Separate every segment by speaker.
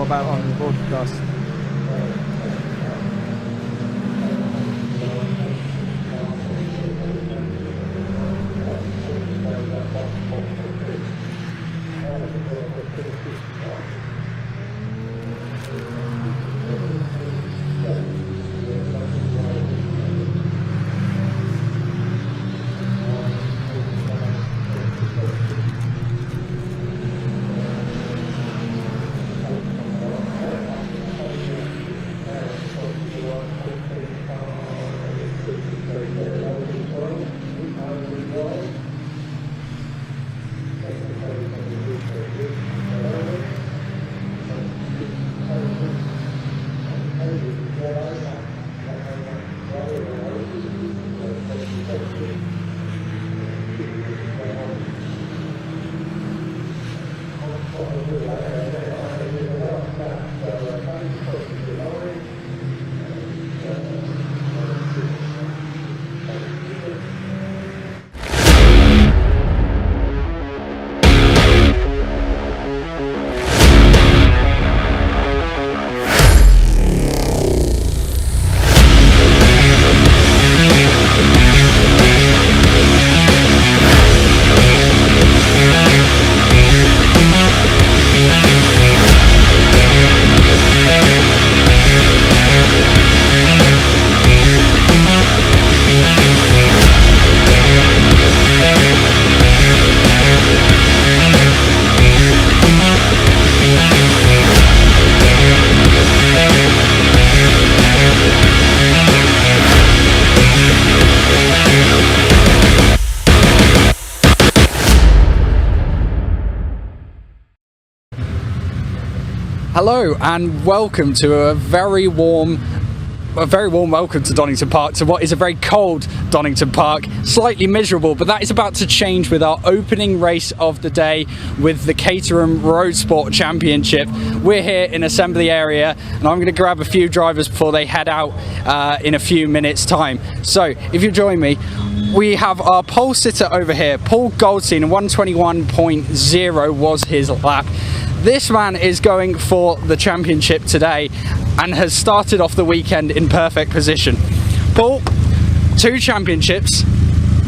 Speaker 1: about on the broadcast.
Speaker 2: Hello and welcome to a very warm welcome to Donington Park, to what is a very cold Donington Park, slightly miserable, but that is about to change with our opening race of the day with the Caterham Motorsport Championship. We're here in assembly area and I'm going to grab a few drivers before they head out in a few minutes time. So if you join me, we have our pole sitter over here, Paul Goldstein. 121.0 was his lap. This man is going for the championship today and has started off the weekend in perfect position. Paul, 2 championships,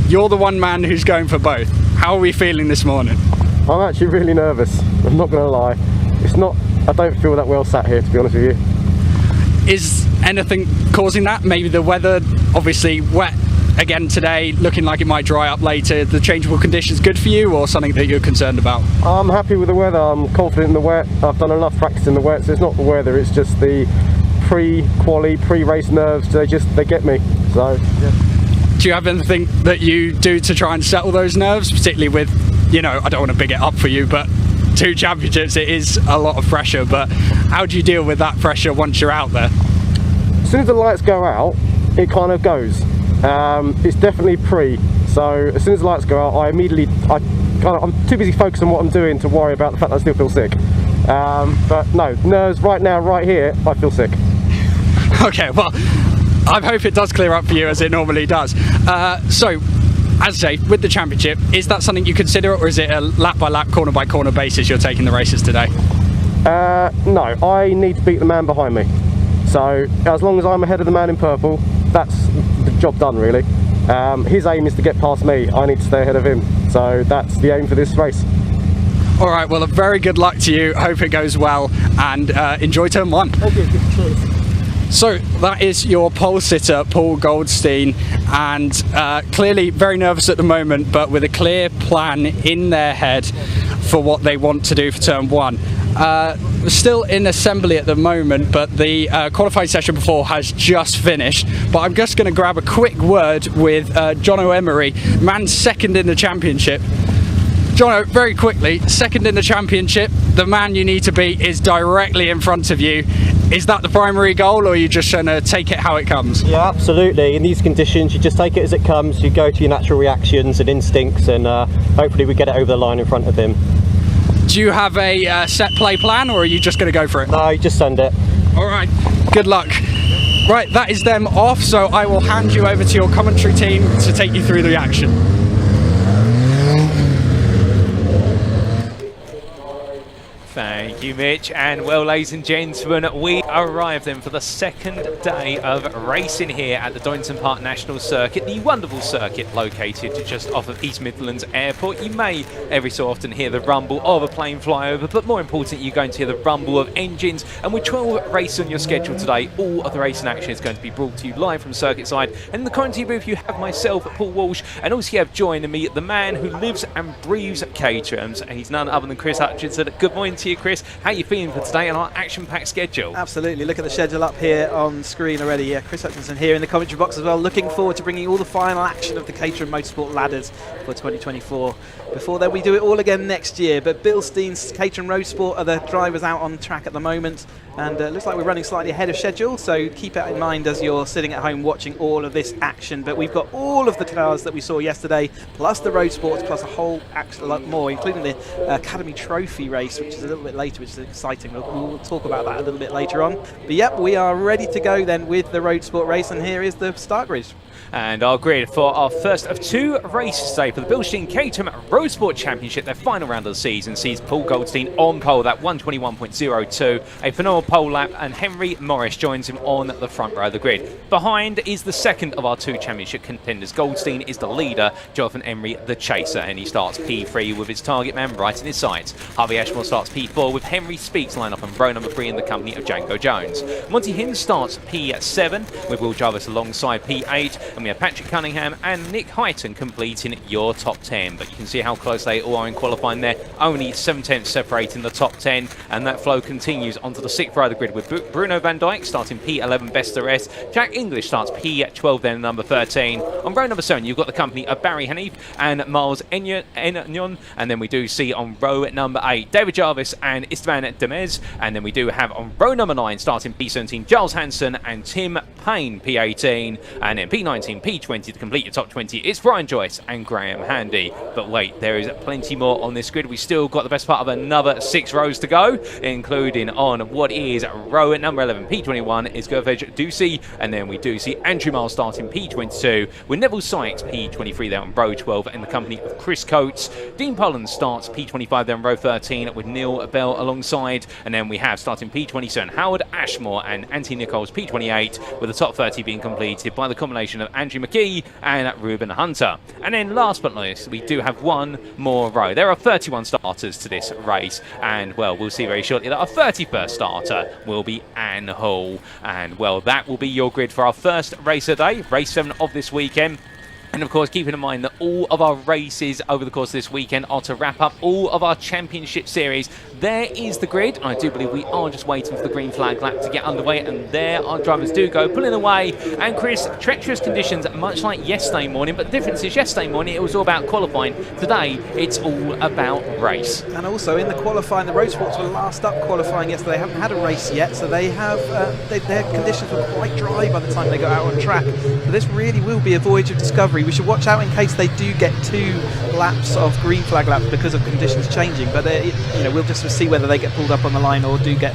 Speaker 2: you're the one man who's going for both. How are we feeling this morning?
Speaker 3: I'm actually really nervous, I'm not going to lie. I don't feel that well sat here, to be honest with you.
Speaker 2: Is anything causing that? Maybe the weather, obviously wet again today, looking like it might dry up later. The changeable conditions good for you, or something that you're concerned about? I'm
Speaker 3: happy with the weather, I'm confident in the wet. I've done enough practice in the wet, so it's not the weather, it's just the pre-quali, pre-race nerves. They get me, so yeah.
Speaker 2: Do you have anything that you do to try and settle those nerves, particularly with, you know, I don't want to big it up for you, but 2 championships, it is a lot of pressure, but how do you deal with that pressure once you're out there?
Speaker 3: As soon as the lights go out, it kind of goes. It's definitely so as soon as the lights go out, I'm too busy focused on what I'm doing to worry about the fact that I still feel sick. But no, nerves right now, right here, I feel sick.
Speaker 2: Okay, well, I hope it does clear up for you as it normally does. So, as I say, with the championship, is that something you consider, or is it a lap by lap, corner by corner basis you're taking the races today?
Speaker 3: No, I need to beat the man behind me. So as long as I'm ahead of the man in purple, that's the job done really. His aim is to get past me, I need to stay ahead of him. So that's the aim for this race.
Speaker 2: All right, well, a very good luck to you. Hope it goes well, and enjoy turn 1.
Speaker 3: Thank you. Cheers.
Speaker 2: So that is your pole sitter, Paul Goldstein, and clearly very nervous at the moment, but with a clear plan in their head for what they want to do for turn 1. Still in assembly at the moment, but the qualifying session before has just finished. But I'm just going to grab a quick word with Jono Emery, man second in the championship. Jono, very quickly, second in the championship, the man you need to beat is directly in front of you. Is that the primary goal, or are you just trying to take it how it comes?
Speaker 4: Yeah, absolutely. In these conditions, you just take it as it comes, you go to your natural reactions and instincts, and hopefully we get it over the line in front of him.
Speaker 2: Do you have a set play plan, or are you just going to go for it?
Speaker 4: No, you just send it.
Speaker 2: All right, good luck. Right, that is them off, so I will hand you over to your commentary team to take you through the action.
Speaker 1: Thank you, Mitch. And well, ladies and gentlemen, we arrived then for the second day of racing here at the Donington Park National Circuit, the wonderful circuit located just off of East Midlands Airport. You may every so often hear the rumble of a plane flyover, but more importantly, you're going to hear the rumble of engines. And with 12 races on your schedule today, all of the racing action is going to be brought to you live from circuit side. And in the commentary booth, you have myself, Paul Walsh, and also you have joining me the man who lives and breathes Caterhams. He's none other than Chris Hutchinson. Good morning to you, Chris. How are you feeling for today on our action-packed schedule?
Speaker 5: Absolutely. Look at the schedule up here on screen already. Yeah, Chris Hutchinson here in the commentary box as well. Looking forward to bringing all the final action of the Caterham Motorsport ladders for 2024. Before then, we do it all again next year. But Bill Steen's Caterham Motorsport are the drivers out on track at the moment. And looks like we're running slightly ahead of schedule, so keep it in mind as you're sitting at home watching all of this action. But we've got all of the cars that we saw yesterday, plus the road sports, plus a whole lot more, including the Academy Trophy race, which is a little bit later, which is exciting. We'll talk about that a little bit later on. But yep, we are ready to go then with the road sport race, and here is the start grid.
Speaker 1: And our grid for our first of two races today for the Bilstein Caterham Road Sport Championship, their final round of the season, sees Paul Goldstein on pole, that 121.02, a phenomenal pole lap, and Henry Morris joins him on the front row of the grid. Behind is the second of our two championship contenders. Goldstein is the leader, Jonathan Emery the chaser, and he starts P3 with his target man right in his sights. Harvey Ashmore starts P4 with Henry Speaks line up on row number 3 in the company of Django Jones. Monty Hinds starts P7 with Will Jarvis alongside P8, and we have Patrick Cunningham and Nick Hyton completing your top 10. But you can see how close they all are in qualifying there. Only 7/10 separating the top 10, and that flow continues onto the 6th row of the grid with Bruno Van Dijk starting P11 best to rest. Jack English starts P12 then number 13. On row number 7 you've got the company of Barry Hanif and Miles Enyon, and then we do see on row number 8 David Jarvis and Istvan Demez, and then we do have on row number 9 starting P17 Giles Hansen and Tim Payne P18, and then P19 P20 to complete your top 20 it's Brian Joyce and Graham Handy. But wait, there is plenty more on this grid. We still got the best part of another 6 rows to go, including on what is row at number 11 P21 is Gervej Ducey, and then we do see Andrew Miles starting P22 with Neville Sykes P23 there on row 12 in the company of Chris Coates. Dean Pollan starts P25 there on row 13 with Neil Bell alongside, and then we have starting P27 Howard Ashmore and Anthony Nichols P28, with the top 30 being completed by the combination of Andrew McKee and Ruben Hunter. And then last but not least, we do have one more row. There are 31 starters to this race, and well, we'll see very shortly that our 31st starter will be Anne Hall. And well, that will be your grid for our first race of the day, race 7 of this weekend. And of course, keeping in mind that all of our races over the course of this weekend are to wrap up all of our championship series. There is the grid. I do believe we are just waiting for the green flag lap to get underway, and there our drivers do go, pulling away. And Chris, treacherous conditions, much like yesterday morning, but the difference is yesterday morning it was all about qualifying. Today, it's all about race.
Speaker 5: And also in the qualifying, the road sports were last up qualifying yesterday. They haven't had a race yet, so they have their conditions were quite dry by the time they got out on track. So this really will be a voyage of discovery. We should watch out in case they do get 2 laps of green flag laps because of conditions changing. But we'll just see whether they get pulled up on the line or do get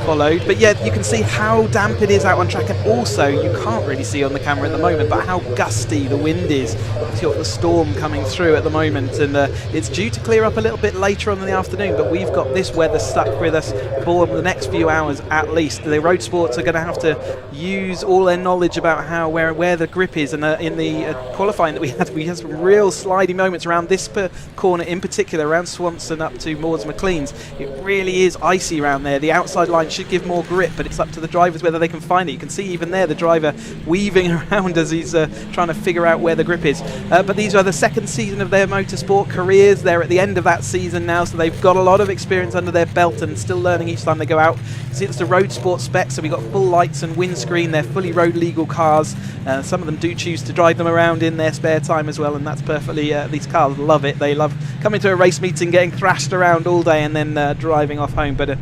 Speaker 5: followed. But yeah, you can see how damp it is out on track, and also you can't really see on the camera at the moment, but how gusty the wind is. You've got the storm coming through at the moment, and it's due to clear up a little bit later on in the afternoon. But we've got this weather stuck with us for the next few hours at least. The road sports are going to have to use all their knowledge about where the grip is, and in the qualifying that we had some real sliding moments around this corner in particular, around Swanson up to Moores McLean's. It really is icy around there. The outside line should give more grip, but it's up to the drivers whether they can find it. You can see even there the driver weaving around as he's trying to figure out where the grip is. But these are the second season of their motorsport careers. They're at the end of that season now, so they've got a lot of experience under their belt and still learning each time they go out. See, it's the road sport specs, so we've got full lights and windscreen. They're fully road legal cars. Some of them do choose to drive them around in their spare time as well, and that's perfectly, these cars love it. They love coming to a race meeting, getting thrashed around all day and then driving off home. But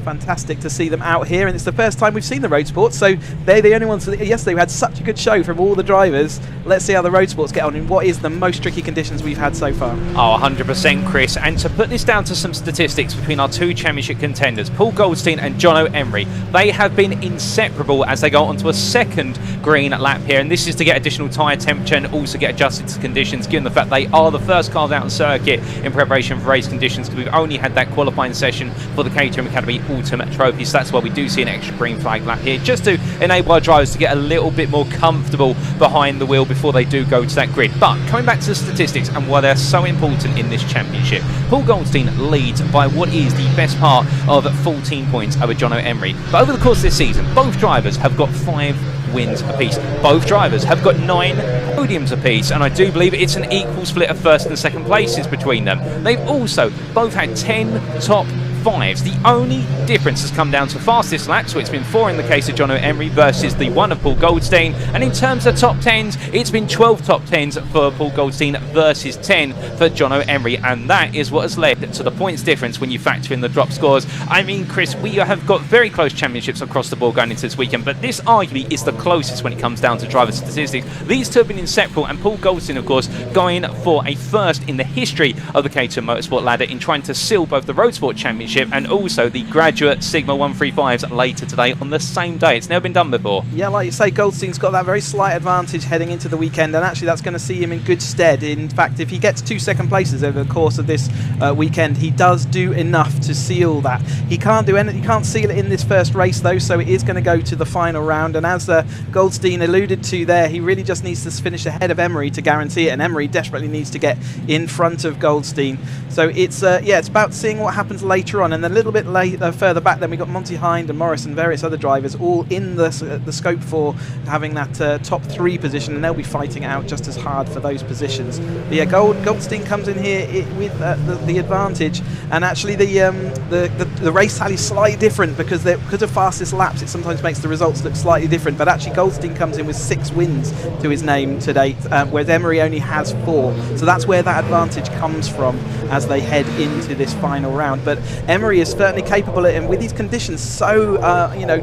Speaker 5: fantastic to see them out here, and it's the first time we've seen the road sports, so they're the only ones that yesterday we had such a good show from all the drivers. Let's see how the road sports get on in what is the most tricky conditions we've had so far.
Speaker 1: Oh, 100%, Chris. And to put this down to some statistics between our two championship contenders, Paul Goldstein and Jono Emery, they have been inseparable as they go onto a second green lap here, and this is to get additional tyre temperature and also get adjusted to conditions, given the fact they are the first cars out on circuit in preparation for race conditions, because we've only had that qualifying session for the Caterham Academy Autumn Trophy, so that's why we do see an extra green flag lap here, just to enable our drivers to get a little bit more comfortable behind the wheel before they do go to that grid. But coming back to the statistics and why they're so important in this championship, Paul Goldstein leads by what is the best part of 14 points over Jono Emery. But over the course of this season, both drivers have got 5 wins apiece. Both drivers have got 9 podiums apiece, and I do believe it's an equal split of first and second places between them. They've also both had 10 top 5s. The only difference has come down to fastest lap, so it's been 4 in the case of Jono Emery versus the 1 of Paul Goldstein, and in terms of top 10s, it's been 12 top 10s for Paul Goldstein versus 10 for Jono Emery, and that is what has led to the points difference when you factor in the drop scores. I mean, Chris, we have got very close championships across the board going into this weekend, but this arguably is the closest when it comes down to driver statistics. These two have been inseparable, and Paul Goldstein, of course, going for a first in the history of the Caterham Motorsport ladder in trying to seal both the Road Sport Championship and also the Graduate Sigma 135s later today on the same day. It's never been done before.
Speaker 5: Yeah, like you say, Goldstein's got that very slight advantage heading into the weekend, and actually that's going to see him in good stead. In fact, if he gets 2 second places over the course of this weekend, he does do enough to seal that. He can't do anything, he can't seal it in this first race though, so it is going to go to the final round, and as Goldstein alluded to there, he really just needs to finish ahead of Emery to guarantee it, and Emery desperately needs to get in front of Goldstein. So it's it's about seeing what happens later on, and a little bit further back then we got Monty Hind and Morris and various other drivers all in the scope for having that top 3 position, and they'll be fighting it out just as hard for those positions. But yeah, Goldstein comes in here with the advantage, and actually the race tally is slightly different because of fastest laps. It sometimes makes the results look slightly different, but actually Goldstein comes in with 6 wins to his name to date, whereas Emery only has 4. So that's where that advantage comes from as they head into this final round. But Emery is certainly capable, and with these conditions so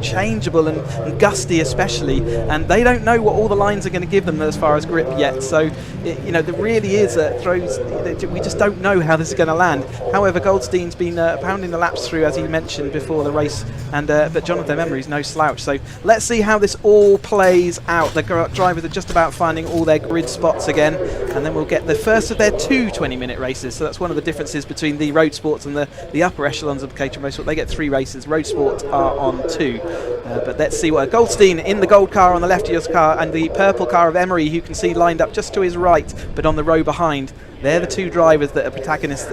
Speaker 5: changeable and gusty especially, and they don't know what all the lines are going to give them as far as grip yet. So there really is throws. We just don't know how this is going to land. However, Goldstein's been pounding the laps through, as he mentioned before the race, and but Jonathan Emery's no slouch. So let's see how this all plays out. The drivers are just about finding all their grid spots again, and then we'll get the first of their 2 20-minute races. So that's one of the differences between the road sports and the upper echelons of Caterham Motorsport. They get 3 races. Road sports are on 2. But let's see what Goldstein in the gold car on the left of your car, and the purple car of Emery, you can see lined up just to his right, but on the row behind. They're the 2 drivers that are protagonists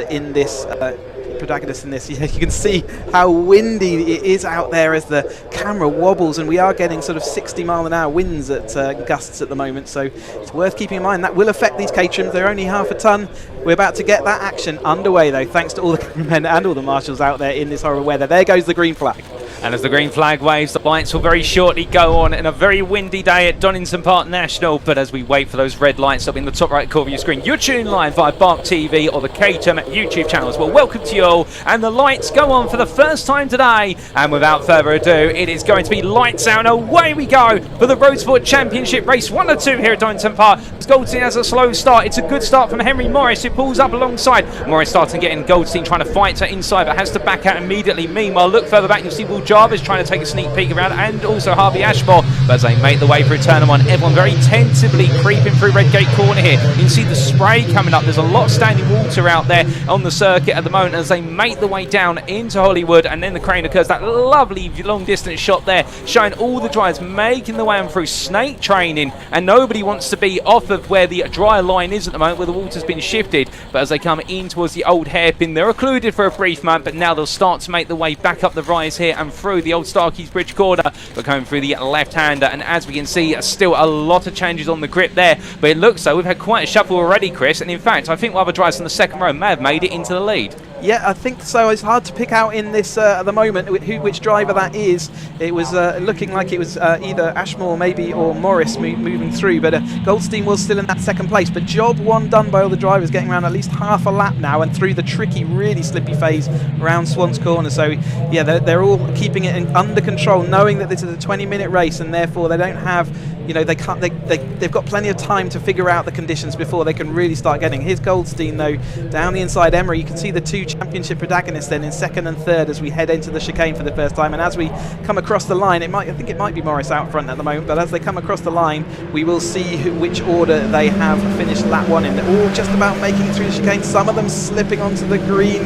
Speaker 5: in this. Yeah, you can see how windy it is out there as the camera wobbles, and we are getting sort of 60-mile-an-hour winds at gusts at the moment, so it's worth keeping in mind. That will affect these Caterhams. They're only half a ton. We're about to get that action underway though, thanks to all the cameramen and all the marshals out there in this horrible weather. There goes the green flag.
Speaker 1: And as the green flag waves, the lights will very shortly go on in a very windy day at Donington Park National. But as we wait for those red lights up in the top right corner of your screen, you're tuning live via BARC TV or the Caterham YouTube channels. Well, welcome to you all. And the lights go on for the first time today. And without further ado, it is going to be lights out and away we go for the Road Sport Championship race 1 or 2 here at Donington Park. Goldstein has a slow start. It's a good start from Henry Morris, who pulls up alongside. Morris starting getting Goldstein trying to fight to inside, but has to back out immediately. Meanwhile, look further back, you'll see Will Jarvis trying to take a sneak peek around, and also Harvey Ashmore. But as they make the way through turn 1, everyone very tentatively creeping through Redgate Corner here. You can see the spray coming up. There's a lot of standing water out there on the circuit at the moment as they make the way down into Hollywood, and then the crane occurs. That lovely long distance shot there showing all the drivers making the way on through snake training, and nobody wants to be off of where the dry line is at the moment, where the water's been shifted. But as they come in towards the old hairpin, they're occluded for a brief moment, but now they'll start to make the way back up the rise here and through the old Starkeys Bridge corner, but going through the left-hander. And as we can see, still a lot of changes on the grip there, but it looks so we've had quite a shuffle already, Chris, and in fact I think one of the drivers in the second row may have made it into the lead.
Speaker 5: Yeah, I think so. It's hard to pick out in this at the moment which driver that is. It was looking like it was either Ashmore maybe or Morris moving through, but Goldstein was still in that second place. But job one done by all the drivers, getting around at least half a lap now and through the tricky, really slippy phase around Swans Corner. So yeah, they're all keeping it under control, knowing that this is a 20-minute race and therefore they don't have, you know, they've got plenty of time to figure out the conditions before they can really start getting. Here's Goldstein though, down the inside Emery. You can see the two championship protagonists then in second and third as we head into the chicane for the first time. And as we come across the line, I think it might be Morris out front at the moment, but as they come across the line, we will see which order they have finished lap one in. They're all just about making it through the chicane. Some of them slipping onto the green,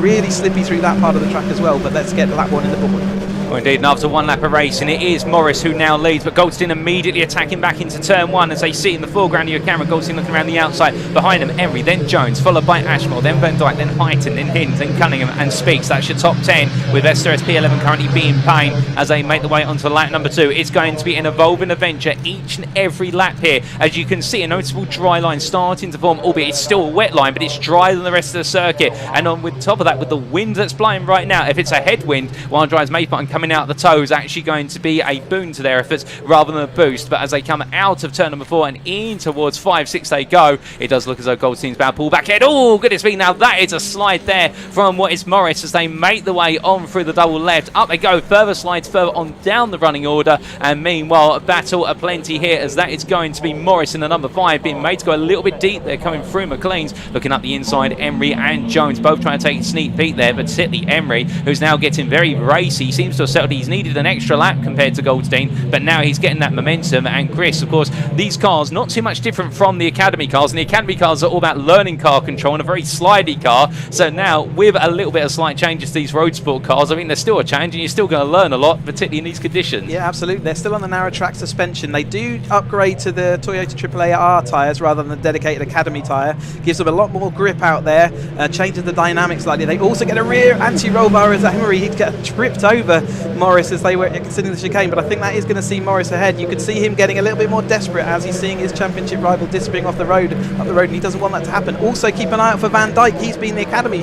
Speaker 5: really slippy through that part of the track as well. But let's get lap one in the book.
Speaker 1: Well, indeed, and after one lap of racing, it is Morris who now leads, but Goldstein immediately attacking back into turn one as they see in the foreground of your camera. Goldstein looking around the outside. Behind him, Emery, then Jones, followed by Ashmore, then Van Dijk, then Heighton, then Hinds, then Cunningham and Speaks. That's your top 10, with Esther SP11 currently being pain as they make the way onto lap number 2. It's going to be an evolving adventure each and every lap here. As you can see, a noticeable dry line starting to form, albeit it's still a wet line, but it's drier than the rest of the circuit. And on with top of that, with the wind that's blowing right now, if it's a headwind, while drives Maypot and coming out the toes, actually going to be a boon to their efforts rather than a boost. But as they come out of turn number 4 and in towards 5, 6 they go, it does look as though Goldstein's about to pull back ahead. Oh, goodness me, now that is a slide there from what is Morris as they make the way on through the double left. Up they go, further slides further on down the running order, and meanwhile a battle aplenty here as that is going to be Morris in the number 5 being made to go a little bit deep there, coming through McLean's, looking up the inside. Emery and Jones both trying to take a sneak peek there, but particularly Emery, who's now getting very racy. He seems to have settled. He's needed an extra lap compared to Goldstein, but now he's getting that momentum. And Chris, of course, these cars not too much different from the Academy cars, and the Academy cars are all about learning car control and a very slidey car. So now with a little bit of slight changes to these road sport cars, I mean, there's still a change and you're still going to learn a lot, particularly in these conditions.
Speaker 5: Yeah, absolutely. They're still on the narrow track suspension. They do upgrade to the Toyota AAA-R tyres rather than the dedicated Academy tyre. Gives them a lot more grip out there, changes the dynamics slightly. They also get a rear anti-roll bar as Emery. He'd get tripped over Morris as they were considering the chicane, but I think that is going to see Morris ahead. You could see him getting a little bit more desperate as he's seeing his championship rival disappearing off the road, and he doesn't want that to happen. Also keep an eye out for Van Dijk. He's been the Academy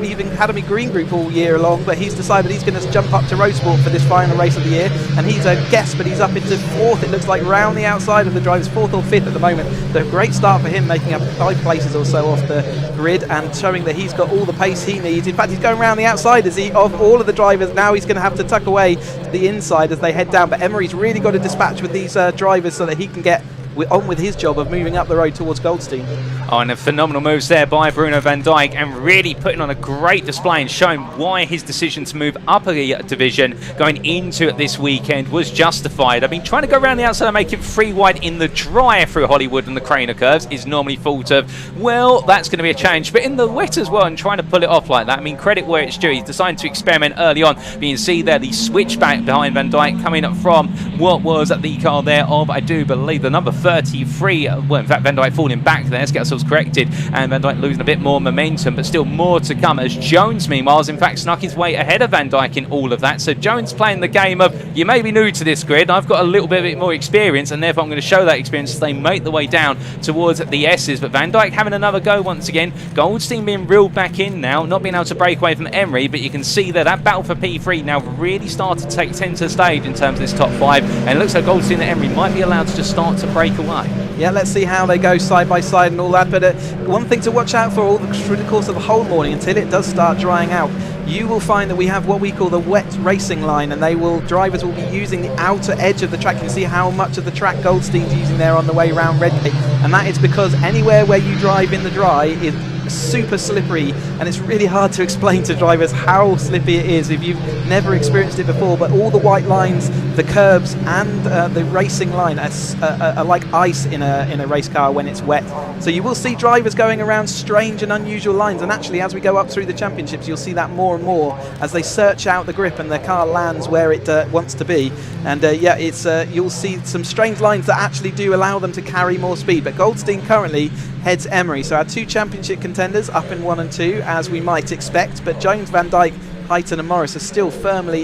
Speaker 5: even Academy Green Group all year long, but he's decided he's going to jump up to Road Sport for this final race of the year, and he's a guest, but he's up into 4th, it looks like, round the outside of the drivers, 4th or 5th at the moment. So great start for him, making up 5 places or so off the grid and showing that he's got all the pace he needs. In fact, he's going around the outside of all of the drivers. Now he's going to have to tuck away to the inside as they head down, but Emery's really got to dispatch with these drivers so that he can get on with his job of moving up the road towards Goldstein.
Speaker 1: Oh, and phenomenal moves there by Bruno Van Dijk, and really putting on a great display and showing why his decision to move up a division going into it this weekend was justified. I mean, trying to go around the outside and make it 3 wide in the dry through Hollywood and the Craner curves is normally thought of, well, that's going to be a change. But in the wet as well, and trying to pull it off like that, I mean, credit where it's due. He's decided to experiment early on. But you can see there the switchback behind Van Dijk coming up from what was the car there of, I do believe, the number 33. Well, in fact, Van Dijk falling back there. Let's get ourselves corrected. And Van Dijk losing a bit more momentum, but still more to come as Jones, meanwhile, has in fact snuck his way ahead of Van Dijk in all of that. So Jones playing the game of, you may be new to this grid, I've got a little bit more experience, and therefore I'm going to show that experience as they make the way down towards the S's. But Van Dijk having another go once again. Goldstein being reeled back in now, not being able to break away from Emery, but you can see that battle for P3 now really started to take centre stage in terms of this top 5, and it looks like Goldstein and Emery might be allowed to just start to break away.
Speaker 5: Yeah, let's see how they go side by side and all that, but one thing to watch out for through the course of the whole morning until it does start drying out, you will find that we have what we call the wet racing line, and drivers will be using the outer edge of the track. You can see how much of the track Goldstein's using there on the way around Redgate, and that is because anywhere where you drive in the dry is super slippery, and it's really hard to explain to drivers how slippy it is if you've never experienced it before. But all the white lines, the curbs and the racing line are like ice in a race car when it's wet. So you will see drivers going around strange and unusual lines, and actually as we go up through the championships you'll see that more and more as they search out the grip and the car lands where it wants to be. And yeah, it's you'll see some strange lines that actually do allow them to carry more speed. But Goldstein currently heads Emery, so our 2 championship contenders up in 1 and 2 as we might expect, but Jones, Van Dijk, Heighton and Morris are still firmly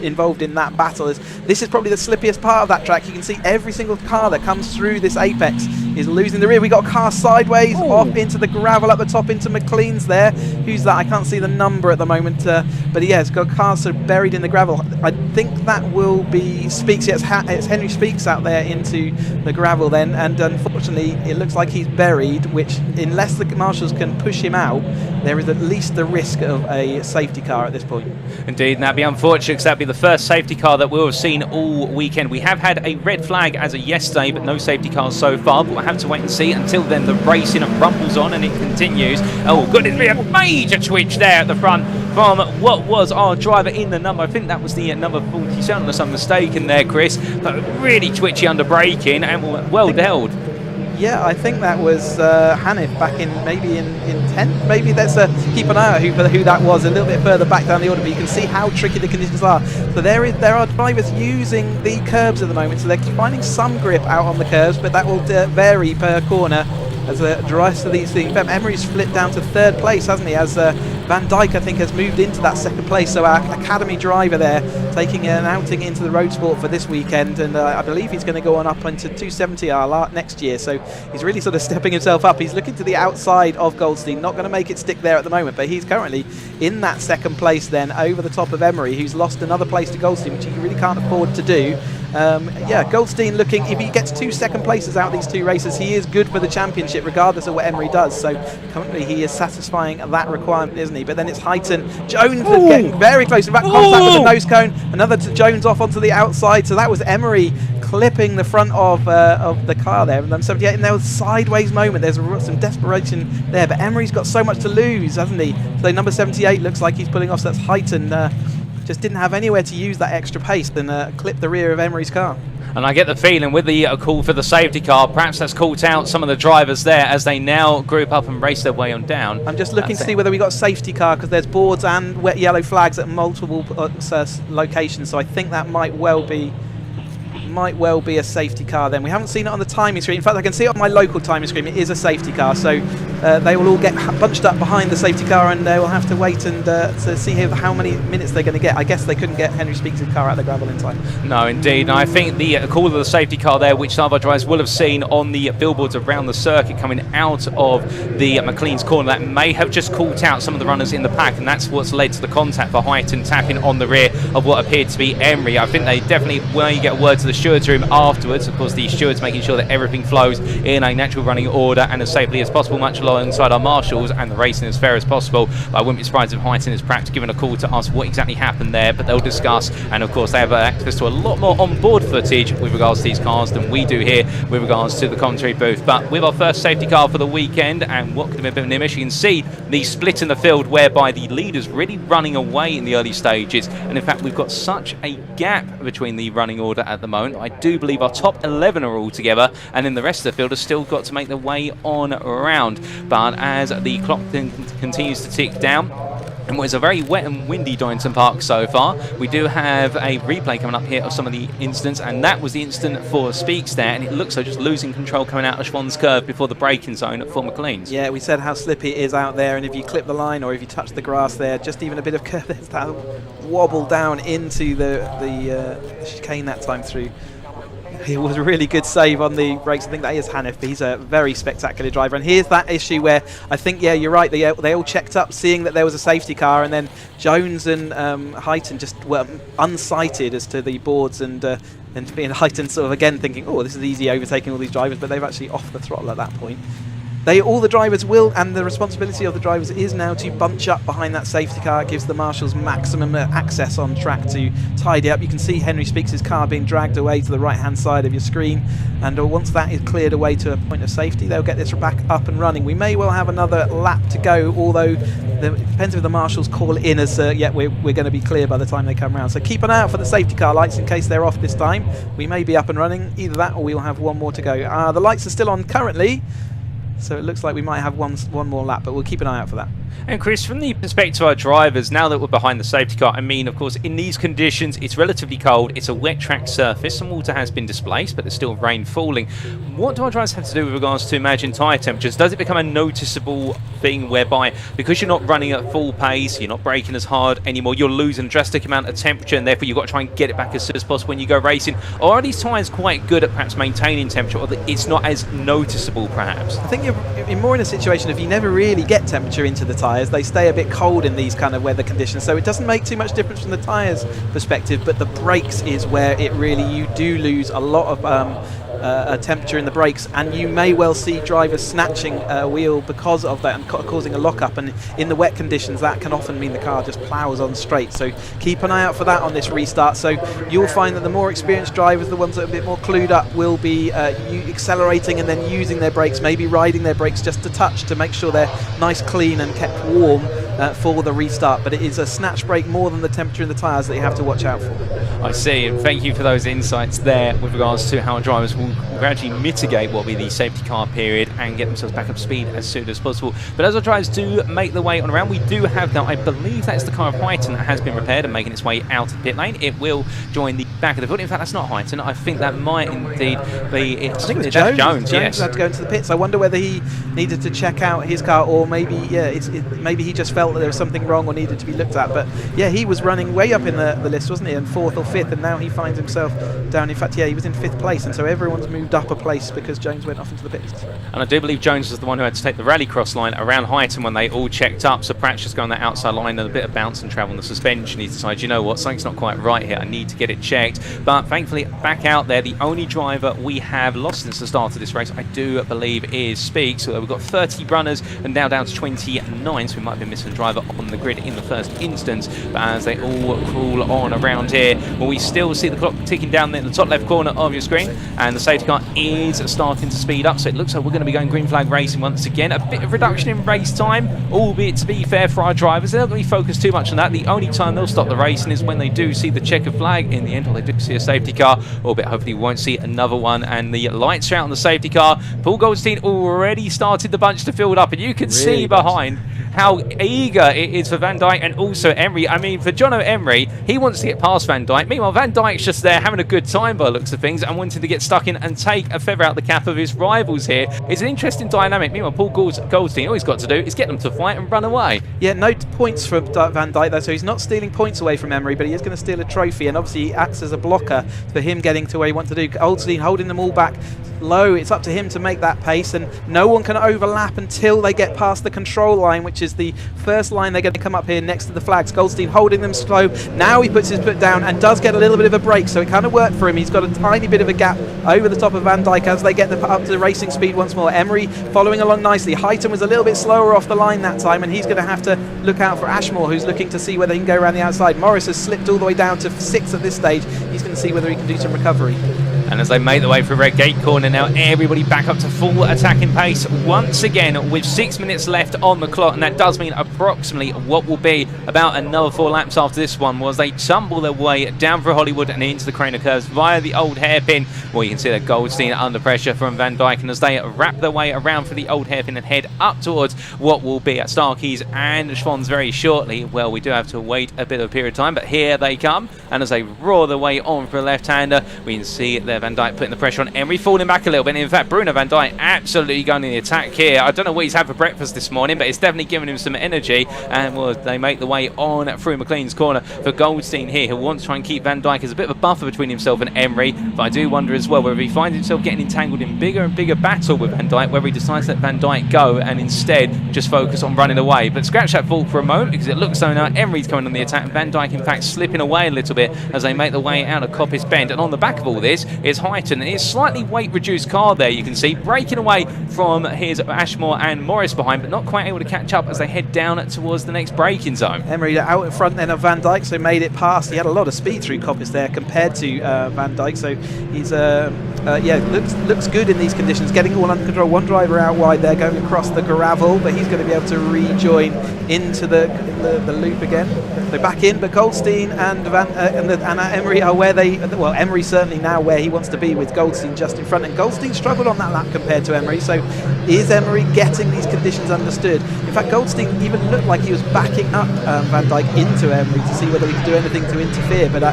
Speaker 5: involved in that battle. This is probably the slippiest part of that track. You can see every single car that comes through this apex is losing the rear. We got a car sideways off into the gravel at the top into McLean's there. Who's that? I can't see the number at the moment, but yeah, it's got cars sort of buried in the gravel. I think that will be Speaks. Yeah, it's Henry Speaks out there into the gravel then, and unfortunately it looks like he's buried, which unless the marshals can push him out, there is at least the risk of a safety car at this point.
Speaker 1: Indeed, and that'd be unfortunate because that'd be the first safety car that we'll have seen all weekend. We have had a red flag as of yesterday, but no safety cars so far, but we'll have to wait and see. Until then, the racing rumbles on and it continues. Oh goodness me, a major twitch there at the front from what was our driver in the number, I think that was the number 47 unless I'm mistaken there, Chris, but really twitchy under braking and well dealt.
Speaker 5: Yeah, I think that was Hanif back in maybe in 10th. Maybe let's keep an eye out who that was a little bit further back down the order, but you can see how tricky the conditions are. So there are drivers using the curbs at the moment, so they're finding some grip out on the curbs, but that will vary per corner as the rest of these things. Emery's flipped down to 3rd place, hasn't he? As Van Dijk, I think, has moved into that 2nd place. So our academy driver there taking an outing into the road sport for this weekend, and I believe he's going to go on up into 270R next year. So he's really sort of stepping himself up. He's looking to the outside of Goldstein, not going to make it stick there at the moment, but he's currently in that 2nd place then over the top of Emery, who's lost another place to Goldstein, which he really can't afford to do. Yeah, Goldstein looking, if he gets 2 2nd places out of these 2 races, he is good for the championship regardless of what Emery does. So currently he is satisfying that requirement, isn't he? But then it's Heighton. Jones getting very close. In fact, contact with the nose cone. Another to Jones off onto the outside. So that was Emery clipping the front of the car there. And then 78, and there was a sideways moment. There's some desperation there. But Emery's got so much to lose, hasn't he? So number 78 looks like he's pulling off. So that's Heighton. Just didn't have anywhere to use that extra pace and clip the rear of Emery's car.
Speaker 1: And I get the feeling with the call for the safety car, perhaps that's caught out some of the drivers there as they now group up and race their way on down. I'm
Speaker 5: just looking to see whether we got a safety car, because there's boards and wet yellow flags at multiple locations, so I think that might well be a safety car then. We haven't seen it on the timing screen. In fact, I can see it on my local timing screen. It is a safety car, so they will all get bunched up behind the safety car, and they will have to wait and to see how many minutes they're going to get. I guess they couldn't get Henry Speaks' car out of the gravel in time.
Speaker 1: No, indeed. And I think the call of the safety car there, which some of our drivers will have seen on the billboards around the circuit coming out of the McLean's corner, that may have just caught out some of the runners in the pack, and that's what's led to the contact for Heighton tapping on the rear of what appeared to be Emery. I think they definitely, when you get a word to the stewards room afterwards, of course the stewards making sure that everything flows in a natural running order and as safely as possible, much alongside our marshals, and the racing as fair as possible. But I wouldn't be surprised if Heighton is perhaps given a call to ask what exactly happened there, but they'll discuss, and of course they have access to a lot more on-board footage with regards to these cars than we do here with regards to the commentary booth. But with our first safety car for the weekend, and what could have been a bit of an image, you can see the split in the field whereby the leaders really running away in the early stages, and in fact we've got such a gap between the running order at the moment. I do believe our top 11 are all together, and then the rest of the field has still got to make their way on around. But as the clock continues to tick down, and what is a very wet and windy Donington Park so far, we do have a replay coming up here of some of the incidents, and that was the incident for Speaks there, and it looks like just losing control coming out of Schwann's curve before the braking zone for McLean's.
Speaker 5: Yeah, we said how slippy it is out there, and if you clip the line or if you touch the grass there, just even a bit of curve, there's that wobble down into the chicane that time through. It was a really good save on the brakes. I think that is Hanif. He's a very spectacular driver. And here's that issue where I think, yeah, you're right. They all checked up, seeing that there was a safety car, and then Jones and Heighton just were unsighted as to the boards, and being Heighton sort of again thinking, oh, this is easy overtaking all these drivers, but they've actually off the throttle at that point. All the drivers will, and the responsibility of the drivers is now to bunch up behind that safety car. It gives the marshals maximum access on track to tidy up. You can see Henry Speaks' car being dragged away to the right-hand side of your screen, and once that is cleared away to a point of safety, they'll get this back up and running. We may well have another lap to go, although it depends if the marshals call in as, yeah, we're going to be clear by the time they come around. So keep an eye out for the safety car lights in case they're off this time. We may be up and running, either that or we'll have one more to go. The lights are still on currently, so it looks like we might have one more lap, but we'll keep an eye out for that.
Speaker 1: And Chris, from the perspective of our drivers, now that we're behind the safety car, I mean, of course, in these conditions, it's relatively cold, it's a wet track surface, some water has been displaced, but there's still rain falling. What do our drivers have to do with regards to imagine tyre temperatures? Does it become a noticeable thing whereby, because you're not running at full pace, you're not braking as hard anymore, you're losing a drastic amount of temperature, and therefore you've got to try and get it back as soon as possible when you go racing? Or are these tyres quite good at perhaps maintaining temperature, or that it's not as noticeable perhaps?
Speaker 5: I think you're more in a situation if you never really get temperature into the tyres, they stay a bit cold in these kind of weather conditions, so it doesn't make too much difference from the tyres perspective, but the brakes is where it really, you do lose a lot of temperature in the brakes, and you may well see drivers snatching a wheel because of that and causing a lock-up, and in the wet conditions that can often mean the car just plows on straight, so keep an eye out for that on this restart. So you'll find that the more experienced drivers, the ones that are a bit more clued up, will be accelerating and then using their brakes, maybe riding their brakes just a touch to make sure they're nice, clean and kept warm for the restart, but it is a snatch brake more than the temperature in the tyres that you have to watch out for.
Speaker 1: I see, and thank you for those insights there with regards to how drivers will gradually mitigate what will be the safety car period and get themselves back up to speed as soon as possible. But as our drivers do make their way on around, we do have now, I believe that's the car of Highton that has been repaired and making its way out of the pit lane. It will join the back of the field. In fact, that's not Highton. I think that might indeed be it.
Speaker 5: I think it was Jones.
Speaker 1: Jones, yes.
Speaker 5: Had to go into the pits. I wonder whether he needed to check out his car, or maybe maybe he just felt that there was something wrong or needed to be looked at. But yeah, he was running way up in the list, wasn't he? And 4th or 5th, and now he finds himself down. In fact, yeah, he was in 5th place, and so everyone's moved up a place because Jones went off into the pits.
Speaker 1: And I do believe Jones was the one who had to take the rallycross line around Highton when they all checked up. So Pratt's just going that outside line and a bit of bounce and travel on the suspension. He decided, you know what, something's not quite right here. I need to get it checked. But thankfully, back out there, the only driver we have lost since the start of this race, I do believe, is Speak. So we've got 30 runners and now down to 29. So we might be missing a driver on the grid in the first instance. But as they all crawl on around here, well, we still see the clock ticking down in the top left corner of your screen, and the safety car is starting to speed up. So it looks like we're going to be going green flag racing once again. A bit of reduction in race time, albeit to be fair for our drivers, they're not going to be focused too much on that. The only time they'll stop the racing is when they do see the checkered flag in the end, or they do see a safety car, albeit hopefully we won't see another one. And the lights are out on the safety car. Paul Goldstein already started the bunch to fill up, and you can see behind how eager it is for Van Dijk and also Emery. I mean, for Jono Emery, he wants to get past Van Dijk. Meanwhile, Van Dijk's just there having a good time by the looks of things and wanting to get stuck in and take a feather out the cap of his rivals here. It's an interesting dynamic. Meanwhile, Paul Goldstein, all he's got to do is get them to fight and run away. Yeah,
Speaker 5: no points for Van Dijk though, so he's not stealing points away from Emery, but he is going to steal a trophy, and obviously he acts as a blocker for him getting to where he wants to do. Goldstein holding them all back low. It's up to him to make that pace, and no one can overlap until they get past the control line, which is the first line. They're going to come up here next to the flags. Goldstein holding them slow. Now he puts his foot down and does get a little bit of a break, so it kind of worked for him. He's got a tiny bit of a gap over the top of Van Dijk as they get up to racing speed once more. Emery following along nicely. Highton was a little bit slower off the line that time, and he's going to have to look out for Ashmore, who's looking to see whether he can go around the outside. Morris has slipped all the way down to 6th at this stage. He's going to see whether he can do some recovery.
Speaker 1: And as they make their way through Red Gate Corner now, everybody back up to full attacking pace once again with 6 minutes left on the clock, and that does mean approximately what will be about another 4 laps after this one, was they tumble their way down through Hollywood and into the Craner Curves via the old hairpin. Well, you can see that Goldstein under pressure from Van Dijk, and as they wrap their way around for the old hairpin and head up towards what will be at Starkeys and Schwann's very shortly, well, we do have to wait a bit of a period of time, but here they come, and as they roar their way on for a left-hander, we can see there Van Dijk putting the pressure on Emery, falling back a little bit. In fact, Bruno Van Dijk absolutely going in the attack here. I don't know what he's had for breakfast this morning, but it's definitely giving him some energy. And well, they make the way on through McLean's corner for Goldstein here, who wants to try and keep Van Dijk as a bit of a buffer between himself and Emery. But I do wonder as well whether he finds himself getting entangled in bigger and bigger battle with Van Dijk, whether he decides to let Van Dijk go and instead just focus on running away. But scratch that thought for a moment, because it looks so now Emery's coming on the attack, and Van Dijk in fact slipping away a little bit as they make the way out of Coppice Bend. And on the back of all this is Highton, and it's slightly weight reduced car there, you can see, breaking away from his Ashmore and Morris behind, but not quite able to catch up as they head down towards the next braking zone.
Speaker 5: Emery out in front then of Van Dijk, so made it past. He had a lot of speed through Coppice there compared to Van Dijk, so he's yeah, looks good in these conditions, getting it all under control. One driver out wide there going across the gravel, but he's going to be able to rejoin into the loop again. So back in, but Goldstein and Emery are where they, well, Emery certainly now where he wants to be, with Goldstein just in front, and Goldstein struggled on that lap compared to Emery. So is Emery getting these conditions understood? In fact, Goldstein even looked like he was backing up Van Dijk into Emery to see whether he could do anything to interfere, but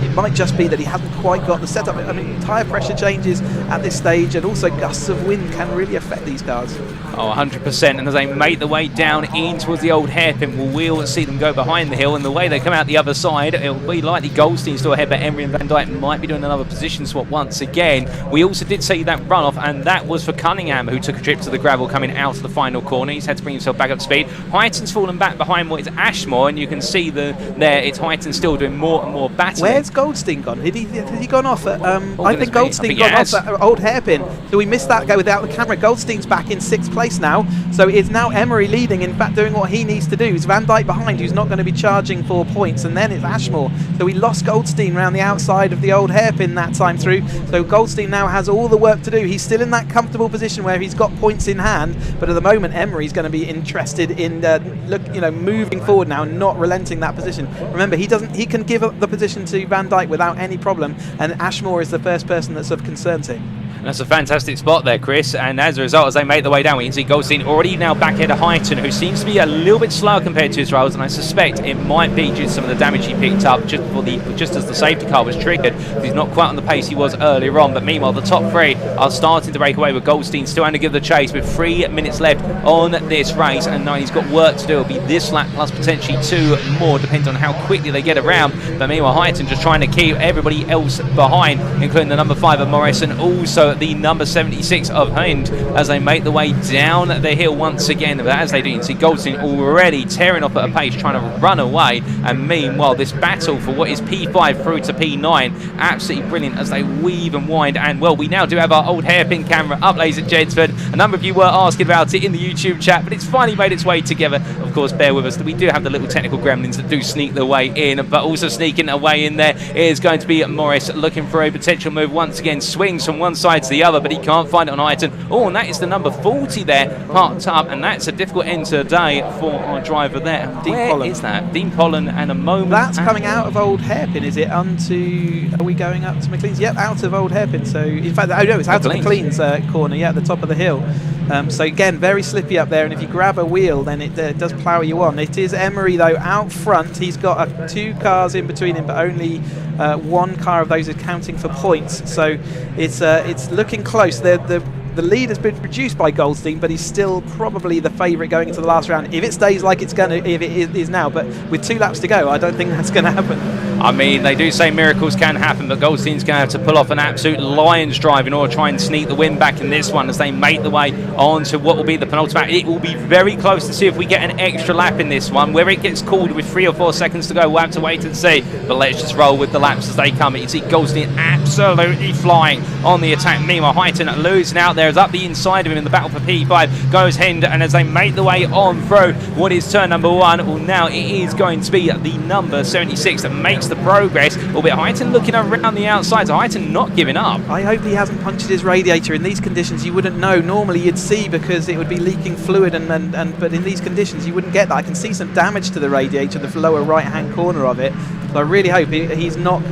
Speaker 5: it might just be that he hasn't quite got the setup. I mean, tyre pressure changes at this stage, and also gusts of wind can really affect these cars.
Speaker 1: Oh, 100%. And as they make the way down in towards the old hairpin, we'll see them go behind the hill, and the way they come out the other side, it'll be likely Goldstein still ahead, but Emery and Van Dijk might be doing another position swap once again. We also did see that runoff, and that was for Cunningham, who took a trip to the gravel coming out of the final corner. He's had to bring himself back up to speed. Hyton's fallen back behind what is Ashmore, and you can see there it's Hyton still doing more and more battling.
Speaker 5: Where's Goldstein gone? Has he gone off at, I think Goldstein gone off at old hairpin. So we missed that go without the camera. Goldstein's back in 6th place now, so it's now Emery leading, in fact doing what he needs to do. It's Van Dijk behind, who's not going to be charging 4 points, and then it's Ashmore. So we lost Goldstein around the outside of the old hairpin that time through, so Goldstein now has all the work to do. He's still in that comfortable position where he's got points in hand, but at the moment Emery's going to be interested in moving forward now, not relenting that position. Remember, he can give up the position to Van Dijk without any problem, and Ashmore is the first person that's of concern to him.
Speaker 1: That's a fantastic spot there, Chris, and as a result, as they make their way down, we can see Goldstein already now back ahead of Hyton, who seems to be a little bit slower compared to his rivals, and I suspect it might be due to some of the damage he picked up just as the safety car was triggered. He's not quite on the pace he was earlier on, but meanwhile the top three are starting to break away, with Goldstein still having to give the chase with 3 minutes left on this race, and now he's got work to do. It'll be this lap plus potentially 2 more, depending on how quickly they get around, but meanwhile Hyton just trying to keep everybody else behind, including the number 5 of Morris and also the number 76 of Hind, as they make the way down the hill once again. But as they do, you can see Goldstein already tearing off at a pace, trying to run away, and meanwhile this battle for what is P5 through to P9, absolutely brilliant as they weave and wind. And well, we now do have our old hairpin camera up, ladies and gentlemen. A number of you were asking about it in the YouTube chat, but it's finally made its way together. Of course, bear with us, we do have the little technical gremlins that do sneak their way in, but also sneaking their way in there is going to be Morris, looking for a potential move once again. Swings from one side to the other, but he can't find it on Hyton. Oh, and that is the number 40 there, parked up, and that's a difficult end to the day for our driver there. Where is that? Dean Pollen, and a moment.
Speaker 5: That's coming out of old hairpin, is it? Onto, are we going up to McLean's? Yep, out of old hairpin. So, in fact, oh no, it's out of McLean's corner, yeah, at the top of the hill. So again, very slippy up there, and if you grab a wheel, then it does plough you on. It is Emery, though, out front. He's got 2 cars in between him, but only 1 car of those is counting for points. So it's looking close. The lead has been reduced by Goldstein, but he's still probably the favourite going into the last round. If it stays like it's going to, if it is now, but with 2 laps to go, I don't think that's going to happen.
Speaker 1: I mean, they do say miracles can happen, but Goldstein's going to have to pull off an absolute lion's drive in order to try and sneak the win back in this one, as they make the way on to what will be the penultimate. It will be very close to see if we get an extra lap in this one. Whether it gets called with 3 or 4 seconds to go, we'll have to wait and see. But let's just roll with the laps as they come. You can see Goldstein absolutely flying on the attack. Meanwhile, Hyton losing out there, is up the inside of him in the battle for P5. Goes Hind, and as they make the way on through what is turn number 1, well, now it is going to be the number 76 that makes the progress. Albeit Hyton looking around the outside, so Hyton not giving up.
Speaker 5: I hope he hasn't punctured his radiator. In these conditions, you wouldn't know. Normally you'd see, because it would be leaking fluid, but in these conditions you wouldn't get that. I can see some damage to the radiator, the lower right-hand corner of it. So I really hope he's not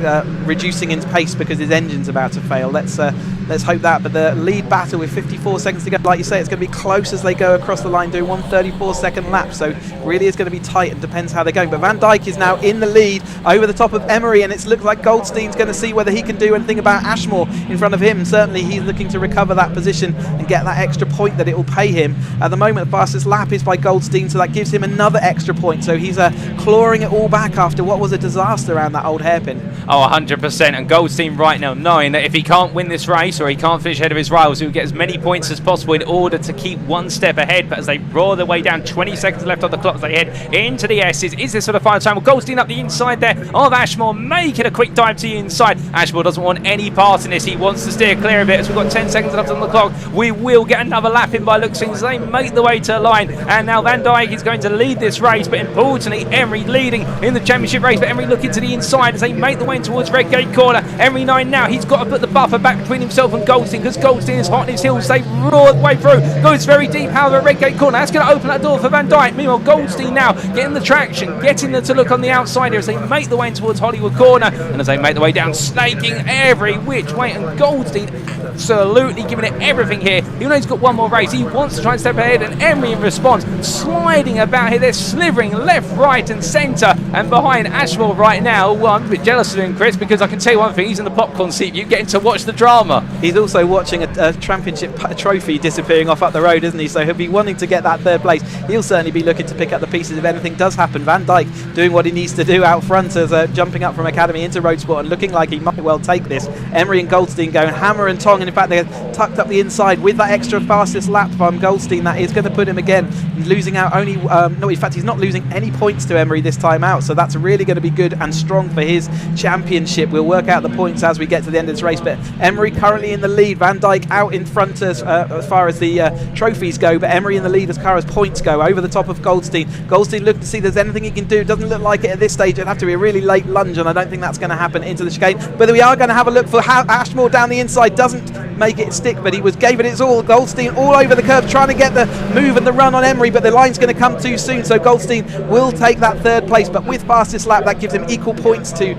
Speaker 5: reducing his pace because his engine's about to fail. Let's hope that. But the lead battle with 54 seconds to go, like you say, it's going to be close as they go across the line, doing 1:34-second lap. So really is going to be tight, and depends how they're going. But Van Dijk is now in the lead over the top of Emery, and it looks like Goldstein's going to see whether he can do anything about Ashmore in front of him. Certainly he's looking to recover that position and get that extra point that it will pay him. At the moment, the fastest lap is by Goldstein, so that gives him another extra point. So he's clawing it all back after what was a disaster around that old hairpin.
Speaker 1: Oh, 100%. And Goldstein right now knowing that if he can't win this race, or he can't finish ahead of his rivals, he'll get as many points as possible in order to keep 1 step ahead. But as they roar their way down, 20 seconds left on the clock as they head into the S's. Is this for the final time? Well, Goldstein up the inside there of Ashmore, making a quick dive to the inside. Ashmore doesn't want any part in this. He wants to steer clear of it, as we've got 10 seconds left on the clock. We will get another lap in by looks as they make the way to the line. And now Van Dijk is going to lead this race, but importantly, Emery leading in the championship race. But Emery looking looking to the inside as they make the way towards Redgate corner. Emery 9 now, he's got to put the buffer back between himself and Goldstein, because Goldstein is hot on his heels. They roar the way through, goes very deep, however, at Redgate corner. That's going to open that door for Van Dijk. Meanwhile, Goldstein now getting the traction, getting them to look on the outside here as they make the way towards Hollywood corner, and as they make the way down, snaking every which way, and Goldstein absolutely giving it everything here. Even though he's got one more race, he wants to try and step ahead, and Emery in response, sliding about here. They're slithering left, right and centre, and behind Ashmore right now. Well, I'm a bit jealous of him, Chris, because I can tell you one thing, he's in the popcorn seat, you getting to watch the drama.
Speaker 5: He's also watching a championship trophy disappearing off up the road, isn't he? So he'll be wanting to get that third place. He'll certainly be looking to pick up the pieces if anything does happen. Van Dijk doing what he needs to do out front as jumping up from Academy into Road Sport and looking like he might well take this. Emery and Goldstein going hammer and tong, and in fact they're tucked up the inside with that extra fastest lap from Goldstein. That is going to put him again losing out only no, in fact he's not losing any points to Emery this time out, so that's really going to be good and strong for his championship. We'll work out the points as we get to the end of this race, but Emery currently in the lead, Van Dijk out in front as far as the trophies go, but Emery in the lead as far as points go, over the top of Goldstein. Goldstein looking to see if there's anything he can do. Doesn't look like it at this stage. It'd have to be a really late lunge, and I don't think that's going to happen into the chicane, but we are going to have a look for Ashmore down the inside. Doesn't make it stick, but he gave it his all. Goldstein all over the curve trying to get the move and the run on Emery, but the line's going to come too soon, so Goldstein will take that third place, but with fastest lap that gives him equal points to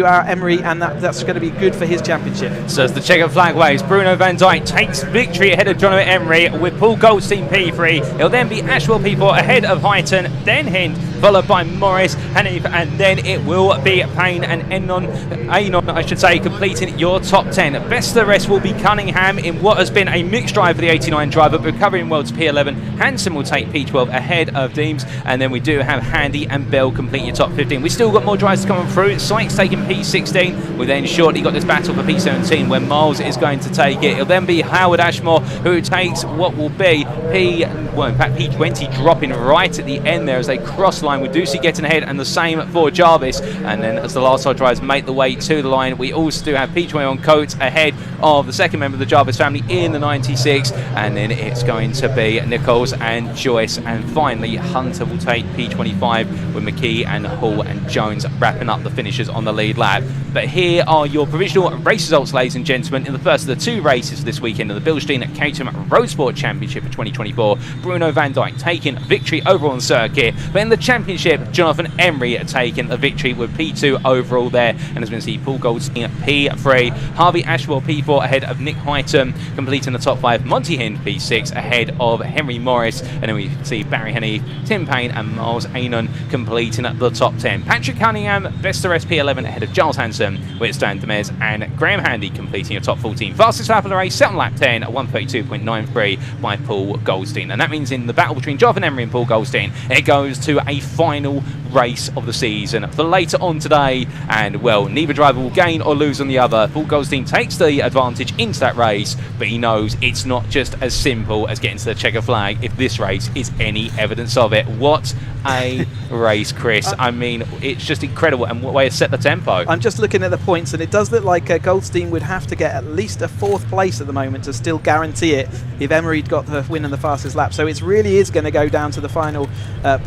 Speaker 5: our Emery, and that's going to be good for his championship.
Speaker 1: So as the checkered flag waves, Bruno Van Dijk takes victory ahead of Jono Emery with Paul Goldstein P3. It'll then be Ashwell People ahead of Highton, then Hind, followed by Morris, Hanif, and then it will be Payne and Anon, I should say, completing your top 10. Best of the rest will be Cunningham in what has been a mixed drive for the 89 driver, but recovering well to P11. Hanson will take P12 ahead of Deems, and then we do have Handy and Bell complete your top 15. We've still got more drives to come through. Sykes taking P16. We then shortly got this battle for P17 where Miles is going to take it. It'll then be Howard Ashmore who takes what will be P20, dropping right at the end there as they cross line with Ducey getting ahead, and the same for Jarvis. And then as the last side drivers make the way to the line, we also do have P20 on Coates ahead of the second member of the Jarvis family in the 96, and then it's going to be Nichols and Joyce, and finally Hunter will take P25 with McKee and Hall and Jones wrapping up the finishers on the lead lap. But here are your provisional race results, ladies and gentlemen, in the first of the two races this weekend of the Bilstein Caterham Road Sport Championship for 2024. Bruno Van Dijk taking victory overall on circuit, but in the championship Jonathan Emery taking the victory with P2 overall there, and as we can see Paul Goldstein at P3, Harvey Ashwell P4 ahead of Nick Highton completing the top 5, Monty Hind P6 ahead of Henry Morris, and then we see Barry Henny, Tim Payne and Miles Anon completing at the top 10. Patrick Cunningham, best of the rest P11 ahead of Giles Hanson, with Stan Demez and Graham Handy completing your top 14. Fastest lap of the race, set on lap 10 at 1:32.93 by Paul Goldstein. And that means in the battle between Jonathan Emery and Paul Goldstein, it goes to a final race of the season for later on today, and well, neither driver will gain or lose on the other. Paul Goldstein takes the advantage into that race, but he knows it's not just as simple as getting to the checker flag if this race is any evidence of it. What a race, Chris. I mean, it's just incredible, and what way to set the tempo.
Speaker 5: I'm just looking at the points, and it does look like Goldstein would have to get at least a 4th place at the moment to still guarantee it if Emery'd got the win in the fastest lap. So it really is going to go down to the final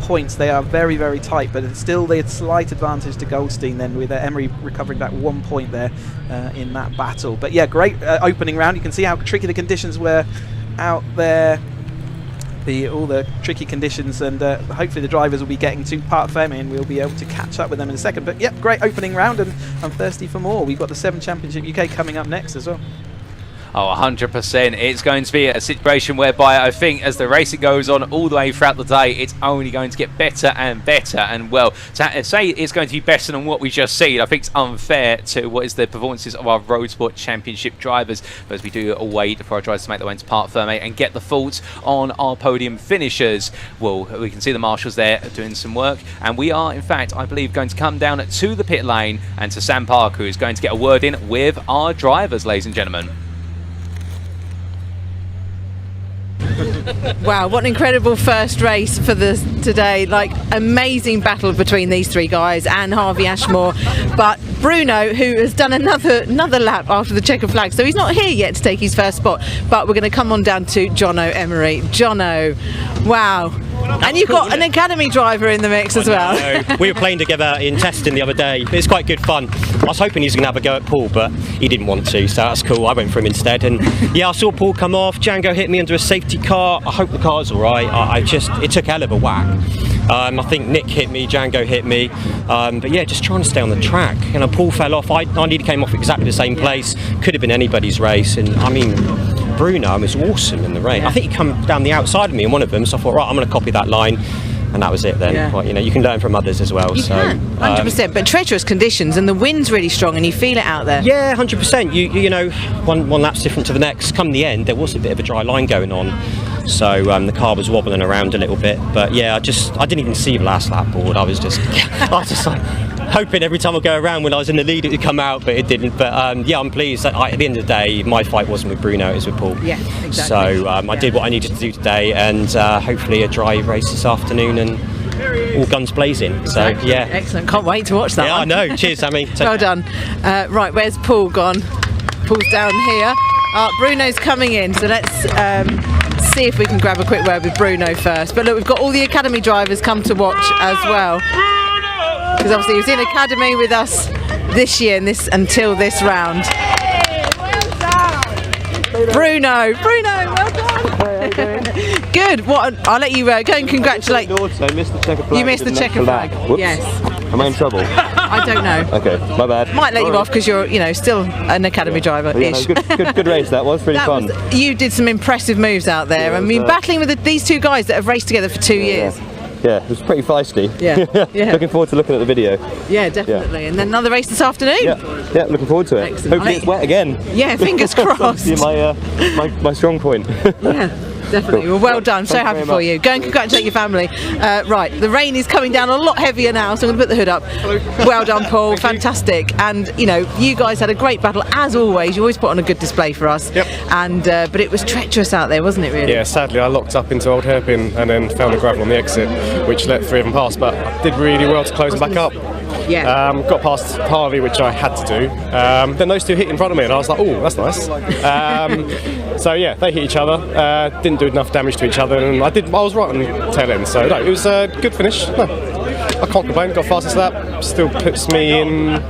Speaker 5: points. They are very, very tight, but it's still the slight advantage to Goldstein then, with Emery recovering that 1 point there in that battle. But yeah, great opening round. You can see how tricky the conditions were out there. All the tricky conditions, and hopefully the drivers will be getting to Parc Fermé and we'll be able to catch up with them in a second. But yep, great opening round, and I'm thirsty for more. We've got the 7 Championship UK coming up next as well.
Speaker 1: Oh, 100%. It's going to be a situation whereby I think as the racing goes on all the way throughout the day, it's only going to get better and better. And well, to say it's going to be better than what we just seen, I think it's unfair to what is the performances of our Road Sport Championship drivers. But as we do wait for our drivers to make their way into Parc Fermé and get the thoughts on our podium finishers, well, we can see the marshals there doing some work. And we are, in fact, I believe, going to come down to the pit lane and to Sam Parker, who is going to get a word in with our drivers, ladies and gentlemen.
Speaker 6: Wow, what an incredible first race for today. Like, amazing battle between these 3 guys and Harvey Ashmore. But Bruno, who has done another lap after the checker flag, so he's not here yet to take his first spot. But we're going to come on down to Jono Emery. Jono, wow, And you've got an academy driver in the mix as well.
Speaker 4: We were playing together in testing the other day. It's quite good fun. I was hoping he was going to have a go at Paul, but he didn't want to, so that's cool. I went for him instead. And yeah, I saw Paul come off. Django hit me under a safety car. I hope the car's all right. It took a hell of a whack. I think Nick hit me, Django hit me, but yeah, just trying to stay on the track. You know, Paul fell off. I nearly came off exactly the same place. Could have been anybody's race, and I mean, Bruno was awesome in the race. I think he come down the outside of me in one of them, so I thought, right, I'm going to copy that line. And that was it then.
Speaker 6: Yeah.
Speaker 4: Well, you know, you can learn from others as well.
Speaker 6: You can, 100%. But treacherous conditions, and the wind's really strong, and you feel it out there.
Speaker 4: Yeah, 100%. You know, one lap's different to the next. Come the end, there was a bit of a dry line going on, so the car was wobbling around a little bit. But yeah, I didn't even see the last lap board. I was just like, hoping every time I go around when I was in the lead it would come out, but it didn't. But yeah, I'm pleased that at the end of the day, my fight wasn't with Bruno, it was with Paul.
Speaker 6: Yeah, exactly.
Speaker 4: So I did what I needed to do today, and hopefully a dry race this afternoon and all guns blazing. So yeah,
Speaker 6: excellent. Can't wait to watch that.
Speaker 4: Yeah,
Speaker 6: one.
Speaker 4: I know. Cheers, Sammy.
Speaker 6: Well done. Right, where's Paul gone? Paul's down here. Bruno's coming in, so let's see if we can grab a quick word with Bruno first. But look, we've got all the academy drivers come to watch as well, because obviously he was in academy with us this year and until this round. Bruno, well done. Good. I'll let you go and congratulate.
Speaker 7: I missed the checkered flag.
Speaker 6: You missed the checkered flag.
Speaker 7: Whoops.
Speaker 6: Yes.
Speaker 7: Am I in trouble?
Speaker 6: I don't know.
Speaker 7: Okay, my bad.
Speaker 6: Might let you off because you're, still an academy driver.
Speaker 7: Yeah, no, good race. That was pretty fun.
Speaker 6: You did some impressive moves out there.
Speaker 7: Yeah,
Speaker 6: I mean, battling with these two guys that have raced together for 2 years.
Speaker 7: Yeah, it was pretty feisty.
Speaker 6: Yeah.
Speaker 7: Looking forward to looking at the video.
Speaker 6: Yeah, definitely. And then another race this afternoon.
Speaker 7: Yeah, looking forward to it.
Speaker 6: Excellent.
Speaker 7: Hopefully it's wet again.
Speaker 6: Yeah, fingers crossed.
Speaker 7: my strong point.
Speaker 6: Yeah. Definitely. Well done. So happy for you. Go and congratulate your family. Right, the rain is coming down a lot heavier now, so I'm going to put the hood up. Well done, Paul. Fantastic. And you guys had a great battle as always. You always put on a good display for us.
Speaker 8: Yep.
Speaker 6: And but it was treacherous out there, wasn't it? Really?
Speaker 8: Yeah. Sadly, I locked up into Old Hairpin and then found the gravel on the exit, which let 3 of them pass. But I did really well to close them back up.
Speaker 6: Yeah.
Speaker 8: Got past Harvey, which I had to do. Then those two hit in front of me, and I was like, "Oh, that's nice." So yeah, they hit each other. Didn't do enough damage to each other, and I was right on the tail end. So no, it was a good finish. No, I can't complain. Got fastest lap. Still puts me in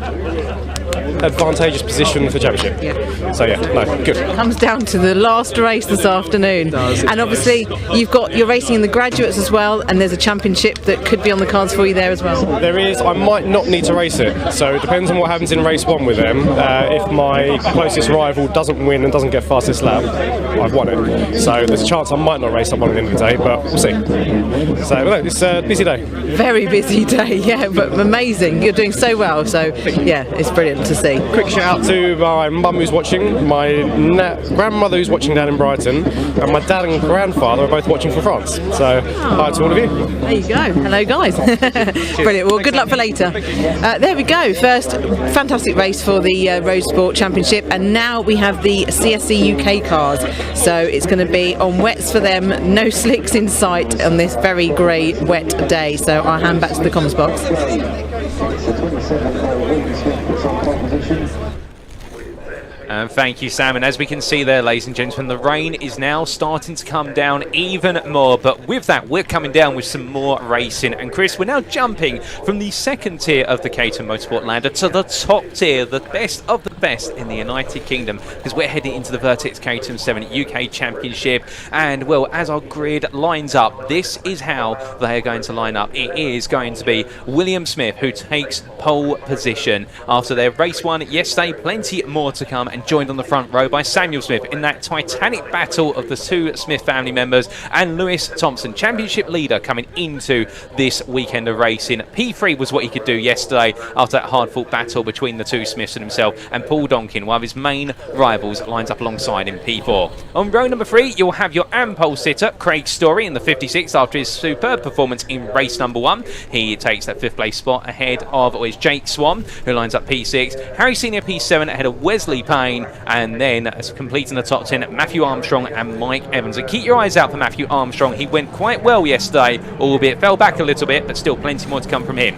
Speaker 8: advantageous position for championship.
Speaker 6: Yeah.
Speaker 8: So yeah, no, good.
Speaker 6: It comes down to the last race this afternoon. And obviously you're racing in the graduates as well, and there's a championship that could be on the cards for you there as well.
Speaker 8: There is. I might not need to race it, so it depends on what happens in race 1 with them. If my closest rival doesn't win and doesn't get fastest lap, I've won it. So there's a chance I might not race that one at the end of the day, but we'll see. So no, it's a busy day.
Speaker 6: Very busy day, yeah, but amazing. You're doing so well, so yeah, it's brilliant to see.
Speaker 8: Quick shout out to my mum who's watching, my grandmother who's watching down in Brighton, and my dad and grandfather are both watching from France. So hi to all of you.
Speaker 6: There you go. Hello guys. Brilliant. Well, good luck for later. There we go. First fantastic race for the Road Sport Championship, and now we have the CSC UK cars. So it's going to be on wets for them, no slicks in sight on this very grey wet day. So I'll hand back to the comms box.
Speaker 1: And thank you, Sam. And as we can see there, ladies and gentlemen, the rain is now starting to come down even more. But with that, we're coming down with some more racing. And Chris, we're now jumping from the second tier of the Caterham Motorsport ladder to the top tier, the best of the best in the United Kingdom, because we're heading into the Vertex Caterham 7 UK Championship. And well, as our grid lines up, this is how they are going to line up. It is going to be William Smith who takes pole position after their race 1 yesterday. Plenty more to come, and joined on the front row by Samuel Smith in that titanic battle of the 2 Smith family members, and Lewis Thompson, championship leader coming into this weekend of racing. P3 was what he could do yesterday after that hard-fought battle between the 2 Smiths and himself, and Paul Donkin, one of his main rivals, lines up alongside in P4. On row number 3, you'll have your pole sitter, Craig Story, in the 56 after his superb performance in race number 1. He takes that 5th place spot ahead of Jake Swan, who lines up P6. Harry Senior P7 ahead of Wesley Payne, and then completing the top 10, Matthew Armstrong and Mike Evans. And keep your eyes out for Matthew Armstrong. He went quite well yesterday, albeit fell back a little bit, but still plenty more to come from him.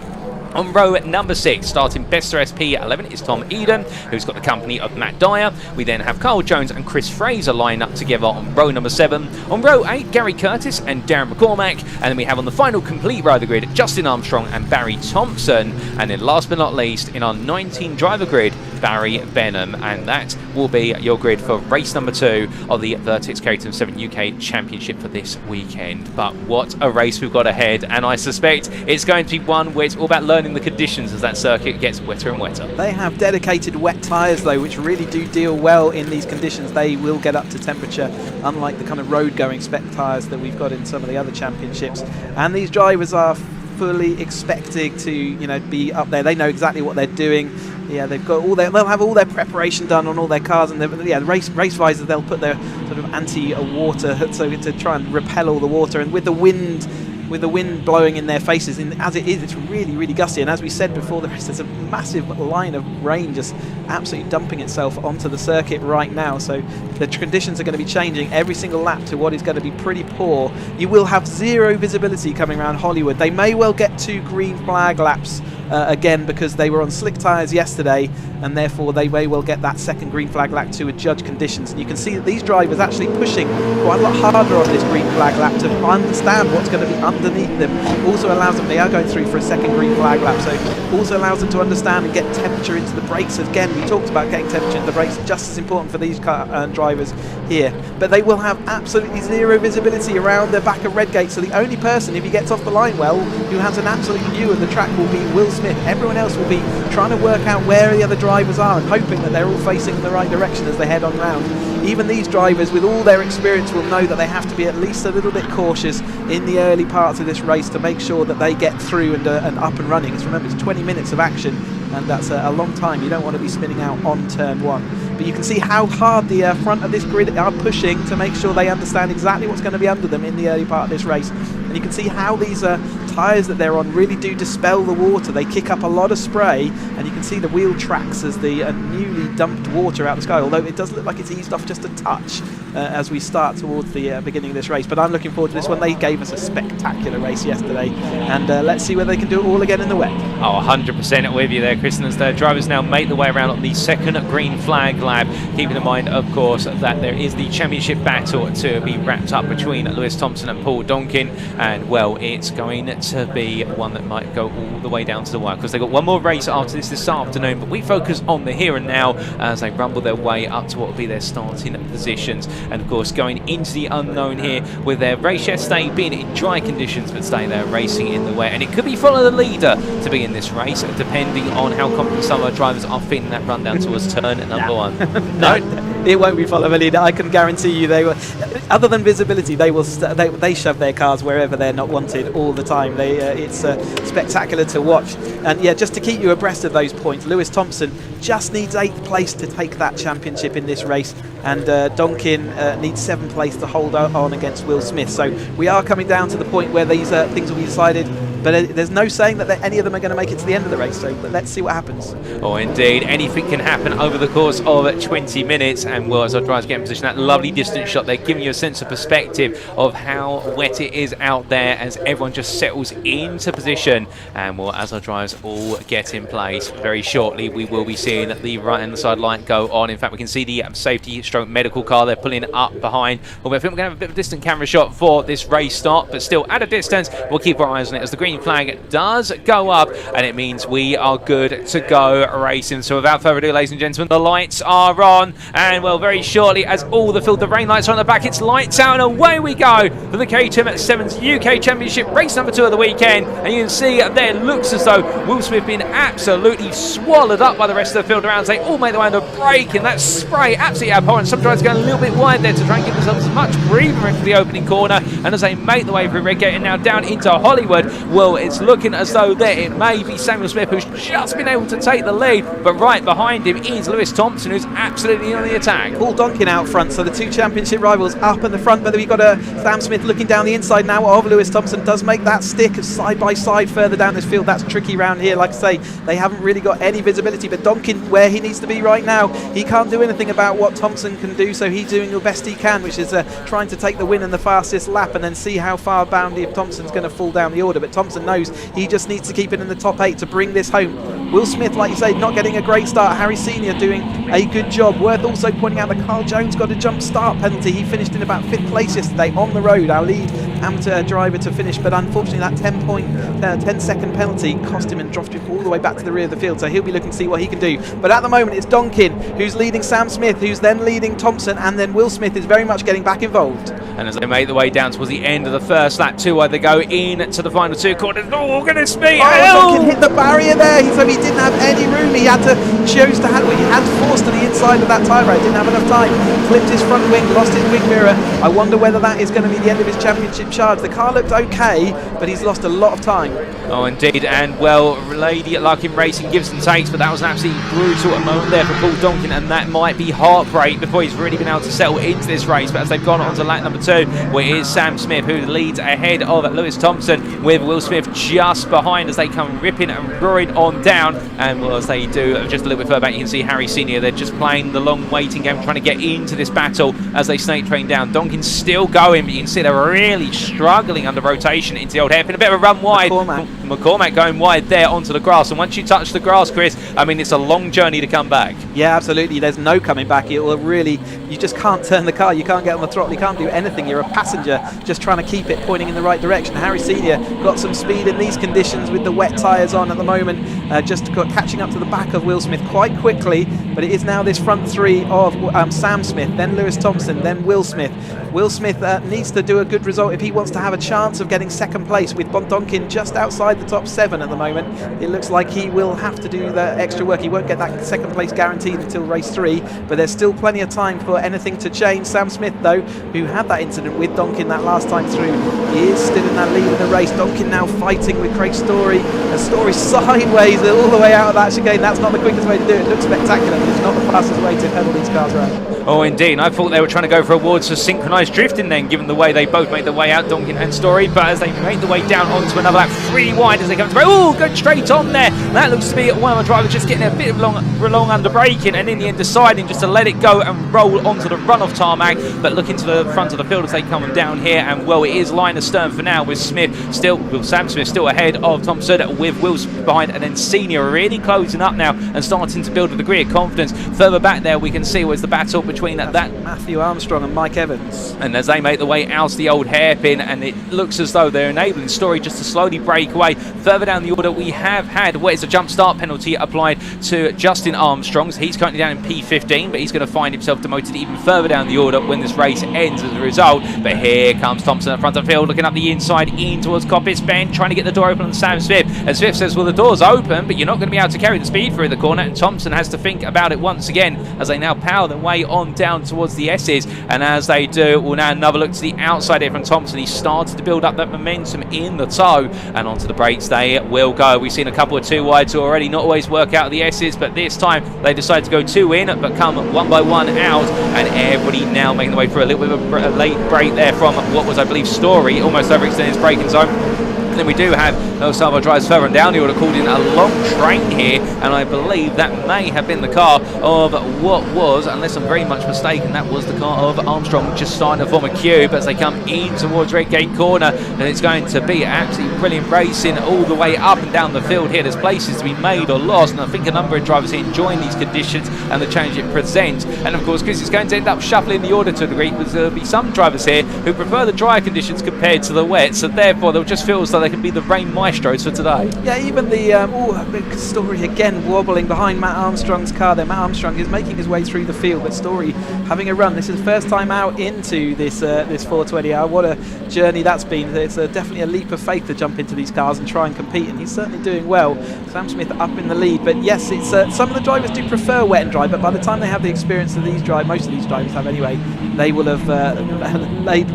Speaker 1: On row number 6, starting best for SP11 is Tom Eden, who's got the company of Matt Dyer. We then have Carl Jones and Chris Fraser line up together on row number 7. On row 8, Gary Curtis and Darren McCormack. And then we have on the final complete row of the grid, Justin Armstrong and Barry Thompson. And then last but not least, in our 19 driver grid, Barry Benham. And that will be your grid for race number 2 of the Vertex Caterham 7 UK Championship for this weekend. But what a race we've got ahead, and I suspect it's going to be one where it's all about learning the conditions as that circuit gets wetter and wetter.
Speaker 5: They have dedicated wet tyres though, which really do deal well in these conditions. They will get up to temperature, unlike the kind of road going spec tyres that we've got in some of the other championships. And these drivers are fully expected to, you know, be up there. They know exactly what they're doing. Yeah, they've got all they'll have all their preparation done on all their cars, and the race visors, they'll put their sort of anti-water so to try and repel all the water. And with the wind blowing in their faces, as it is, it's really, really gusty. And as we said before the race, there's a massive line of rain just absolutely dumping itself onto the circuit right now. So the conditions are going to be changing every single lap to what is going to be pretty poor. You will have zero visibility coming around Hollywood. They may well get 2 green flag laps again, because they were on slick tyres yesterday, and therefore they may well get that second green flag lap to adjudge conditions. And you can see that these drivers actually pushing quite a lot harder on this green flag lap to understand what's going to be underneath them. Also allows them, they are going through for a second green flag lap, so also allows them to understand and get temperature into the brakes. Again, we talked about getting temperature into the brakes, just as important for these drivers here. But they will have absolutely zero visibility around the back of Redgate, so the only person, if he gets off the line well, who has an absolute view of the track will be Will Smith. Everyone else will be trying to work out where the other drivers are and hoping that they're all facing in the right direction as they head on round. Even these drivers, with all their experience, will know that they have to be at least a little bit cautious in the early parts of this race to make sure that they get through and up and running. Remember, it's 20 minutes of action, and that's a long time. You don't want to be spinning out on turn 1. But you can see how hard the front of this grid are pushing to make sure they understand exactly what's going to be under them in the early part of this race. And you can see how these tyres that they're on really do dispel the water. They kick up a lot of spray, and you can see the wheel tracks as the newly dumped water out the sky, although it does look like it's eased off just a touch as we start towards the beginning of this race. But I'm looking forward to this one. They gave us a spectacular race yesterday, and let's see whether they can do it all again in the wet.
Speaker 1: Oh, 100% with you there, Kristen, as the drivers now make their way around on the second green flag lap, keeping in mind, of course, that there is the championship battle to be wrapped up between Lewis Thompson and Paul Donkin, and well, it's going to be one that might go all the way down to the wire, because they've got one more race after this afternoon. But we focus on the here and now as they rumble their way up to what will be their starting positions, and of course going into the unknown here with their race yesterday being in dry conditions, but today they're racing in the wet, and it could be follow the leader to be in this race, depending on how confident some of our drivers are feeling that run down towards turn number 1.
Speaker 5: No, it won't be follow the leader. I can guarantee you they will. Other than visibility, they will. They shove their cars wherever they're not wanted all the time. It's spectacular to watch. And yeah, just to keep you abreast of those points, Lewis Thompson just needs 8th place to take that championship in this race, and Donkin needs 7th place to hold on against Will Smith. So we are coming down to the point where these things will be decided. But there's no saying that any of them are going to make it to the end of the race, so let's see what happens.
Speaker 1: Oh, indeed. Anything can happen over the course of 20 minutes. And well, as our drivers get in position, that lovely distance shot, they're giving you a sense of perspective of how wet it is out there as everyone just settles into position. And well, as our drivers all get in place, very shortly we will be seeing the right-hand side light go on. In fact, we can see the safety stroke medical car they're pulling up behind. Well, I think we're going to have a bit of a distant camera shot for this race start, but still at a distance, we'll keep our eyes on it as the green flag does go up, and it means we are good to go racing. So without further ado, ladies and gentlemen, the lights are on, and well, very shortly, as all the filter rain lights are on the back, it's lights out and away we go for the Caterham 7's UK Championship race number 2 of the weekend. And you can see there it looks as though Will Smith being absolutely swallowed up by the rest of the field around. They all make their way under break, and that spray absolutely abhorrent. Some drivers going a little bit wide there to try and give themselves as much breathing room for the opening corner, and as they make the way through Redgate and now down into Hollywood, well, it's looking as though there it may be Samuel Smith who's just been able to take the lead, but right behind him is Lewis Thompson, who's absolutely on the attack.
Speaker 5: Paul Donkin out front, so the 2 championship rivals up in the front, but we've got Sam Smith looking down the inside now of Lewis Thompson. Does make that stick side by side further down this field. That's tricky round here. Like I say, they haven't really got any visibility, but Donkin, where he needs to be right now, he can't do anything about what Thompson can do, so he's doing the best he can, which is trying to take the win in the fastest lap and then see how far bound if Thompson's going to fall down the order. But Thompson Thompson knows he just needs to keep it in the top 8 to bring this home. Will Smith, like you say, not getting a great start. Harry Senior doing a good job. Worth also pointing out that Carl Jones got a jump start penalty. He finished in about 5th place yesterday on the road, our lead amateur driver to finish, but unfortunately that 10-second penalty cost him and dropped him all the way back to the rear of the field, so he'll be looking to see what he can do. But at the moment it's Donkin who's leading Sam Smith, who's then leading Thompson, and then Will Smith is very much getting back involved.
Speaker 1: And as they make their way down towards the end of the first lap, they go in to the final 2 corners. Oh, goodness me!
Speaker 5: Donkin hit the barrier there, so he didn't have any room. He had to he had to force to the inside of that tyre rail. Didn't have enough time. Clipped his front wing, lost his wing mirror. I wonder whether that is going to be the end of his championship charge. The car looked okay, but he's lost a lot of time.
Speaker 1: Oh, indeed, and well, Lady Luck in Racing gives and takes, but that was an absolutely brutal moment there for Paul Donkin, and that might be heartbreak before he's really been able to settle into this race. But as they've gone on to lap number 2, where it is Sam Smith who leads ahead of Lewis Thompson, with Will Smith just behind as they come ripping and roaring on down. And well, as they do just a little bit further back, you can see Harry Senior. They're just playing the long waiting game, trying to get into this battle as they snake train down. Donkin's still going, but you can see they're really struggling under rotation into the old hairpin. A bit of a run wide. McCormack going wide there onto the grass, and once you touch the grass, Chris, I mean, it's a long journey to come back.
Speaker 5: Yeah, absolutely. There's no coming back. It will really, you just can't turn the car, you can't get on the throttle, you can't do anything. You're a passenger just trying to keep it pointing in the right direction. Harry Senior got some speed in these conditions with the wet tyres on at the moment, just catching up to the back of Will Smith quite quickly, but it is now this front 3 of Sam Smith, then Lewis Thompson, then Will Smith. Will Smith needs to do a good result if he wants to have a chance of getting second place, with Donkin just outside the top 7 at the moment. It looks like he will have to do the extra work. He won't get that second place guaranteed until race 3, but there's still plenty of time for anything to change. Sam Smith, though, who had that incident with Donkin that last time through, he is still in that lead of the race. Donkin now fighting with Craig Story, and Story sideways all the way out of that chicane. That's not the quickest way to do it. It looks spectacular, but it's not the fastest way to pedal these cars around.
Speaker 1: Oh, indeed. I thought they were trying to go for awards for synchronised drifting then, given the way they both made their way out, Donkin and Story. But as they make their way down onto another lap, 3 wide as they come through. Oh, going straight on there. That looks to be one of the drivers just getting a bit of long under braking, and in the end deciding just to let it go and roll onto the runoff tarmac. But looking to the front of the field as they come down here, and well, it is line astern for now, with Sam Smith still ahead of Thompson, with Wills behind, and then Senior really closing up now and starting to build a degree of confidence. Further back there, we can see was the battle between that
Speaker 5: Matthew Armstrong and Mike Evans.
Speaker 1: And as they make their way out of the old hairpin, and it looks as though they're enabling Story just to slowly break away. Further down the order, we have had what is a jump start penalty applied to Justin Armstrong. So he's currently down in P15, but he's going to find himself demoted even further down the order when this race ends as a result. But here comes Thompson at front of the field, looking up the inside in towards Coppice Bend, trying to get the door open on Sam Smith. And Smith says, well, the door's open, but you're not going to be able to carry the speed through the corner. And Thompson has to think about it once again as they now power their way on down towards the S's. And as they do, we'll now another look to the outside here from Thompson. He started to build up that momentum in the toe, and onto the brakes they will go. We've seen a couple of 2 wides already not always work out of the S's, but this time they decide to go 2 in, but come 1 by 1 out, and everybody now making their way through a little bit of a late break there from what was, I believe, Story, almost overextending his braking zone. And then we do have some of our drivers further down the order called in a long train here, and I believe that may have been the car of what was, unless I'm very much mistaken, that was the car of Armstrong, just starting to form a cube as they come in towards Redgate Corner. And it's going to be absolutely brilliant racing all the way up and down the field here. There's places to be made or lost, and I think a number of drivers here enjoying these conditions and the challenge it presents. And of course, because it's going to end up shuffling the order to a degree, because there'll be some drivers here who prefer the drier conditions compared to the wet, so therefore they'll just feel as though they can be the rain maestros for today.
Speaker 5: Yeah, even the Story again wobbling behind Matt Armstrong's car there. Matt Armstrong is making his way through the field, but Story having a run. This is the first time out into this 420R. What a journey that's been. It's definitely a leap of faith to jump into these cars and try and compete, and he's certainly doing well. Sam Smith up in the lead, but yes, it's some of the drivers do prefer wet and dry, but by the time they have the experience of these most of these drivers have anyway, they will have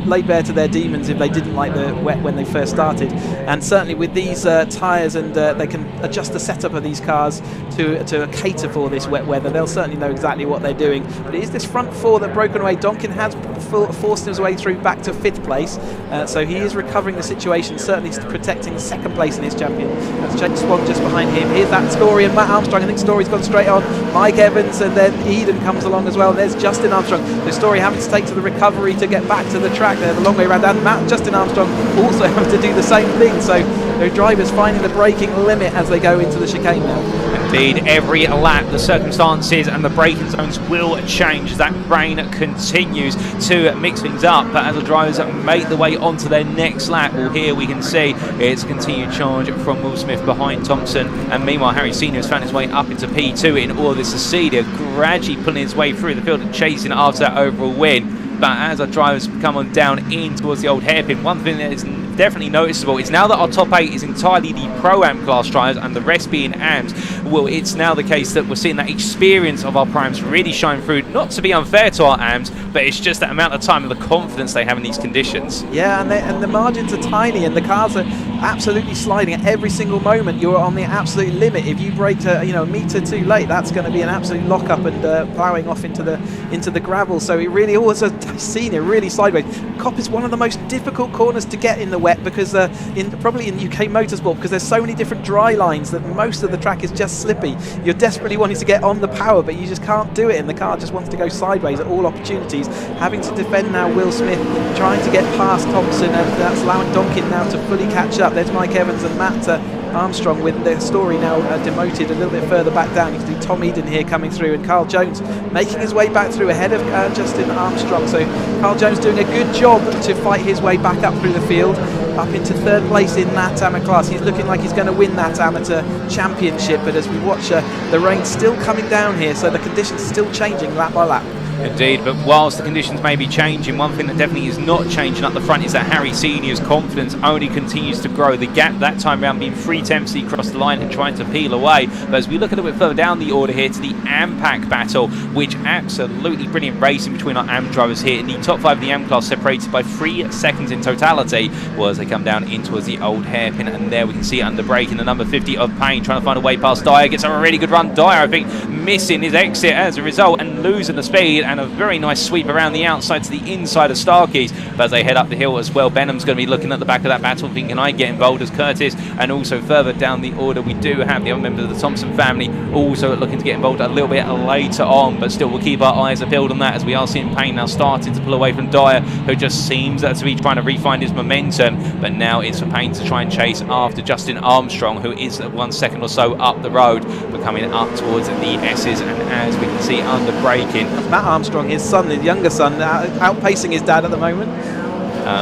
Speaker 5: laid bare to their demons if they didn't like the wet when they first started. And certainly with these tyres, and they can adjust the setup of these cars to cater for this wet weather, they'll certainly know exactly what they're doing. But it is this front 4 that broken away. Donkin has forced his way through back to 5th place, so he is recovering the situation, certainly protecting 2nd place in his champion. That's Jake Swan just behind him. Here's that Story and Matt Armstrong. I think Story's gone straight on. Mike Evans, and then Eden comes along as well. There's Justin Armstrong. The Story having to take to the recovery to get back to the track there, the long way around, and Justin Armstrong also having to do the same thing. So Those drivers finding the braking limit as they go into the chicane now.
Speaker 1: Indeed, every lap the circumstances and the braking zones will change as that rain continues to mix things up. But as the drivers make their way onto their next lap, well, here we can see it's a continued charge from Will Smith behind Thompson, and meanwhile Harry Senior has found his way up into P2 in all this Acedia, gradually pulling his way through the field and chasing after that overall win. But as our drivers come on down in towards the old hairpin, one thing that is definitely noticeable is now that our top 8 is entirely the Pro-Am class drivers and the rest being AMs, well, it's now the case that we're seeing that experience of our Primes really shine through, not to be unfair to our AMs, but it's just that amount of time and the confidence they have in these conditions.
Speaker 5: Yeah, and the margins are tiny and the cars are absolutely sliding at every single moment. You're on the absolute limit. If you brake a meter too late, that's going to be an absolute lock-up and ploughing off into the gravel. So it really always has seen it really sideways. Cop is one of the most difficult corners to get in the wet because probably in UK motorsport, because there's so many different dry lines that most of the track is just slippy. You're desperately wanting to get on the power, but you just can't do it, and the car just wants to go sideways at all opportunities. Having to defend now, Will Smith trying to get past Thompson, and that's allowing Donkin now to fully catch up. There's Mike Evans and Matt Armstrong with their story now demoted a little bit further back down. You can see Tom Eden here coming through, and Carl Jones making his way back through ahead of Justin Armstrong. So Carl Jones doing a good job to fight his way back up through the field, up into third place in that amateur class. He's looking like he's going to win that amateur championship, but as we watch the rain still coming down here, so the conditions still changing lap by lap.
Speaker 1: Indeed, but whilst the conditions may be changing, one thing that definitely is not changing up the front is that Harry Senior's confidence only continues to grow. The gap that time around being 3/10 across the line and trying to peel away. But as we look a little bit further down the order here to the AMPAC battle, which absolutely brilliant racing between our AM drivers here. In the top 5 of the AM class separated by 3 seconds in totality, well, as they come down in towards the old hairpin, and there we can see under braking the number 50 of Payne trying to find a way past Dyer. Gets a really good run. Dyer, I think, missing his exit as a result and losing the speed, and a very nice sweep around the outside to the inside of Starkeys. But as they head up the hill as well, Benham's going to be looking at the back of that battle thinking, can I get involved as Curtis? And also further down the order we do have the other members of the Thompson family also looking to get involved a little bit later on, but still we'll keep our eyes peeled on that as we are seeing Payne now starting to pull away from Dyer, who just seems to be trying to refine his momentum. But now it's for Payne to try and chase after Justin Armstrong, who is 1 second or so up the road, but coming up towards the S's, and as we can see under braking,
Speaker 5: Matt Armstrong, his son, his younger son, outpacing his dad at the moment.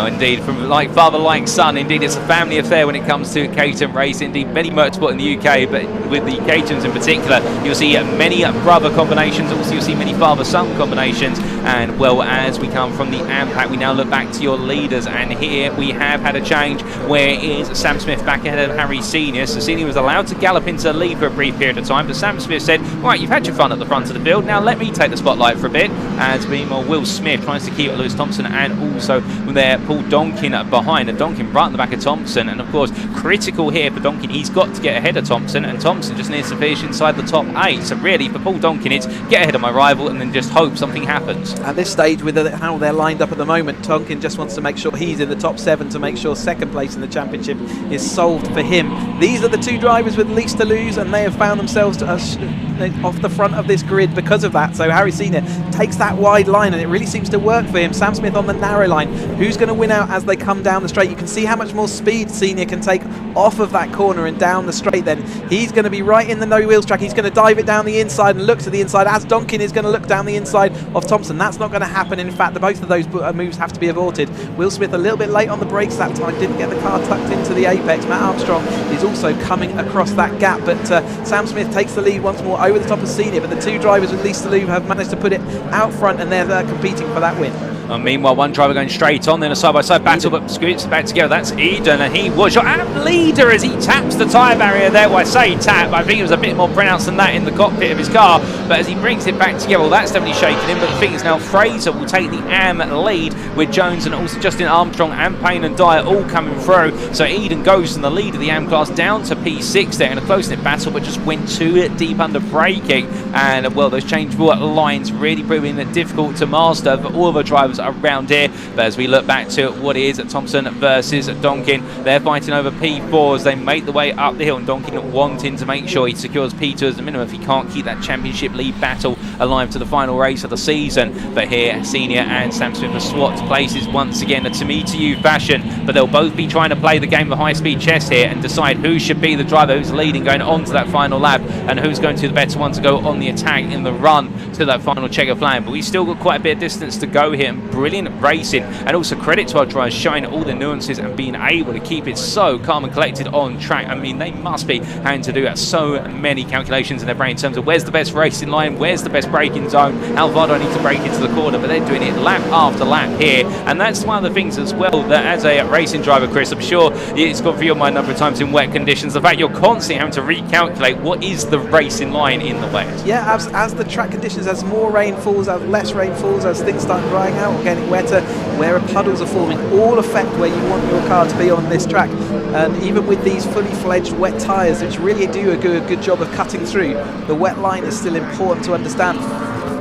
Speaker 1: Indeed, from like father like son, indeed it's a family affair when it comes to Caterham racing. Indeed, many motorsport in the UK, but with the Caterhams in particular, you'll see many brother combinations, also you'll see many father-son combinations. And well, as we come from the AMPAC, we now look back to your leaders, and here we have had a change where is Sam Smith back ahead of Harry Senior. So Senior was allowed to gallop into the lead for a brief period of time, but Sam Smith said, right, you've had your fun at the front of the field, now let me take the spotlight for a bit. As meanwhile, Will Smith tries to keep Lewis Thompson, and also there Paul Donkin behind, and Donkin right in the back of Thompson. And of course, critical here for Donkin, he's got to get ahead of Thompson, and Thompson just needs to finish inside the top 8. So really for Paul Donkin, it's get ahead of my rival and then just hope something happens.
Speaker 5: At this stage, with how they're lined up at the moment, Donkin just wants to make sure he's in the top 7 to make sure second place in the championship is solved for him. These are the 2 drivers with least to lose, and they have found themselves off the front of this grid because of that. So Harry Senior takes that wide line, and it really seems to work for him. Sam Smith on the narrow line. Who's going to win out as they come down the straight? You can see how much more speed Senior can take off of that corner and down the straight. Then he's going to be right in the no wheels track. He's going to dive it down the inside and look to the inside, as Donkin is going to look down the inside of Thompson. That's not going to happen. In fact, both of those moves have to be aborted. Will Smith a little bit late on the brakes that time, didn't get the car tucked into the apex. Matt Armstrong is also coming across that gap, but Sam Smith takes the lead once more over the top of Senior, but the 2 drivers with least to lose have managed to put it out front, and they're competing for that win.
Speaker 1: Meanwhile, one driver going straight on, then a side-by-side battle, but scoots back together. That's Eden, and he was your leader as he taps the tyre barrier there. Well, I say tap, I think it was a bit more pronounced than that in the cockpit of his car, but as he brings it back together, well, that's definitely shaking him. But the thing is now Fraser will take the AM lead with Jones and also Justin Armstrong and Payne and Dyer all coming through. So Eden goes from the lead of the AM class down to P6 there in a close-knit battle, but just went too deep under braking. And well, those changeable lines really proving difficult to master for all of the drivers comes around here. But as we look back to what is Thompson versus Donkin, they're fighting over P4 as they make the way up the hill, and Donkin wanting to make sure he secures P2 as the minimum if he can't keep that championship lead battle alive to the final race of the season. But here, Senior and Sam Smith have swapped places once again, a to me to you fashion, but they'll both be trying to play the game of high-speed chess here and decide who should be the driver who's leading going on to that final lap, and who's going to be the better one to go on the attack in the run to that final checker flag. But we've still got quite a bit of distance to go here, and brilliant racing, and also credit to our drivers showing all the nuances and being able to keep it so calm and collected on track. I mean, they must be having to do so many calculations in their brain in terms of where's the best racing line, where's the best braking zone, how far do I need to brake into the corner, but they're doing it lap after lap here. And that's one of the things as well, that as a racing driver, Chris, I'm sure it's gone through your mind a number of times in wet conditions, the fact you're constantly having to recalculate what is the racing line in the wet.
Speaker 5: Yeah, as the track conditions, as more rain falls, as less rain falls, as things start drying out or getting wetter, where puddles are forming, all affect where you want your car to be on this track. And even with these fully fledged wet tyres, which really do a good job of cutting through, the wet line is still important to understand.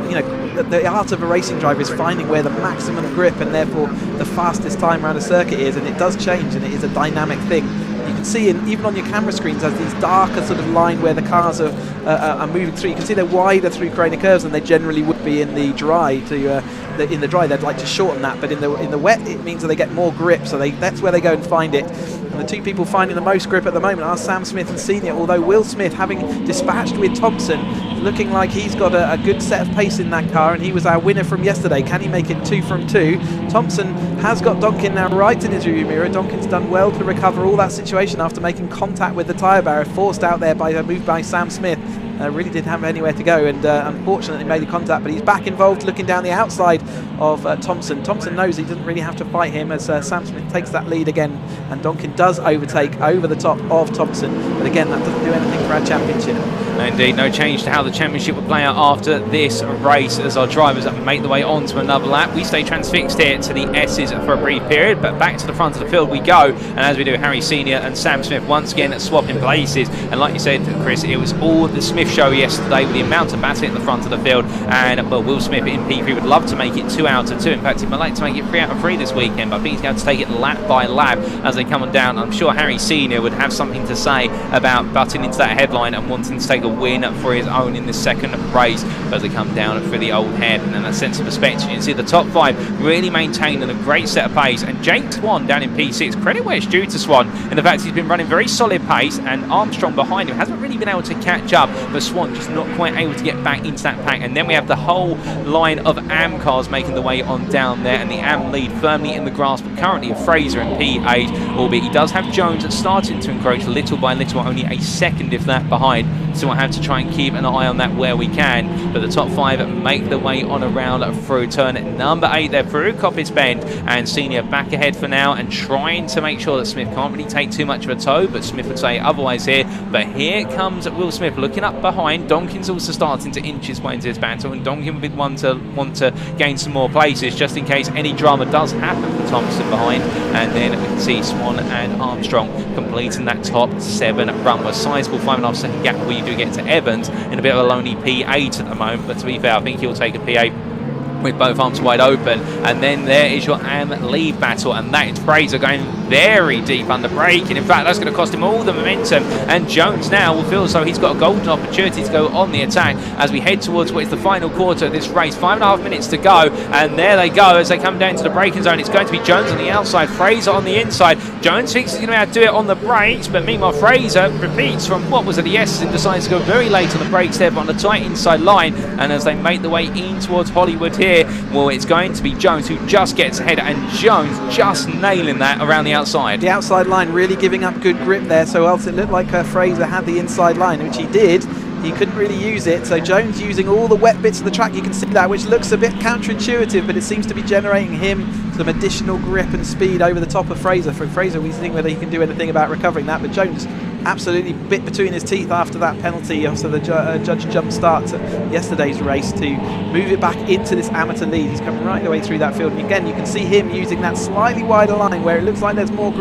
Speaker 5: You know, the art of a racing driver is finding where the maximum grip and therefore the fastest time around a circuit is, and it does change, and it is a dynamic thing. You can see even on your camera screens as these darker sort of line where the cars are moving through. You can see they're wider through corner curves than they generally would be in the dry. In the dry, they'd like to shorten that, but in the wet, it means that they get more grip. So that's where they go and find it. And the two people finding the most grip at the moment are Sam Smith and Senior. Although Will Smith, having dispatched with Thompson, looking like he's got a good set of pace in that car, and he was our winner from yesterday. Can he make it 2 from 2? Thompson has got Donkin now right in his rearview mirror. Donkin's done well to recover all that situation after making contact with the tyre barrier, forced out there by a move by Sam Smith. Really didn't have anywhere to go, and unfortunately made the contact, but he's back involved looking down the outside of Thompson. Thompson knows he doesn't really have to fight him as Sam Smith takes that lead again, and Donkin does overtake over the top of Thompson, but again that doesn't do anything for our championship.
Speaker 1: Indeed, no change to how the championship will play out after this race as our drivers make the way on to another lap. We stay transfixed here to the S's for a brief period, but back to the front of the field we go, and as we do, Harry Senior and Sam Smith once again swapping places, and like you said, Chris, it was all the Smith show yesterday with the amount of batting at the front of the field, and well, Will Smith in P3 would love to make it 2 out of 2. In fact, he might like to make it 3 out of 3 this weekend, but I think he's going to take it lap by lap as they come on down. I'm sure Harry Senior would have something to say about butting into that headline and wanting to take a win for his own in this second race as they come down through the old head. And then that sense of perspective, you can see the top 5 really maintaining a great set of pace, and Jake Swan down in P6, credit where it's due to Swan in the fact he's been running very solid pace, and Armstrong behind him hasn't really been able to catch up, but Swan just not quite able to get back into that pack. And then we have the whole line of AM cars making the way on down there, and the AM lead firmly in the grasp currently of Fraser in P8, albeit he does have Jones starting to encroach little by little, only a second if that behind, so we'll have to try and keep an eye on that where we can. But the top 5 make the way on around through turn number 8 there through Coppice Bend, and Senior back ahead for now and trying to make sure that Smith can't really take too much of a tow, but Smith would say otherwise here. But here comes Will Smith looking up behind. Donkin's also starting to inch his way into this battle, and Donkin would be one to want to gain some more places just in case any drama does happen for Thompson behind. And then we can see Swan and Armstrong completing that top 7 run with a sizable 5.5 second gap where you do get to Evans in a bit of a lonely P8 at the moment. But to be fair, I think he'll take a P8 with both arms wide open. And then there is your AM lead battle, and that is Fraser going very deep under braking. In fact, that's going to cost him all the momentum, and Jones now will feel as though he's got a golden opportunity to go on the attack as we head towards what is the final quarter of this race. 5.5 minutes to go, and there they go as they come down to the braking zone. It's going to be Jones on the outside, Fraser on the inside. Jones thinks he's going to be able to do it on the brakes, but meanwhile Fraser repeats from what was at the S and decides to go very late on the brakes there, but on the tight inside line. And as they make the way in towards Hollywood here, well, it's going to be Jones who just gets ahead, and Jones just nailing that around the outside.
Speaker 5: The outside line really giving up good grip there, so else it looked like Fraser had the inside line, which he did. He couldn't really use it, so Jones using all the wet bits of the track, you can see that, which looks a bit counterintuitive, but it seems to be generating him some additional grip and speed over the top of Fraser. For Fraser, we think whether he can do anything about recovering that, but Jones absolutely bit between his teeth after that penalty, after the judge jump start to yesterday's race, to move it back into this amateur lead. He's come right the way through that field, and again you can see him using that slightly wider line where it looks like there's more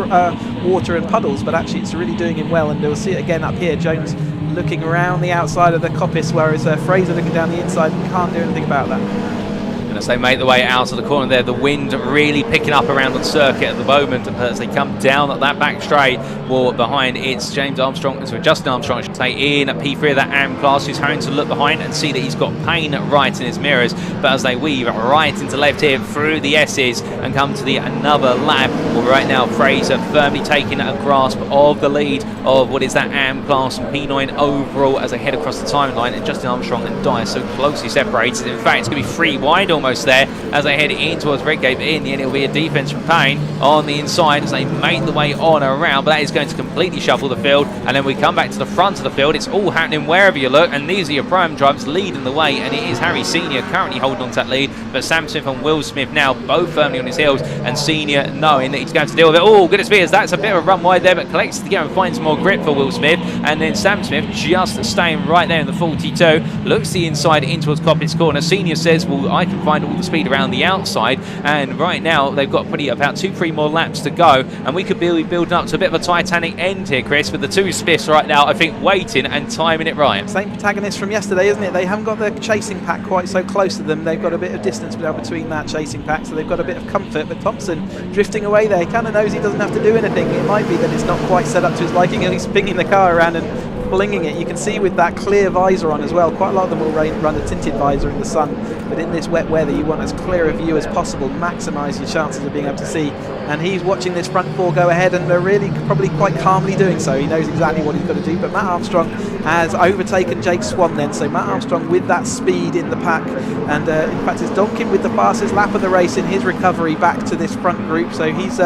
Speaker 5: water and puddles, but actually it's really doing him well. And we'll see it again up here, Jones looking around the outside of the coppice, whereas Fraser looking down the inside and can't do anything about that.
Speaker 1: And as they make the way out of the corner there, the wind really picking up around the circuit at the moment. And as they come down at that back straight, well, behind it's James Armstrong, so Justin Armstrong, I should say, in P3 of that AM class, who's having to look behind and see that he's got pain right in his mirrors. But as they weave right into left here through the S's and come to the another lap, well, right now Fraser firmly taking a grasp of the lead of what is that AM class and P9 overall as they head across the timeline. And Justin Armstrong and Dyer so closely separated. In fact, it's going to be 3 wide almost there as they head in towards Redgate. In the end, it'll be a defense from Payne on the inside as they make the way on around, but that is going to completely shuffle the field. And then we come back to the front of the field. It's all happening wherever you look, and these are your Pro-Am drivers leading the way, and it is Harry Senior currently holding on to that lead, but Sam Smith and Will Smith now both firmly on his heels, and Senior knowing that he's going to deal with it. Oh, goodness me, as that's a bit of a run wide there, but collects to go and finds more grip for Will Smith, and then Sam Smith just staying right there in the 42, looks the inside in towards Coppitt's corner. Senior says, well, I can find all the speed around the outside, and right now they've got about 2-3 more laps to go, and we could be building up to a bit of a Titanic end here, Chris, with the 2 Smiths right now, I think, waiting and timing it right.
Speaker 5: Same protagonist from yesterday, isn't it? They haven't got the chasing pack quite so close to them. They've got a bit of distance now between that chasing pack, so they've got a bit of comfort. But Thompson drifting away there, he kind of knows he doesn't have to do anything. It might be that it's not quite set up to his liking, and he's spinning the car around and flinging it. You can see with that clear visor on as well, quite a lot of them will run a tinted visor in the sun, but in this wet weather you want as clear a view as possible, maximise your chances of being able to see. And he's watching this front 4 go ahead, and they're really probably quite calmly doing so. He knows exactly what he's got to do. But Matt Armstrong has overtaken Jake Swan then, so Matt Armstrong with that speed in the pack, and in fact it's Donkin with the fastest lap of the race in his recovery back to this front group, so he's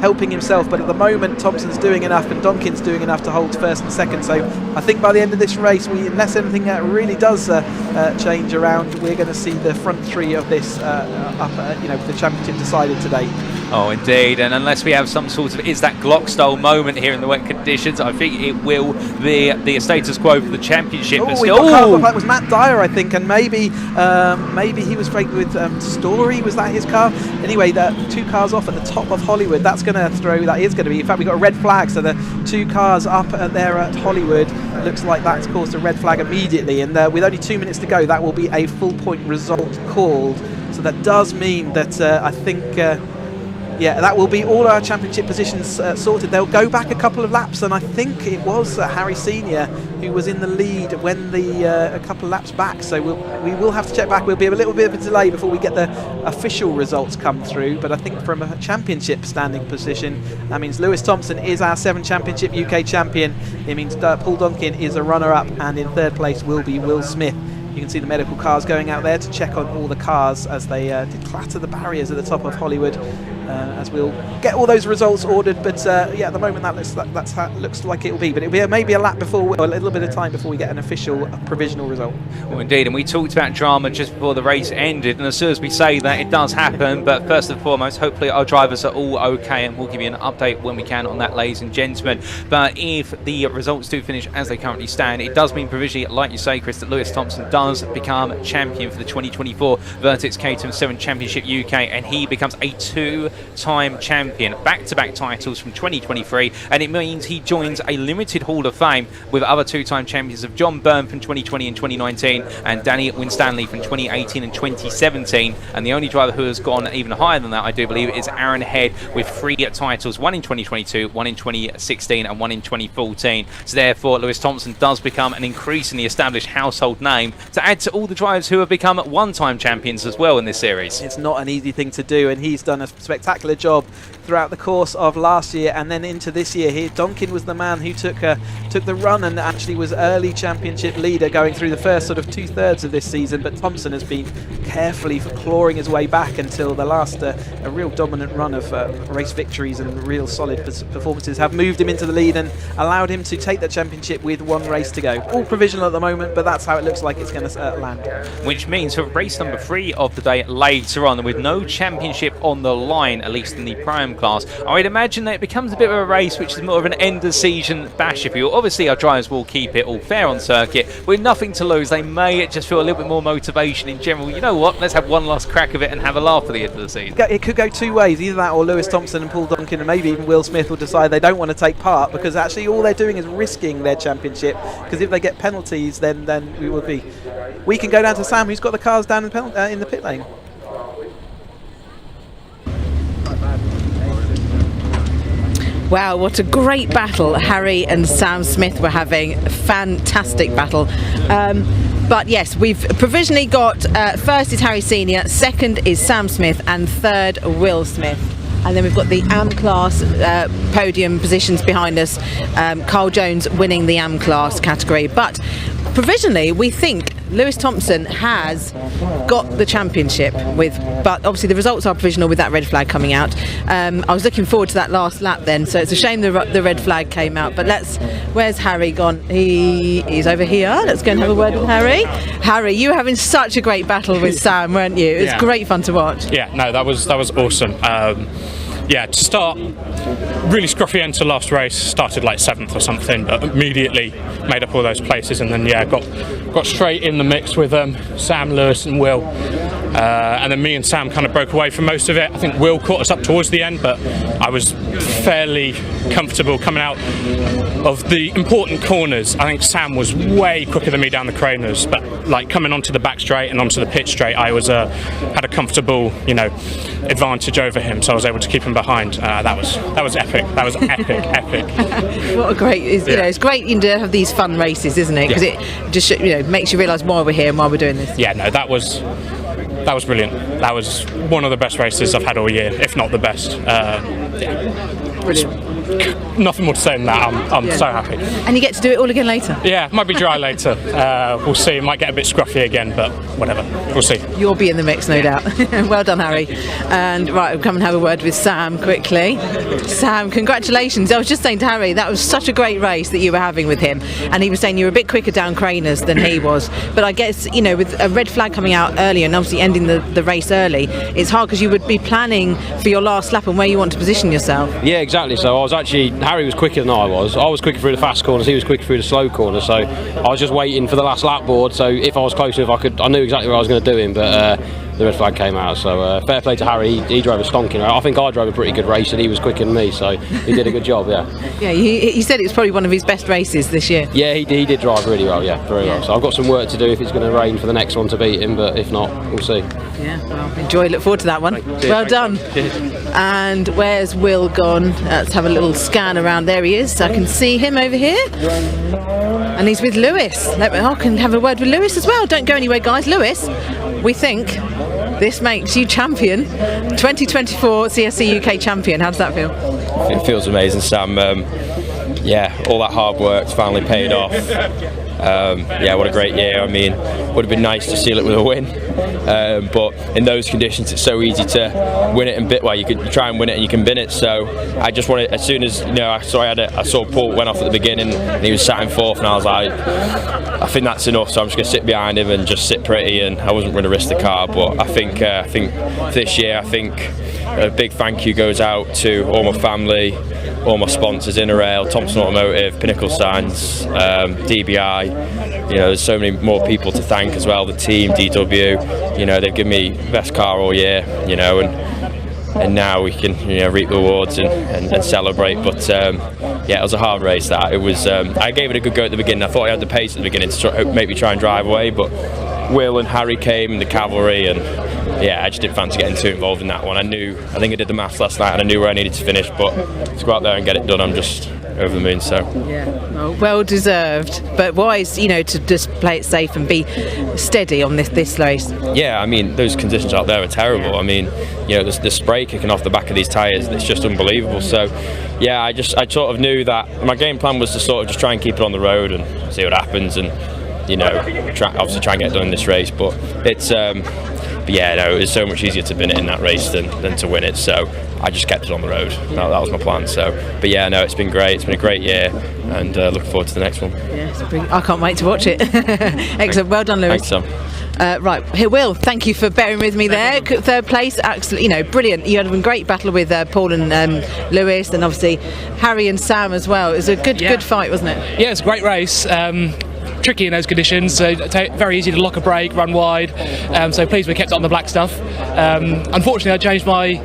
Speaker 5: helping himself. But at the moment Thompson's doing enough and Donkin's doing enough to hold first and second, so I think by the end of this race, unless anything really does change around, we're going to see the front 3 of this the championship decided today.
Speaker 1: Oh, indeed, and unless we have some sort of that Glock style moment here in the wet conditions, I think it will be the status quo for the championship.
Speaker 5: But that was Matt Dyer, I think, and maybe he was straight with Story. Was that his car? Anyway, the 2 cars off at the top of Hollywood. That is going to be. In fact, we got a red flag. So the 2 cars up there at Hollywood. Looks like that's caused a red flag immediately. And with only 2 minutes to go, that will be a full point result called. So that does mean that I think. That will be all our championship positions sorted. They'll go back a couple of laps, and I think it was Harry Senior who was in the lead when a couple of laps back. So we will have to check back. We'll be a little bit of a delay before we get the official results come through. But I think from a championship standing position, that means Lewis Thompson is our 7 championship UK champion. It means Paul Donkin is a runner-up, and in 3rd place will be Will Smith. You can see the medical cars going out there to check on all the cars as they did clatter the barriers at the top of Hollywood. As we'll get all those results ordered, but at the moment that's how it looks like it will be. But it'll be maybe a lap before, or a little bit of time before we get an official provisional result.
Speaker 1: Well, indeed, and we talked about drama just before the race ended, and as soon as we say that, it does happen. But first and foremost, hopefully our drivers are all okay, and we'll give you an update when we can on that, ladies and gentlemen. But if the results do finish as they currently stand, it does mean provisionally, like you say, Chris, that Lewis Thompson does become champion for the 2024 Vertex Caterham 7 Championship UK, and he becomes a 2-time champion, back-to-back titles from 2023, and it means he joins a limited Hall of Fame with other 2-time champions of John Byrne from 2020 and 2019 and Danny Winstanley from 2018 and 2017, and the only driver who has gone even higher than that, I do believe, is Aaron Head with 3 titles, 1 in 2022, 1 in 2016 and 1 in 2014. So therefore Lewis Thompson does become an increasingly established household name to add to all the drivers who have become 1-time champions as well in this series.
Speaker 5: It's not an easy thing to do, and he's done a spectacular job throughout the course of last year and then into this year. Here Donkin was the man who took the run and actually was early championship leader going through the first sort of 2/3 of this season, but Thompson has been carefully clawing his way back until the last a real dominant run of race victories and real solid performances have moved him into the lead and allowed him to take the championship with 1 race to go. All provisional at the moment, but that's how it looks like it's going to land.
Speaker 1: Which means for race number 3 of the day later on, with no championship on the line, at least in the Pro-Am class, I would imagine that it becomes a bit of a race which is more of an end-of-season bash, if you will. Obviously our drivers will keep it all fair on circuit. With nothing to lose, they may just feel a little bit more motivation in general. You know what, let's have one last crack of it and have a laugh at the end of the season.
Speaker 5: It could go 2 ways, either that or Lewis Thompson and Paul Donkin and maybe even Will Smith will decide they don't want to take part, because actually all they're doing is risking their championship, because if they get penalties then we will be. We can go down to Sam, who's got the cars down in the pit lane.
Speaker 6: Wow, what a great battle Harry and Sam Smith were having. Fantastic battle. But yes, we've provisionally got first is Harry Senior, second is Sam Smith, and third Will Smith. And then we've got the AM class podium positions behind us. Carl Jones winning the AM class category. But provisionally, we think Lewis Thompson has got the championship but obviously the results are provisional with that red flag coming out. I was looking forward to that last lap then, so it's a shame the red flag came out. But where's Harry gone? He's over here. Let's go and have a word with Harry. Harry, you were having such a great battle with Sam, weren't you? It was great fun to watch.
Speaker 9: Yeah, no, that was awesome. To start, really scruffy end to last race, started like 7th or something, but immediately made up all those places, and then got straight in the mix with Sam, Lewis and Will. And then me and Sam kind of broke away from most of it. I think Will caught us up towards the end, but I was fairly comfortable coming out of the important corners. I think Sam was way quicker than me down the corners, but like coming onto the back straight and onto the pit straight, I was had a comfortable, advantage over him, so I was able to keep him behind. That was epic. That was epic.
Speaker 6: What a great! It's great to have these fun races, isn't it? Because it just makes you realise why we're here and why we're doing this.
Speaker 9: Yeah, no, that was brilliant. That was one of the best races I've had all year, if not the best.
Speaker 6: Brilliant.
Speaker 9: Nothing more to say than that. I'm so happy.
Speaker 6: And you get to do it all again later?
Speaker 9: Yeah, might be dry later. We'll see. It might get a bit scruffy again, but whatever. We'll see.
Speaker 6: You'll be in the mix, no doubt. Well done, Harry. And right, we'll come and have a word with Sam quickly. Sam, congratulations. I was just saying to Harry, that was such a great race that you were having with him. And he was saying you were a bit quicker down Craners than he was. But I guess, with a red flag coming out earlier and obviously ending the race early, it's hard because you would be planning for your last lap and where you want to position yourself.
Speaker 10: Yeah, exactly. So Harry was quicker than I was. I was quicker through the fast corners, he was quicker through the slow corners. So I was just waiting for the last lap board. So if I was close enough, I knew exactly where I was going to do him. But the red flag came out. So fair play to Harry. He drove a stonking. I think I drove a pretty good race, and he was quicker than me. So he did a good job. Yeah.
Speaker 6: Yeah. He said it was probably one of his best races this year.
Speaker 10: Yeah, he did drive really well. Yeah, very well. So I've got some work to do if it's going to rain for the next one to beat him. But if not, we'll see.
Speaker 6: Yeah. Well, enjoy. Look forward to that one. Well done. And where's Will gone? Let's have a little scan around. There he is. I can see him over here. And he's with Lewis. I can have a word with Lewis as well. Don't go anywhere, guys. Lewis, we think this makes you champion, 2024 CSC UK champion. How does that feel?
Speaker 7: It feels amazing, Sam. All that hard work's finally paid off. What a great year. I mean, would have been nice to seal it with a win, but in those conditions it's so easy to win it and you can try and win it and you can bin it. So I just wanted, as soon as I saw Paul went off at the beginning and he was sat in 4th, and I was like, I think that's enough, so I'm just going to sit behind him and just sit pretty, and I wasn't going to risk the car. But I think this year, a big thank you goes out to all my family, all my sponsors, Interrail, Thompson Automotive, Pinnacle Signs, DBI. There's so many more people to thank as well. The team, DW, they've given me best car all year, and now we can reap the awards and celebrate. But it was a hard race. That it was. I gave it a good go at the beginning. I thought I had the pace at the beginning to maybe try and drive away, but Will and Harry came, the cavalry, and I just didn't fancy getting too involved in that one. I think I did the maths last night, and I knew where I needed to finish. But to go out there and get it done, I'm just over the moon. So
Speaker 6: well deserved, but wise, to just play it safe and be steady on this race.
Speaker 7: Yeah, I mean, those conditions out there are terrible. I mean, the spray kicking off the back of these tyres, it's just unbelievable. So I sort of knew that my game plan was to sort of just try and keep it on the road and see what happens, and obviously try and get it done in this race. But it's it was so much easier to bin it in that race than to win it. So I just kept it on the road. That was my plan. So, it's been great. It's been a great year, and looking forward to the next one.
Speaker 6: Yeah, I can't wait to watch it. Excellent. Well done, Lewis.
Speaker 7: Thanks, Sam.
Speaker 6: Right, here, Will, thank you for bearing with me there. 3rd place, absolutely, brilliant. You had a great battle with Paul and Lewis, and obviously Harry and Sam as well. It was a good fight, wasn't it?
Speaker 11: Yeah, it's a great race. Tricky in those conditions, so very easy to lock a brake, run wide. So pleased we kept it on the black stuff. Unfortunately, I changed my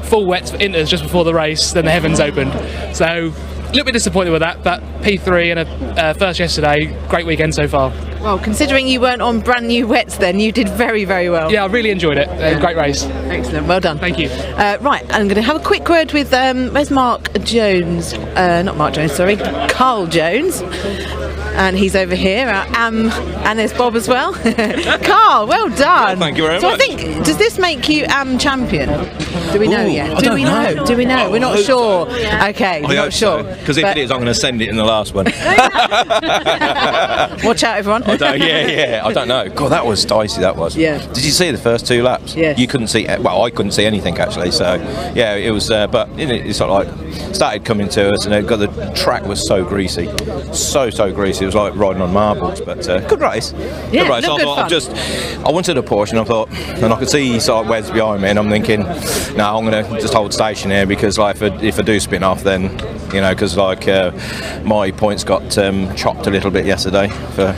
Speaker 11: full wets for inters just before the race, then the heavens opened. So little bit disappointed with that, but P3 and a first yesterday, great weekend so far.
Speaker 6: Well, considering you weren't on brand new wets then, you did very, very well.
Speaker 11: Yeah, I really enjoyed it. Great race.
Speaker 6: Excellent, well done.
Speaker 11: Thank you.
Speaker 6: Right, I'm going to have a quick word with, where's Mark Jones? Not Mark Jones, sorry, Carl Jones. And he's over here, and there's Bob as well. Carl, well done.
Speaker 12: Thank you very
Speaker 6: much. So
Speaker 12: much.
Speaker 6: I think, does this make you champion? Do we know yet? Do we know? Do we know? We're not sure. Okay, we're not sure.
Speaker 12: Because if it is, I'm going to send it in the last one.
Speaker 6: Watch out, everyone.
Speaker 12: I don't know. God, that was dicey, that was.
Speaker 6: Yeah.
Speaker 12: Did you see the first 2 laps?
Speaker 6: Yes.
Speaker 12: You couldn't see, well, I couldn't see anything actually, so yeah, it was, but it sort of like started coming to us, and the track was so greasy. So greasy. It was like riding on marbles, but good race.
Speaker 6: Yeah,
Speaker 12: good race.
Speaker 6: good
Speaker 12: I thought I wanted a Porsche, and I thought, and I could see sort of Wes behind me, and I'm thinking, no, I'm going to just hold station here, because like if I do spin off, then because like my points got chopped a little bit yesterday for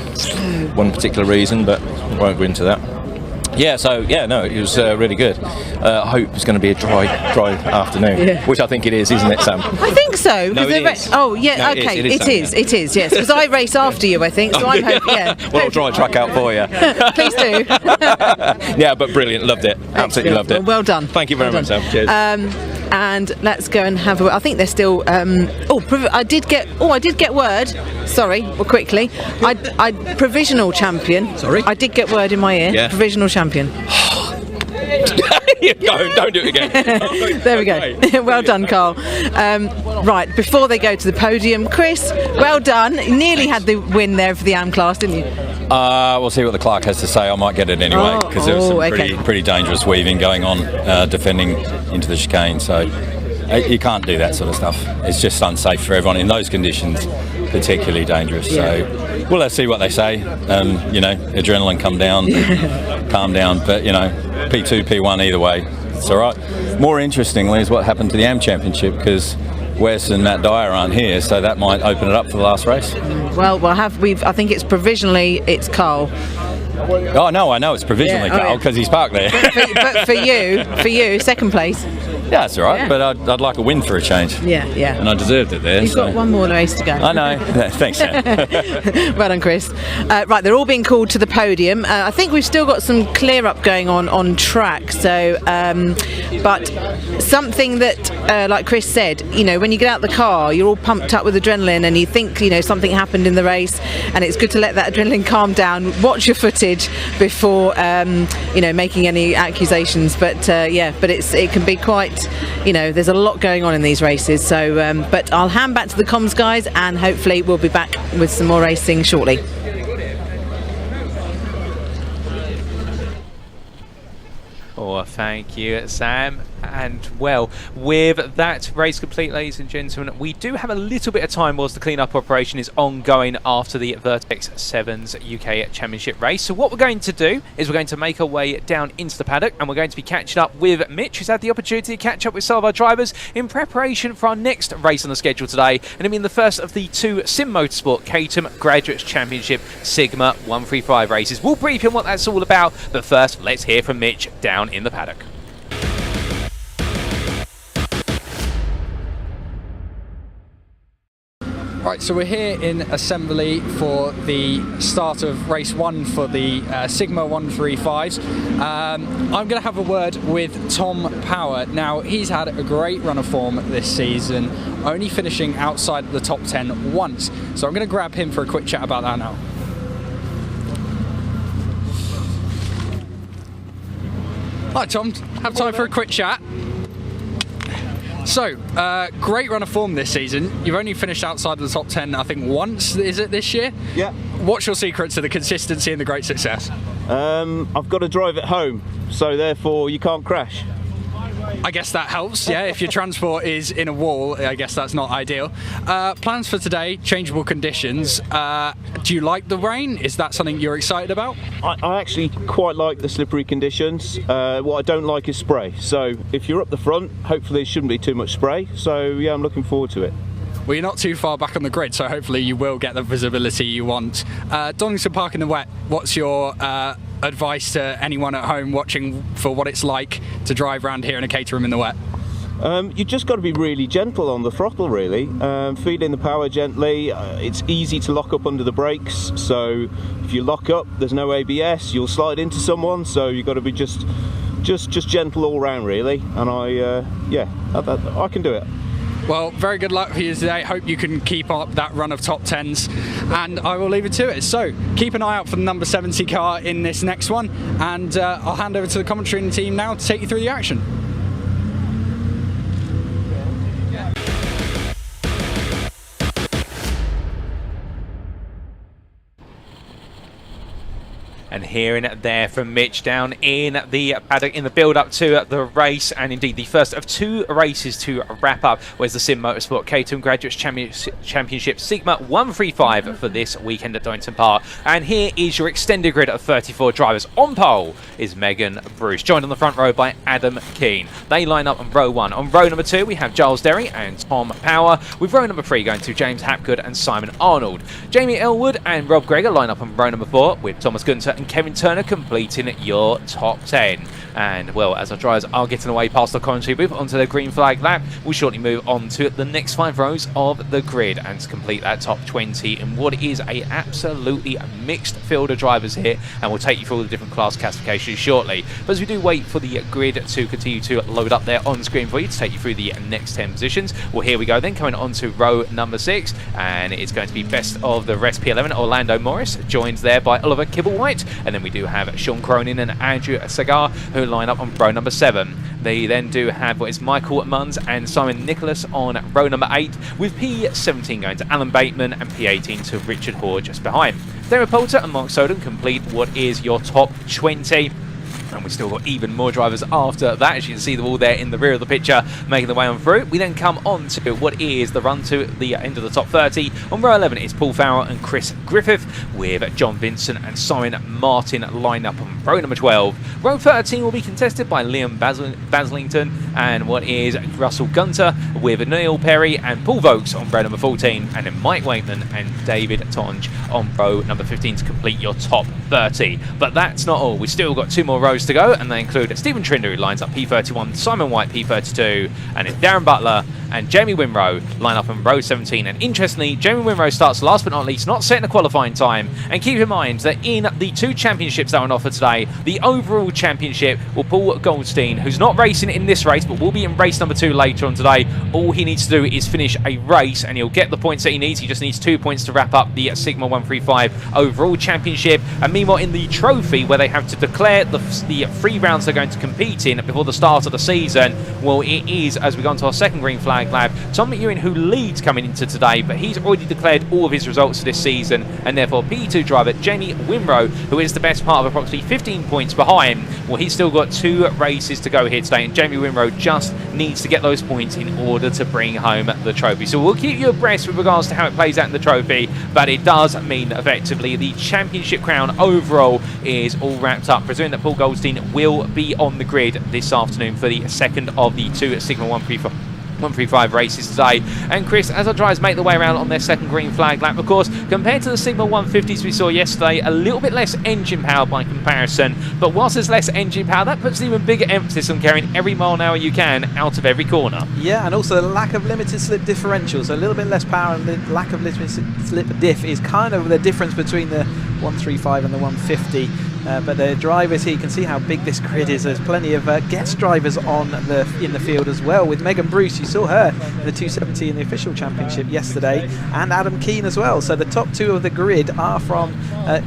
Speaker 12: one particular reason, but I won't go into that. Yeah, so no, it was really good. I hope it's going to be a dry afternoon, which I think it is, isn't it, Sam?
Speaker 6: I think so.
Speaker 12: No, it is.
Speaker 6: Oh, yeah,
Speaker 12: No,
Speaker 6: okay,
Speaker 12: it is,
Speaker 6: yes, because I race after you, I think, so I'm hoping, yeah.
Speaker 12: Well, I'll dry track out for you.
Speaker 6: Please do.
Speaker 12: Yeah, but brilliant, loved it. Absolutely loved it.
Speaker 6: Well done.
Speaker 12: Thank you very much, Sam. Cheers.
Speaker 6: And let's go and have I think they're still. I did get word. Sorry, quickly. I provisional champion.
Speaker 12: Sorry.
Speaker 6: I did get word in my ear.
Speaker 12: Yeah.
Speaker 6: Provisional champion.
Speaker 12: Don't do it again.
Speaker 6: There we go. Well done, Carl. Right, before they go to the podium, Chris, well done. You nearly had the win there for the AM class, didn't you?
Speaker 13: We'll see what the clerk has to say. I might get it anyway, because there was some pretty dangerous weaving going on, defending into the chicane. So you can't do that sort of stuff. It's just unsafe for everyone in those conditions, particularly dangerous. So, well, let's see what they say. Adrenaline calm down. But P2, P1, either way, it's all right. More interestingly is what happened to the AM Championship, because Wes and Matt Dyer aren't here, so that might open it up for the last race.
Speaker 6: Well, I think it's provisionally it's Carl.
Speaker 13: Oh no, I know it's provisionally Carl, because he's parked there.
Speaker 6: But for you, second place.
Speaker 13: Yeah, that's all right, but I'd like a win for a change.
Speaker 6: Yeah.
Speaker 13: And I deserved it there.
Speaker 6: You've got one more race to go.
Speaker 13: I know. Thanks, Sam.
Speaker 6: Well done, Chris. Right, they're all being called to the podium. I think we've still got some clear up going on track. So, but something that, like Chris said, when you get out the car, you're all pumped up with adrenaline, and you think something happened in the race, and it's good to let that adrenaline calm down. Watch your footage before making any accusations. But but it can be quite. There's a lot going on in these races. So, but I'll hand back to the comms guys, and hopefully we'll be back with some more racing shortly.
Speaker 1: Oh, thank you, Sam. And well, with that race complete, ladies and gentlemen, we do have a little bit of time whilst the clean-up operation is ongoing after the Vertex 7's UK Championship race. So what we're going to do is we're going to make our way down into the paddock, and we're going to be catching up with Mitch, who's had the opportunity to catch up with some of our drivers in preparation for our next race on the schedule today, and I mean the first of the 2 Sim Motorsport Caterham Graduates Championship Sigma 135 races. We'll brief you on what that's all about, but first, let's hear from Mitch down in the paddock.
Speaker 2: Right, so we're here in assembly for the start of race 1 for the Sigma 135s. I'm going to have a word with Tom Power. Now, he's had a great run of form this season, only finishing outside the top 10 once. So I'm going to grab him for a quick chat about that now. Hi Tom, have time for a quick chat. So, great run of form this season. You've only finished outside of the top 10, I think, once, is it, this year?
Speaker 14: Yeah.
Speaker 2: What's your secret to the consistency and the great success?
Speaker 14: I've got to drive at home, so therefore you can't crash.
Speaker 2: I guess that helps, yeah. If your transport is in a wall, I guess that's not ideal. Plans for today, changeable conditions. Do you like the rain? Is that something you're excited about?
Speaker 14: I actually quite like the slippery conditions. What I don't like is spray. So if you're up the front, hopefully there shouldn't be too much spray. So yeah, I'm looking forward to it.
Speaker 2: Well, you're not too far back on the grid, so hopefully you will get the visibility you want. Donington Park in the wet, what's your advice to anyone at home watching for what it's like to drive around here in a Caterham in the wet?
Speaker 14: You just got to be really gentle on the throttle, really. Feed in the power gently. It's easy to lock up under the brakes, so if you lock up, there's no ABS, you'll slide into someone, so you've got to be just gentle all round, really. And I can do it.
Speaker 2: Well, very good luck for you today. Hope you can keep up that run of top 10s, and I will leave it to it. So keep an eye out for the number 70 car in this next one, and I'll hand over to the commentary team now to take you through the action.
Speaker 1: And hearing it there from Mitch down in the paddock in the build-up to the race, and indeed the first of 2 races to wrap up was the Sim Motorsport Caterham Graduates Championship Sigma 135 for this weekend at Donington Park. And here is your extended grid of 34 drivers. On pole is Megan Bruce, joined on the front row by Adam Keane. They line up on row 1. On row number 2 we have Giles Derry and Tom Power, with row number 3 going to James Hapgood and Simon Arnold. Jamie Elwood and Rob Gregor line up on row number 4, with Thomas Gunter and Kevin Turner completing your top 10. And well, as our drivers are getting away past the commentary booth onto the green flag lap, we'll shortly move on to the next 5 rows of the grid and to complete that top 20 in what is a absolutely mixed field of drivers here, and we'll take you through all the different class classifications shortly. But as we do wait for the grid to continue to load up there on screen for you to take you through the next 10 positions, well, here we go then, coming on to row number 6, and it's going to be best of the rest P11. Orlando Morris joined there by Oliver Kibblewhite, and then we do have Sean Cronin and Andrew Sagar who line up on row number 7. They then do have what is Michael Munns and Simon Nicholas on row number 8, with P17 going to Alan Bateman and P18 to Richard Hoare just behind. Derek Poulter and Mark Soden complete what is your top 20. And we've still got even more drivers after that, as you can see them all there in the rear of the picture making their way on through. We then come on to what is the run to the end of the top 30. On row 11 is Paul Farrell and Chris Griffith, with John Vincent and Simon Martin line up on row number 12. Row 13 will be contested by Liam Baslington and what is Russell Gunter, with Neil Perry and Paul Vokes on row number 14, and then Mike Waitman and David Tonge on row number 15 to complete your top 30. But that's not all. We've still got 2 more rows to go, and they include Stephen Trinder, who lines up P31, Simon White P32, and then Darren Butler and Jamie Winrow line up in row 17. And interestingly, Jamie Winrow starts last but not least, not setting a qualifying time. And keep in mind that in the 2 championships that are on offer today, the overall championship will Paul Goldstein, who's not racing in this race but will be in race number 2 later on today. All he needs to do is finish a race and he'll get the points that he needs. He just needs 2 points to wrap up the Sigma 135 overall championship. And meanwhile, in the trophy, where they have to declare the 3 rounds they're going to compete in before the start of the season, well, it is, as we go on to our second green flag lap, Tom McEwen who leads coming into today, but he's already declared all of his results for this season, and therefore P2 driver Jamie Winrow, who is the best part of approximately 15 points behind, well, he's still got 2 races to go here today, and Jamie Winrow just needs to get those points in order to bring home the trophy. So we'll keep you abreast with regards to how it plays out in the trophy, but it does mean effectively the championship crown overall is all wrapped up, presuming that Paul Goldstein will be on the grid this afternoon for the second of the 2 Sigma 135 races today. And Chris, as our drivers make their way around on their second green flag lap, of course, compared to the Sigma 150s we saw yesterday, a little bit less engine power by comparison, but whilst there's less engine power, that puts even bigger emphasis on carrying every mile an hour you can out of every corner.
Speaker 5: Yeah, and also the lack of limited slip differential, so a little bit less power, and the lack of limited slip diff is kind of the difference between the 135 and the 150. But the drivers here, you can see how big this grid is. There's plenty of guest drivers in the field as well, with Megan Bruce, you saw her in the 270 in the official championship yesterday, and Adam Keane as well. So the top 2 of the grid are from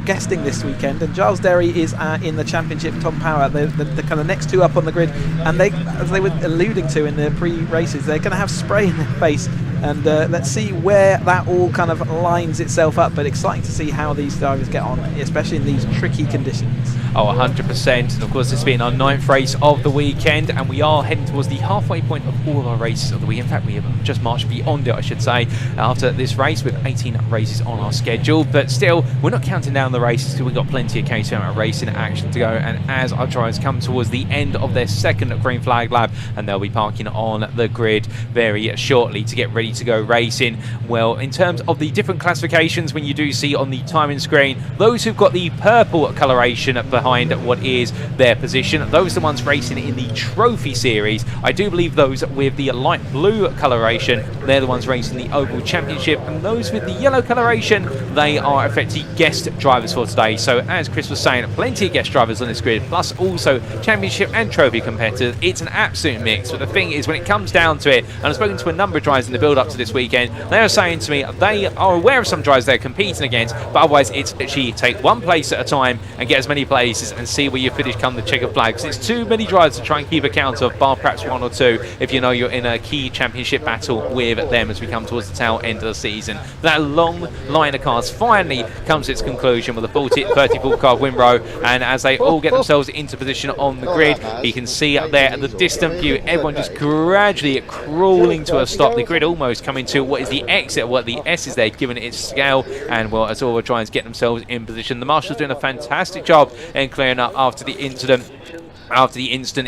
Speaker 5: guesting this weekend, and Giles Derry is in the championship, Tom Power, the kind of next 2 up on the grid, and they, as they were alluding to in the pre-races, they're going to have spray in their face, and let's see where that all kind of lines itself up. But exciting to see how these drivers get on, especially in these tricky conditions.
Speaker 1: Oh, 100%. And of course, this being our 9th race of the weekend, and we are heading towards the halfway point of all of our races of the week. In fact, we have just marched beyond it, I should say, after this race, with 18 races on our schedule. But still, we're not counting down the races because we've got plenty of Caterham racing action to go. And as our drivers come towards the end of their second green flag lap, and they'll be parking on the grid very shortly to get ready ready to go racing. Well, in terms of the different classifications, when you do see on the timing screen, those who've got the purple coloration behind what is their position, those are the ones racing in the trophy series. I do believe those with the light blue coloration, they're the ones racing the Oval Championship, and those with the yellow coloration, they are effectively guest drivers for today. So as Chris was saying, plenty of guest drivers on this grid, plus also championship and trophy competitors. It's an absolute mix, but the thing is, when it comes down to it, and I've spoken to a number of drivers in the build-up to this weekend, they are saying to me they are aware of some drivers they're competing against, but otherwise it's literally take one place at a time and get as many places and see where you finish come the checker flag. Because it's too many drivers to try and keep account of, bar perhaps one or two, if you know you're in a key championship battle with them as we come towards the tail end of the season. That long line of cars finally comes to its conclusion with a 34 car win row, and as they all get themselves into position on the grid, you can see up there at the distant view, everyone just gradually crawling to a stop. The grid almost coming to what is the exit, what the S is there, given its scale, and well, as all the drivers get themselves in position. The marshals doing a fantastic job in clearing up after the incident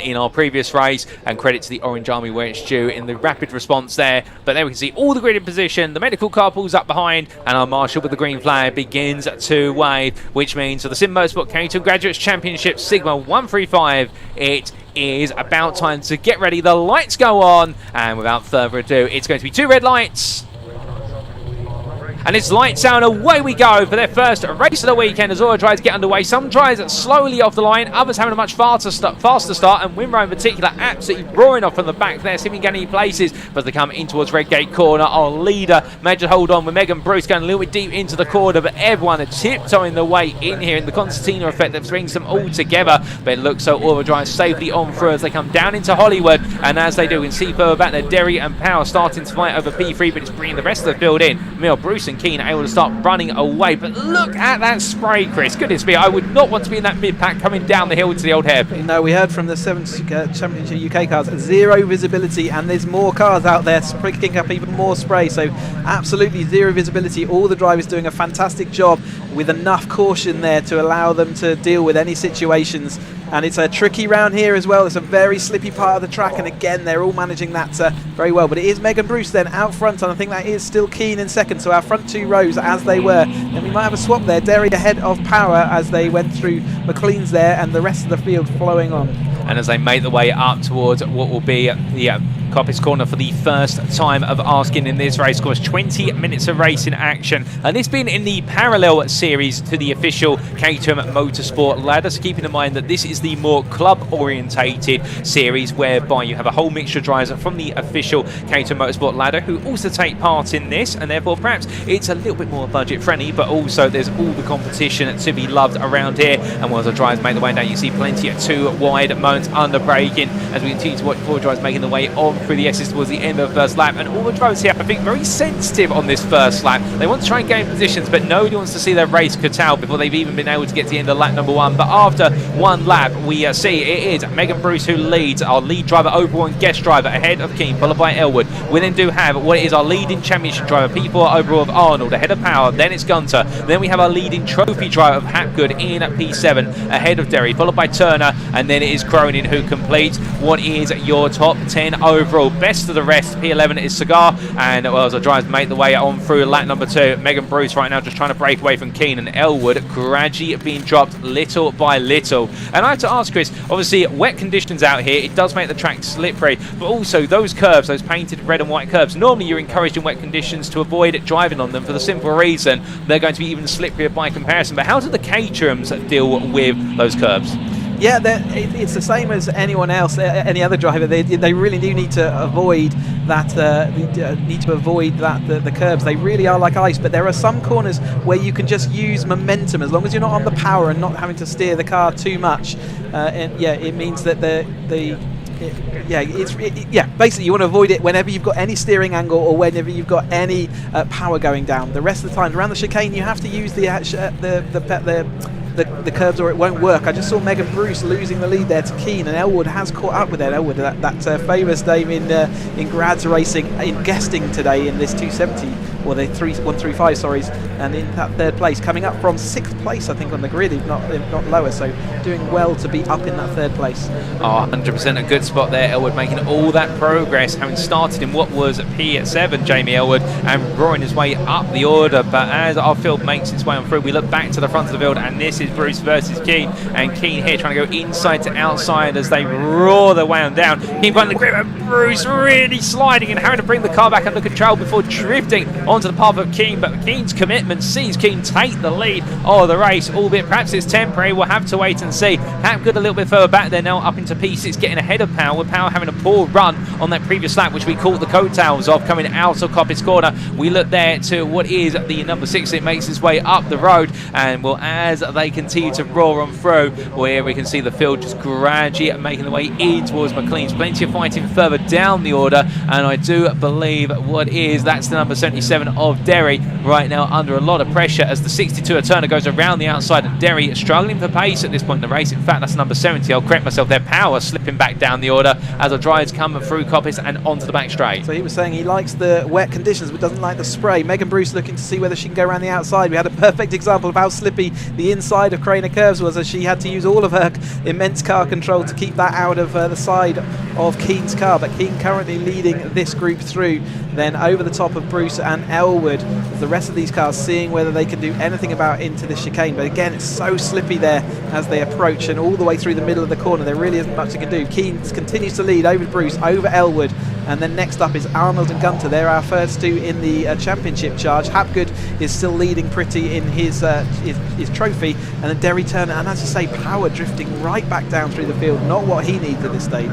Speaker 1: in our previous race, and credit to the Orange Army where it's due in the rapid response there. But there we can see all the grid in position, the medical car pulls up behind, and our marshal with the green flag begins to wave, which means for the Sim Motorsport Caterham Graduates Championship Sigma 135, it is about time to get ready. The lights go on, and without further ado, it's going to be 2 red lights. And it's lights out, away we go for their first race of the weekend as all the drivers get underway. Some drivers slowly off the line, others having a much faster start, and Winrow in particular absolutely roaring off from the back there, seeming to get any places, but they come in towards Redgate Corner. Our leader managed to hold on with Megan Bruce going a little bit deep into the corner, but everyone are tiptoeing the way in here in the concertina effect that brings them all together. But it looks so all the drivers safely on through as they come down into Hollywood, and as they do, we can see further back there, Derry and Power starting to fight over P3, but it's bringing the rest of the field in. Meanwhile, Bruce and Keane able to start running away, but look at that spray, Chris. Goodness me, I would not want to be in that mid-pack coming down the hill to the old hairpin.
Speaker 5: No, we heard from the 7th Championship UK cars, zero visibility, and there's more cars out there picking up even more spray, so absolutely zero visibility. All the drivers doing a fantastic job with enough caution there to allow them to deal with any situations. And it's a tricky round here as well. It's a very slippy part of the track, and again they're all managing that very well. But it is Megan Bruce then out front, and I think that is still Keane in second. So our front 2 rows as they were. Then we might have a swap there. Derry ahead of Power as they went through McLean's there, and the rest of the field following on.
Speaker 1: And as they make the way up towards what will be the Coppice Corner for the first time of asking in this race, of course, 20 minutes of racing action, and this being in the parallel series to the official Caterham Motorsport ladder. So keeping in mind that this is the more club orientated series, whereby you have a whole mixture of drivers from the official Caterham Motorsport ladder who also take part in this, and therefore perhaps it's a little bit more budget friendly, but also there's all the competition to be loved around here. And while the drivers make the way down, you see plenty of 2 wide moments under braking as we continue to watch 4 drivers making the way on through the S's towards the end of the first lap. And all the drivers here, I think, very sensitive on this first lap. They want to try and gain positions, but nobody wants to see their race curtailed before they've even been able to get to the end of lap number 1. But after 1 lap, we see it is Megan Bruce who leads, our lead driver overall and guest driver ahead of Keane, followed by Elwood. We then do have what is our leading championship driver, P4 overall of Arnold, ahead of Power. Then it's Gunter. Then we have our leading trophy driver of Hapgood in at P7, ahead of Derry, followed by Turner, and then it is Cronin who completes what is your top 10 overall. Best of the rest, P11 is Cigar, and well, as the drivers make the way on through lap number 2, Megan Bruce right now just trying to break away from Keane, and Elwood gradually being dropped little by little. And I have to ask Chris, obviously wet conditions out here, it does make the track slippery, but also those curbs, those painted red and white curbs, normally you're encouraged in wet conditions to avoid driving on them for the simple reason they're going to be even slipperier by comparison. But how do the Caterhams deal with those curbs?
Speaker 5: Yeah, it's the same as anyone else, any other driver. They really do need to avoid that. The curbs. They really are like ice. But there are some corners where you can just use momentum as long as you're not on the power and not having to steer the car too much. And yeah, it means that basically you want to avoid it whenever you've got any steering angle or whenever you've got any power going down. The rest of the time around the chicane, you have to use the the curbs or it won't work. I just saw Megan Bruce losing the lead there to Keane, and Elwood has caught up with Elwood, that famous name in grads racing, in guesting today in this 270, or the 135, sorry, and in that third place, coming up from 6th place, I think, on the grid, if not lower, so doing well to be up in that third place.
Speaker 1: Oh, 100% a good spot there. Elwood making all that progress, having started in what was P7, Jamie Elwood, and roaring his way up the order. But as our field makes its way on through, we look back to the front of the field, and this is Bruce versus Keane, and Keane here trying to go inside to outside as they roar their way on down. Keane finding the grip, and Bruce really sliding and having to bring the car back under control before drifting onto the path of Keane. But Keane's commitment sees Keane take the lead of the race, albeit perhaps it's temporary. We'll have to wait and see. Hapgood a little bit further back there now, up into P6, getting ahead of Power, with Power having a poor run on that previous lap, which we caught the coattails of coming out of Coppice Corner. We look there to what is the number 6. It makes its way up the road, and well, as they continue to roar on through, where we can see the field just gradually making the way in towards McLean's. Plenty of fighting further down the order, and I do believe that's the number 77 of Derry right now under a lot of pressure as the 62 of Turner goes around the outside, and Derry struggling for pace at this point in the race. In fact, that's number 70. I'll correct myself there. Power slipping back down the order as our drivers come through Coppice and onto the back straight.
Speaker 5: So he was saying he likes the wet conditions but doesn't like the spray. Megan Bruce looking to see whether she can go around the outside. We had a perfect example of how slippy the inside of Craner Curves was, as she had to use all of her immense car control to keep that out of the side of Keane's car. But Keane currently leading this group through, then over the top of Bruce and Elwood. The rest of these cars seeing whether they can do anything about into the chicane, but again, it's so slippy there as they approach, and all the way through the middle of the corner there really isn't much they can do. Keane continues to lead over Bruce, over Elwood, and then next up is Arnold and Gunter. They're our first two in the championship charge. Hapgood is still leading pretty in his trophy, and then Derry Turner, and as you say, Power drifting right back down through the field, not what he needs at this stage.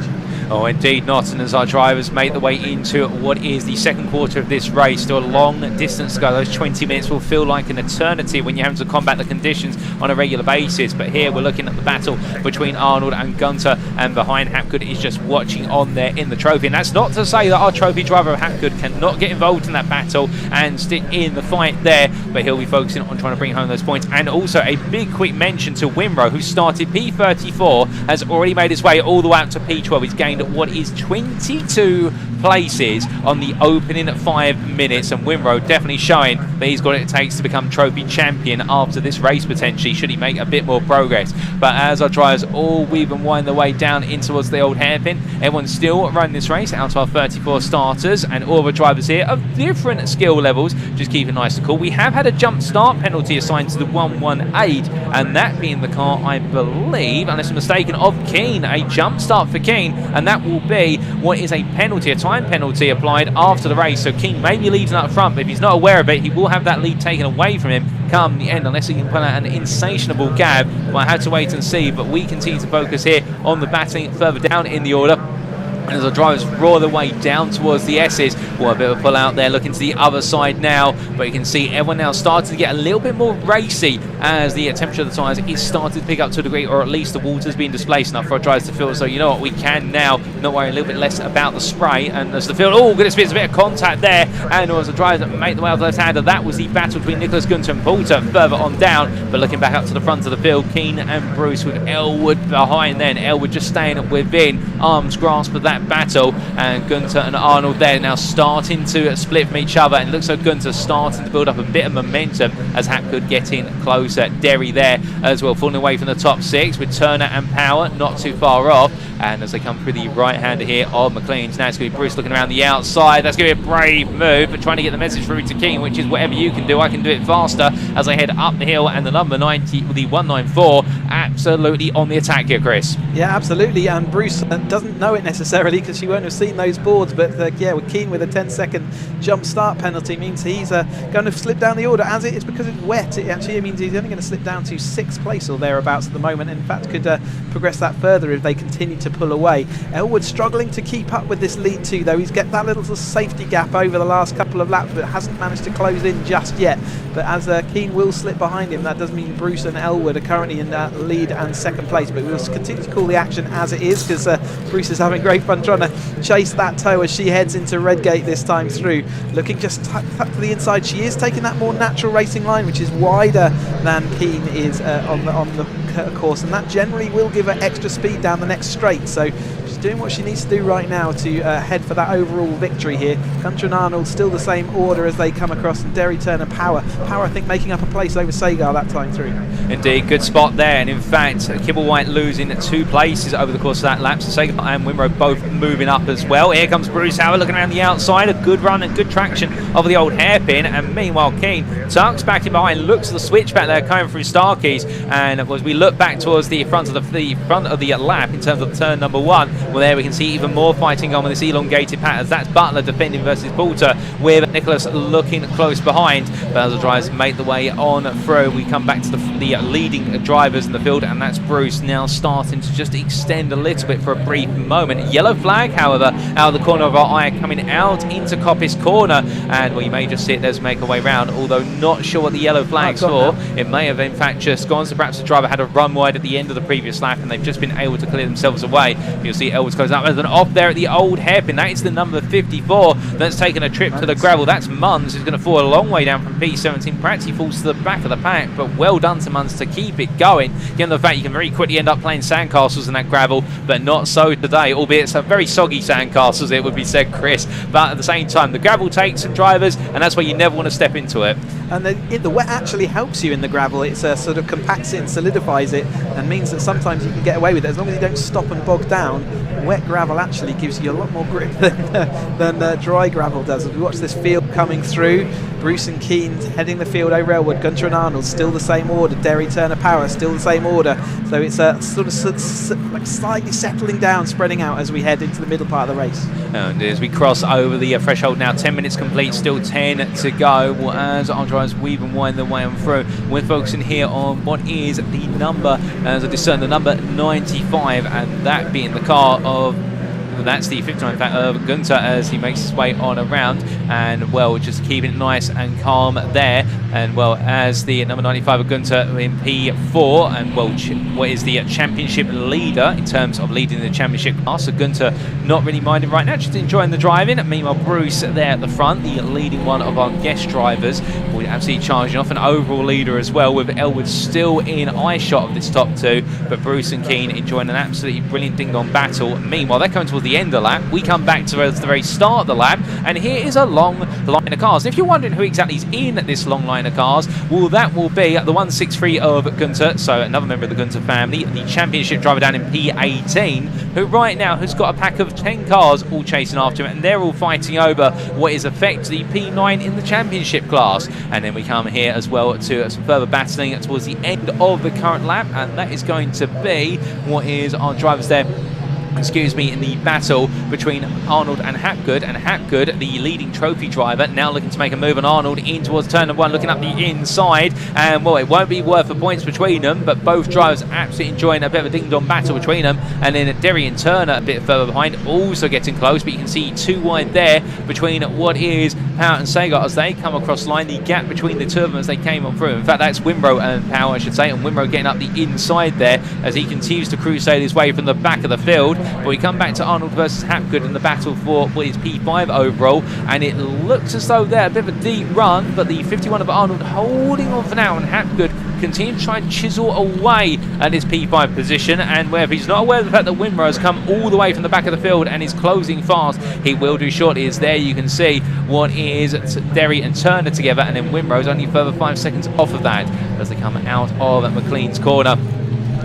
Speaker 1: Oh, indeed not. And as our drivers make their way into what is the second quarter of this race, still a long distance to go. Those 20 minutes will feel like an eternity when you're having to combat the conditions on a regular basis. But here we're looking at the battle between Arnold and Gunter, and behind Hapgood is just watching on there in the trophy. And that's not to say that our trophy driver Hapgood cannot get involved in that battle and stick in the fight there, but he'll be focusing on trying to bring home those points. And also a big quick mention to Winrow, who started P34, has already made his way all the way up to P12. He's gained what is 22 places on the opening 5 minutes, and Winrow definitely showing that he's got what it takes to become trophy champion after this race, potentially, should he make a bit more progress. But as our drivers all weave and wind their way down in towards the old hairpin, everyone's still running this race out of our 34 starters, and all the drivers here of different skill levels, just keep it nice and cool. We have had a jump start penalty assigned to the 118, and that being the car, I believe, unless I'm mistaken, of Keane. A jump start for Keane, and that will be what is a penalty, a time penalty applied after the race. So Keane may be leading up front, but if he's not aware of it, he will have that lead taken away from him come the end, unless he can pull out an insatiable gab. We'll have to wait and see, but we continue to focus here on the battling further down in the order. And as our drivers roar their way down towards the S's, well, a bit of a pull out there, looking to the other side now, but you can see everyone now starting to get a little bit more racy as the temperature of the tyres is starting to pick up to a degree, or at least the water's being displaced enough for our drivers to feel as though, you know what, we can now not worry a little bit less about the spray. And as the field, oh goodness, there's a bit of contact there, and as the drivers make the way off the left-hander, that was the battle between Nicholas Gunter and Poulter further on down. But looking back up to the front of the field, Keane and Bruce with Elwood behind then, Elwood just staying within arm's grasp of that battle, and Gunter and Arnold there now starting to split from each other, and it looks like Gunter's starting to build up a bit of momentum as Hapgood getting closer. Derry there as well, falling away from the top 6 with Turner and Power not too far off, and as they come through the right-hander here of McLean's, now it's going to be Bruce looking around the outside. That's going to be a brave move, but trying to get the message through to Keane, which is whatever you can do, I can do it faster, as they head up the hill, and the number 90, the 194, absolutely on the attack here, Chris.
Speaker 5: Yeah, absolutely, and Bruce doesn't know it necessarily because she won't have seen those boards, but yeah, with Keane with a 10-second jump start penalty means he's going to slip down the order, as it is because it's wet. It actually means he's only going to slip down to 6th place or thereabouts at the moment. In fact, could progress that further if they continue to pull away. Elwood struggling to keep up with this lead too, though. He's get that little safety gap over the last couple of laps, but hasn't managed to close in just yet. but as Keane will slip behind him, that does mean Bruce and Elwood are currently in lead and second place, but we'll continue to call the action as it is, because Bruce is having great fun trying to chase that toe as she heads into Redgate this time through, looking just tucked to the inside. She is taking that more natural racing line, which is wider than Keane is on the course, and that generally will give her extra speed down the next straight, so she's doing what she needs to do right now to head for that overall victory here. Gunter and Arnold still the same order as they come across, and Derry Turner Power I think making up a place over Sagar that time through.
Speaker 1: Indeed, good spot there, and in fact Kibblewhite losing 2 places over the course of that lap, so Sagar and Winrow both moving up as well. Here comes Bruce Howard looking around the outside, a good run and good traction over the old hairpin, and meanwhile Keane tucks back in behind, looks at the switch back there coming through Starkeys, and as we look back towards the front of the lap in terms of turn number 1, well there we can see even more fighting on with this elongated pattern, as that's Butler defending versus Poulter, with Nicholas looking close behind, but as the drivers make the way on through, we come back to the leading drivers in the field, and that's Bruce now starting to just extend a little bit for a brief moment. Yellow flag, however, out of the corner of our eye coming out into Coppice Corner, and well, you may just see it there's make a way round, although not sure what the yellow flag's for. It may have in fact just gone, so perhaps the driver had a run wide at the end of the previous lap and they've just been able to clear themselves away. You'll see Elwood's close up as an off there at the old hairpin. That is the number 54 that's taken a trip to the gravel. That's Munns, who's going to fall a long way down from P17. Perhaps he falls to the back of the pack, but well done to Munns to keep it going, given the fact you can very quickly end up playing sandcastles in that gravel, but not so today, albeit some very soggy sandcastles, it would be said, Chris, but at the same time the gravel takes some drivers, and that's why you never want to step into it.
Speaker 5: And the wet actually helps you in the gravel. It sort of compacts it and solidifies it, and means that sometimes you can get away with it as long as you don't stop and bog down. Wet gravel actually gives you a lot more grip than dry gravel does. As we watch this field coming through, Bruce and Keane heading the field over Elwood, Gunter and Arnold still the same order, Derry Turner Power still the same order, so it's sort of like slightly settling down, spreading out as we head into the middle part of the race.
Speaker 1: And as we cross over the threshold now, 10 minutes complete, still 10 to go. Well, as our drivers weave and wind their way on through, we're focusing here on what is the number, as I discern the number 95, and that being the car of, that's the 59 of Gunter as he makes his way on around, and well, just keeping it nice and calm there. And well, as the number 95 of Gunter in P4, and well, what is the championship leader in terms of leading the championship class. So Gunter not really minding right now, just enjoying the driving. Meanwhile, Bruce there at the front, the leading one of our guest drivers, will absolutely charging off, an overall leader as well, with Elwood still in eye shot of this top 2, but Bruce and Keane enjoying an absolutely brilliant ding-dong battle. Meanwhile, they're coming towards the end of the lap. We come back to the very start of the lap, and here is a long line of cars. And if you're wondering who exactly is in this long line of cars, well, that will be the 163 of Gunter, so another member of the Gunter family, the championship driver down in P18, who right now has got a pack of 10 cars all chasing after him, and they're all fighting over what is effectively P9 in the championship class. And then we come here as well to some further battling towards the end of the current lap, and that is going to be what is our drivers there, in the battle between Arnold and Hapgood. And Hapgood, the leading trophy driver, now looking to make a move on Arnold in towards turn number 1, looking up the inside, and well, it won't be worth the points between them, but both drivers absolutely enjoying a bit of a ding-dong battle between them. And then Derry and Turner a bit further behind, also getting close, but you can see 2 wide there between what is Power and Sagar as they come across line. The gap between the 2 of them as they came on through, in fact that's Winrow and Power, I should say, and Winrow getting up the inside there as he continues to crusade his way from the back of the field. But we come back to Arnold versus Hapgood in the battle for what is P5 overall, and it looks as though they're a bit of a deep run, but the 51 of Arnold holding on for now, and Hapgood continue to try and chisel away at his P5 position. And where he's not aware of the fact that Winrow has come all the way from the back of the field and is closing fast, he will do shortly, as there you can see what is Derry and Turner together, and then Winrow's only further 5 seconds off of that as they come out of McLean's corner.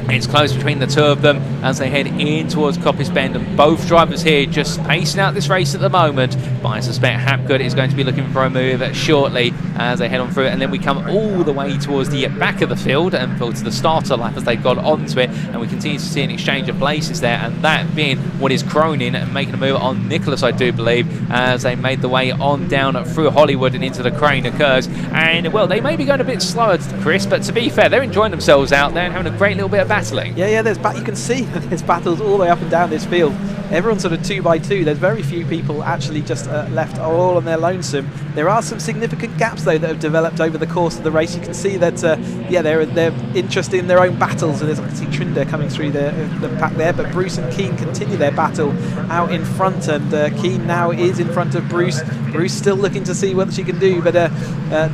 Speaker 1: It's close between the 2 of them as they head in towards Coppice Bend, and both drivers here just pacing out this race at the moment. But I suspect Hapgood is going to be looking for a move shortly as they head on through it. And then we come all the way towards the back of the field and to the starter lap as they've got onto it, and we continue to see an exchange of places there, and that being what is Cronin making a move on Nicholas, I do believe, as they made the way on down through Hollywood and into the crane occurs. And well, they may be going a bit slower, Chris, but to be fair, they're enjoying themselves out there and having a great little bit of battling.
Speaker 5: Yeah, you can see there's battles all the way up and down this field. everyone's sort of 2 by 2. There's very few people actually just left all on their lonesome. There are some significant gaps though that have developed over the course of the race. You can see that they're interested in their own battles, and I can see Trinder coming through the pack there, but Bruce and Keane continue their battle out in front, and Keane now is in front of Bruce. Bruce still looking to see what she can do, but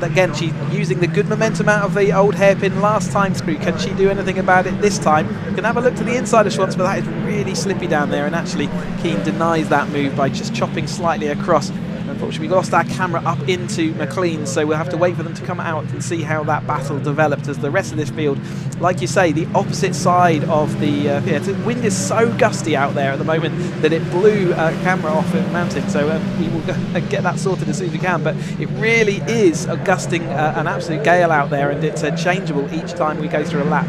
Speaker 5: again, she's using the good momentum out of the old hairpin last time through. Can she do anything about it this time? You can have a look to the inside of Schwantz, but that is really slippy down there, and actually Keane denies that move by just chopping slightly across. Unfortunately, we lost our camera up into McLean, so we'll have to wait for them to come out and see how that battle developed, as the rest of this field, like you say, the opposite side of the the wind is so gusty out there at the moment that it blew camera off at the mountain, so we will get that sorted as soon as we can. But it really is a gusting, an absolute gale out there, and it's changeable each time we go through a lap.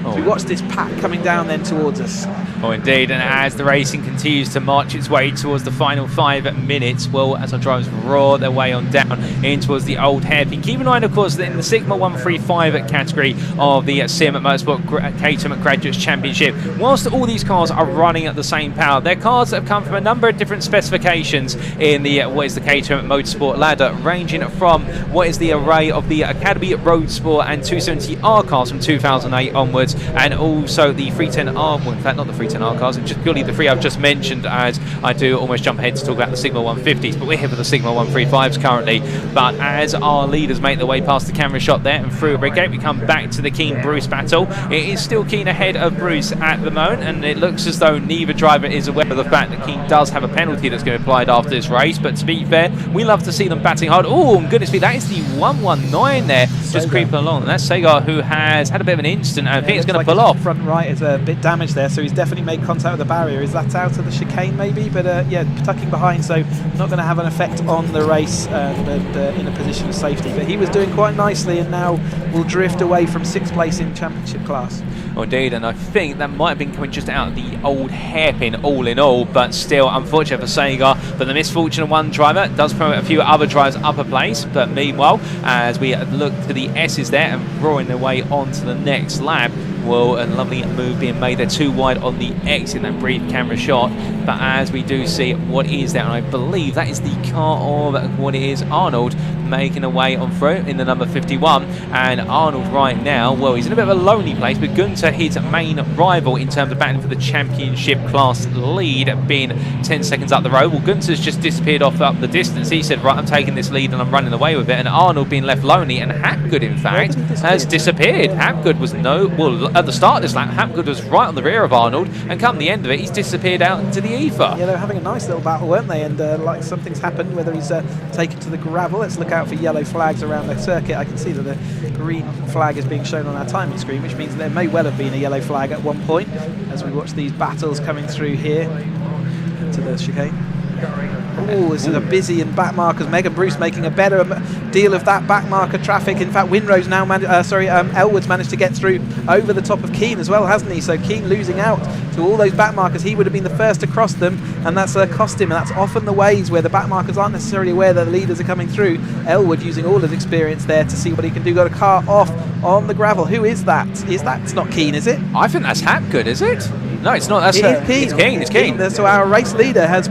Speaker 5: So we watch this pack coming down then towards us.
Speaker 1: Oh, indeed, and as the racing continues to march its way towards the final 5 minutes, well, as our drivers roar their way on down in towards the old hairpin. Keep in mind, of course, that in the Sigma 135 category of the Sim Motorsport Caterham Graduates Championship, whilst all these cars are running at the same power, they're cars that have come from a number of different specifications in the what is the Caterham Motorsport ladder, ranging from what is the array of the Academy Road Sport and 270R cars from 2008 onwards, and also the 310R, well, in fact, not the 310R cars, it's just purely the three I've just mentioned, as I do almost jump ahead to talk about the Sigma 150s, but we're here for the Sigma 135s currently. But as our leaders make their way past the camera shot there and through a red gate, we come back to the Keane-Bruce battle. It is still Keane ahead of Bruce at the moment, and it looks as though neither driver is aware of the fact that Keane does have a penalty that's going to be applied after this race, but to be fair, we love to see them batting hard. Oh, goodness me, that is the 119 there, just creeping along, and that's Sagar, who has had a bit of an instant, and I think it's going to pull off.
Speaker 5: Front right is a bit damaged there, so he's definitely made contact with the barrier. Is that out of the chicane maybe? But yeah, tucking behind, so not going to have an effect on the race, but in a position of safety. But he was doing quite nicely, and now will drift away from 6th place in championship class.
Speaker 1: Oh, indeed, and I think that might have been coming just out of the old hairpin all in all, but still unfortunate for Sagar. But the misfortune of one driver does promote a few other drivers up a place. But meanwhile, as we look to the S's there and roaring their way on to the next lap, well, a lovely move being made there, too wide on the X in that brief camera shot. But as we do see what is there, and I believe that is the car of what it is, Arnold, making a way on through in the number 51. And Arnold right now, well, he's in a bit of a lonely place, but Gunter, his main rival in terms of battling for the championship class lead, being 10 seconds up the road. Well, Gunter's just disappeared off up the distance. He said, right, I'm taking this lead and I'm running away with it. And Arnold being left lonely, and Hapgood, in fact, has disappeared. Hapgood was at the start of this lap, Hapgood was right on the rear of Arnold, and come the end of it, he's disappeared out into the ether.
Speaker 5: Yeah, they were having a nice little battle, weren't they? And like something's happened, whether he's taken to the gravel. Let's look out for yellow flags around the circuit. I can see that the green flag is being shown on our timing screen, which means there may well have been a yellow flag at one point as we watch these battles coming through here to the chicane. Oh, this is a busy and back markers. Megan Bruce making a better deal of that back marker traffic. In fact, Winrose now, Elwood's managed to get through over the top of Keane as well, hasn't he? So Keane losing out to all those back markers. He would have been the first to cross them, and that's cost him. And that's often the ways where the back markers aren't necessarily aware that the leaders are coming through. Elwood using all his experience there to see what he can do. Got a car off on the gravel. Who is that? It's not Keane, is it?
Speaker 1: I think that's Hapgood, is it? No, it's not. That's
Speaker 5: Keane.
Speaker 1: It's Keane.
Speaker 5: So our race leader had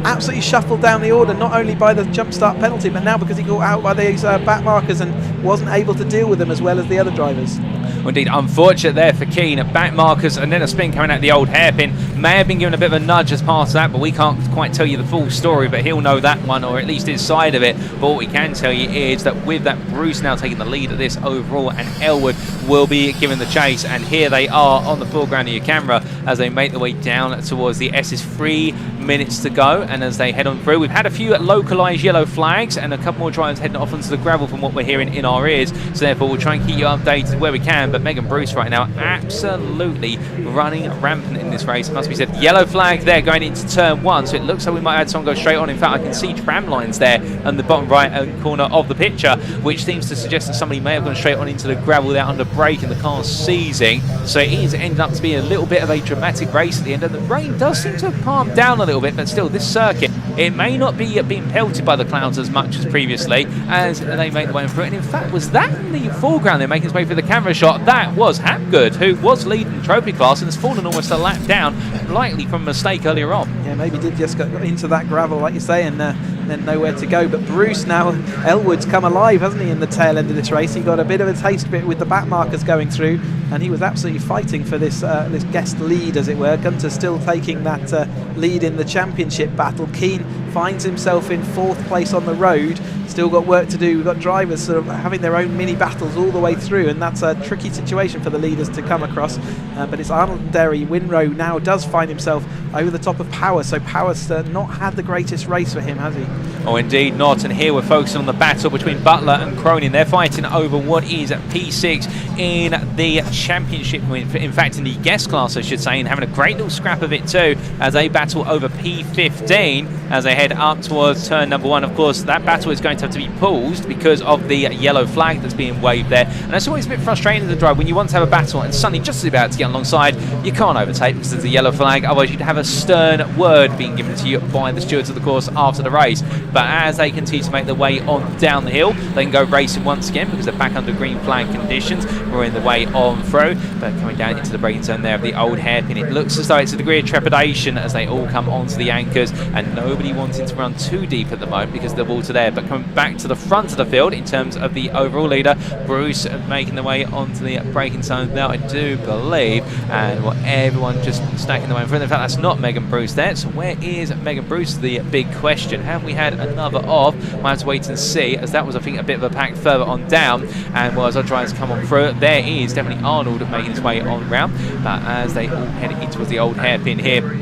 Speaker 5: absolutely shuffled down the order, not only by the jump start penalty, but now because he got out by these back markers and wasn't able to deal with them as well as the other drivers.
Speaker 1: Well, indeed, unfortunate there for Keane. Back markers and then a spin coming out the old hairpin. May have been given a bit of a nudge as part of that, but we can't quite tell you the full story, but he'll know that one, or at least his side of it. But what we can tell you is that with that, Bruce now taking the lead of this overall, and Elwood will be given the chase. And here they are on the foreground of your camera as they make their way down towards the S's. 3 minutes to go, and as they head on through, we've had a few localised yellow flags and a couple more drivers heading off onto the gravel from what we're hearing in our ears. So therefore, we'll try and keep you updated where we can. But Megan Bruce right now absolutely running rampant in this race, it must be said. Yellow flag there going into turn 1, so it looks like we might have someone go straight on. In fact, I can see tram lines there on the bottom right corner of the picture, which seems to suggest that somebody may have gone straight on into the gravel there under brake, and the car's seizing. So it is ending up to be a little bit of a dramatic race at the end, and the rain does seem to have calmed down a little bit, but still, this circuit it may not be being pelted by the clouds as much as previously as they make the way through. And in fact, was that in the foreground? They're making his way through the camera shot. That was Hapgood, who was leading the trophy class and has fallen almost a lap down, likely from a mistake earlier on.
Speaker 5: Yeah, maybe did just go into that gravel, like you say, and then nowhere to go. But Bruce now, Elwood's come alive, hasn't he, in the tail end of this race? He got a bit of a taste of it with the back markers going through, and he was absolutely fighting for this this guest lead, as it were. Gunter still taking that lead in the championship battle. Keane finds himself in 4th place on the road. Still got work to do. We've got drivers sort of having their own mini battles all the way through, and that's a tricky situation for the leaders to come across. But it's Arnold and Derry. Winrow now does find himself over the top of Power, so Power's not had the greatest race for him, has he?
Speaker 1: Oh, indeed not. And here we're focusing on the battle between Butler and Cronin. They're fighting over what is P6 in the championship. In fact, in the guest class, I should say, and having a great little scrap of it too, as they battle over P15 as they head up towards turn number 1. Of course, that battle is going to have to be paused because of the yellow flag that's being waved there. And that's always a bit frustrating to drive when you want to have a battle and suddenly just about to get alongside, you can't overtake because there's a yellow flag. Otherwise, you'd have a stern word being given to you by the stewards of the course after the race. But as they continue to make their way on down the hill, they can go racing once again because they're back under green flag conditions. We're in the way on through, but coming down into the braking zone there of the old hairpin, it looks as though it's a degree of trepidation as they all come onto the anchors, and nobody wanting to run too deep at the moment because the water there. But coming back to the front of the field in terms of the overall leader, Bruce making their way onto the braking zone now, I do believe, and everyone just stacking the way in front. In fact, that's not Megan Bruce there. So where is Megan Bruce? The big question. Have we had another off? We'll have to wait and see, as that was, I think, a bit of a pack further on down. And as our drivers come on through, there is definitely Arnold making his way on round. But as they all head in towards the old hairpin here,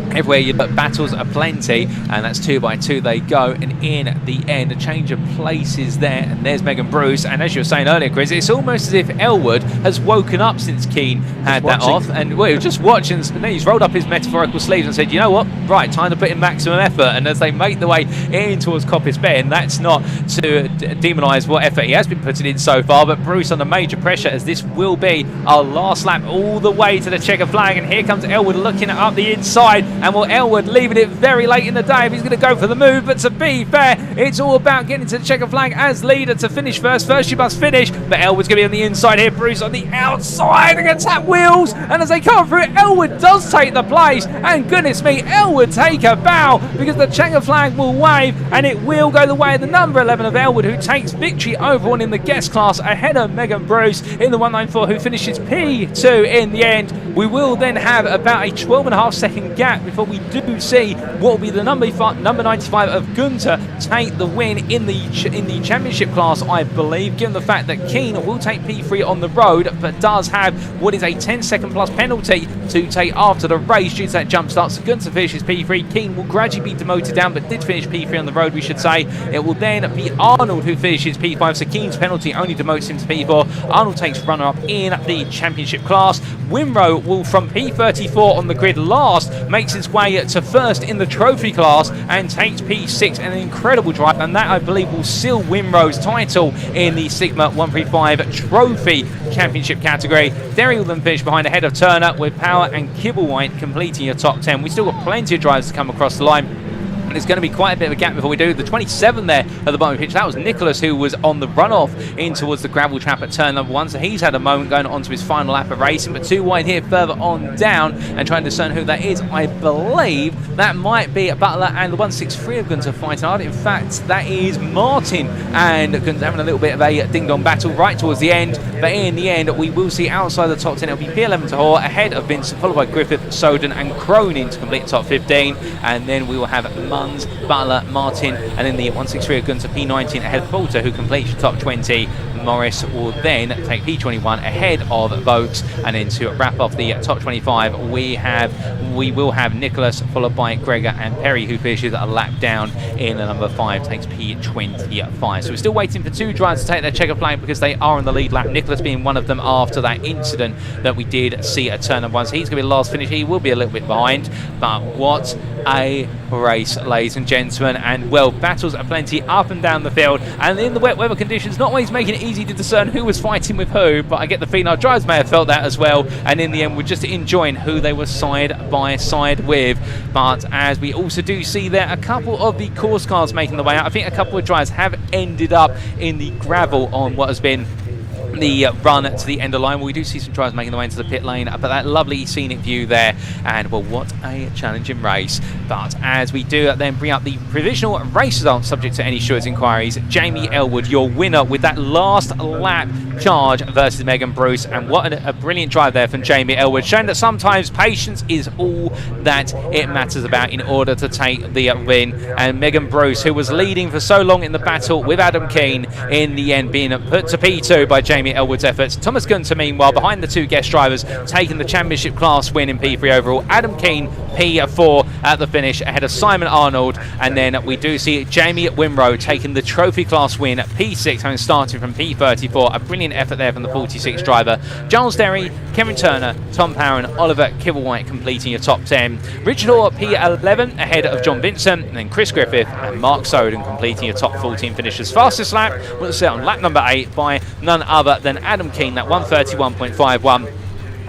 Speaker 1: everywhere you look, battles are plenty, and that's 2 by 2 they go. And in the end, a change of places there, and there's Megan Bruce. And as you were saying earlier, Chris, it's almost as if Elwood has woken up since Keane had that off, and well, he was just watching, and then he's rolled up his metaphorical sleeves and said, you know what, right, time to put in maximum effort. And as they make the way in towards Coppice Bend, that's not to demonise what effort he has been putting in so far, but Bruce under major pressure, as this will be our last lap all the way to the checker flag. And here comes Elwood looking up the inside, and will Elwood leaving it very late in the day if he's going to go for the move. But to be fair, it's all about getting to the checker flag as leader to finish first. First you must finish, but Elwood's going to be on the inside here. Bruce on the outside, they're going to tap wheels, and as they come through, Elwood does take the place, and goodness me, Elwood take a bow because the checker flag will wave, and it will go the way of the number 11 of Elwood, who takes victory over one in the guest class ahead of Megan Bruce in the 194, who finishes P2 in the end. We will then have about a 12.5 second gap before we do see what will be the number 95 of Gunter take the win in the championship class, I believe, given the fact that Keane will take P3 on the road, but does have what is a 10-second plus penalty to take after the race due to that jump start. So Gunter finishes P3. Keane will gradually be demoted down, but did finish P3 on the road, we should say. It will then be Arnold who finishes P5, so Keane's penalty only demotes him to P4. Arnold takes runner-up in the championship class. Winrow will, from P34 on the grid last, makes his way to first in the trophy class and takes P6, an incredible drive, and that I believe will seal Winrow's title in the Sigma 135 trophy championship category. Derry will then finish behind ahead of Turner, with Power and Kibblewhite completing your top 10. We've still got plenty of drivers to come across the line, and there's going to be quite a bit of a gap before we do. The 27 there at the bottom of the pitch, that was Nicholas, who was on the runoff in towards the gravel trap at turn number 1, so he's had a moment going on to his final lap of racing. But 2 wide here further on down, and trying to discern who that is. I believe that might be Butler and the 163 of Gunter fighting hard. In fact, that is Martin and Gunter having a little bit of a ding-dong battle right towards the end. But in the end, we will see outside the top 10, it'll be P11 Tahor ahead of Vincent, followed by Griffith, Soden and Cronin to complete the top 15. And then we will have Munns, Butler, Martin, and then the 163 of Gunter P19 ahead of Poulter, who completes the top 20. Morris will then take P21 ahead of Vokes, and then to wrap off the top 25 we will have Nicholas, followed by Gregor and Perry, who finishes a lap down in the number 5, takes P25. So we're still waiting for 2 drivers to take their checker flag because they are on the lead lap, Nicholas being one of them after that incident that we did see at turn number 1. So he's going to be the last finish. He will be a little bit behind, but what a race ladies and gentlemen, and well, battles are plenty up and down the field, and in the wet weather conditions, not always making it easy to discern who was fighting with who, but I get the feeling our drivers may have felt that as well, and in the end we're just enjoying who they were side by side with. But as we also do see there, a couple of the course cars making the way out. I think a couple of drivers have ended up in the gravel on what has been the run to the end of the line. We do see some drivers making their way into the pit lane, but that lovely scenic view there, and well, what a challenging race. But as we do then bring up the provisional race results subject to any Stewards inquiries, Jamie Elwood, your winner with that last lap charge versus Megan Bruce, and what a brilliant drive there from Jamie Elwood, showing that sometimes patience is all that it matters about in order to take the win. And Megan Bruce, who was leading for so long in the battle with Adam Keane, in the end being put to P2 by Jamie Elwood's efforts. Thomas Gunter, meanwhile, behind the two guest drivers, taking the championship class win in P3 overall. Adam Keane, P4 at the finish, ahead of Simon Arnold. And then we do see Jamie Winrow taking the trophy class win at P6, having started from P34. A brilliant effort there from the 46 driver. Giles Derry, Kevin Turner, Tom Power, and Oliver Kibblewhite completing your top 10. Richard Orr, P11, ahead of John Vincent, and then Chris Griffith and Mark Soden completing your top 14 finishes. Fastest lap was set on lap number 8 by none other than Adam Keane, that 1:31.51.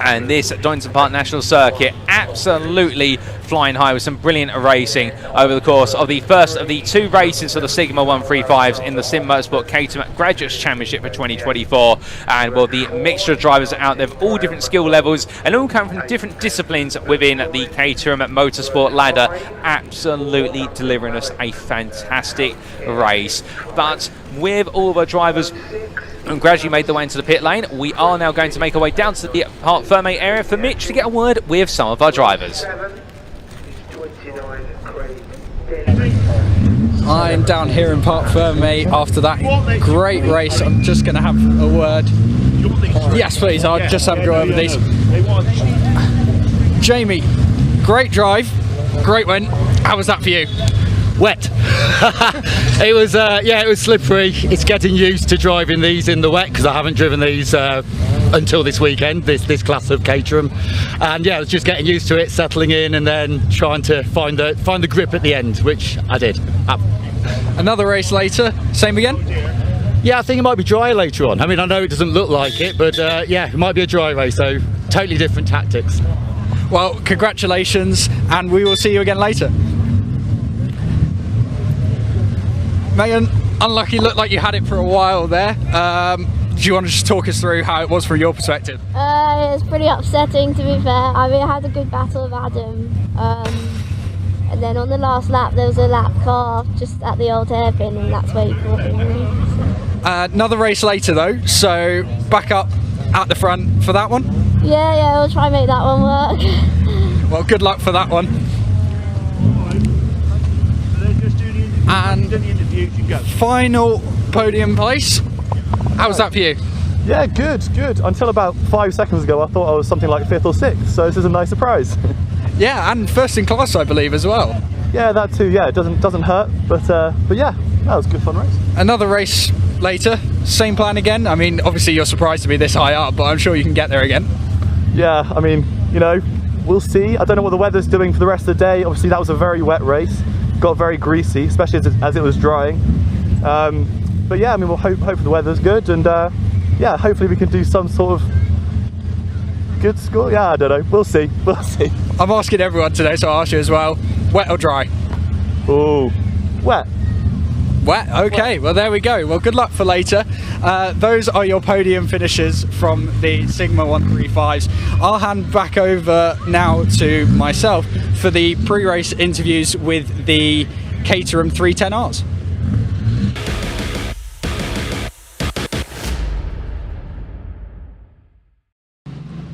Speaker 1: And this Donington Park National Circuit absolutely flying high with some brilliant racing over the course of the first of the two races for the Sigma 135s in the Sim Motorsport Caterham Graduates Championship for 2024. And well, the mixture of drivers out there of all different skill levels and all come from different disciplines within the Caterham Motorsport ladder, absolutely delivering us a fantastic race. But with all of our drivers and gradually made their way into the pit lane, we are now going to make our way down to the Parc Fermé area for Mitch to get a word with some of our drivers.
Speaker 2: I'm down here in Parc Fermé after that great race. I'm just going to have a word. Yes, please. I'll just have a go over these. Jamie, great drive, great win. How was that for you?
Speaker 15: Wet. It was it was slippery. It's getting used to driving these in the wet because I haven't driven these until this weekend, this class of Caterham, and yeah, I was just getting used to it, settling in, and then trying to find the grip at the end, which I did.
Speaker 2: Another race later, same again?
Speaker 15: Yeah, I think it might be dry later on. I mean, I know it doesn't look like it, but yeah, it might be a dry race, so totally different tactics.
Speaker 2: Well, congratulations, and we will see you again later. Megan, unlucky, looked like you had it for a while there. Do you want to just talk us through how it was from your perspective?
Speaker 16: It was pretty upsetting, to be fair. I mean, I had a good battle with Adam. And then on the last lap, there was a lap car just at the old hairpin, and that's where you caught him.
Speaker 2: Another race later, though, so back up at the front for that one?
Speaker 16: Yeah, we'll try and make that one work.
Speaker 2: Well, good luck for that one. And final podium place. How was that for you?
Speaker 17: Yeah, good. Until about 5 seconds ago, I thought I was something like 5th or 6th, so this is a nice surprise.
Speaker 2: Yeah, and first in class, I believe, as well.
Speaker 17: Yeah, that too. Yeah, it doesn't hurt, but yeah, that was a good fun race.
Speaker 2: Another race later, same plan again. I mean, obviously you're surprised to be this high up, but I'm sure you can get there again.
Speaker 17: Yeah, I mean, you know, we'll see. I don't know what the weather's doing for the rest of the day. Obviously, that was a very wet race. Got very greasy, especially as it was drying. But yeah, I mean, we'll hope the weather's good, and yeah, hopefully we can do some sort of good score. Yeah, I don't know. We'll see.
Speaker 2: I'm asking everyone today, so I'll ask you as well. Wet or dry?
Speaker 17: Ooh, wet.
Speaker 2: Wet, okay, well there we go. Well, good luck for later. Those are your podium finishes from the Sigma 135s. I'll hand back over now to myself for the pre-race interviews with the Caterham 310Rs.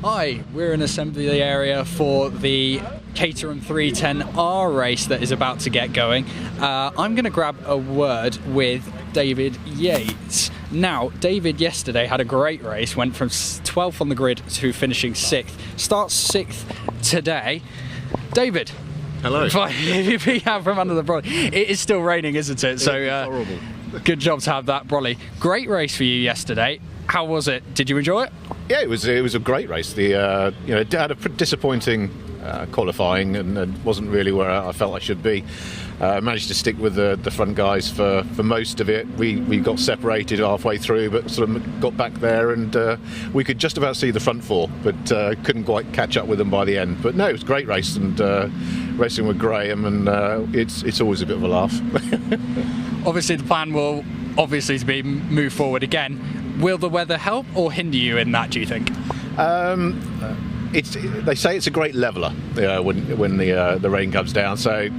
Speaker 2: Hi, we're in assembly area for the Caterham 310R race that is about to get going. I'm going to grab a word with David Yates. Now, David yesterday had a great race, went from 12th on the grid to finishing 6th. Starts 6th today. David.
Speaker 18: Hello.
Speaker 2: Yeah, from under the brolly. It is still raining, isn't it? So
Speaker 18: horrible.
Speaker 2: Good job to have that brolly. Great race for you yesterday. How was it? Did you enjoy it?
Speaker 18: Yeah, it was a great race. It had a disappointing qualifying and wasn't really where I felt I should be. Managed to stick with the front guys for most of it. We got separated halfway through, but sort of got back there, and we could just about see the front four, but couldn't quite catch up with them by the end. But no, it was a great race, and racing with Graham, and it's always a bit of a laugh.
Speaker 2: Obviously, the plan will obviously be move forward again. Will the weather help or hinder you in that, do you think?
Speaker 18: They say it's a great leveller when the rain comes down. So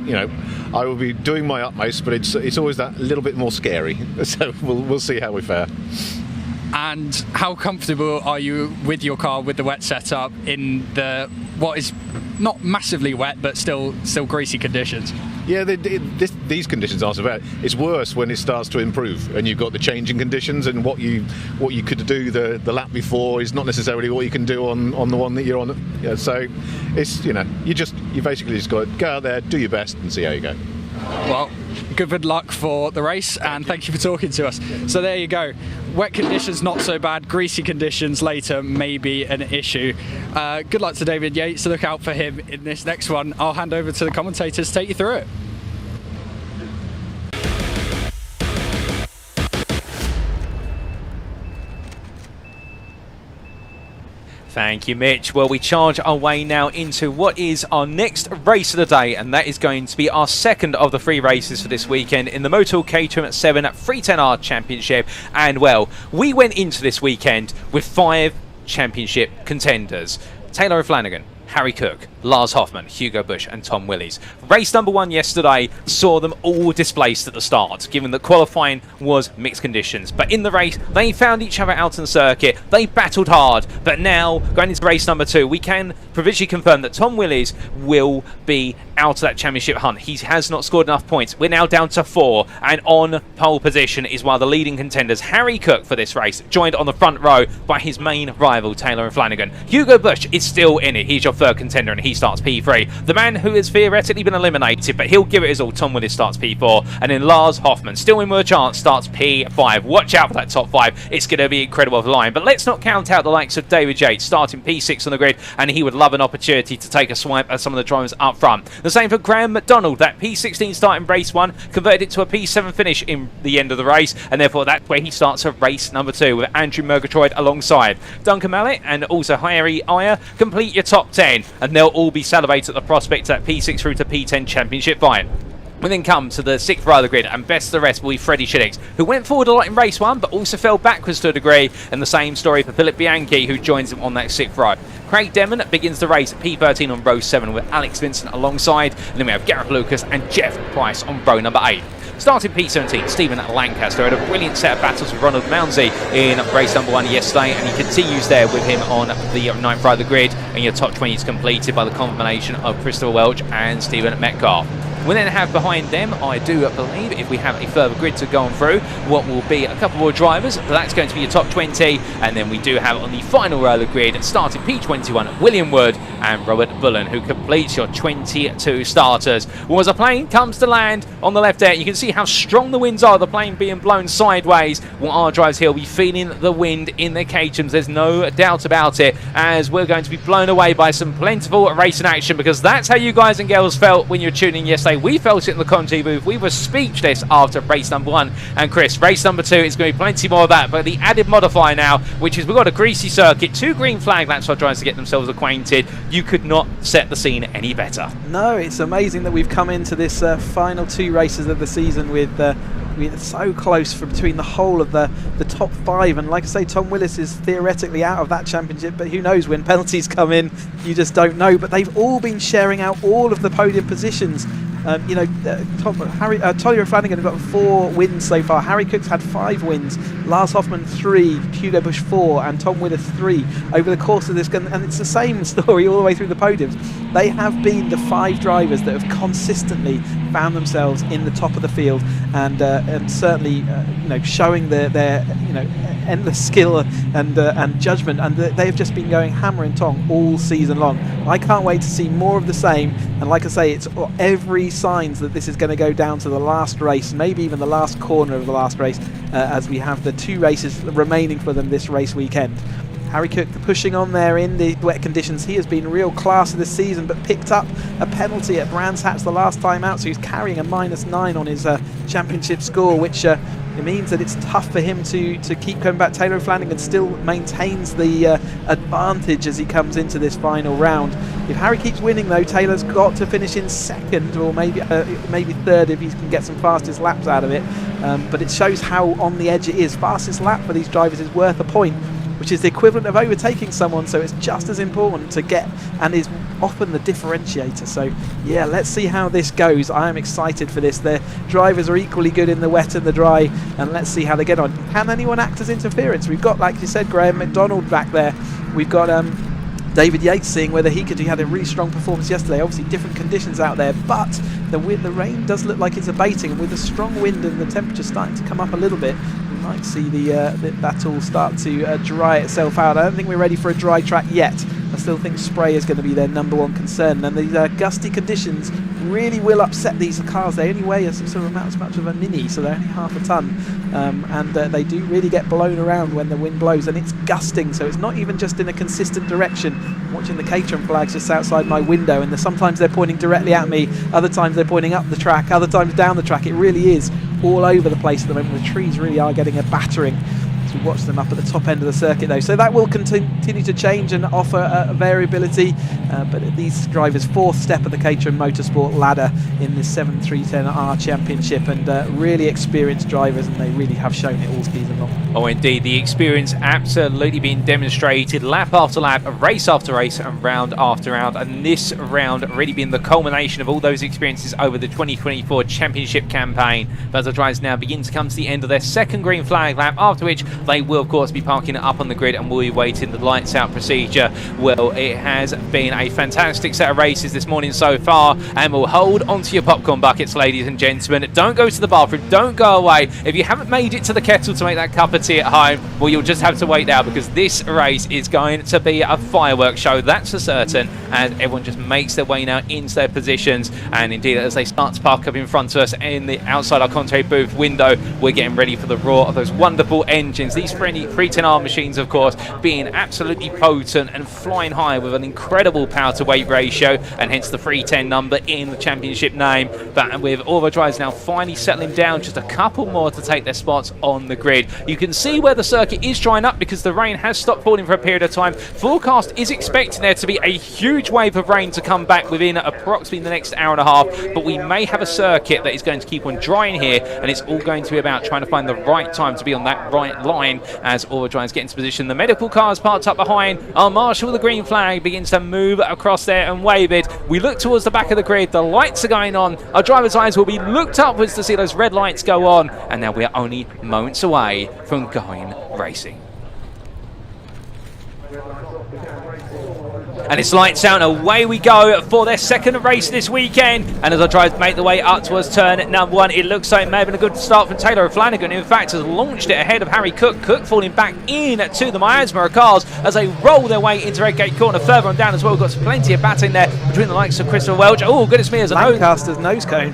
Speaker 18: I will be doing my utmost, but it's always that little bit more scary. So we'll see how we fare.
Speaker 2: And how comfortable are you with your car with the wet setup in the what is not massively wet but still greasy conditions?
Speaker 18: Yeah, these conditions aren't so bad. It's worse when it starts to improve and you've got the changing conditions, and what you could do the lap before is not necessarily what you can do on the one that you're on. Yeah, so it's you basically just got to go out there, do your best, and see how you go.
Speaker 2: Well, good luck for the race, and thank you for talking to us. So there you go. Wet conditions not so bad, greasy conditions later may be an issue. Good luck to David Yates, look out for him in this next one. I'll hand over to the commentators to take you through it.
Speaker 1: Thank you, Mitch. Well, we charge our way now into what is our next race of the day, and that is going to be our second of the 3 races for this weekend in the Motul Caterham 7 310R Championship. And, well, we went into this weekend with 5 championship contenders. Taylor O'Flanagan, Harry Cook, Lars Hoffman, Hugo Busch and Tom Willis. Race number 1 yesterday saw them all displaced at the start, given that qualifying was mixed conditions. But in the race, they found each other out on the circuit. They battled hard. But now, going into race number 2, we can provisionally confirm that Tom Willis will be out of that championship hunt. He has not scored enough points. We're now down to 4. And on pole position is one of the leading contenders, Harry Cook, for this race, joined on the front row by his main rival, Taylor O'Flanagan. Hugo Busch is still in it. He's your third contender, and he starts P3. The man who has theoretically been eliminated, but he'll give it his all, Tom Willis, starts P4. And then Lars Hoffman, still in with a chance, starts P5. Watch out for that top 5. It's going to be incredible of a line. But let's not count out the likes of David Yates, starting P6 on the grid, and he would love an opportunity to take a swipe at some of the drivers up front. The same for Graham McDonald. That P16 start in race 1 converted it to a P7 finish in the end of the race, and therefore that's where he starts a race number 2 with Andrew Murgatroyd alongside. Duncan Mallet and also Harry Iyer complete your top 10, and they'll all be salivated at the prospect of that P6 through to P10 championship fight. We then come to the 6th row of the grid, and best of the rest will be Freddie Shillings, who went forward a lot in race 1 but also fell backwards to a degree, and the same story for Philip Bianchi, who joins him on that 6th row. Craig Demon begins the race at P13 on row 7 with Alex Vincent alongside, and then we have Gareth Lucas and Jeff Price on row number 8. Starting P17, Stephen Lancaster had a brilliant set of battles with Ronald Mounsey in race number 1 yesterday, and he continues there with him on the 9th row of the grid, and your top 20 is completed by the combination of Christopher Welch and Stephen Metcalf. We then have behind them, I do believe, if we have a further grid to go on through, what will be a couple more drivers, but that's going to be your top 20, and then we do have on the final row of the grid, starting P21, William Wood and Robert Bullen, who completes your 22 starters. Well, as a plane comes to land on the left there, you can see how strong the winds are, the plane being blown sideways. Well, our drivers here will be feeling the wind in their Caterhams, there's no doubt about it, as we're going to be blown away by some plentiful racing action, because that's how you guys and girls felt when you were tuning in yesterday. We felt it in the commentary booth. We were speechless after race number 1. And Chris, race number 2 is going to be plenty more of that, but the added modifier now, which is we've got a greasy circuit, 2 green flag laps for drivers to get themselves acquainted. You could not set the scene any better.
Speaker 5: No, it's amazing that we've come into this final 2 races of the season with we're so close for between the whole of the top 5, and like I say, Tom Willis is theoretically out of that championship, but who knows, when penalties come in, you just don't know. But they've all been sharing out all of the podium positions. Taylor O'Flanagan have got 4 wins so far. Harry Cook's had 5 wins. Lars Hoffman 3, Hugo Busch 4, and Tom Willis 3 over the course of this. And it's the same story all the way through the podiums. They have been the 5 drivers that have consistently found themselves in the top of the field, and certainly showing their endless skill and judgment, and they've just been going hammer and tong all season long. I can't wait to see more of the same, and like I say, it's every signs that this is going to go down to the last race, maybe even the last corner of the last race, as we have the 2 races remaining for them this race weekend. Harry Cook pushing on there in the wet conditions. He has been real class this season, but picked up a penalty at Brands Hatch the last time out, so he's carrying a -9 on his championship score, which it means that it's tough for him to keep coming back. Taylor Flanagan still maintains the advantage as he comes into this final round. If Harry keeps winning though, Taylor's got to finish in second, or maybe third if he can get some fastest laps out of it. But it shows how on the edge it is. Fastest lap for these drivers is worth a point, which is the equivalent of overtaking someone, so it's just as important to get, and is often the differentiator. So yeah, let's see how this goes. I am excited for this. Their drivers are equally good in the wet and the dry, and let's see how they get on. Can anyone act as interference? We've got, like you said, Graham McDonald back there. We've got David Yates seeing whether he had a really strong performance yesterday. Obviously different conditions out there, but the rain does look like it's abating, and with the strong wind and the temperature starting to come up a little bit, we might see that all start to dry itself out. I don't think we're ready for a dry track yet. I still think spray is going to be their #1 concern, and these gusty conditions really will upset these cars. They only weigh as much of a mini, so they're only half a ton, and they do really get blown around when the wind blows, and it's gusting, so it's not even just in a consistent direction. I'm watching the Caterham flags just outside my window, and sometimes they're pointing directly at me, other times they're pointing up the track, other times down the track. It really is all over the place at the moment. The trees really are getting a battering. To watch them up at the top end of the circuit though, so that will continue to change and offer variability, but these drivers' 4th step of the Caterham Motorsport ladder in this 7310R Championship, and really experienced drivers, and they really have shown it all season long.
Speaker 1: Oh indeed, the experience absolutely being demonstrated lap after lap, race after race, and round after round, and this round really being the culmination of all those experiences over the 2024 Championship campaign. But as the drivers now begin to come to the end of their 2nd green flag lap, after which they will of course be parking it up on the grid and will be waiting the lights out procedure. Well, it has been a fantastic set of races this morning so far, and we'll hold onto your popcorn buckets, ladies and gentlemen. Don't go to the bathroom, don't go away. If you haven't made it to the kettle to make that cup of tea at home, well, you'll just have to wait now, because this race is going to be a fireworks show, that's for certain, and everyone just makes their way now into their positions. And indeed, as they start to park up in front of us in the outside our Conte booth window, we're getting ready for the roar of those wonderful engines. These 310R machines, of course, being absolutely potent and flying high with an incredible power to weight ratio, and hence the 310 number in the championship name. But with all the drivers now finally settling down, just a couple more to take their spots on the grid. You can see where the circuit is drying up because the rain has stopped falling for a period of time. Forecast is expecting there to be a huge wave of rain to come back within approximately the next hour and a half, but we may have a circuit that is going to keep on drying here, and it's all going to be about trying to find the right time to be on that right line as all the drivers get into position. The medical cars parked up behind. Our marshal with the green flag begins to move across there and wave it. We look towards the back of the grid. The lights are going on. Our drivers' eyes will be looked upwards to see those red lights go on, and now we're only moments away from going racing. And it's lights out and away we go for their 2nd race this weekend. And as our drivers make the way up towards turn #1, it looks like it may have been a good start from Taylor Flanagan. In fact, has launched it ahead of Harry Cook. Cook falling back in to the miasma cars as they roll their way into Redgate Corner. Further on down as well, we've got plenty of battling there between the likes of Christopher Welch. Oh, goodness me, as a
Speaker 5: Lancaster's nose cone.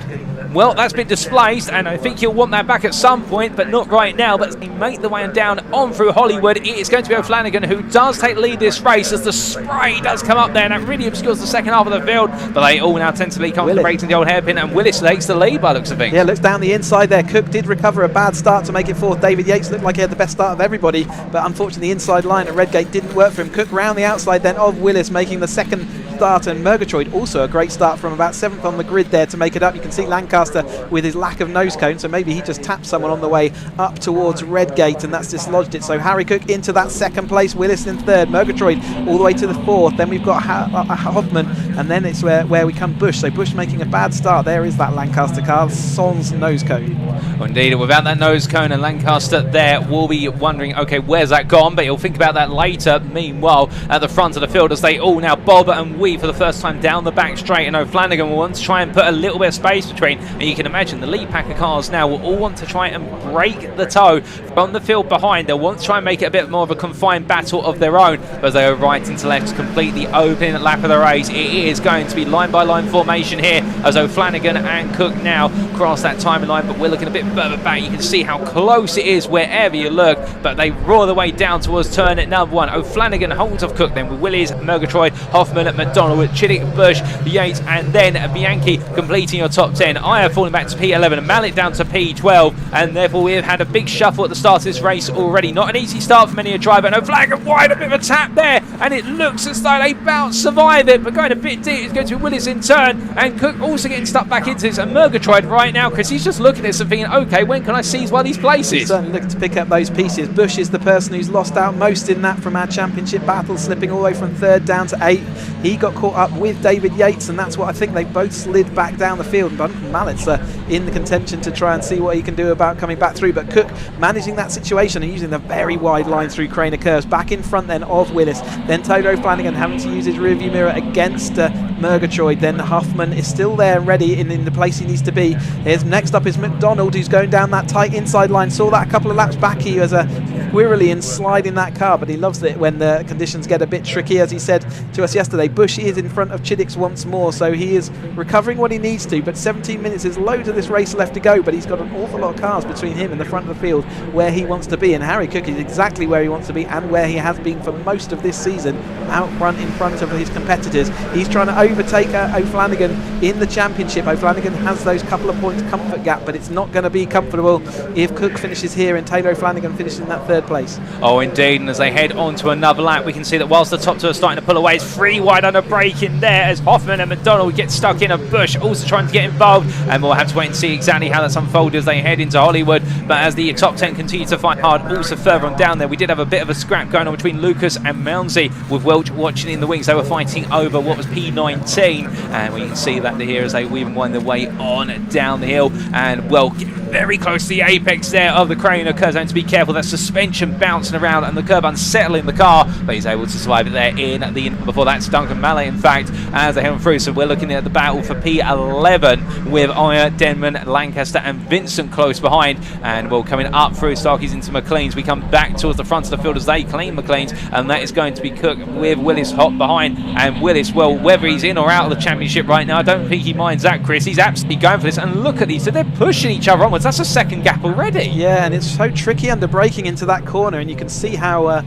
Speaker 1: Well, that's been displaced, and I think he'll want that back at some point, but not right now. But as they make the way down on through Hollywood, it is going to be O'Flanagan who does take the lead this race as the spray does come up there, and that really obscures the second half of the field. But they all now tentatively concentrating the old hairpin, and Willis takes the lead by looks of things.
Speaker 5: Yeah, looks down the inside there. Cook did recover a bad start to make it 4th. David Yates looked like he had the best start of everybody, but unfortunately the inside line at Redgate didn't work for him. Cook round the outside then of Willis, making the 2nd start, and Murgatroyd also a great start from about 7th on the grid there to make it up. You can see Lancaster with his lack of nose cone, so maybe he just tapped someone on the way up towards Redgate, and that's dislodged it. So Harry Cook into that 2nd place, Willis in 3rd, Murgatroyd all the way to the 4th. Then we've got Hoffman, and then it's where we come Bush. So Bush making a bad start. There is that Lancaster car, Son's nose cone.
Speaker 1: Well, indeed, without that nose cone, and Lancaster there will be wondering, okay, where's that gone? But he'll think about that later. Meanwhile, at the front of the field, as they all now bob and weave for the first time down the back straight, and O'Flanagan will want to try and put a little bit of space between, and you can imagine the lead pack of cars now will all want to try and break the toe from the field behind. They'll want to try and make it a bit more of a confined battle of their own, but as they go right into left, complete the opening lap of the race. It It is going to be line-by-line formation here as O'Flanagan and Cook now cross that timing line, but we're looking a bit further back. You can see how close it is wherever you look, but they roar their way down towards turn at number 1. O'Flanagan holds off Cook then with Willies, Murgatroyd, Hoffman, McDonald, Chiddick, Bush, Yates, and then Bianchi completing your top 10. Aya falling back to P11 and Mallet down to P12, and therefore we have had a big shuffle at the start of this race already. Not an easy start for many a driver, and O'Flanagan wide, a bit of a tap there, and it looks as though they bounce, survive it, but going a bit deep, it's going to be Willis in turn, and Cook also getting stuck back into this, and Murgatroyd right now, because he's just looking at this and thinking, okay, when can I seize one of these places?
Speaker 5: He's certainly looking to pick up those pieces. Bush is the person who's lost out most in that from our championship battle, slipping all the way from 3rd down to 8th. He got caught up with David Yates, and that's what I think they both slid back down the field. But Mallet's in the contention to try and see what he can do about coming back through. But Cook managing that situation and using the very wide line through Craner Curves, back in front then of Willis. Then Toto O'Flanagan having to use his rearview mirror against Murgatroyd. Then Huffman is still there and ready in the place he needs to be. Next up is McDonald, who's going down that tight inside line. Saw that a couple of laps back. He was squirrely and sliding that car, but he loves it when the conditions get a bit tricky. As he said to us yesterday, Bush is in front of Chiddicks once more, so he is recovering what he needs to, but 17 minutes is loads of this race left to go, but he's got an awful lot of cars between him and the front of the field where he wants to be, and Harry Cook is exactly where he wants to be and where he has been for most of this season, out front in front of his competitors. He's trying to overtake O'Flanagan in the championship. O'Flanagan has those couple of points comfort gap, but it's not going to be comfortable if Cook finishes here and Taylor O'Flanagan finishes in that 3rd place.
Speaker 1: Oh indeed, and as they head on to another lap, we can see that whilst the top two are starting to pull away, it's 3 wide on a break in there as Hoffman and McDonald get stuck in. A Bush also trying to get involved, and we'll have to wait and see exactly how that's unfolded as they head into Hollywood. But as the top 10 continue to fight hard, also further on down there, we did have a bit of a scrap going on between Lucas and Mounsey, with Welch watching in the wings. They were fighting over what was P19, and we can see that here as they weave and wind their way on down the hill, and well, very close to the apex there of the Craner Curves. Having to be careful, that suspension bouncing around and the curb unsettling the car, but he's able to survive it there in the before that's Duncan Mallet, in fact, as they head on through. So we're looking at the battle for P11 with Aya, Denman, Lancaster and Vincent close behind, and well, coming up through Starkeys into McLean's, we come back towards the front of the field as they clean McLean's, and that is going to be Cook with Willis hot behind. And Willis, well, whether he's in or out of the championship right now, I don't think he minds that, Chris. He's absolutely going for this, and look at these, so they're pushing each other onwards. That's a 2nd gap already.
Speaker 5: Yeah, and it's so tricky under braking into that corner, and you can see how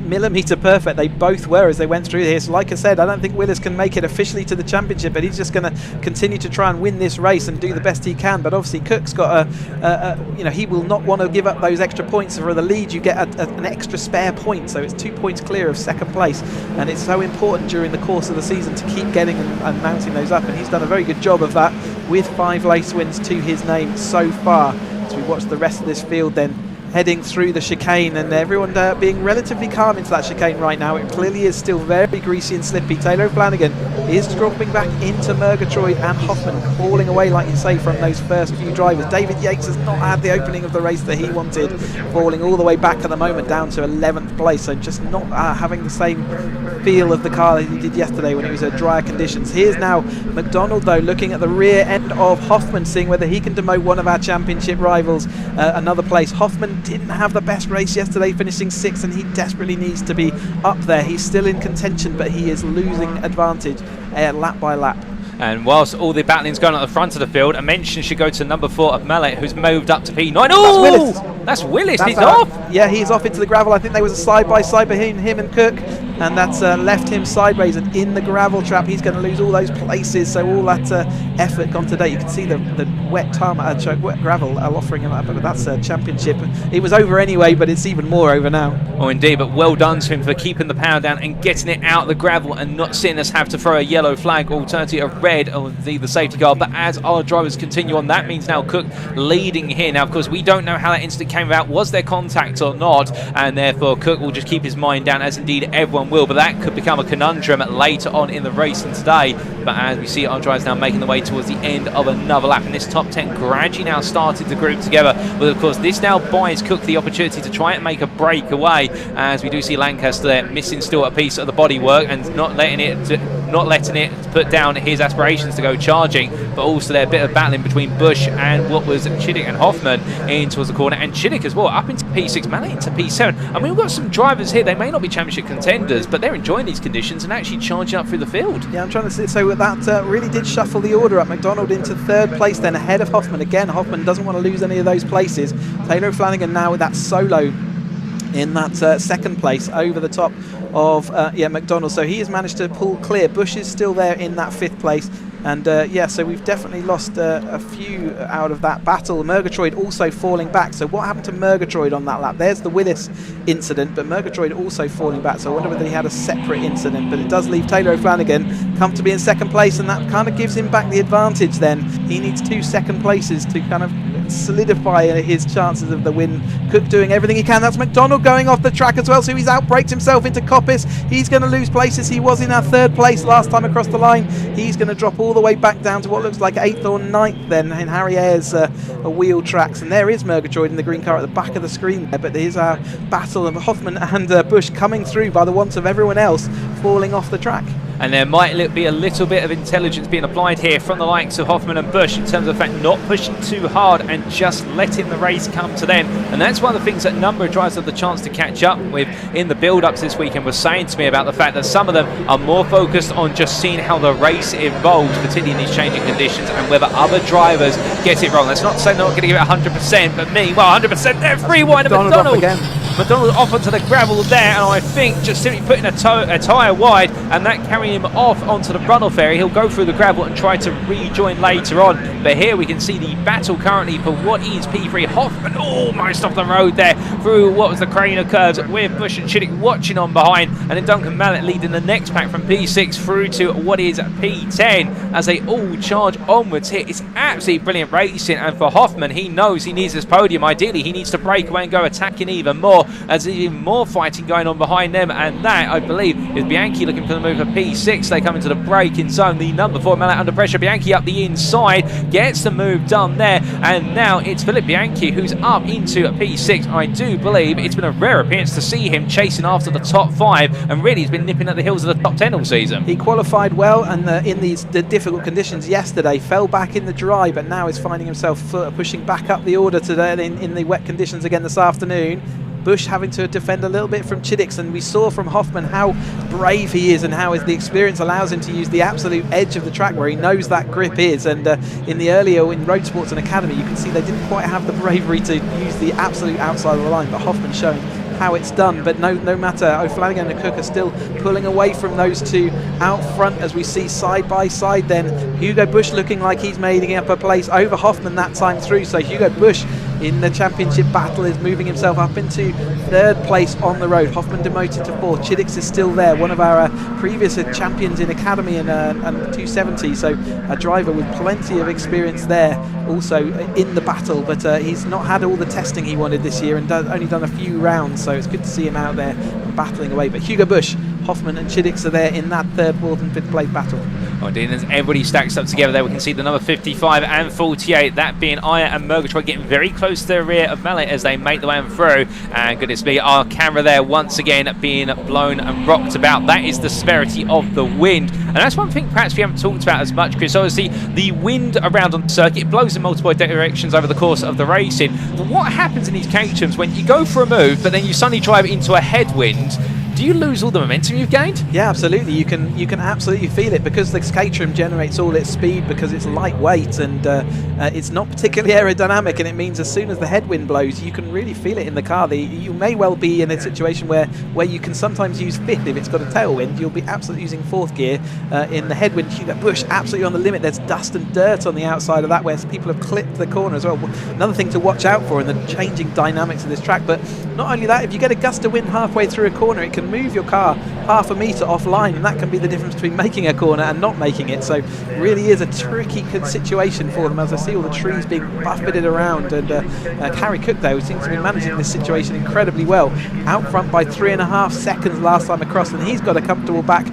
Speaker 5: millimetre perfect they both were as they went through here. So like I said, I don't think Willis can make it officially to the championship, but he's just going to continue to try and win this race and do the best he can. But obviously Cook's got he will not want to give up those extra points. For the lead you get an extra spare point, so it's 2 points clear of 2nd place, and it's so important during the course of the season to keep getting and mounting those up, and he's done a very good job of that with 5 race wins to his name so far. As we watch the rest of this field then heading through the chicane, and everyone being relatively calm into that chicane right now. It clearly is still very greasy and slippy. Taylor O'Flanagan is dropping back into Murgatroyd and Hoffman, falling away, like you say, from those first few drivers. David Yates has not had the opening of the race that he wanted, falling all the way back at the moment down to 11th place, so just not having the same feel of the car that he did yesterday when it was drier conditions. Here's now McDonald though, looking at the rear end of Hoffman, seeing whether he can demote one of our championship rivals another place. Hoffman didn't have the best race yesterday, finishing 6th, and he desperately needs to be up there. He's still in contention, but he is losing advantage lap by lap.
Speaker 1: And whilst all the battling's going on at the front of the field, a mention should go to number 4 of Mallet, who's moved up to P9. Oh,
Speaker 5: that's Willis.
Speaker 1: That's Willis. He's off.
Speaker 5: Yeah, he's off into the gravel. I think there was a side-by-side between him and Cook, and that's left him sideways and in the gravel trap. He's going to lose all those places, so all that effort gone today. You can see the wet tarmac, wet gravel offering him up, but that's a championship. It was over anyway, but it's even more over now.
Speaker 1: Oh, indeed, but well done to him for keeping the power down and getting it out of the gravel and not seeing us have to throw a yellow flag, alternative of red, or the safety car. But as our drivers continue on, that means now Cook leading here. Now, of course, we don't know how that incident came about. Was there contact or not? And therefore, Cook will just keep his mind down, as indeed everyone will. But that could become a conundrum later on in the racing today. But as we see our drivers now making the way towards the end of another lap, and this top 10 gradually now started to group together. But of course, this now buys Cook the opportunity to try and make a breakaway. as we do see Lancaster there missing still a piece of the bodywork and not letting it put down his aspirations to go charging, but also there a bit of battling between Bush and what was Chiddick and Hoffman in towards the corner, and Chiddick as well up into P6, Mallet into P7. I mean, we've got some drivers here, they may not be championship contenders, but they're enjoying these conditions and actually charging up through the field.
Speaker 5: Yeah, I'm trying to see, so that really did shuffle the order up. McDonald into third place then ahead of Hoffman. Again, Hoffman doesn't want to lose any of those places. Taylor Flanagan now with that solo in that second place over the top of McDonald, so he has managed to pull clear. Bush is still there in that 5th place, and so we've definitely lost a few out of that battle. Murgatroyd also falling back. So what happened to Murgatroyd on that lap? There's the Willis incident, but Murgatroyd also falling back, so I wonder whether he had a separate incident, but it does leave Taylor O'Flanagan comfortably in 2nd place, and that kind of gives him back the advantage then. He needs 2 second places to kind of solidify his chances of the win. Cook doing everything he can. That's McDonald going off the track as well, so he's outbraked himself into Coppice. He's going to lose places. He was in our 3rd place last time across the line. He's going to drop all the way back down to what looks like 8th or 9th then in Harry Ayres wheel tracks, and there is Murgatroyd in the green car at the back of the screen there, but there's our battle of Hoffman and Bush coming through by the want of everyone else falling off the track.
Speaker 1: And there might be a little bit of intelligence being applied here from the likes of Hoffman and Bush in terms of the fact not pushing too hard and just letting the race come to them. And that's one of the things that a number of drivers have the chance to catch up with in the build-ups this weekend was saying to me about the fact that some of them are more focused on just seeing how the race evolves, particularly in these changing conditions, and whether other drivers get it wrong. That's not to say they're not going to give it 100%, but me, well, 100%, they're free wide of McDonald. McDonald off onto the gravel there, and I think just simply putting a tyre wide and that carrying him off onto the runoff area. He'll go through the gravel and try to rejoin later on. But here we can see the battle currently for what is P3. Hoffman almost off the road there through what was the crane of curves with Bush and Chiddick watching on behind, and then Duncan Mallet leading the next pack from P6 through to what is P10 as they all charge onwards here. It's absolutely brilliant racing, and for Hoffman, he knows he needs this podium. Ideally, he needs to break away and go attacking even more, as there's even more fighting going on behind them, and that, I believe, is Bianchi looking for the move for P6. They come into the braking zone. The number 4 Mallet under pressure. Bianchi up the inside, gets the move done there, and now it's Philip Bianchi who's up into P6. I do believe it's been a rare appearance to see him chasing after the top 5, and really he's been nipping at the heels of the top 10 all season.
Speaker 5: He qualified well, and in the difficult conditions yesterday, fell back in the dry, but now is finding himself pushing back up the order today in the wet conditions again this afternoon. Bush having to defend a little bit from Chiddick, and we saw from Hoffman how brave he is and how the experience allows him to use the absolute edge of the track where he knows that grip is, and in the earlier in Road Sports and Academy you can see they didn't quite have the bravery to use the absolute outside of the line, but Hoffman showing how it's done. But no matter, O'Flanagan and Cook are still pulling away from those two out front as we see side by side then Hugo Bush looking like he's making up a place over Hoffman that time through. So Hugo Bush in the championship battle is moving himself up into 3rd place on the road. Hoffman demoted to 4th. Chiddick is still there, one of our previous champions in Academy and 270, so a driver with plenty of experience there also in the battle, but he's not had all the testing he wanted this year and only done a few rounds, so it's good to see him out there battling away. But Hugo Bush, Hoffman and Chiddick are there in that 3rd, 4th and 5th place battle.
Speaker 1: Oh, indeed, as everybody stacks up together there, we can see the number 55 and 48, that being Aya and Murgatroyd, getting very close to the rear of Mallet as they make the way through. And goodness me, our camera there once again being blown and rocked about. That is the severity of the wind. And that's one thing perhaps we haven't talked about as much, Chris. Obviously, the wind around on the circuit, it blows in multiple directions over the course of the racing. But what happens in these Caterhams when you go for a move, but then you suddenly drive into a headwind? Do you lose all the momentum you've gained?
Speaker 5: Yeah, absolutely. You can absolutely feel it because the Caterham generates all its speed because it's lightweight and it's not particularly aerodynamic, and it means as soon as the headwind blows, you can really feel it in the car. You may well be in a situation where you can sometimes use 5th if it's got a tailwind. You'll be absolutely using 4th gear in the headwind. Hugo Bush absolutely on the limit. There's dust and dirt on the outside of that where people have clipped the corner as well. Another thing to watch out for in the changing dynamics of this track. But not only that, if you get a gust of wind halfway through a corner, it can can move your car half a metre offline, and that can be the difference between making a corner and not making it. So really is a tricky situation for them, as I see all the trees being buffeted around. And Harry Cook, though, seems to be managing this situation incredibly well. Out front by 3.5 seconds last time across, and he's got a comfortable back.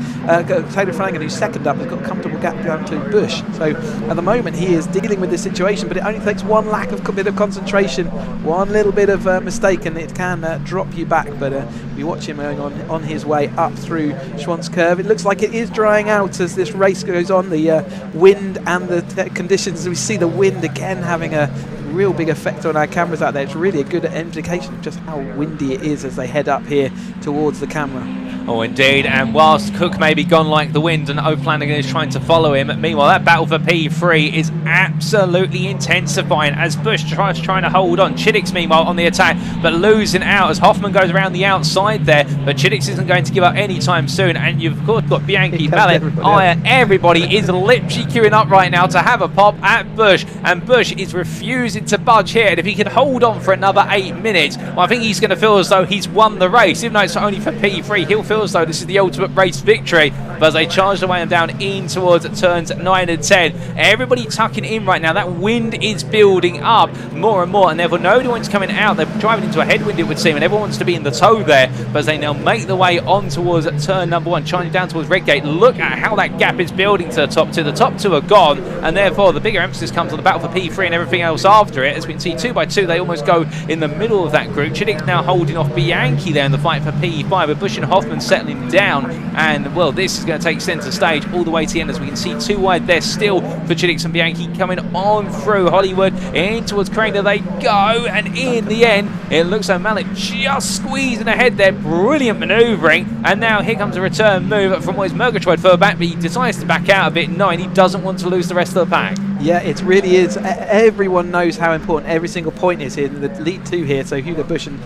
Speaker 5: Taylor Flanagan, who's second up, has got a comfortable gap down to Bush. So at the moment he is dealing with this situation, but it only takes one lack of bit of concentration, one little bit of mistake, and it can drop you back. But we watch him going on his way up through Schwantz Curve. It looks like it is drying out as this race goes on. The wind and the conditions, we see the wind again having a real big effect on our cameras out there. It's really a good indication of just how windy it is as they head up here towards the camera.
Speaker 1: Oh, indeed. And whilst Cook may be gone like the wind and O'Flanagan is trying to follow him, meanwhile, that battle for P3 is absolutely intensifying as Bush trying to hold on. Chiddix, meanwhile, on the attack, but losing out as Hoffman goes around the outside there. But Chiddix isn't going to give up anytime soon. And you've, of course, got Bianchi, Mallet, Aya. Everybody is literally queuing up right now to have a pop at Bush. And Bush is refusing to budge here. And if he can hold on for another 8 minutes, well, I think he's going to feel as though he's won the race. Even though it's only for P3, he'll feel as though this is the ultimate race victory. But as they charge away and down in towards turns 9 and 10, everybody tucking in right now. That wind is building up more and more, and therefore no one's coming out. They're driving into a headwind, it would seem, and everyone wants to be in the toe there. But as they now make the way on towards turn number 1, charging down towards Redgate, look at how that gap is building to the top two. The top two are gone, and therefore the bigger emphasis comes on the battle for P3 and everything else after it. As we can see, 2 by 2, they almost go in the middle of that group. Chiddix now holding off Bianchi there in the fight for P5, with Bush and Hoffman settling down. And well, this is going to take centre stage all the way to the end, as we can see 2 wide there still for Chiddix and Bianchi coming on through Hollywood. In towards Craner they go, and in the end it looks like Mallet just squeezing ahead there. Brilliant manoeuvring, and now here comes a return move from what is Murgatroyd further back, but he decides to back out a bit. He doesn't want to lose the rest of the pack.
Speaker 5: Yeah, it really is. Everyone knows how important every single point is here. The lead 2 here, so Hugo Bush and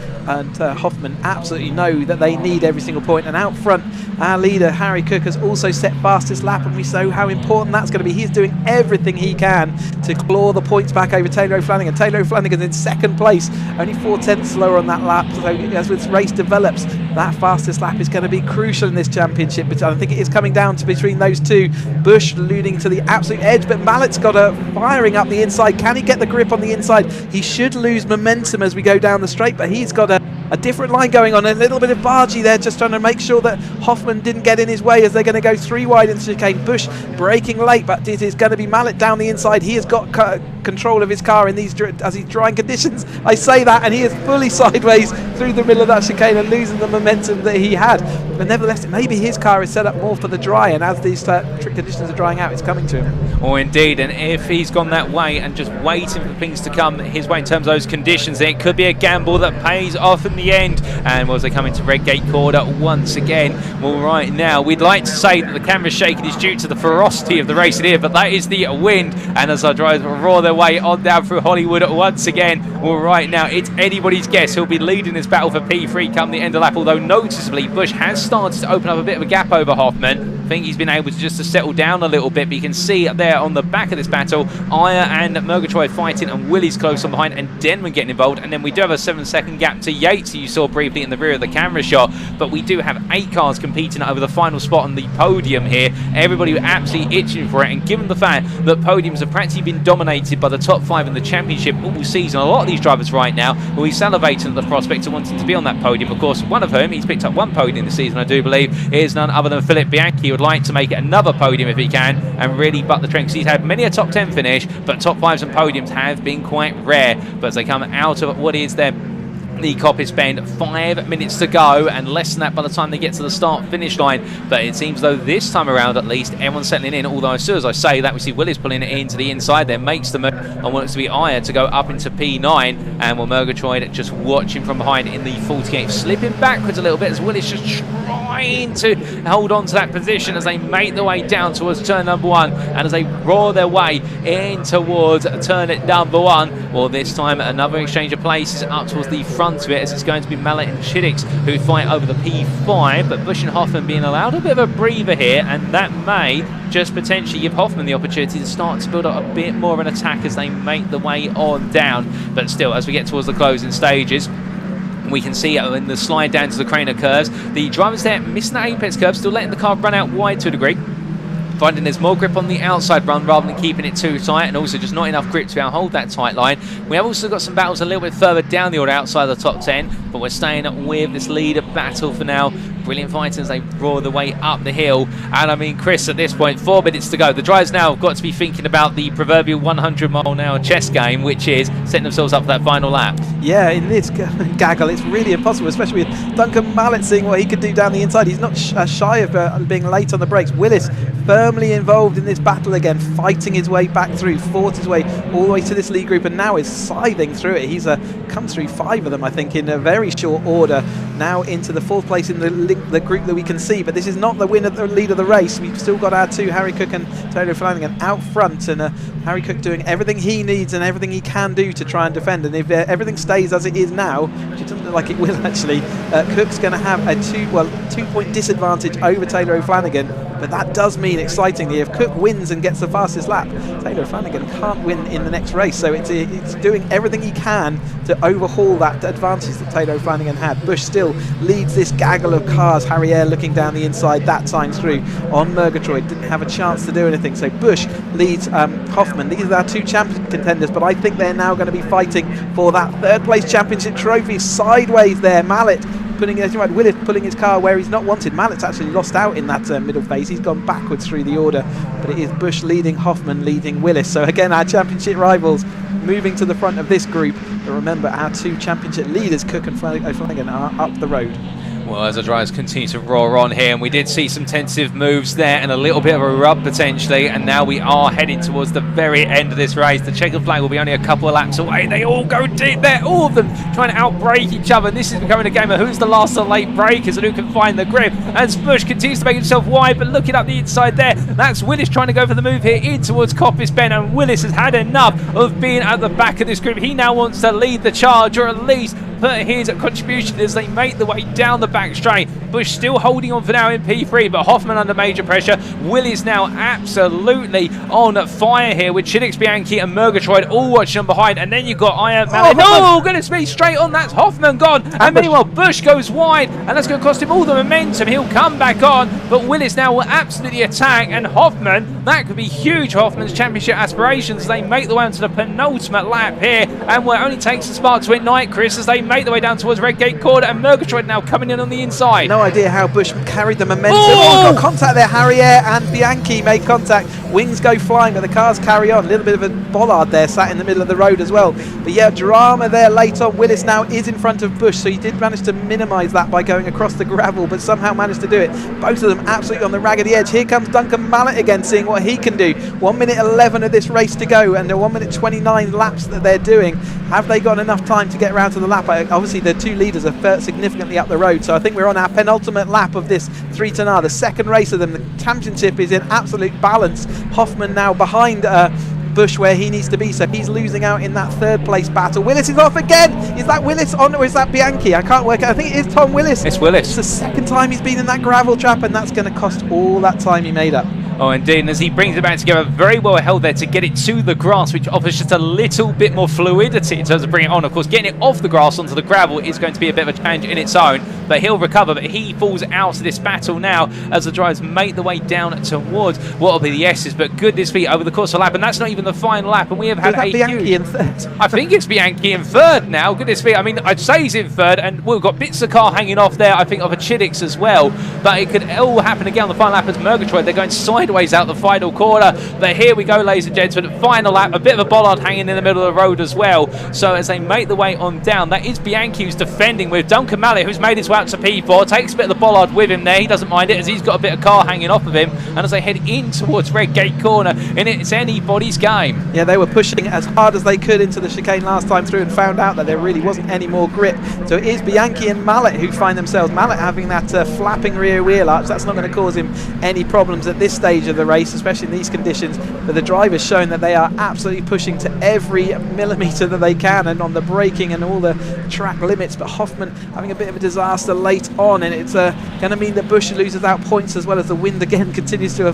Speaker 5: Hoffman absolutely know that they need every single point. And out front, our leader Harry Cook has also set fastest lap, and we know how important that's going to be. He's doing everything he can to claw the points back over Taylor O'Flanagan. Taylor O'Flanagan's in second place, only 4/10 slower on that lap. So as this race develops, that fastest lap is going to be crucial in this championship. But I think it is coming down to between those two. Bush alluding to the absolute edge, but Mallet's got a firing up the inside. Can he get the grip on the inside? He should lose momentum as we go down the straight, but he's got a different line going on. A little bit of bargee there, just trying to make sure that Hoffman didn't get in his way as they're going to go 3 wide into chicane. Bush braking late, but it is going to be Mallet down the inside. He has got control of his car in these drying conditions. I say that, and he is fully sideways through the middle of that chicane and losing the momentum that he had. But nevertheless, maybe his car is set up more for the dry, and as these conditions are drying out, it's coming to him.
Speaker 1: Oh, indeed. And if he's gone that way and just waiting for things to come his way in terms of those conditions, then it could be a gamble that pays off in the end. And as they come into Redgate Corner once again, well, right now, we'd like to say that the camera's shaking is due to the ferocity of the race in here, but that is the wind. And as our drivers roar their way on down through Hollywood once again, well, right now, it's anybody's guess who'll be leading this battle for P3 come the end of lap, although noticeably, Bush has started to open up a bit of a gap over Hoffman. I think he's been able to just to settle down a little bit, but you can see there on the back of this battle, Aya and Murgatroyd fighting, and Willie's close on behind, and Denman getting involved. And then we do have a 7-second gap to Yates, who you saw briefly in the rear of the camera shot, but we do have 8 cars competing over the final spot on the podium here. Everybody absolutely itching for it, and given the fact that podiums have practically been dominated by the top 5 in the championship all season, a lot of these drivers right now will be salivating at the prospect of wanting to be on that podium. Of course, one of whom, he's picked up 1 podium this season, I do believe, is none other than Philip Bianchi, who would like to make it another podium if he can and really butt the trend, because he's had many a top 10 finish, but top 5s and podiums have been quite rare. But as they come out of what is their the Coppice Bend, 5 minutes to go, and less than that by the time they get to the start-finish line. But it seems though this time around, at least, everyone's settling in. Although as soon as I say that, we see Willis pulling it into the inside there, makes the move and wants to be Aya to go up into P9, and will Murgatroyd just watching from behind in the 48, slipping backwards a little bit as Willis just trying to hold on to that position as they make their way down towards turn number 1, and as they roar their way in towards turn number 1. Well, this time another exchange of places up towards the front of it, as it's going to be Mallet and Chiddix who fight over the P5, but Bush and Hoffman being allowed a bit of a breather here, and that may just potentially give Hoffman the opportunity to start to build up a bit more of an attack as they make the way on down. But still, as we get towards the closing stages, We can see in the slide down to the Craner curves, the drivers there missing that apex curve, still letting the car run out wide to a degree. Finding there's more grip on the outside run rather than keeping it too tight, and also just not enough grip to be able to hold that tight line. We have also got some battles a little bit further down the order outside of the top 10, but we're staying with this leader battle for now. Brilliant fighting as they roar the way up the hill. And I mean, Chris, at this point, 4 minutes to go. The drivers now have got to be thinking about the proverbial 100-mile-an-hour chess game, which is setting themselves up for that final lap.
Speaker 5: Yeah, in this gaggle, it's really impossible, especially with Duncan Mallet seeing what he could do down the inside. He's not shy of being late on the brakes. Willis firmly involved in this battle again, fighting his way back through, fought his way all the way to this lead group, and now is scything through it. He's come through 5 of them, I think, in a very short order, now into the 4th place in the group that we can see. But this is not the lead of the race. We've still got our 2, Harry Cook and Taylor Flanagan, out front, and Harry Cook doing everything he needs and everything he can do to try and defend. And if everything stays as it is now, which it doesn't look like it will actually, Cook's going to have a 2-point disadvantage over Taylor O'Flanagan. But that does mean, excitingly, if Cook wins and gets the fastest lap, Taylor Flanagan can't win in the next race. So it's doing everything he can to overhaul that advantage that Taylor Flanagan had. Bush still leads this gaggle of cars. Harry Air looking down the inside that time through on Murgatroyd. Didn't have a chance to do anything. So Bush leads Hoffman. These are our 2 champion contenders, but I think they're now going to be fighting for that 3rd place championship trophy. Sideways there, Mallet Willis pulling his car where he's not wanted. Mallet's actually lost out in that middle phase. He's gone backwards through the order, but it is Bush leading Hoffman, leading Willis. So again, our championship rivals moving to the front of this group. But remember, our 2 championship leaders, Cook and Flanagan, are up the road.
Speaker 1: Well, as the drivers continue to roar on here, and we did see some tentative moves there and a little bit of a rub potentially, and now we are heading towards the very end of this race. The checkered flag will be only a couple of laps away. They all go deep there, all of them trying to outbrake each other, and this is becoming a game of who's the last of late breakers and who can find the grip. As Bush continues to make himself wide, but looking up the inside there, that's Willis trying to go for the move here in towards Coppice Bend, and Willis has had enough of being at the back of this group. He now wants to lead the charge, or at least put his contribution as they make the way down the back straight. Bush still holding on for now in P3, but Hoffman under major pressure. Willis now absolutely on fire here with Chinnix, Bianchi and Murgatroyd all watching on behind, and then you've got Iron Mallet. Oh, goodness me, straight on, that's Hoffman gone, and meanwhile Bush goes wide, and that's going to cost him all the momentum. He'll come back on, but Willis now will absolutely attack, and Hoffman, that could be huge. Hoffman's championship aspirations, they make the way onto the penultimate lap here, and where it only takes a spark to ignite, Chris, as they make the way down towards Redgate Corner, and Murgatroyd now coming in on the inside.
Speaker 5: No idea how Bush carried the momentum. Oh, got contact there. Harry Air and Bianchi made contact. Wings go flying, but the cars carry on. A little bit of a bollard there, sat in the middle of the road as well. But yeah, drama there late on. Willis now is in front of Bush, so he did manage to minimise that by going across the gravel, but somehow managed to do it. Both of them absolutely on the raggedy edge. Here comes Duncan Mallet again, seeing what he can do. 1 minute 11 of this race to go, and the 1 minute 29 laps that they're doing. Have they got enough time to get around to the lap? Obviously, the 2 leaders are significantly up the road, so I think we're on our penultimate lap of this 3-10R, the second race of them. The championship is in absolute balance. Hoffman now behind Bush where he needs to be, so he's losing out in that 3rd place battle. Willis is off again. Is that Willis on, or is that Bianchi? I can't work out. I think it is Tom Willis.
Speaker 1: It's Willis.
Speaker 5: It's the 2nd time he's been in that gravel trap, and that's going to cost all that time he made up.
Speaker 1: Oh, indeed, and as he brings it back together, very well held there to get it to the grass, which offers just a little bit more fluidity in terms of bringing it on. Of course, getting it off the grass onto the gravel is going to be a bit of a challenge in its own, but he'll recover. But he falls out of this battle now as the drivers make the way down towards what will be the S's. But goodness me, over the course of the lap, and that's not even the final lap, and we have had a
Speaker 5: Bianchi in 3rd.
Speaker 1: I think it's Bianchi in 3rd now. Goodness me, I mean, I'd say he's in 3rd, and we've got bits of the car hanging off there, I think, of a Chinnix as well. But it could all happen again on the final lap as Murgatroyd. They're going sideways out the final corner, but here we go, ladies and gentlemen, final lap, a bit of a bollard hanging in the middle of the road as well. So as they make the way on down, that is Bianchi who's defending with Duncan Mallet, who's made his way up to P4, takes a bit of the bollard with him there. He doesn't mind it as he's got a bit of car hanging off of him, and as they head in towards Redgate Corner, and it's anybody's game.
Speaker 5: Yeah, they were pushing as hard as they could into the chicane last time through and found out that there really wasn't any more grip. So it is Bianchi and Mallet who find themselves, Mallet having that flapping rear wheel arch. That's not going to cause him any problems at this stage of the race, especially in these conditions, but the drivers showing that they are absolutely pushing to every millimetre that they can, and on the braking and all the track limits. But Hoffman having a bit of a disaster late on, and it's going to mean that Bush loses out points, as well as the wind again continues to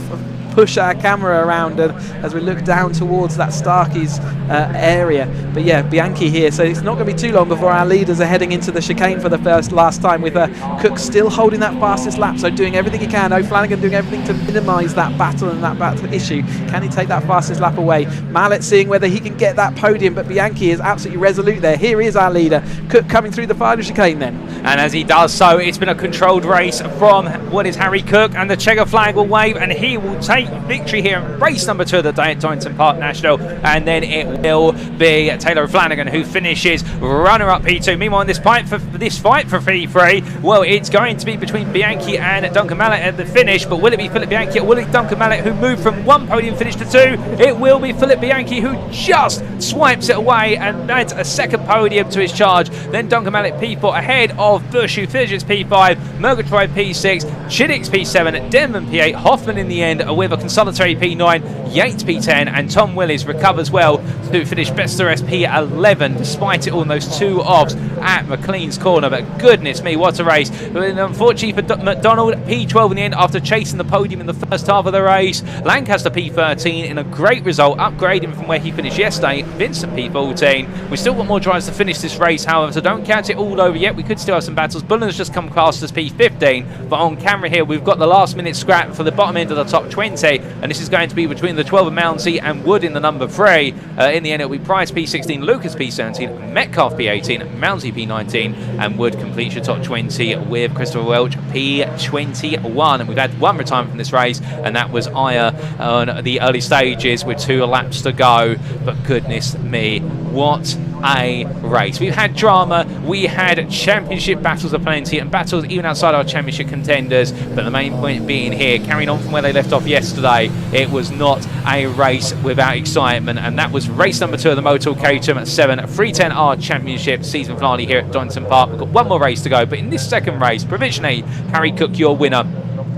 Speaker 5: push our camera around as we look down towards that Starkey's area. But yeah, Bianchi here, so it's not going to be too long before our leaders are heading into the chicane for the last time, with Cook still holding that fastest lap, so doing everything he can. O'Flanagan doing everything to minimise that battle and that battle issue. Can he take that fastest lap away? Mallet seeing whether he can get that podium, but Bianchi is absolutely resolute there. Here is our leader, Cook, coming through the final chicane then.
Speaker 1: And as he does so, it's been a controlled race from what is Harry Cook, and the checker flag will wave, and he will take victory here in race number 2 of the Donington Park National. And then it will be Taylor O'Flanagan who finishes runner-up P2. Meanwhile, in this fight for P3, well, it's going to be between Bianchi and Duncan Mallet at the finish, but will it be Philip Bianchi or will it Duncan Mallet who moved from 1 podium finish to 2? It will be Philip Bianchi who just swipes it away and adds a 2nd podium to his charge. Then Duncan Mallet P4 ahead of Bush, who finishes P5, Murgatroyd P6, Chiddix P7, Denman P8, Hoffman in the end with a consolatory P9, Yates P10, and Tom Willis recovers well to finish best of rest P11, despite it all, those 2 offs at McLean's corner. But goodness me, what a race. But unfortunately for McDonald, P12 in the end after chasing the podium in the first half of the race. Lancaster P13 in a great result, upgrading from where he finished yesterday. Vincent P14. We've still got more drives to finish this race, however, so don't count it all over yet. We could still have some battles. Bullen's just come past as P15, but on camera here we've got the last minute scrap for the bottom end of the top 20, and this is going to be between the 12 of Mounsey and Wood in the number 3. In the end, it'll be Price P16, Lucas P17, Metcalf P18, Mounsey P19, and Wood completes your top 20 with Christopher Welch P21. And we've had 1 retirement from this race, and that was Aya on the early stages with 2 laps to go. But goodness me, what a race. We've had drama, we had championship battles aplenty, and battles even outside our championship contenders, but the main point being here, carrying on from where they left off yesterday, it was not a race without excitement, and that was race number 2 of the Motor Caterham 7 310R Championship season finale here at Donington Park. We've got 1 more race to go, but in this second race, provisionally, Harry Cook, your winner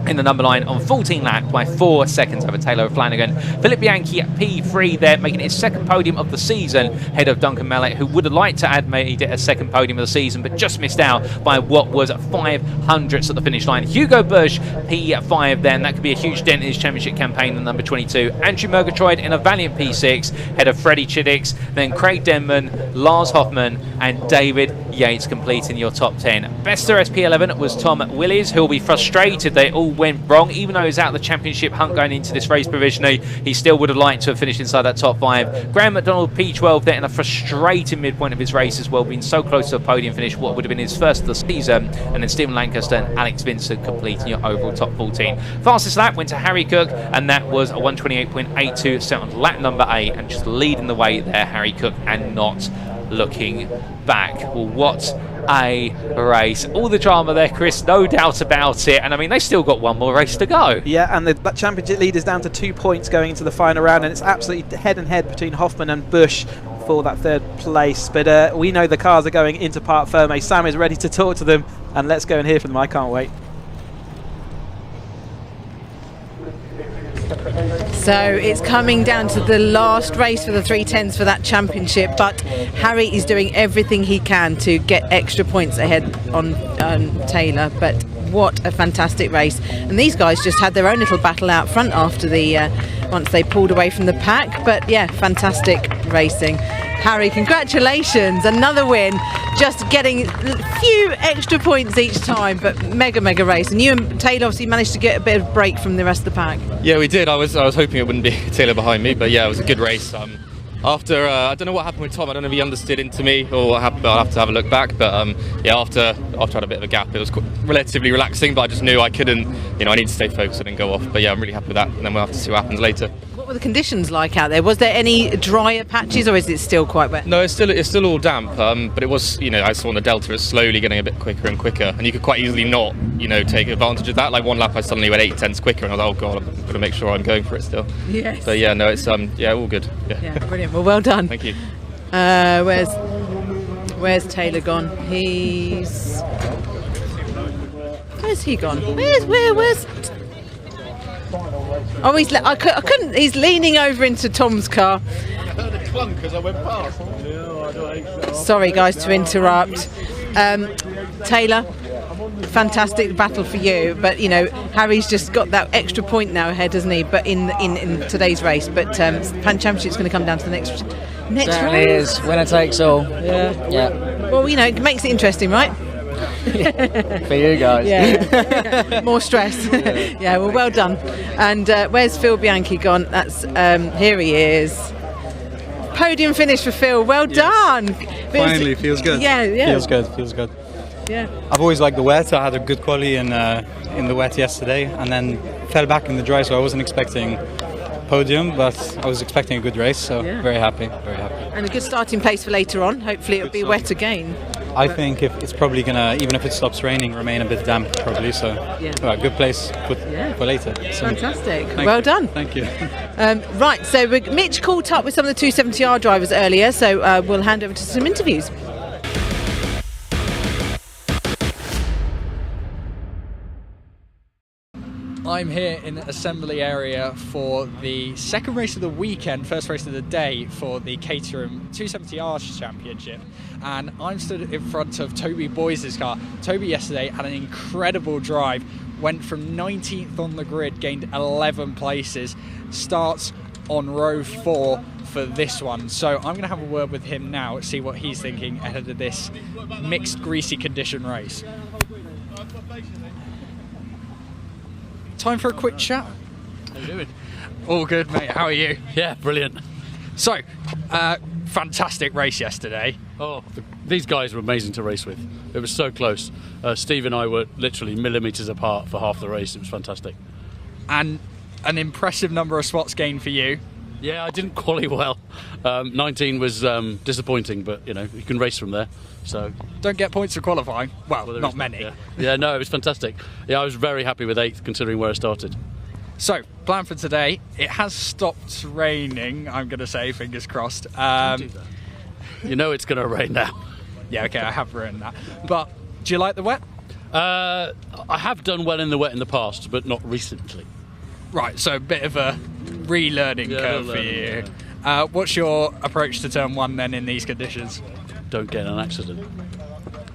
Speaker 1: in the number line on 14 lap by 4 seconds over Taylor O'Flanagan. Philip Bianchi at P3 there, making it his 2nd podium of the season, ahead of Duncan Mallet, who would have liked to have made it a 2nd podium of the season, but just missed out by what was 500ths at the finish line. Hugo Bush, P5 then, that could be a huge dent in his championship campaign in number 22. Andrew Murgatroyd in a valiant P6, ahead of Freddie Chiddix, then Craig Denman, Lars Hoffman, and David Yates completing your top 10. Best of rest P11 was Tom Willis, who will be frustrated they all went wrong. Even though he's out of the championship hunt going into this race provisionally, he still would have liked to have finished inside that top 5. Graham McDonald P12 there in a frustrating midpoint of his race as well, being so close to a podium finish, what would have been his first of the season. And then Stephen Lancaster and Alex Vincent completing your overall top 14. Fastest lap went to Harry Cook, and that was a 128.82 set on lap number 8, and just leading the way there, Harry Cook, and not looking back. Well, what a race. All the drama there, Chris, no doubt about it. And I mean, they still got 1 more race to go.
Speaker 5: Yeah, and that championship lead is down to 2 points going into the final round, and it's absolutely head and head between Hoffman and Bush for that 3rd place. But we know the cars are going into Parc Ferme. Sam is ready to talk to them, and let's go and hear from them. I can't wait.
Speaker 6: So it's coming down to the last race for the 310s for that championship, but Harry is doing everything he can to get extra points ahead on Taylor. But what a fantastic race, and these guys just had their own little battle out front after the once they pulled away from the pack. But yeah, fantastic racing. Harry, congratulations, another win, just getting a few extra points each time, but mega race. And you and Taylor obviously managed to get a bit of break from the rest of the pack.
Speaker 19: Yeah, we did. I was hoping it wouldn't be Taylor behind me, but yeah, it was a good race. After I don't know what happened with Tom. I don't know if he understood into me or what happened. I'll have to have a look back. But yeah, after I had a bit of a gap, it was relatively relaxing. But I just knew I couldn't. I need to stay focused and go off. But yeah, I'm really happy with that. And then we'll have to see what happens later.
Speaker 6: What were the conditions like out there? Was there any drier patches, or is it still quite wet?
Speaker 19: No, it's still all damp. But it was, I saw on the Delta, it's slowly getting a bit quicker and quicker, and you could quite easily not, take advantage of that. Like 1 lap, I suddenly went 8/10 quicker, and I was like, oh god, I'm going to make sure I'm going for it still.
Speaker 6: Yes.
Speaker 19: So yeah, no, it's all good.
Speaker 6: Yeah, brilliant. Well done.
Speaker 19: Thank you.
Speaker 6: Where's Taylor gone? Where's he gone? Where's? Oh, I couldn't. He's leaning over into Tom's car.
Speaker 18: I heard a clunk as I went past.
Speaker 6: Sorry, guys, to interrupt. Taylor, fantastic battle for you, but you know Harry's just got that extra point now ahead, hasn't he? But in today's race, but Pan Championship's going to come down to the next
Speaker 2: Certainly
Speaker 6: race.
Speaker 2: is. Winner takes all. Yeah.
Speaker 6: Well, you know, it makes it interesting, right?
Speaker 2: For you guys.
Speaker 6: Yeah. More stress. Yeah. Well done. And where's Phil Bianchi gone? That's here he is. Podium finish for Phil. Well done.
Speaker 20: Finally, feels good.
Speaker 6: Yeah.
Speaker 20: Feels good.
Speaker 6: Yeah.
Speaker 20: I've always liked the wet. I had a good quali in the wet yesterday, and then fell back in the dry, so I wasn't expecting podium, but I was expecting a good race. So very happy.
Speaker 6: And a good starting place for later on. Hopefully it'll be wet again.
Speaker 20: I think if it's probably gonna, even if it stops raining, remain a bit damp probably. So good place for later. So,
Speaker 6: fantastic. Well done.
Speaker 20: Thank you.
Speaker 6: Right. So Mitch caught up with some of the 270R drivers earlier. So we'll hand over to some interviews.
Speaker 2: I'm here in the assembly area for the second race of the weekend, first race of the day for the Caterham 270R Championship, and I'm stood in front of Toby Boyes' car. Toby yesterday had an incredible drive, went from 19th on the grid, gained 11 places, starts on row 4 for this one. So I'm going to have a word with him now, see what he's thinking ahead of this mixed greasy condition race. Time for a quick chat.
Speaker 21: How you doing?
Speaker 2: All good, mate. How are you?
Speaker 21: Yeah, brilliant.
Speaker 2: So, fantastic race yesterday.
Speaker 21: Oh, these guys were amazing to race with. It was so close. Steve and I were literally millimetres apart for half the race. It was fantastic.
Speaker 2: And an impressive number of spots gained for you.
Speaker 21: Yeah, I didn't quali well. 19 was disappointing, but you know, you can race from there. So
Speaker 2: don't get points for qualifying. Well, not many.
Speaker 21: Yeah, no, it was fantastic. Yeah, I was very happy with 8th considering where I started.
Speaker 2: So, plan for today. It has stopped raining, I'm going to say, fingers crossed.
Speaker 21: You know it's going to rain now.
Speaker 2: Yeah, okay, I have written that. But do you like the wet?
Speaker 21: I have done well in the wet in the past, but not recently.
Speaker 2: Right, so a bit of a relearning curve for you.
Speaker 21: Yeah.
Speaker 2: What's your approach to turn 1 then in these conditions?
Speaker 21: Don't get in an accident.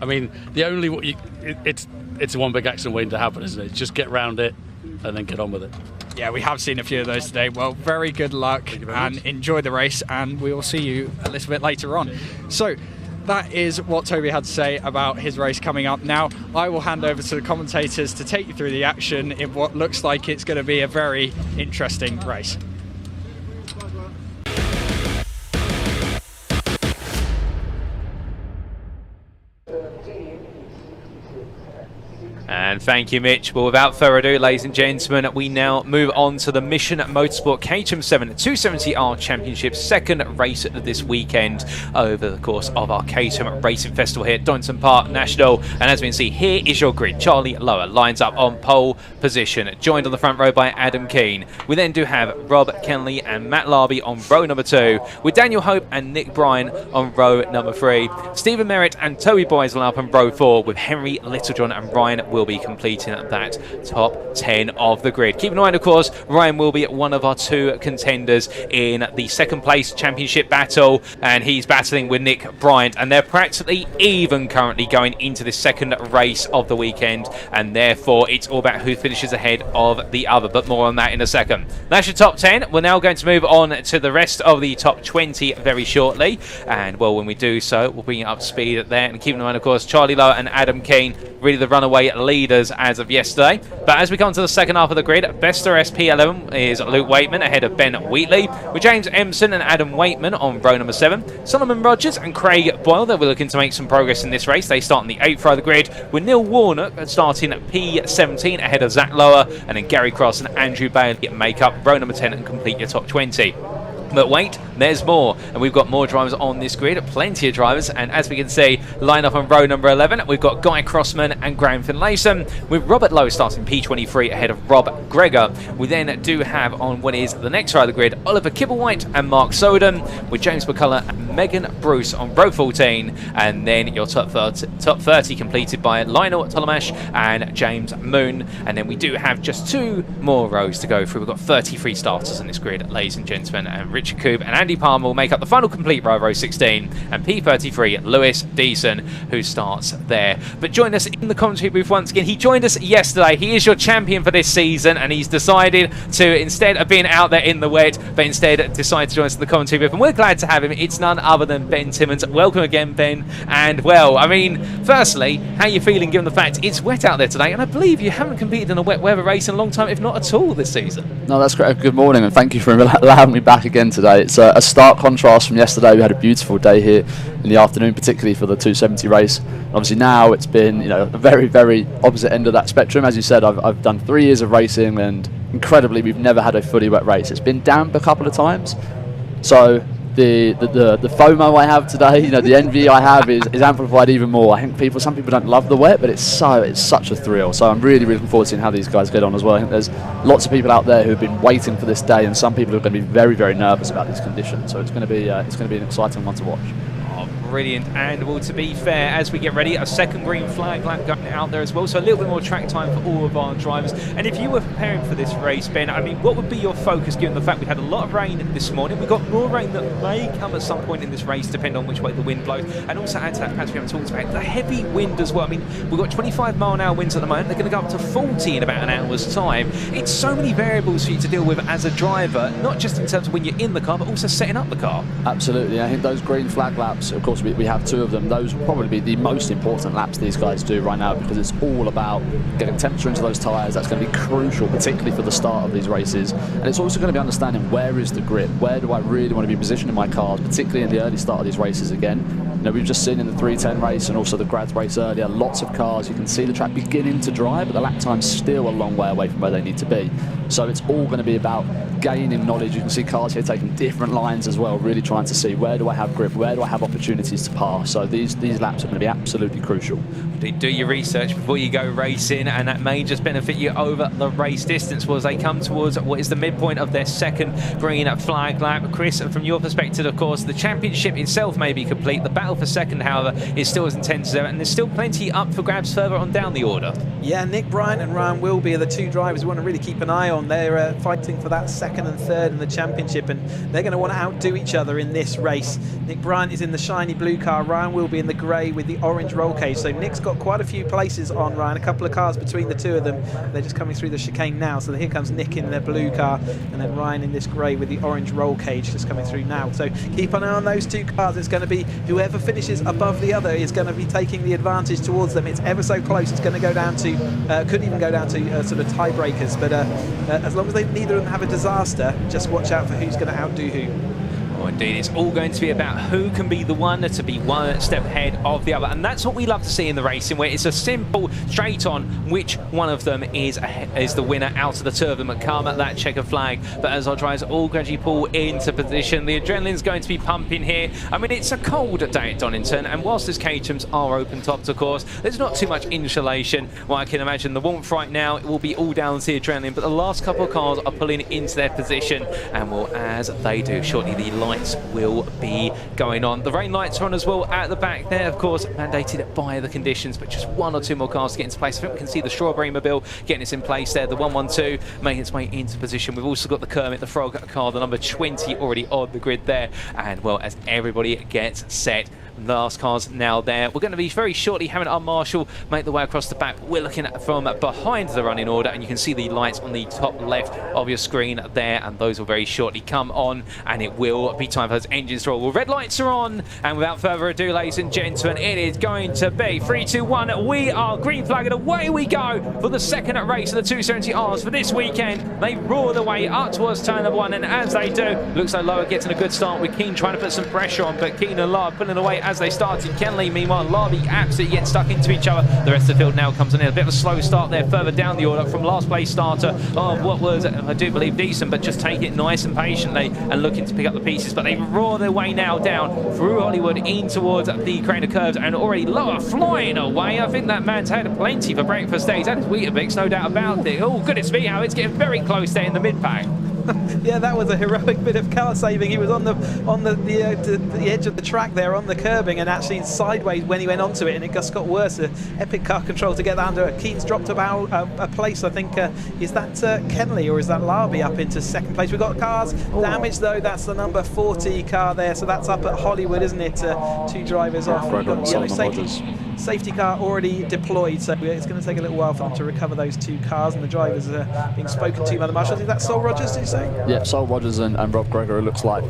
Speaker 21: I mean, the only it's one big accident waiting to happen, isn't it? Just get round it and then get on with it.
Speaker 2: Yeah, we have seen a few of those today. Well, very good luck and enjoy the race, and we will see you a little bit later on. So that is what Toby had to say about his race coming up. Now I will hand over to the commentators to take you through the action in what looks like it's going to be a very interesting race.
Speaker 1: And thank you, Mitch. Well, without further ado, ladies and gentlemen, we now move on to the Mission Motorsport Caterham 7 270R Championship, second race of this weekend over the course of our Caterham Racing Festival here at Donington Park National. And as we can see, here is your grid. Charlie Lower lines up on pole position, joined on the front row by Adam Keane. We then do have Rob Kenley and Matt Larby on row number 2, with Daniel Hope and Nick Bryan on row number 3. Stephen Merritt and Toby Boyes line up on row 4, with Henry Littlejohn and Ryan will be completing that top 10 of the grid. Keep in mind, of course, Ryan will be one of our 2 contenders in the second place championship battle, and he's battling with Nick Bryant, and they're practically even currently going into this second race of the weekend, and therefore it's all about who finishes ahead of the other, but more on that in a second. That's your top 10. We're now going to move on to the rest of the top 20 very shortly, and well, when we do so, we'll bring it up to speed there. And keep in mind, of course, Charlie Lowe and Adam Keane really the runaway leaders as of yesterday. But as we come to the second half of the grid, Bester SP11 is Luke Waitman ahead of Ben Wheatley, with James Empson and Adam Waitman on row number 7. Solomon Rogers and Craig Boyle, they're looking to make some progress in this race. They start on the 8th row of the grid, with Neil Warnock starting at P17 ahead of Zach Lower, and then Gary Cross and Andrew Bailey make up row number 10 and complete your top 20. But wait, there's more, and we've got more drivers on this grid, plenty of drivers, and as we can see, line up on row number 11, we've got Guy Crossman and Graham Finlayson, with Robert Lowe starting P23 ahead of Rob Gregor. We then do have on what is the next row of the grid, Oliver Kibblewhite and Mark Soden, with James McCullough and Megan Bruce on row 14, and then your top 30 completed by Lionel Tolomash and James Moon. And then we do have just 2 more rows to go through. We've got 33 starters on this grid, ladies and gentlemen, and Richard Coob and Andy Palmer will make up the final complete row 16, and P33 Lewis Deason, who starts there. But join us in the commentary booth once again. He joined us yesterday. He is your champion for this season, and he's decided to, instead of being out there in the wet, but instead decide to join us in the commentary booth, and we're glad to have him. It's none other than Ben Timmons. Welcome again, Ben. And well, I mean, firstly, how are you feeling given the fact it's wet out there today, and I believe you haven't competed in a wet weather race in a long time, if not at all, this season?
Speaker 3: No, that's great. Good morning, and thank you for allowing me back again today. It's a stark contrast from yesterday. We had a beautiful day here in the afternoon, particularly for the 270 race. Obviously now it's been, you know, a very, very opposite end of that spectrum. As you said, I've done 3 years of racing, and incredibly we've never had a fully wet race. It's been damp a couple of times, so the FOMO I have today, you know, the envy I have is amplified even more. I think some people don't love the wet, but it's such a thrill. So I'm really looking forward to seeing how these guys get on as well. I think there's lots of people out there who've been waiting for this day, and some people are going to be very, very nervous about these conditions. So it's going to be an exciting one to watch.
Speaker 1: Brilliant. And well, to be fair, as we get ready, a second green flag lap going out there as well, so a little bit more track time for all of our drivers. And if you were preparing for this race, Ben, I mean, what would be your focus given the fact we had a lot of rain this morning? We've got more rain that may come at some point in this race, depending on which way the wind blows. And also add to that, perhaps we haven't talked about the heavy wind as well. I mean, we've got 25-mile-an-hour winds at the moment. They're going to go up to 40 in about an hour's time. It's so many variables for you to deal with as a driver, not just in terms of when you're in the car, but also setting up the car.
Speaker 3: Absolutely. I think those green flag laps, of course, we have 2 of them. Those will probably be the most important laps these guys do right now, because it's all about getting temperature into those tyres. That's going to be crucial, particularly for the start of these races. And it's also going to be understanding where is the grip, where do I really want to be positioning my cars, particularly in the early start of these races again. You know, we've just seen in the 310 race and also the grads race earlier, lots of cars, you can see the track beginning to dry, but the lap time's still a long way away from where they need to be. So it's all going to be about gaining knowledge. You can see cars here taking different lines as well, really trying to see where do I have grip, where do I have opportunities to pass. So these laps are going to be absolutely crucial.
Speaker 1: Do your research before you go racing, and that may just benefit you over the race distance as they come towards what is the midpoint of their second green flag lap. Chris, from your perspective, of course, the championship itself may be complete. The battle for second, however, is still as intense as ever, and there's still plenty up for grabs further on down the order.
Speaker 5: Yeah, Nick Bryant and Ryan Wilby are the 2 drivers we want to really keep an eye on. They're fighting for that second and third in the championship, and they're going to want to outdo each other in this race. Nick Bryant is in the shiny blue car, Ryan Wilby in the grey with the orange roll cage. So Nick's got quite a few places on Ryan, a couple of cars between the 2 of them. They're just coming through the chicane now. So here comes Nick in the blue car, and then Ryan in this grey with the orange roll cage just coming through now. So keep an eye on those 2 cars. It's going to be whoever finishes above the other is going to be taking the advantage towards them. It's ever so close. It's going to go down to, could even go down to sort of tiebreakers, but as long as neither of them have a disaster, just watch out for who's going to outdo who.
Speaker 1: Oh, indeed, it's all going to be about who can be the one to be one step ahead of the other, and that's what we love to see in the racing, where it's a simple straight on which one of them is the winner out of the 2 of them that come at that checker flag. But as our drivers all gradually pull into position, the adrenaline's going to be pumping here. I mean, it's a cold day at Donington, and whilst these Caterhams are open tops, of course, there's not too much insulation. Well, I can imagine the warmth right now, it will be all down to the adrenaline, but the last couple of cars are pulling into their position, and well, as they do, shortly the lights will be going on. The rain lights are on as well at the back there, of course, mandated by the conditions, but just 1 or 2 more cars to get into place. I think we can see the Strawberry Mobile getting its in place there. The 112 making its way into position. We've also got the Kermit the Frog car, the number 20, already on the grid there. And well, as everybody gets set, last car's now there. We're going to be very shortly having our marshal make the way across the back. We're looking at from behind the running order, and you can see the lights on the top left of your screen there, and those will very shortly come on, and it will be time for those engines to roll. Well, red lights are on, and without further ado, ladies and gentlemen, it is going to be 3, 2, 1. We are green flag, and away we go for the second race of the 270Rs for this weekend. They roar their way up towards turn number 1, and as they do, looks like Lower getting a good start with Keane trying to put some pressure on, but Keane and Lard pulling away as they started. Kenley, meanwhile, Larby absolutely getting stuck into each other. The rest of the field now comes in a bit of a slow start there further down the order from last place starter of what was, I do believe, decent, but just taking it nice and patiently and looking to pick up the pieces. But they roar their way now down through Hollywood in towards the Craner curves, and already Lower flying away. I think that man's had plenty for breakfast days. That is Weetabix, no doubt about it. Oh, goodness me, how it's getting very close there in the mid-pack.
Speaker 5: Yeah, that was a heroic bit of car saving. He was on the edge of the track there on the curbing, and actually sideways when he went onto it, and it just got worse. Epic car control to get that under. Keane's dropped about a place. I think is that Kenley or is that Larby up into second place? We've got cars damaged though. That's the number 40 car there, so that's up at Hollywood, isn't it? 2 drivers off. We've got safety car already deployed, so it's going to take a little while for them to recover those 2 cars, and the drivers are being spoken to by the marshals. Is that Sol Rogers, did you say?
Speaker 3: Yeah, Sol Rogers and Rob Gregor, it looks like.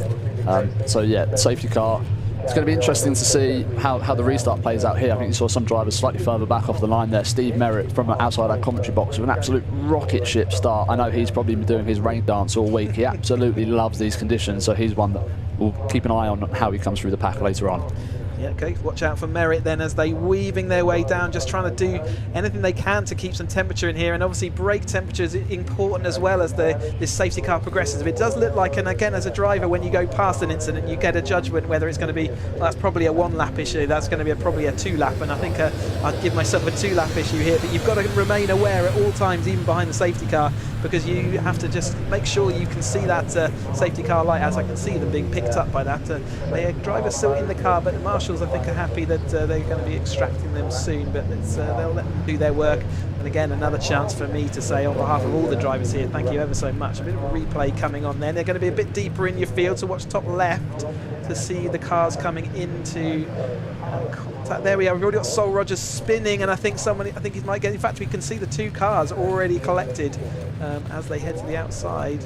Speaker 3: So yeah, the safety car. It's going to be interesting to see how the restart plays out here. I think you saw some drivers slightly further back off the line there. Steve Merritt from outside our commentary box with an absolute rocket ship start. I know he's probably been doing his rain dance all week. He absolutely loves these conditions, so he's one that we'll keep an eye on how he comes through the pack later on.
Speaker 5: Yeah, okay, watch out for Merritt then as they weaving their way down, just trying to do anything they can to keep some temperature in here, and obviously brake temperature is important as well as this safety car progresses. It does look like, and again as a driver, when you go past an incident you get a judgment whether it's going to be, well, that's probably a 1 lap issue, that's going to be probably a 2 lap, and I think I'd give myself a 2 lap issue here, but you've got to remain aware at all times, even behind the safety car, because you have to just make sure you can see that safety car light, as I can see them being picked up by that. The driver's still in the car, but the marshals I think are happy that they're going to be extracting them soon, but they'll let them do their work. And again, another chance for me to say on behalf of all the drivers here, thank you ever so much. A bit of a replay coming on then. They're going to be a bit deeper in your field, so watch top left to see the cars coming into contact. There we are. We've already got Sol Rogers spinning, and I think he might get, in fact we can see the 2 cars already collected as they head to the outside.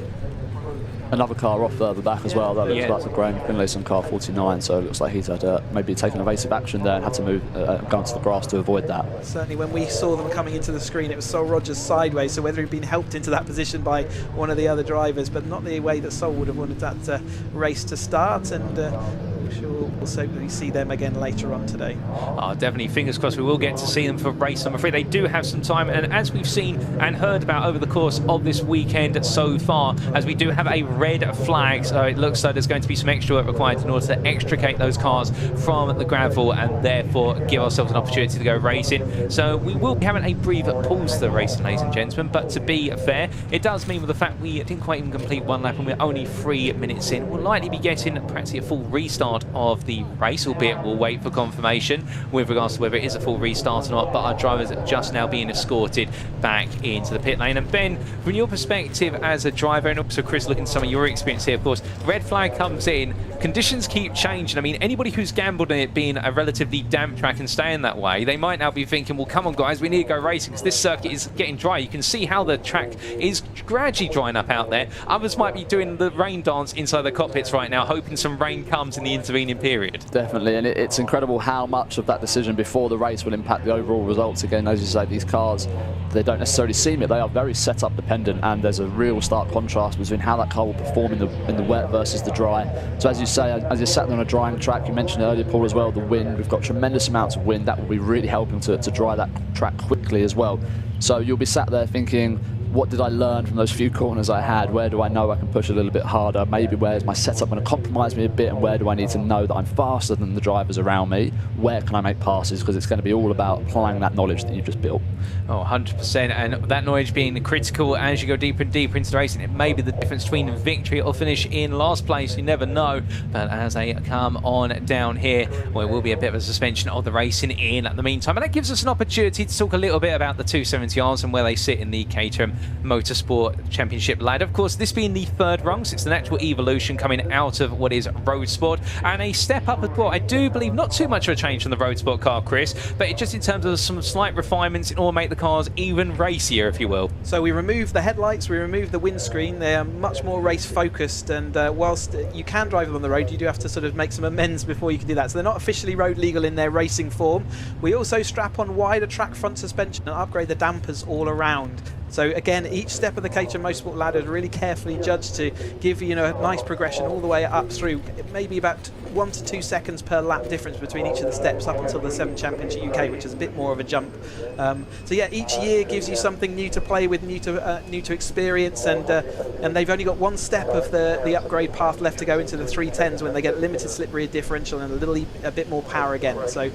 Speaker 3: Another car off further back as well. That looks like the Graham Finlayson car 49, so it looks like he's had maybe taken evasive action there and had to move, go into the grass to avoid that.
Speaker 5: Certainly when we saw them coming into the screen, it was Sol Rogers sideways, so whether he'd been helped into that position by one of the other drivers, but not the way that Sol would have wanted that race to start, and I'm sure we'll certainly see them again later on today.
Speaker 1: Oh, definitely, fingers crossed we will get to see them for race. I'm afraid they do have some time, and as we've seen and heard about over the course of this weekend so far, as we do have a red flag, so it looks like there's going to be some extra work required in order to extricate those cars from the gravel and therefore give ourselves an opportunity to go racing. So we will be having a brief pause to the racing, ladies and gentlemen, but to be fair, it does mean with the fact we didn't quite even complete 1 lap and we're only 3 minutes in, we'll likely be getting perhaps a full restart of the race, albeit we'll wait for confirmation with regards to whether it is a full restart or not, but our drivers are just now being escorted back into the pit lane. And Ben, from your perspective as a driver, and also Chris, looking at some of your experience here, of course, red flag comes in, conditions keep changing. I mean, anybody who's gambled on it being a relatively damp track and staying that way, they might now be thinking, well, come on guys, we need to go racing because this circuit is getting dry. You can see how the track is gradually drying up out there. Others might be doing the rain dance inside the cockpits right now, hoping some rain comes in the intervening period.
Speaker 3: Definitely, and it's incredible how much of that decision before the race will impact the overall results. Again, as you say, these cars, they don't necessarily seem it. They are very setup dependent, and there's a real stark contrast between how that car will perform in the wet versus the dry. So as you say, as you're sat on a drying track, you mentioned earlier, Paul, as well, the wind. We've got tremendous amounts of wind. That will be really helping to dry that track quickly as well. So you'll be sat there thinking, what did I learn from those few corners I had? Where do I know I can push a little bit harder? Maybe where's my setup going to compromise me a bit, and where do I need to know that I'm faster than the drivers around me? Where can I make passes? Because it's going to be all about applying that knowledge that you've just built.
Speaker 1: Oh, 100%, and that knowledge being critical as you go deeper and deeper into the racing. It may be the difference between victory or finish in last place, you never know. But as they come on down here, well, it will be a bit of a suspension of the racing in the meantime. And that gives us an opportunity to talk a little bit about the 270Rs and where they sit in the Caterham Motorsport Championship ladder. Of course, this being the 3rd rung, so it's the natural evolution coming out of what is Road Sport, and a step up as well. I do believe not too much of a change from the Road Sport car, Chris, but just in terms of some slight refinements in order to make the cars even racier, if you will.
Speaker 5: So we removed the headlights, we removed the windscreen. They are much more race focused, and whilst you can drive them on the road, you do have to sort of make some amends before you can do that. So they're not officially road legal in their racing form. We also strap on wider track front suspension and upgrade the dampers all around. So again, each step of the Caterham Motorsport ladder is really carefully judged to give you a nice progression all the way up through. Maybe about 1 to 2 seconds per lap difference between each of the steps up until the 7 Championship UK, which is a bit more of a jump. So yeah, each year gives you something new to play with, new to experience, and they've only got one step of the upgrade path left to go into the 310s when they get limited slip rear differential and a bit more power again. So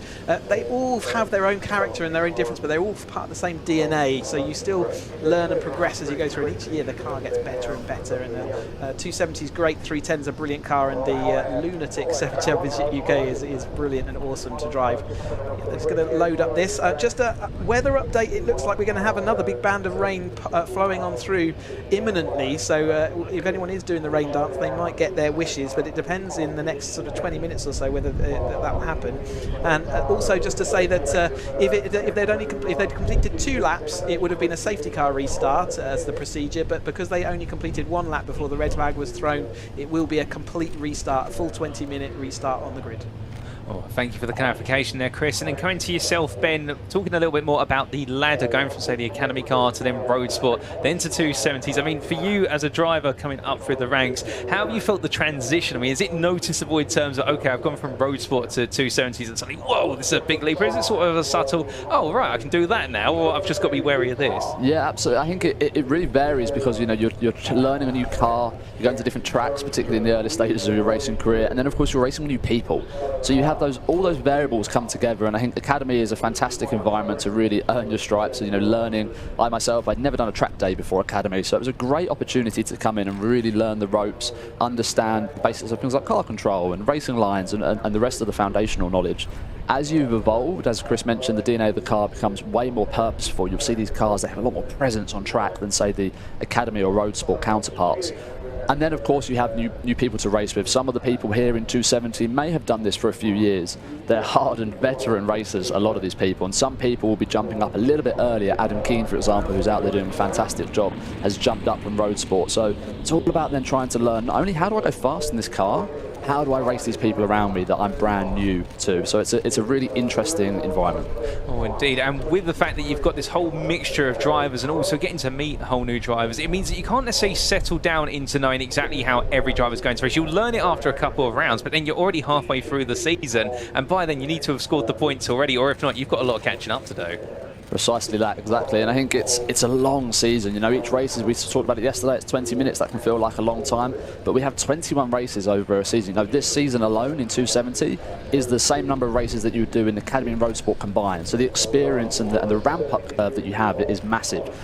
Speaker 5: they all have their own character and their own difference, but they're all part of the same DNA. So you still learn and progress as you go through, and each year the car gets better and better. And 270 is great, 310 is a brilliant car, and the Lunatic 7 Championship UK is brilliant and awesome to drive. I'm just going to load up this. Just a weather update. It looks like we're going to have another big band of rain flowing on through imminently. So if anyone is doing the rain dance, they might get their wishes, but it depends in the next sort of 20 minutes or so whether that will happen. And also just to say that if they'd completed 2 laps, it would have been a safety car restart as the procedure, but because they only completed 1 lap before the red flag was thrown, it will be a complete restart, a full 20-minute restart on the grid.
Speaker 1: Oh, thank you for the clarification there, Chris. And then coming to yourself, Ben, talking a little bit more about the ladder, going from, say, the Academy car to then Road Sport, then to 270s. I mean, for you as a driver coming up through the ranks, how have you felt the transition? I mean, is it noticeable in terms of, okay, I've gone from Road Sport to 270s and suddenly, whoa, this is a big leap? Or is it sort of a subtle, oh, right, I can do that now, or I've just got to be wary of this?
Speaker 3: Yeah, absolutely. I think it really varies because, you know, you're learning a new car, you're going to different tracks, particularly in the early stages of your racing career, and then, of course, you're racing with new people. So you have all those variables come together, and I think the Academy is a fantastic environment to really earn your stripes. And, you know, learning. I myself, I'd never done a track day before Academy, so it was a great opportunity to come in and really learn the ropes, understand the basics of things like car control and racing lines and the rest of the foundational knowledge. As you've evolved, as Chris mentioned, the DNA of the car becomes way more purposeful. You'll see these cars, they have a lot more presence on track than, say, the Academy or Road Sport counterparts. And then, of course, you have new people to race with. Some of the people here in 270 may have done this for a few years. They're hardened veteran racers, a lot of these people, and some people will be jumping up a little bit earlier. Adam Keane, for example, who's out there doing a fantastic job, has jumped up from Road Sport. So it's all about then trying to learn not only how do I go fast in this car, how do I race these people around me that I'm brand new to? So it's a really interesting environment.
Speaker 1: Oh, indeed. And with the fact that you've got this whole mixture of drivers and also getting to meet whole new drivers, it means that you can't necessarily settle down into knowing exactly how every driver is going to race. You'll learn it after a couple of rounds, but then you're already halfway through the season, and by then you need to have scored the points already, or if not, you've got a lot of catching up to do.
Speaker 3: Precisely that, exactly. And I think it's a long season. You know, each race, as we talked about it yesterday, it's 20 minutes. That can feel like a long time, but we have 21 races over a season. You know, this season alone in 270 is the same number of races that you would do in the Academy and Road Sport combined. So the experience and the ramp-up curve that you have is massive.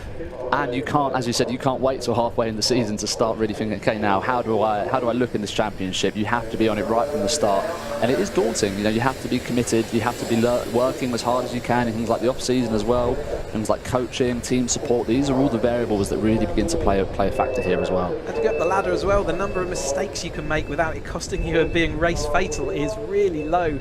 Speaker 3: And you can't, as you said, you can't wait till halfway in the season to start really thinking, okay, now how do I look in this championship? You have to be on it right from the start, and it is daunting. You know, you have to be committed. You have to be working as hard as you can in things like the off season as well, things like coaching, team support. These are all the variables that really begin to play a factor here as well.
Speaker 5: And to get up the ladder as well, the number of mistakes you can make without it costing you and being race fatal is really low.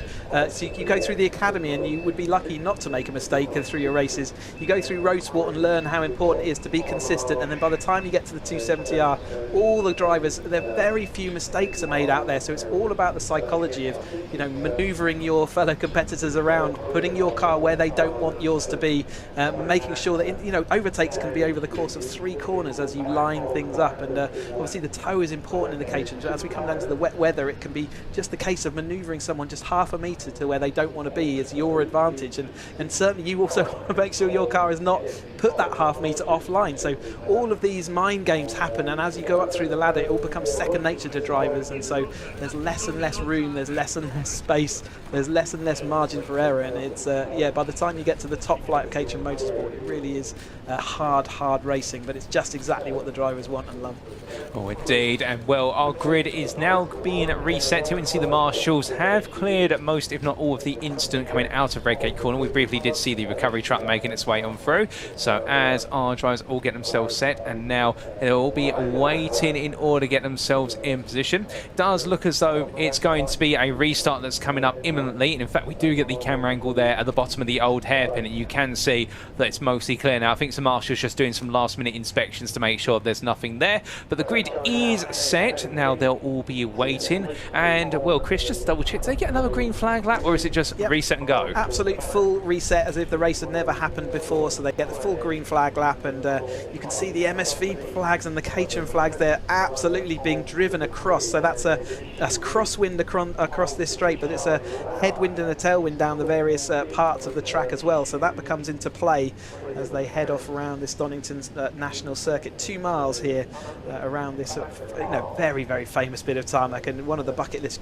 Speaker 5: So you go through the Academy and you would be lucky not to make a mistake through your races. You go through Road Sport and learn how important it is to be consistent, and then by the time you get to the 270R, all the drivers, very few mistakes are made out there. So it's all about the psychology of, you know, manoeuvring your fellow competitors around, putting your car where they don't want yours to be, making sure that, you know, overtakes can be over the course of 3 corners as you line things up. And obviously the toe is important in the Caterham. As we come down to the wet weather, it can be just the case of manoeuvring someone just half a metre to where they don't want to be is your advantage. And certainly you also want to make sure your car is not put that half metre offline. So all of these mind games happen, and as you go up through the ladder, it all becomes second nature to drivers, and so there's less and less room, there's less and less space, there's less and less margin for error, and it's yeah, by the time you get to the top flight of Caterham Motorsport, it really is hard racing, but it's just exactly what the drivers want and love.
Speaker 1: Oh, indeed. And well, our grid is now being reset. Here we can see the marshals have cleared most, if not all, of the incident coming out of Redgate Corner. We briefly did see the recovery truck making its way on through. So as our drivers all get themselves set, and now they'll all be waiting in order to get themselves in position. It does look as though it's going to be a restart that's coming up imminently. And in fact, we do get the camera angle there at the bottom of the old hairpin, and you can see that it's mostly clear now. I think some marshals just doing some last-minute inspections to make sure there's nothing there. But the grid is set. Now they'll all be waiting. And, well, Chris, just double-check. Do they get another green flag lap, or is it just reset and go?
Speaker 5: Absolute full reset, as if the race had never happened before. So they get the full green flag lap, and you can see the MSV flags and the Caterham flags there absolutely being driven across. So that's crosswind across this straight, but it's a headwind and a tailwind down the various parts of the track as well. So that becomes into play as they head off around this Donington National Circuit. 2 miles here around this very, very famous bit of tarmac, and one of the bucket list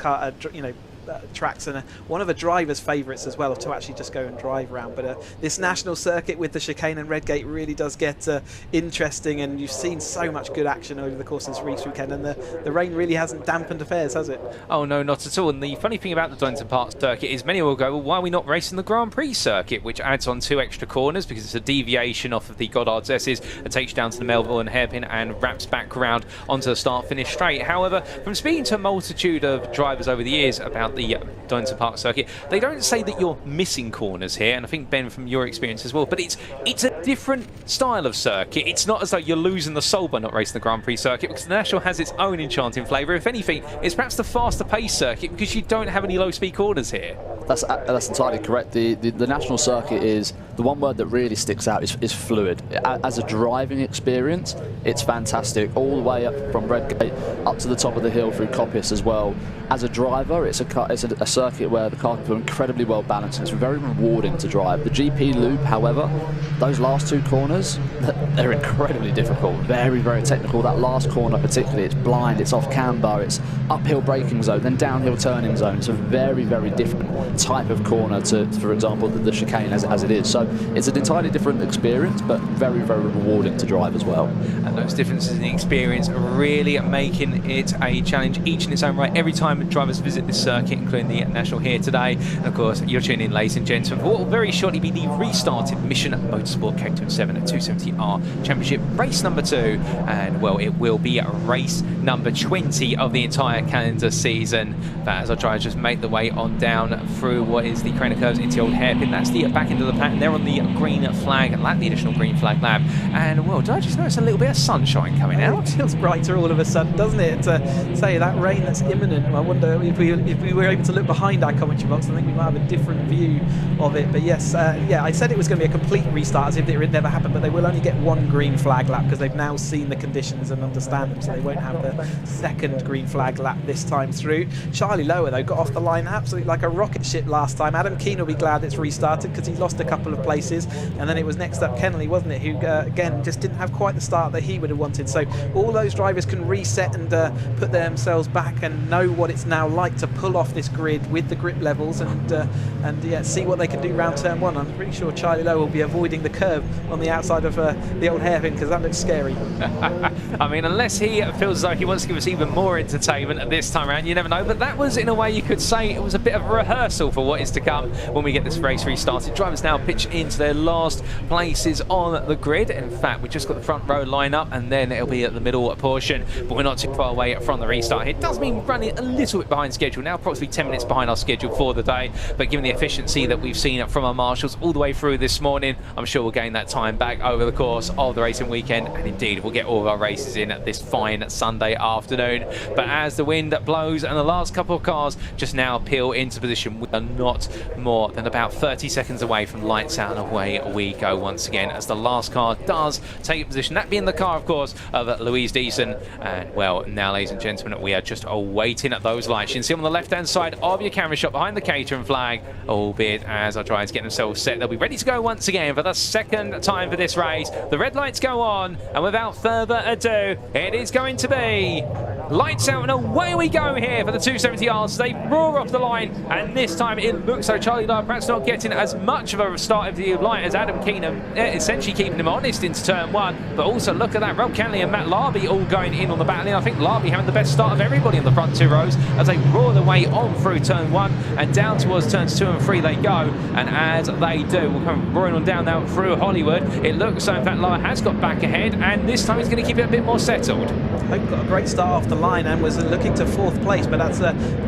Speaker 5: tracks, and one of a driver's favourites as well to actually just go and drive around. But this national circuit with the chicane and Redgate really does get interesting, and you've seen so much good action over the course of this race weekend, and the rain really hasn't dampened affairs, has it?
Speaker 1: Oh no, not at all. And the funny thing about the Donington Park circuit is many will go, well, why are we not racing the Grand Prix circuit, which adds on 2 extra corners because it's a deviation off of the Goddard's S's and takes you down to the Melbourne hairpin and wraps back around onto the start-finish straight. However, from speaking to a multitude of drivers over the years about the Donington Park circuit, they don't say that you're missing corners here, and I think, Ben, from your experience as well, but it's a different style of circuit. It's not as though you're losing the soul by not racing the Grand Prix circuit, because the National has its own enchanting flavour. If anything, it's perhaps the faster paced circuit because you don't have any low speed corners here.
Speaker 3: That's entirely correct. The National Circuit is, the one word that really sticks out is fluid. As a driving experience, it's fantastic, all the way up from Redgate up to the top of the hill through Coppice as well. As a driver, it's a circuit where the cars are incredibly well balanced, and it's very rewarding to drive. The GP loop, however, those last 2 corners, they're incredibly difficult, very, very technical. That last corner particularly, it's blind, it's off camber, it's uphill braking zone, then downhill turning zone. It's a very, very different type of corner to, for example, the chicane as it is. So it's an entirely different experience, but very, very rewarding to drive as well.
Speaker 1: And those differences in experience are really making it a challenge each in its own right every time drivers visit this circuit, including the National here today. And of course, you're tuning in, ladies and gentlemen, for what will very shortly be the restarted Mission Motorsport Caterham 7 at 270R Championship race number 2. And well, it will be race number 20 of the entire calendar season. But as our drivers just make the way on down through what is the Craner curves into the old hairpin, that's the back end of the pattern. They're on the green flag lap, the additional green flag lap. And well, did I just notice a little bit of sunshine coming out?
Speaker 5: It feels brighter all of a sudden, doesn't it? Say that rain that's imminent. I wonder if we were able to look behind our commentary box, I think we might have a different view of it. But yes, I said it was going to be a complete restart as if it had never happened, but they will only get 1 green flag lap because they've now seen the conditions and understand them, so they won't have the 2nd green flag lap this time through. Charlie Lower, though, got off the line absolutely like a rocket ship last time. Adam Keane will be glad it's restarted because he lost a couple of places, and then it was next up Kennelly, wasn't it, who again just didn't have quite the start that he would have wanted. So all those drivers can reset and put themselves back and know what it's now like to pull off this grid with the grip levels and see what they can do round turn 1. I'm pretty sure Charlie Lowe will be avoiding the curve on the outside of the old hairpin because that looks scary.
Speaker 1: I mean, unless he feels as though he wants to give us even more entertainment at this time around, you never know. But that was, in a way, you could say it was a bit of a rehearsal for what is to come when we get this race restarted. Drivers now pitch into their last places on the grid. In fact, we just got the front row line up, and then it'll be at the middle portion. But we're not too far away from the restart. It does mean running a little bit behind schedule now, approximately 10 minutes behind our schedule for the day. But given the efficiency that we've seen from our marshals all the way through this morning, I'm sure we'll gain that time back over the course of the racing weekend, and indeed we'll get all of our races in this fine Sunday afternoon. But as the wind blows and the last couple of cars just now peel into position, we are not more than about 30 seconds away from lights out, and away we go once again as the last car does take position, that being the car, of course, of Louise Deason. And well, now, ladies and gentlemen, we are just awaiting at those lights. You can see on the left hand side of your camera shot behind the Caterham flag, albeit as our drivers get themselves set, they'll be ready to go once again for the 2nd time for this race. The red lights go on, and without further ado, it is going to be lights out and away we go here for the 270Rs. They roar off the line, and this time it looks like Charlie Dyer perhaps not getting as much of a start of the light as Adam Keenan, essentially keeping him honest into turn 1. But also look at that, Rob Kennelly and Matt Larby all going in on the battling. I think Larby having the best start of everybody in the front 2 rows as they roar their way on through turn 1 and down towards turns 2 and 3 they go. And as they do, we'll come roaring on down now through Hollywood. It looks so in fact Lara has got back ahead, and this time he's going to keep it a bit more settled.
Speaker 5: Hope got a great start off the line and was looking to 4th place, but that's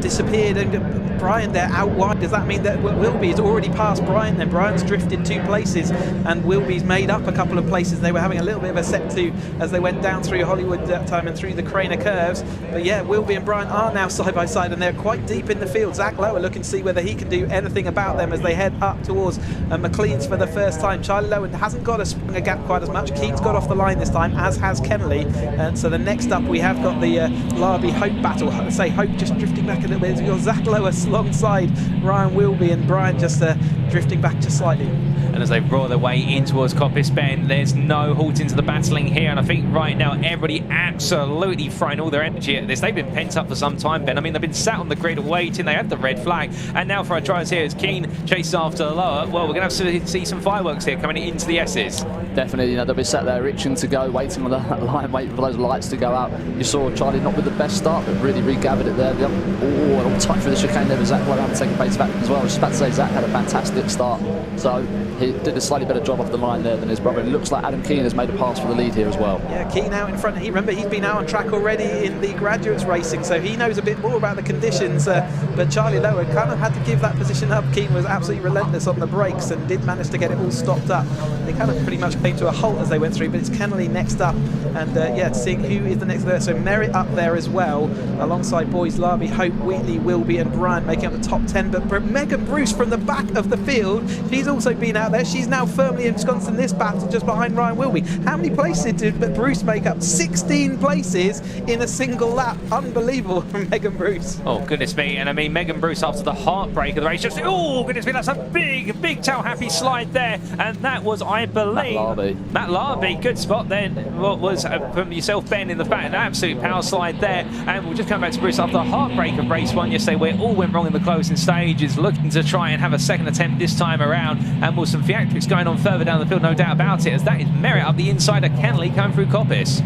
Speaker 5: disappeared and Brian there out wide. Does that mean that Wilby's already passed Brian then? Brian's drifted 2 places and Wilby's made up a couple of places. They were having a little bit of a set to as they went down through Hollywood that time and through the Craner curves. But yeah, Wilby and Brian are now side by side and they're quite deep in the field. Zach Lower looking to see whether he can do anything about them as they head up towards McLean's for the first time. Charlie Lowen hasn't got a gap quite as much. Keane's got off the line this time, as has Kennelly. And so the next up we have got the Larby Hope battle. I say Hope just drifting back a little bit. We've got Zach Lower alongside Ryan Wilby and Brian just drifting back just slightly.
Speaker 1: And as they roar their way in towards Coppice Bend, there's no halting to the battling here. And I think right now everybody absolutely throwing all their energy at this. They've been pent up for some time, Ben. I mean, they've been sat on the grid waiting. They had the red flag. And now for our drivers here, as Keane chases after Lower, well, we're going to have to see some fireworks here coming into the S's.
Speaker 3: Definitely, they'll be sat there itching to go, waiting on that line, waiting for those lights to go out. You saw Charlie not with the best start, but really regathered it there. All tight through the chicane there with Zach Lower having taken pace back as well. I was just about to say, Zach had a fantastic start. So he did a slightly better job off the line there than his brother. It looks like Adam Keane has made a pass for the lead here as well.
Speaker 5: Yeah, Keane out in front. Remember, he's been out on track already in the graduates racing, so he knows a bit more about the conditions. But Charlie Lower kind of had to give that position up. Keane was absolutely relentless on the brakes and did manage to get it all stopped up. They kind of pretty much came to a halt as they went through, but it's Kennelly next up. And yeah, seeing who is the next there. So Merritt up there as well, alongside boys Larby, Hope, Wheatley, Wilby and Bryant making up the top 10. But Megan Bruce from the back of the field, she's also been out there. She's now firmly ensconced in this battle just behind Ryan Wilby. How many places did Bruce make up? 16 places in a single lap. Unbelievable from Megan Bruce.
Speaker 1: Oh, goodness me. And I mean, Megan Bruce, after the heartbreak of the race, just, oh, goodness me, that's a big tail happy slide there. And that was, I believe, Matt Larby. Good spot then. What was from yourself, Ben, in the back, an absolute power slide there. And we'll just come back to Bruce after the heartbreak of race 1 yesterday, where it all went wrong in the closing stages, looking to try and have a second attempt this time around. And with some theatrics going on further down the field, no doubt about it, as that is Merritt up the inside of Kennelly coming through Coppice.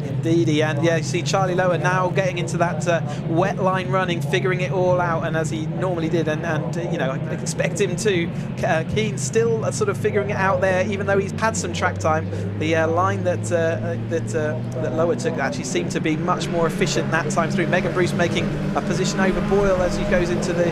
Speaker 5: Indeedy, and yeah, you see Charlie Lower now getting into that wet line running, figuring it all out, and as he normally did, and you know, I expect him to. Keane still sort of figuring it out there, even though he's had some track time. The line that Lower took actually seemed to be much more efficient that time through. Megan Bruce making a position over Boyle as he goes into the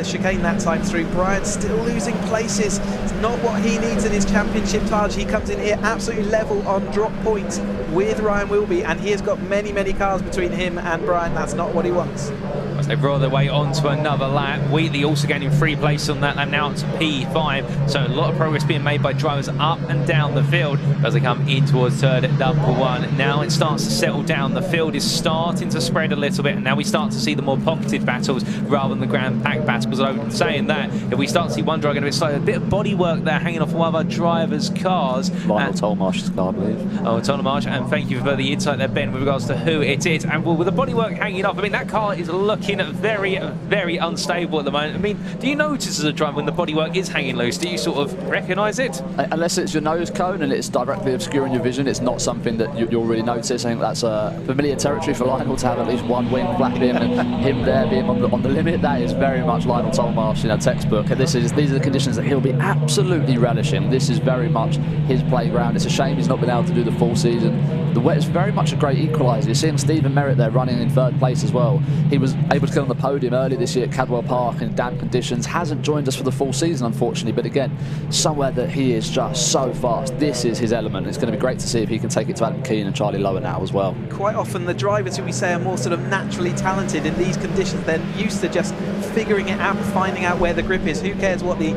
Speaker 5: chicane that time through. Bryant still losing places. It's not what he needs in his championship charge. He comes in here absolutely level on drop points with Ryan Wilby, and he has got many cars between him and Brian. That's not what he wants.
Speaker 1: As they roll their way onto another lap, Wheatley also gaining 3 places on that lap, now up to P5. So a lot of progress being made by drivers up and down the field as they come in towards third at number 1. Now it starts to settle down. The field is starting to spread a little bit, and now we start to see the more pocketed battles rather than the grand pack battles. Although saying that, if we start to see one driver getting a bit of body work there hanging off one of our drivers' cars.
Speaker 3: Lionel Tolmarsh's car, I believe.
Speaker 1: Oh, Tolmarsh, and thank you for the insight there, Ben, with regards to who it is. And with the bodywork hanging off, I mean, that car is looking very unstable at the moment. I mean, do you notice as a driver when the bodywork is hanging loose? Do you sort of recognise it?
Speaker 3: Unless it's your nose cone and it's directly obscuring your vision, it's not something that you'll really notice. I think that's familiar territory for Lionel to have at least one wing flapping and him there being on the limit. That is very much Lionel Tolmarsh, textbook. These are the conditions that he'll be absolutely relishing. This is very much his playground. It's a shame he's not been able to do the full season. The wet is very much a great equaliser. You're seeing Stephen Merritt there running in 3rd place as well. He was able to get on the podium early this year at Cadwell Park in damp conditions. Hasn't joined us for the full season, unfortunately, but again, somewhere that he is just so fast. This is his element. It's going to be great to see if he can take it to Adam Keane and Charlie Lower now as well.
Speaker 5: Quite often the drivers who we say are more sort of naturally talented in these conditions, they're used to just figuring it out, finding out where the grip is. Who cares what the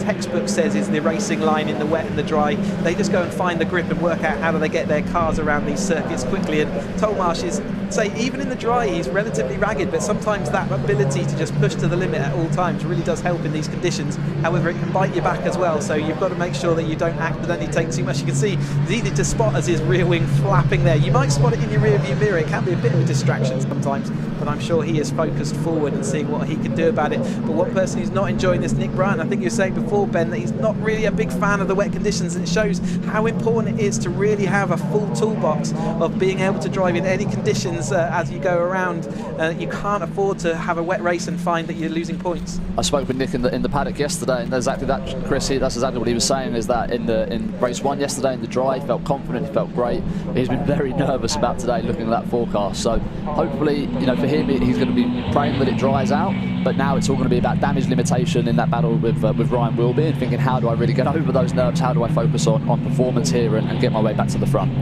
Speaker 5: textbook says is the racing line in the wet and the dry? They just go and find the grip and work out how do they get their cars around these circuits quickly. And Tolmarsh is, say, even in the dry, he's relatively ragged, but sometimes that ability to just push to the limit at all times really does help in these conditions. However, it can bite you back as well, so you've got to make sure that you don't accidentally take too much. You can see it's easy to spot as his rear wing flapping there. You might spot it in your rear view mirror. It can be a bit of a distraction sometimes, but I'm sure he is focused forward and seeing what he can do about it. But one person who's not enjoying this, Nick Bryan, I think you're saying indicate before, Ben, that he's not really a big fan of the wet conditions, and it shows how important it is to really have a full toolbox of being able to drive in any conditions as you go around. You can't afford to have a wet race and find that you're losing points.
Speaker 3: I spoke with Nick in the paddock yesterday, and exactly that, Chris. That's exactly what he was saying. Is that in race 1 yesterday in the dry, he felt confident, he felt great. He's been very nervous about today, looking at that forecast. So hopefully, for him, he's going to be praying that it dries out. But now it's all going to be about damage limitation in that battle with Ryan Wilby, and thinking, how do I really get over those nerves? How do I focus on performance here and get my way back to the front?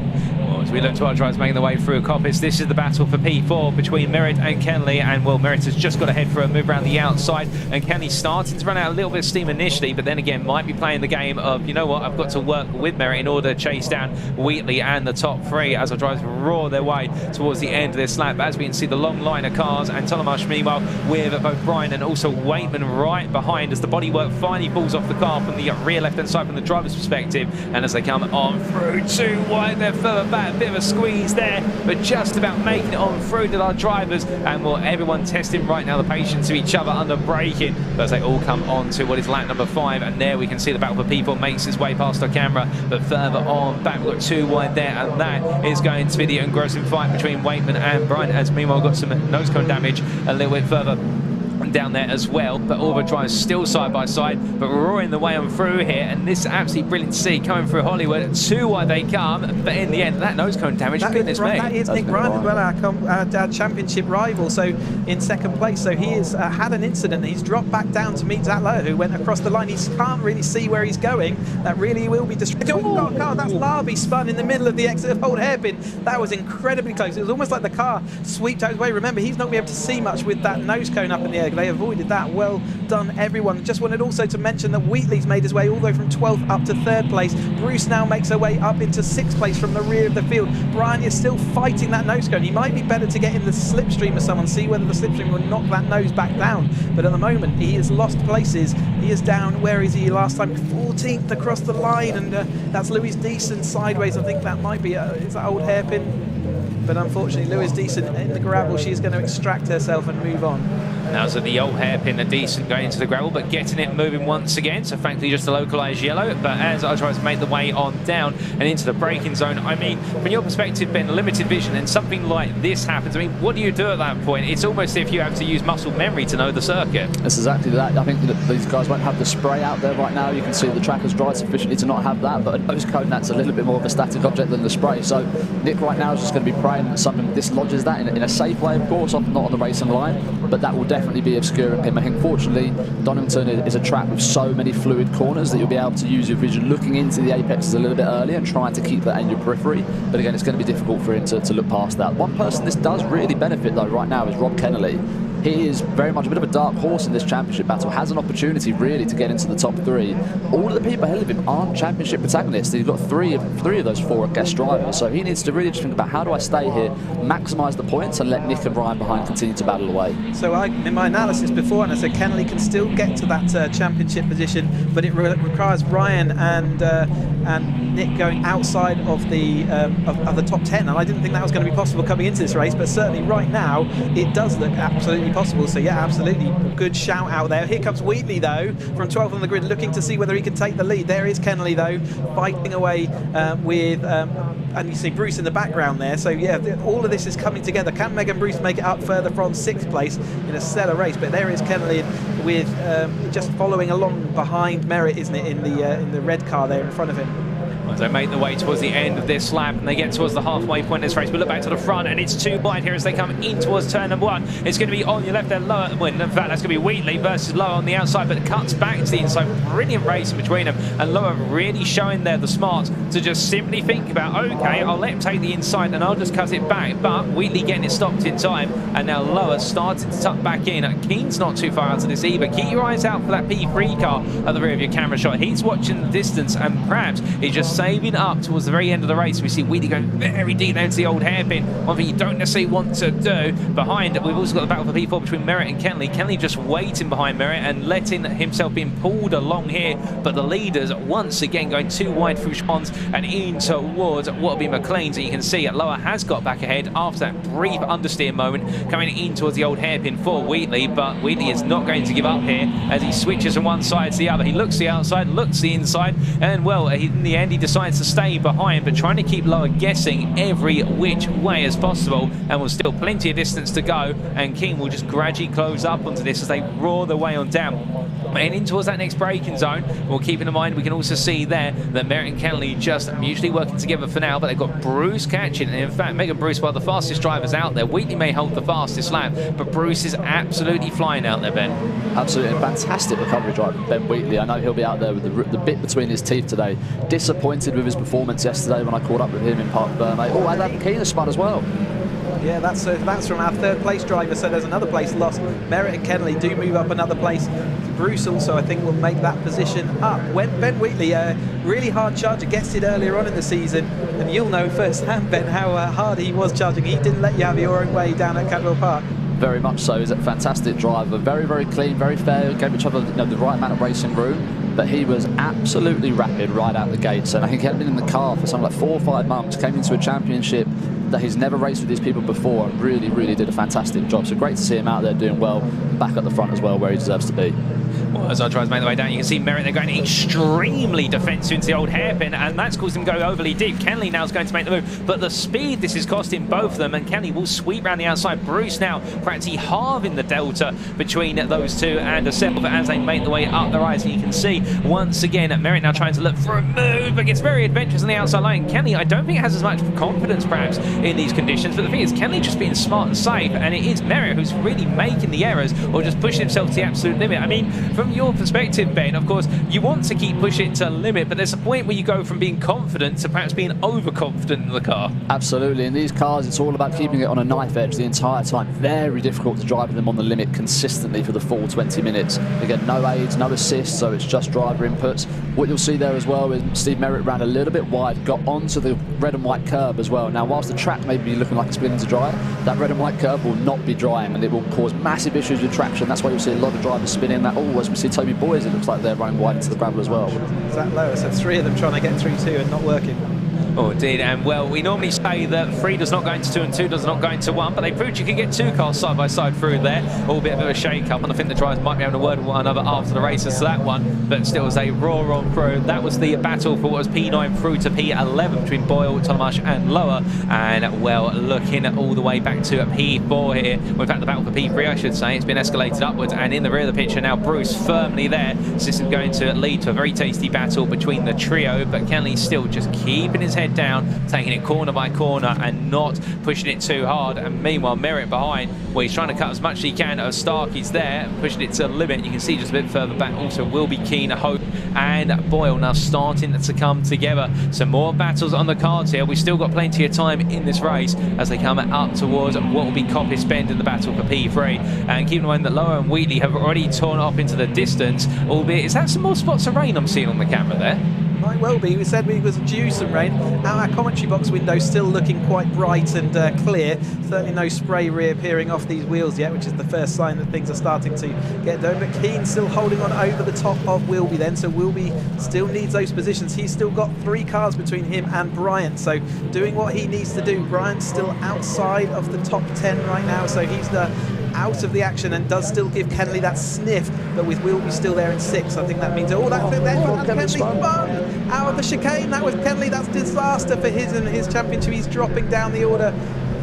Speaker 1: Well, as we look to our drivers making their way through Coppice, this is the battle for P4 between Merritt and Kenley, and Merritt has just got ahead for a move around the outside, and Kenley starting to run out a little bit of steam initially, but then again might be playing the game of, you know what, I've got to work with Merritt in order to chase down Wheatley and the top 3 as our drivers roar their way towards the end of this lap. As we can see the long line of cars, and Tolomash meanwhile with both Brian and also Waitman right behind as the bodywork finally falls off the car from the rear left hand side from the driver's perspective, and as they come on through too wide, they're further back, a bit of a squeeze there, but just about making it on through to our drivers, and everyone testing right now the patience of each other under braking as they all come on to what is lap number 5, and there we can see the battle for people makes its way past our camera, but further on back we've got 2 wide there, and that is going to be the engrossing fight between Waitman and Brian, as meanwhile we've got some nose cone damage a little bit further down there as well, but all the drivers still side by side, but roaring the way on through here, and this is absolutely brilliant to see coming through Hollywood. 2 wide they come, but in the end that nose cone damage, goodness me.
Speaker 5: That is Nick Ryan as well, our championship rival, so in second place. So he has had an incident. He's dropped back down to meet Zach Lowe, who went across the line. He can't really see where he's going. That really will be distracting. Oh God, that's Larby spun in the middle of the exit of Old Hairpin. That was incredibly close. It was almost like the car sweeped out his way. Remember, he's not going to be able to see much with that nose cone up in the air. They avoided that. Well done, everyone. Just wanted also to mention that Wheatley's made his way all the way from 12th up to 3rd place. Bruce now makes her way up into 6th place from the rear of the field. Brian is still fighting that nose cone. He might be better to get in the slipstream of someone, see whether the slipstream will knock that nose back down. But at the moment, he has lost places. He is down, where is he last time? 14th across the line, and that's Louis Deason sideways. I think that might be, is that Old Hairpin? But unfortunately, Louis Deason in the gravel, she's going to extract herself and move on.
Speaker 1: Now, so the Old Hairpin, a decent going into the gravel, but getting it moving once again. So, frankly, just a localised yellow. But as I try to make the way on down and into the braking zone, I mean, from your perspective, Ben, limited vision, and something like this happens. I mean, what do you do at that point? It's almost as if you have to use muscle memory to know the circuit.
Speaker 3: That's exactly that. I think that these guys won't have the spray out there right now. You can see the track has dried sufficiently to not have that. But a nose cone, that's a little bit more of a static object than the spray. So Nick right now is just going to be praying that something dislodges that in a safe way, of course, not on the racing line. But that will definitely be obscuring him. I think, fortunately, Donington is a track with so many fluid corners that you'll be able to use your vision looking into the apexes a little bit earlier and trying to keep that in your periphery. But again, it's going to be difficult for him to look past that. One person this does really benefit, though, right now is Rob Kennelly. He is very much a bit of a dark horse in this championship battle, has an opportunity really to get into the top 3. All of the people ahead of him aren't championship protagonists. He's got three of those 4 guest drivers, so he needs to really just think about, how do I stay here, maximise the points, and let Nick and Ryan behind continue to battle away.
Speaker 5: So in my analysis before, and I said Kennelly can still get to that championship position, but it requires Ryan and Nick going outside of the top 10, and I didn't think that was going to be possible coming into this race, but certainly right now it does look absolutely possible. So yeah, absolutely good shout out there. Here comes Wheatley though from 12th on the grid, looking to see whether he can take the lead. There is Kennelly though, fighting away with and you see Bruce in the background there. So yeah, all of this is coming together. Can Meg and Bruce make it up further from 6th place in a stellar race? But there is Kennelly with just following along behind Merritt, isn't it, in the red car there in front of him.
Speaker 1: They make their way towards the end of this lap, and they get towards the halfway point of this race. But look back to the front, and it's 2 wide here as they come in towards turn number 1. It's going to be on your left there, Lower. Well, in fact, that's going to be Wheatley versus Lower on the outside, but it cuts back to the inside. Brilliant race between them, and Lower really showing there the smarts to just simply think about, okay, I'll let him take the inside and I'll just cut it back. But Wheatley getting it stopped in time, and now Lower starting to tuck back in. Keen's not too far out of this either. Keep your eyes out for that P3 car at the rear of your camera shot. He's watching the distance, and perhaps he's just saving up towards the very end of the race. We see Wheatley going very deep down to the old hairpin. One thing you don't necessarily want to do. Behind, we've also got the battle for P4 between Merritt and Kenley. Kenley just waiting behind Merritt and letting himself being pulled along here. But the leaders once again going too wide through Schwann's and in towards what will be McLean's. And you can see Lower has got back ahead after that brief understeer moment, coming in towards the old hairpin for Wheatley. But Wheatley is not going to give up here as he switches from one side to the other. He looks the outside, looks the inside, and well, in the end he decides to stay behind, but trying to keep Lower guessing every which way as possible. And will still plenty of distance to go, and King will just gradually close up onto this as they roar their way on down. And in towards that next braking zone. Well, keeping in mind, we can also see there that Merritt and Kenley just mutually working together for now, but they've got Bruce catching. And in fact, Megan Bruce, one of the fastest drivers out there. Wheatley may hold the fastest lap, but Bruce is absolutely flying out there, Ben.
Speaker 3: Absolutely, a fantastic recovery driver, Ben Wheatley. I know he'll be out there with the bit between his teeth today. Disappointed with his performance yesterday when I caught up with him in Park Burmay. Oh, and Adam Keener spun as well.
Speaker 5: Yeah, that's from our third place driver, so there's another place lost. Merritt and Kenley do move up another place. Bruce also, I think, will make that position up. When Ben Wheatley, really hard charger, gets it earlier on in the season, and you'll know firsthand, Ben, how hard he was charging. He didn't let you have your own way down at Caterham Park.
Speaker 3: Very much so. He's a fantastic driver, very, very clean, very fair, gave each other the right amount of racing room. But he was absolutely rapid right out the gates, and I think he had been in the car for something like 4 or 5 months, came into a championship that he's never raced with these people before, and really did a fantastic job. So great to see him out there doing well, back at the front as well, where he deserves to be.
Speaker 1: Well, as our drives make their way down, you can see Merritt, they're going extremely defensive into the old hairpin, and that's caused him to go overly deep. Kenley now is going to make the move, but the speed this is costing both of them, and Kenley will sweep around the outside. Bruce now practically halving the delta between those two and herself as they make the way up the rise. And you can see once again Merritt now trying to look for a move, but gets very adventurous on the outside line. Kenley, I don't think has as much confidence perhaps in these conditions, but the thing is Kenley just being smart and safe, and it is Merritt who's really making the errors or just pushing himself to the absolute limit. I mean, from your perspective, Ben, of course, you want to keep pushing it to the limit, but there's a point where you go from being confident to perhaps being overconfident in the car.
Speaker 3: Absolutely. In these cars, it's all about keeping it on a knife edge the entire time. Very difficult to drive them on the limit consistently for the full 20 minutes. Again, no aids, no assists, so it's just driver inputs. What you'll see there as well is Steve Merritt ran a little bit wide, got onto the red and white curb as well. Now, whilst the track may be looking like it's beginning to dry, that red and white curb will not be drying, and it will cause massive issues with traction. That's why you'll see a lot of drivers spinning that. Oh, as we see Toby Boys, it looks like they're running wide into the gravel as well.
Speaker 5: Is that low? So 3 of them trying to get through 2 and not working.
Speaker 1: Oh, indeed, and well, we normally say that 3 does not go into 2 and 2 does not go into 1, but they proved you could get 2 cars side by side through there, albeit a bit of a shake-up, and I think the drivers might be able to word with one another after the races to that one, but still as they roar on through. That was the battle for what was P9 through to P11 between Boyle, Tomash and Lower, and well, looking all the way back to P4 here, well, in fact the battle for P3 I should say, it's been escalated upwards, and in the rear of the picture now Bruce firmly there. This is going to lead to a very tasty battle between the trio, but Kenley still just keeping his head down, taking it corner by corner and not pushing it too hard. And meanwhile Merritt behind, where he's trying to cut as much as he can of Stark. He's there pushing it to the limit. You can see just a bit further back also will be Keen, Hope and Boyle now starting to come together. Some more battles on the cards here. We've still got plenty of time in this race as they come up towards what will be Coppice Bend in the battle for P3. And keep in mind that Lower and Wheatley have already torn off into the distance, albeit is that some more spots of rain I'm seeing on the camera there?
Speaker 5: Might well be. We said we was due some rain. Our commentary box window still looking quite bright and clear. Certainly no spray reappearing off these wheels yet, which is the first sign that things are starting to get done. But Keane still holding on over the top of Wilby then, so Wilby still needs those positions. He's still got 3 cars between him and Bryant, so doing what he needs to do. Bryant's still outside of the top 10 right now, so he's out of the action and does still give Kenley that sniff, but with Wilby still there in 6th, I think that means Kenley spun out of the chicane. That was Kenley. That's disaster for his and his championship. He's dropping down the order,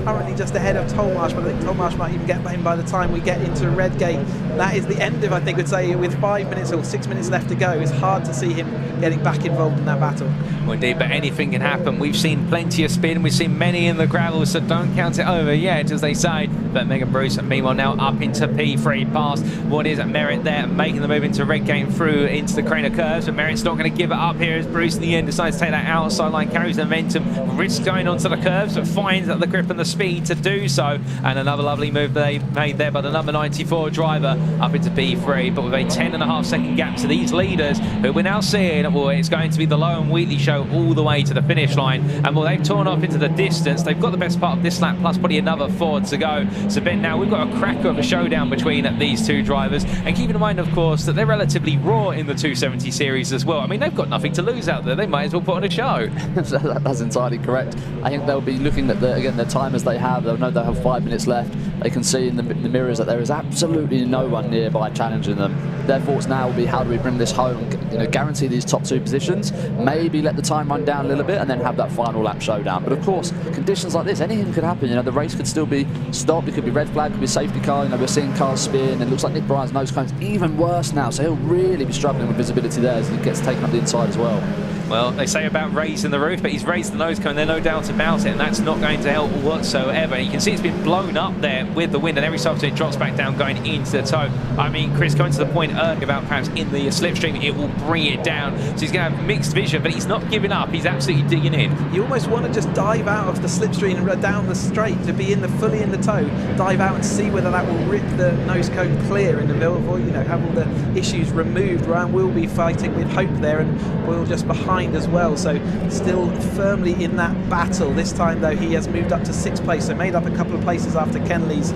Speaker 5: currently just ahead of Tolmarsh, but I think Tolmarsh might even get him by the time we get into Redgate. That is the end of, I think, would say, with 5 minutes or 6 minutes left to go. It's hard to see him getting back involved in that battle.
Speaker 1: Well, indeed, but anything can happen. We've seen plenty of spin. We've seen many in the gravel, so don't count it over yet, as they say. But Megan Bruce, meanwhile, now up into P3, past what is Merritt there, making the move into Redgate through into the Craner curves. But Merritt's not going to give it up here as Bruce in the end decides to take that outside line, carries the momentum, risks going onto the curves, but finds the grip and the speed to do so. And another lovely move they made there by the number 94 driver up into P3, but with a 10.5 second gap to these leaders, who we're now seeing, well, it's going to be the Low and Wheatley show go all the way to the finish line. And well, they've torn off into the distance. They've got the best part of this lap, plus probably another 4 to go. So Ben, now we've got a cracker of a showdown between these two drivers. And keeping in mind, of course, that they're relatively raw in the 270 series as well. I mean, they've got nothing to lose out there. They might as well put on a show.
Speaker 3: That's entirely correct. I think they'll be looking at, their time as they have. They'll know they'll have 5 minutes left. They can see in the mirrors that there is absolutely no one nearby challenging them. Their thoughts now will be, how do we bring this home, guarantee these top 2 positions, maybe let the time run down a little bit and then have that final lap showdown. But of course, conditions like this, anything could happen. The race could still be stopped. It could be red flag, could be safety car. We're seeing cars spin, and it looks like Nick Bryan's nose cone's even worse now, so he'll really be struggling with visibility there as he gets taken up the inside as well.
Speaker 1: Well, they say about raising the roof, but he's raised the nose cone, there's no doubt about it, and that's not going to help whatsoever. You can see it's been blown up there with the wind, and every so often it drops back down going into the toe. I mean, Chris, going to the point earlier about perhaps in the slipstream, it will bring it down. So he's going to have mixed vision, but he's not giving up. He's absolutely digging in.
Speaker 5: You almost want to just dive out of the slipstream and down the straight to be fully in the toe. Dive out and see whether that will rip the nose cone clear in the middle, or have all the issues removed. Ryan will be fighting with Hope there, and Boyle just behind as well, so still firmly in that battle. This time though, he has moved up to 6th place, so made up a couple of places after Kenley's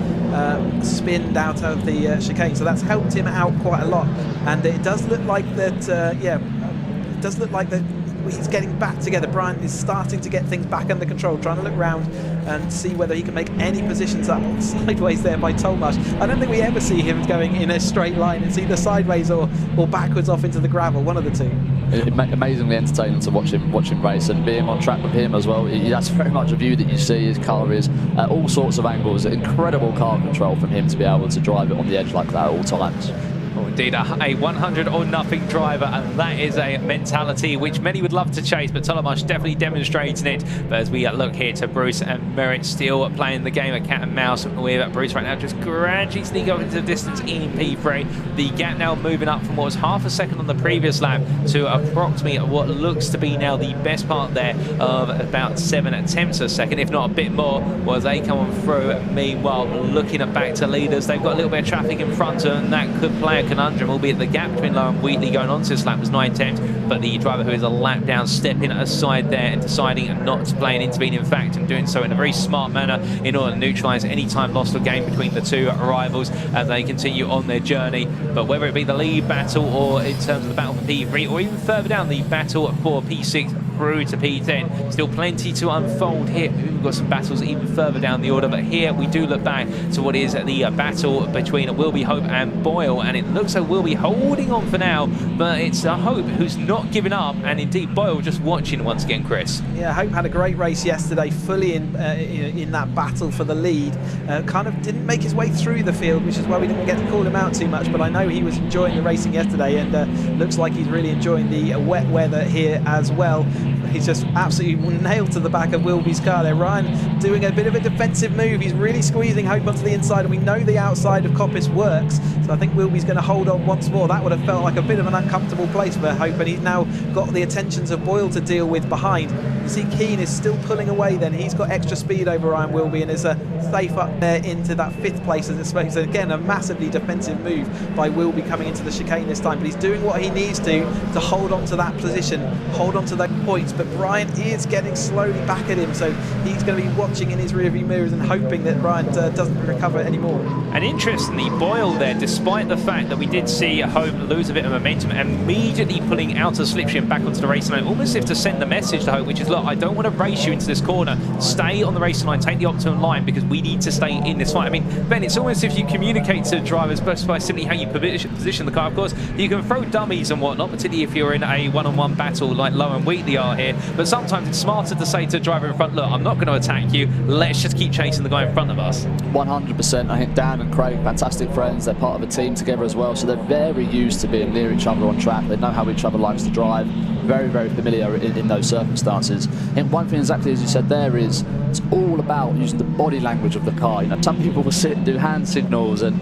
Speaker 5: spin out of the chicane, so that's helped him out quite a lot. And it does look like that it does look like that he's getting back together. Brian is starting to get things back under control, trying to look round and see whether he can make any positions up sideways there by Tolmarsh. I don't think we ever see him going in a straight line. It's either sideways or backwards off into the gravel, one of the two.
Speaker 3: Amazingly entertaining to watch him race, and being on track with him as well. That's very much a view that you see. His car is at all sorts of angles. Incredible car control from him to be able to drive it on the edge like that at all times.
Speaker 1: Oh, indeed, a 100 or nothing driver, and that is a mentality which many would love to chase, but Tolmarsh definitely demonstrating it. But as we look here to Bruce and Merritt, still playing the game of cat and mouse with Bruce right now, just gradually sneak up into the distance in P3. The gap now moving up from what was half a second on the previous lap to approximately what looks to be now the best part there of about 7 attempts a second, if not a bit more, as they come on through. Meanwhile, looking at back to leaders, they've got a little bit of traffic in front of them, and that could play a conundrum, albeit the gap between Lowe and Wheatley going on to this lap was 9 tenths, but the driver who is a lap down stepping aside there and deciding not to play an intervening fact, and doing so in a very smart manner in order to neutralise any time lost or gain between the two rivals as they continue on their journey. But whether it be the lead battle or in terms of the battle for P3 or even further down the battle for P6 through to P10, still plenty to unfold here. We've got some battles even further down the order, but here we do look back to what is the battle between Wilby, Hope and Boyle, and it looks like Wilby holding on for now, but it's Hope who's not giving up, and indeed Boyle just watching once again, Chris.
Speaker 5: Yeah, Hope had a great race yesterday, fully in that battle for the lead. Kind of didn't make his way through the field, which is why we didn't get to call him out too much, but I know he was enjoying the racing yesterday, and looks like he's really enjoying the wet weather here as well. He's just absolutely nailed to the back of Wilby's car there. Ryan doing a bit of a defensive move. He's really squeezing Hope onto the inside, and we know the outside of Coppice works, so I think Wilby's going to hold on once more. That would have felt like a bit of an uncomfortable place for Hope, and he's now got the attentions of Boyle to deal with behind. You see Keane is still pulling away then. He's got extra speed over Ryan Wilby and is safe up there into that 5th place as it's supposed to. Again, a massively defensive move by Wilby coming into the chicane this time, but he's doing what he needs to hold on to that position, hold on to those points. But Brian is getting slowly back at him, so he's going to be watching in his rearview mirrors and hoping that Brian doesn't recover anymore.
Speaker 1: And interestingly, Boyle there, despite the fact that we did see Hope lose a bit of momentum, immediately pulling out of slipstream back onto the racing line, almost as if to send the message to Hope, which is, look, I don't want to race you into this corner. Stay on the racing line, take the optimum line, because we need to stay in this fight. I mean, Ben, it's almost as if you communicate to drivers both by simply how you position the car. Of course, you can throw dummies and whatnot, particularly if you're in a one-on-one battle like Lowe and Wheatley are here, but sometimes it's smarter to say to the driver in front, look, I'm not going to attack you, let's just keep chasing the guy in front of us.
Speaker 3: 100%. I think Dan and Craig, fantastic friends, they're part of a team together as well, so they're very used to being near each other on track. They know how each other likes to drive, very, very familiar in those circumstances. And one thing, exactly as you said there, is it's all about using the body language of the car. Some people will sit and do hand signals, and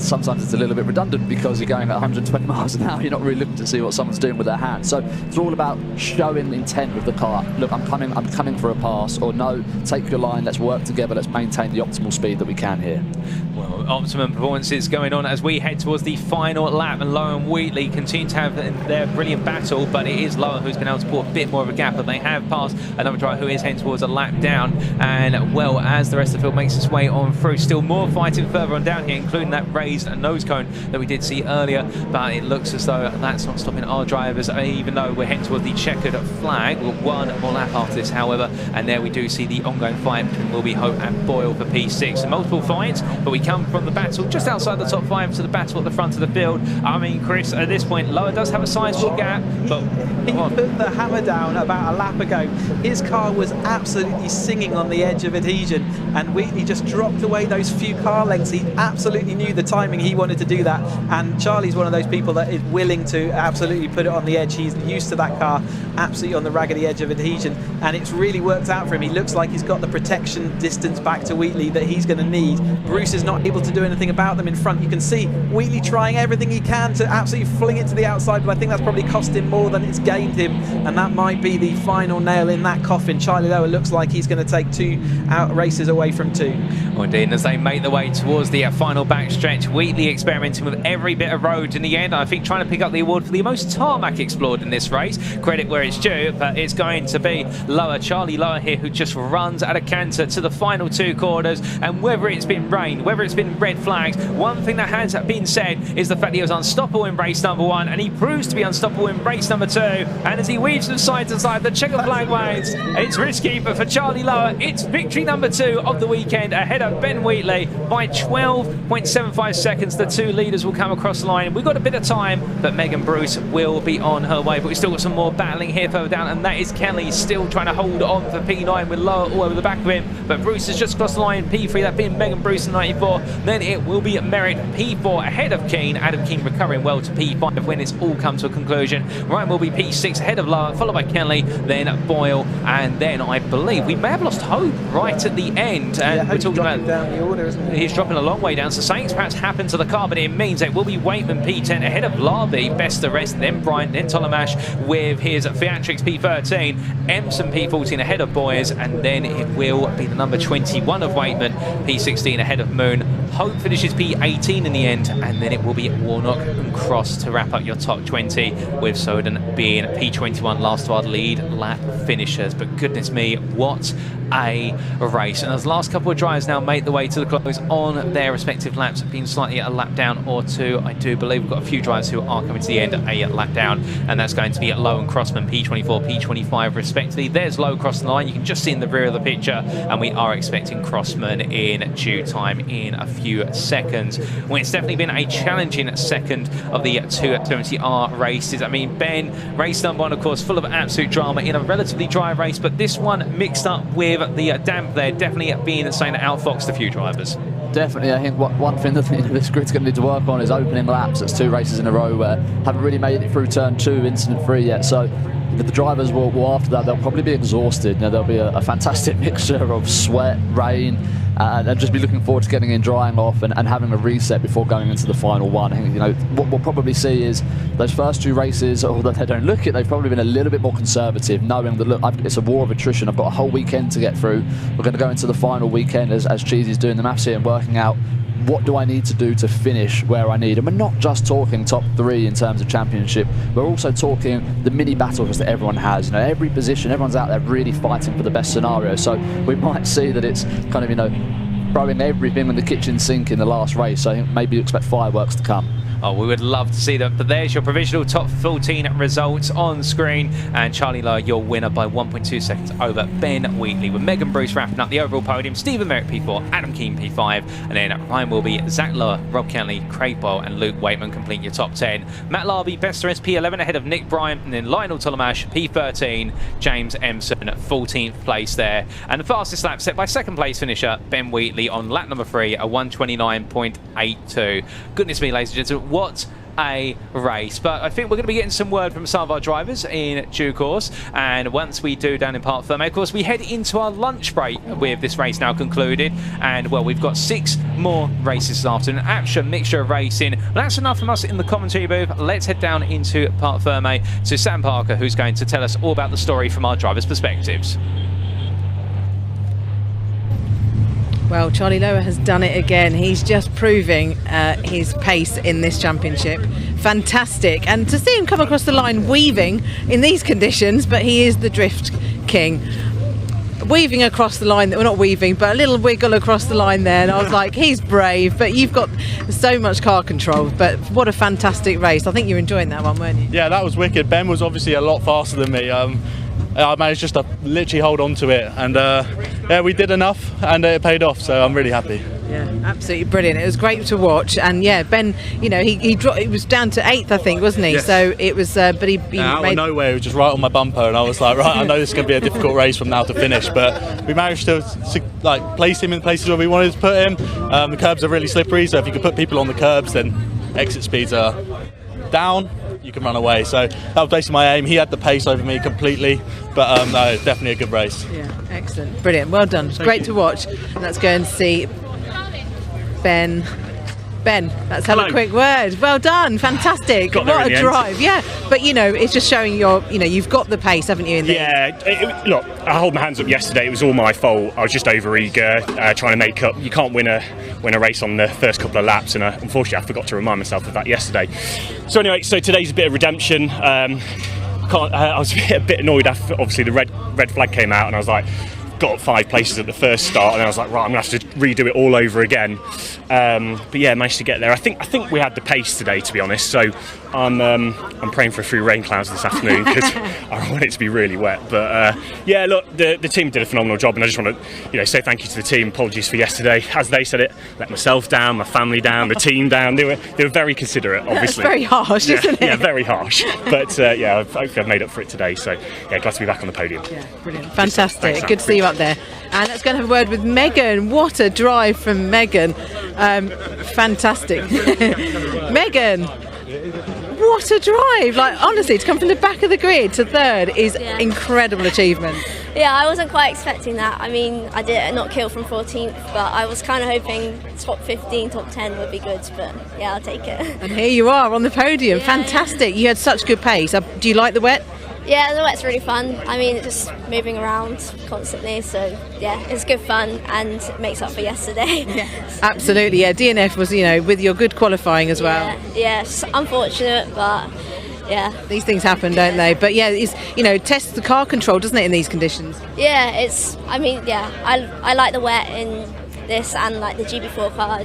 Speaker 3: sometimes it's a little bit redundant because you're going at 120 miles an hour, you're not really looking to see what someone's doing with their hand. So it's all about showing intent with the car. Look, I'm coming for a pass, or no, take your line, let's work together, let's maintain the optimal speed that we can here.
Speaker 1: Well, optimum performances going on as we head towards the final lap, and Lowe and Wheatley continue to have their brilliant battle, but it is Lowe Lower who's been able to put a bit more of a gap, but they have passed another driver who is heading towards a lap down. And well, as the rest of the field makes its way on through, still more fighting further on down here, including that raised nose cone that we did see earlier. But it looks as though that's not stopping our drivers, even though we're heading towards the checkered flag. We've got one more lap after this, however, and there we do see the ongoing fight between Wilby, Hope and Boyle for P6. And multiple fights, but we come from the battle just outside the top 5 to the battle at the front of the field. I mean, Chris, at this point, Lower does have a sizable gap, but
Speaker 5: he put the hammer down about a lap ago. His car was absolutely singing on the edge of adhesion, and Wheatley just dropped away those few car lengths. He absolutely knew the timing. He wanted to do that, and Charlie's one of those people that is willing to absolutely put it on the edge. He's used to that car absolutely on the raggedy edge of adhesion, and it's really worked out for him. He looks like he's got the protection distance back to Wheatley that he's going to need. Bruce is not able to do anything about them in front. You can see Wheatley trying everything he can to absolutely fling it to the outside, but I think that's probably cost him more than it's gained him, and that might be the final nail in that coffin. Charlie Lower looks like he's going to take 2 out races away from 2.
Speaker 1: Well, indeed, and as they make their way towards the final backstretch, Wheatley experimenting with every bit of road in the end. I think trying to pick up the award for the most tarmac explored in this race. Credit where it's due, but it's going to be Lower, Charlie Lower here, who just runs at a canter to the final 2 corners. And whether it's been rain, whether it's been red flags, one thing that has been said is the fact that he was unstoppable in race number 1, and he proves to be unstoppable in race number 2. And as he weaves from side to side, the checkered flag waves. It's risky, but for Charlie Lower, it's victory number 2 of the weekend ahead of Ben Wheatley by 12.75 seconds. The 2 leaders will come across the line. We've got a bit of time, but Megan Bruce will be on her way. But we've still got some more battling here further down, and that is Kelly still trying to hold on for P9 with Lower all over the back of him. But Bruce has just crossed the line. P3, that being Megan Bruce in 94. Then it will be Merritt P4 ahead of Keane. Adam Keane recovering well to P5 when it's all come to a conclusion. Ryan will be P6 ahead of Lower, followed by Kelly, then Boyle, and then I believe we may have lost Hope right at the end. And we're talking about
Speaker 5: down the order, isn't he?
Speaker 1: He's dropping a long way down, so something's perhaps happened to the car, but it means it will be Waitman P10 ahead of Larby, best of rest, then Bryant, then Tolomash with his Theatrics P13, Empson P14 ahead of Boyers, and then it will be the number 21 of Waitman, P16 ahead of Moon. Hope finishes P18 in the end, and then it will be Warnock and Cross to wrap up your top 20, with Soden being P21 last of our lead lap finishers. But goodness me, what a race. And as the last couple of drivers now make the way to the close on their respective laps, being slightly a lap down or 2, I do believe we've got a few drivers who are coming to the end a lap down, and that's going to be Lowe and Crossman, P24, P25 respectively. There's Lowe crossing the line, you can just see in the rear of the picture, and we are expecting Crossman in due time in a few seconds. Well, it's definitely been a challenging second of the 270R races. I mean, Ben, race number 1, of course, full of absolute drama in a relatively dry race, but this one mixed up with the damp there, definitely being something that outfoxed a few drivers.
Speaker 3: Definitely, I think one thing that this grid's going to need to work on is opening laps. That's 2 races in a row where haven't really made it through turn 2, incident free yet. So the drivers will after that, they'll probably be exhausted. You know, there'll be a fantastic mixture of sweat, rain, and just be looking forward to getting in, drying off, and having a reset before going into the final one. I think, you know, what we'll probably see is those first 2 races, although they don't look it, they've probably been a little bit more conservative, knowing that, look, it's a war of attrition. I've got a whole weekend to get through. We're going to go into the final weekend as Cheesy's doing the maths here and working out what do I need to do to finish where I need. And we're not just talking top 3 in terms of championship, we're also talking the mini battles that everyone has. You know, every position, everyone's out there really fighting for the best scenario. So we might see that it's kind of, you know, throwing everything in the kitchen sink in the last race. So I think maybe you expect fireworks to come.
Speaker 1: Oh, we would love to see them. But there's your provisional top 14 results on screen. And Charlie Lowe, your winner by 1.2 seconds over Ben Wheatley, with Megan Bruce wrapping up the overall podium, Stephen Merritt P4, Adam Keane P5, and then Ryan Wilby, Zach Lower, Rob Kenley, Craig Boyle, and Luke Waitman complete your top 10. Matt Larby, best rest P11 ahead of Nick Bryant, and then Lionel Tolomash, P13, James Empson, 14th place there. And the fastest lap set by second place finisher Ben Wheatley on lap number 3, a 1:29.82. Goodness me, ladies and gentlemen, what a race. But I think we're going to be getting some word from some of our drivers in due course, and once we do down in Park Ferme, of course, we head into our lunch break with this race now concluded. And well, we've got 6 more races this afternoon, an absolute mixture of racing. But that's enough from us in the commentary booth. Let's head down into Park Ferme to Sam Parker, who's going to tell us all about the story from our drivers' perspectives.
Speaker 6: Well, Charlie Lower has done it again. He's just proving his pace in this championship. fantastic. And to see him come across the line weaving in these conditions, but he is the drift king. Weaving across the line, well, not weaving, but a little wiggle across the line there, and I was like, he's brave, but you've got so much car control. But what a fantastic race. I think you're enjoying that one, weren't you?
Speaker 4: Yeah, that was wicked. Ben was obviously a lot faster than me. I managed just to literally hold on to it, and yeah, we did enough, and it paid off, so I'm really happy.
Speaker 6: Yeah, absolutely brilliant. It was great to watch, and yeah, Ben, you know, he dropped. It was down to 8th, I think, wasn't he?
Speaker 4: Yes.
Speaker 6: So it was, but he
Speaker 4: Out
Speaker 6: made
Speaker 4: of nowhere, it was just right on my bumper, and I was like, right, I know this is going to be a difficult race from now to finish, but we managed to like place him in places where we wanted to put him. The curbs are really slippery, so if you could put people on the curbs, then exit speeds are down. You can run away. So that was basically my aim. He had the pace over me completely, but no, it's definitely a good race.
Speaker 6: Yeah, excellent, brilliant, well done. It's great to watch. And let's go and see Ben. Ben, let's have a quick word. Well done, fantastic. What a drive, yeah. But you know, it's just showing you've got the pace, haven't you?
Speaker 22: Look, I hold my hands up yesterday. It was all my fault. I was just over eager, trying to make up. You can't win a race on the first couple of laps, and unfortunately, I forgot to remind myself of that yesterday. So anyway, today's a bit of redemption. I was a bit annoyed after obviously the red flag came out, and I was like, got 5 places at the first start, and I was like, right, I'm gonna have to redo it all over again. But yeah, managed to get there. I think we had the pace today, to be honest. So I'm praying for a few rain clouds this afternoon because I want it to be really wet. But yeah, look, the team did a phenomenal job, and I just want to say thank you to the team. Apologies for yesterday, as they said it, let myself down, my family down, the team down. They were very considerate, obviously.
Speaker 6: That's very harsh, isn't it?
Speaker 22: Yeah, very harsh. But yeah, hopefully I've made up for it today. So yeah, glad to be back on the podium.
Speaker 6: Yeah, brilliant, fantastic. Thanks, good to see you up there. And let's go and have a word with Megan. What a drive from Megan. Fantastic. Megan, what a drive. Like, honestly, to come from the back of the grid to 3rd is incredible achievement.
Speaker 16: Yeah, I wasn't quite expecting that. I mean, I did not kill from 14th, but I was kind of hoping top 15, top 10 would be good, but yeah, I'll take it.
Speaker 6: And here you are on the podium. Fantastic. You had such good pace. Do you like the wet?
Speaker 16: Yeah, the wet's really fun. I mean, it's just moving around constantly, so yeah, it's good fun and it makes up for yesterday.
Speaker 6: Yeah, absolutely. Yeah, DNF was, with your good qualifying as well.
Speaker 16: Yeah, it's unfortunate, but yeah.
Speaker 6: These things happen, don't they? But yeah, it's, tests the car control, doesn't it, in these conditions?
Speaker 16: Yeah, I like the wet in this and like the GB4 car.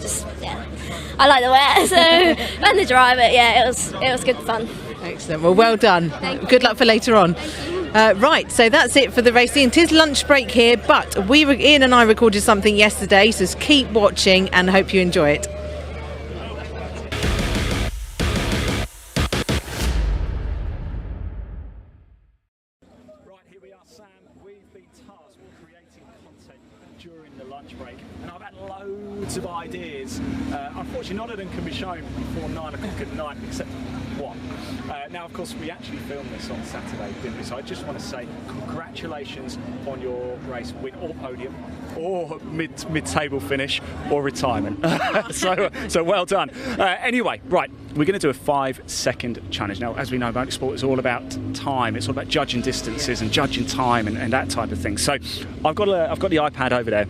Speaker 16: I like the wet, so and the drive, but yeah, it was good fun.
Speaker 6: Excellent. Well done. Good luck for later on. Right, so that's it for the racing. It is lunch break here, but Ian and I recorded something yesterday, so just keep watching and hope you enjoy it.
Speaker 23: Right, here we are, Sam. We've been tasked with creating content during the lunch break, and I've had loads of ideas. Unfortunately, none of them can be shown before 9 o'clock at night, except one. Now, of course, we actually filmed this on Saturday, didn't we? So I just want to say congratulations on your race win or podium, or mid-table finish, or retirement. so well done. Anyway, right, we're going to do a 5-second challenge. Now, as we know, motorsport is all about time. It's all about judging distances and judging time and that type of thing. So I've got the iPad over there,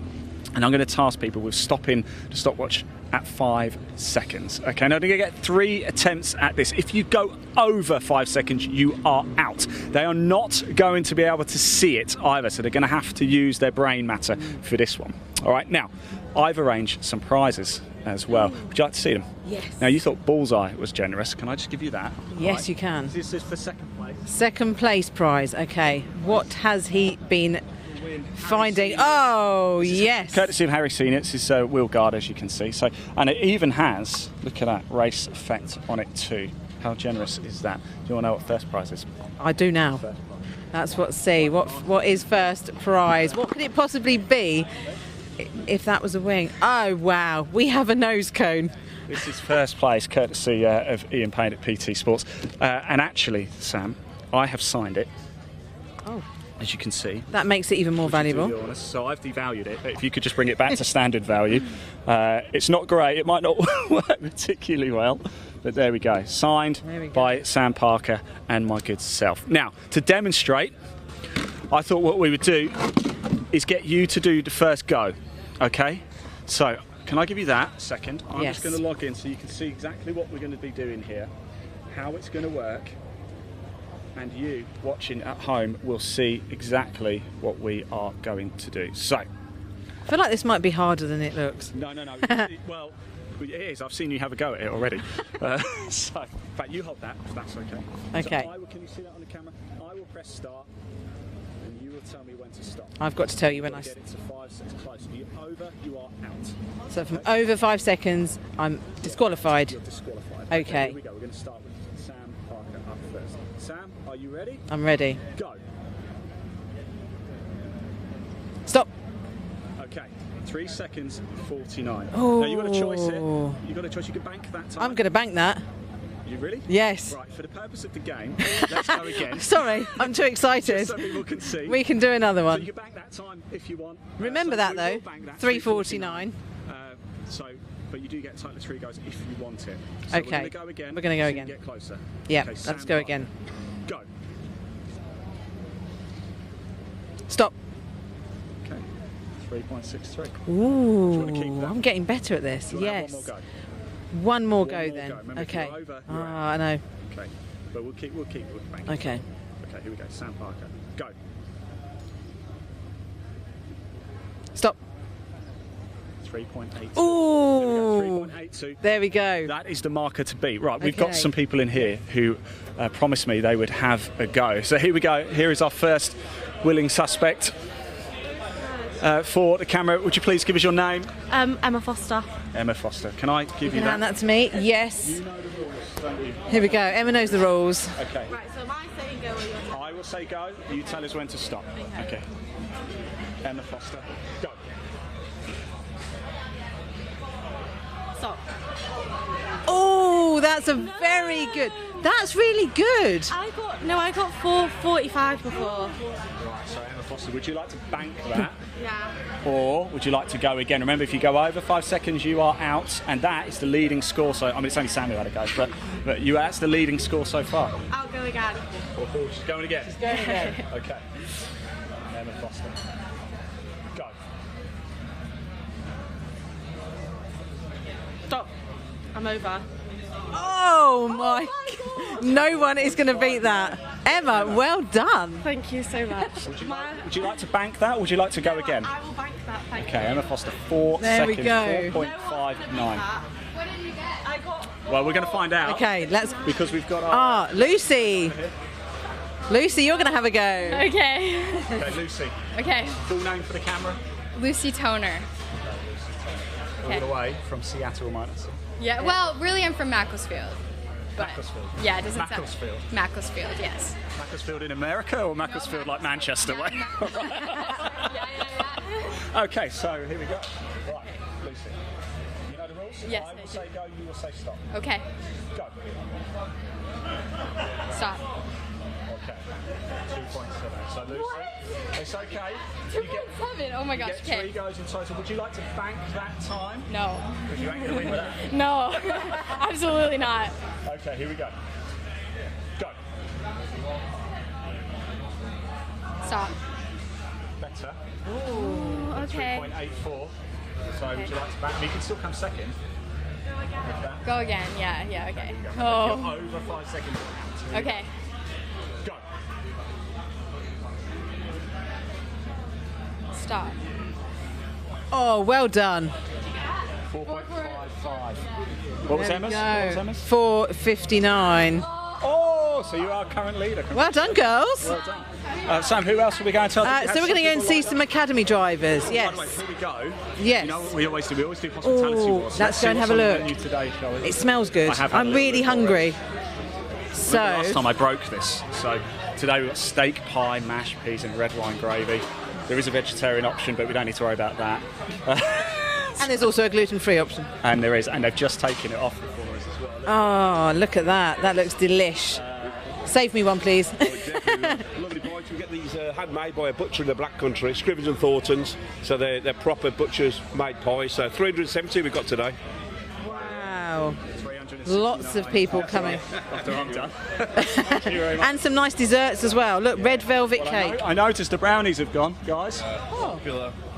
Speaker 23: and I'm going to task people with stopping the stopwatch at 5 seconds. Okay, now they're going to get 3 attempts at this. If you go over 5 seconds, you are out. They are not going to be able to see it either, so they're going to have to use their brain matter for this one. All right, now, I've arranged some prizes as well. Would you like to see them?
Speaker 6: Yes.
Speaker 23: Now, you thought Bullseye was generous. Can I just give you that?
Speaker 6: Yes,
Speaker 23: right.
Speaker 6: you can.
Speaker 23: This is for second place.
Speaker 6: Second place prize, okay. What has he been finding? Oh, yes.
Speaker 23: Courtesy of Harry Senior, it's his wheel guard, as you can see. So, and it even has, look at that, race effect on it too. How generous is that? Do you want to know what first prize is?
Speaker 6: I do now. That's what C. What is first prize? What could it possibly be if that was a wing? Oh, wow. We have a nose cone.
Speaker 23: This is first place, courtesy of Ian Payne at PT Sports. And actually, Sam, I have signed it.
Speaker 6: Oh.
Speaker 23: As you can see.
Speaker 6: That makes it even more valuable.
Speaker 23: So I've devalued it, but if you could just bring it back to standard value. It's not great, it might not work particularly well, but there we go. Signed by Sam Parker and my good self. Now, to demonstrate, I thought what we would do is get you to do the first go, okay? So, can I give you that a second? I'm just going to log in so you can see exactly what we're going to be doing here. how it's going to work, and you watching at home will see exactly what we are going to do. So,
Speaker 6: I feel like this might be harder than it looks.
Speaker 23: no. Well, it is. I've seen you have a go at it already. So, in fact, you hold that, if that's okay.
Speaker 6: Okay.
Speaker 23: So can you see that on the camera? I will press start, and you will tell me when to stop.
Speaker 6: I've got to tell you when I...
Speaker 23: Get it to 5 seconds close. If you're over, you are out.
Speaker 6: So from over 5 seconds, I'm disqualified.
Speaker 23: You're disqualified.
Speaker 6: Okay.
Speaker 23: Here we go. We're going to start with Sam Parker up first. Sam, are you ready?
Speaker 6: I'm ready.
Speaker 23: Go.
Speaker 6: Stop.
Speaker 23: Okay. 3 seconds 49.
Speaker 6: Oh.
Speaker 23: Now you've got a choice here. You've got a choice. You can bank that time.
Speaker 6: I'm going to bank that.
Speaker 23: You really?
Speaker 6: Yes.
Speaker 23: Right, for the purpose of the game, let's go again.
Speaker 6: Sorry, I'm too excited.
Speaker 23: Just so people can see.
Speaker 6: We can do another one.
Speaker 23: So you can bank that time if you want.
Speaker 6: Remember that though, 3:49.
Speaker 23: But you do get title 3 goes if you want it. So
Speaker 6: Okay.
Speaker 23: We're going to go again.
Speaker 6: We're going to go
Speaker 23: so
Speaker 6: again.
Speaker 23: You can get closer.
Speaker 6: Yeah,
Speaker 23: Okay,
Speaker 6: let's
Speaker 23: Sam
Speaker 6: go
Speaker 23: Parker.
Speaker 6: again.
Speaker 23: Go.
Speaker 6: Stop.
Speaker 23: Okay. 3.63.
Speaker 6: Ooh,
Speaker 23: Do you want to keep that?
Speaker 6: I'm getting better at this.
Speaker 23: Do you wanna have
Speaker 6: Yes.
Speaker 23: One more go?
Speaker 6: One more go
Speaker 23: One more
Speaker 6: then.
Speaker 23: go. Remember, if
Speaker 6: Okay.
Speaker 23: you're over, you're
Speaker 6: Ah, I know.
Speaker 23: Okay. But we'll keep banking.
Speaker 6: Okay.
Speaker 23: Okay, here we go. Sam Parker. Go.
Speaker 6: Stop.
Speaker 23: 3.82.
Speaker 6: Ooh.
Speaker 23: 3.82.
Speaker 6: There we go.
Speaker 23: That is the marker to beat. Right, we've got
Speaker 6: Okay.
Speaker 23: some people in here who promised me they would have a go. So here we go. Here is our first willing suspect. For the camera, would you please give us your name?
Speaker 8: Emma Foster.
Speaker 23: Emma Foster. Can I give you
Speaker 6: Can
Speaker 23: that?
Speaker 6: hand that to me? Yes.
Speaker 23: You know the rules, don't you?
Speaker 6: Here we go. Emma knows the rules.
Speaker 23: Okay.
Speaker 8: Right, so am I saying go or you're
Speaker 23: I will say go. You tell us when to stop. Okay. Emma Foster. Go.
Speaker 8: Stop.
Speaker 6: Oh, that's a very good. That's really good.
Speaker 8: I got 4:45 before.
Speaker 23: Right, so Emma Foster, would you like to bank that?
Speaker 8: Yeah.
Speaker 23: Or would you like to go again? Remember, if you go over 5 seconds, you are out, and that is the leading score. So, I mean, it's only Sam who had a go, but that's the leading score so far.
Speaker 8: I'll go again.
Speaker 23: She's going again.
Speaker 6: She's going again.
Speaker 23: Okay. Emma Foster. Go.
Speaker 8: Stop. I'm over.
Speaker 6: Oh my! No one is going to beat that. Emma, well done.
Speaker 8: Thank you so much.
Speaker 23: Would you like to bank that, or would you like to go again?
Speaker 8: I will bank that. Thank
Speaker 23: Okay,
Speaker 8: you.
Speaker 23: Emma Foster, 4
Speaker 6: There we
Speaker 23: seconds,
Speaker 6: go.
Speaker 23: 4.59.
Speaker 8: What did you get? I got.
Speaker 23: Well, we're going to find out.
Speaker 6: Okay, let's.
Speaker 23: Because we've got our.
Speaker 6: Lucy. Lucy, you're going to have a go.
Speaker 8: Okay.
Speaker 23: Okay, Lucy.
Speaker 8: Okay.
Speaker 23: Full name for the camera.
Speaker 8: Lucy Toner.
Speaker 23: All the way from Seattle, minus.
Speaker 8: Yeah. Well, really, I'm from Macclesfield. But
Speaker 23: Macclesfield.
Speaker 8: yeah, it doesn't sound.
Speaker 23: Macclesfield.
Speaker 8: Macclesfield, yes.
Speaker 23: Macclesfield in America or Macclesfield like Manchester way? Okay, so here we go. Right, Lucy. You know the rules?
Speaker 8: Yes,
Speaker 23: I
Speaker 8: I
Speaker 23: will
Speaker 8: do.
Speaker 23: say go, you will say stop.
Speaker 8: Okay.
Speaker 23: Go.
Speaker 8: Stop.
Speaker 23: Okay. 2.7. So Lucy, it's okay.
Speaker 8: 2.7. Oh my
Speaker 23: You
Speaker 8: gosh.
Speaker 23: get
Speaker 8: Okay.
Speaker 23: 3 goes in total. Would you like to bank that time?
Speaker 8: No.
Speaker 23: Because you ain't going to win with that.
Speaker 8: No. Absolutely not.
Speaker 23: Okay, here we go. Go.
Speaker 8: Stop.
Speaker 23: Better.
Speaker 8: Ooh. Okay.
Speaker 23: 3.84. So would you like to bank? You can still come second.
Speaker 8: Go again. Yeah. Yeah. Okay.
Speaker 23: You're
Speaker 8: Oh.
Speaker 23: over 5 seconds.
Speaker 8: Okay.
Speaker 23: Go.
Speaker 8: Stop.
Speaker 6: Oh, well done.
Speaker 23: 4.55. What was
Speaker 6: There
Speaker 23: Emma's?
Speaker 6: we
Speaker 23: What was
Speaker 6: go.
Speaker 23: Emma's?
Speaker 6: 4:59.
Speaker 23: Oh, so you are current leader.
Speaker 6: Well done, girls.
Speaker 23: Well done. Sam, who else are we going to tell?
Speaker 6: So we're going to go and see some academy drivers.
Speaker 23: By
Speaker 6: Yes.
Speaker 23: the way, before we go,
Speaker 6: Yes.
Speaker 23: you know what we always do? We always do hospitality
Speaker 6: Ooh,
Speaker 23: awards.
Speaker 6: let's
Speaker 23: see
Speaker 6: go and
Speaker 23: what's
Speaker 6: have a
Speaker 23: on the
Speaker 6: look.
Speaker 23: menu today, shall we?
Speaker 6: It smells good.
Speaker 23: I have had a
Speaker 6: I'm
Speaker 23: little
Speaker 6: really
Speaker 23: bit already.
Speaker 6: hungry. So.
Speaker 23: Last time I broke this. So today we've got steak, pie, mashed peas, and red wine gravy. There is a vegetarian option, but we don't need to worry about that.
Speaker 6: And there's also a gluten-free option.
Speaker 23: And there is, and they've just taken it off for us as well.
Speaker 6: Oh, look at that. That looks delish. Save me one, please.
Speaker 9: Lovely boys. We get these handmade by a butcher in the Black Country, Scrivens and Thorntons. So they're proper butchers made pies. So 370 we've got today.
Speaker 6: Wow. Lots of people coming.
Speaker 22: After I'm done. Thank you very much.
Speaker 6: And some nice desserts as well. Look, red velvet cake.
Speaker 22: I noticed the brownies have gone, guys.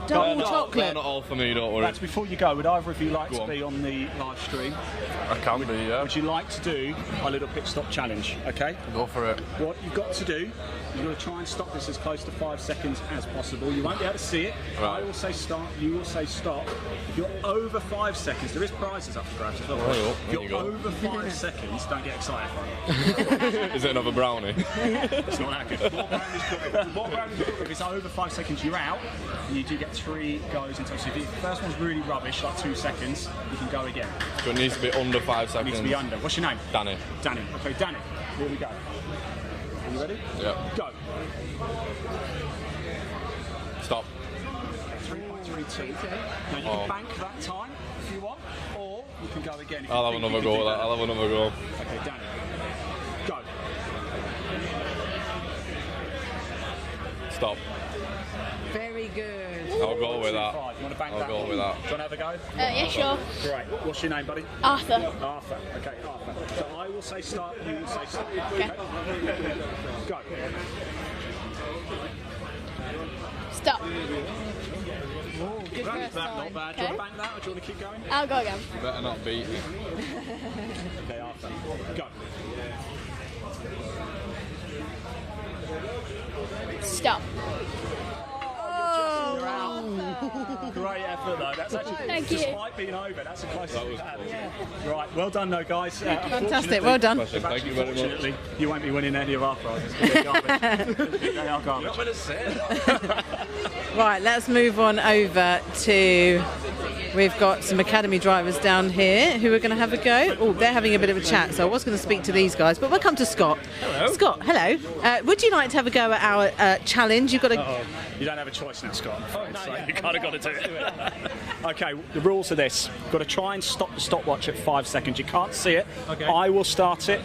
Speaker 6: Double chocolate.
Speaker 7: They're not all for me, don't worry.
Speaker 22: That's before you go. Would either of you like to be on the live stream?
Speaker 7: I can be, yeah.
Speaker 22: Would you like to do a little pit stop challenge? Okay.
Speaker 7: Go for it.
Speaker 22: What you've got to do, you've got to try and stop this as close to 5 seconds as possible. You won't be able to see it.
Speaker 7: Right.
Speaker 22: I will say start. You will say stop. If you're over 5 seconds, there is prizes up for grabs as well. If you're over 5 seconds, don't get excited for it.
Speaker 7: Is it another brownie?
Speaker 22: It's not that good. What brownies cook? If it's over 5 seconds, you're out, and you do get 3 goes until. So if the first one's really rubbish, like 2 seconds, you can go again.
Speaker 7: So it needs to be under 5
Speaker 22: It
Speaker 7: seconds.
Speaker 22: needs to be under. What's your name?
Speaker 7: Danny.
Speaker 22: Danny. Okay, Danny. Here we go. Are you ready?
Speaker 7: Yeah.
Speaker 22: Go.
Speaker 7: Stop.
Speaker 22: 3.32. Now you can bank that time if you want, or you can go again. If
Speaker 7: I'll have
Speaker 22: you think
Speaker 7: another
Speaker 22: you can
Speaker 7: go
Speaker 22: do
Speaker 7: with that.
Speaker 22: better.
Speaker 7: I'll have another go.
Speaker 22: Okay, Danny. Go.
Speaker 7: Stop.
Speaker 6: Very good.
Speaker 7: I'll go with that.
Speaker 22: You want to bank
Speaker 7: I'll
Speaker 22: that?
Speaker 7: go with that.
Speaker 22: Do you want to have a go?
Speaker 8: Yeah, sure.
Speaker 22: Great. What's your name, buddy?
Speaker 8: Arthur.
Speaker 22: Arthur. Okay, Arthur. So I will say start, you will say stop.
Speaker 8: Okay.
Speaker 22: Go.
Speaker 8: Stop.
Speaker 22: Good
Speaker 8: first
Speaker 22: Not
Speaker 8: time.
Speaker 22: bad. Do you want to bank that, or do you want to keep going?
Speaker 8: I'll go again.
Speaker 7: You better not beat me.
Speaker 22: Okay, Arthur. Go.
Speaker 8: Stop.
Speaker 22: You're out. Great effort, though. That's actually,
Speaker 8: Thank you.
Speaker 22: despite being over, that's the closest we've had. Right, well done, though, guys.
Speaker 6: Fantastic, well done.
Speaker 7: Thank you very much.
Speaker 22: Unfortunately, you won't be winning any of our prizes. They're garbage. They are garbage.
Speaker 6: Right, let's move on over to. We've got some academy drivers down here who are going to have a go. Oh, they're having a bit of a chat, so I was going to speak to these guys, but we'll come to Scott.
Speaker 22: Hello.
Speaker 6: Scott, hello. Would you like to have a go at our challenge? You've got to.
Speaker 22: You don't have a choice now, Scott. So you kind of got to do it. Okay, the rules are this. You've got to try and stop the stopwatch at 5 seconds. You can't see it. Okay. I will start it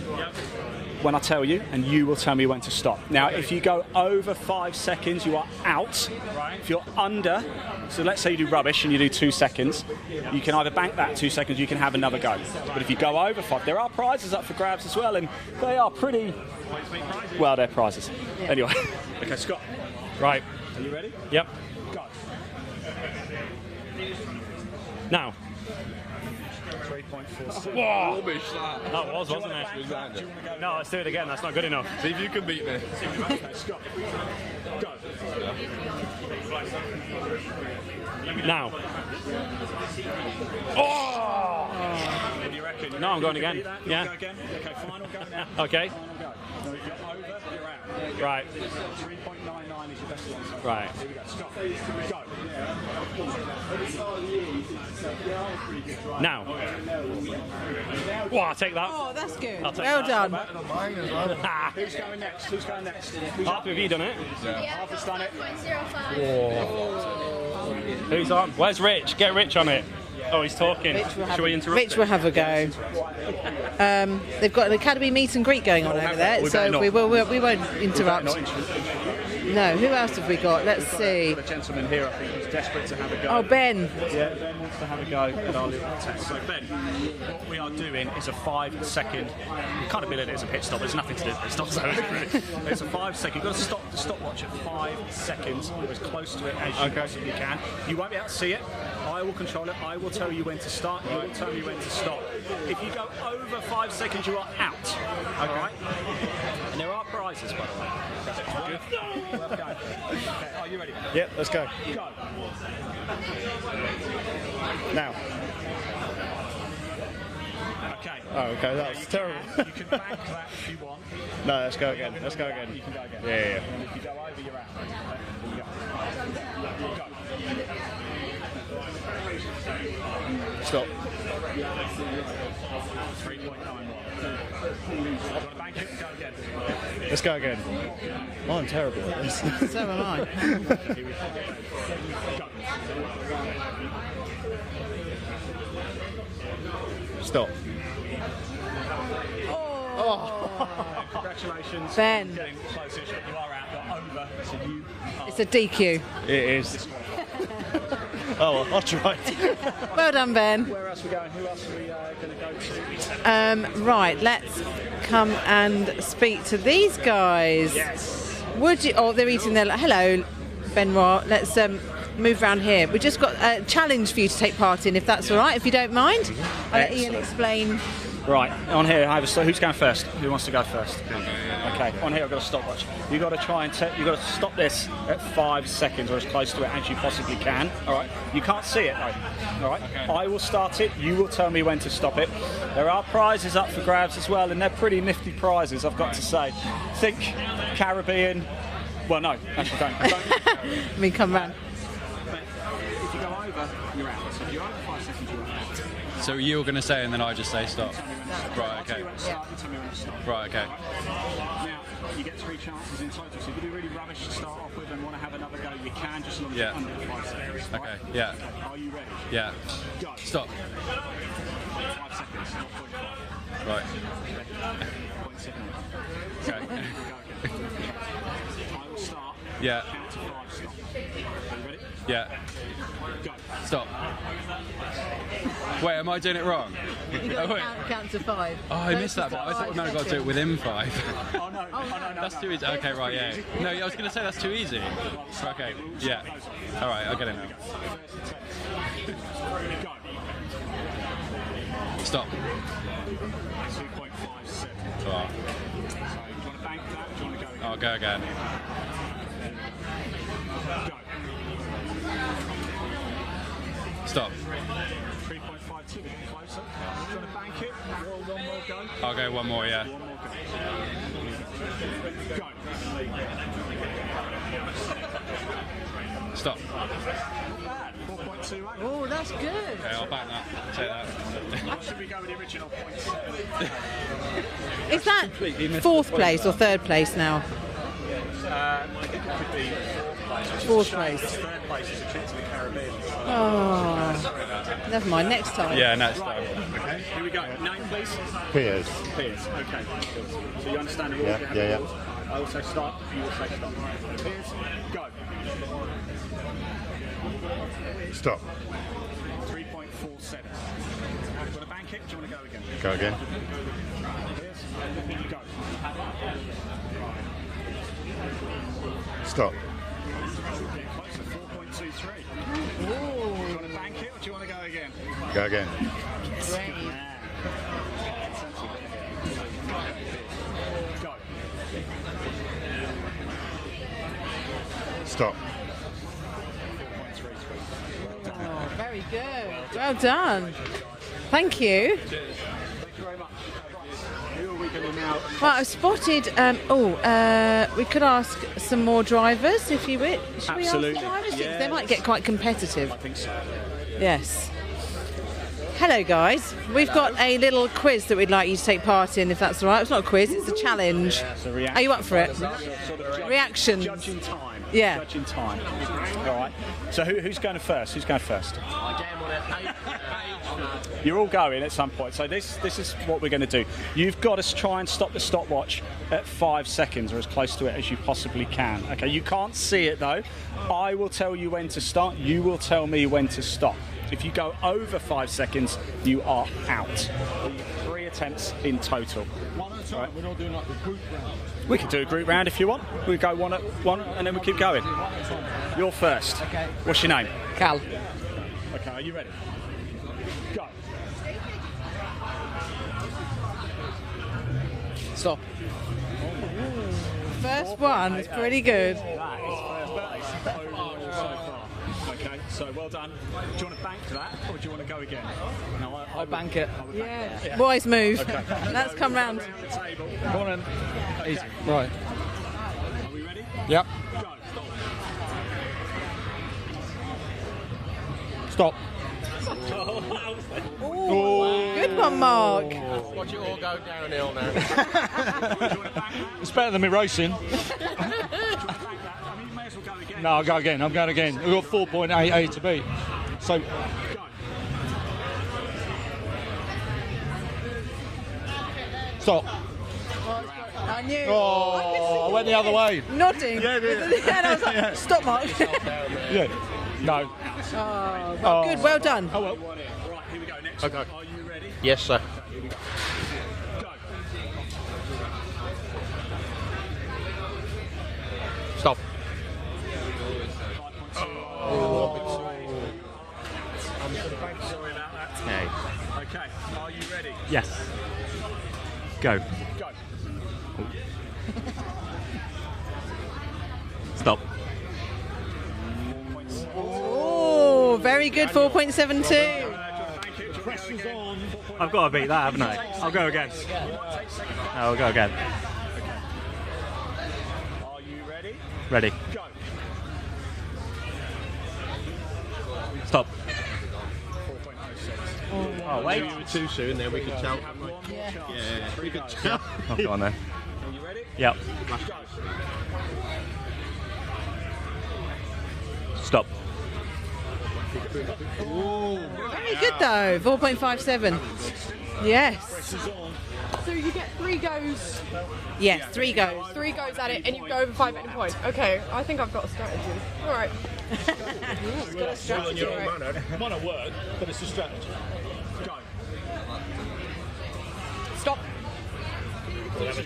Speaker 22: when I tell you, and you will tell me when to stop. Now, if you go over 5 seconds, you are out. Right. If you're under, so let's say you do rubbish and you do 2 seconds, you can either bank that 2 seconds, you can have another go. But if you go over 5, there are prizes up for grabs as well, and they are pretty. Well, they're prizes. Anyway. Okay, Scott. Right. Are you ready? Yep. Go. Now. 3.46. Whoa!
Speaker 7: Rubbish, that.
Speaker 22: That was, wasn't it? No, let's do it again. That's not good enough.
Speaker 7: See if you can beat me.
Speaker 22: Okay, Scott. Go. Now. Oh! What do you reckon? No, I'm going again. Yeah. Go again. Okay, final go now. Okay. Final go. So if you're over, you're out. Right. 3.99 is your best one. So Right. Here we go. Scott. Go. Now. Well, I'll take that.
Speaker 6: Oh, that's good.
Speaker 22: I'll take
Speaker 6: Well
Speaker 22: that.
Speaker 6: done.
Speaker 22: Who's going next? Who's going next? Arthur, have you done it?
Speaker 7: Yeah.
Speaker 22: Arthur's done it.
Speaker 8: 0.05.
Speaker 22: Who's on? Where's Rich? Get Rich on it. Oh, he's talking. Shall we interrupt?
Speaker 6: Rich will have a go. They've got an academy meet and greet going on over there, so we won't interrupt. No, who else have we got? Let's see.
Speaker 22: The gentleman here, I think, who's desperate to have a go.
Speaker 6: Oh, Ben.
Speaker 22: Yeah, Ben wants to have a go at our little test. So, Ben, what we are doing is a 5 second. You kind of bill it as a pit stop. There's nothing to do with pit stops, though, is it, really? It's a 5 second. You've got to stop the stopwatch at 5 seconds, or as close to it as you possibly can. You won't be able to see it. I will control it. I will tell you when to start. You will tell me when to stop. If you go over 5 seconds, you are out. All right? And there are prizes, by the way. Good. Let's go. Okay, are you ready?
Speaker 17: Yep, let's go.
Speaker 22: Go.
Speaker 17: Now.
Speaker 22: Okay.
Speaker 17: Oh, okay, that was terrible.
Speaker 22: You can bank that if you want.
Speaker 17: No, let's go again. Let's go again.
Speaker 22: You can go again.
Speaker 17: Yeah.
Speaker 22: And if you go over, you're out. Okay, here we go.
Speaker 17: Stop.
Speaker 22: 3.91. Want to bank it? Go again.
Speaker 17: Let's go again. Oh, I'm terrible at this.
Speaker 6: So am I.
Speaker 17: Stop.
Speaker 22: Congratulations.
Speaker 6: Ben.
Speaker 22: Getting close-ish. You are out. You're over. So you are
Speaker 6: It's a DQ.
Speaker 17: It is.
Speaker 10: Oh, well, I'll try.
Speaker 6: Well done, Ben.
Speaker 22: Where else are we going? Who else are we going to go to?
Speaker 6: Right, let's come and speak to these guys.
Speaker 22: Yes.
Speaker 6: Would you? Oh, they're eating their. Hello, Benoit. Let's move around here. We've just got a challenge for you to take part in, if that's all right, if you don't mind. I'll let Ian explain.
Speaker 22: Right, on here, I have a who's going first? Who wants to go first? Okay, on here I've got a stopwatch. You've got to try and you've got to stop this at 5 seconds or as close to it as you possibly can. All right, you can't see it though. All right, I will start it. You will tell me when to stop it. There are prizes up for grabs as well, and they're pretty nifty prizes, I've got to say. Think Caribbean. Well, no, actually don't.
Speaker 6: I mean, come round.
Speaker 22: If you go over, you're out. So if you're over 5 seconds, you're out.
Speaker 11: So you were going to say, and then I just say stop. Right, okay. Right, okay.
Speaker 22: Now, you get 3 chances in total. So if you do really rubbish to start off with and want to have another go, you can, just as long as you're under 5 seconds.
Speaker 11: Okay, yeah.
Speaker 22: Are you ready?
Speaker 11: Yeah.
Speaker 22: Go.
Speaker 11: Stop.
Speaker 22: 5 seconds, not 0.5.
Speaker 11: Right.
Speaker 22: 0.7.
Speaker 11: Okay.
Speaker 22: I will start.
Speaker 11: Yeah.
Speaker 22: Count to 5, stop. Are you ready?
Speaker 11: Yeah.
Speaker 22: Go.
Speaker 11: Stop. Wait, am I doing it wrong?
Speaker 6: You've got to count to 5.
Speaker 11: Oh, I missed that bit. I thought we might have got to do it within 5.
Speaker 22: Oh, no.
Speaker 11: That's too easy. Okay, right, yeah. No, I was going to say that's too easy. Okay, yeah. All right, I'll get it now. Stop.
Speaker 22: 2.5 seconds.
Speaker 11: Oh.
Speaker 22: So, do you want to bank that or do you want to go again?
Speaker 11: I'll go again.
Speaker 22: Go.
Speaker 11: Stop.
Speaker 22: 3.52, a bit closer. Do you want to bank it? One more go?
Speaker 11: I'll go one more, yeah.
Speaker 22: One more go. Go.
Speaker 11: Stop.
Speaker 22: Not bad. 4.28.
Speaker 6: Oh, that's good.
Speaker 11: Okay, I'll back that. Take that.
Speaker 22: Or should we go with the original 0.7?
Speaker 6: Is that 4th place or 3rd place now?
Speaker 22: I think it could be 4th place.
Speaker 6: 4th place.
Speaker 22: 3rd place is a trip to the Caribbean.
Speaker 6: Oh, never mind. Next time.
Speaker 11: Yeah, next time.
Speaker 22: Okay, here we go. Name, please.
Speaker 18: Piers.
Speaker 22: Piers. Okay. So you understand the rules?
Speaker 18: Yeah,
Speaker 22: You have
Speaker 18: yeah,
Speaker 22: the
Speaker 18: yeah.
Speaker 22: rules. I also start. You also stop. Piers, go.
Speaker 18: Stop.
Speaker 22: 3.47. Do you want to bank it? Or do you want to go again?
Speaker 18: Go again.
Speaker 22: Piers, go.
Speaker 18: Stop.
Speaker 22: Get closer. 4.23. Do you want to bank it or do you want to go again?
Speaker 18: Go again.
Speaker 22: Go.
Speaker 18: Stop.
Speaker 6: Oh, very good. Well done. Thank you.
Speaker 22: Thank you very much. Who are we going to now?
Speaker 6: Well, I've spotted. We could ask some more drivers if you wish. Should we ask the
Speaker 22: Absolutely.
Speaker 6: drivers?
Speaker 22: Yeah,
Speaker 6: They might get quite competitive.
Speaker 22: I think so.
Speaker 6: Yes. Hello, guys. We've got a little quiz that we'd like you to take part in, if that's all right. It's not a quiz; it's a challenge.
Speaker 22: It's a reaction.
Speaker 6: Are you up for it?
Speaker 22: Sort of
Speaker 6: Reactions.
Speaker 22: Judging time.
Speaker 6: Yeah.
Speaker 22: Judging time. All right. So who's going first? Who's going first? You're all going at some point. So this is what we're going to do. You've got to try and stop the stopwatch at 5 seconds or as close to it as you possibly can. Okay. You can't see it though. I will tell you when to start. You will tell me when to stop. If you go over 5 seconds, you are out. 3 attempts in total.
Speaker 10: One at a time. We're not doing like the group round.
Speaker 22: We can do a group round if you want. We go one at one and then we keep going. You're first.
Speaker 6: Okay.
Speaker 22: What's your name?
Speaker 6: Cal.
Speaker 22: Okay, are you ready? Go.
Speaker 6: Stop. First one is pretty good.
Speaker 22: That is first place overall so far. Okay, so well done. Do you want to bank that or do you want to go again? No,
Speaker 11: I'll bank it.
Speaker 22: I would bank it.
Speaker 6: Boys, move.
Speaker 22: Okay.
Speaker 6: Let's come round.
Speaker 22: Around the table.
Speaker 11: Come on in. Easy.
Speaker 22: Okay.
Speaker 11: Right.
Speaker 22: Are we ready?
Speaker 11: Yep.
Speaker 22: Go.
Speaker 11: Stop.
Speaker 6: Good one, Mark.
Speaker 10: Watch it all go downhill now.
Speaker 11: It's better than me racing. No, I'll go again. I'm going again. We've got 4.88 to beat. So. Stop.
Speaker 6: I knew.
Speaker 11: Oh, I went the other way.
Speaker 6: Nodding.
Speaker 11: Yeah, yeah.
Speaker 6: And I was like, stop, Mark.
Speaker 11: Yeah.
Speaker 23: No.
Speaker 6: Oh, well, good. Well done.
Speaker 23: Oh well. Right, here we go. Next.
Speaker 10: Okay.
Speaker 23: Are you ready?
Speaker 10: Yes, sir.
Speaker 23: Here we go. Go.
Speaker 10: Stop.
Speaker 23: Sorry about that.
Speaker 10: Hey.
Speaker 23: Okay. Are you ready? Yes. Go. Go. Stop.
Speaker 6: Oh, very good. 4.72.
Speaker 23: Pressure's on. I've got to beat that, haven't I? I'll go again. I'll go again. Are you ready? Ready. Go. Stop.
Speaker 10: Oh, wait. You were too soon, then we could shout. Yeah, we could shout.
Speaker 23: Oh, go on then.
Speaker 9: Are you ready?
Speaker 23: Yep. Stop.
Speaker 6: Very good though. 4.57. Yes.
Speaker 12: So you get 3 goes.
Speaker 6: Yes, 3 goes.
Speaker 12: 3 goes at it, and you go over 5 at any point. Okay, I think I've got a strategy. All right. It's got a strategy. Right.
Speaker 23: It might not work, but it's a strategy. Go.
Speaker 12: Stop.
Speaker 10: Okay.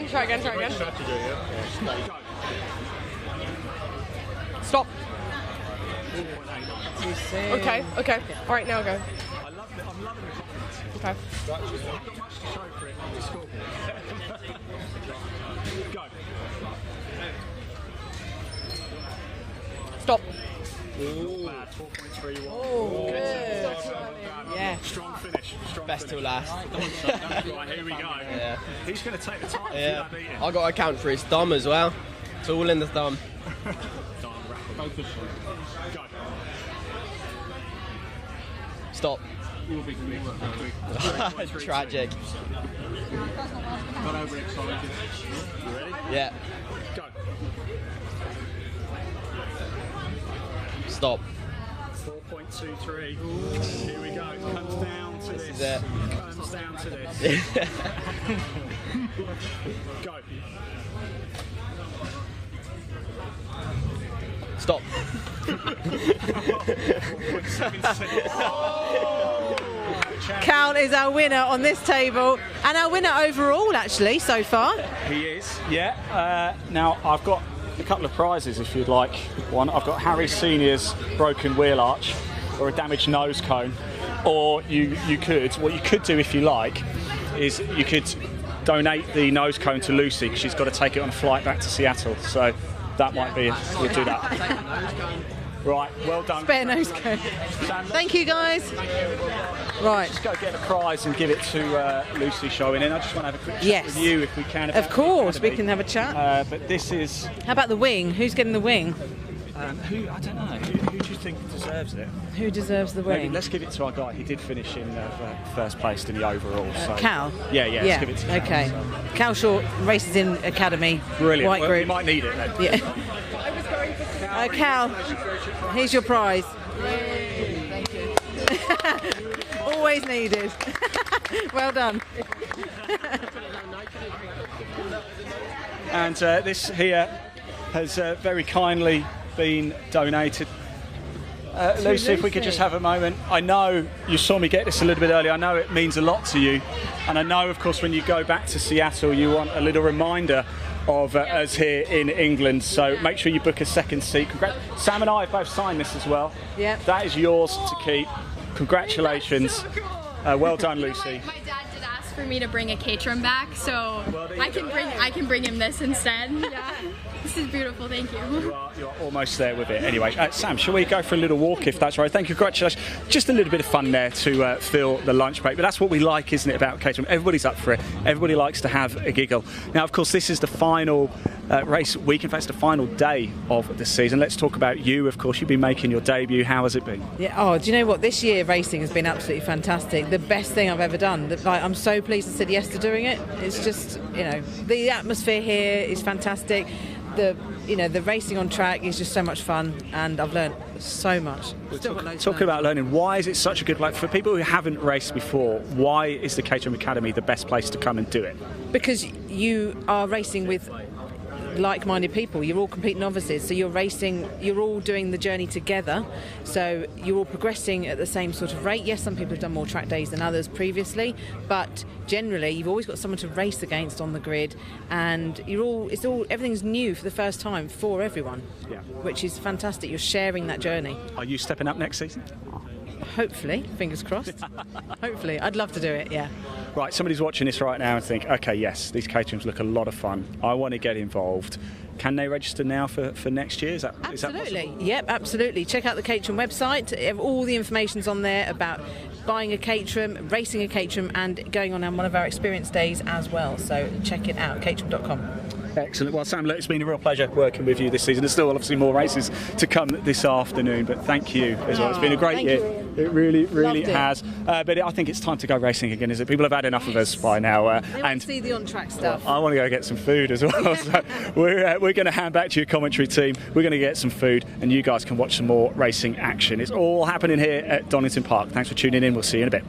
Speaker 12: Try again. Stop. Okay. All right, now go.
Speaker 23: I'm loving the confidence.
Speaker 12: Okay.
Speaker 23: I've got much to show for it on the scoreboard. Go.
Speaker 12: Stop.
Speaker 23: Bad. 4.31.
Speaker 6: Oh, good. Yeah.
Speaker 23: Strong finish.
Speaker 13: Best till last.
Speaker 23: Right, here we go.
Speaker 13: Yeah.
Speaker 23: He's going to take the time.
Speaker 13: Yeah.
Speaker 23: Beat him.
Speaker 13: I got to account for his thumb as well. It's all in the thumb.
Speaker 23: Focus. Go.
Speaker 13: Stop. Tragic.
Speaker 23: Got overexcited. You ready?
Speaker 13: Yeah.
Speaker 23: Go.
Speaker 13: Stop.
Speaker 23: 4.23. Here we go. Comes down to this.
Speaker 13: Is it?
Speaker 23: Comes down to this. Go.
Speaker 13: Stop.
Speaker 6: Cal is our winner on this table, and our winner overall, actually, so far.
Speaker 23: He is, yeah. Now, I've got a couple of prizes if you'd like one. I've got Harry Senior's broken wheel arch or a damaged nose cone. Or what you could do if you like, is you could donate the nose cone to Lucy because she's got to take it on a flight back to Seattle. So that might be, we'll do that. Right, well done.
Speaker 6: Spare nose cone. Thank you, guys. Right.
Speaker 23: Just go get the prize and give it to Lucy showing in. I just want to have a quick chat with you if we can.
Speaker 6: Of course, we can have a chat.
Speaker 23: But this is...
Speaker 6: How about the wing? Who's getting the wing?
Speaker 23: Who? I don't know. Who do you think deserves it?
Speaker 6: Who deserves the wing?
Speaker 23: Maybe let's give it to our guy. He did finish in first place in the overall. So.
Speaker 6: Cal?
Speaker 23: Yeah, let's give it to Cal.
Speaker 6: Okay.
Speaker 23: So.
Speaker 6: Cal Short races in Academy.
Speaker 23: Brilliant.
Speaker 6: White
Speaker 23: Well,
Speaker 6: group.
Speaker 23: you might need it then.
Speaker 6: Yeah. Cal, here's your prize.
Speaker 12: Thank you.
Speaker 6: Always needed. Well done.
Speaker 23: And this here has very kindly been donated. Lucy, if we could just have a moment. I know you saw me get this a little bit earlier. I know it means a lot to you. And I know, of course, when you go back to Seattle, you want a little reminder of us here in England. So make sure you book a second seat. Sam and I have both signed this as well.
Speaker 6: Yeah.
Speaker 23: That is yours to keep. Congratulations. Well done, Lucy.
Speaker 8: My dad did ask for me to bring a Caterham back, so I can bring him this instead. Yeah. This is beautiful, thank you.
Speaker 23: You're almost there with it. Anyway, Sam, shall we go for a little walk if that's right? Thank you, congratulations. Just a little bit of fun there to fill the lunch break, but that's what we like, isn't it, about Caterham? Everybody's up for it. Everybody likes to have a giggle. Now, of course, this is the final race week. In fact, it's the final day of the season. Let's talk about you. Of course, you've been making your debut. How has it been?
Speaker 6: Yeah. Oh, do you know what? This year racing has been absolutely fantastic. The best thing I've ever done. Like, I'm so pleased I said yes to doing it. It's just, the atmosphere here is fantastic. The racing on track is just so much fun, and I've learned so much.
Speaker 23: Talking about learning, why is it such a good, for people who haven't raced before, why is the Caterham Academy the best place to come and do it?
Speaker 6: Because you are racing with like-minded people. You're all complete novices, so you're racing, you're all doing the journey together, so you're all progressing at the same sort of rate. Yes, some people have done more track days than others previously, but generally you've always got someone to race against on the grid, and everything's new for the first time for everyone, which is fantastic. You're sharing that journey.
Speaker 23: Are you stepping up next season?
Speaker 6: Hopefully, fingers crossed. Hopefully, I'd love to do it, yeah.
Speaker 23: Right, somebody's watching this right now and think, okay, yes, these caterings look a lot of fun. I want to get involved. Can they register now for next year? Is that
Speaker 6: Absolutely, yep, absolutely. Check out the Caterham website. All the information's on there about buying a Caterham, racing a Caterham, and going on one of our experience days as well. So check it out, caterham.com.
Speaker 23: Excellent. Well, Sam, look, it's been a real pleasure working with you this season. There's still obviously more races to come this afternoon, but thank you as well. It's been a great year. It really, really has. But I think it's time to go racing again, is it? People have had enough of us by now.
Speaker 6: They want to see the on-track stuff.
Speaker 23: I want to go get some food as well. So we're going to hand back to your commentary team. We're going to get some food, and you guys can watch some more racing action. It's all happening here at Donington Park. Thanks for tuning in. We'll see you in a bit.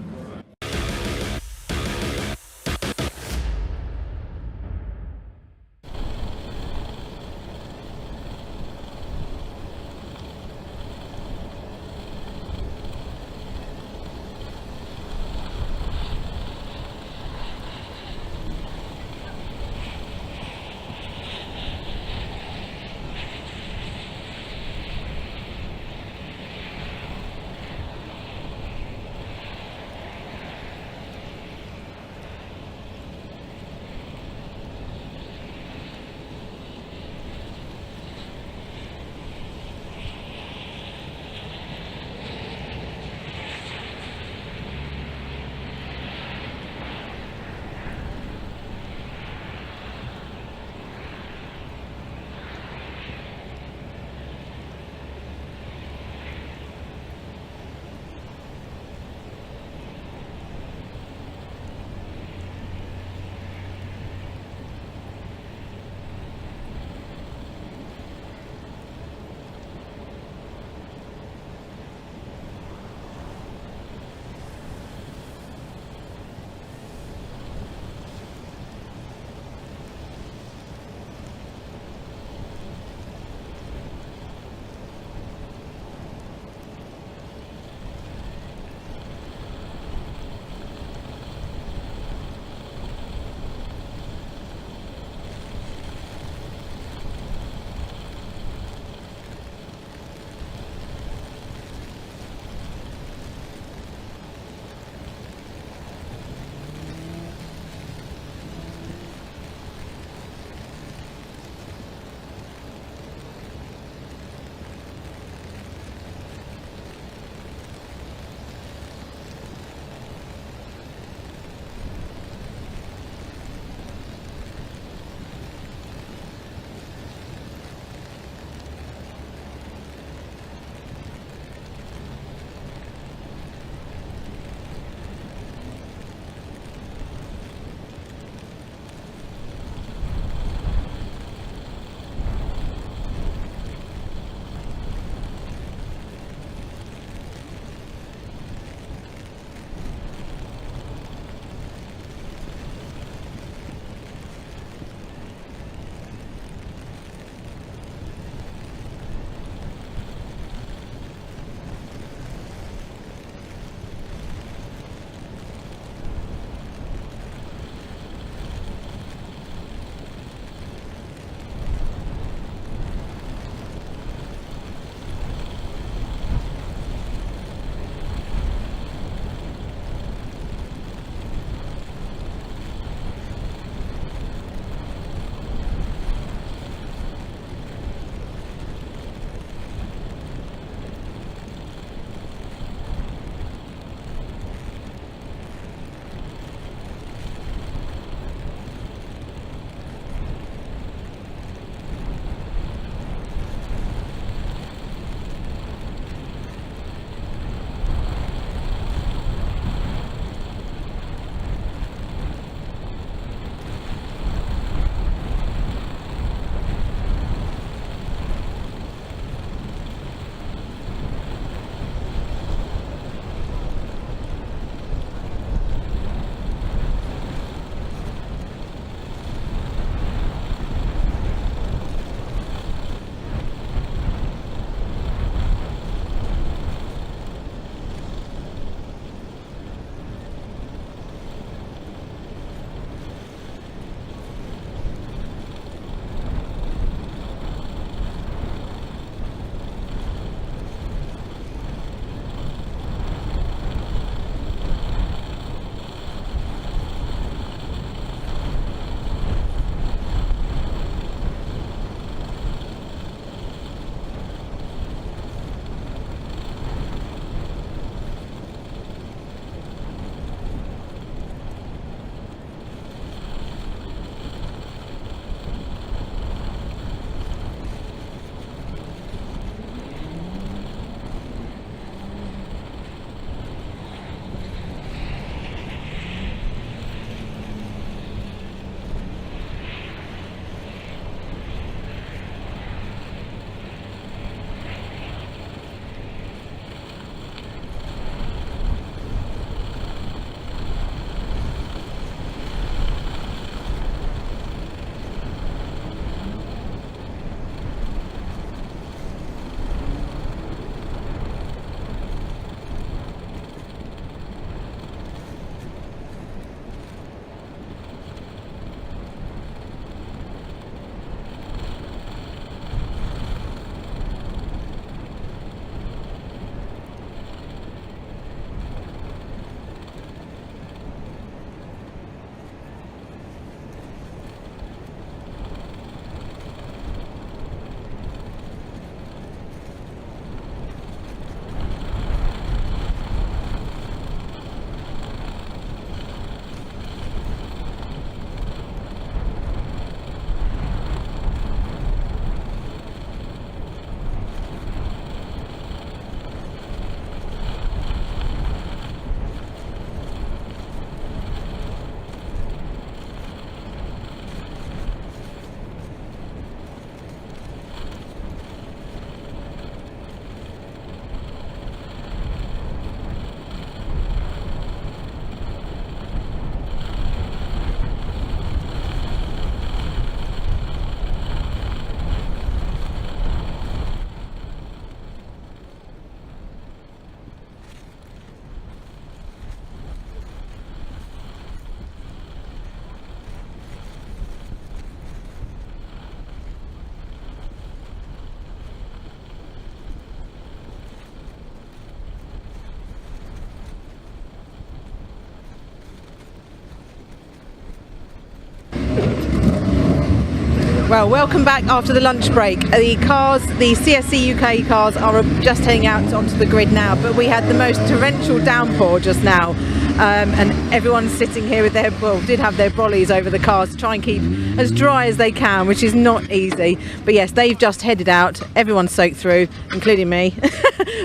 Speaker 6: Well, welcome back after the lunch break. The cars, the CSC UK cars, are just heading out onto the grid now, but we had the most torrential downpour just now, and everyone's sitting here with their, well, did have their brollies over the cars to try and keep as dry as they can, which is not easy. But yes, they've just headed out. Everyone's soaked through, including me,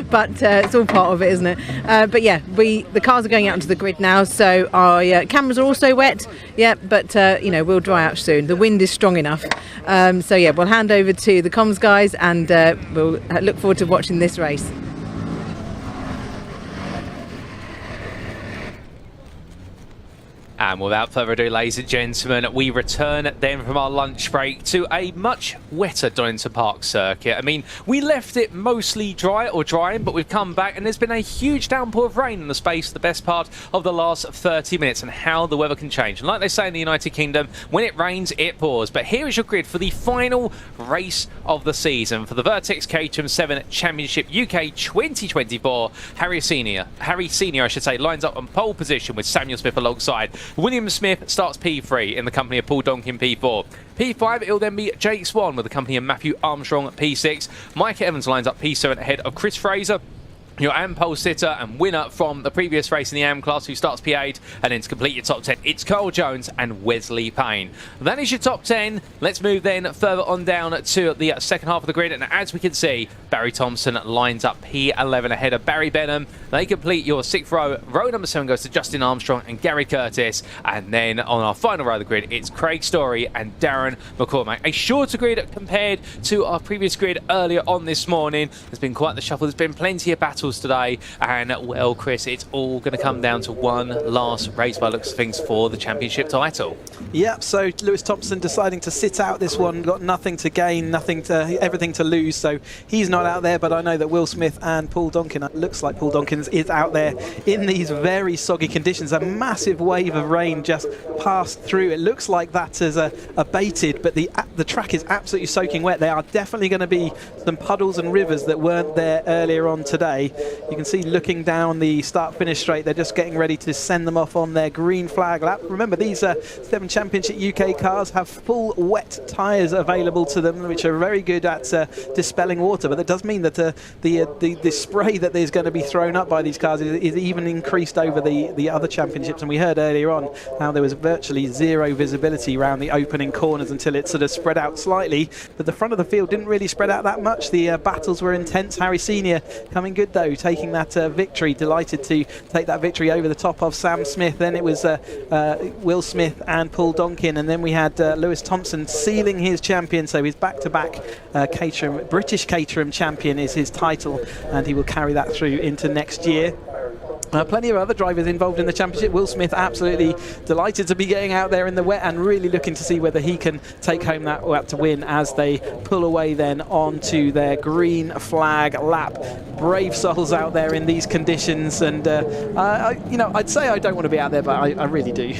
Speaker 6: but it's all part of it, isn't it? But yeah, the cars are going out onto the grid now, so our cameras are also wet, yeah, but you know, we'll dry out soon. The wind is strong enough. So yeah, we'll hand over to the comms guys, and we'll look forward to watching this race.
Speaker 1: And without further ado, ladies and gentlemen, we return then from our lunch break to a much wetter Donington Park circuit. I mean, we left it mostly dry or drying, but we've come back and there's been a huge downpour of rain in the space of the best part of the last 30 minutes, and how the weather can change. And like they say in the United Kingdom, when it rains, it pours. But here is your grid for the final race of the season for the Vertex Caterham 7 Championship UK 2024. Harry Senior, I should say, lines up on pole position with Samuel Smith alongside. William Smith starts P3 in the company of Paul Donkin P4. P5, it'll then be Jake Swan with the company of Matthew Armstrong P6. Mike Evans lines up P7 ahead of Chris Fraser, your AM pole sitter and winner from the previous race in the AM class, who starts P8. And then to complete your top 10, it's Carl Jones and Wesley Payne. That is your top 10. Let's move then further on down to the second half of the grid, and as we can see, Barry Thompson lines up P11 ahead of Barry Benham. They complete your 6th row. Row number 7 goes to Justin Armstrong and Gary Curtis, and then on our final row of the grid, it's Craig Story and Darren McCormack. A shorter grid compared to our previous grid earlier on this morning. There's been quite the shuffle. There's been plenty of battles today, and well, Chris, it's all going to come down to one last race by looks of things for the championship title.
Speaker 5: Yep, so Lewis Thompson deciding to sit out this one, got nothing to gain, everything to lose, so he's not out there. But I know that Will Smith and Paul Donkin, it looks like Paul Donkin is out there in these very soggy conditions. A massive wave of rain just passed through. It looks like that has abated, but the track is absolutely soaking wet. There are definitely going to be some puddles and rivers that weren't there earlier on today. You can see looking down the start-finish straight, they're just getting ready to send them off on their green flag lap. Remember, these 7 Championship UK cars have full wet tyres available to them, which are very good at dispelling water, but that does mean that the spray that there's going to be thrown up by these cars is even increased over the other championships. And we heard earlier on how there was virtually zero visibility around the opening corners until it sort of spread out slightly, but the front of the field didn't really spread out that much. The battles were intense. Harry Senior coming good though, taking that victory, delighted to take that victory over the top of Sam Smith. Then it was Will Smith and Paul Donkin, and then we had Lewis Thompson sealing his champion, so his back-to-back British Caterham champion is his title, and he will carry that through into next year. Plenty of other drivers involved in the championship. Will Smith absolutely delighted to be getting out there in the wet and really looking to see whether he can take home that lap to win as they pull away then onto their green flag lap. Brave souls out there in these conditions, and I'd say I don't want to be out there, but I really do.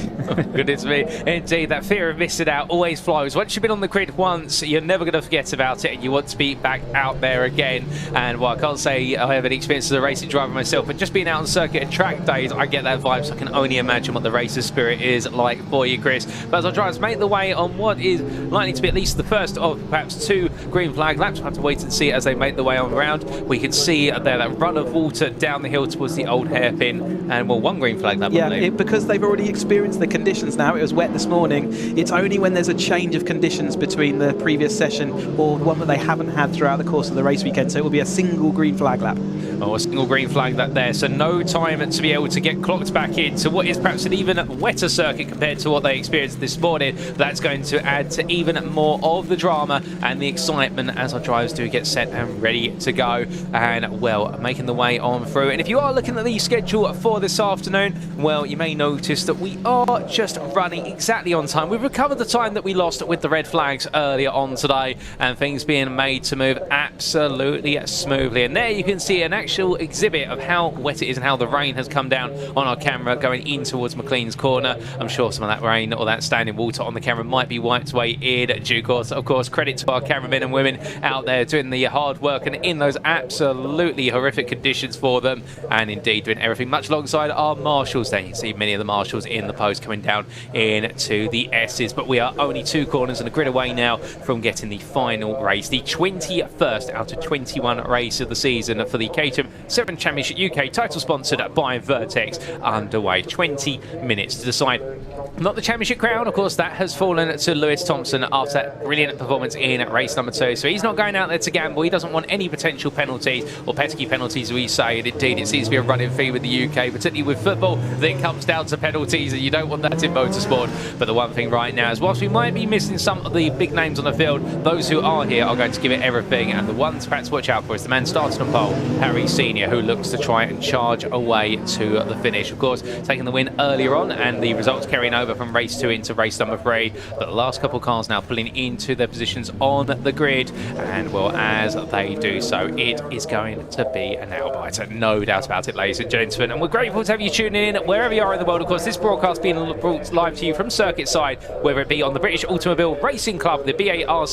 Speaker 1: Goodness me, indeed, that fear of missing out always flows. Once you've been on the grid once, you're never going to forget about it, and you want to be back out there again. And while I can't say I have any experience as a racing driver myself, but just being out on circuit and track days, I get that vibe, so I can only imagine what the racer's spirit is like for you, Chris. But as our drivers make the way on what is likely to be at least the first of perhaps 2 green flag laps, we'll have to wait and see as they make the way on round. We can see there that run of water down the hill towards the old hairpin, and well, 1 green flag lap.
Speaker 5: Yeah, because they've already experienced the conditions now. It was wet this morning. It's only when there's a change of conditions between the previous session or one that they haven't had throughout the course of the race weekend, so it will be a single green flag lap.
Speaker 1: Oh, a single green flag lap there, so no time to be able to get clocked back into what is perhaps an even wetter circuit compared to what they experienced this morning. That's going to add to even more of the drama and the excitement as our drivers do get set and ready to go, and well, making the way on through. And if you are looking at the schedule for this afternoon, well, you may notice that we are just running exactly on time. We've recovered the time that we lost with the red flags earlier on today, and things being made to move absolutely smoothly. And there you can see an actual exhibit of how wet it is and how the rain rain has come down on our camera going in towards McLean's corner. I'm sure some of that rain or that standing water on the camera might be wiped away in due course. Of course, credit to our cameramen and women out there doing the hard work and in those absolutely horrific conditions for them, and indeed doing everything much alongside our marshals. There you can see many of the marshals in the post coming down into the S's, but we are only 2 corners and a grid away now from getting the final race, the 21st out of 21 race of the season for the Caterham 7 Championship UK, title sponsored by Vertex, underway. 20 minutes to decide not the championship crown. Of course, that has fallen to Lewis Thompson after that brilliant performance in race number 2. So he's not going out there to gamble. He doesn't want any potential penalties or pesky penalties, we say. And indeed, it seems to be a running theme with the UK, particularly with football. Then comes down to penalties, and you don't want that in motorsport. But the one thing right now is, whilst we might be missing some of the big names on the field, those who are here are going to give it everything. And the ones perhaps to watch out for is the man starting on pole, Harry Senior, who looks to try and charge away to the finish. Of course, taking the win earlier on, and the results carrying over from race 2 into race number 3. But the last couple of cars now pulling into their positions on the grid, and well, as they do so, it is going to be a nail-biter, no doubt about it, ladies and gentlemen. And we're grateful to have you tuning in wherever you are in the world. Of course, this broadcast being brought live to you from circuit side, whether it be on the British Automobile Racing Club, the BARC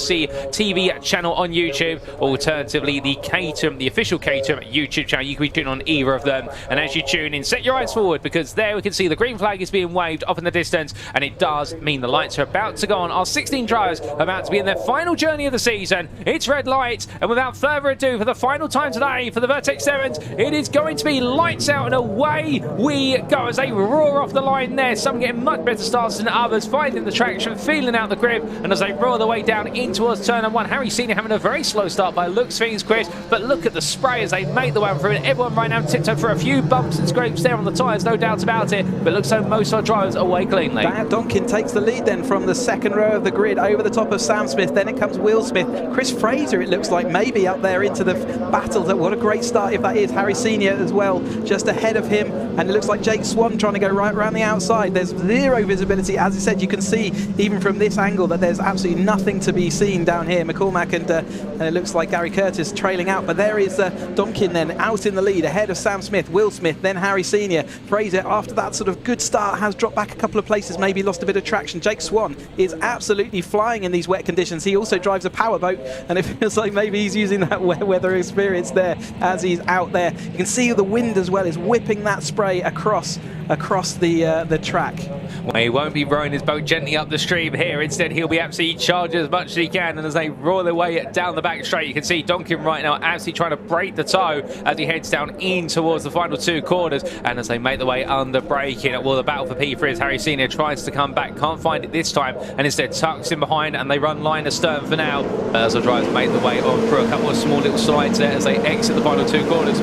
Speaker 1: TV channel on YouTube, alternatively the Caterham, the official Caterham YouTube channel. You can be tuning on either of them, and as you tune in, set your eyes forward, because there we can see the green flag is being waved off in the distance, and it does mean the lights are about to go on. Our 16 drivers are about to be in their final journey of the season. It's red light, and without further ado, for the final time today for the Vertex 7s, it is going to be lights out and away we go as they roar off the line there. Some getting much better starts than others, finding the traction, feeling out the grip, and as they roar their way down in towards turn number 1, Harry Senior having a very slow start by looks things, Chris, but look at the spray as they make the way through, and everyone right now tiptoed for a few bumps and scrapes there on the tyres, no doubt about it, but looks like most of our drivers are away cleanly.
Speaker 5: Donkin takes the lead then from the second row of the grid over the top of Sam Smith. Then it comes Will Smith. Chris Fraser, it looks like, maybe up there into the battle. What a great start if that is. Harry Senior as well, just ahead of him. And it looks like Jake Swan trying to go right around the outside. There's zero visibility. As I said, you can see even from this angle that there's absolutely nothing to be seen down here. McCormack and it looks like Gary Curtis trailing out. But there is Donkin then out in the lead ahead of Sam Smith, Will Smith, then Harry Senior. Fraser, after that sort of good start, has dropped back a couple of places, maybe lost a bit of traction. Jake Swan is absolutely flying in these wet conditions. He also drives a powerboat, and it feels like maybe he's using that weather experience there as he's out there. You can see the wind as well is whipping that spray across the track.
Speaker 1: Well, he won't be rowing his boat gently up the stream here. Instead, he'll be absolutely charging as much as he can, and as they roar their way down the back straight, you can see Donkin right now absolutely trying to break the toe as he heads down in towards the final 2 corners, and as they make the way under braking, well, the battle for P3 as Harry Senior tries to come back, can't find it this time, and instead tucks in behind, and they run line astern for now as the drivers make the way on through a couple of small little slides there as they exit the final 2 corners.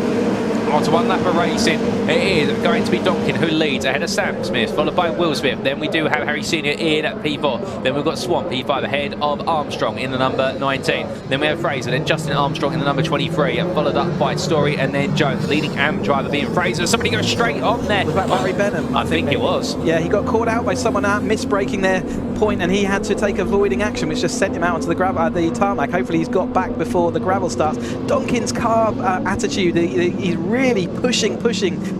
Speaker 1: Onto one lap of racing, it is going to be Donkin who leads ahead of Sam Smith, followed by Will Smith. Then we do have Harry Senior in at P4. Then we've got Swan, P5, ahead of Armstrong in the number 19. Then we have Fraser, then Justin Armstrong in the number 23, and followed up by Story and then Jones. Leading AM driver being Fraser. Somebody goes straight on there.
Speaker 5: Was that Barry Benham?
Speaker 1: I think it was.
Speaker 5: Yeah, he got caught out by someone out misbraking their point, and he had to take avoiding action, which just sent him out onto the tarmac. Hopefully he's got back before the gravel starts. Donkin's car attitude, he's really pushing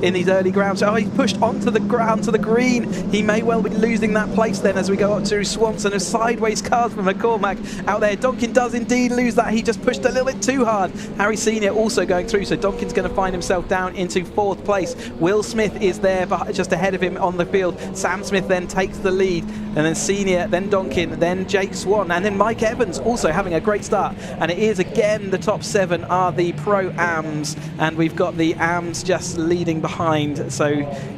Speaker 5: in these early grounds. Oh, he's pushed onto the ground, to the green. He may well be losing that place then as we go up to Swanson. A sideways cars from McCormack out there. Donkin does indeed lose that. He just pushed a little bit too hard. Harry Senior also going through, so Donkin's going to find himself down into 4th place. Will Smith is there just ahead of him on the field. Sam Smith then takes the lead, and then Senior, then Donkin, then Jake Swan, and then Mike Evans also having a great start. And it is again the top 7 are the Pro-Ams, and we've got the Ams just leading behind. So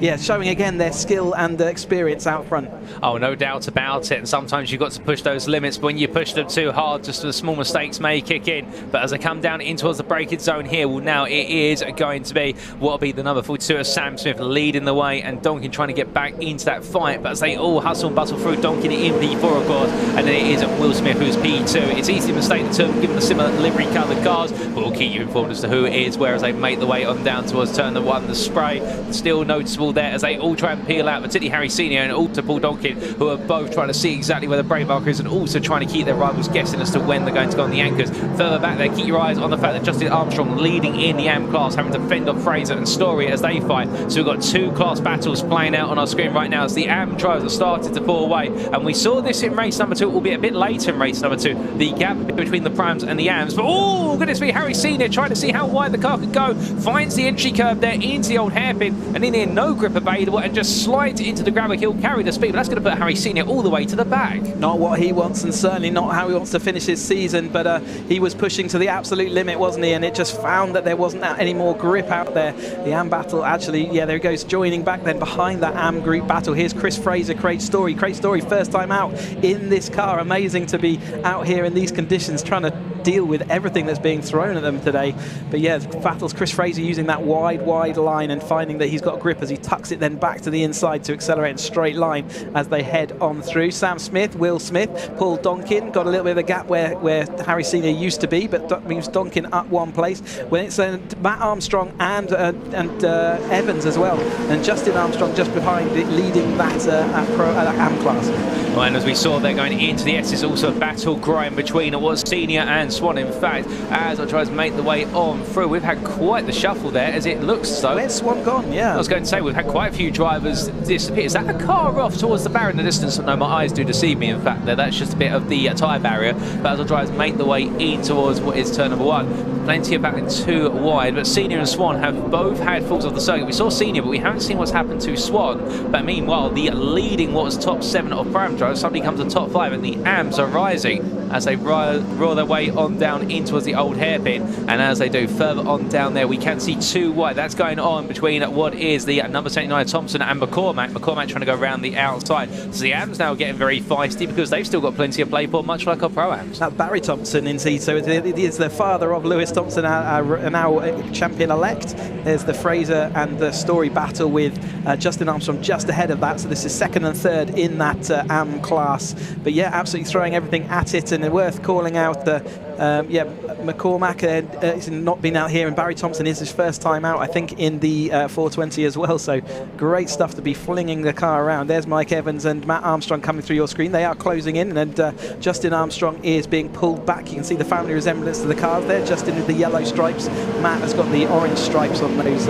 Speaker 5: yeah, showing again their skill and experience out front.
Speaker 1: Oh, no doubt about it. And sometimes you've got to push those limits, but when you push them too hard, just the small mistakes may kick in. But as they come down in towards the braking zone here, well, now it is going to be what will be the number 42 of Sam Smith leading the way, and Donkin trying to get back into that fight. But as they all hustle and bustle through, Donkin in P4 of course, and then it is Will Smith who's P2. It's easy to mistake the two, given the similar livery coloured cars, but we'll keep you informed as to who it is, whereas they make the way on down towards turn the 1. The spray still noticeable there as they all try and peel out, particularly Harry Senior and also Paul Donkin, who are both trying to see exactly where the brake marker is and also trying to keep their rivals guessing as to when they're going to go on the anchors. Further back there, keep your eyes on the fact that Justin Armstrong leading in the AM class, having to fend off Fraser and Story as they fight. So we've got two class battles playing out on our screen right now as the AM drivers have started to fall away. And we saw this in race number 2, albeit a bit later in race number 2, the gap between the Primes and the AMs. But oh, goodness me, Harry Senior trying to see how wide the car could go, finds the entry curve there into the old hairpin, and in here no grip available and just slides into the grabber. He'll carry the speed, but that's going to put Harry Senior all the way to the back.
Speaker 5: Not what he wants, and certainly not how he wants to finish his season, but he was pushing to the absolute limit, wasn't he? And it just found that there wasn't any more grip out there. The AM battle actually, yeah, there he goes, joining back then behind that AM group battle. Here's Chris Fraser, Craig Story. Craig Story, first time out in this car. Amazing to be out here in these conditions, trying to deal with everything that's being thrown at them today. But yeah, battles Chris Fraser using that wide line and finding that he's got grip as he tucks it then back to the inside to accelerate in a straight line as they head on through. Sam Smith, Will Smith, Paul Donkin got a little bit of a gap where Harry Senior used to be, but moves Donkin up one place. When it's Matt Armstrong and Evans as well, and Justin Armstrong just behind it, leading that AM class.
Speaker 1: Well, and as we saw there going into the S, is also a battle grind between it was Senior and Swan. In fact, as I try to make the way on through, we've had quite the shuffle there as it looks so.
Speaker 5: Where's Swan gone? Yeah.
Speaker 1: I was going to say, we've had quite a few drivers disappear. Is that a car off towards the barrier in the distance? No, my eyes do deceive me, in fact, there. That's just a bit of the tyre barrier. But as our drivers make the way in towards what is turn number 1, plenty of back and 2 wide. But Senior and Swan have both had falls off the circuit. We saw Senior, but we haven't seen what's happened to Swan. But meanwhile, the leading what was top 7 of Pram drivers suddenly comes to top 5, and the AMs are rising as they roar their way on down in towards the old hairpin. And as they do further on down there, we can see 2 wide. That's going on between what is the number 79 Thompson and McCormack. McCormack trying to go around the outside. So the AMs now getting very feisty because they've still got plenty of play for, much like our Pro-Ams.
Speaker 5: That's Barry Thompson indeed. So it is the father of Lewis Thompson, now champion-elect. There's the Fraser and the Story battle with Justin Armstrong just ahead of that. So this is 2nd and 3rd in that AM class. But yeah, absolutely throwing everything at it, and worth calling out the McCormack has not been out here, and Barry Thompson is his first time out, I think, in the 420 as well. So great stuff to be flinging the car around. There's Mike Evans and Matt Armstrong coming through your screen. They are closing in, and Justin Armstrong is being pulled back. You can see the family resemblance to the cars there. Justin with the yellow stripes, Matt has got the orange stripes on those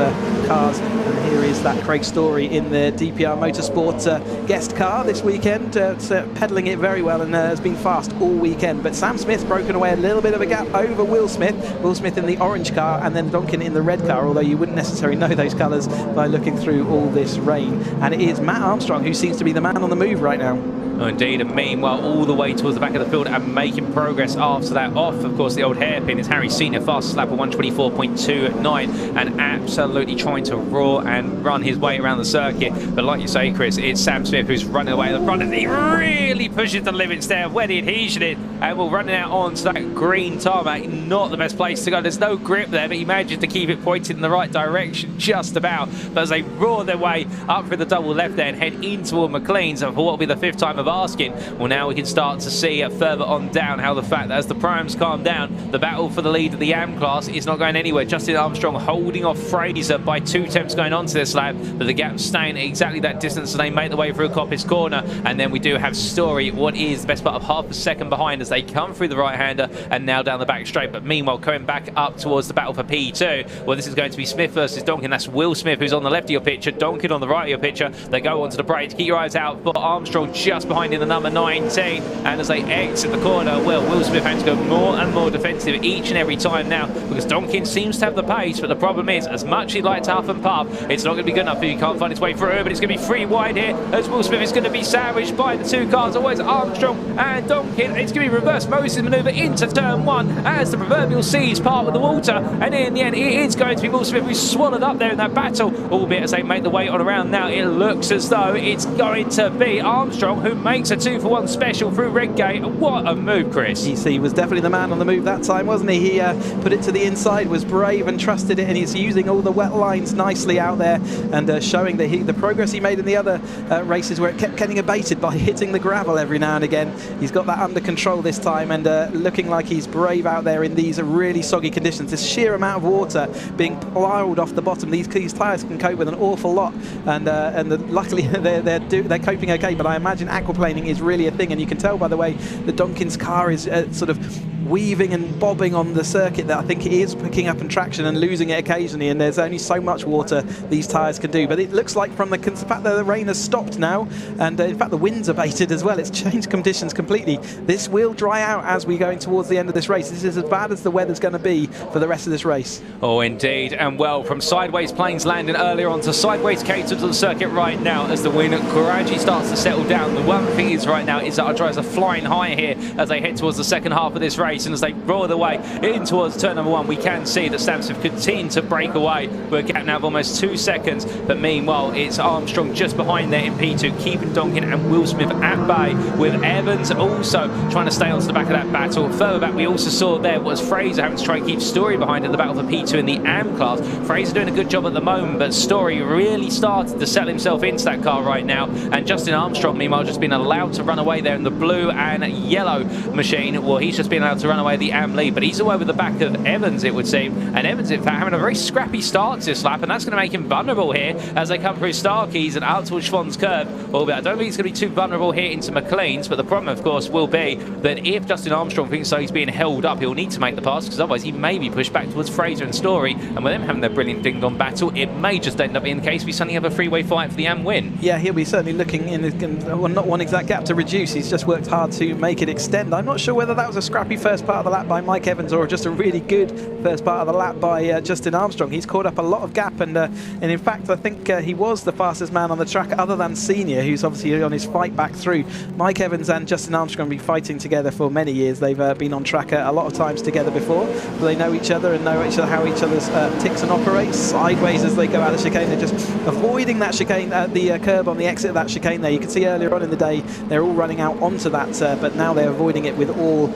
Speaker 5: cars. And here is that Craig Story in the DPR Motorsport guest car this weekend, pedaling it very well and has been fast all weekend. But Sam Smith broken away a little bit of a gap over Will Smith. Will Smith in the orange car and then Donkin in the red car, although you wouldn't necessarily know those colours by looking through all this rain. And it is Matt Armstrong who seems to be the man on the move right now.
Speaker 1: Oh, indeed, and meanwhile all the way towards the back of the field and making progress after that off, of course, the old hairpin is Harry Senior, fastest lap of 124.29, and absolutely trying to roar and run his way around the circuit. But like you say, Chris, it's Sam Smith who's running away at the front, and he really pushes the limits there where the adhesion is, and we're running out onto that green tarmac. Not the best place to go. There's no grip there, but he manages to keep it pointed in the right direction just about. But as they roar their way up through the double left there and head in toward McLean's, and for what will be the 5th time of asking, well, now we can start to see further on down how the fact that as the primes calm down, the battle for the lead of the AM class is not going anywhere. Justin Armstrong holding off Fraser by 2 attempts going on to this lap, but the gap staying at exactly that distance as they make their way through Coppice Corner. And then we do have Story, what is the best part of half a second behind as they come through the right-hander and now down the back straight. But meanwhile, coming back up towards the battle for P2, well, this is going to be Smith versus Donkin. That's Will Smith who's on the left of your picture, Donkin on the right of your picture. They go onto the brakes. Keep your eyes out for Armstrong just behind in the number 19, and as they exit the corner, well, Will Smith has to go more and more defensive each and every time now because Donkin seems to have the pace, but the problem is, as much as he'd like to huff and puff, it's not going to be good enough if he can't find his way through, but it's going to be 3 wide here as Will Smith is going to be sandwiched by the 2 cars, always Armstrong and Donkin. It's going to be reverse Moses manoeuvre into turn 1 as the proverbial seas part with the water, and in the end it is going to be Will Smith who's swallowed up there in that battle, albeit as they make the way on around now, it looks as though it's going to be Armstrong who makes a 2-for-1 special through Redgate. What a move, Chris.
Speaker 5: He was definitely the man on the move that time, wasn't he? He put it to the inside, was brave and trusted it, and he's using all the wet lines nicely out there and showing the progress he made in the other races where it kept getting abated by hitting the gravel every now and again. He's got that under control this time and looking like He's brave out there in these really soggy conditions. This sheer amount of water being ploughed off the bottom. These tyres can cope with an awful lot, and luckily they're coping okay. But I imagine aquaplaning is really a thing, and you can tell by the way that Donkin's car is sort of weaving and bobbing on the circuit that I think it is picking up in traction and losing it occasionally, and there's only so much water these tyres can do. But it looks like from the fact that the rain has stopped now, and in fact the wind's abated as well, it's changed conditions completely. This will dry out as we're going towards the end of this race. This is as bad as the weather's going to be for the rest of this race.
Speaker 1: Oh indeed, and well, from sideways planes landing earlier on to sideways Caterhams on the circuit right now as the wind gradually starts to settle down. The one thing is right now is that our drivers are flying high here as they head towards the second half of this race, and as they roar their way in towards turn number 1, we can see that Sam Smith continue to break away with a gap now of almost 2 seconds. But meanwhile, it's Armstrong just behind there in P2, keeping Donkin and Will Smith at bay, with Evans also trying to stay onto the back of that battle. Further back, we also saw there was Fraser having to try and keep Story behind in the battle for P2 in the AM class. Fraser doing a good job at the moment, but Story really started to settle himself into that car right now. And Justin Armstrong, meanwhile, just been allowed to run away there in the blue and yellow machine. Well, he's just been allowed to run away the AM lead, but he's away with the back of Evans, it would seem. And Evans, in fact, having a very scrappy start to this lap, and that's going to make him vulnerable here as they come through Starkeys and out towards Schwann's curve. Albeit I don't think he's going to be too vulnerable here into McLean's, but the problem, of course, will be that if Justin Armstrong thinks so he's being held up, he'll need to make the pass, because otherwise he may be pushed back towards Fraser and Story, and with them having their brilliant ding-dong battle, it may just end up being the case we suddenly have a three-way fight for the AM win.
Speaker 5: Yeah, he'll be certainly looking in, well, not wanting that gap to reduce. He's just worked hard to make it extend. I'm not sure whether that was a scrappy first part of the lap by Mike Evans or just a really good first part of the lap by Justin Armstrong. He's caught up a lot of gap, and in fact I think he was the fastest man on the track other than Senior, who's obviously on his fight back through. Mike Evans and Justin Armstrong have been fighting together for many years. They've been on track a lot of times together before, but they know each other and know how each other's ticks and operates. Sideways as they go out of the chicane, they're just avoiding that chicane, the curb on the exit of that chicane there. You can see earlier on in the day they're all running out onto that, but now they're avoiding it with all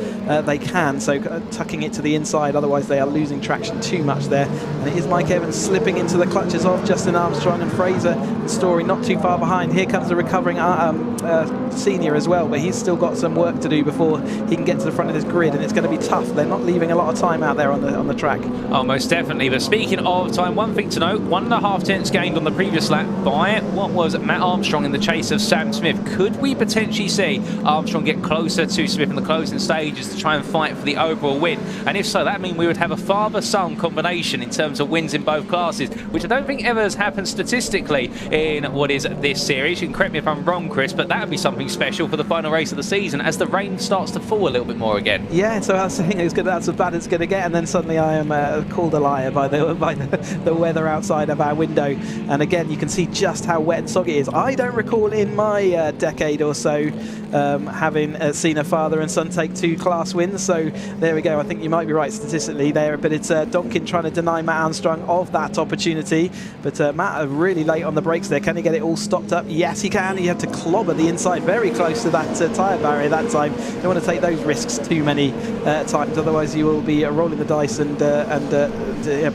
Speaker 5: they can, so tucking it to the inside, otherwise they are losing traction too much there. And it is Mike Evans slipping into the clutches of Justin Armstrong, and Fraser and Story not too far behind. Here comes the recovering Senior as well, but he's still got some work to do before he can get to the front of this grid, and it's going to be tough. They're not leaving a lot of time out there on the track.
Speaker 1: Oh, most definitely. But speaking of time, one thing to note, 1.5 tenths gained on the previous lap by what was Matt Armstrong in the chase of Sam Smith. Could we potentially see Armstrong get closer to Smith in the closing stages to try and fight for the overall win? And if so, that means we would have a father-son combination in terms of wins in both classes, which I don't think ever has happened statistically in what is this series. You can correct me if I'm wrong, Chris, but that would be something special for the final race of the season as the rain starts to fall a little bit more again.
Speaker 5: Yeah, so I was saying that's as bad as it's going to get, and then suddenly I am called a liar by the weather outside of our window. And again, you can see just how wet and soggy it is. I don't recall in my decade or so having seen a father and son take 2 class wins, so there we go. I think you might be right statistically there, but it's Donkin trying to deny Matt Armstrong of that opportunity. But Matt really late on the brakes there. Can he get it all stopped up? Yes, he can. He had to clobber the inside very close to that tyre barrier that time. You don't want to take those risks too many times, otherwise you will be rolling the dice and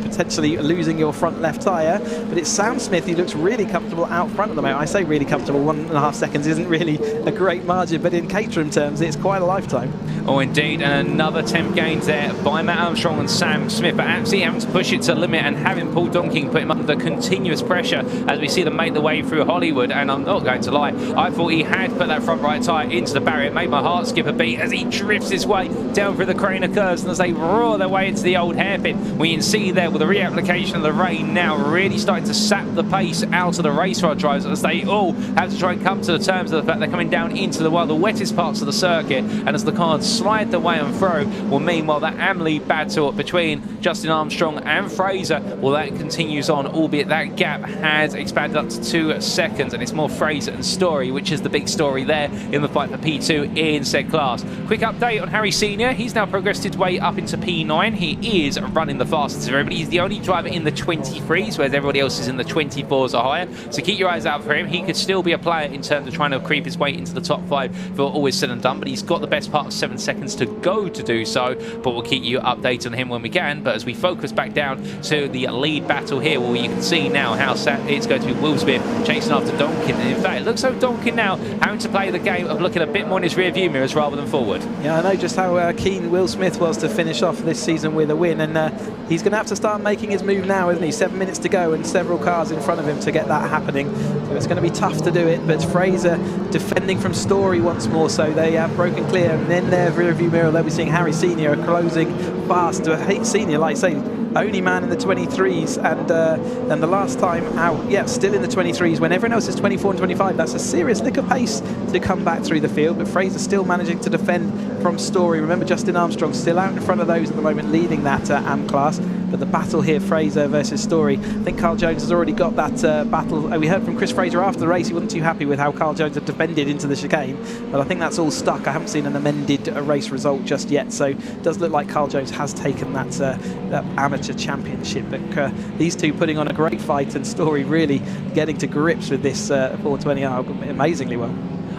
Speaker 5: potentially losing your front left tyre. But it's Sam Smith who looks really comfortable out front at the moment. I say really comfortable, 1.5 seconds isn't really a great margin, but in Caterham terms it's quite a lifetime.
Speaker 1: Oh indeed, and another temp gains there by Matt Armstrong and Sam Smith, but actually having to push it to the limit and having Paul Donkin put him under continuous pressure as we see them make the way through Hollywood. And I'm not going to lie, I thought he had put that front right tyre into the barrier. It made my heart skip a beat as he drifts his way down through the crane of curves, and as they roar their way into the old hairpin, we can see there with the reapplication of the rain now really starting to sap the pace out of the race rod drivers as they all have to try and come to the terms of the fact they're coming down into the wettest parts of the circuit, and as the cars slide their way and through, well, meanwhile that Amley battle between Justin Armstrong and Fraser, well, that continues on, albeit that gap has expanded up to 2 seconds, and it's more Fraser and Story, which is the big story there in the fight for P2 in said class. Quick update on Harry Senior. He's now progressed his way up into P9. He is running the fastest of everybody. He's the only driver in the 23s, whereas everybody else is in the 24s or higher. So keep your eyes out for him. He could still be a player in terms of trying to creep his way into the top 5 for all is said and done, but he's got the best part of 7 seconds to go code to do so, but we'll keep you updated on him when we can. But as we focus back down to the lead battle here, well, you can see now how it's going to be Will Smith chasing after Donkin. And in fact, it looks like Donkin now having to play the game of looking a bit more in his rear view mirrors rather than forward.
Speaker 5: Yeah, I know just how keen Will Smith was to finish off this season with a win, and he's going to have to start making his move now, isn't he? 7 minutes to go and several cars in front of him to get that happening. So it's going to be tough to do it, but Fraser defending from Story once more, so they have broken clear, and in their rear view mirror they'll be seeing Harry Senior closing fast to a Senior, like I say, only man in the 23s, and the last time out, yeah, still in the 23s when everyone else is 24 and 25. That's a serious lick of pace to come back through the field, but Fraser still managing to defend from Story. Remember, Justin Armstrong still out in front of those at the moment, leading that AM class. But the battle here, Fraser versus Story, I think Carl Jones has already got that battle. We heard from Chris Fraser after the race, he wasn't too happy with how Carl Jones had defended into the chicane, but I think that's all stuck. I haven't seen an amended race result just yet, so it does look like Carl Jones has taken that amateur championship. But these two putting on a great fight, and Story really getting to grips with this 420R amazingly well.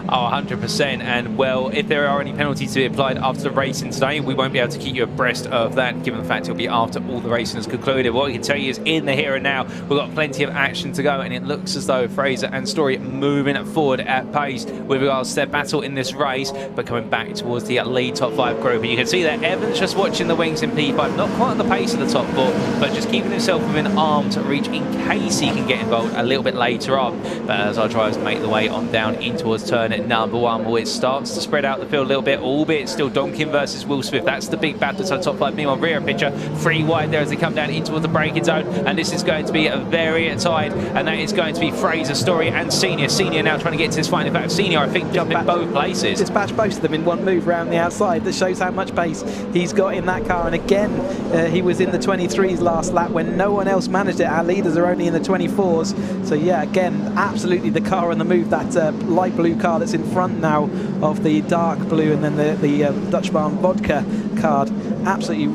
Speaker 1: Oh, 100%. And well, if there are any penalties to be applied after the racing today, we won't be able to keep you abreast of that, given the fact it'll be after all the racing has concluded. What we can tell you is in the here and now, we've got plenty of action to go, and it looks as though Fraser and Story moving forward at pace with regards to their battle in this race, but coming back towards the lead top 5 group. And you can see that Evans just watching the wings in P5, not quite at the pace of the top 4, but just keeping himself within arm to reach in case he can get involved a little bit later on. But as our drivers make the way on down in towards turn at number 1, well, it starts to spread out the field a little bit, albeit still Donkin versus Will Smith. That's the big battle to the top 5. Meanwhile, rear picture, 3 wide there as they come down in towards the braking zone, and this is going to be a very tight, and that is going to be Fraser, Story and Senior. Senior now trying to get to this fight. In fact, Senior, I think, jumped in both places.
Speaker 5: Dispatched both of them in one move round the outside. That shows how much pace he's got in that car. And again, he was in the 23s last lap when no one else managed it. Our leaders are only in the 24s. So yeah, again, absolutely the car on the move. That light blue car that's in front now of the dark blue, and then the Dutch Bahn vodka card, absolutely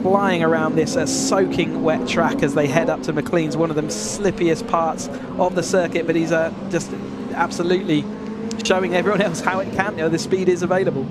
Speaker 5: flying around this soaking wet track as they head up to McLean's, one of the slippiest parts of the circuit. But he's just absolutely showing everyone else how it can, the speed is available.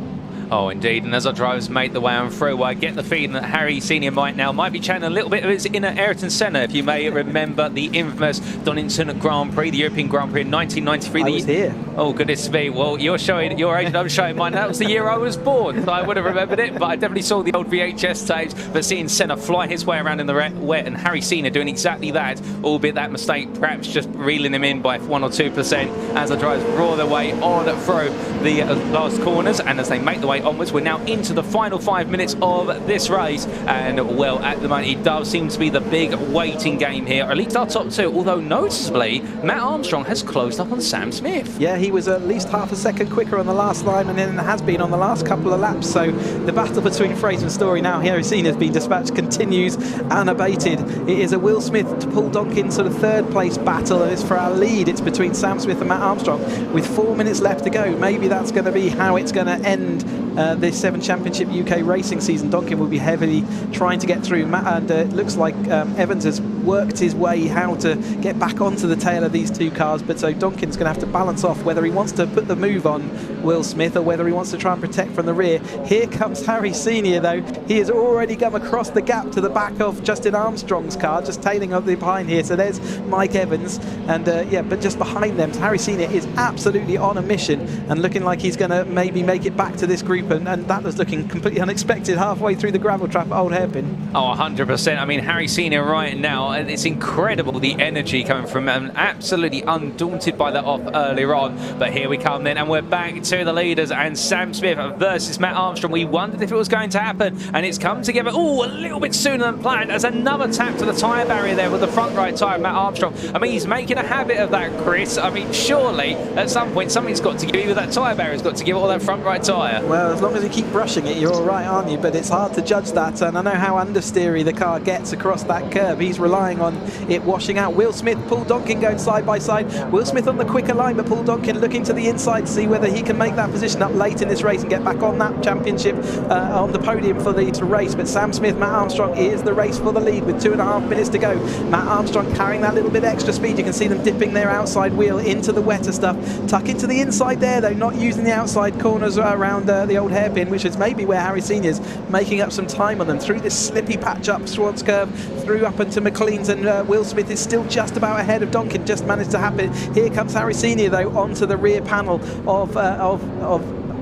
Speaker 1: Oh, indeed. And as our drivers make the way on through, I get the feeling that Harry Senior might be channeling a little bit of his inner Ayrton Senna. If you may remember the infamous Donington Grand Prix, the European Grand Prix in 1993.
Speaker 5: I was here.
Speaker 1: Oh, goodness me. Well, you're showing your age and I'm showing mine. That was the year I was born, so I would have remembered it, but I definitely saw the old VHS tapes. But seeing Senna fly his way around in the wet and Harry Senior doing exactly that, albeit that mistake perhaps just reeling him in by 1 or 2% as the drivers roar their way on through the last corners. And as they make the way onwards, we're now into the final 5 minutes of this race, and well, at the moment it does seem to be the big waiting game here, or at least our top 2, although noticeably Matt Armstrong has closed up on Sam Smith.
Speaker 5: Yeah, he was at least half a second quicker on the last line, and then has been on the last couple of laps. So the battle between Fraser and Story now, Harry Senior has been dispatched, continues unabated. It is a Will Smith to Paul Donkin sort of third place battle. It's for our lead. It's between Sam Smith and Matt Armstrong with 4 minutes left to go. Maybe that's going to be how it's going to end this 7 Championship UK racing season. Donkin will be heavily trying to get through, and it looks like Evans has worked his way how to get back onto the tail of these 2 cars, but so Donkin's going to have to balance off whether he wants to put the move on Will Smith or whether he wants to try and protect from the rear. Here comes Harry Senior though. He has already come across the gap to the back of Justin Armstrong's car, just tailing up the behind here. So there's Mike Evans, and yeah, but just behind them, Harry Senior is absolutely on a mission and looking like he's going to maybe make it back to this group, and that was looking completely unexpected halfway through the gravel trap at Old Hairpin.
Speaker 1: Oh, 100%. I mean, Harry Senior right now, it's incredible the energy coming from him, absolutely undaunted by that off earlier on. But here we come then, and we're back to the leaders, and Sam Smith versus Matt Armstrong. We wondered if it was going to happen, and it's come together, oh, a little bit sooner than planned, as another tap to the tyre barrier there with the front right tyre of Matt Armstrong. I mean, he's making a habit of that, Chris. I mean, surely at some point something's got to give, either that tyre barrier's got to give all that front right tyre.
Speaker 5: Well, as long as you keep brushing it, you're all right, aren't you? But it's hard to judge that, and I know how understeery the car gets across that curve. He's relying relying on it washing out. Will Smith, Paul Donkin going side by side. Will Smith on the quicker line, but Paul Donkin looking to the inside to see whether he can make that position up late in this race and get back on that championship on the podium for the race. But Sam Smith, Matt Armstrong is the race for the lead with 2.5 minutes to go. Matt Armstrong carrying that little bit extra speed. You can see them dipping their outside wheel into the wetter stuff. Tuck into the inside there though, not using the outside corners around the old hairpin, which is maybe where Harry Senior's making up some time on them through this slippy patch up Swan's curve, through up into McLean's, and Will Smith is still just about ahead of Donkin. Just managed to happen. Here comes Harry Senior though onto the rear panel of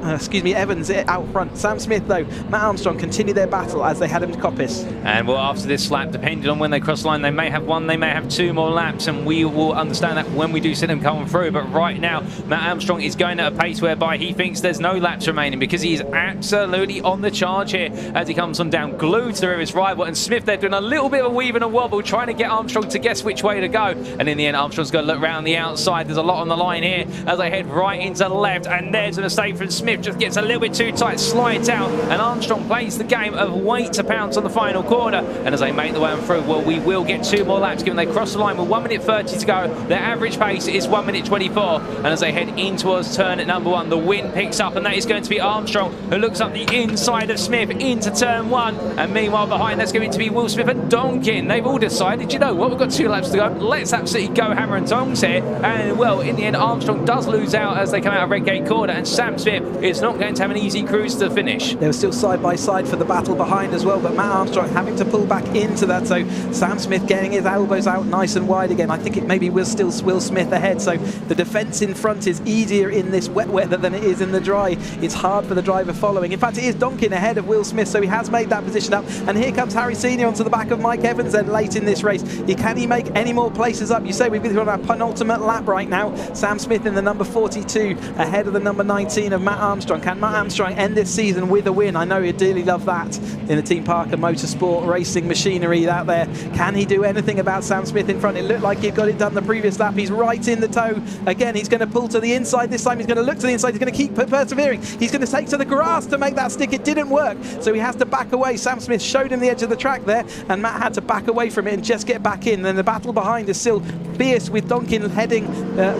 Speaker 5: Evans out front. Sam Smith though, Matt Armstrong continue their battle as they head him to Coppice.
Speaker 1: And well, after this lap, depending on when they cross the line, they may have one, they may have two more laps, and we will understand that when we do see them coming through. But right now, Matt Armstrong is going at a pace whereby he thinks there's no laps remaining, because he is absolutely on the charge here as he comes on down, glued to his rival. And Smith, they're doing a little bit of a weave and a wobble, trying to get Armstrong to guess which way to go. And in the end, Armstrong's going to look round the outside. There's a lot on the line here as they head right into the left, and there's a mistake from Smith. Just gets a little bit too tight, slides out, and Armstrong plays the game of weight to pounce on the final corner. And as they make the way on through, well, we will get two more laps given they cross the line with 1 minute 30 to go. Their average pace is 1 minute 24, and as they head in towards turn at number 1, the wind picks up, and that is going to be Armstrong, who looks up the inside of Smith into turn 1. And meanwhile behind, that's going to be Will Smith and Donkin. They've all decided, you know what, we've got 2 laps to go, let's absolutely go hammer and tongs here. And well, in the end, Armstrong does lose out as they come out of Redgate Corner, and Sam Smith is not going to have an easy cruise to the finish.
Speaker 5: They were still side by side for the battle behind as well, but Matt Armstrong having to pull back into that, so Sam Smith getting his elbows out nice and wide again. I think it maybe will still Will Smith ahead, so the defence in front is easier in this wet weather than it is in the dry. It's hard for the driver following. In fact, it is Donkin ahead of Will Smith, so he has made that position up. And here comes Harry Senior onto the back of Mike Evans then late in this race. Can he make any more places up? You say we've been on our penultimate lap right now. Sam Smith in the number 42 ahead of the number 19 of Matt Armstrong. Can Matt Armstrong end this season with a win? I know he'd dearly love that in the Team Parker Motorsport racing machinery out there. Can he do anything about Sam Smith in front? It looked like he'd got it done the previous lap. He's right in the tow. Again, he's going to pull to the inside. This time he's going to look to the inside. He's going to keep persevering. He's going to take to the grass to make that stick. It didn't work, so he has to back away. Sam Smith showed him the edge of the track there, and Matt had to back away from it and just get back in. Then the battle behind is still fierce with Donkin heading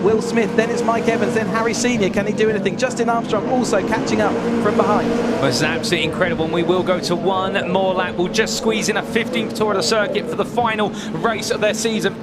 Speaker 5: Will Smith. Then it's Mike Evans, then Harry Senior. Can he do anything? Justin Armstrong also catching up from behind.
Speaker 1: Well, it's absolutely incredible, and we will go to one more lap. We'll just squeeze in a 15th tour of the circuit for the final race of their season,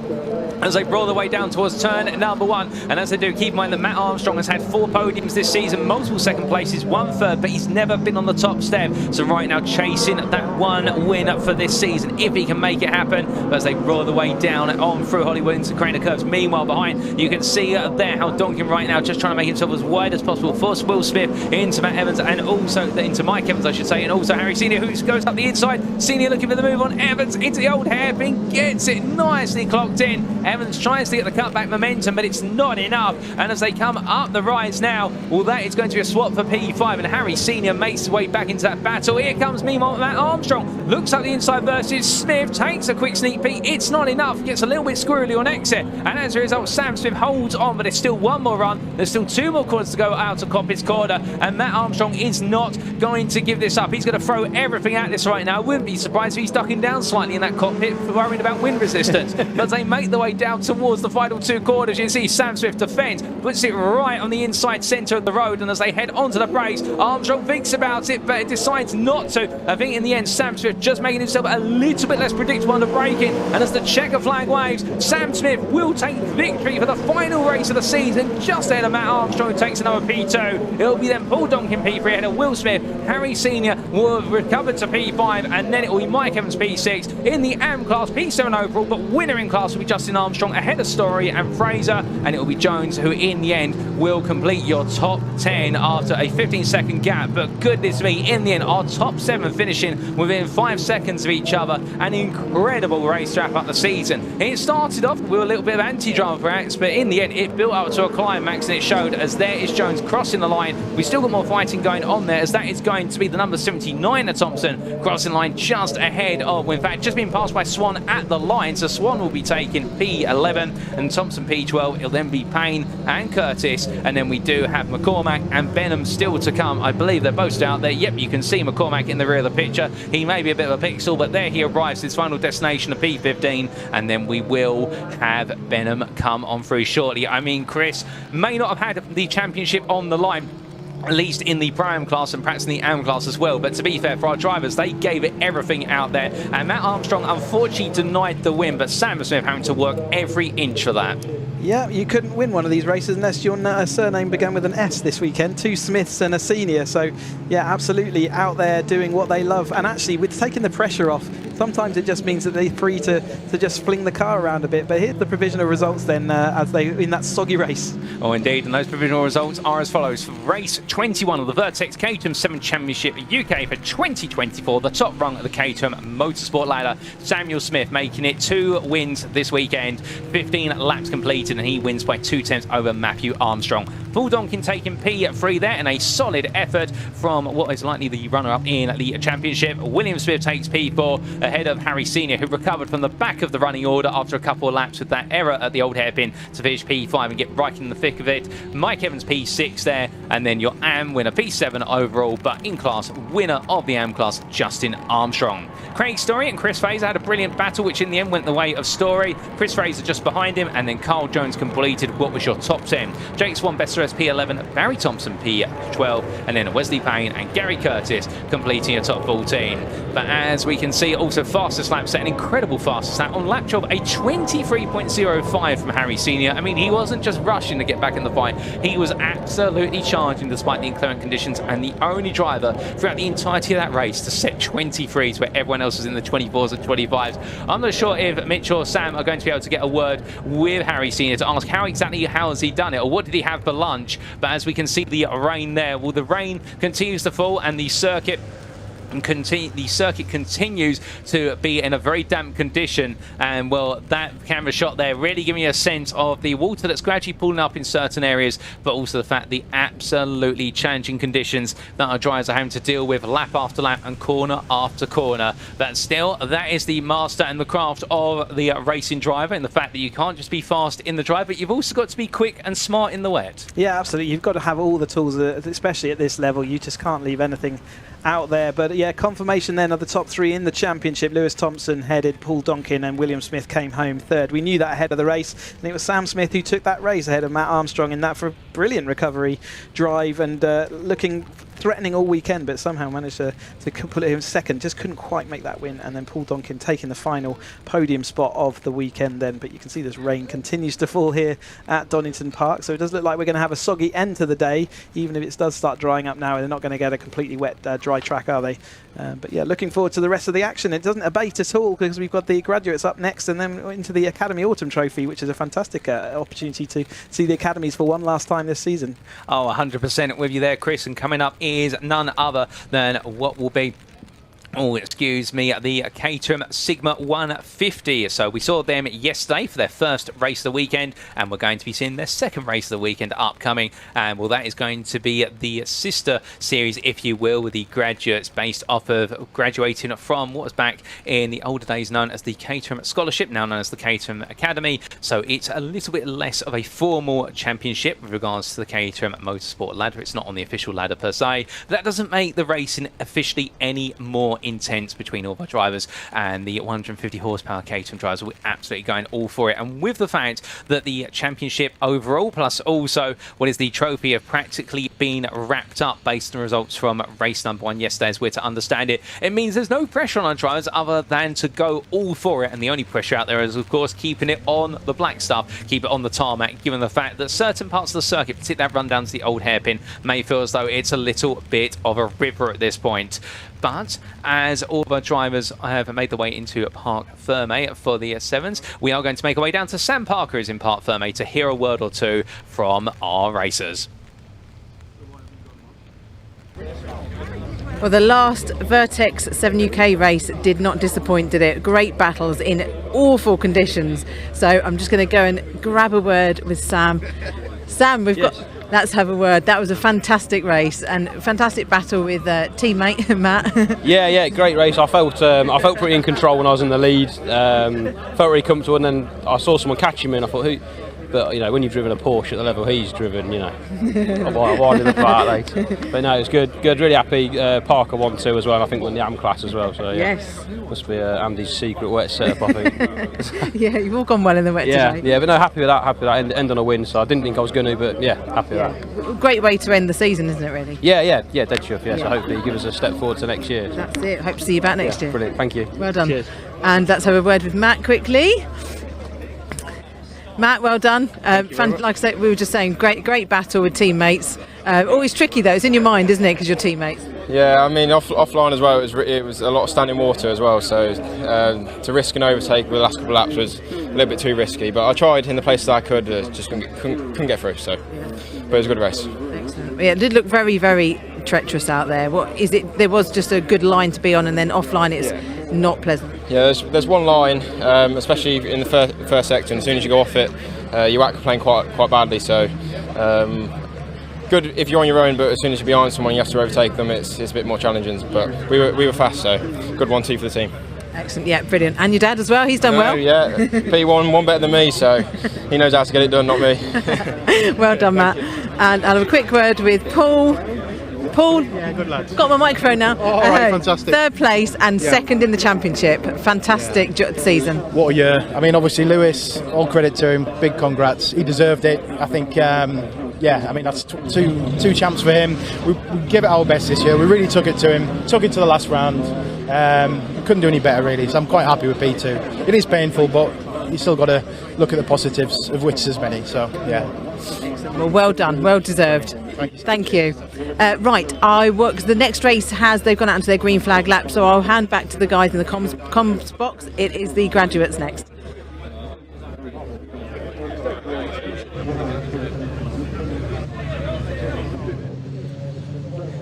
Speaker 1: as they brawl their way down towards turn number 1. And as they do, keep in mind that Matt Armstrong has had 4 podiums this season, multiple second places, 1 third, but he's never been on the top step. So right now chasing that 1 win for this season, if he can make it happen. But as they brawl their way down on through Hollywood into Craner Curves. Meanwhile behind, you can see there how Donkin right now just trying to make himself as wide as possible for Will Smith into Matt Evans, and also into Mike Evans I should say, and also Harry Senior, who goes up the inside. Senior looking for the move on Evans into the old hairpin, gets it nicely clocked in. Evans tries to get the cutback momentum, but it's not enough. And as they come up the rise now, well, that is going to be a swap for P5, and Harry Senior makes his way back into that battle. Here comes meanwhile Matt Armstrong, looks up the inside versus Smith, takes a quick sneak peek. It's not enough, gets a little bit squirrely on exit, and as a result Sam Smith holds on, but there's still 1 more run. There's still 2 more corners to go out of Coppice Corner, and Matt Armstrong is not going to give this up. He's going to throw everything at this right now. I wouldn't be surprised if he's ducking down slightly in that cockpit, worried about wind resistance. But they make the way down towards the final 2 corners. You can see Sam Smith defends, puts it right on the inside centre of the road, and as they head onto the brakes, Armstrong thinks about it, but decides not to. I think in the end, Sam Smith just making himself a little bit less predictable on the braking, and as the checker flag waves, Sam Smith will take victory for the final race of the season, just ahead of Matt Armstrong, who takes another P2. It'll be then Paul Donkin P3 ahead of Will Smith. Harry Senior will have recovered to P5, and then it will be Mike Evans P6 in the AM class, P7 overall, but winner in class will be Justin Armstrong ahead of Story and Fraser, and it will be Jones who in the end will complete your top 10 after a 15-second gap. But goodness me, in the end our top 7 finishing within 5 seconds of each other. An incredible race to wrap up the season. It started off with a little bit of anti-drama perhaps, but in the end it built up to a climax, and it showed as there is Jones crossing the line. We still got more fighting going on there, as that is going to be the number 79 of Thompson crossing the line just ahead of, in fact, just being passed by Swan at the line. So Swan will be taking P P11 and Thompson P12. It'll then be Payne and Curtis, and then we do have McCormack and Benham still to come. I believe they're both out there. Yep, you can see McCormack in the rear of the picture. He may be a bit of a pixel, but there he arrives, his final destination of P15, and then we will have Benham come on through shortly. I mean, Chris may not have had the championship on the line, at least in the Pro-Am class and perhaps in the Am class as well. But to be fair, for our drivers, they gave it everything out there. And Matt Armstrong unfortunately denied the win, but Sam Smith having to work every inch for that.
Speaker 5: Yeah, you couldn't win one of these races unless your surname began with an S this weekend. 2 Smiths and a senior. So, yeah, absolutely out there doing what they love. And actually, with taking the pressure off, sometimes it just means that they're free to just fling the car around a bit. But here's the provisional results then as they in that soggy race.
Speaker 1: Oh, indeed. And those provisional results are as follows. For race 21 of the Vertex Caterham 7 Championship UK for 2024, the top rung of the Caterham Motorsport ladder, Samuel Smith making it 2 wins this weekend, 15 laps completed, and he wins by 2 tenths over Matthew Armstrong. Paul Donkin taking P3 there, and a solid effort from what is likely the runner-up in the championship. William Smith takes P4 ahead of Harry Senior, who recovered from the back of the running order after a couple of laps with that error at the old hairpin to finish P5 and get right in the thick of it. Mike Evans P6 there, and then your Am winner P7 overall, but in class winner of the Am class, Justin Armstrong. Craig Story and Chris Fraser had a brilliant battle, which in the end went the way of Story. Chris Fraser just behind him, and then Carl Jones completed what was your top 10. Jake Swan, Bester P11, Barry Thompson P12, and then Wesley Payne and Gary Curtis completing a top 14. But as we can see, also fastest lap set, an incredible fastest lap on lap job, a 23.05 from Harry Senior. I mean, he wasn't just rushing to get back in the fight, he was absolutely charging despite the inclement conditions, and the only driver throughout the entirety of that race to set 23s where everyone else was in the 24s and 25s. I'm not sure if Mitch or Sam are going to be able to get a word with Harry Senior to ask how has he done it, or what did he have for lunch. But as we can see the rain there, well, the rain continues to fall, and the circuit continues to be in a very damp condition, and well, that camera shot there really giving you a sense of the water that's gradually pulling up in certain areas, but also the fact the absolutely challenging conditions that our drivers are having to deal with lap after lap and corner after corner. But still, that is the master and the craft of the racing driver, and the fact that you can't just be fast in the drive, but you've also got to be quick and smart in the wet.
Speaker 5: Yeah, absolutely. You've got to have all the tools, especially at this level. You just can't leave anything out there. But yeah, confirmation then of the top 3 in the championship. Lewis Thompson headed, Paul Donkin and William Smith came home third. We knew that ahead of the race, and it was Sam Smith who took that race ahead of Matt Armstrong in that for a brilliant recovery drive, and looking threatening all weekend, but somehow managed to put him second. Just couldn't quite make that win, and then Paul Donkin taking the final podium spot of the weekend then. But you can see this rain continues to fall here at Donington Park, so it does look like we're going to have a soggy end to the day, even if it does start drying up now. They're not going to get a completely wet dry track, are they? But yeah, looking forward to the rest of the action. It doesn't abate at all, because we've got the graduates up next, and then into the Academy Autumn Trophy, which is a fantastic opportunity to see the academies for one last time this season.
Speaker 1: Oh, 100% with you there, Chris. And coming up is none other than what will be the Caterham Sigma 150. So we saw them yesterday for their first race of the weekend, and we're going to be seeing their second race of the weekend upcoming. And well, that is going to be the sister series, if you will, with the graduates based off of graduating from what was back in the older days known as the Caterham Scholarship, now known as the Caterham Academy. So it's a little bit less of a formal championship with regards to the Caterham Motorsport ladder. It's not on the official ladder per se. That doesn't make the racing officially any more intense between all of our drivers, and the 150 horsepower Caterham drivers will be absolutely going all for it. And with the fact that the championship overall, plus also what is the trophy, have practically been wrapped up based on results from race number 1 yesterday, as we're to understand it, it means there's no pressure on our drivers other than to go all for it. And the only pressure out there is, of course, keeping it on the black stuff, keep it on the tarmac, given the fact that certain parts of the circuit, particularly that run down to the old hairpin, may feel as though it's a little bit of a river at this point. But as all of our drivers have made their way into Parc Ferme for the 7s, we are going to make our way down to Sam Parker, who's in Parc Ferme, to hear a word or two from our racers.
Speaker 6: Well, the last Vertex 7 UK race did not disappoint, did it? Great battles in awful conditions. So I'm just going to go and grab a word with Sam. Sam, we've got Let's have a word. That was a fantastic race and fantastic battle with teammate Matt.
Speaker 14: Yeah, great race. I felt pretty in control when I was in the lead. Felt really comfortable, and then I saw someone catch him, and I thought, who? But you know, when you've driven a Porsche at the level he's driven, you know, why did it that late? But no, it was good. Really happy. Parker won too as well. And I think won the AM class as well. So yeah,
Speaker 6: yes,
Speaker 14: must be Andy's secret wet setup, I think.
Speaker 6: Yeah, you've all gone well in the wet today.
Speaker 14: Yeah, but no, happy with that. Happy with that. End on a win. So I didn't think I was going to, but yeah, happy with that.
Speaker 6: Great way to end the season, isn't it? Really.
Speaker 14: Yeah, dead chuff. Yeah, so hopefully give us a step forward to next year.
Speaker 6: That's it. Hope to see you back next year.
Speaker 14: Brilliant. Thank you.
Speaker 6: Well done.
Speaker 14: Cheers.
Speaker 6: And let's have a word with Matt quickly. Matt, well done. Like I said, we were just saying, great battle with teammates. Always tricky though, it's in your mind, isn't it, because you're teammates?
Speaker 15: Yeah, I mean, offline as well, it was a lot of standing water as well, so to risk an overtake with the last couple of laps was a little bit too risky, but I tried in the places I could, just couldn't get through, so, but it was a good race.
Speaker 6: Excellent. Yeah, it did look very, very treacherous out there. What is it? There was just a good line to be on, and then offline it's not pleasant.
Speaker 15: Yeah, there's one line, especially in the first sector, and as soon as you go off it, you aquaplane quite badly, so good if you're on your own, but as soon as you're behind someone you have to overtake them, it's a bit more challenging, but we were fast, so good 1-2 for the team.
Speaker 6: Excellent, yeah, brilliant. And your dad as well, he's done well?
Speaker 15: Yeah, P1, one better than me, so he knows how to get it done, not me.
Speaker 6: Well done, Matt. And I'll have a quick word with Paul.
Speaker 19: Yeah, good lads.
Speaker 6: Got my microphone now.
Speaker 19: All right, fantastic.
Speaker 6: Third place and second in the championship. Fantastic season.
Speaker 19: What a year. I mean, obviously Lewis, all credit to him, big congrats. He deserved it. I think, I mean, that's two champs for him. We give it our best this year. We really took it to him, took it to the last round. Couldn't do any better, really, so I'm quite happy with P2. It is painful, but you still got to look at the positives, of which there's many, so yeah.
Speaker 6: Well done, well deserved. Thank you. Right, because the next race they've gone out into their green flag lap, so I'll hand back to the guys in the comms box. It is the graduates next.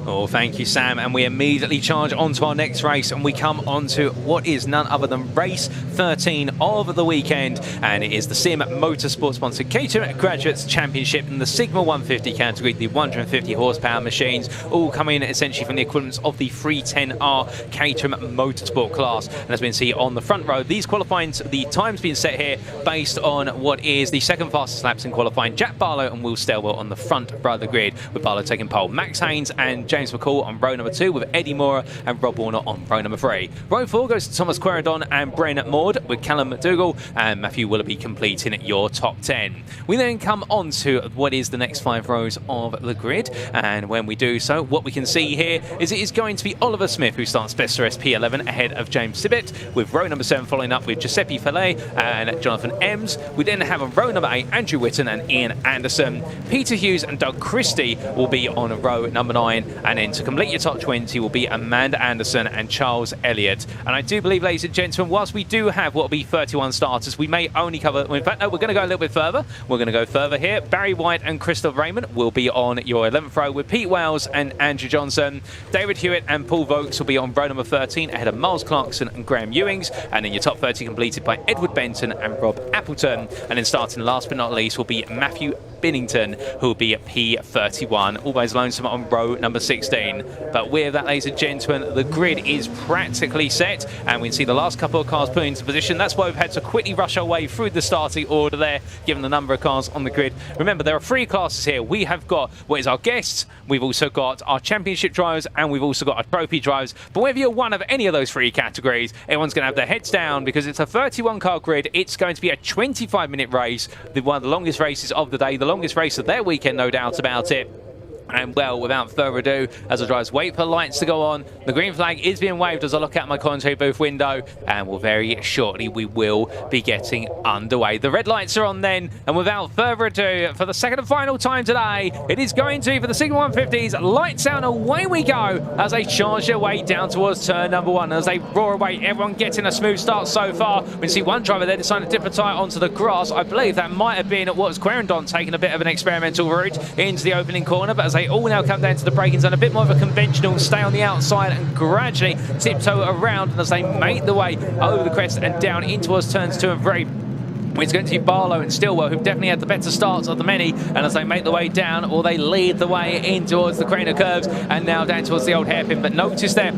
Speaker 1: Oh, thank you, Sam. And we immediately charge onto our next race, and we come onto what is none other than race 13 of the weekend, and it is the Sim Motorsport sponsored Caterham Graduates Championship in the Sigma 150 category, the 150 horsepower machines, all coming essentially from the equivalents of the 310R Caterham Motorsport class. And as we can see on the front row, these qualifying, the times being set here based on what is the second fastest laps in qualifying. Jack Barlow and Will Stelwell on the front row of the grid, with Barlow taking pole. Max Haynes and James McCall on row number 2, with Eddie Mora and Rob Warner on row number 3. Row 4 goes to Thomas Queridon and Bren Maud, with Callum McDougall and Matthew Willoughby completing your top 10. We then come on to what is the next 5 rows of the grid, and when we do so, what we can see here is it is going to be Oliver Smith who starts best for SP11 ahead of James Sibbett, with row number 7 following up with Giuseppe Fillet and Jonathan Ems. We then have on row number 8 Andrew Whitton and Ian Anderson. Peter Hughes and Doug Christie will be on row number 9, and then to complete your top 20 will be Amanda Anderson and Charles Elliott. And I do believe, ladies and gentlemen, whilst we do have what will be 31 starters, we may only cover, in fact no, we're going to go a little bit further. We're going to go further here. Barry White and Christoph Raymond will be on your 11th row, with Pete Wales and Andrew Johnson. David Hewitt and Paul Vokes will be on row number 13 ahead of Miles Clarkson and Graham Ewings, and then your top 30 completed by Edward Benton and Rob Appleton. And then starting last but not least will be Matthew Binnington, who will be at P31, always lonesome on row number 16. But with that, ladies and gentlemen, the grid is practically set, and we can see the last couple of cars put into position. That's why we've had to quickly rush our way through the starting order there, given the number of cars on the grid. Remember, there are 3 classes here. We have got what is our guests, we've also got our championship drivers, and we've also got our trophy drivers. But whether you're one of any of those 3 categories, everyone's going to have their heads down, because it's a 31 car grid. It's going to be a 25-minute race, one of the longest races of the day, the longest race of their weekend, no doubt about it. And well, without further ado, as the drivers wait for lights to go on, the green flag is being waved as I look out my commentary booth window, and very shortly we will be getting underway. The red lights are on then, and without further ado, for the second and final time today, it is going to be for the Sigma 150s. Lights out, away we go as they charge their way down towards turn number 1. As they roar away, everyone getting a smooth start so far. We see one driver there deciding to dip a tyre onto the grass. I believe that might have been what was Querendon taking a bit of an experimental route into the opening corner, but as they all now come down to the braking zone, a bit more of a conventional stay on the outside and gradually tiptoe around, and as they make the way over the crest and down in towards turns 2 and 3. It's going to be Barlow and Stillwell, who've definitely had the better starts of the many, and as they make the way down, or they lead the way in towards the Craner curves, and now down towards the old hairpin. But notice there,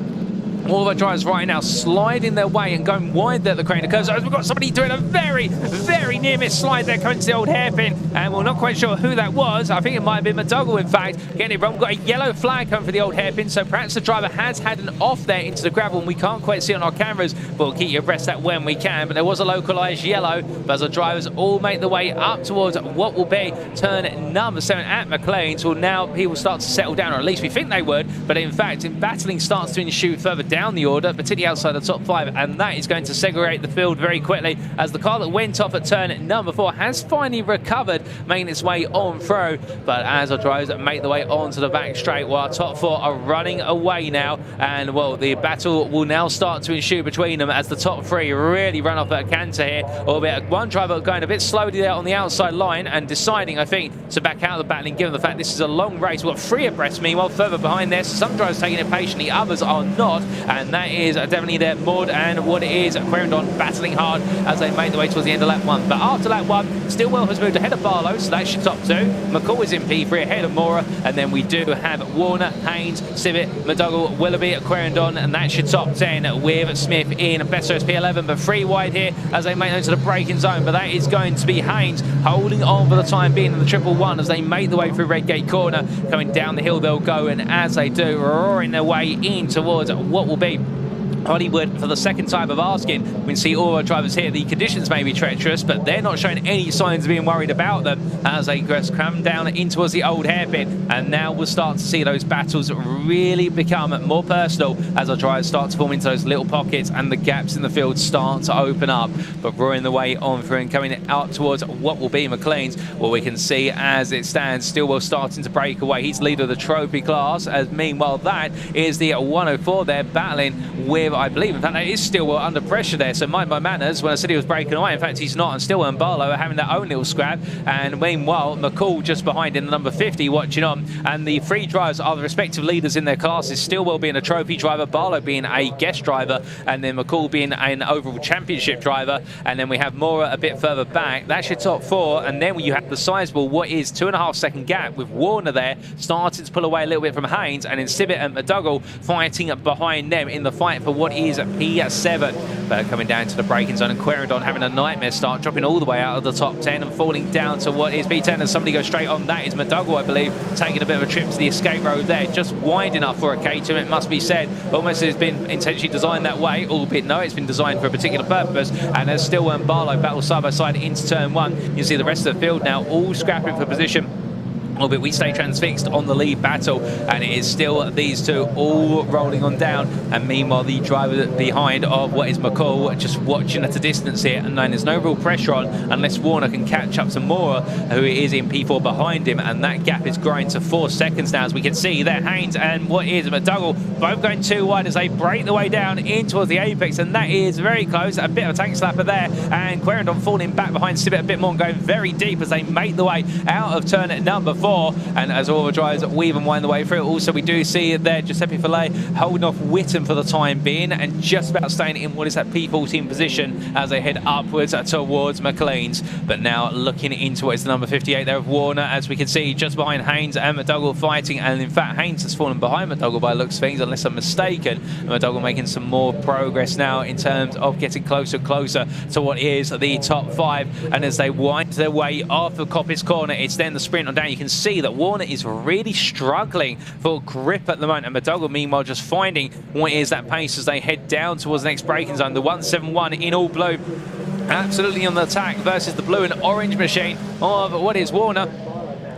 Speaker 1: all the drivers right now sliding their way and going wide there at the Craner curves. We've got somebody doing a very, very near miss slide there coming to the old hairpin, and we're not quite sure who that was. I think it might have been McDougall, in fact. Getting it wrong. We've got a yellow flag coming for the old hairpin, so perhaps the driver has had an off there into the gravel, and we can't quite see on our cameras, but we'll keep you abreast that when we can. But there was a localised yellow, but as the drivers all make the way up towards what will be turn number 7 at McLean's, well, now people start to settle down, or at least we think they would, but in fact, battling starts to ensue further down the order, particularly outside the top 5, and that is going to segregate the field very quickly, as the car that went off at turn number 4 has finally recovered, making its way on through. But as our drivers make the way onto the back straight, while our top 4 are running away now, and well, the battle will now start to ensue between them as the top 3 really run off at a canter here, albeit one driver going a bit slowly there on the outside line and deciding, I think, to back out of the battling, given the fact this is a long race. We've got 3 abreast, meanwhile further behind there, so some drivers taking it patiently, others are not, and that is definitely there. Maud and what it is, Querendon battling hard as they make the way towards the end of lap 1. But after lap 1, Stillwell has moved ahead of Barlow, so that's your top 2. McCall is in P3 ahead of Mora, and then we do have Warner, Haynes, Sibbett, McDougall, Willoughby, Querendon, and that's your top 10 with Smith in better P11, but 3 wide here as they make it into the braking zone. But that is going to be Haynes holding on for the time being in the 111 as they make the way through Redgate Corner. Coming down the hill they'll go, and as they do, roaring their way in towards what will be Hollywood for the second time of asking. We can see all our drivers here. The conditions may be treacherous, but they're not showing any signs of being worried about them as they come down in towards the old hairpin. And now we'll start to see those battles really become more personal as our drivers start to form into those little pockets and the gaps in the field start to open up. But roaring the way on through and coming out towards what will be McLean's, well, we can see as it stands, Stillwell starting to break away. He's leader of the trophy class, as meanwhile that is the 104 there battling with, I believe, in fact, that is Stillwell under pressure there. So mind my manners when I said he was breaking away. In fact, he's not, and Stillwell and Barlow are having their own little scrap. And meanwhile, McCall just behind in the number 50 watching on. And the 3 drivers are the respective leaders in their classes. Stillwell being a trophy driver, Barlow being a guest driver, and then McCall being an overall championship driver. And then we have Mora a bit further back. That's your top 4. And then you have the sizable, what is 2.5 second gap with Warner there starting to pull away a little bit from Haynes, and then Sibbett and McDougall fighting behind them in the fight for what is P7. But coming down to the braking zone, and Querendon having a nightmare start, dropping all the way out of the top 10 and falling down to what is P10, and somebody goes straight on. That is McDougall, I believe, taking a bit of a trip to the escape road there, just wide enough for a Caterham, it must be said. Almost has been intentionally designed that way, albeit no, it's been designed for a particular purpose. And as Stillwell and Barlow battle side by side into turn 1, you see the rest of the field now all scrapping for position. Albeit we stay transfixed on the lead battle, and it is still these 2 all rolling on down. And meanwhile, the driver behind of what is McCall just watching at a distance here, and then there's no real pressure on unless Warner can catch up to Mora, who is in P4 behind him, and that gap is growing to 4 seconds now, as we can see there. Haynes and what is McDougall both going too wide as they break the way down in towards the apex, and that is very close. A bit of a tank slapper there, and Querendon falling back behind Sibbett a bit more and going very deep as they make the way out of turn number 4. And as all the drivers weave and wind the way through, also we do see there Giuseppe Fillet holding off Witten for the time being and just about staying in what is that P14 position as they head upwards towards McLean's. But now looking into what is the number 58 there of Warner, as we can see just behind Haynes and McDougall fighting, and in fact Haynes has fallen behind McDougall by the looks of things, unless I'm mistaken. McDougall making some more progress now in terms of getting closer and closer to what is the top 5, and as they wind their way off of Coppice Corner, it's then the sprint on down. You can see that Warner is really struggling for grip at the moment, and McDougall meanwhile just finding what is that pace as they head down towards the next braking zone. The 171 in all blue absolutely on the attack versus the blue and orange machine of what is Warner.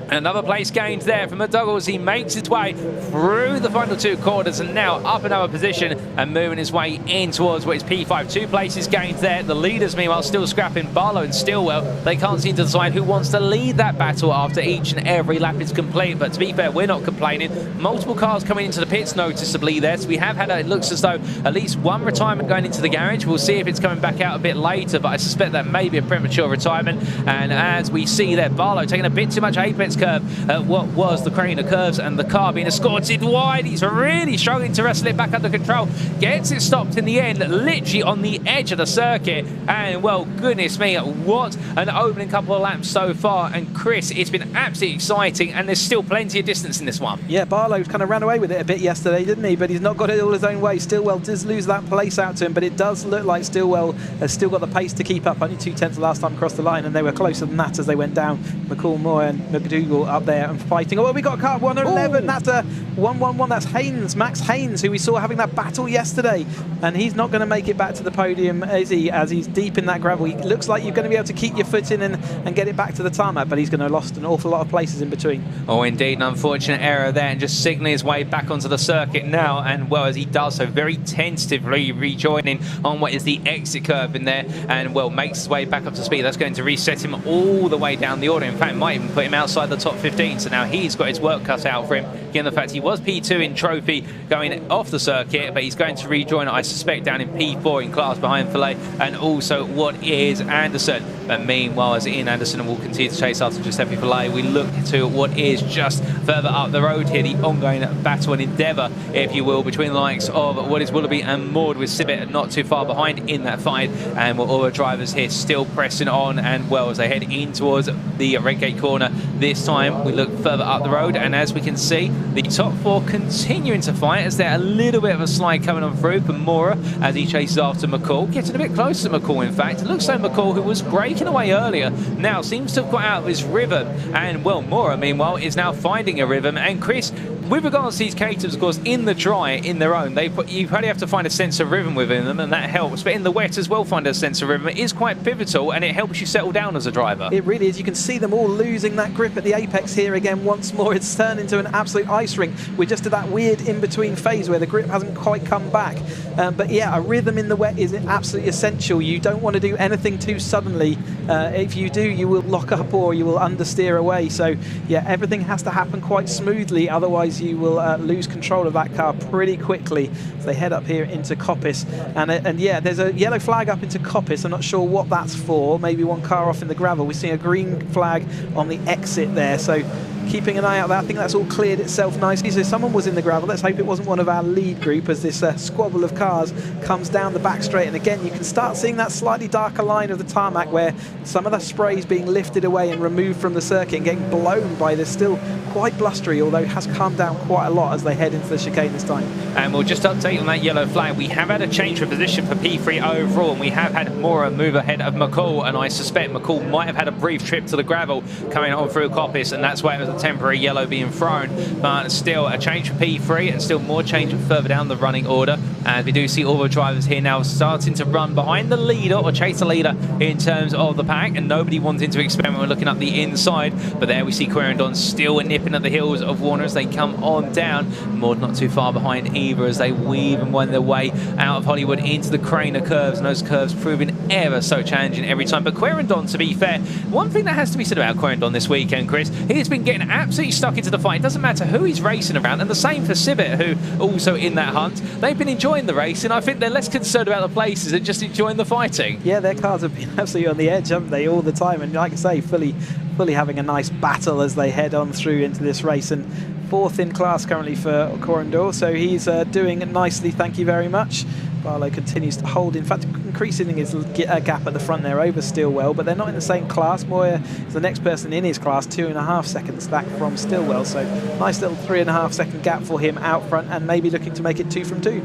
Speaker 1: Another place gained there for McDougall as he makes his way through the final 2 corners and now up another position and moving his way in towards what is P5. 2 places gained there. The leaders meanwhile still scrapping, Barlow and Stillwell. They can't seem to decide who wants to lead that battle after each and every lap is complete, but to be fair, we're not complaining. Multiple cars coming into the pits noticeably there, so we have had, it looks as though at least 1 retirement going into the garage. We'll see if it's coming back out a bit later, but I suspect that may be a premature retirement. And as we see there, Barlow taking a bit too much apex first curve at what was the crane of curves, and the car being escorted wide. He's really struggling to wrestle it back under control. Gets it stopped in the end, literally on the edge of the circuit. And well, goodness me, what an opening couple of laps so far. And Chris, it's been absolutely exciting, and there's still plenty of distance in this one.
Speaker 5: Yeah, Barlow kind of ran away with it a bit yesterday, didn't he? But he's not got it all his own way. Stillwell does lose that place out to him, but it does look like Stillwell has still got the pace to keep up. Only 2/10 last time across the line, and they were closer than that as they went down. McCall, Moore and McDougall up there and fighting. Oh, we got a car 111. Ooh. That's a 111. That's Haynes, Max Haynes, who we saw having that battle yesterday, and he's not going to make it back to the podium, is he? As he's deep in that gravel, he looks like you're going to be able to keep your foot in and get it back to the tarmac, but he's going to have lost an awful lot of places in between.
Speaker 1: Oh, indeed, an unfortunate error there, and just signalling his way back onto the circuit now. And well, as he does so, very tentatively rejoining on what is the exit curve in there, and well, makes his way back up to speed. That's going to reset him all the way down the order. In fact, might even put him outside the top 15. So now he's got his work cut out for him, given the fact he was P2 in trophy going off the circuit, but he's going to rejoin, I suspect, down in P4 in class behind Fillet, and also what is Anderson. But meanwhile, as Ian Anderson will continue to chase after Giuseppe Fillet, we look to what is just further up the road here, the ongoing battle and endeavour, if you will, between the likes of what is Willoughby and Maud, with Sibbett not too far behind in that fight. And all the drivers here still pressing on, and well, as they head in towards the Redgate corner, this time we look further up the road, and as we can see, the top four continuing to fight as they're a little bit of a slide coming on through for Mora as he chases after McCall, getting a bit closer to McCall. In fact, it looks like McCall, who was breaking away earlier, now seems to have got out of his rhythm, and well, Mora meanwhile is now finding a rhythm. And Chris, with regards to these Caterhams, of course, in the dry, in their own, you probably have to find a sense of rhythm within them, and that helps. But in the wet as well, find a sense of rhythm. It is quite pivotal, and it helps you settle down as a driver.
Speaker 5: It really is. You can see them all losing that grip at the apex here again once more. It's turned into an absolute ice rink. We're just at that weird in-between phase where the grip hasn't quite come back. But yeah, a rhythm in the wet is absolutely essential. You don't want to do anything too suddenly. If you do, you will lock up or you will understeer away. So yeah, everything has to happen quite smoothly, otherwise you will lose control of that car pretty quickly as they head up here into Coppice. And yeah, there's a yellow flag up into Coppice. I'm not sure what that's for. Maybe one car off in the gravel. We're seeing a green flag on the exit there. So keeping an eye out there. I think that's all cleared itself nicely. So someone was in the gravel. Let's hope it wasn't one of our lead group as this squabble of cars comes down the back straight. And again, you can start seeing that slightly darker line of the tarmac where some of the spray is being lifted away and removed from the circuit and getting blown by this still quite blustery, although it has calmed down quite a lot as they head into the chicane this time.
Speaker 1: And we'll just update on that yellow flag. We have had a change for position for P3 overall, and we have had Mora move ahead of McCall, and I suspect McCall might have had a brief trip to the gravel coming on through Coppice, and that's why it was a temporary yellow being thrown. But still a change for P3, and still more change further down the running order. And we do see all the drivers here now starting to run behind the leader or chase the leader in terms of the pack, and nobody wanting to experiment with looking up the inside. But there we see Querendon still nipping at the heels of Warner as they come on down. Maud not too far behind either as they weave and wind their way out of Hollywood into the crane of curves, and those curves proving ever so challenging every time. But Querendon, to be fair, one thing that has to be said about Querendon this weekend, Chris, he's been getting absolutely stuck into the fight. It doesn't matter who he's racing around, and the same for Sibbett, who also in that hunt. They've been enjoying the race, and I think they're less concerned about the places and just enjoying the fighting.
Speaker 5: Yeah, their cars have been absolutely on the edge, haven't they, all the time, and like I say, fully having a nice battle as they head on through into this race. And fourth in class currently for Corendor, so he's doing nicely, thank you very much. Barlow continues to hold, in fact increasing his gap at the front there over Stillwell, but they're not in the same class. Moyer is the next person in his class, 2.5 seconds back from Stillwell, so nice little 3.5 second gap for him out front, and maybe looking to make it 2 from 2.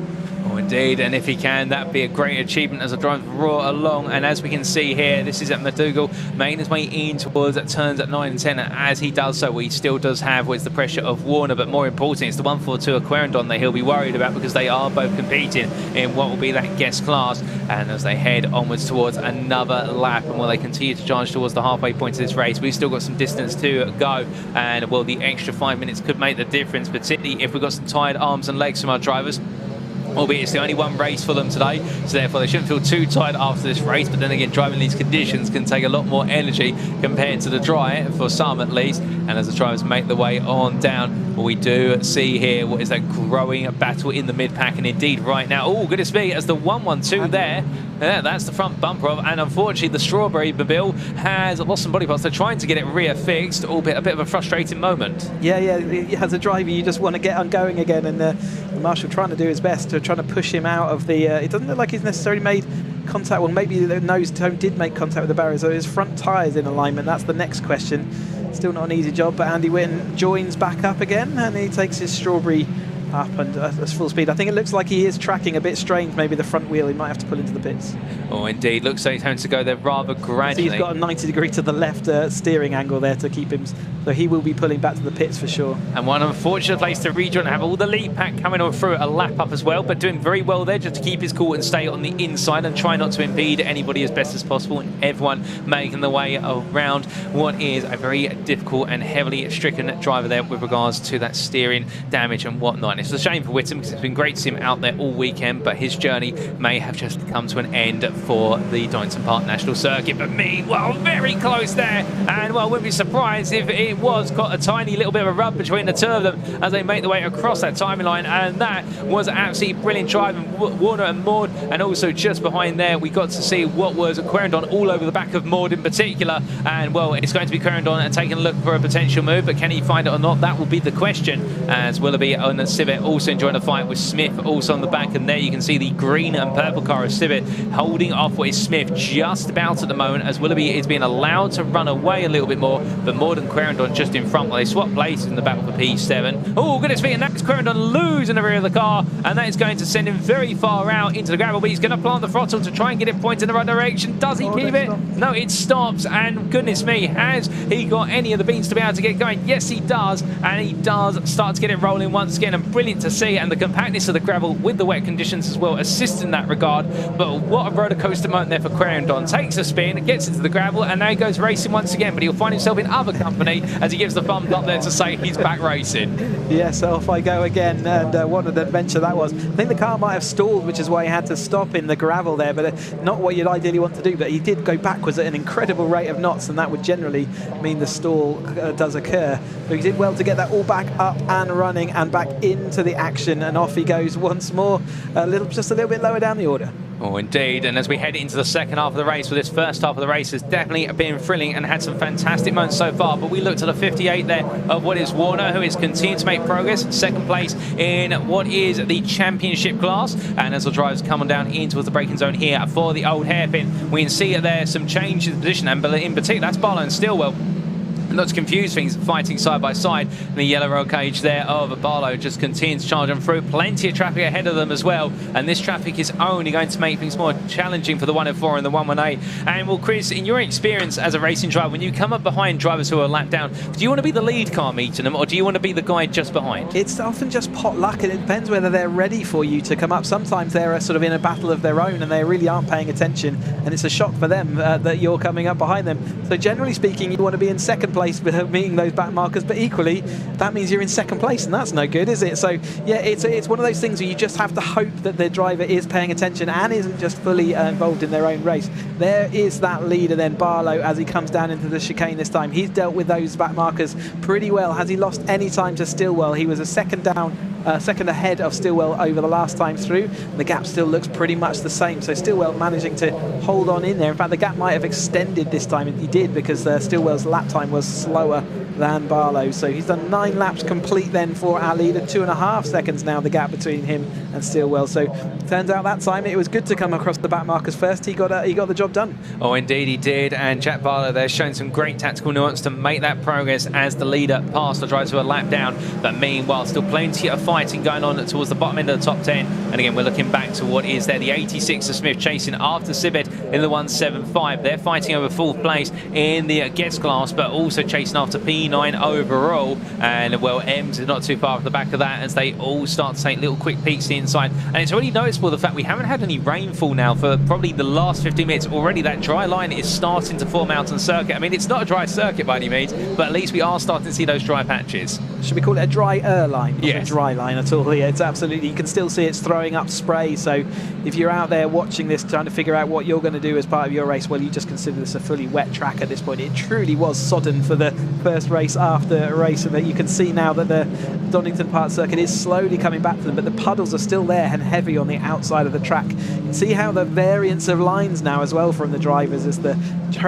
Speaker 1: Oh, indeed, and if he can, that'd be a great achievement as the drivers roar along. And as we can see here, this is at McDougall, making his way in towards turns at 9 and 10. And as he does so, he still does have what's the pressure of Warner, but more important, it's the 142 of Querendon that he'll be worried about, because they are both competing in what will be that guest class. And as they head onwards towards another lap, and while they continue to charge towards the halfway point of this race, we've still got some distance to go. And well, the extra 5 minutes could make the difference, particularly if we've got some tired arms and legs from our drivers. Albeit it's the only one race for them today, so therefore they shouldn't feel too tired after this race. But then again, driving these conditions can take a lot more energy compared to the dry, for some at least. And as the drivers make their way on down, well, we do see here what is that growing battle in the mid-pack. And indeed right now, oh goodness me, as the 112 there, Yeah, that's the front bumper of, and unfortunately the Strawberry Mobile has lost some body parts. They're trying to get it rear fixed, albeit a bit of a frustrating moment.
Speaker 5: Yeah, as a driver you just want to get on going again, and the Marshal trying to do his best to trying to push him out of the, it doesn't look like he's necessarily made contact, well maybe the nose cone did make contact with the barrier, so his front tyre's in alignment. That's the next question. Still not an easy job, but Andy Witten joins back up again, and he takes his Strawberry up and at full speed. I think it looks like he is tracking a bit strange, maybe the front wheel. He might have to pull into the pits.
Speaker 1: Oh, indeed. Looks like he's having to go there rather gradually.
Speaker 5: So he's got a 90-degree to the left steering angle there to keep him, so he will be pulling back to the pits for sure.
Speaker 1: And one unfortunate place to rejoin, have all the lead pack coming on through a lap up as well, but doing very well there just to keep his cool and stay on the inside and try not to impede anybody as best as possible, and everyone making the way around what is a very difficult and heavily stricken driver there with regards to that steering damage and whatnot. It's a shame for Witten because it's been great to see him out there all weekend, but his journey may have just come to an end for the Donington Park National Circuit. But meanwhile, very close there, and well, I wouldn't be surprised if it was got a tiny little bit of a rub between the two of them as they make their way across that timing line, and that was absolutely brilliant driving. Warner and Maud, and also just behind there we got to see what was Querendon all over the back of Maud in particular, and well, it's going to be Querendon and taking a look for a potential move, but can he find it or not? That will be the question, as Willoughby on the Civet also enjoying the fight with Smith also on the back, and there you can see the green and purple car of Civet holding off with Smith just about at the moment, as Willoughby is being allowed to run away a little bit more, but Maud and Querendon just in front while they swap places in the battle for P7. Oh, goodness me, and that's Querendon losing the rear of the car, and that is going to send him very far out into the gravel, but he's going to plant the throttle to try and get it pointed in the right direction. Does he keep it? No, it stops, and goodness me, has he got any of the beans to be able to get going? Yes, he does, and he does start to get it rolling once again, and brilliant to see, and the compactness of the gravel with the wet conditions as well assist in that regard. But what a roller coaster moment there for Querendon. Takes a spin, gets into the gravel, and now he goes racing once again, but he'll find himself in other company as he gives the thumbs up there to say he's back racing.
Speaker 5: Yes, off I go again, and what an adventure that was. I think the car might have stalled, which is why he had to stop in the gravel there, but not what you'd ideally want to do, but he did go backwards at an incredible rate of knots, and that would generally mean the stall does occur. So he did well to get that all back up and running and back into the action, and off he goes once more, just a little bit lower down the order.
Speaker 1: Oh, indeed. And as we head into the second half of the race, for this first half of the race has definitely been thrilling and had some fantastic moments so far. But we looked at the 58 there of what is Warner, who is continuing to make progress. Second place in what is the championship class. And as the drivers come on down into the braking zone here for the old hairpin, we can see there some change in position. And in particular, that's Barlow and Stillwell. Not to confuse things, fighting side by side. The yellow roll cage there of Barlow just continues to charge them through. Plenty of traffic ahead of them as well. And this traffic is only going to make things more challenging for the 104 and the 118. And well, Chris, in your experience as a racing driver, when you come up behind drivers who are lapped down, do you want to be the lead car meeting them, or do you want to be the guy just behind?
Speaker 5: It's often just pot luck, and it depends whether they're ready for you to come up. Sometimes they're sort of in a battle of their own and they really aren't paying attention, and it's a shock for them that you're coming up behind them. So generally speaking, you want to be in second place meeting those back markers, but equally that means you're in second place, and that's no good, is it? So yeah, it's one of those things where you just have to hope that the driver is paying attention and isn't just fully involved in their own race. There is that leader then, Barlow, as he comes down into the chicane this time. He's dealt with those back markers pretty well. Has he lost any time to Stillwell? He was a second down, second ahead of Stillwell over the last time through. The gap still looks pretty much the same, so Stillwell managing to hold on in there. In fact, the gap might have extended this time, and he did, because Stillwell's lap time was slower than Barlow. So he's done 9 laps complete then for our leader. 2.5 seconds now the gap between him and Stillwell. So turns out that time it was good to come across the back markers first. He got the job done.
Speaker 1: Oh, indeed he did. And Jack Barlow there showing some great tactical nuance to make that progress as the leader passed the drivers who are lapped down. But meanwhile, still plenty of fighting going on towards the bottom end of the top 10. And again, we're looking back to what is there, the 86 of Smith chasing after Sibet in the 175. They're fighting over 4th place in the guest class, but also chasing after P9 overall. And well, M's is not too far off the back of that as they all start to take little quick peeks inside. And it's already noticeable the fact we haven't had any rainfall now for probably the last 15 minutes. Already that dry line is starting to form out on the circuit. I mean, it's not a dry circuit by any means, but at least we are starting to see those dry patches.
Speaker 5: Should we call it a drier line? Not
Speaker 1: yes.
Speaker 5: a dry line at all. Yeah, it's absolutely, you can still see it's throwing up spray. So if you're out there watching this, trying to figure out what you're going to do as part of your race? Well, you just consider this a fully wet track at this point. It truly was sodden for the first race after a race, and that you can see now that the Donington Park circuit is slowly coming back to them, but the puddles are still there and heavy on the outside of the track. You can see how the variance of lines now as well from the drivers as the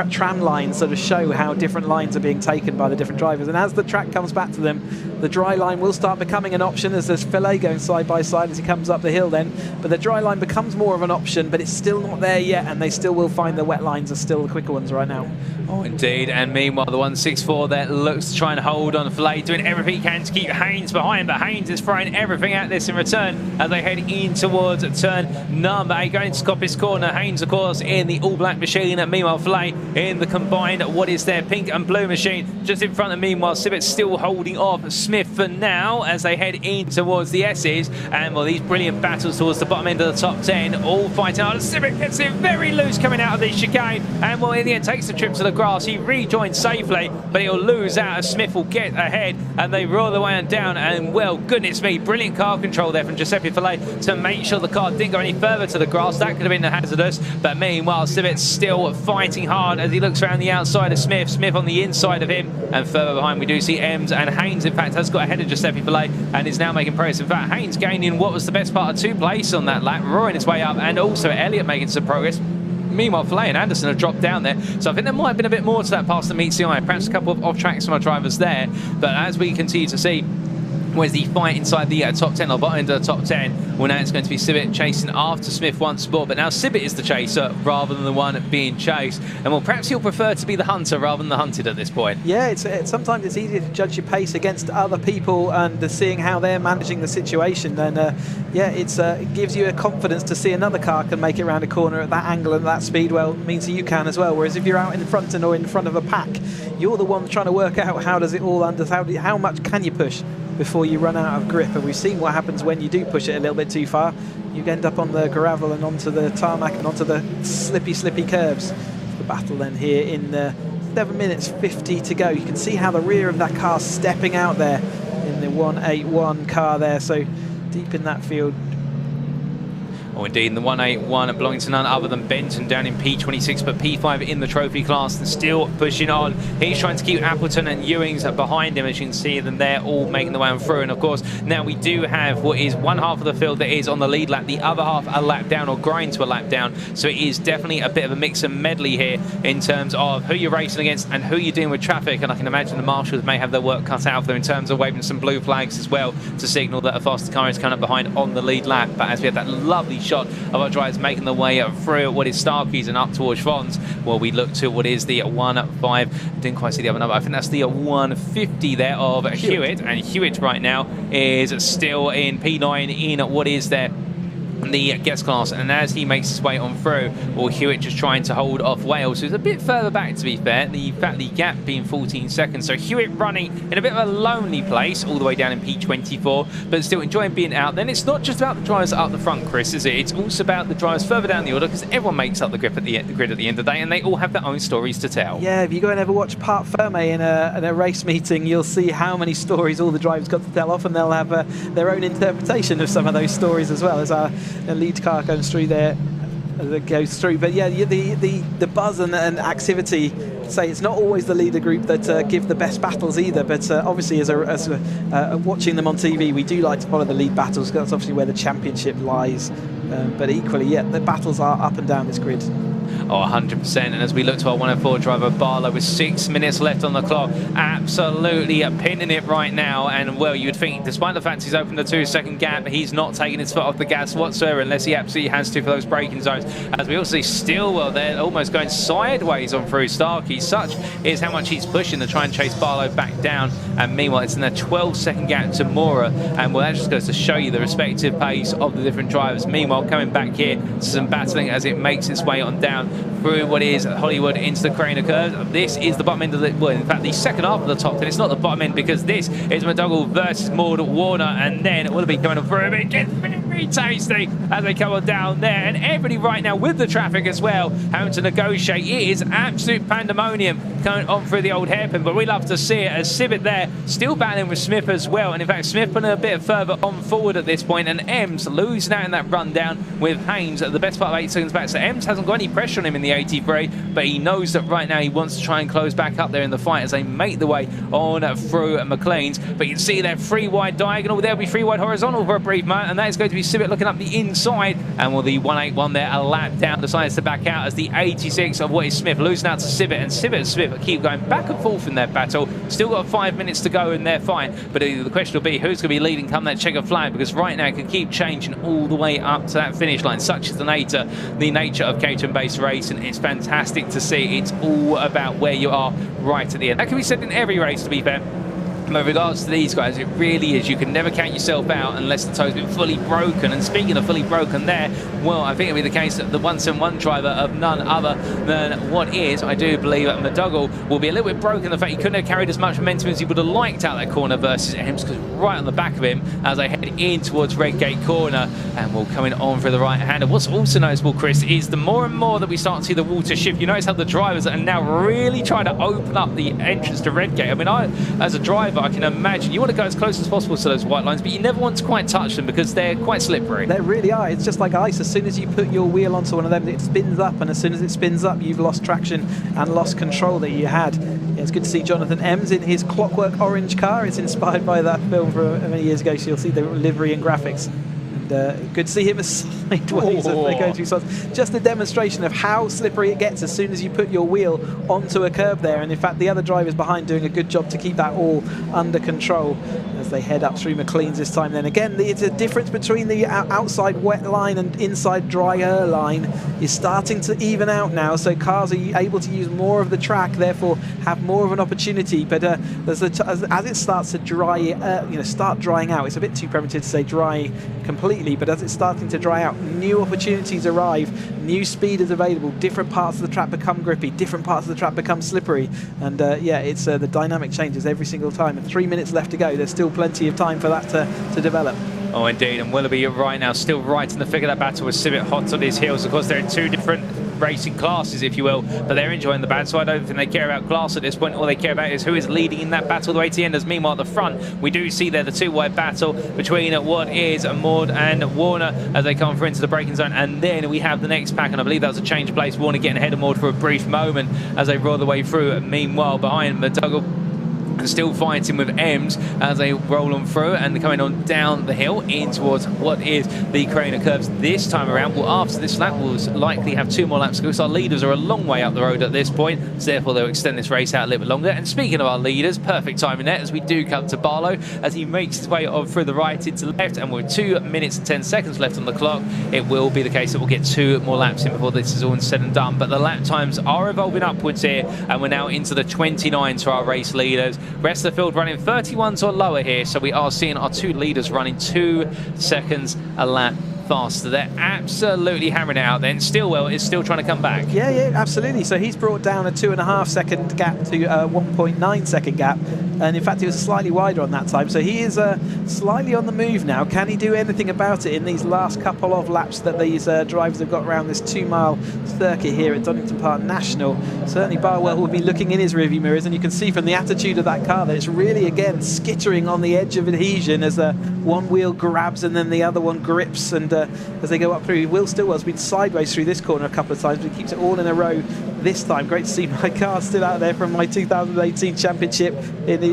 Speaker 5: tram lines sort of show how different lines are being taken by the different drivers. And as the track comes back to them, the dry line will start becoming an option as there's Fillet going side by side as he comes up the hill then. But the dry line becomes more of an option, but it's still not there yet, and they still will find the wet lines are still the quicker ones right now.
Speaker 1: Oh, indeed. And meanwhile, the 164 there looks to try and hold on. Fillet doing everything he can to keep Haynes behind, but Haynes is throwing everything at this in return as they head in towards turn number 8, going to Coppice Corner. Haynes, of course, in the all-black machine, and meanwhile, Fillet in the combined, what is their pink and blue machine. Just in front of meanwhile, Sibbett still holding off Smith for now as they head in towards the S's. And well, these brilliant battles towards the bottom end of the top 10, all fighting hard. Sibbett gets it very loose coming out of the chicane, and well, in the end, takes the trip to the grass. He rejoins safely, but he'll lose out as Smith will get ahead, and they roll the way on down. And well, goodness me, brilliant car control there from Giuseppe Fillet to make sure the car didn't go any further to the grass. That could have been hazardous, but meanwhile, Sibbett's still fighting hard as he looks around the outside of Smith. Smith on the inside of him, and further behind we do see Ems, and Haynes in fact has got ahead of Giuseppe Fillet and is now making progress. In fact, Haynes gaining what was the best part of 2 places on that lap, roaring his way up, and also Elliott making some progress. Meanwhile, Fillet and Anderson have dropped down there, so I think there might have been a bit more to that pass than meets the eye. Perhaps a couple of off-tracks from our drivers there, but as we continue to see, where's the fight inside the top 10 or bottom end of the top 10? Well, now it's going to be Sibbett chasing after Smith once more, but now Sibbett is the chaser rather than the one being chased. And well, perhaps he'll prefer to be the hunter rather than the hunted at this point.
Speaker 5: Yeah, sometimes it's easier to judge your pace against other people and seeing how they're managing the situation. And yeah, it gives you a confidence to see another car can make it around a corner at that angle and that speed. Well, it means that you can as well. Whereas if you're out in front or in front of a pack, you're the one trying to work out how does it all under, how much can you push before you run out of grip. And we've seen what happens when you do push it a little bit too far. You end up on the gravel and onto the tarmac and onto the slippy curves. The battle then here in 7 minutes 50 to go. You can see how the rear of that car stepping out there in the 181 car there, so deep in that field.
Speaker 1: Oh, indeed, in the 181 belonging to none other than Benton down in P26, but P5 in the trophy class and still pushing on. He's trying to keep Appleton and Ewings behind him, as you can see them there, all making the way on through. And of course, now we do have what is one half of the field that is on the lead lap, the other half a lap down or grind to a lap down. So it is definitely a bit of a mix and medley here in terms of who you're racing against and who you're dealing with traffic. And I can imagine the marshals may have their work cut out for them in terms of waving some blue flags as well to signal that a faster car is coming up behind on the lead lap. But as we have that lovely shot of our drivers making the way through what is Starkeys and up towards Fons, well, we look to what is the 1.5, didn't quite see the other number, I think that's the 150 there of Hewitt, and Hewitt right now is still in P9 in what is there the guest class, and as he makes his way on through, well, Hewitt just trying to hold off Wales, who's a bit further back to be fair, the gap being 14 seconds, so Hewitt running in a bit of a lonely place all the way down in P24, but still enjoying being out. Then it's not just about the drivers up the front, Chris, is it? It's also about the drivers further down the order, because everyone makes up the grid at the end of the day, and they all have their own stories to tell.
Speaker 5: Yeah, if you go and ever watch Parc Ferme in a race meeting, you'll see how many stories all the drivers got to tell off, and they'll have their own interpretation of some of those stories as well, as our lead car goes through there goes through. But yeah, the buzz and activity, say it's not always the leader group that give the best battles either, but obviously as watching them on TV, we do like to follow the lead battles, because that's obviously where the championship lies. But equally, yeah, the battles are up and down this grid.
Speaker 1: Oh, 100%. And as we look to our 104 driver, Barlow, with 6 minutes left on the clock, absolutely pinning it right now. And, well, you'd think, despite the fact he's opened the 2-second gap, he's not taking his foot off the gas whatsoever, unless he absolutely has to for those braking zones. As we also see Stillwell there almost going sideways on through Starkey. Such is how much he's pushing to try and chase Barlow back down. And meanwhile, it's in a 12-second gap to Mora. And, well, that just goes to show you the respective pace of the different drivers. Meanwhile, coming back here to some battling as it makes its way on down through what is Hollywood into the Craner curve. This is the bottom end of the, well, in fact, the second half of the top 10. It's not the bottom end, because this is McDougall versus Maud Warner, and then it will be coming through. It gets very very tasty as they come on down there. And everybody right now with the traffic as well, having to negotiate. It is absolute pandemonium going on through the old hairpin, but we love to see it as Sibbett there still battling with Smith as well. And in fact, Smith putting a bit further on forward at this point, and Ems losing out in that rundown with Haynes at the best part of 8 seconds back. So Ems hasn't got any pressure on him in the 83, but he knows that right now he wants to try and close back up there in the fight as they make the way on through McLean's. But you can see there 3 wide diagonal, there'll be 3 wide horizontal for a brief moment, and that is going to be Sibbett looking up the inside, and will the 181 there a lap down decides to back out as the 86 of what is Smith losing out to Sibbett, and Sibbett and Smith keep going back and forth in their battle. Still got 5 minutes to go in their fight, but the question will be who's going to be leading come that checkered flag, because right now it can keep changing all the way up to that finish line. Such is the nature of Caterham based racing. It's fantastic to see. It's all about where you are right at the end. That can be said in every race, to be fair. But with regards to these guys, it really is. You can never count yourself out unless the toe's been fully broken. And speaking of fully broken there, well, I think it'll be the case that the 171 driver of none other than what is, I do believe, McDougall will be a little bit broken. The fact he couldn't have carried as much momentum as he would have liked out that corner versus Ems, because right on the back of him as they head in towards Redgate corner, and we'll come in on for the right hander. What's also noticeable, Chris, is the more and more that we start to see the water shift, you notice how the drivers are now really trying to open up the entrance to Redgate. I mean, as a driver, I can imagine you want to go as close as possible to those white lines, but you never want to quite touch them because they're quite slippery.
Speaker 5: They really are. It's just like ice. As soon as you put your wheel onto one of them, it spins up, and as soon as it spins up, you've lost traction and lost control that you had. It's good to see Jonathan Ems in his clockwork orange car. It's inspired by that film from many years ago, so you'll see the livery and graphics. Good to see him sideways as they go through spots. Just a demonstration of how slippery it gets as soon as you put your wheel onto a curb there. And in fact, the other drivers behind doing a good job to keep that all under control as they head up through McLean's this time. Then again, it's a difference between the outside wet line and inside drier line is starting to even out now. So cars are able to use more of the track, therefore have more of an opportunity. But as it starts to dry, start drying out, it's a bit too primitive to say dry completely. But as it's starting to dry out, new opportunities arrive, new speed is available, different parts of the track become grippy, different parts of the track become slippery, and it's the dynamic changes every single time. And 3 minutes left to go. There's still plenty of time for that to develop.
Speaker 1: Oh, indeed, and Willoughby right now still right in the thick of that battle with Sibbett hot on his heels. Of course, they're in 2 different racing classes, if you will, but they're enjoying the battle, so I don't think they care about class at this point. All they care about is who is leading in that battle the way to the end. As meanwhile at the front, we do see there the 2-wide battle between what is Maud and Warner as they come through into the braking zone, and then we have the next pack, and I believe that was a change of place. Warner getting ahead of Maud for a brief moment as they roll the way through. Meanwhile behind McDougall and still fighting with Ems as they roll on through and coming on down the hill in towards what is the Craner curves this time around. Well, after this lap, we'll likely have 2 more laps to go, so our leaders are a long way up the road at this point, so therefore they'll extend this race out a little bit longer. And speaking of our leaders, perfect timing there as we do come to Barlow as he makes his way on through the right into the left, and with 2 minutes and 10 seconds left on the clock, it will be the case that we'll get 2 more laps in before this is all said and done. But the lap times are evolving upwards here, and we're now into the 29s for our race leaders. Rest of the field running 31s or lower here, so we are seeing our 2 leaders running 2 seconds a lap faster. They're absolutely hammering it out then. Stillwell is still trying to come back.
Speaker 5: Yeah, absolutely. So he's brought down a 2.5 second gap to a 1.9 second gap, and in fact he was slightly wider on that time, so he is slightly on the move now. Can he do anything about it in these last couple of laps that these drivers have got around this 2-mile circuit here at Donington Park National? Certainly Barwell will be looking in his rearview mirrors, and you can see from the attitude of that car that it's really again skittering on the edge of adhesion as one wheel grabs and then the other one grips, and as they go up through. Will Stillwell's been sideways through this corner a couple of times, but he keeps it all in a row this time. Great to see my car still out there from my 2018 championship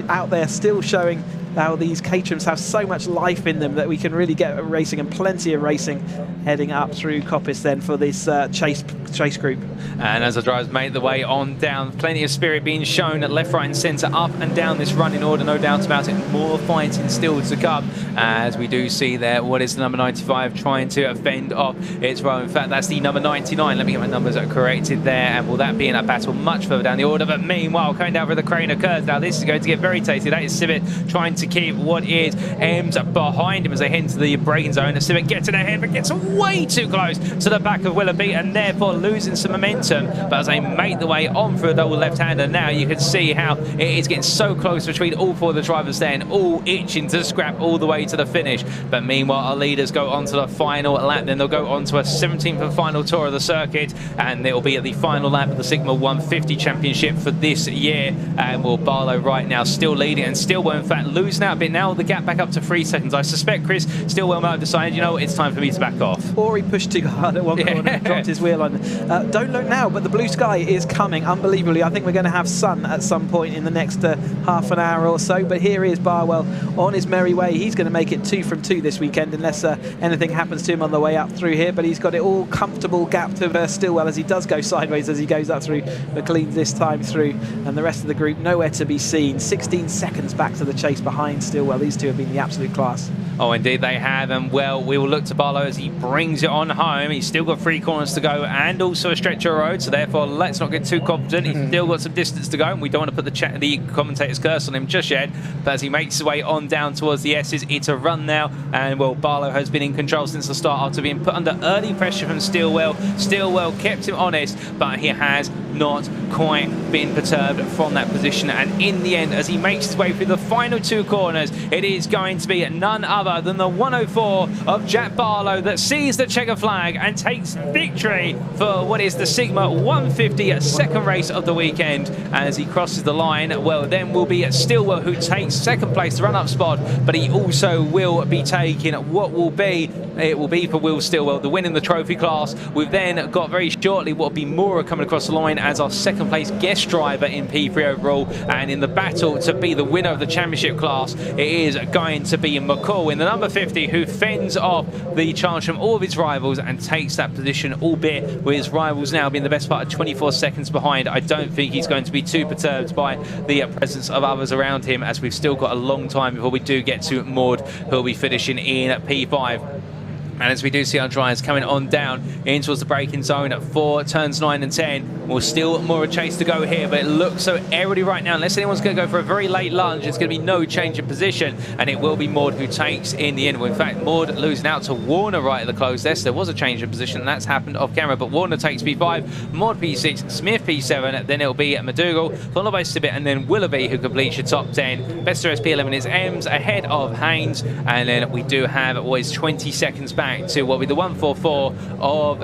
Speaker 5: out there, still showing how these Caterhams have so much life in them that we can really get racing, and plenty of racing heading up through Coppice then for this chase group.
Speaker 1: And as the drivers make the way on down, plenty of spirit being shown at left, right and centre, up and down this running order, no doubt about it. More fighting still to come, as we do see there what is the number 95 trying to fend off its row. In fact, that's the number 99. Let me get my numbers corrected there, and will that be in a battle much further down the order? But meanwhile, coming down for the Craner curves, now this is going to get very tasty. That is Sibbett trying to keep what is Ems behind him as they head into the braking zone. Civic gets in ahead, but gets way too close to the back of Willoughby and therefore losing some momentum. But as they make the way on for a double left-hander now, you can see how it is getting so close between all four of the drivers then, all itching to scrap all the way to the finish. But meanwhile, our leaders go on to the final lap, then they'll go on to a 17th and final tour of the circuit, and it'll be at the final lap of the Sigma 150 Championship for this year. And Will Barlow right now still leading, and Stillwell in fact losing out a bit now, the gap back up to 3 seconds. I suspect Chris Stillwell might have decided, you know, it's time for me to back off.
Speaker 5: Or he pushed too hard at one corner and dropped his wheel on. Don't look now, but the blue sky is coming unbelievably. I think we're going to have sun at some point in the next half an hour or so, but here is Barwell on his merry way. He's going to make it 2 from 2 this weekend unless anything happens to him on the way up through here, but he's got it all comfortable gap to Stillwell as he does go sideways as he goes up through McLean this time through, and the rest of the group nowhere to be seen. 16 seconds back to the chase behind Stillwell. These two have been the absolute class.
Speaker 1: Oh, indeed they have, and well, we will look to Barlow as he brings it on home. He's still got 3 corners to go and also a stretch of road, so therefore let's not get too confident. He's still got some distance to go, and we don't want to put the commentator's curse on him just yet. But as he makes his way on down towards the S's, it's a run now, and well, Barlow has been in control since the start after being put under early pressure from Stillwell. Stillwell kept him honest, but he has not quite been perturbed from that position, and in the end, as he makes his way through the final 2 corners, it is going to be none other than the 104 of Jack Barlow that sees the checker flag and takes victory for what is the Sigma 150 second race of the weekend. As he crosses the line, well, then will be Stillwell who takes second place, the run-up spot, but he also will be taking what will be, it will be for Will Stillwell, the win in the trophy class. We've then got very shortly what will be Mora coming across the line as our second place guest driver in P3 overall, and in the battle to be the winner of the championship class, it is going to be McCall in the number 50 who fends off the charge from all of his rivals and takes that position, albeit with his rivals now being the best part of 24 seconds behind. I don't think he's going to be too perturbed by the presence of others around him, as we've still got a long time before we do get to Maud, who will be finishing in P5. And as we do see our drivers coming on down in towards the braking zone for turns 9 and 10, we'll still more a chase to go here, but it looks so airily right now. Unless anyone's going to go for a very late lunge, it's going to be no change in position, and it will be Maud who takes in the end. Well, in fact, Maud losing out to Warner right at the close there, so there was a change in position, and that's happened off camera, but Warner takes P5, Maud P6, Smith P7, then it'll be McDougall, followed by Sibbett, and then Willoughby who completes your top 10. Best of SP11 is Ems ahead of Haynes, and then we do have what is 20 seconds back to what will be the 144 of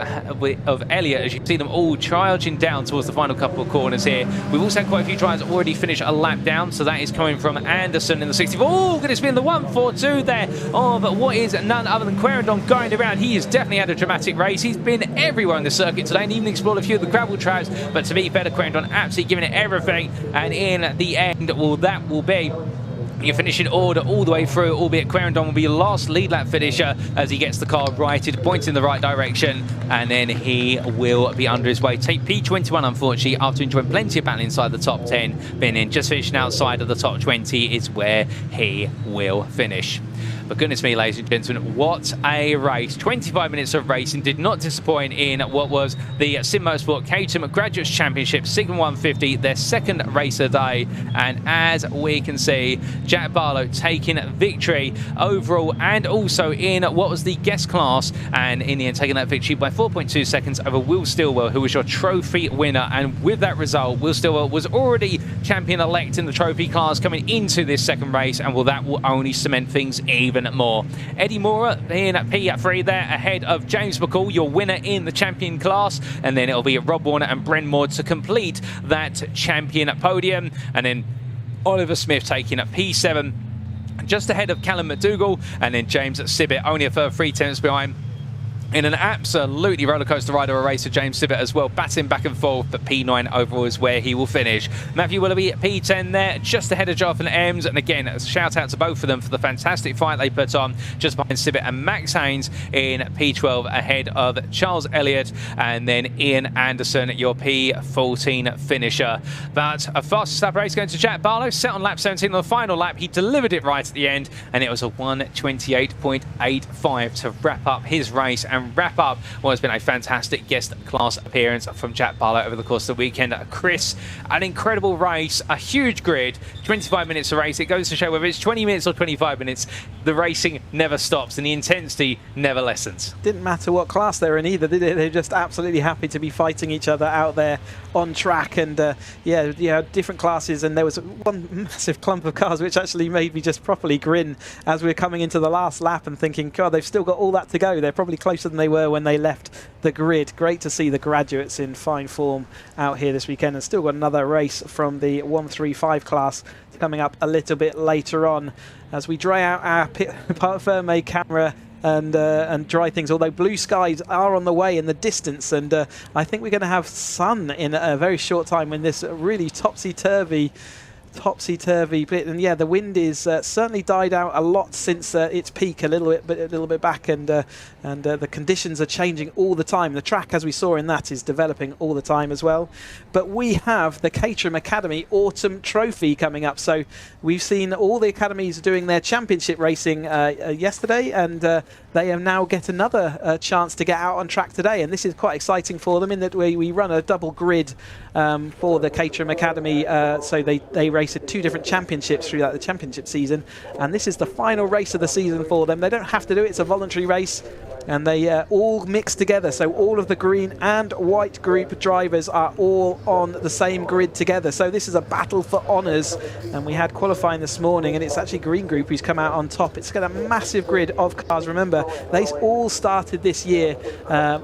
Speaker 1: Elliott, as you see them all charging down towards the final couple of corners here. We've also had quite a few drivers already finish a lap down, so that is coming from Anderson in the 64. Oh, goodness me, in the 142 there of what is none other than Querendon going around. He has definitely had a dramatic race. He's been everywhere on the circuit today and even explored a few of the gravel traps, but to be fair to Querendon, absolutely giving it everything, and in the end, well, that will be your finishing order all the way through, albeit Querendon will be your last lead lap finisher as he gets the car righted, points in the right direction, and then he will be under his way. Take P21, unfortunately, after enjoying plenty of battle inside the top 10, being in just finishing outside of the top 20 is where he will finish. But goodness me, ladies and gentlemen, what a race. 25 minutes of racing did not disappoint in what was the Sim Motorsport Caterham Graduates Championship Sigma 150, their second race of the day. And as we can see, Jack Barlow taking victory overall and also in what was the guest class, and in the end taking that victory by 4.2 seconds over Will Stillwell, who was your trophy winner. And with that result, Will Stillwell was already champion-elect in the trophy class coming into this second race, and well, that will only cement things even more. Eddie Mora in P3 there ahead of James McCall, your winner in the champion class, and then it'll be Rob Warner and Bren Moore to complete that champion podium, and then Oliver Smith taking up P7 just ahead of Callum McDougall, and then James Sibbett only a further 3 tenths behind. In an absolutely rollercoaster ride of a race of James Sibbett as well, batting back and forth, but P9 overall is where he will finish. Matthew Willoughby at P10 there, just ahead of Jonathan Ems, and again, a shout out to both of them for the fantastic fight they put on, just behind Sibbett, and Max Haynes in P12 ahead of Charles Elliott, and then Ian Anderson, your P14 finisher. But a fastest lap race going to Jack Barlow, set on lap 17 on the final lap. He delivered it right at the end, and it was a 1:28.85 to wrap up his race and and wrap up what has been a fantastic guest class appearance from Jack Barlow over the course of the weekend. Chris, an incredible race, a huge grid, 25 minutes to race. It goes to show whether it's 20 minutes or 25 minutes, the racing never stops and the intensity never lessens.
Speaker 5: Didn't matter what class they're in either, did it? They're just absolutely happy to be fighting each other out there on track. And yeah, different classes, and there was one massive clump of cars which actually made me just properly grin as we were coming into the last lap and thinking, God, they've still got all that to go. They're probably closer than they were when they left the grid. Great to see the graduates in fine form out here this weekend, and still got another race from the 135 class coming up a little bit later on as we dry out our Parc Fermé camera and dry things, although blue skies are on the way in the distance, and I think we're going to have sun in a very short time when this really topsy-turvy bit. And yeah, the wind is certainly died out a lot since its peak a little bit back, and the conditions are changing all the time. The track, as we saw in that, is developing all the time as well. But we have the Caterham Academy Autumn Trophy coming up, so we've seen all the academies doing their championship racing yesterday, and they have now get another chance to get out on track today, and this is quite exciting for them in that we run a double grid for the Caterham Academy, so they race in 2 different championships throughout the championship season, and this is the final race of the season for them. They don't have to do it, it's a voluntary race, and they all mix together, so all of the green and white group drivers are all on the same grid together. So this is a battle for honours, and we had qualifying this morning, and it's actually green group who's come out on top. It's got a massive grid of cars. Remember, they all started this year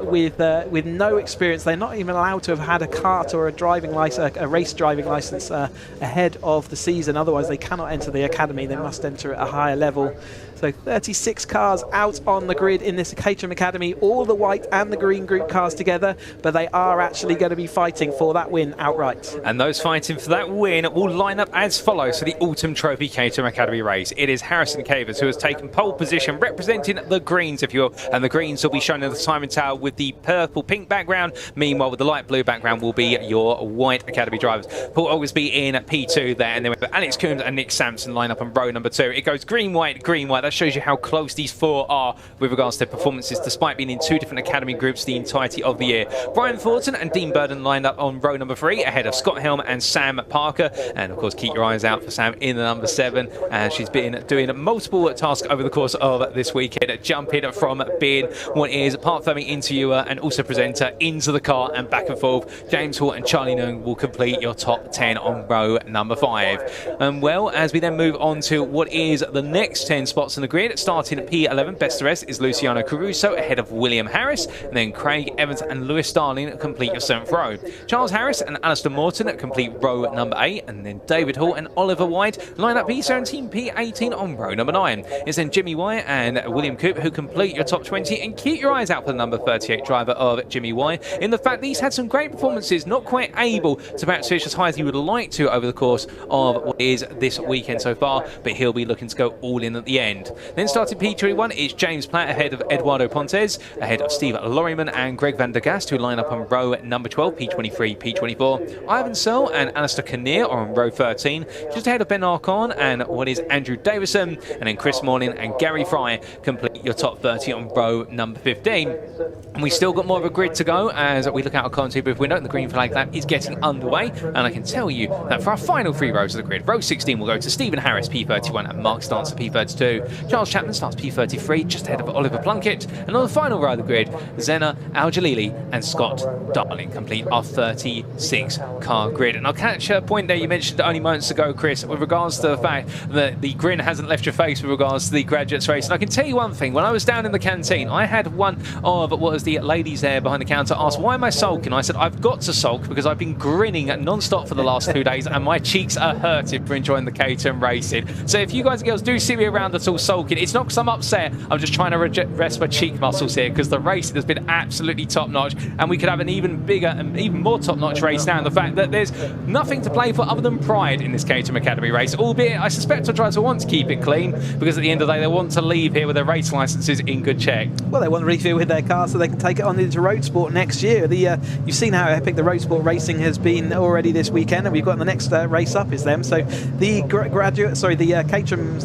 Speaker 5: with no experience. They're not even allowed to have had a kart or a driving license, a race driving license ahead of the season. Otherwise they cannot enter the academy. They must enter at a higher level. So 36 cars out on the grid in this Caterham Academy, all the white and the green group cars together, but they are actually going to be fighting for that win outright.
Speaker 1: And those fighting for that win will line up as follows for the Autumn Trophy Caterham Academy race. It is Harrison Cavers who has taken pole position, representing the greens, if you will, and the greens will be shown in the timing tower with the purple-pink background. Meanwhile, with the light blue background will be your white Academy drivers. Paul Oglesby in P2 there, and then with Alex Coombs and Nick Sampson line up on row number 2. It goes green, white, green, white. That shows you how close these 4 are with regards to their performances, despite being in 2 different Academy groups the entirety of the year. Brian Thornton and Dean Burden lined up on row number 3 ahead of Scott Helm and Sam Parker, and of course keep your eyes out for Sam in the number 7, and she's been doing multiple tasks over the course of this weekend, jumping from being what is Parc Fermé interviewer and also presenter into the car and back and forth. James Hall and Charlie Noon will complete your top 10 on row number 5. Well, as we then move on to what is the next 10 spots in the grid, starting at P11, best of rest is Luciano Caruso ahead of William Harris, and then Craig Evans and Lewis Starling complete your 7th row. Charles Harris and Alistair Morton complete row number 8, and then David Hall and Oliver White line up P17, P18 on row number 9. It's then Jimmy White and William Coop who complete your top 20, and keep your eyes out for the number 38 driver of Jimmy White, in the fact that he's had some great performances, not quite able to perhaps finish as high as he would like to over the course of what is this weekend so far, but he'll be looking to go all in at the end. Then starting P21 is James Platt ahead of Eduardo Pontes, ahead of Steve Lorryman and Greg Van der Gast, who line up on row number 12, P23, P24. Ivan Searle and Alistair Kinnear are on row 13, just ahead of Ben Arcon and what is Andrew Davison, and then Chris Morning and Gary Fry complete your top 30 on row number 15. And we still got more of a grid to go as we look out at commentary booth window, and the green flag lap is getting underway, and I can tell you that for our final 3 rows of the grid, row 16 will go to Stephen Harris, P31, and Mark Stance, P32. Charles Chapman starts P33, just ahead of Oliver Plunkett, and on the final row of the grid, Zena Al-Jalili and Scott Darling complete our 36 car grid. And I'll catch a point there you mentioned only moments ago, Chris, with regards to the fact that the grin hasn't left your face with regards to the graduates race. And I can tell you one thing, when I was down in the canteen, I had one of what was the ladies there behind the counter ask, why am I sulking? I said, I've got to sulk because I've been grinning non-stop for the last 2 days and my cheeks are hurting for enjoying the Caterham racing. So if you guys and girls do see me around at all sulking, it's not because I'm upset, I'm just trying to rest my cheek muscles here, because the racing has been absolutely top-notch, and we could have an even bigger and even more top-notch race now. And the fact that there's nothing to play for other than pride in this Caterham Academy race, albeit I suspect our drivers will want to keep it clean, because at the end of the day they want to leave here with their race licenses in good check.
Speaker 5: Well, they want to refill with their car so they can take it on into road sport next year. You've seen how epic the road sport racing has been already this weekend, and we've got the next race up is them. So the Caterham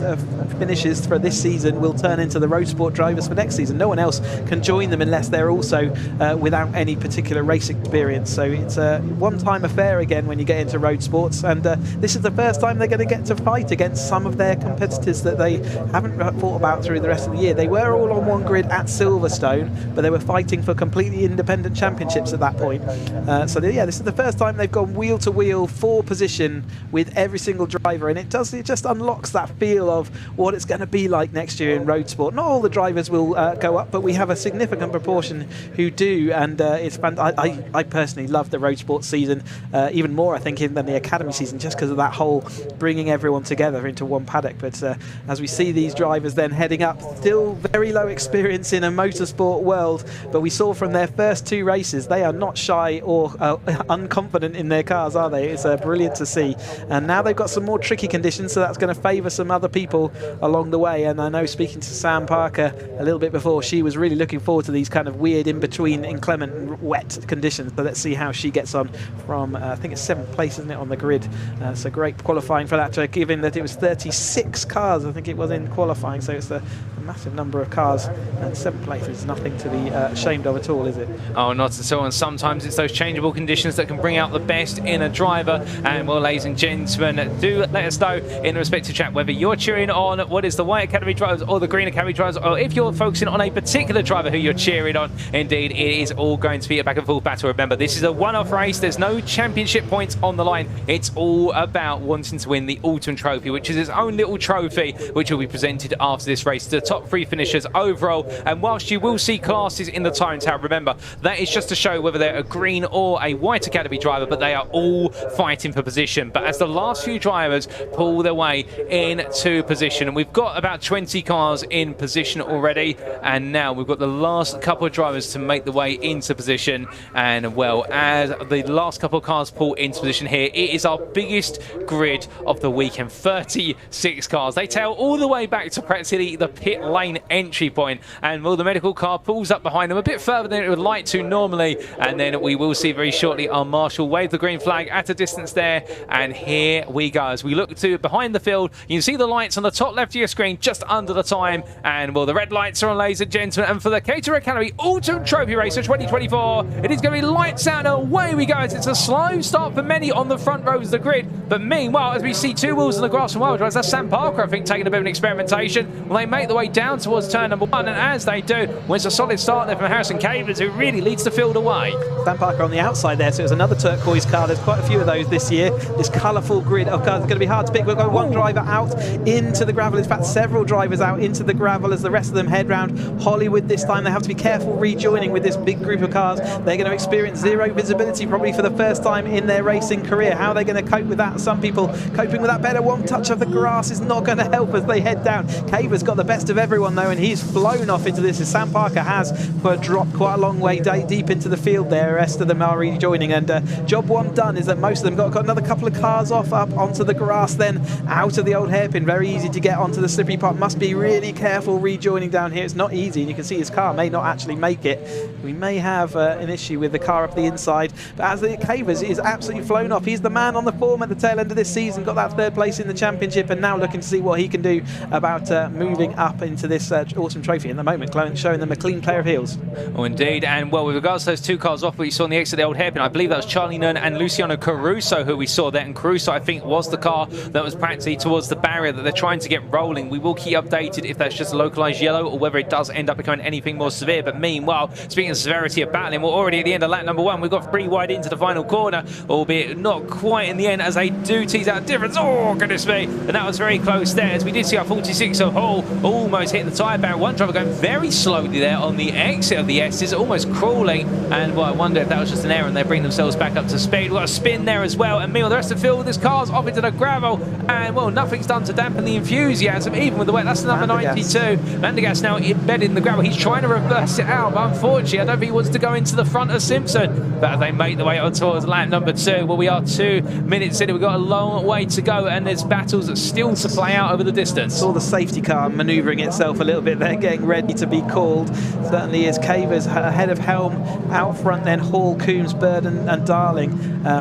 Speaker 5: finishes for this season will turn into the road sport drivers for next season. and no one else can join them unless they're also without any particular race experience. So it's a one-time affair again when you get into road sports, and this is the first time they're going to get to fight against some of their competitors that they haven't thought about through the rest of the year. They were all on one grid at Silverstone, but they were fighting for completely independent championships at that point. Yeah, this is the first time they've gone wheel to wheel for position with every single driver, and it just unlocks that feel of what it's going to be like next year in road sport. Not all the drivers will go up, but we have a significant proportion who do, and it's fun. I personally love the road sports season even more, I think, than the academy season, just because of that whole bringing everyone together into one paddock. But as we see these drivers then heading up, still very low experience in a motorsport world, but we saw from their first 2 races they are not shy or unconfident in their cars, are they? It's brilliant to see. And now they've got some more tricky conditions, so that's going to favour some other people along the way. And I know, speaking to Sam Parker a little bit before, she was really looking forward to these kind of weird in-between inclement and wet conditions. So let's see how she gets on from, I think it's 7th place, isn't it, on the grid? So great qualifying for that, given that it was 36 cars, I think it was, in qualifying. So it's a massive number of cars, and 7th place is nothing to be ashamed of at all, is it?
Speaker 1: Oh, not at all. And sometimes it's those changeable conditions that can bring out the best in a driver. And well, ladies and gentlemen, do let us know in the respective chat whether you're cheering on what is the White Academy drivers or the Green Academy drivers, or if you're focusing on a particular driver who you're cheering on. Indeed, it is all going to be a back and forth battle. Remember, this is a one-off race. There's no championship points on the line. It's all about wanting to win the Autumn Trophy, which is its own little trophy, which will be presented after this race to the top 3 finishers overall. And whilst you will see classes in the Tyrant Tower, remember, that is just to show whether they're a Green or a White Academy driver, but they are all fighting for position. But as the last few drivers pull their way into position, and we've got about 20 cars in position already, and now we've got the last couple of drivers to make the way into position. And well, as the last couple of cars pull into position here, it is our biggest grid of the weekend. 36 cars. They tail all the way back to practically the pit lane entry point, and well, the medical car pulls up behind them a bit further than it would like to normally, and then we will see very shortly our marshal wave the green flag at a distance there. And here we go as we look to behind the field. You can see the lights on the top left of your screen just under the time, and well, the red lights are on, ladies and gentlemen. And for the Caterham Academy Autumn Trophy Race for 2024, it is going to be lights out and away we go, as it's a slow start for many on the front rows of the grid. But meanwhile, as we see 2 wheels on the grass from Wild Drives, that's Sam Parker, I think, taking a bit of an experimentation. Well, they make the way down towards turn number 1, and as they do, well, it's a solid start there from Harrison Cavers, who really leads the field away.
Speaker 5: Sam Parker on the outside there, so it's another turquoise car. There's quite a few of those this year. This colourful grid of cars is going to be hard to pick. We've got one driver out into the gravel. In fact, several drivers out into the gravel as the rest of them head round Hollywood this time. They have to be careful rejoining with this big group of cars. They're going to experience zero visibility probably for the first time in their racing career. How are they going to cope with that? Some people coping with that better. One touch of the grass is not going to help as they head down. Caver's got the best of everyone though, and he's flown off into this, as Sam Parker has, but dropped quite a long way deep into the field there. The rest of them are rejoining, and job 1 done is that most of them got another couple of cars off, up onto the grass, then out of the old hairpin. Very easy to get onto the slippery part. Must be really careful rejoining down here. It's not easy, and you can see his car may not actually make it. We may have an issue with the car up the inside, but as the Cavers is absolutely flown off. He's the man on the form at the tail end of this season, got that 3rd place in the championship, and now looking to see what he can do about moving up into this awesome trophy. In the moment, showing them a clean pair of heels.
Speaker 1: Oh, indeed. And well, with regards to those 2 cars off, we saw on the exit of the old hairpin, I believe that was Charlie Nunn and Luciano Caruso who we saw there, and Caruso, I think, was the car that was practically towards the barrier that they're trying to get rolling. We will keep updated if that's just a localised yellow or whether it does end up becoming anything more severe. But meanwhile, speaking of severity of battling, we're already at the end of lap number 1. We've got 3 wide into the final corner, albeit not quite in the end, as they do tease out a difference. Oh, goodness me. And that was very close there, as we did see our 46 of Hall almost hitting the tyre barrier. One driver going very slowly there on the exit of the S's, almost crawling. And well, I wonder if that was just an error and they bring themselves back up to speed. We've got a spin there as well, and meanwhile the rest of the field with this car's off into the gravel, and well, nothing's done to dampen the enthusiasm even with the wet. That's the number 92. Vandergas now embedded in the gravel. He's trying to reverse it out, but unfortunately I don't think he wants to go into the front of Simpson. But they make the way on towards lap number 2. Well, we are 2 minutes in. We've got a long way to go, and there's battles that still to play out over the distance.
Speaker 5: Saw the safety car manoeuvring itself a little bit there, getting ready to be called. Certainly is Cavers ahead of Helm, out front then Hall, Coombs, Bird and Darling.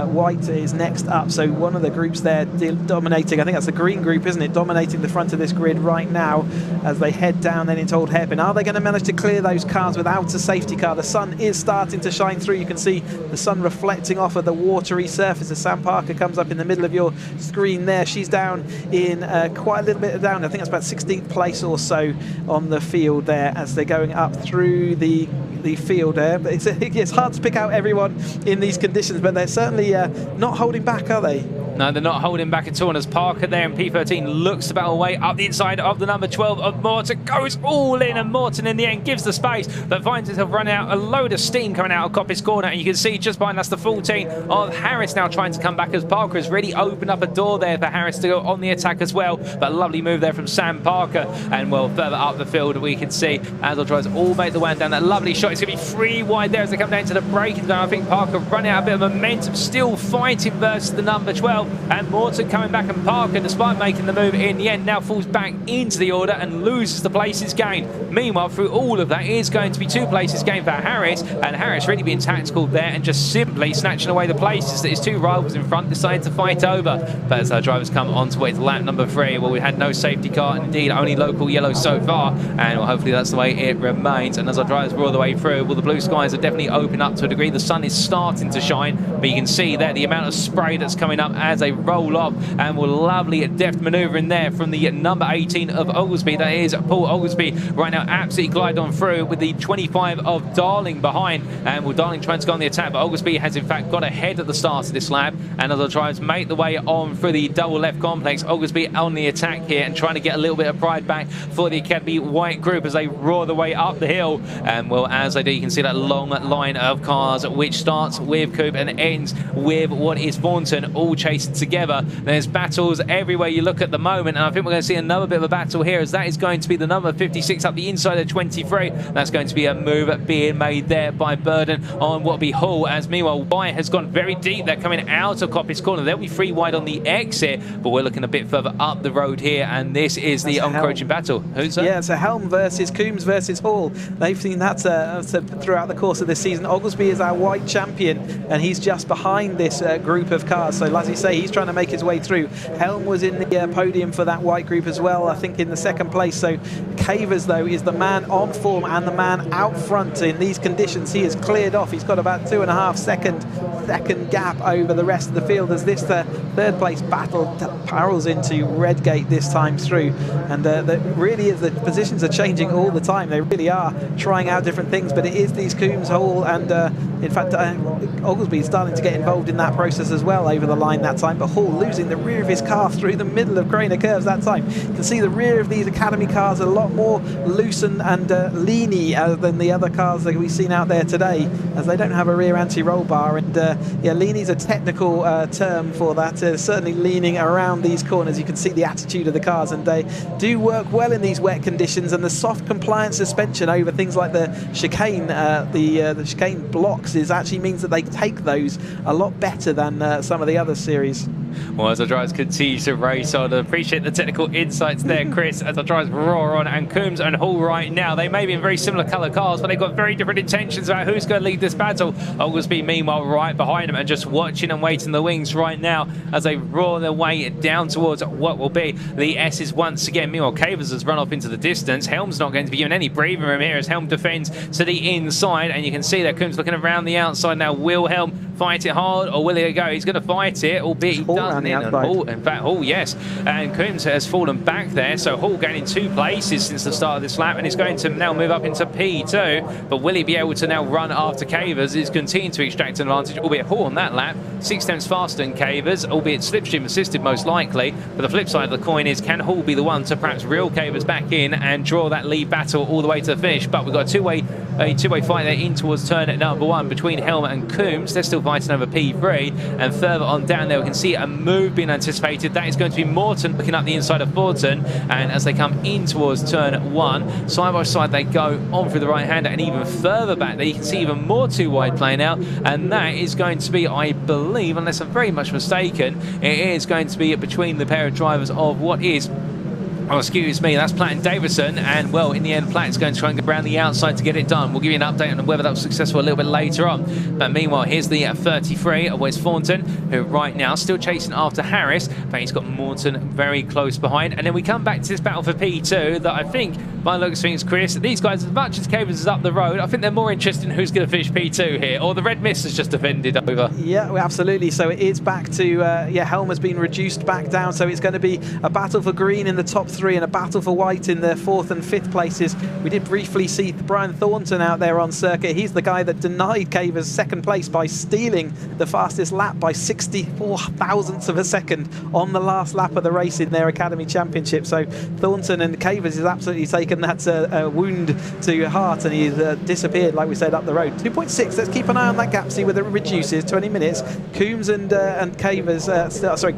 Speaker 5: White is next up, so one of the groups there dominating, I think that's the green group, isn't it, dominating the front of this grid right now as they head down then into Old Hairpin. Are they going to manage to clear those cars without a safety car? The sun is starting to shine through. You can see the sun reflecting off of the watery surface as Sam Parker comes up in the middle of your screen there. She's down in quite a little bit down, I think that's about 16th place or so on the field there as they're going up through the field there. But it's hard to pick out everyone in these conditions, but they're certainly not holding back, are they?
Speaker 1: No, they're not holding back at all. And as Parker there in P13 looks to battle away up the inside of the number 12 of Morton, goes all in, and Morton in the end gives the space, but finds himself running out a load of steam coming out of Coppice Corner. And you can see just behind us the 14 of Harris now trying to come back as Parker has really opened up a door there for Harris to go on the attack as well. But a lovely move there from Sam Parker. And well, further up the field we can see as our drivers all make the way down that lovely shot. It's going to be 3 wide there as they come down to the braking zone. I think Parker running out a bit of momentum, still fighting versus the number 12. And Morton coming back, and Parker, despite making the move in the end, now falls back into the order and loses the places gained. Meanwhile, through all of that, it is going to be 2 places gained for Harris, and Harris really being tactical there and just simply snatching away the places that his 2 rivals in front decided to fight over. But as our drivers come on to wait lap number 3, well, we had no safety car, and indeed only local yellow so far, and well, hopefully that's the way it remains. And as our drivers roll the way through, well, the blue skies are definitely open up to a degree. The sun is starting to shine, but you can see there the amount of spray that's coming up as they roll off, and well, lovely deft manoeuvre in there from the number 18 of Oglesby. That is Paul Oglesby right now, absolutely glide on through with the 25 of Darling behind, and well, Darling trying to go on the attack, but Oglesby has in fact got ahead at the start of this lap. And as our drivers make the way on through the double left complex, Oglesby on the attack here and trying to get a little bit of pride back for the Academy White group as they roar the way up the hill. And well, as they do, you can see that long line of cars which starts with Coupe and ends with what is Thornton, all chasing together. There's battles everywhere you look at the moment, and I think we're going to see another bit of a battle here as that is going to be the number 56 up the inside of 23. That's going to be a move being made there by Burden on what will be Hull, as meanwhile White has gone very deep there coming out of Coppice Corner. They'll be 3 wide on the exit, but we're looking a bit further up the road here, and this is the encroaching battle. Who's that?
Speaker 5: Yeah, it's a Helm versus Coombs versus Hall. They've seen that throughout the course of this season. Oglesby is our White champion, and he's just behind this group of cars. So as you say, he's trying to make his way through. Helm was in the podium for that White group as well, I think in the 2nd place. So Cavers, though, is the man on form and the man out front in these conditions. He has cleared off. He's got about 2.5 second gap over the rest of the field as this 3rd place battle barrels into Redgate this time through. And that really is, the positions are changing all the time. They really are trying out different things, but it is these Coombs, Hall, and in fact Oglesby is starting to get involved in that process as well over the line that time. But Hall losing the rear of his car through the middle of Craner curves that time. You can see the rear of these Academy cars are a lot more loose and leany than the other cars that we've seen out there today, as they don't have a rear anti-roll bar. And yeah, leany is a technical term for that. Certainly leaning around these corners. You can see the attitude of the cars, and they do work well in these wet conditions. And the soft compliant suspension over things like the chicane, the chicane blocks, actually means that they take those a lot better than some of the other series.
Speaker 1: Well, as our drivers continue to race on, I appreciate the technical insights there, Chris, as our drivers roar on. And Coombs and Hall right now, they may be in very similar colour cars, but they've got very different intentions about who's going to lead this battle. Oglesby, meanwhile, right behind them and just watching and waiting the wings right now as they roar their way down towards what will be the S's once again. Meanwhile, Cavers has run off into the distance. Helm's not going to be given any breathing room here as Helm defends to the inside, and you can see that Coombs looking around the outside now. Will Helm fight it hard, or will he go? He's going to fight it, albeit he doesn't. In fact, Hall, yes. And Coombs has fallen back there, so Hall gaining 2 places since the start of this lap, and he's going to now move up into P2. But will he be able to now run after Cavers? He's continuing to extract an advantage, albeit Hall on that lap 6 tenths faster than Cavers, albeit slipstream assisted most likely. But the flip side of the coin is, can Hall be the one to perhaps reel Cavers back in and draw that lead battle all the way to the finish? But we've got a two-way fight there in towards turn at number 1 between Helm and Coombs. They're still fighting over P3, and further on down there we can see a move being anticipated. That is going to be Morton looking up the inside of Thornton, and as they come in towards turn 1, side by side they go on through the right hander, and even further back there you can see even more 2 wide playing out, and that is going to be, I believe, unless I'm very much mistaken, it is going to be between the pair of drivers of what is Oh, excuse me, that's Platt and Davison, and well, in the end, Platt is going to try and go around the outside to get it done. We'll give you an update on whether that was successful a little bit later on. But meanwhile, here's the 33 of Wes Thornton, who right now still chasing after Harris, but he's got Morton very close behind. And then we come back to this battle for P2 that I think, by the looks of things, Chris, these guys, as much as Cavers is up the road, I think they're more interested in who's going to finish P2 here, or the Red Mist has just defended over.
Speaker 5: Yeah, well, absolutely. So it is back to, Helm has been reduced back down, so it's going to be a battle for green in the top 3 and a battle for white in the 4th and 5th places. We did briefly see Brian Thornton out there on circuit. He's the guy that denied Cavers 2nd place by stealing the fastest lap by 64 thousandths of a second on the last lap of the race in their Academy Championship. So Thornton and Cavers has absolutely taken that wound to heart, and he's disappeared, like we said, up the road. 2.6, let's keep an eye on that gap, see whether it reduces. 20 minutes. Coombs and Cavers,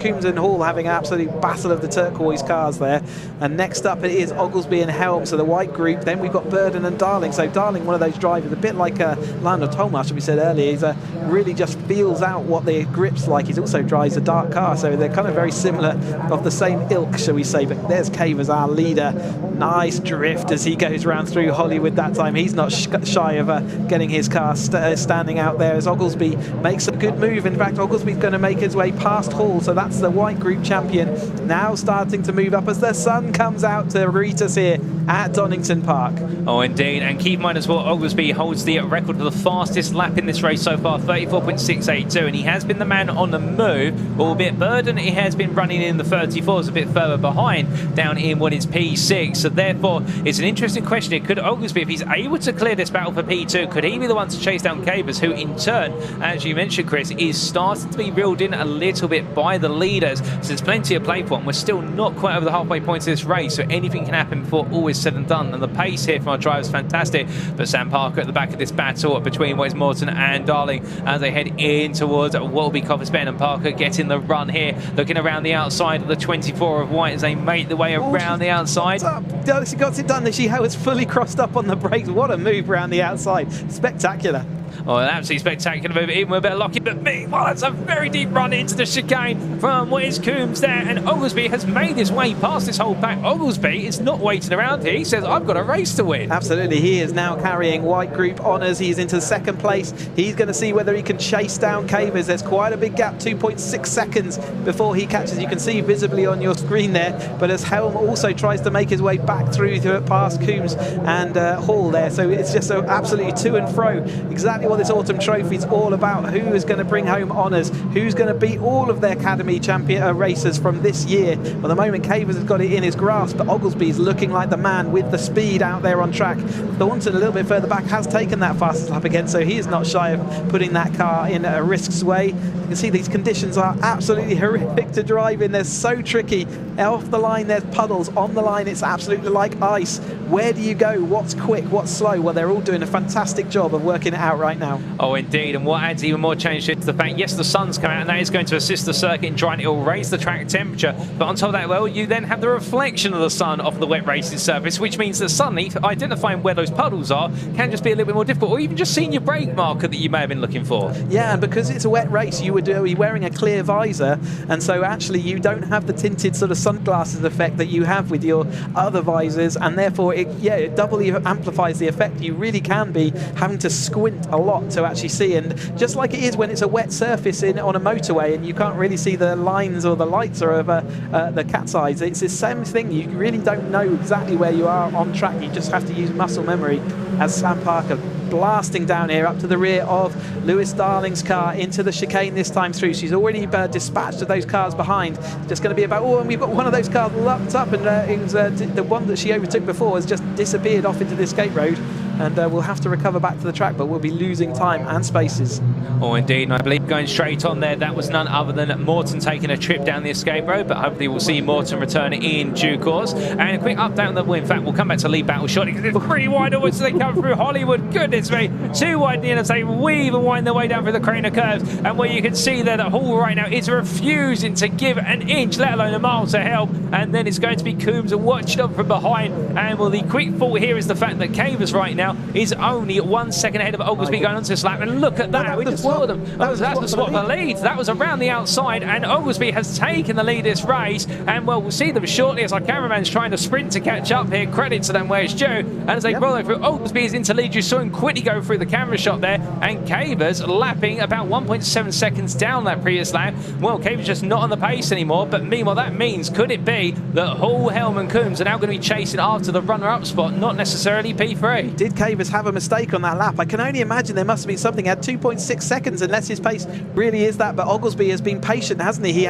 Speaker 5: Coombs and Hall having an absolute battle of the turquoise cars there. And next up it is Oglesby and Helm, so the white group. Then we've got Burden and Darling. So Darling, one of those drivers, a bit like Lando Tolmarsh, we said earlier, he's really just feels out what the grip's like. He also drives a dark car, so they're kind of very similar, of the same ilk, shall we say. But there's Cavers, our leader. Nice drift as he goes round through Hollywood that time. He's not shy of getting his car standing out there as Oglesby makes a good move. In fact, Oglesby's going to make his way past Hall, so that's the white group champion now starting to move up as the sun comes out to greet us here at Donington Park.
Speaker 1: Oh, indeed, and keep in mind as well, Oglesby holds the record for the fastest lap in this race so far, 34.682, and he has been the man on the move, albeit Burden, he has been running in the 34s a bit further behind, down in what is P6, so therefore it's an interesting question here. Could Oglesby, if he's able to clear this battle for P2, could he be the one to chase down Cavers, who in turn, as you mentioned, Chris, is starting to be reeled in a little bit by the leaders, so there's plenty of play for, and we're still not quite over the halfway point of this race, so anything can happen before all is said and done. And the pace here from our driver is fantastic, but Sam Parker at the back of this battle between Wes Morton and Darling as they head in towards what will be Covers Ben, and Parker getting the run here, looking around the outside of the 24 of white as they make the way around the outside.
Speaker 5: She got it done. She was fully crossed up on the brakes. What a move around the outside. Spectacular.
Speaker 1: Oh, an absolutely spectacular move, even with a bit of locking, but meanwhile, that's a very deep run into the chicane from Wes Coombs there, and Oglesby has made his way past this whole pack. Oglesby is not waiting around here. He says, I've got a race to win.
Speaker 5: Absolutely. He is now carrying white group honours. He's into 2nd place. He's going to see whether he can chase down Cavers. There's quite a big gap, 2.6 seconds before he catches. You can see visibly on your screen there, but as Helm also tries to make his way back through to past Coombs and Hall there, so it's just absolutely to and fro. Exactly what this Autumn Trophy is all about. Who is going to bring home honours? Who's going to beat all of their Academy champion racers from this year? Well, at the moment, Cavers has got it in his grasp, but Oglesby is looking like the man with the speed out there on track. Thornton, a little bit further back, has taken that fastest lap again, so he is not shy of putting that car in a risk's way. You can see these conditions are absolutely horrific to drive in. They're so tricky. Off the line, there's puddles. On the line, it's absolutely like ice. Where do you go? What's quick? What's slow? Well, they're all doing a fantastic job of working it out right now.
Speaker 1: Oh, indeed, and what adds even more change to the fact, yes, the sun's come out, and that is going to assist the circuit in trying to raise the track temperature, but on top of that, well, you then have the reflection of the sun off the wet racing surface, which means that suddenly identifying where those puddles are can just be a little bit more difficult, or even just seeing your brake marker that you may have been looking for.
Speaker 5: Yeah, and because it's a wet race, you would be wearing a clear visor, and so actually you don't have the tinted sort of sunglasses effect that you have with your other visors, and therefore it doubly amplifies the effect. You really can be having to squint a lot to actually see, and just like it is when it's a wet surface on a motorway and you can't really see the lines or the lights or the cat's eyes, it's the same thing. You really don't know exactly where you are on track. You just have to use muscle memory. As Sam Parker blasting down here up to the rear of Lewis Darling's car into the chicane this time through. She's already dispatched of those cars behind. Just going to be about, and we've got one of those cars locked up, and it was the one that she overtook before has just disappeared off into the escape road, and we'll have to recover back to the track, but we'll be losing time and spaces.
Speaker 1: Oh, indeed, and I believe going straight on there, that was none other than Morton taking a trip down the escape road, but hopefully we'll see Morton return in due course. And a quick update on the win. In fact, we'll come back to lead battle shortly, because it's 3 wide onwards as they come through Hollywood. Goodness me, 2 wide in the end as they weave and wind their way down through the Craner curves, and where you can see there that Hall right now is refusing to give an inch, let alone a mile to help, and then it's going to be Coombs watching up from behind. And well, the quick fault here is the fact that Cavers right now now is only 1 second ahead of Oglesby going onto this lap. And look at that, we just saw them. That's the swap for the lead. That was around the outside, and Oglesby has taken the lead this race. And well, we'll see them shortly as our cameraman's trying to sprint to catch up here. Credit to them where it's due. And as they roll through, Oglesby is into lead. You saw him quickly go through the camera shot there, and Cavers lapping about 1.7 seconds down that previous lap. Well, Cavers just not on the pace anymore, but meanwhile that means, could it be that Hall, Helm and Coombs are now going to be chasing after the runner-up spot, not necessarily P3?
Speaker 5: Did Cavers have a mistake on that lap? I can only imagine there must have been something. He had 2.6 seconds, unless his pace really is that. But Oglesby has been patient, hasn't he?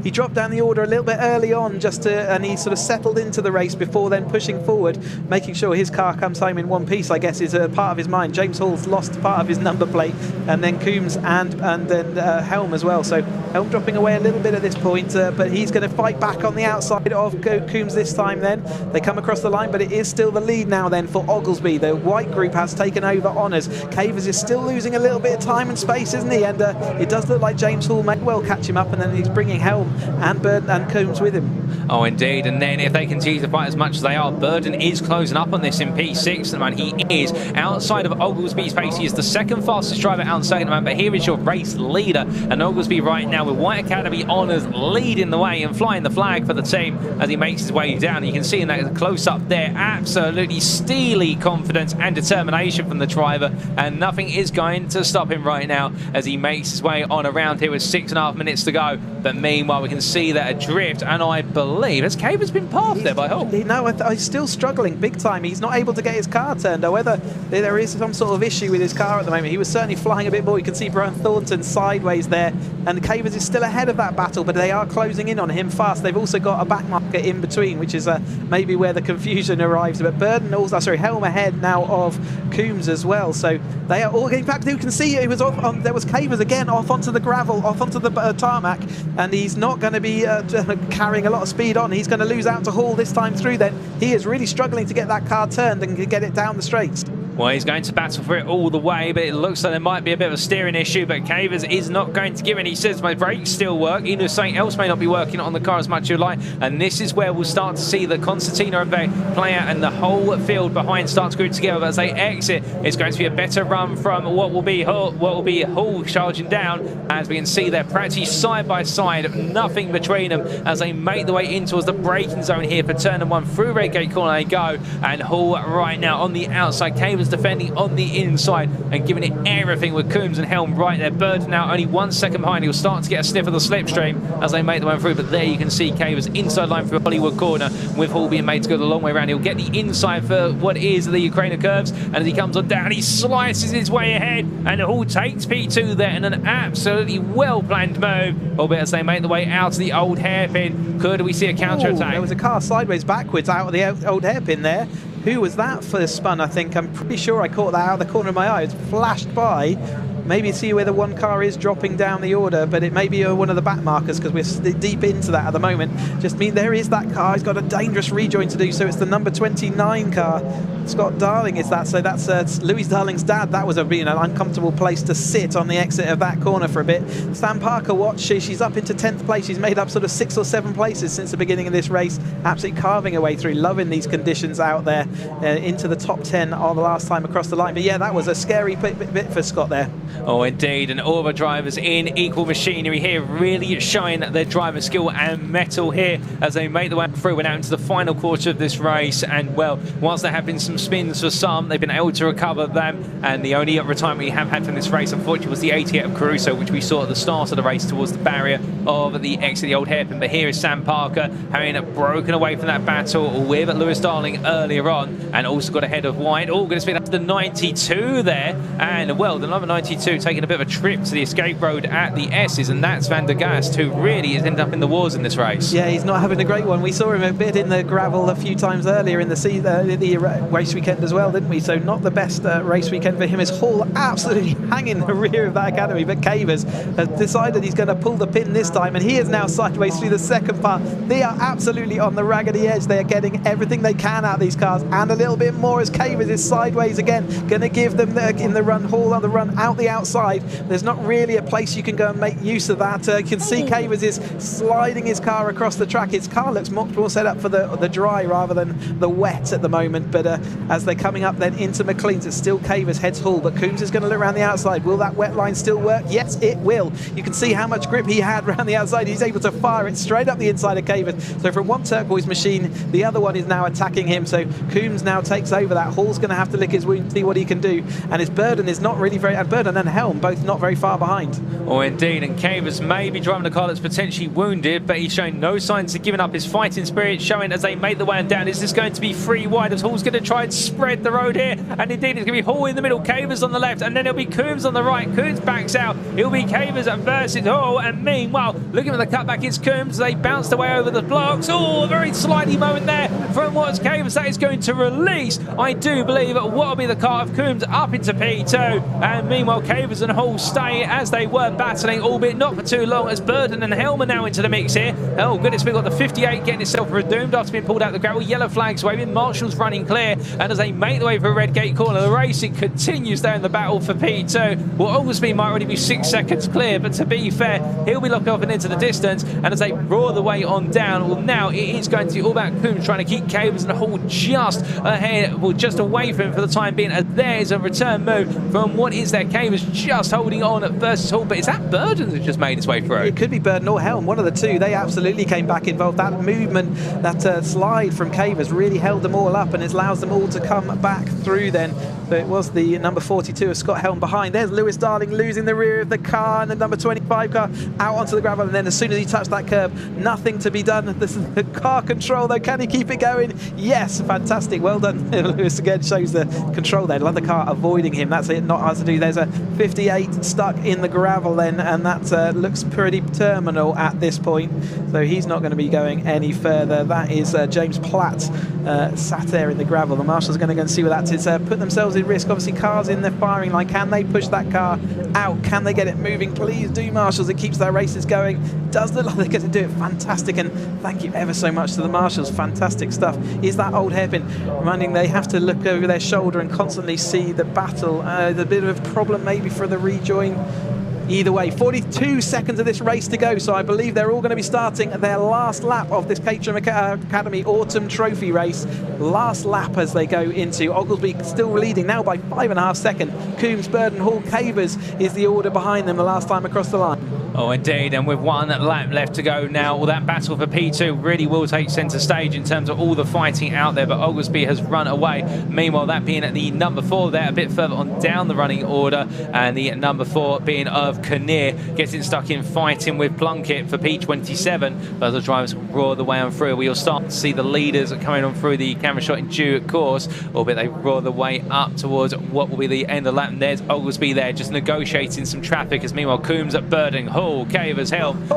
Speaker 5: He dropped down the order a little bit early on, and he sort of settled into the race before then pushing forward, making sure his car comes home in one piece, I guess, is a part of his mind. James Hall's lost part of his number plate, and then Coombs and then Helm as well. So Helm dropping away a little bit at this point, but he's going to fight back on the outside of Coombs this time then. They come across the line, but it is still the lead now then for Oglesby. The white group has taken over honours. Cavers is still losing a little bit of time and space, isn't he? And it does look like James Hall may well catch him up, and then he's bringing Helm and Burden and Coombs with him.
Speaker 1: Oh, indeed. And then if they continue to fight as much as they are, Burden is closing up on this in P6 at the moment. He is outside of Oglesby's pace. He is the second fastest driver outside at the moment, but here is your race leader. And Oglesby right now with White Academy Honours leading the way and flying the flag for the team as he makes his way down. You can see in that close-up there, absolutely steely confidence and determination from the driver, and nothing is going to stop him right now as he makes his way on around here with 6.5 minutes to go. But meanwhile, we can see that adrift, and I believe, has Cavers been passed there by Hull?
Speaker 5: No, he's still struggling big time. He's not able to get his car turned, or whether there is some sort of issue with his car at the moment. He was certainly flying a bit more. You can see Brian Thornton sideways there, and Cavers is still ahead of that battle, but they are closing in on him fast. They've also got a back marker in between, which is maybe where the confusion arrives. But Burden also, Helm ahead now of Coombs as well. So they are all getting back. You can see it was off. There was Cavers again off onto the gravel, off onto the tarmac, and he's not going to be carrying a lot of speed on. He's going to lose out to Hall this time through. Then he is really struggling to get that car turned and get it down the straights.
Speaker 1: Well, he's going to battle for it all the way, but it looks like there might be a bit of a steering issue, but Cavers is not going to give in. He says my brakes still work, even if something else may not be working on the car as much as you like, and this is where we'll start to see the concertina effect play out and the whole field behind start to group together. But as they exit, it's going to be a better run from what will be Hall charging down, as we can see they're practically side by side, nothing between them as they make the way in towards the braking zone here for turn one. Through Redgate corner they go, and Hall right now on the outside, Cavers defending on the inside and giving it everything with Coombs and Helm right there. Burden now only 1 second behind. He'll start to get a sniff of the slipstream as they make the way through, but there you can see Cavers inside line through Hollywood corner with Hall being made to go the long way around. He'll get the inside for what is the Ukrainer curves, and as he comes on down, he slices his way ahead, and Hall takes P2 there in an absolutely well-planned move. Albeit as they make the way out to the old hairpin, could we see a counter-attack?
Speaker 5: There was a car sideways backwards out of the old hairpin there. Who was that first spun, I think? I'm pretty sure I caught that out of the corner of my eye. It's flashed by. Maybe see where the one car is dropping down the order, but it may be one of the back markers because we're deep into that at the moment. Just mean there is that car. He's got a dangerous rejoin to do, so it's the number 29 car. Scott Darling is that, so that's Louis Darling's dad. That was an uncomfortable place to sit on the exit of that corner for a bit. Sam Parker, watch, she's up into 10th place. She's made up sort of 6 or 7 places since the beginning of this race, absolutely carving her way through, loving these conditions out there, into the top 10 on the last time across the line. But yeah, that was a scary bit for Scott there.
Speaker 1: Oh, indeed, and all the drivers in equal machinery here, really showing their driving skill and mettle here as they make the way through and out into the final quarter of this race. And well, whilst there have been some spins for some, they've been able to recover them, and the only retirement we have had from this race, unfortunately, was the 88 of Caruso, which we saw at the start of the race towards the barrier of the exit of the old hairpin. But here is Sam Parker having broken away from that battle with Lewis Darling earlier on, and also got ahead of White. All going to spin up to the 92 there, and well, the number 92 taking a bit of a trip to the escape road at the S's, and that's Van der Gast, who really has ended up in the wars in this race.
Speaker 5: Yeah, he's not having a great one. We saw him a bit in the gravel a few times earlier in the race weekend as well, didn't we? So not the best race weekend for him, as Hall absolutely hanging the rear of that Academy. But Cavers has decided he's going to pull the pin this time, and he is now sideways through the second part. They are absolutely on the raggedy edge. They are getting everything they can out of these cars, and a little bit more as Cavers is sideways again, going to give them in the run, Hall on the run out the the outside. There's not really a place you can go and make use of that. You can see Cavers is sliding his car across the track. His car looks much more set up for the dry rather than the wet at the moment. But as they're coming up then into McLean's, it's still Cavers heads Hull, but Coombs is going to look around the outside. Will that wet line still work? Yes, it will. You can see how much grip he had around the outside. He's able to fire it straight up the inside of Cavers. So from one turquoise machine, the other one is now attacking him. So Coombs now takes over that. Hall's going to have to lick his wound, see what he can do. And his Burden is not really very, and Burden and Helm both not very far behind.
Speaker 1: Oh, indeed. And Cavers may be driving a car that's potentially wounded, but he's showing no signs of giving up his fighting spirit, showing as they make the way down. Is this going to be free wide as Hall's going to try and spread the road here? And indeed, it's going to be Hall in the middle, Cavers on the left, and then it'll be Coombs on the right. Coombs backs out. It'll be Cavers versus Hall. And meanwhile, looking at the cutback, it's Coombs. They bounced away over the blocks. Oh, a very slightly moment there from what's Cavers. That is going to release, I do believe, what will be the car of Coombs up into P2. And meanwhile, Cavers and Hall stay as they were battling, albeit not for too long, as Burden and Helm are now into the mix here. Oh, goodness, we've got the 58 getting itself redeemed after being pulled out the gravel. Yellow flags waving. Marshall's running clear. And as they make the way for a red gate corner, the racing continues there in the battle for P2. Well, Oglesby might already be 6 seconds clear, but to be fair, he'll be locked off and into the distance. And as they roar the way on down, well, now it is going to be all about Coombs trying to keep Cavers and Hall just ahead, well, just away from him for the time being. As there is a return move from what is their Cavers just holding on at versus Hall. But is that Burden that just made his way through?
Speaker 5: It could be Burden or Helm, one of the two. They absolutely came back involved. That movement, that slide from Cavers really held them all up, and it allows them all to come back through then. So it was the number 42 of Scott Helm behind. There's Lewis Darling losing the rear of the car, and the number 25 car out onto the gravel. And then as soon as he touched that curb, nothing to be done. This is the car control though. Can he keep it going? Yes, fantastic. Well done. Lewis again shows the control there. Another car avoiding him. That's it, not hard to do. There's a 58 stuck in the gravel then, and that looks pretty terminal at this point. So he's not going to be going any further. That is James Platt sat there in the gravel. The marshals are going to go and see where that is. Put themselves in risk. Obviously, cars in the firing line. Can they push that car out? Can they get it moving? Please do, marshals. It keeps their races going. It does look like they're going to do it. Fantastic, and thank you ever so much to the marshals. Fantastic stuff. Is that old hairpin reminding they have to look over their shoulder and constantly see the battle? The bit of a problem maybe for the rejoin. Either way, 42 seconds of this race to go, so I believe they're all going to be starting their last lap of this Caterham Academy Autumn Trophy race. Last lap as they go into Oglesby, still leading now by 5.5 seconds. Coombs, Burden, Hall, Cavers is the order behind them the last time across the line.
Speaker 1: Oh, indeed, and with one lap left to go now, well, that battle for P2 really will take centre stage in terms of all the fighting out there, but Oglesby has run away. Meanwhile, that being at the number 4 there, a bit further on down the running order, and the number 4 being of Kinnear, getting stuck in fighting with Plunkett for P27. But the drivers will roar the way on through. We'll start to see the leaders coming on through the camera shot in due course, albeit they roar the way up towards what will be the end of the lap. And there's Oglesby there, just negotiating some traffic, as meanwhile Coombs at Burden, Hall, Cavers, Helm.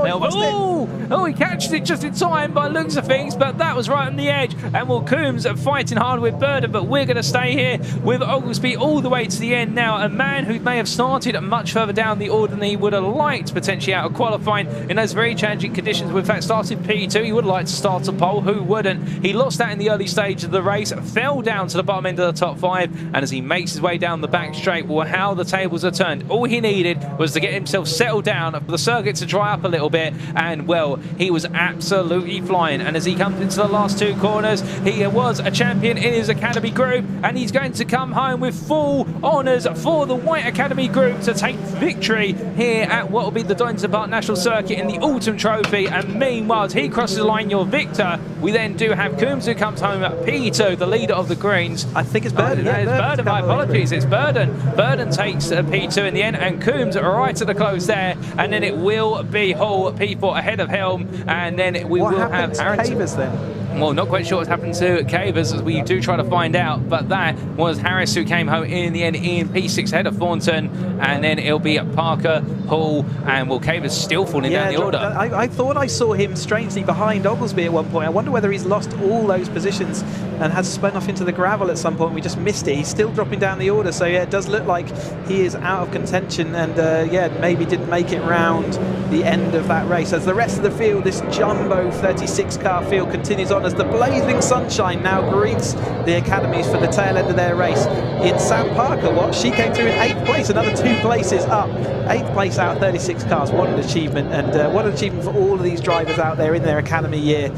Speaker 1: Oh, he catches it just in time by looks of things, but that was right on the edge. And well, Coombs fighting hard with Burden, but we're going to stay here with Oglesby all the way to the end now. A man who may have started much further down the order than he would have liked, potentially out of qualifying in those very challenging conditions. In fact, started P2, he would have liked to start a pole, who wouldn't? He lost that in the early stage of the race, fell down to the bottom end of the top 5, and as he makes his way down the back straight, well, how the tables are turned. All he needed was to get himself settled down for the circuit to dry up a little bit, and well, he was absolutely flying. And as he comes into the last 2 corners, he was a champion in his Academy group, and he's going to come home with full honours for the White Academy group to take victory here at what will be the Donington Park National Circuit in the Autumn Trophy. And meanwhile, as he crosses the line, your victor, we then do have Coombs, who comes home at P2, the leader of the Greens.
Speaker 5: I think it's Burden.
Speaker 1: It's Burden, my apologies, it's Burden. Burden takes P2 in the end, and Coombs right at the close there, and then it will be Hall, P4 ahead of Helm, and then we will have Harrington.
Speaker 5: Cavers then?
Speaker 1: Well, not quite sure what's happened to Cavers, as we do try to find out, but that was Harris who came home in the end in P6 ahead of Thornton, and then it'll be Parker, Hall, and well, Cavers still falling down the order.
Speaker 5: I thought I saw him strangely behind Oglesby at one point. I wonder whether he's lost all those positions and has spun off into the gravel at some point. We just missed it. He's still dropping down the order, so yeah, it does look like he is out of contention, and yeah, maybe didn't make it round the end of that race. As the rest of the field, this jumbo 36 car field continues on. on as the blazing sunshine now greets the academies for the tail end of their race. In Sam Parker, she came through in 8th place, another 2 places up. 8th place out of 36 cars. What an achievement, and what an achievement for all of these drivers out there in their academy year,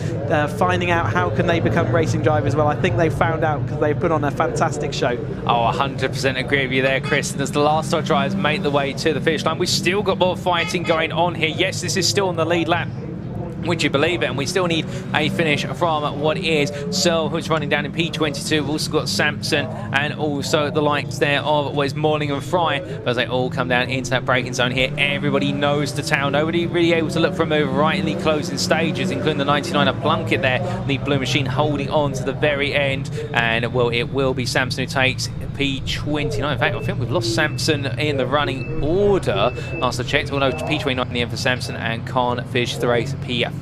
Speaker 5: finding out how can they become racing drivers. Well, I think they found out because they put on a fantastic show.
Speaker 1: Oh, 100% agree with you there, Chris. And as the last two drivers make the way to the finish line, we've still got more fighting going on here. Yes, this is still on the lead lap. Would you believe it? And we still need a finish from what is Searle, who's running down in P22. We've also got Sampson and also the likes there of what is Morning and Fry. As they all come down into that braking zone here, everybody knows the town. Nobody really able to look for a move right in the closing stages, including the 99er Plunkett there. The Blue Machine holding on to the very end. And, well, it will be Sampson who takes P29. In fact, I think we've lost Sampson in the running order. Last I checked, we'll know P29 in the end for Sampson and Khan finishes the race at P30.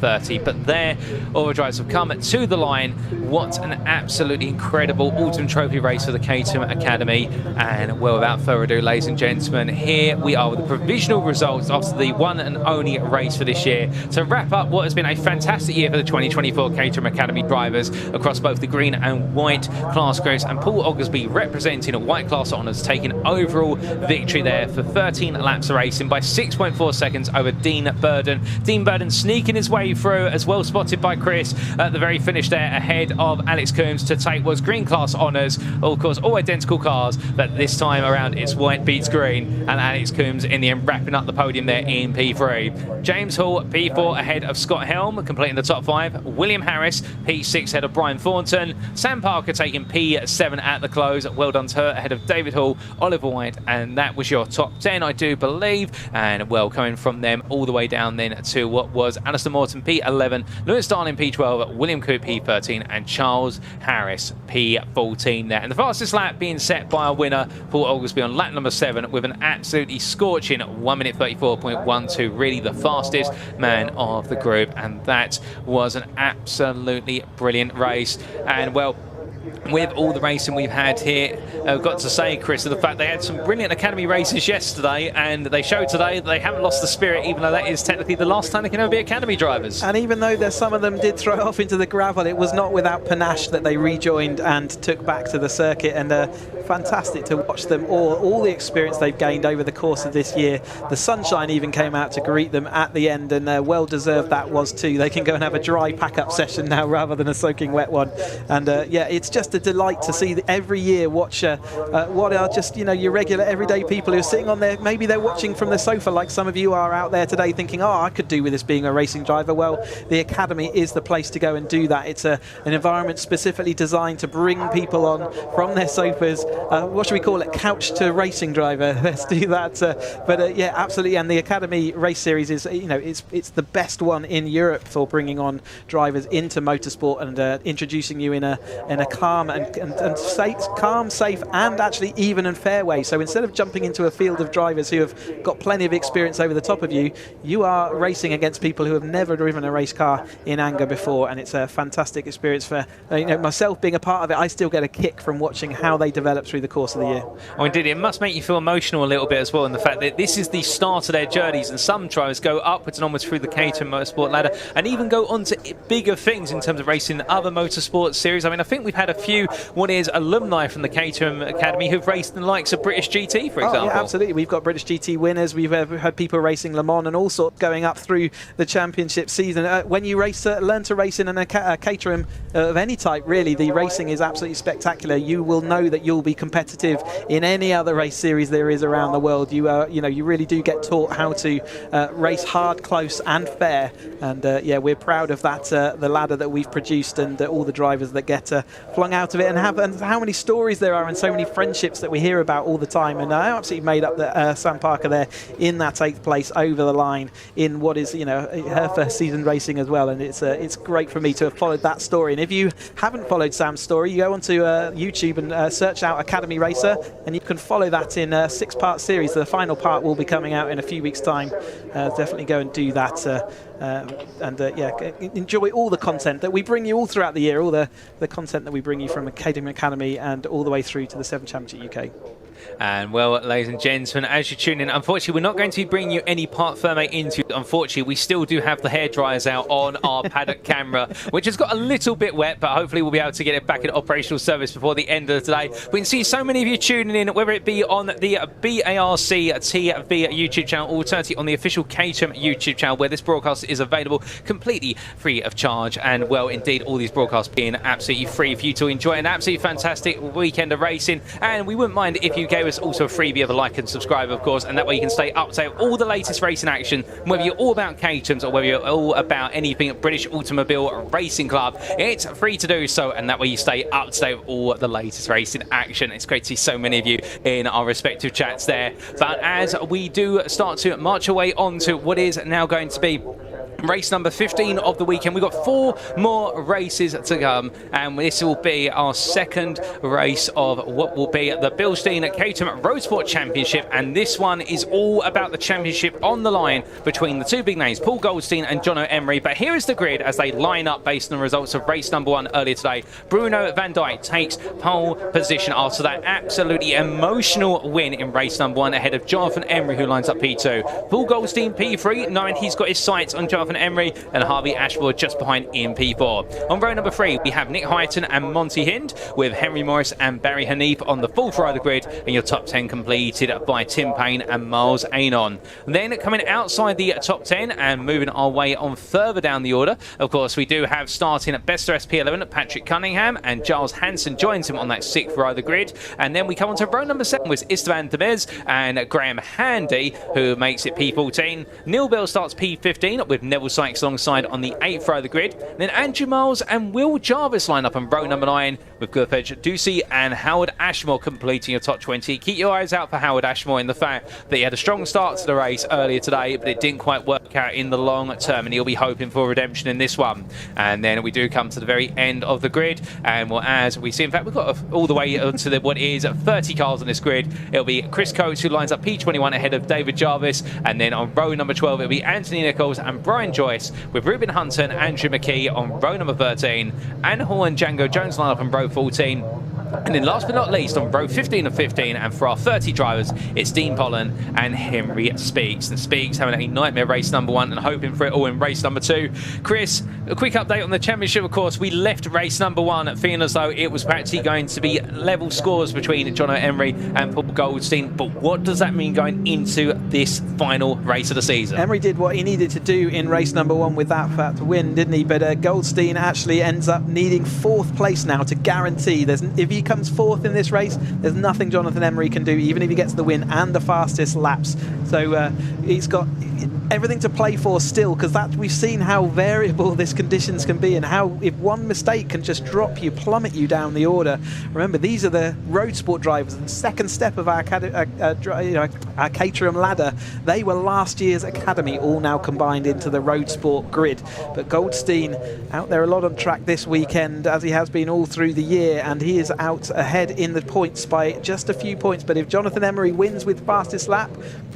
Speaker 1: But there, all the drivers have come to the line. What an absolutely incredible Autumn Trophy race for the Caterham Academy. And, well, without further ado, ladies and gentlemen, here we are with the provisional results after the one and only race for this year. To wrap up what has been a fantastic year for the 2024 Caterham Academy drivers across both the green and white class groups, and Paul Oglesby representing a white class honours, taking overall victory there for 13 laps of racing by 6.4 seconds over Dean Burden. Dean Burden sneaking his way through, as well spotted by Chris at the very finish there, ahead of Alex Coombs to take was green class honours. Of course, all identical cars, but this time around it's white beats green, and Alex Coombs in the end wrapping up the podium there in P3. James Hall, P4 ahead of Scott Helm, completing the top 5. William Harris, P6 ahead of Brian Thornton. Sam Parker taking P7 at the close. Well done to her, ahead of David Hall, Oliver White, and that was your top 10, I do believe. And, well, coming from them all the way down then to what was Alistair Morton, P11, Lewis Darling, P12, William Coote, P13, and Charles Harris, P14 there. And the fastest lap being set by our winner, Paul Oglesby, on lap number 7 with an absolutely scorching 1 minute 34.12, really the fastest man of the group. And that was an absolutely brilliant race. And, well, with all the racing we've had here, I've got to say, Chris, the fact they had some brilliant academy races yesterday, and they showed today that they haven't lost the spirit, even though that is technically the last time they can ever be academy drivers.
Speaker 5: And even though some of them did throw off into the gravel, it was not without panache that they rejoined and took back to the circuit. And fantastic to watch them all the experience they've gained over the course of this year. The sunshine even came out to greet them at the end, and well deserved that was too. They can go and have a dry pack-up session now rather than a soaking wet one. And yeah, it's just a delight to see every year watch what are just, you know, your regular everyday people who are sitting on there. Maybe they're watching from the sofa like some of you are out there today, thinking, oh, I could do with this being a racing driver. Well, the academy is the place to go and do that. It's an environment specifically designed to bring people on from their sofas. What should we call it? Couch to racing driver. Let's do that. But yeah, absolutely. And the academy race series is, you know, it's the best one in Europe for bringing on drivers into motorsport and introducing you in a calm and safe, calm, safe, and actually even and fair way. So instead of jumping into a field of drivers who have got plenty of experience over the top of you, you are racing against people who have never driven a race car in anger before, and it's a fantastic experience for you know, myself being a part of it. I still get a kick from watching how they develop through the course of the year.
Speaker 1: Oh, indeed, it must make you feel emotional a little bit as well, in the fact that this is the start of their journeys, and some drivers go upwards and onwards through the Caterham Motorsport ladder and even go on to bigger things in terms of racing other motorsport series. I mean, I think we've had a few alumni from the Caterham Academy who've raced in the likes of British GT, for example.
Speaker 5: Yeah, absolutely. We've got British GT winners. We've had people racing Le Mans and all sorts going up through the championship season. When you learn to race in a Caterham of any type, really, the racing is absolutely spectacular. You will know that you'll be competitive in any other race series there is around the world. You know, you really do get taught how to race hard, close, and fair. And yeah, we're proud of that. The ladder that we've produced and all the drivers that get flung out of it, and how many stories there are and so many friendships that we hear about all the time. And I absolutely made up that Sam Parker there in that 8th place over the line in what is, you know, her first season racing as well. And it's great for me to have followed that story. And if you haven't followed Sam's story, you go onto YouTube and search out Academy Racer, and you can follow that in a 6-part series. The final part will be coming out in a few weeks' time. Definitely go and do that. Yeah, enjoy all the content that we bring you all throughout the year, all the content that we bring you from Caterham Academy and all the way through to the 7 Championship UK.
Speaker 1: And well, ladies and gentlemen, as you tune in, unfortunately, we're not going to be bringing you any part firme into. Unfortunately, we still do have the hair dryers out on our paddock camera, which has got a little bit wet, but hopefully we'll be able to get it back in operational service before the end of the day. We can see so many of you tuning in, whether it be on the BARC TV YouTube channel, or alternatively on the official Caterham YouTube channel, where this broadcast is available completely free of charge. And well, indeed, all these broadcasts being absolutely free for you to enjoy an absolutely fantastic weekend of racing. And we wouldn't mind if you gave us also a freebie of a like and subscribe, of course, and that way you can stay up to date with all the latest racing action, whether you're all about Caterhams or whether you're all about anything British Automobile Racing Club. It's free to do so, and that way you stay up to date with all the latest racing action. It's great to see so many of you in our respective chats there. But as we do start to march away on to what is now going to be race number 15 of the weekend, we've got 4 more races to come, and this will be our second race of what will be the Bilstein Caterham Motorsport Championship, and this one is all about the championship on the line between the two big names, Paul Goldstein and Jono Emery. But here is the grid as they line up based on the results of race number 1 earlier today. Bruno van Dijk takes pole position after that absolutely emotional win in race number 1 ahead of Jonathan Emery, who lines up P2. Paul Goldstein P3, knowing he's got his sights on Jonathan Emery, and Harvey Ashmore just behind in P4. On row number 3, we have Nick Hyton and Monty Hind, with Henry Morris and Barry Hanif on the full throttle grid, and your top 10 completed by Tim Payne and Miles Anon. Then coming outside the top 10 and moving our way on further down the order, of course, we do have starting at Bester SP11 Patrick Cunningham, and Giles Hansen joins him on that 6th row of the grid. And then we come on to row number 7 with Istvan Demez and Graham Handy, who makes it P14. Neil Bell starts P15 with Neville Sykes alongside on the 8th row of the grid. Then Andrew Miles and Will Jarvis line up on row number 9 with Gurfedge Ducey and Howard Ashmore completing your top 20. Keep your eyes out for Howard Ashmore in the fact that he had a strong start to the race earlier today, but it didn't quite work out in the long term, and he'll be hoping for redemption in this one. And then we do come to the very end of the grid, and well, as we see, in fact, we've got all the way to what is 30 cars on this grid. It'll be Chris Coates, who lines up P21 ahead of David Jarvis, and then on row number 12 it'll be Anthony Nichols and Brian Joyce, with Ruben Hunter and Andrew McKee on row number 13, Anna Hall and Django Jones line up on row 14. And then last but not least, on row 15 of 15, and for our 30 drivers, it's Dean Pollan and Henry Speaks. And Speaks having a nightmare race number 1 and hoping for it all in race number 2. Chris, a quick update on the championship. Of course, we left race number 1 feeling as though it was practically going to be level scores between Jono Emery and Paul Goldstein. But what does that mean going into this final race of the season?
Speaker 5: Emery did what he needed to do in race number 1 with that fat win, didn't he? But Goldstein actually ends up needing 4th place now to guarantee. If he comes 4th in this race, there's nothing Jonathan Emery can do, even if he gets the win and the fastest laps. So he's got everything to play for still, because that we've seen how variable this conditions can be, and how if one mistake can just drop you, plummet you down the order. Remember, these are the road sport drivers, and second step of our Caterham ladder. They were last year's academy, all now combined into the road sport grid. But Goldstein out there a lot on track this weekend, as he has been all through the year, and he is out ahead in the points by just a few points. But if Jonathan Emery wins with fastest lap,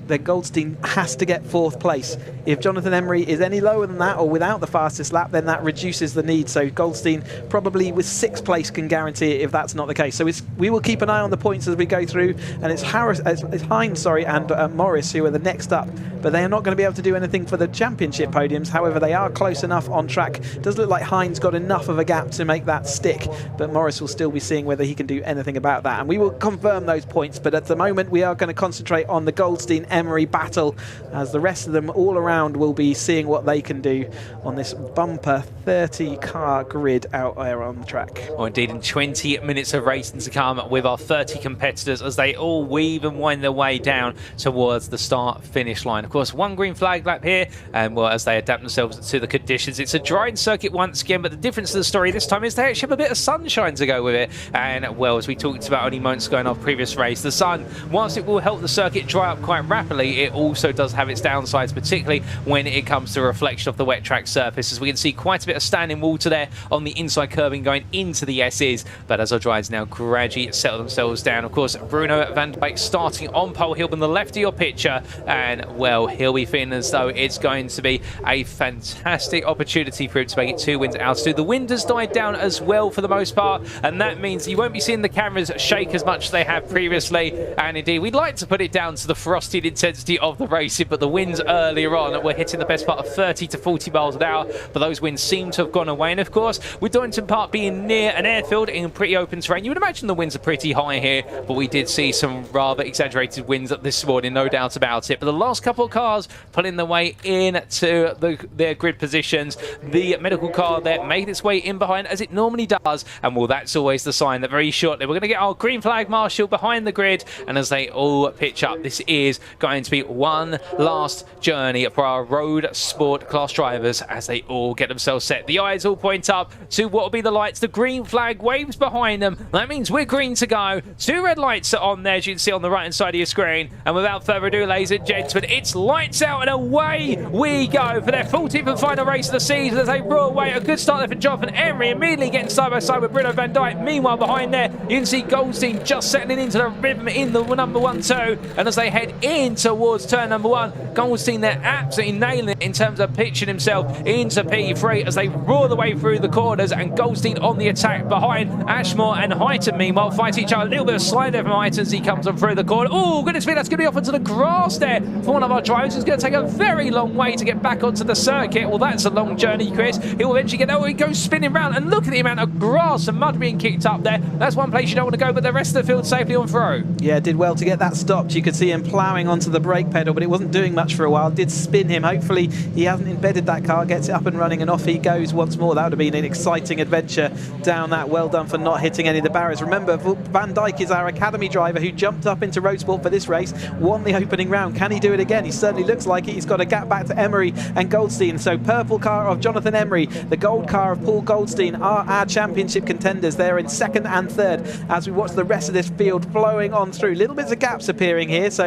Speaker 5: then Goldstein has to get 4th place. If Jonathan Emery is any lower than that or without the fastest lap, then that reduces the need. So Goldstein probably with 6th place can guarantee it if that's not the case. So we will keep an eye on the points as we go through, and it's Hines, and Morris who are the next up, but they are not going to be able to do anything for the championship podiums. However, they are close enough on track. It does look like Hines got enough of a gap to make that stick, but Morris will still be seeing whether he can do anything about that, and we will confirm those points. But at the moment, we are going to concentrate on the Goldstein-Emery battle, as the rest of them all around will be seeing what they can do on this bumper 30-car grid out there on the track.
Speaker 1: Or indeed, in 20 minutes of racing to come with our 30 competitors as they all weave and wind their way down towards the start-finish line. Of course, one green flag lap here, and well, as they adapt themselves to the conditions. It's a drying circuit once again, but the difference of the story this time is they actually have a bit of sunshine to go with it. And well, as we talked about only moments ago in our previous race, the sun, whilst it will help the circuit dry up quite rapidly, happily, it also does have its downsides, particularly when it comes to reflection of the wet track surface, as we can see quite a bit of standing water there on the inside curbing going into the S's. But as our drivers now gradually settle themselves down, of course, Bruno van Dijk starting on pole. He'll be on the left of your picture, and well, he'll be feeling as though it's going to be a fantastic opportunity for him to make it 2 wins out. So the wind has died down as well for the most part, and that means you won't be seeing the cameras shake as much as they have previously. And indeed, we'd like to put it down to the frosted intensity of the racing, but the winds earlier on were hitting the best part of 30 to 40 miles an hour, but those winds seem to have gone away. And of course, with Donington Park being near an airfield in pretty open terrain, you would imagine the winds are pretty high here, but we did see some rather exaggerated winds this morning, no doubt about it. But the last couple of cars pulling their way into their grid positions. The medical car there made its way in behind, as it normally does, and well, that's always the sign that very shortly we're going to get our green flag marshal behind the grid. And as they all pitch up, this is going to be one last journey for our road sport class drivers as they all get themselves set. The eyes all point up to what will be the lights. The green flag waves behind them. That means we're green to go. 2 red lights are on there, as you can see on the right hand side of your screen. And without further ado, ladies and gentlemen, it's lights out and away we go for their 14th and final race of the season as they roar away. A good start there for Jonathan Emery, immediately getting side by side with Bruno van Dijk. Meanwhile, behind there, you can see Goldstein just settling into the rhythm in the number 1-2. And as they head in towards turn number 1, Goldstein there absolutely nailing it in terms of pitching himself into P3 as they roar the way through the corners. And Goldstein on the attack behind Ashmore and Heighton, meanwhile, fight each other. A little bit of slide there from Heighton as he comes on through the corner. Oh, goodness me, that's going to be off into the grass there for one of our drivers who's going to take a very long way to get back onto the circuit. Well, that's a long journey, Chris. He'll eventually get there. Oh, he goes spinning round, and look at the amount of grass and mud being kicked up there. That's one place you don't want to go, but the rest of the field safely on through.
Speaker 5: Yeah, did well to get that stopped. You could see him ploughing onto the brake pedal, but it wasn't doing much for a while. Did spin him. Hopefully he hasn't embedded that car, gets it up and running, and off he goes once more. That would have been an exciting adventure down that. Well done for not hitting any of the barriers. Remember, Van Dijk is our academy driver who jumped up into road sport for this race, won the opening round. Can he do it again? He certainly looks like it. He's got a gap back to Emery and Goldstein. So purple car of Jonathan Emery, the gold car of Paul Goldstein are our championship contenders. They're in 2nd and 3rd as we watch the rest of this field flowing on through. Little bits of gaps appearing here, so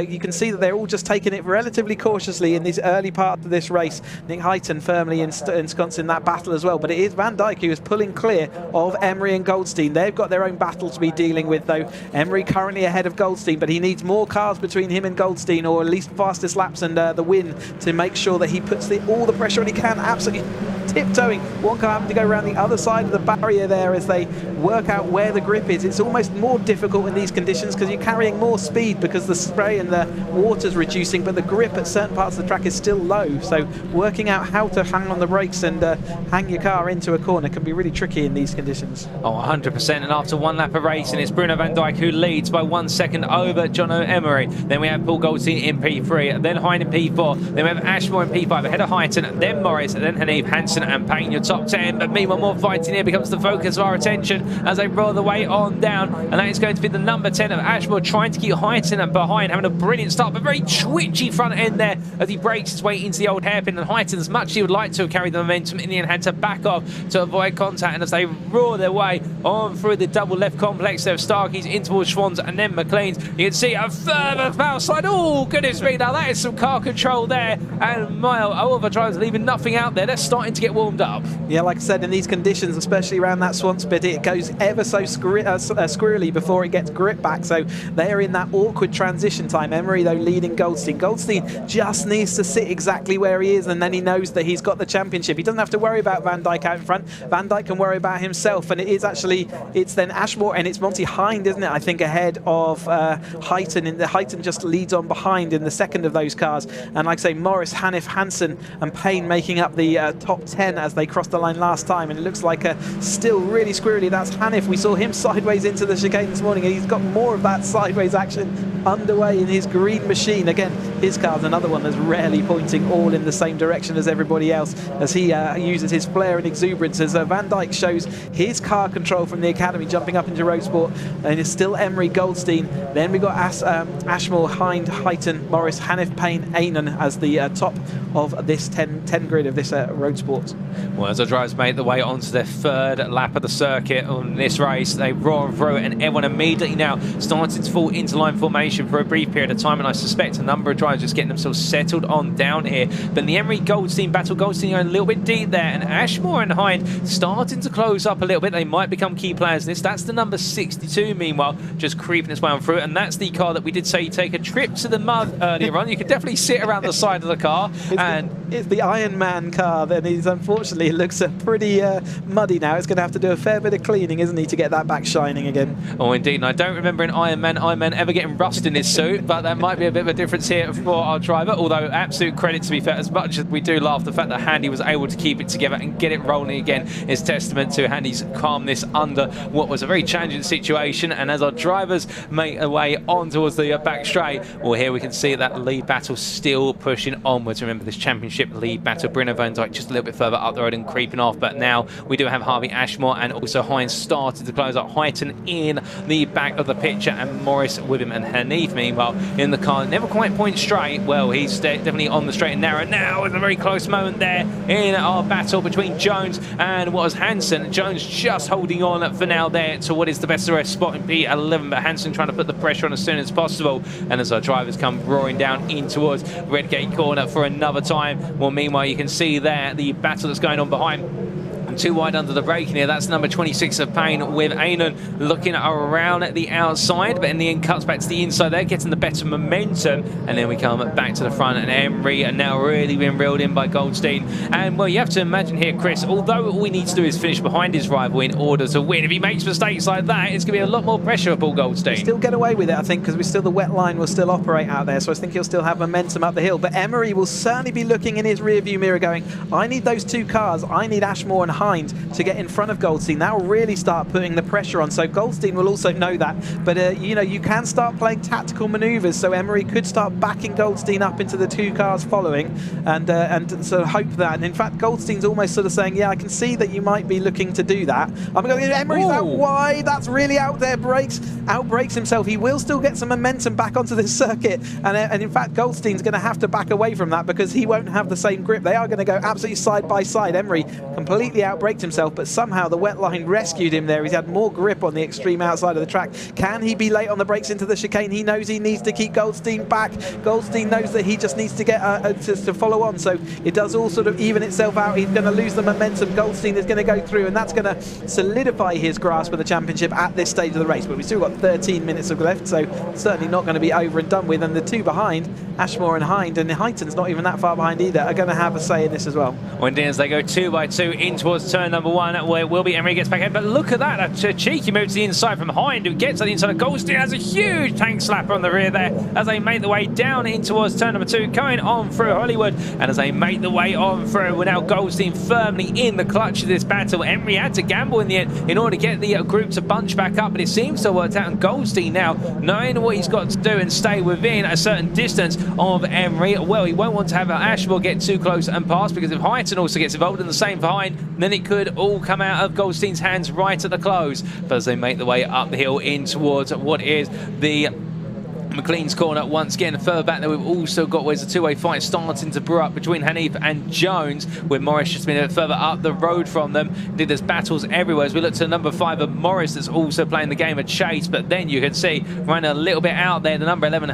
Speaker 5: you can see that they're all just taking it relatively cautiously in this early part of this race. Nick Heighton firmly ensconced in that battle as well, but it is Van Dijk who is pulling clear of Emery and Goldstein. They've got their own battle to be dealing with, though. Emery currently ahead of Goldstein, but he needs more cars between him and Goldstein, or at least fastest laps and the win, to make sure that he puts all the pressure on he can. Absolutely tiptoeing. One car having to go around the other side of the barrier there as they work out where the grip is. It's almost more difficult in these conditions because you're carrying more speed because the spray and the water's reducing, but the grip at certain parts of the track is still low. So working out how to hang on the brakes and hang your car into a corner can be really tricky in these conditions.
Speaker 1: Oh, 100%. And after one lap of racing, it's Bruno van Dijk who leads by 1 second over Jono Emery. Then we have Paul Goldstein in P3, then Hein in P4, then we have Ashmore in P5 ahead of Heighton, then Morris, then Hanif, Hansen and Payne, your top 10. But meanwhile, more fighting here becomes the focus of our attention as they roll the way on down. And that is going to be the number 10 of Ashmore, trying to keep Heighton behind, having a brilliant start, but very twitchy front end there as he breaks his way into the old hairpin. And Heighton, as much as he would like to have carried the momentum, in the end had to back off to avoid contact. And as they roar their way on through the double left complex there of Starkeys in towards Schwann's and then McLean's, you can see a further foul slide. Oh, goodness me, now that is some car control there. And all of the drivers leaving nothing out there. They're starting to get warmed up.
Speaker 5: Yeah, like I said, in these conditions, especially around that Swans bit, it goes ever so squirrely before it gets grip back. So they're in that awkward transition time. Emery, though, leading Goldstein. Goldstein just needs to sit exactly where he is, and then he knows that he's got the championship. He doesn't have to worry about Van Dijk out in front. Van Dijk can worry about himself, and it's then Ashmore and it's Monty Hind, isn't it? I think ahead of Heighton. Heighton just leads on behind in the second of those cars. And like I say, Morris, Hanif, Hansen and Payne making up the top 10 as they crossed the line last time. And it looks like still really squirrely. That's Hanif. We saw him sideways into the chicane this morning, and he's got more of that sideways action underway in his green machine. Again, his car's another one that's rarely pointing all in the same direction as everybody else as he uses his flair and exuberance as Van Dijk shows his car control from the academy, jumping up into road sport. And it's still Emery, Goldstein. Then we got Ashmore, Hind, Heighton, Morris, Hanif, Payne, Ainan as the top of this 10 grid of this road sport.
Speaker 1: Well, as our drivers make their way onto their third lap of the circuit on this race, they roar through it, and everyone immediately now starting to fall into line formation for a brief period of time, and I suspect a number of drivers just getting themselves settled on down here. But in the Emery Goldstein battle, Goldstein going a little bit deep there, and Ashmore and Hind starting to close up a little bit. They might become key players in this. That's the number 62, meanwhile, just creeping its way on through, and that's the car that we did say take a trip to the mud earlier on. You could definitely sit around the side of the car.
Speaker 5: It's the Iron Man car, then he's unfortunately looks pretty muddy now. It's going to have to do a fair bit of cleaning, isn't he, to get that back shining again.
Speaker 1: Oh, indeed. And I don't remember an Iron Man ever getting rust in his suit, but that might be a bit of a difference here for our driver. Although, absolute credit, to be fair, as much as we do laugh, the fact that Handy was able to keep it together and get it rolling again is testament to Handy's calmness under what was a very challenging situation. And as our drivers make their way on towards the back straight, well, here we can see that lead battle still pushing onwards. Remember, this championship lead battle, Bruno Van Dijk just a little bit further up the road and creeping off, but now we do have Harvey Ashmore and also Hines started to close up. Huyton in the back of the picture, and Morris with him, and Hanif meanwhile in the car, never quite point straight. Well, he's definitely on the straight and narrow now, with a very close moment there in our battle between Jones and what was Hansen. Jones just holding on for now there to what is the best of the rest spot in P11, but Hansen trying to put the pressure on as soon as possible. And as our drivers come roaring down in towards Redgate corner for another time, well, meanwhile you can see there the battle that's going on behind. Too wide under the braking here. That's number 26 of Payne with Ainan looking around at the outside, but in the end cuts back to the inside there, getting the better momentum. And then we come back to the front, and Emery are now really being reeled in by Goldstein. And well, you have to imagine here, Chris, although all we need to do is finish behind his rival in order to win, if he makes mistakes like that, it's going to be a lot more pressure for Paul Goldstein.
Speaker 5: He'll still get away with it, I think, because the wet line will still operate out there, so I think he'll still have momentum up the hill. But Emery will certainly be looking in his rear view mirror going, I need those two cars, I need Ashmore and Hind to get in front of Goldstein. That will really start putting the pressure on, so Goldstein will also know that. But you know, you can start playing tactical manoeuvres, so Emery could start backing Goldstein up into the two cars following, and sort of hope that. And in fact, Goldstein's almost sort of saying, yeah, I can see that you might be looking to do that. I'm going to get Emery's out wide. That's really out there, outbrakes himself. He will still get some momentum back onto this circuit, and in fact, Goldstein's going to have to back away from that because he won't have the same grip. They are going to go absolutely side by side. Emery completely outbraked himself, but somehow the wet line rescued him there. He's had more grip on the extreme outside of the track. Can he be late on the brakes into the chicane? He knows he needs to keep Goldstein back. Goldstein knows that he just needs to get to follow on, so it does all sort of even itself out. He's going to lose the momentum. Goldstein is going to go through, and that's going to solidify his grasp of the championship at this stage of the race. But we've still got 13 minutes left, so certainly not going to be over and done with. And the two behind, Ashmore and Hind, and Huyton's not even that far behind either, are going to have a say in this as well.
Speaker 1: When as they go 2 by 2 in towards turn number 1, where it will be Emery gets back in, but look at that, a cheeky move to the inside from Hind, who gets to the inside of Goldstein, has a huge tank slapper on the rear there as they make the way down in towards turn number 2, going on through Hollywood. And as they make the way on through, we're now Goldstein firmly in the clutch of this battle. Emery had to gamble in the end in order to get the group to bunch back up, but it seems to have worked out, and Goldstein now, knowing what he's got to do and stay within a certain distance of Emery, well, he won't want to have Ashmore get too close and pass, because if Huyton also gets involved in the same behind, then it could all come out of Goldstein's hands right at the close. But as they make the way up the hill in towards what is the McLean's corner, once again further back there, we've also got where's the two-way fight starting to brew up between Hanif and Jones, with Morris just been a bit further up the road from them. Indeed, there's battles everywhere as we look to number 5 of Morris, that's also playing the game of chase. But then you can see running a little bit out there, the number 11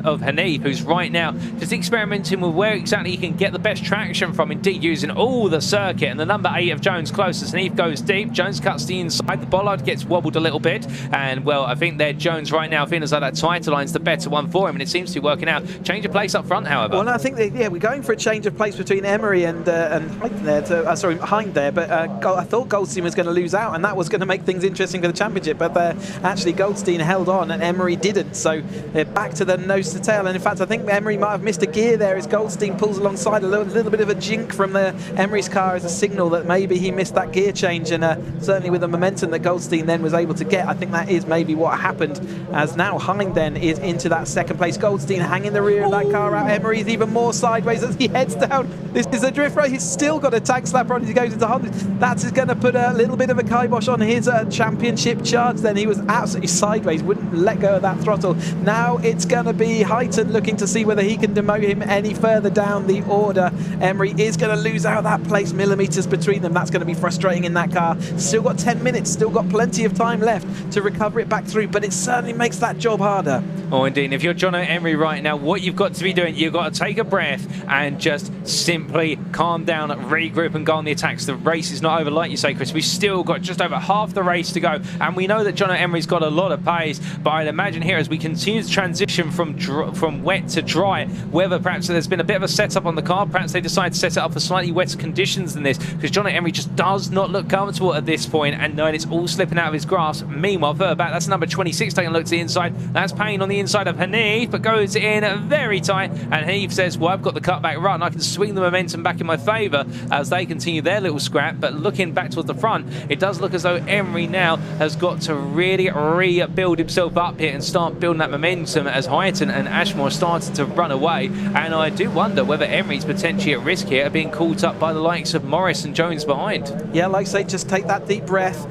Speaker 1: of Hanif, who's right now just experimenting with where exactly he can get the best traction from, indeed using all the circuit. And the number 8 of Jones closest. Hanif goes deep, Jones cuts the inside, the bollard gets wobbled a little bit, and well, I think there Jones right now feels like that title line's the better one for him, and it seems to be working out. Change of place up front, however.
Speaker 5: Well, I think that, yeah, we're going for a change of place between Emery and Hind there, but I thought Goldstein was going to lose out, and that was going to make things interesting for the championship, but actually Goldstein held on and Emery didn't, so they're back to the nose to tail. And in fact, I think Emery might have missed a gear there as Goldstein pulls alongside. A little bit of a jink from Emery's car as a signal that maybe he missed that gear change, and certainly with the momentum that Goldstein then was able to get, I think that is maybe what happened, as now Hind then is in into that second place. Goldstein hanging the rear of that car out. Emery's even more sideways as he heads down. This is a drift race. He's still got a tag slapper on as he goes into 100. That's going to put a little bit of a kibosh on his championship charge then. He was absolutely sideways, wouldn't let go of that throttle. Now it's going to be Heighton looking to see whether he can demote him any further down the order. Emery is going to lose out that place, millimetres between them. That's going to be frustrating in that car. Still got 10 minutes, still got plenty of time left to recover it back through, but it certainly makes that job harder.
Speaker 1: Oh, indeed. If you're John Emery right now, what you've got to be doing, you've got to take a breath and just simply calm down, regroup and go on the attacks. The race is not over, like you say, Chris. We've still got just over half the race to go, and we know that John Emery's got a lot of pace, but I'd imagine here as we continue to transition from wet to dry, whether perhaps there's been a bit of a setup on the car, perhaps they decide to set it up for slightly wetter conditions than this, because John Emery just does not look comfortable at this point, and knowing it's all slipping out of his grasp. Meanwhile, further back, that's number 26 taking a look to the inside. That's Payne on the inside of Hanif, but goes in very tight, and Hanif says, well, I've got the cutback run, I can swing the momentum back in my favour as they continue their little scrap. But looking back towards the front, it does look as though Emery now has got to really rebuild himself up here and start building that momentum as Heighton and Ashmore started to run away. And I do wonder whether Emery's potentially at risk here of being caught up by the likes of Morris and Jones behind.
Speaker 5: Yeah, like I say, just take that deep breath.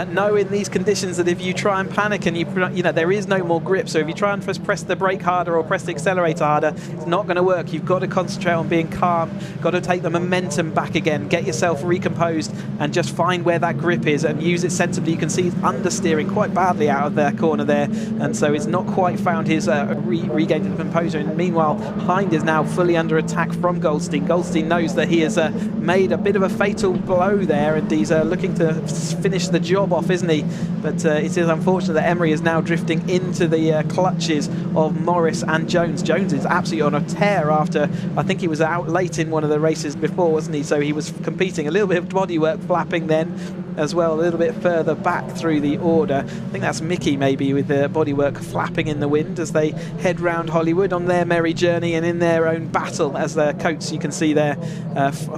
Speaker 5: Know in these conditions that if you try and panic and you know there is no more grip, so if you try and first press the brake harder or press the accelerator harder, it's not going to work. You've got to concentrate on being calm, got to take the momentum back again, get yourself recomposed and just find where that grip is and use it sensibly. You can see he's understeering quite badly out of their corner there, and so it's not quite found his regained composure. And meanwhile, Hind is now fully under attack from Goldstein. Goldstein knows that he has made a bit of a fatal blow there, and he's looking to finish the job off, isn't he? But it is unfortunate that Emery is now drifting into the clutches of Morris and Jones. Jones is absolutely on a tear after, I think he was out late in one of the races before, wasn't he? So he was competing. A little bit of bodywork flapping then as well, a little bit further back through the order. I think that's Mickey maybe with the bodywork flapping in the wind as they head round Hollywood on their merry journey and in their own battle, as their coats you can see there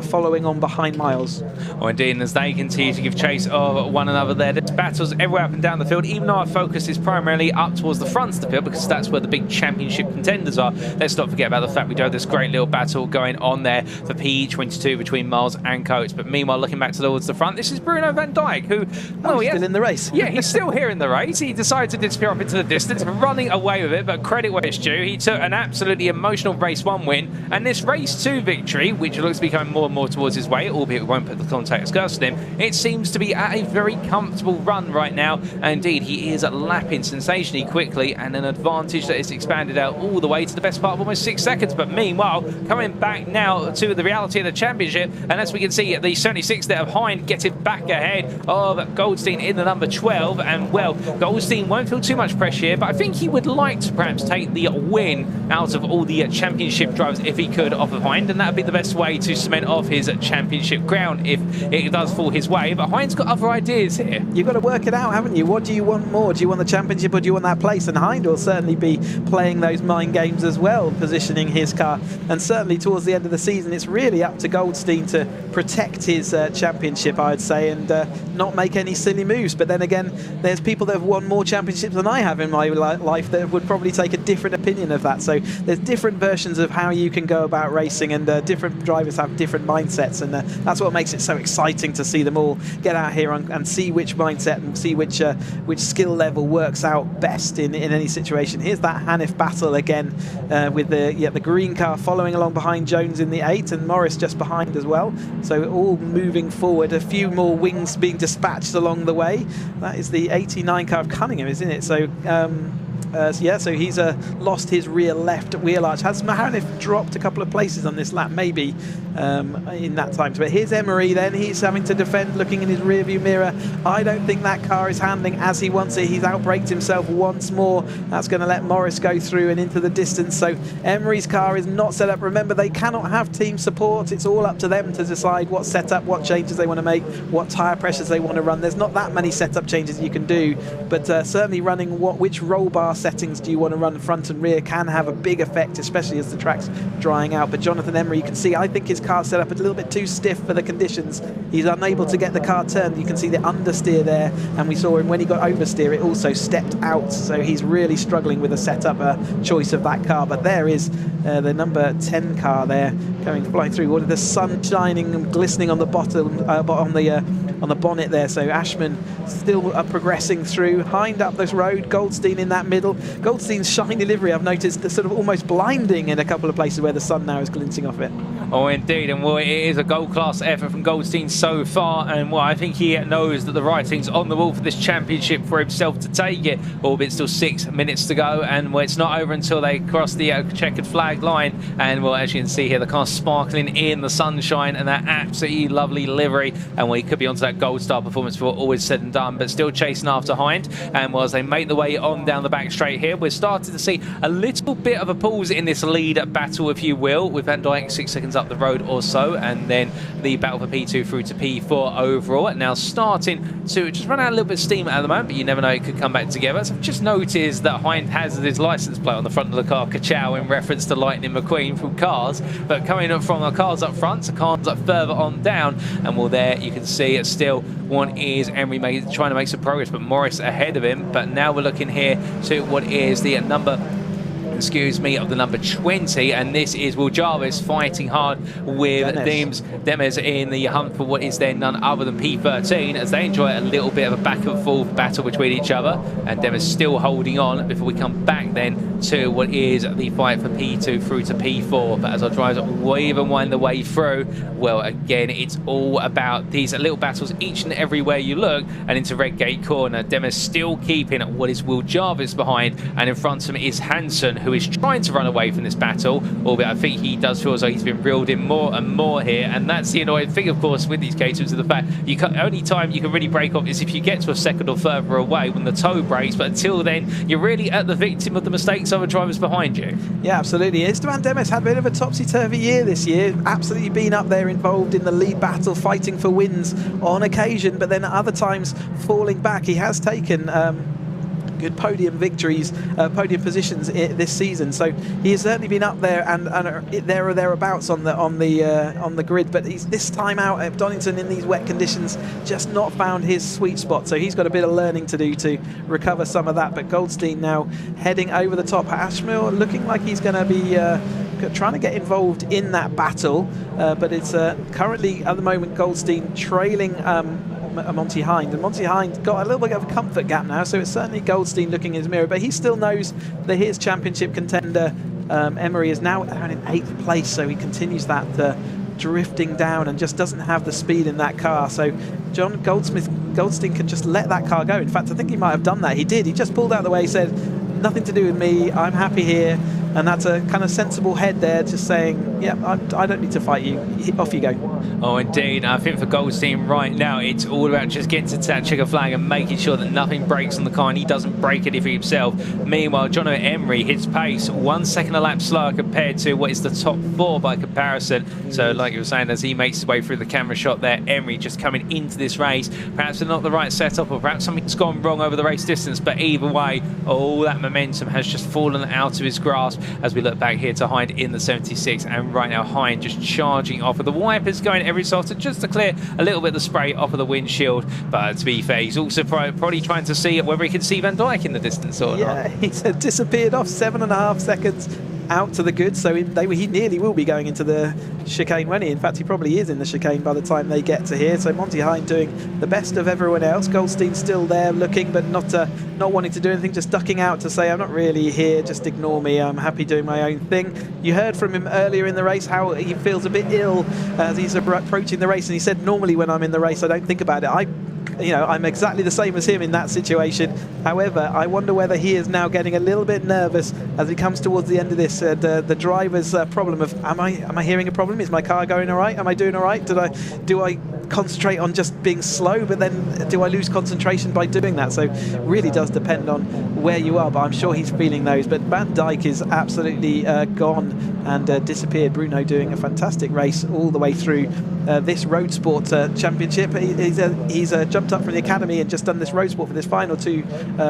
Speaker 5: following on behind Miles.
Speaker 1: Oh, indeed, and as they continue to give chase of one another there, there's battles everywhere up and down the field, even though our focus is primarily up towards the front of the field because that's where the big championship contenders are. Let's not forget about the fact we do have this great little battle going on there for PE22 between Miles and Coates. But meanwhile, looking back towards the front, this is Bruno van Dijk, who, well,
Speaker 5: he's still in the race.
Speaker 1: Yeah, he's still here in the race. He decided to disappear off into the distance, running away with it, but credit where it's due. He took an absolutely emotional race 1 win, and this race 2 victory, which looks to be coming more and more towards his way, albeit we won't put the contact skirts on him, it seems to be at a very comfortable run right now. And indeed, he is lapping sensationally quickly, and an advantage that is expanded out all the way to the best part of almost 6 seconds. But meanwhile, coming back now to the reality of the championship, and as we can see, the 76 there of Hind getting back ahead of Goldstein in the number 12. And well, Goldstein won't feel too much pressure here, but I think he would like to perhaps take the win out of all the championship drivers if he could off of Hind, and that would be the best way to cement off his championship ground if it does fall his way. But Hind's got other ideas here.
Speaker 5: You've got to work it out, haven't you? What do you want more? Do you want the championship or do you want that place? And Hind will certainly be playing those mind games as well, positioning his car. And certainly towards the end of the season, it's really up to Goldstein to protect his championship, I would say, and not make any silly moves. But then again, there's people that have won more championships than I have in my life that would probably take a different opinion of that. So there's different versions of how you can go about racing, and different drivers have different mindsets, and that's what makes it so exciting to see them all get out here and see which mindset and see which skill level works out best in any situation. Here's that Hanif battle again with the green car following along behind Jones in the 8 and Morris just behind as well. So all moving forward, a few more wings being dispatched along the way. That is the 89 car of Cunningham, isn't it? So so he's lost his rear left wheel arch. Has Hanif dropped a couple of places on this lap, maybe in that time? But here's Emery then. He's having to defend, looking in his rear view mirror. I don't think that car is handling as he wants it. He's outbraked himself once more. That's going to let Morris go through and into the distance. So Emery's car is not set up. Remember, they cannot have team support. It's all up to them to decide what setup, what changes they want to make, what tyre pressures they want to run. There's not that many setup changes you can do, but certainly running which roll bar settings do you want to run front and rear can have a big effect, especially as the track's drying out. But Jonathan Emery, you can see, I think his car set up a little bit too stiff for the conditions. He's unable to get the car turned. You can see the understeer there, and we saw him when he got oversteer, it also stepped out, so he's really struggling with the setup choice of that car. But there is the number 10 car there flying through. What, the sun shining and glistening on the bottom, on the bonnet there. So Ashman still progressing through. Hind up this road, Goldstein in that middle. Goldstein's shiny livery, I've noticed, the sort of almost blinding in a couple of places where the sun now is glinting off it.
Speaker 1: Oh, indeed, and well, it is a gold-class effort from Goldstein so far, and well, I think he knows that the writing's on the wall for this championship for himself to take it, albeit still 6 minutes to go, and well, it's not over until they cross the checkered flag line, and well, as you can see here, the car's sparkling in the sunshine, and that absolutely lovely livery, and well, he could be onto that gold star performance before all is said and done, but still chasing after Hind, and well, as they make the way on down the back straight here, we're starting to see a little bit of a pause in this lead battle, if you will, with Van Dijk 6 seconds up the road or so, and then the battle for P2 through to P4 overall. Now starting to just run out a little bit of steam at the moment, but you never know, it could come back together. So I've just noticed that Hind has his license plate on the front of the car, Ka-chow, in reference to Lightning McQueen from Cars, but coming up from the cars up front, so cars up further on down, and well, there you can see it's still one is Emery trying to make some progress, but Morris ahead of him. But now we're looking here to what is the number of the number 20, and this is Will Jarvis fighting hard with Demes in the hunt for what is then none other than P13, as they enjoy a little bit of a back and forth battle between each other, and Demes still holding on before we come back then to what is the fight for P2 through to P4. But as our drivers wave and wind the way through, well, again, it's all about these little battles each and everywhere you look, and into Redgate Corner, Demes still keeping what is Will Jarvis behind, and in front of him is Hansen, who is trying to run away from this battle, albeit I think he does feel as though he's been reeled in more and more here, and that's the annoying thing, of course, with these cases, is the fact only time you can really break off is if you get to a second or further away when the toe breaks, but until then, you're really at the victim of the mistakes of the drivers behind you.
Speaker 5: Yeah, absolutely. Esteban Demes had a bit of a topsy-turvy year this year, absolutely been up there involved in the lead battle, fighting for wins on occasion, but then at other times falling back. He has taken good podium victories, podium positions this season. So he has certainly been up there and there or thereabouts on the grid. But he's this time out at Donington in these wet conditions just not found his sweet spot. So he's got a bit of learning to do to recover some of that. But Goldstein now heading over the top. Ashmore looking like he's going to be trying to get involved in that battle, but it's currently at the moment Goldstein trailing Monty Hind, and Monty Hind got a little bit of a comfort gap now, so it's certainly Goldstein looking in his mirror, but he still knows that his championship contender Emery is now down in 8th place, so he continues that drifting down and just doesn't have the speed in that car. So John Goldstein can just let that car go. In fact, I think he might have done that. He did. He just pulled out the way, said, nothing to do with me, I'm happy here. And that's a kind of sensible head there, just saying, yeah, I don't need to fight you. Off you go.
Speaker 1: Oh, indeed. I think for Goldstein right now, it's all about just getting to that checker flag and making sure that nothing breaks on the car and he doesn't break it for himself. Meanwhile, John Emery hits pace 1 second a lap slower compared to what is the top 4 by comparison. So like you were saying, as he makes his way through the camera shot there, Emery just coming into this race. Perhaps not the right setup, or perhaps something's gone wrong over the race distance, but either way, all that momentum has just fallen out of his grasp as we look back here to Hind in the 76, and right now Hind just charging off of the wipers, going every so often just to clear a little bit of the spray off of the windshield. But to be fair, he's also probably trying to see whether he can see Van Dijk in the distance or not.
Speaker 5: Yeah, he's disappeared off 7.5 seconds out to the good, so he nearly will be going into the chicane, won't he? In fact, he probably is in the chicane by the time they get to here. So Monty Hind doing the best of everyone else. Goldstein still there looking, but not wanting to do anything, just ducking out to say, I'm not really here, just ignore me, I'm happy doing my own thing. You heard from him earlier in the race how he feels a bit ill as he's approaching the race, and he said, normally when I'm in the race I don't think about it. I'm exactly the same as him in that situation. However, I wonder whether he is now getting a little bit nervous as he comes towards the end of this. The driver's problem of, am I hearing a problem? Is my car going all right? Am I doing all right? Do I concentrate on just being slow, but then do I lose concentration by doing that? So it really does depend on where you are, but I'm sure he's feeling those. But Van Dijk is absolutely gone and disappeared. Bruno doing a fantastic race all the way through this Road Sport Championship. He's jumped up from the academy and just done this Road Sport for this final 2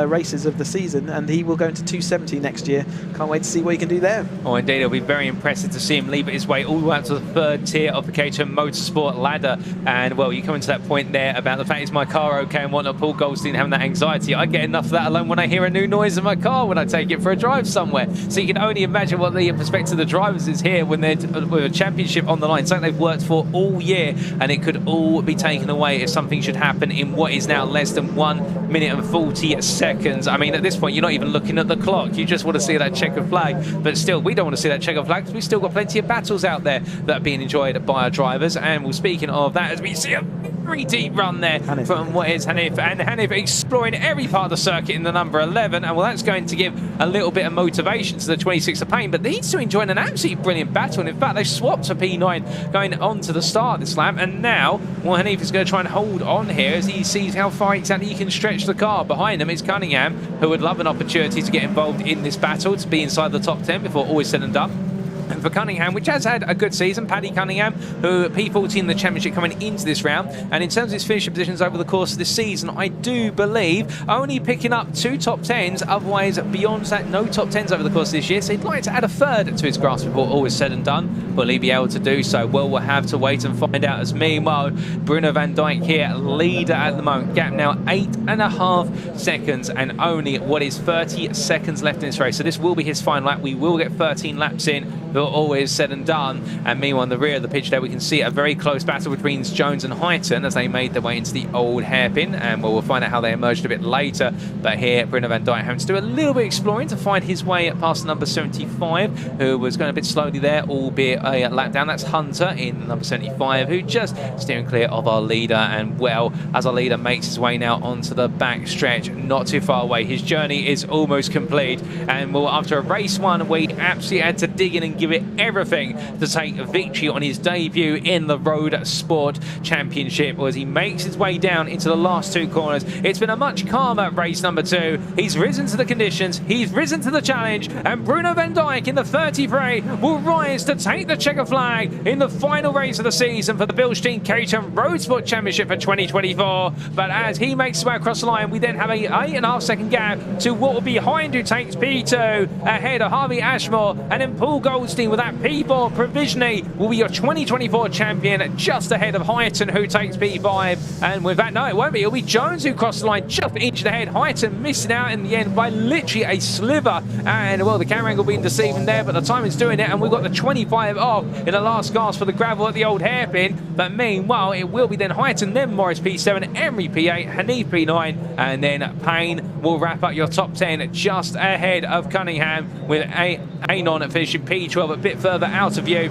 Speaker 5: races of the season, and he will go into 270 next year. Can't wait to see what he can do there.
Speaker 1: Oh, indeed, it'll be very impressive to see him leap his way all the way up to the 3rd tier of the Caterham Motorsport ladder. And, well, you come into that point there about the fact, is my car okay and whatnot. Paul Goldstein having that anxiety. I get enough of that alone when I hear a new noise in my car when I take it for a drive somewhere. So you can only imagine what the perspective of the drivers is here when they're with a championship on the line, something they've worked for all year, and it could all be taken away if something should happen in what is now less than 1 minute and 40 seconds. I mean, at this point, you're not even looking at the clock. You just want to see that checkered flag. But still, we don't want to see that checkered flag because we've still got plenty of battles out there that are being enjoyed by our drivers. And well, speaking of that, as we see a very deep run there from what is Hanif, and Hanif exploring every part of the circuit in the number 11, and well, that's going to give a little bit of motivation to the 26 of Payne, but these two enjoying an absolutely brilliant battle, and in fact, they swapped to P9 going on to the start of this lap, and now, well, Hanif is going to try and hold on here as he sees how far exactly he can stretch the car. Behind him is Cunningham, who would love an opportunity to get involved in this battle, to be inside the top 10 before all is said and done. And for Cunningham, which has had a good season, Paddy Cunningham, who P14 in the championship coming into this round, and in terms of his finishing positions over the course of this season, I do believe only picking up 2 top 10s, otherwise beyond that, no top 10s over the course of this year, so he'd like to add a 3rd to his grasp before all is said and done. Will he be able to do so? Well, we'll have to wait and find out, as meanwhile, Bruno van Dijk here, leader at the moment, gap now 8.5 seconds, and only what is 30 seconds left in this race, so this will be his final lap. We will get 13 laps in, but all is said and done. And meanwhile, on the rear of the pitch there, we can see a very close battle between Jones and Highton as they made their way into the old hairpin, and we'll find out how they emerged a bit later. But here, Bruno van Dijk having to do a little bit of exploring to find his way past number 75, who was going a bit slowly there, albeit a lap down. That's Hunter in number 75, who just steering clear of our leader, and well, as our leader makes his way now onto the back stretch, not too far away. His journey is almost complete, and well, after a race 1, we absolutely had to dig in and give it everything to take a victory on his debut in the Road Sport Championship as he makes his way down into the last 2 corners. It's been a much calmer race number 2. He's risen to the conditions, he's risen to the challenge, and Bruno van Dijk in the 33 will rise to take the checker flag in the final race of the season for the Bilstein Caterham Road Sport Championship for 2024. But as he makes his way across the line, we then have a 8.5 second gap to what will be Hind, who takes P2 ahead of Harvey Ashmore, and then Paul Goldstein with that P4 provisionally will be your 2024 champion, just ahead of Highton, who takes P5. And with that, no, it won't be. It'll be Jones who crosses the line just inched ahead. Highton missing out in the end by literally a sliver. And, well, the camera angle being deceiving there, but the time is doing it. And we've got the 25 off in the last gasp for the gravel at the old hairpin. But meanwhile, it will be then Highton, then Morris P7, Emery P8, Hanif P9, and then Payne will wrap up your top 10 just ahead of Cunningham, with Anon finishing P12 a bit further out of view.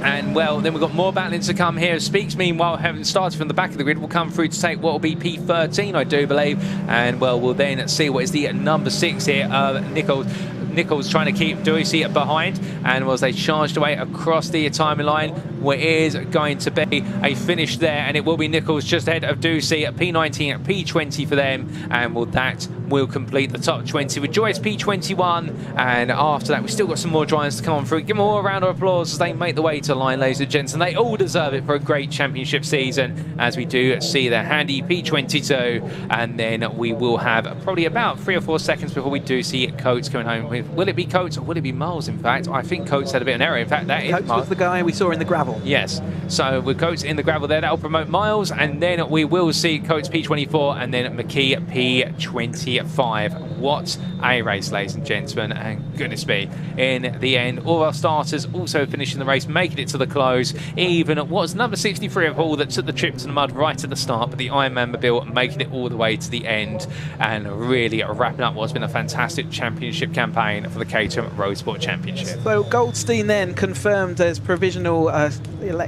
Speaker 1: And well, then we've got more battling to come here. Speaks, meanwhile, having started from the back of the grid, will come through to take what will be P13, I do believe. And well, we'll then see what is the number 6 here of Nichols trying to keep Ducey behind, and as they charged away across the timing line, where is going to be a finish there, and it will be Nichols just ahead of Ducey at P19 at P20 for them, and well, that will complete the top 20 with Joyce P21. And after that, we've still got some more drivers to come on through. Give them all a round of applause as they make the way to the line, ladies and gents, and they all deserve it for a great championship season, as we do see the handy P22, and then we will have probably about 3 or 4 seconds before we do see Coates coming home with. Will it be Coates or will it be Miles, in fact? I think Coates had a bit of an error. In fact, that
Speaker 5: Coates
Speaker 1: is Miles.
Speaker 5: was the guy we saw in the gravel.
Speaker 1: Yes. So with Coates in the gravel there, that'll promote Miles, and then we will see Coates P24 and then McKee P25. What a race, ladies and gentlemen, and goodness me. In the end, all our starters also finishing the race, making it to the close. Even what was number 63 of Hall that took the trip to the mud right at the start, but the Ironman Mobile making it all the way to the end and really wrapping up what's been a fantastic championship campaign for the Caterham Road Sport Championship.
Speaker 5: So Goldstein then confirmed as provisional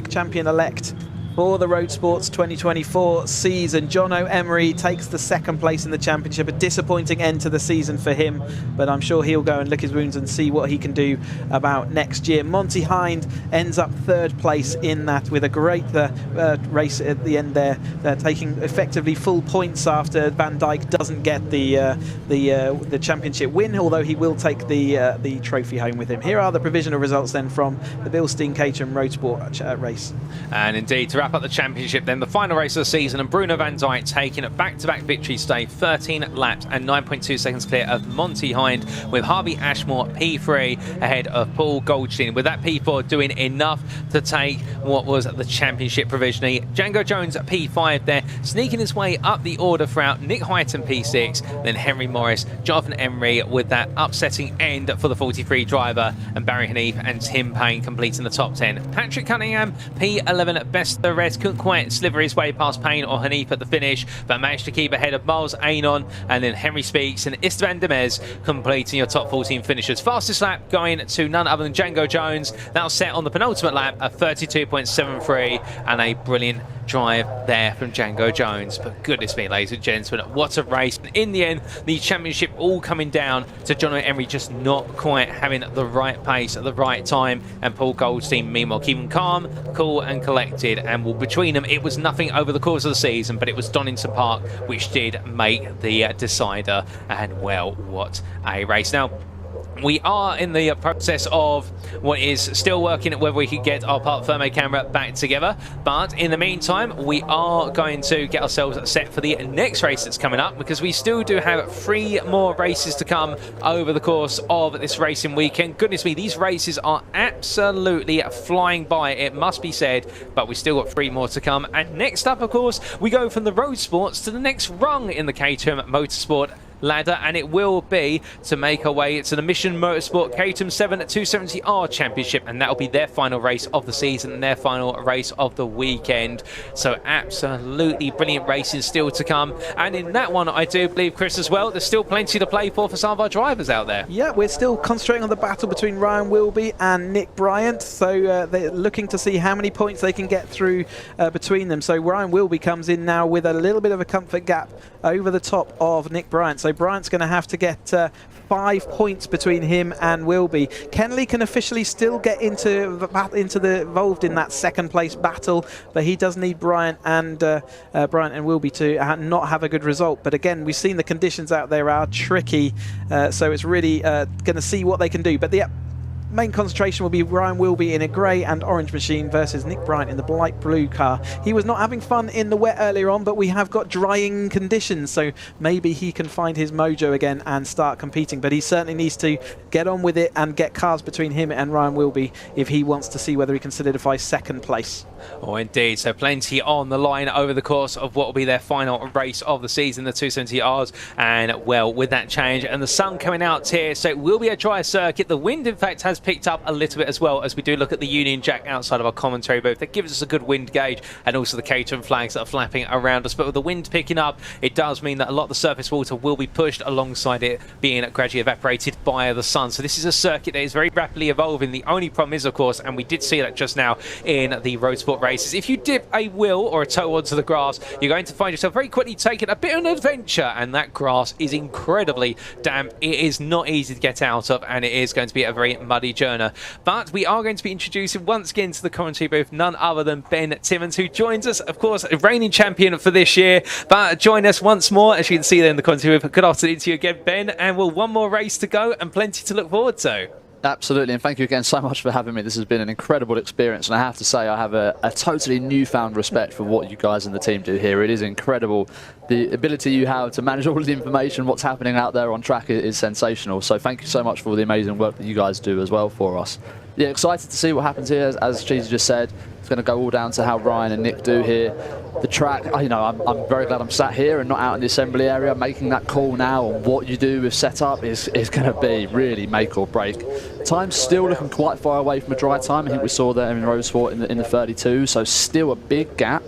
Speaker 5: champion-elect for the Road Sports 2024 season. Jono Emery takes the second place in the championship. A disappointing end to the season for him, but I'm sure he'll go and lick his wounds and see what he can do about next year. Monty Hind ends up third place in that with a great race at the end there. They're taking effectively full points after Van Dijk doesn't get the championship win, although he will take the trophy home with him. Here are the provisional results then from the Bilstein Caterham Road Sport race.
Speaker 1: And indeed, to wrap up the championship then, the final race of the season, and Bruno Van Dijk taking a back-to-back victory today, 13 laps and 9.2 seconds clear of Monty Hind, with Harvey Ashmore P3 ahead of Paul Goldstein, with that P4 doing enough to take what was the championship provisionally. Django Jones P5 there, sneaking his way up the order throughout. Nick Hyton P6, then Henry Morris, Jonathan Emery with that upsetting end for the 43 driver, and Barry Hanif and Tim Payne completing the top 10. Patrick Cunningham P11 at best of the rest, couldn't quite sliver his way past Payne or Hanif at the finish, but managed to keep ahead of Miles Anon, and then Henry Speaks and Esteban Demez completing your top 14 finishers. Fastest lap going to none other than Django Jones. That was set on the penultimate lap at 32.73, and a brilliant drive there from Django Jones. But goodness me, ladies and gentlemen, what a race. And in the end, the championship all coming down to Jono Emery just not quite having the right pace at the right time, and Paul Goldstein meanwhile keeping calm, cool and collected. And well, between them it was nothing over the course of the season, but it was Donington Park which did make the decider. And well, what a race. Now, we are in the process of what is still working at whether we can get our Parc Ferme camera back together. But in the meantime, we are going to get ourselves set for the next race that's coming up, because we still do have 3 more races to come over the course of this racing weekend. Goodness me, these races are absolutely flying by, it must be said, but we still got 3 more to come. And next up, of course, we go from the road sports to the next rung in the Caterham Motorsport ladder, and it will be to make our way to the Mission Motorsport Caterham 7 270R Championship, and that will be their final race of the season and their final race of the weekend. So absolutely brilliant racing still to come, and in that one I do believe, Chris, as well, there's still plenty to play for some of our drivers out there.
Speaker 5: Yeah, we're still concentrating on the battle between Ryan Wilby and Nick Bryant, so they're looking to see how many points they can get through between them. So Ryan Wilby comes in now with a little bit of a comfort gap over the top of Nick Bryant. So Bryant's going to have to get 5 points between him and Wilby. Kenley can officially still get involved in that second place battle, but he does need Bryant and Wilby to not have a good result. But again, we've seen the conditions out there are tricky, so it's really going to see what they can do. But the main concentration will be Ryan Wilby in a grey and orange machine versus Nick Bryant in the light blue car. He was not having fun in the wet earlier on, but we have got drying conditions, so maybe he can find his mojo again and start competing. But he certainly needs to get on with it and get cars between him and Ryan Wilby if he wants to see whether he can solidify second place.
Speaker 1: Oh, indeed. So plenty on the line over the course of what will be their final race of the season, the 270Rs. And, well, with that change and the sun coming out here, so it will be a dry circuit. The wind, in fact, has picked up a little bit as well, as we do look at the Union Jack outside of our commentary booth. That gives us a good wind gauge, and also the Caterham flags that are flapping around us. But with the wind picking up, it does mean that a lot of the surface water will be pushed alongside it being gradually evaporated by the sun. So this is a circuit that is very rapidly evolving. The only problem is, of course, and we did see that just now in the road sport races, if you dip a wheel or a toe onto the grass, you're going to find yourself very quickly taking a bit of an adventure, and that grass is incredibly damp. It is not easy to get out of, and it is going to be a very muddy journey. But we are going to be introducing once again to the commentary booth none other than Ben Timmons, who joins us, of course, a reigning champion for this year, but join us once more, as you can see there in the commentary booth. Good afternoon to you again, Ben, and well, one more race to go and plenty to look forward to.
Speaker 3: Absolutely, and thank you again so much for having me. This has been an incredible experience, and I have to say I have a totally newfound respect for what you guys and the team do here. It is incredible. The ability you have to manage all of the information, what's happening out there on track is sensational. So thank you so much for all the amazing work that you guys do as well for us. Yeah, excited to see what happens here. As Cheesy just said, it's going to go all down to how Ryan and Nick do here. The track, you know, I'm very glad I'm sat here and not out in the assembly area. Making that call now on what you do with setup is going to be really make or break. Time's still looking quite far away from a dry time. I think we saw there in road sport in the 32, so still a big gap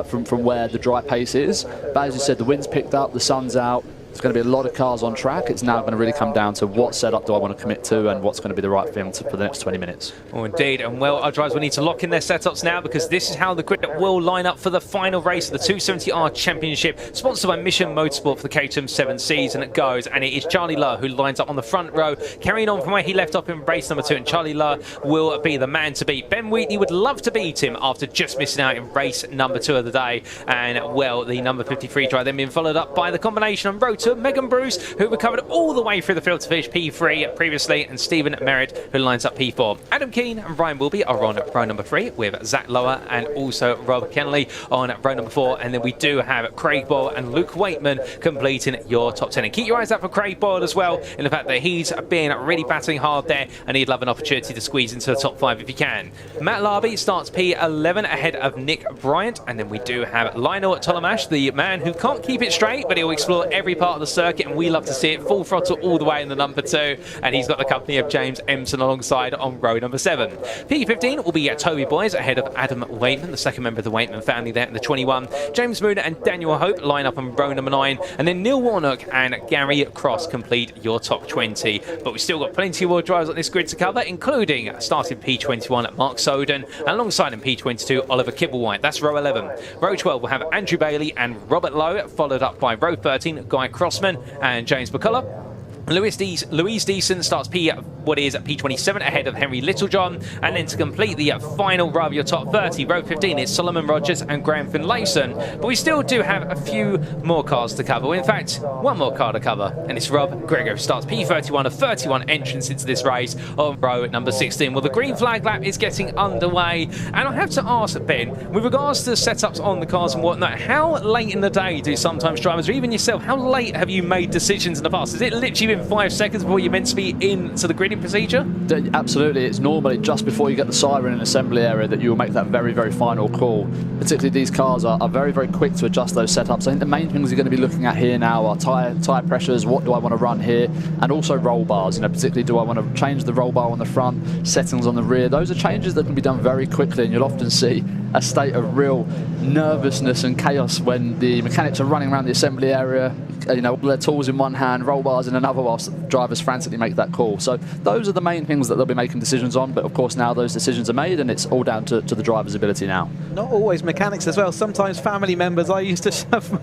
Speaker 3: from where the dry pace is. But as you said, the wind's picked up, the sun's out. There's going to be a lot of cars on track. It's now going to really come down to what setup do I want to commit to and what's going to be the right thing for the next 20 minutes.
Speaker 1: Oh, indeed. And well, our drivers will need to lock in their setups now, because this is how the grid will line up for the final race of the 270R Championship, sponsored by Mission Motorsport for the Caterham 7 season. It goes, and it is Charlie Lowe who lines up on the front row, carrying on from where he left off in race number 2. And Charlie Lowe will be the man to beat. Ben Wheatley would love to beat him after just missing out in race number 2 of the day. And well, the number 53 driver then being followed up by the combination on row 2, Megan Bruce, who recovered all the way through the field to finish P3 previously, and Stephen Merritt, who lines up P4. Adam Keane and Ryan Wilby are on row number 3, with Zach Lower and also Rob Kenley on row number 4. And then we do have Craig Boyle and Luke Waitman completing your top 10. And keep your eyes out for Craig Boyle as well, in the fact that he's been really battling hard there, and he'd love an opportunity to squeeze into the top 5 if he can. Matt Larby starts P11 ahead of Nick Bryant. And then we do have Lionel Tolomash, the man who can't keep it straight, but he'll explore every part of the circuit, and we love to see it full throttle all the way in the number 2. And he's got the company of James Empson alongside on row number 7. P15 will be Toby Boys ahead of Adam Waitman, the second member of the Waitman family there in the 21. James Moon and Daniel Hope line up on row number 9. And then Neil Warnock and Gary Cross complete your top 20. But we've still got plenty more drivers on this grid to cover, including starting P21 Mark Soden, and alongside him P22 Oliver Kibblewhite. That's row 11. Row 12 will have Andrew Bailey and Robert Lowe, followed up by row 13 Guy Crossman and James McCullough. Louise Deason starts P27 ahead of Henry Littlejohn. And then to complete the final row of your top 30, row 15 is Solomon Rogers and Graham Finlayson. But we still do have a few more cars to cover. In fact, one more car to cover, and it's Rob Gregor, who starts P31 of 31 entrants into this race on row number 16. Well, the green flag lap is getting underway, and I have to ask, Ben, with regards to the setups on the cars and whatnot, how late in the day do sometimes drivers, or even yourself, how late have you made decisions in the past? Is it literally been 5 seconds before you're meant to be into the gridding procedure?
Speaker 3: Absolutely. It's normally just before you get the siren in assembly area that you will make that very, very final call. Particularly these cars are very, very quick to adjust those setups. I think the main things you're going to be looking at here now are tyre pressures, what do I want to run here, and also roll bars. You know, particularly do I want to change the roll bar on the front, settings on the rear. Those are changes that can be done very quickly, and you'll often see a state of real nervousness and chaos when the mechanics are running around the assembly area, you know, their tools in one hand, roll bars in another, whilst drivers frantically make that call. So those are the main things that they'll be making decisions on, but of course now those decisions are made, and it's all down to the driver's ability now.
Speaker 5: Not always mechanics as well, sometimes family members. I used to shove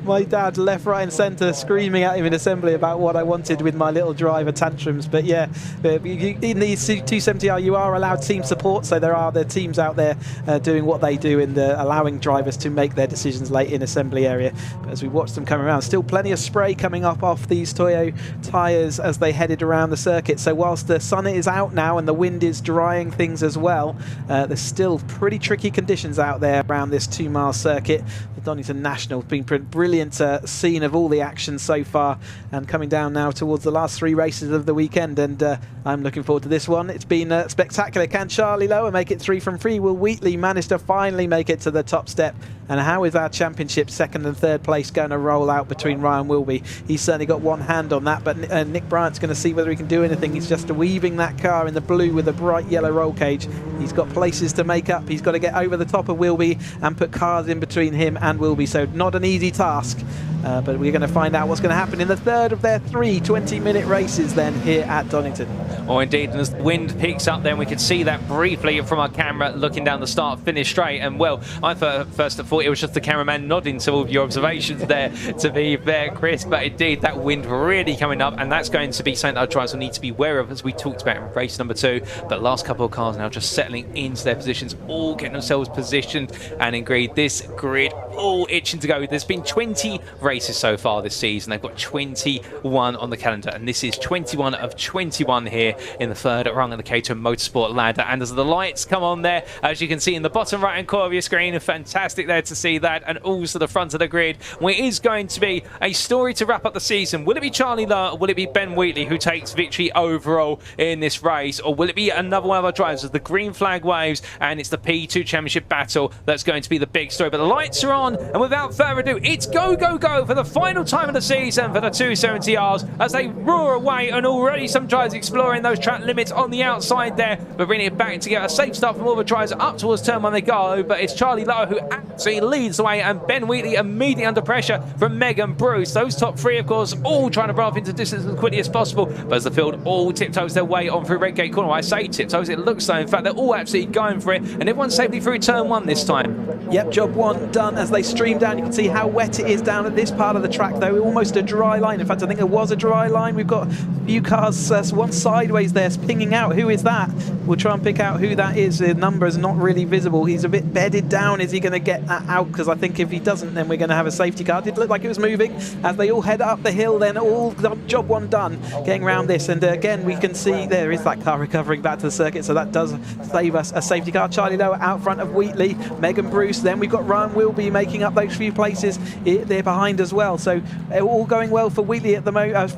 Speaker 5: my dad left, right and centre, screaming at him in assembly about what I wanted with my little driver tantrums. But yeah, in these 270R you are allowed team support, so there are the teams out there doing what they do in the allowing drivers to make their decisions late in assembly area. But as we watch them come around, still plenty of spray coming up off these Toyo tyres as they headed around the circuit. So whilst the sun is out now and the wind is drying things as well, there's still pretty tricky conditions out there around this 2-mile circuit. The Donington National has been a brilliant scene of all the action so far, and coming down now towards the last 3 races of the weekend, and I'm looking forward to this one. It's been spectacular. Can Charlie Lower make it 3 from 3? Will Wheatley manage to finally make it to the top step? And how is our championship 2nd and 3rd place going to roll out between Ryan Wilby? He's certainly got one hand on that, but Nick Bryant's going to see whether he can do anything. He's just weaving that car in the blue with a bright yellow roll cage. He's got places to make up. He's got to get over the top of Wilby and put cars in between him and Wilby, so not an easy task. But we're going to find out what's going to happen in the 3rd of their 3 20-minute races then here at Donington.
Speaker 1: Oh, indeed, and as the wind picks up then we could see that briefly from our camera looking down the start-finish straight. And well, I first thought it was just the cameraman nodding to all of your observations there, to be fair, Chris, but indeed that wind really coming up, and that's going to be something our drivers will need to be aware of, as we talked about in race number 2. But last couple of cars now just settling into their positions, all getting themselves positioned, and indeed this grid all itching to go. There's been 20 races so far this season. They've got 21 on the calendar, and this is 21 of 21 here in the 3rd rung of the Caterham Motorsport ladder. And as the lights come on there, as you can see in the bottom right hand corner of your screen, fantastic there to see that, and also the front of the grid, where it is going to be a story to wrap up the season. Will it be Charlie Lowe, or will it be Ben Wheatley who takes victory overall in this race, or will it be another one of our drivers as the green flag waves and it's the P2 Championship battle that's going to be the big story? But the lights are on, and without further ado, it's go, go, go for the final time of the season for the 270Rs as they roar away, and already some drivers exploring those track limits on the outside there, but bringing it back to get a safe start from all the drivers up towards turn 1 they go. But it's Charlie Lowe who So he leads the way, and Ben Wheatley immediately under pressure from Megan Bruce. Those top three, of course, all trying to run off into distance as quickly as possible. But as the field all tiptoes their way on through Redgate Corner, I say tiptoes, it looks so. In fact, they're all absolutely going for it, and everyone's safely through turn one this time.
Speaker 5: Yep, job one done. As they stream down, you can see how wet it is down at this part of the track, though. Almost a dry line. In fact, I think there was a dry line. We've got a few cars, one sideways there, pinging out. Who is that? We'll try and pick out who that is. The number is not really visible. He's a bit bedded down. Is he going to get that out? Because I think if he doesn't, then we're going to have a safety car. It did look like it was moving as they all head up the hill. Then all job one done, getting around this. And again, we can see there is that car recovering back to the circuit. So that does save us a safety car. Charlie Lowe out front of Wheatley, Megan Bruce. Then we've got Ryan Wilby making up those few places there behind as well. So all going well for Wheatley at the moment.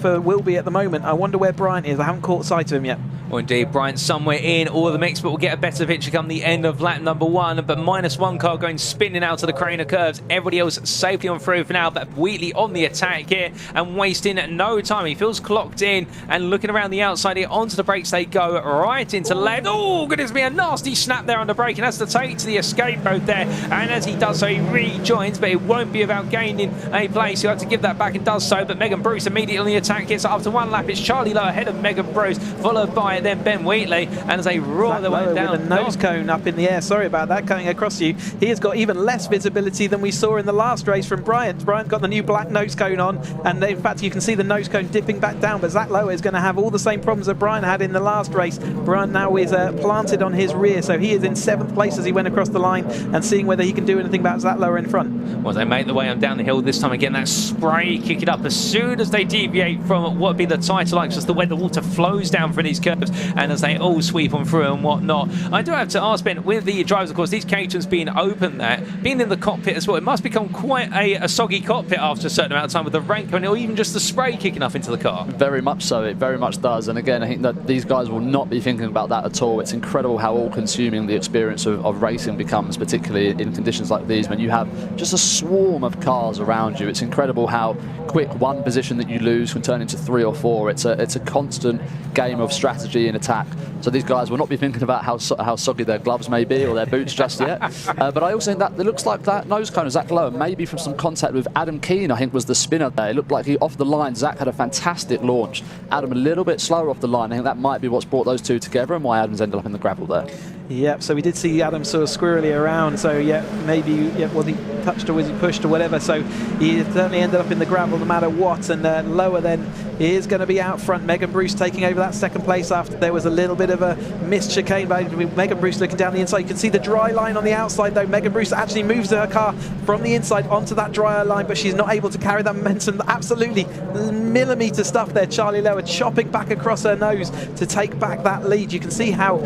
Speaker 5: For Wilby at the moment. I wonder where Bryant is. I haven't caught sight of him yet.
Speaker 1: Well, indeed, Bryant's somewhere in all of the mix, but we'll get a better picture come the end of lap number one. But -1 car going spinning out to the Craner curves. Everybody else safely on through for now, but Wheatley on the attack here and wasting no time. He feels clocked in and looking around the outside here. Onto the brakes they go, right into left. Oh, goodness me, a nasty snap there on the brake, and has to take to the escape road there. And as he does so, he rejoins, but it won't be about gaining a place. He'll have to give that back and does so. But Megan Bruce immediately on the attack here. So after one lap, it's Charlie Lowe ahead of Megan Bruce, followed by then Ben Wheatley, and as they roar their way down.
Speaker 5: With a nose cone up in the air, sorry about that, coming across you. He has got even less visibility than we saw in the last race from Bryant. Bryant got the new black nose cone on, and in fact you can see the nose cone dipping back down, but Zach Lowe is going to have all the same problems that Bryant had in the last race. Bryant now is planted on his rear, so he is in 7th place as he went across the line, and seeing whether he can do anything about Zach Lowe in front.
Speaker 1: Well, they make the way on down the hill this time again. That spray kick it up as soon as they deviate from what would be the tighter lines, just the way the water flows down from these curves, and as they all sweep on through and whatnot. I do have to ask, Ben, with the drivers, of course, these Caterhams being open there, being in the cockpit as well, it must become quite a soggy cockpit after a certain amount of time with the rain coming, or even just the spray kicking up into the car.
Speaker 3: Very much so, it very much does. And again, I think that these guys will not be thinking about that at all. It's incredible how all-consuming the experience of racing becomes, particularly in conditions like these, when you have just a swarm of cars around you. It's incredible how quick one position that you lose can turn into 3 or 4. It's a constant game of strategy and attack. So these guys will not be thinking about how soggy their gloves may be or their boots just yet. But I also think that it looks like that nose cone of Zach Lowe, maybe from some contact with Adam Keane, I think was the spinner there. It looked like he off the line. Zach had a fantastic launch. Adam a little bit slower off the line. I think that might be what's brought those two together and why Adam's ended up in the gravel there.
Speaker 5: Yep, so we did see Adam sort of squirrely around, so yeah, maybe was he touched or was he pushed or whatever, so he certainly ended up in the gravel no matter what. And Lower then is going to be out front. Megan Bruce taking over that second place after there was a little bit of a missed chicane by Megan Bruce looking down the inside. You can see the dry line on the outside though. Megan Bruce actually moves her car from the inside onto that drier line, but she's not able to carry that momentum. Absolutely millimetre stuff there. Charlie Lowe chopping back across her nose to take back that lead. You can see how,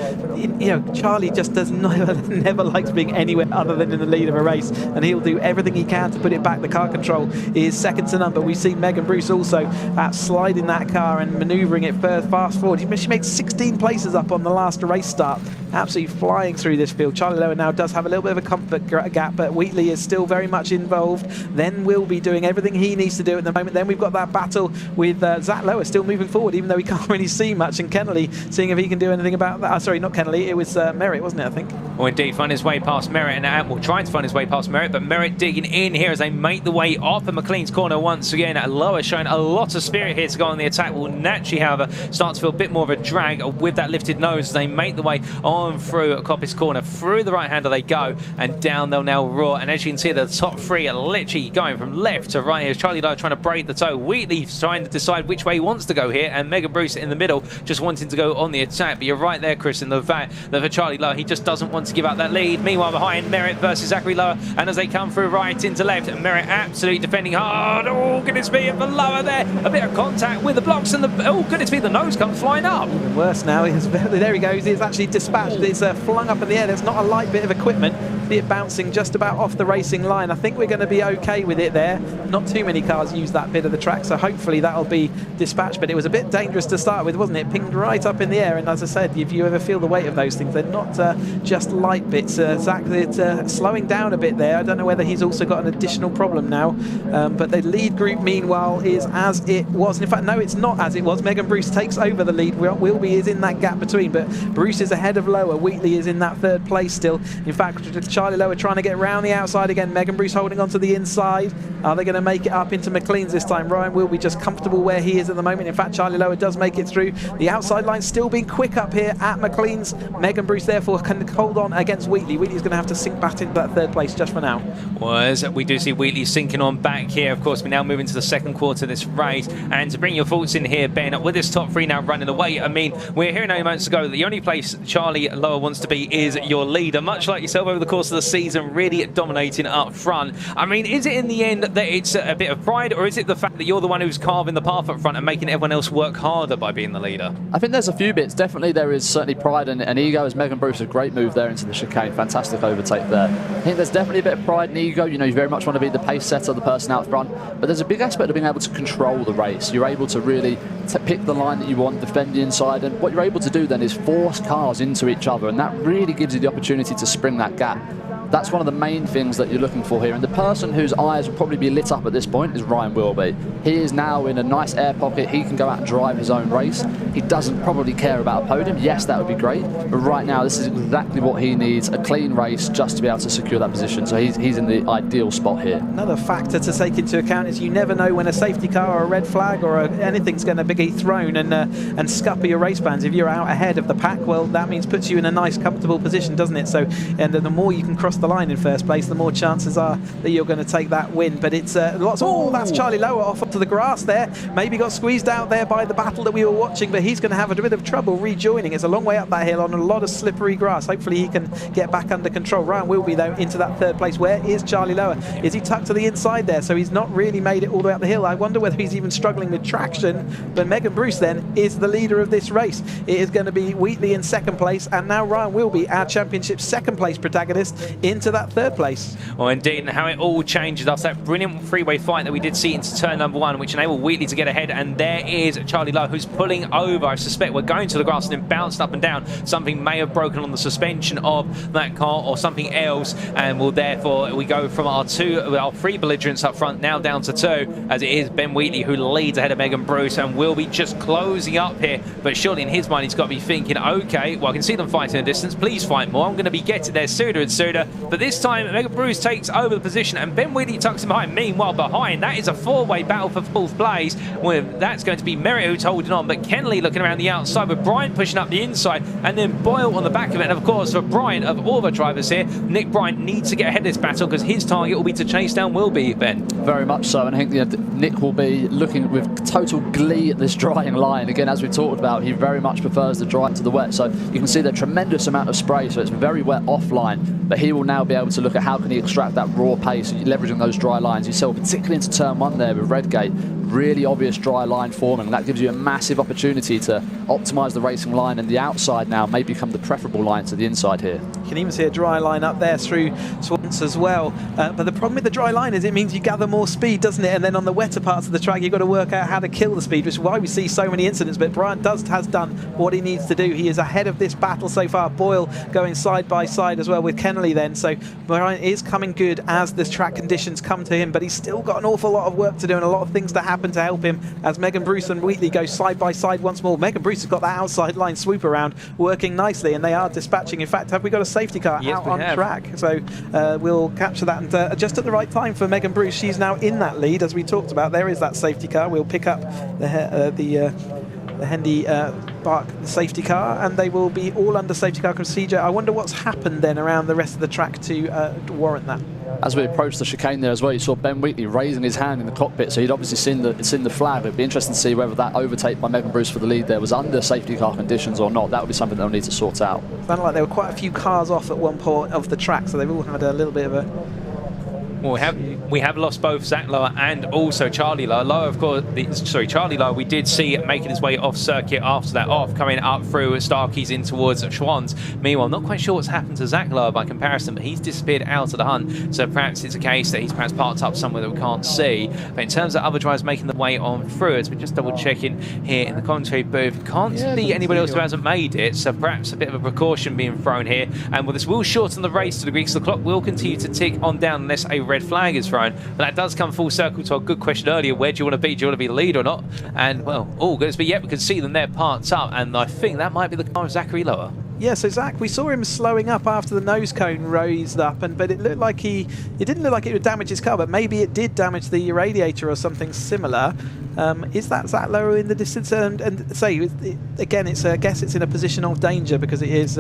Speaker 5: Charlie just never likes being anywhere other than in the lead of a race, and he'll do everything he can to put it back. The car control is second to none, but we see Megan Bruce also sliding that car and manoeuvring it fast forward. She made 16 places up on the last race start, absolutely flying through this field. Charlie Lowe now does have a little bit of a comfort gap, but Wheatley is still very much involved. Then will be doing everything he needs to do at the moment. Then we've got that battle with Zach Lowe still moving forward, even though we can't really see much, and Kennelly seeing if he can do anything about that. Sorry, not Kennelly, it was Merritt, wasn't it, I think?
Speaker 1: Well, indeed, find his way past Merritt, and will try to find his way past Merritt, but Merritt digging in here as they make the way off of McLean's corner once again. Lower showing a lot of spirit here to go on the attack. Will naturally, however, start to feel a bit more of a drag with that lifted nose as they make the way on through Coppice corner. Through the right-hander they go, and down they'll now roar. And as you can see, the top three are literally going from left to right here. Charlie Lowe trying to break the toe. Wheatley's trying to decide which way he wants to go here, and Megan Bruce in the middle just wanting to go on the attack. But you're right there, Chris, in the fact that for Charlie Lowe, he just doesn't want to give up that lead. Meanwhile, behind Merritt versus Zachary Lower, and as they come through right into left, Merritt absolutely defending hard. Oh, goodness me, and for Lower there, a bit of contact with the blocks, and oh, goodness me, the nose comes flying up.
Speaker 5: Even worse now, there he goes, he's actually dispatched. It's flung up in the air. There's not a light bit of equipment. See it bouncing just about off the racing line. I think we're going to be okay with it there. Not too many cars use that bit of the track, so hopefully that'll be dispatched. But it was a bit dangerous to start with, wasn't it? Pinged right up in the air, and as I said, if you ever feel the weight of those things, they're not just light bits. Zach, it's slowing down a bit there. I don't know whether he's also got an additional problem now, but the lead group meanwhile is as it was. And in fact, no, it's not as it was. Megan Bruce takes over the lead. Wilby is in that gap between, but Bruce is ahead of Lower. Wheatley is in that third place still. In fact, Charlie Lower trying to get round the outside again. Megan Bruce holding on to the inside. Are they going to make it up into McLean's this time? Ryan will be just comfortable where he is at the moment. In fact, Charlie Lower does make it through. The outside line still being quick up here at McLean's. Megan Bruce therefore can hold on against Wheatley. Wheatley's going to have to sink back into that third place just for now.
Speaker 1: Was we do see Wheatley sinking on back here. Of course, we now move into the second quarter of this race. And to bring your thoughts in here, Ben, with this top three now running away, I mean, we're hearing only moments ago that the only place Charlie Lower wants to be is your leader, much like yourself over the course of the season, really dominating up front. I mean, is it in the end that it's a bit of pride, or is it the fact that you're the one who's carving the path up front and making everyone else work harder by being the leader?
Speaker 3: I think there's a few bits. Definitely there is certainly pride and ego, as Megan Bruce, a great move there into the chicane. Fantastic overtake there. I think there's definitely a bit of pride and ego. You know, you very much want to be the pace setter, the person out front, but there's a big aspect of being able to control the race. You're able to really pick the line that you want, defend the inside, and what you're able to do then is force cars into each other, and that really gives you the opportunity to spring that gap. That's one of the main things that you're looking for here. And the person whose eyes will probably be lit up at this point is Ryan Wilby. He is now in a nice air pocket. He can go out and drive his own race. He doesn't probably care about a podium. Yes, that would be great. But right now, this is exactly what he needs, a clean race just to be able to secure that position. So he's in the ideal spot here.
Speaker 5: Another factor to take into account is you never know when a safety car or a red flag or anything's going to be thrown and scupper your race plans. If you're out ahead of the pack, well, that means puts you in a nice, comfortable position, doesn't it? So, and the more you can cross the line in first place, the more chances are that you're going to take that win. But it's lots. Oh, that's Charlie Lower off onto the grass there. Maybe got squeezed out there by the battle that we were watching, but he's going to have a bit of trouble rejoining. It's a long way up that hill on a lot of slippery grass. Hopefully he can get back under control. Ryan will be though into that third place. Where is Charlie Lower? Is he tucked to the inside there? So he's not really made it all the way up the hill. I wonder whether he's even struggling with traction. But Megan Bruce then is the leader of this race. It is going to be Wheatley in second place, and now Ryan will be our championship second place protagonist into that third place.
Speaker 1: Well, indeed, and how it all changes after that brilliant freeway fight that we did see into turn number one, which enabled Wheatley to get ahead. And there is Charlie Lowe, who's pulling over. I suspect we're going to the grass and then bounced up and down. Something may have broken on the suspension of that car or something else, and will therefore we go from our three belligerents up front now down to two, as it is Ben Wheatley who leads ahead of Megan Bruce and will be just closing up here. But surely in his mind he's got to be thinking, okay, well, I can see them fighting in the distance, please fight more, I'm going to be getting there sooner and sooner. But this time Megan Bruce takes over the position and Ben Wheatley tucks him behind. Meanwhile, behind, that is a four-way battle for fourth place. Well, that's going to be Merritt who's holding on, but Kenley looking around the outside with Bryant pushing up the inside, and then Boyle on the back of it. And of course, for Bryant, of all the drivers here, Nick Bryant needs to get ahead of this battle because his target will be to chase down Wilby, Ben.
Speaker 3: Very much so, and I think Nick will be looking with total glee at this drying line. Again, as we talked about, he very much prefers the dry to the wet, so you can see the tremendous amount of spray, so it's very wet offline, but he will now be able to look at how can he extract that raw pace, leveraging those dry lines. You saw particularly into turn one there with Redgate, really obvious dry line forming, and that gives you a massive opportunity to optimise the racing line, and the outside now may become the preferable line to the inside here.
Speaker 5: You can even see a dry line up there through Swans as well, but the problem with the dry line is it means you gather more speed, doesn't it? And then on the wetter parts of the track you've got to work out how to kill the speed, which is why we see so many incidents. But Bryant has done what he needs to do. He is ahead of this battle so far. Boyle going side by side as well with Kenley then, so Bryant is coming good as the track conditions come to him, but he's still got an awful lot of work to do and a lot of things to happen to help him as Megan Bruce and Wheatley go side by side once more. Megan Bruce has got that outside line swoop around working nicely, and they are dispatching. In fact, have we got a safety car out on track? So we'll capture that, and just at the right time for Megan Bruce. She's now in that lead, as we talked about. There is that safety car. We'll pick up the Hendy BARC safety car, and they will be all under safety car procedure. I wonder what's happened then around the rest of the track to warrant that.
Speaker 3: As we approached the chicane there as well, you saw Ben Wheatley raising his hand in the cockpit, so he'd obviously seen the flag. It'd be interesting to see whether that overtake by Megan Bruce for the lead there was under safety car conditions or not. That would be something they'll need to sort out.
Speaker 5: Sounded like there were quite a few cars off at one point of the track, so they've all had a little bit of a...
Speaker 1: Well, we have lost both Zach Lowe and also Charlie Lowe. Lowe, of course, Charlie Lowe, we did see making his way off circuit after that coming up through Starkeys in towards Schwann's. Meanwhile, not quite sure what's happened to Zach Lowe by comparison, but he's disappeared out of the hunt. So perhaps it's a case that he's perhaps parked up somewhere that we can't see. But in terms of other drivers making the way on through it, we're just double checking here in the commentary booth. Can't see anybody else who hasn't made it, so perhaps a bit of a precaution being thrown here. And well, this will shorten the race to the Greeks. The clock will continue to tick on down unless a red flag is thrown. But that does come full circle to a good question earlier. Where do you want to be? Do you want to be the lead or not? And well, all good. But yet we can see them there parked up, and I think that might be the car of Zachary Lower.
Speaker 5: Yeah, so Zach, we saw him slowing up after the nose cone raised up, but it looked like it didn't look like it would damage his car, but maybe it did damage the radiator or something similar. Is that Zach lower in the distance? And say again, I guess it's in a position of danger because it is.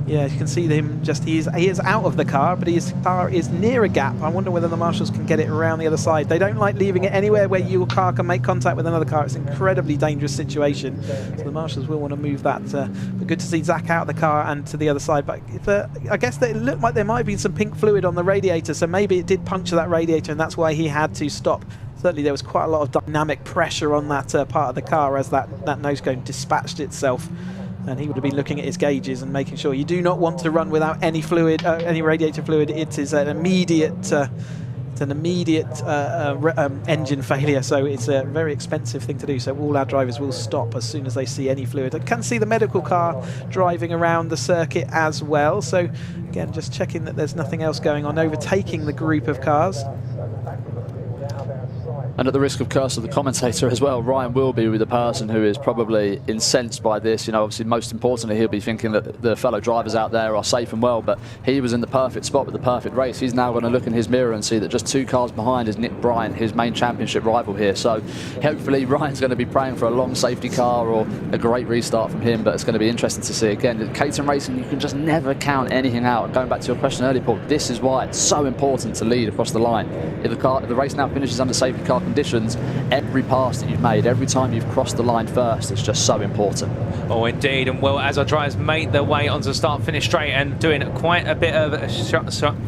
Speaker 5: Yeah, you can see him he is out of the car, but his car is near a gap. I wonder whether the marshals can get it around the other side. They don't like leaving it anywhere where your car can make contact with another car. It's an incredibly dangerous situation. So the marshals will want to move that. But good to see Zach out of the car and to the other side. But I guess it looked like there might have been some pink fluid on the radiator, so maybe it did puncture that radiator, and that's why he had to stop. Certainly there was quite a lot of dynamic pressure on that part of the car as that nose cone dispatched itself. And he would have been looking at his gauges and making sure you do not want to run without any fluid, any radiator fluid. It is an immediate, engine failure, so it's a very expensive thing to do. So all our drivers will stop as soon as they see any fluid. I can see the medical car driving around the circuit as well. So again, just checking that there's nothing else going on, overtaking the group of cars.
Speaker 3: And at the risk of curse of the commentator as well, Ryan will be with the person who is probably incensed by this. You know, obviously, most importantly, he'll be thinking that the fellow drivers out there are safe and well, but he was in the perfect spot with the perfect race. He's now going to look in his mirror and see that just 2 cars behind is Nick Bryant, his main championship rival here. So hopefully Ryan's going to be praying for a long safety car or a great restart from him, but it's going to be interesting to see. Again, Caterham Racing, you can just never count anything out. Going back to your question earlier, Paul, this is why it's so important to lead across the line. If the race now finishes under safety car conditions, every pass that you've made, every time you've crossed the line first, it's just so important.
Speaker 1: Oh, indeed. And well, as our drivers made their way onto the start-finish straight and doing quite a bit of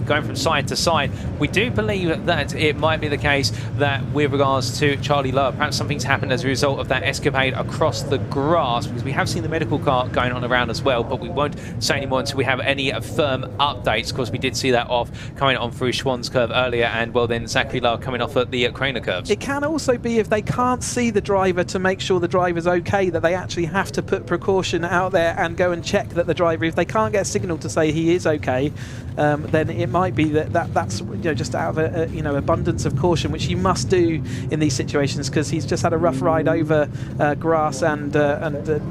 Speaker 1: going from side to side, we do believe that it might be the case that with regards to Charlie Lowe, perhaps something's happened as a result of that escapade across the grass, because we have seen the medical car going on around as well, but we won't say any more until we have any firm updates. Of course, we did see that off coming on through Schwann's curve earlier, and well then Zachary Lowe coming off at the Craner curves.
Speaker 5: It can also be if they can't see the driver to make sure the driver's okay, that they actually have to put precaution out there and go and check that the driver, if they can't get a signal to say he is okay, then it might be that's just out of abundance of caution, which you must do in these situations, because he's just had a rough ride over grass and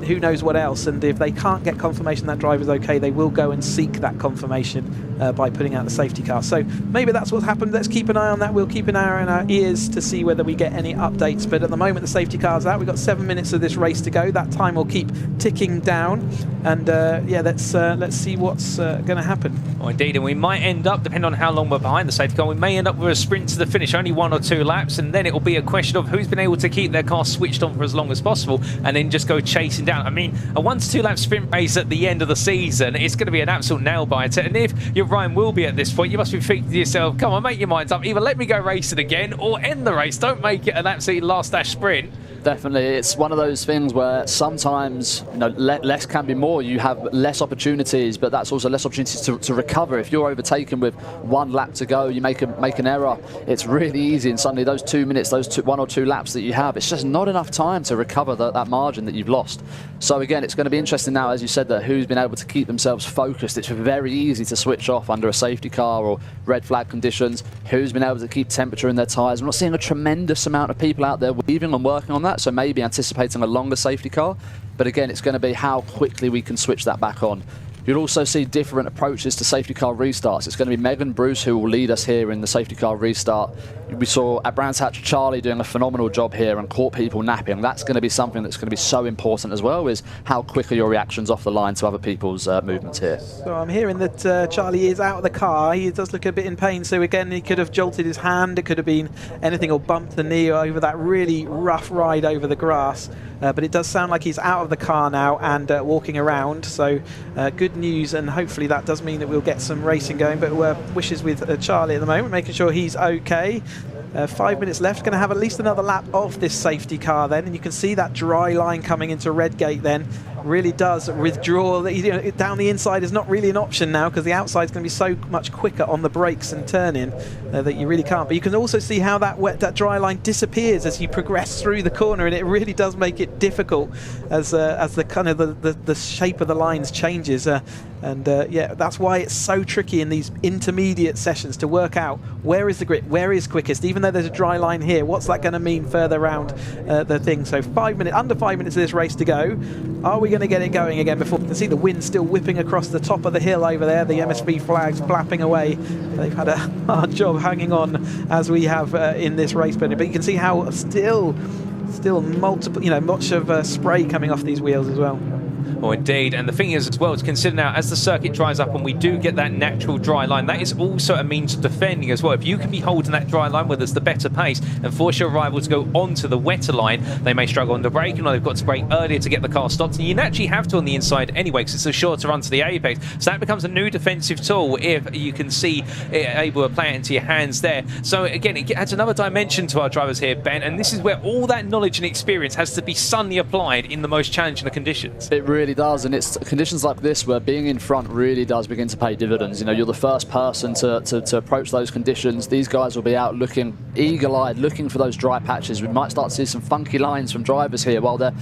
Speaker 5: who knows what else, and if they can't get confirmation that driver's okay, they will go and seek that confirmation by putting out the safety car. So maybe that's what's happened. Let's keep an eye on that. We'll keep an eye on our ears to see whether we get any updates, but at the moment the safety car's out. We've got 7 minutes of this race to go. That time will keep ticking down, and let's see what's going to happen.
Speaker 1: Oh, indeed, and we might end up, depending on how long we're behind the safety car, we may end up with a sprint to the finish, only 1 or 2 laps, and then it will be a question of who's been able to keep their car switched on for as long as possible and then just go chasing down. I mean, a 1 to 2 lap sprint race at the end of the season, it's going to be an absolute nail biter, and if you're Ryan Wilby at this point, you must be thinking to yourself, come on, make your minds up, either let me go racing again or end the race. Don't make it an absolute last dash sprint.
Speaker 3: Definitely, it's one of those things where sometimes less can be more. You have less opportunities, but that's also less opportunities to recover. If you're overtaken with 1 lap to go, you make an error, it's really easy, and suddenly those 2 minutes, those 1 or 2 laps that you have, it's just not enough time to recover that margin that you've lost. So again, it's going to be interesting now, as you said, that who's been able to keep themselves focused. It's very easy to switch off under a safety car or red flag conditions. Who's been able to keep temperature in their tyres? We're not seeing a tremendous amount of people out there weaving and working on that, so maybe anticipating a longer safety car. But again, it's going to be how quickly we can switch that back on. You'll also see different approaches to safety car restarts. It's going to be Megan Bruce who will lead us here in the safety car restart. We saw at Brands Hatch Charlie doing a phenomenal job here and caught people napping. That's going to be something that's going to be so important as well, is how quick are your reactions off the line to other people's movements here.
Speaker 5: So I'm hearing that Charlie is out of the car. He does look a bit in pain, so again he could have jolted his hand, it could have been anything, or bumped the knee over that really rough ride over the grass. But it does sound like he's out of the car now and walking around, so good news, and hopefully that does mean that we'll get some racing going. But we're wishes with Charlie at the moment, making sure he's okay. 5 minutes left, going to have at least another lap of this safety car then, and you can see that dry line coming into Redgate then really does withdraw. Down the inside is not really an option now, because the outside is going to be so much quicker on the brakes and turning that you really can't. But you can also see how that dry line disappears as you progress through the corner, and it really does make it difficult as the kind of the shape of the lines changes. Yeah, that's why it's so tricky in these intermediate sessions to work out where is the grip, where is quickest. Even though there's a dry line here, what's that going to mean further around the thing? So under 5 minutes of this race to go. Are we going to get it going again before you can see the wind still whipping across the top of the hill over there, the MSV flags flapping away. They've had a hard job hanging on as we have in this race, but you can see how still multiple, much of spray coming off these wheels as well.
Speaker 1: Oh, indeed. And the thing is as well to consider now, as the circuit dries up and we do get that natural dry line, that is also a means of defending as well. If you can be holding that dry line where there's the better pace and force your rival to go onto the wetter line, they may struggle on the braking, or they've got to brake earlier to get the car stopped. And you naturally have to on the inside anyway, because it's a shorter run to the apex. So that becomes a new defensive tool if you can see it able to play it into your hands there. So again, it adds another dimension to our drivers here, Ben, and this is where all that knowledge and experience has to be suddenly applied in the most challenging of conditions.
Speaker 3: It really does, and it's conditions like this where being in front really does begin to pay dividends. You're the first person to approach those conditions. These guys will be out looking eagle-eyed, looking for those dry patches. We might start to see some funky lines from drivers here while they're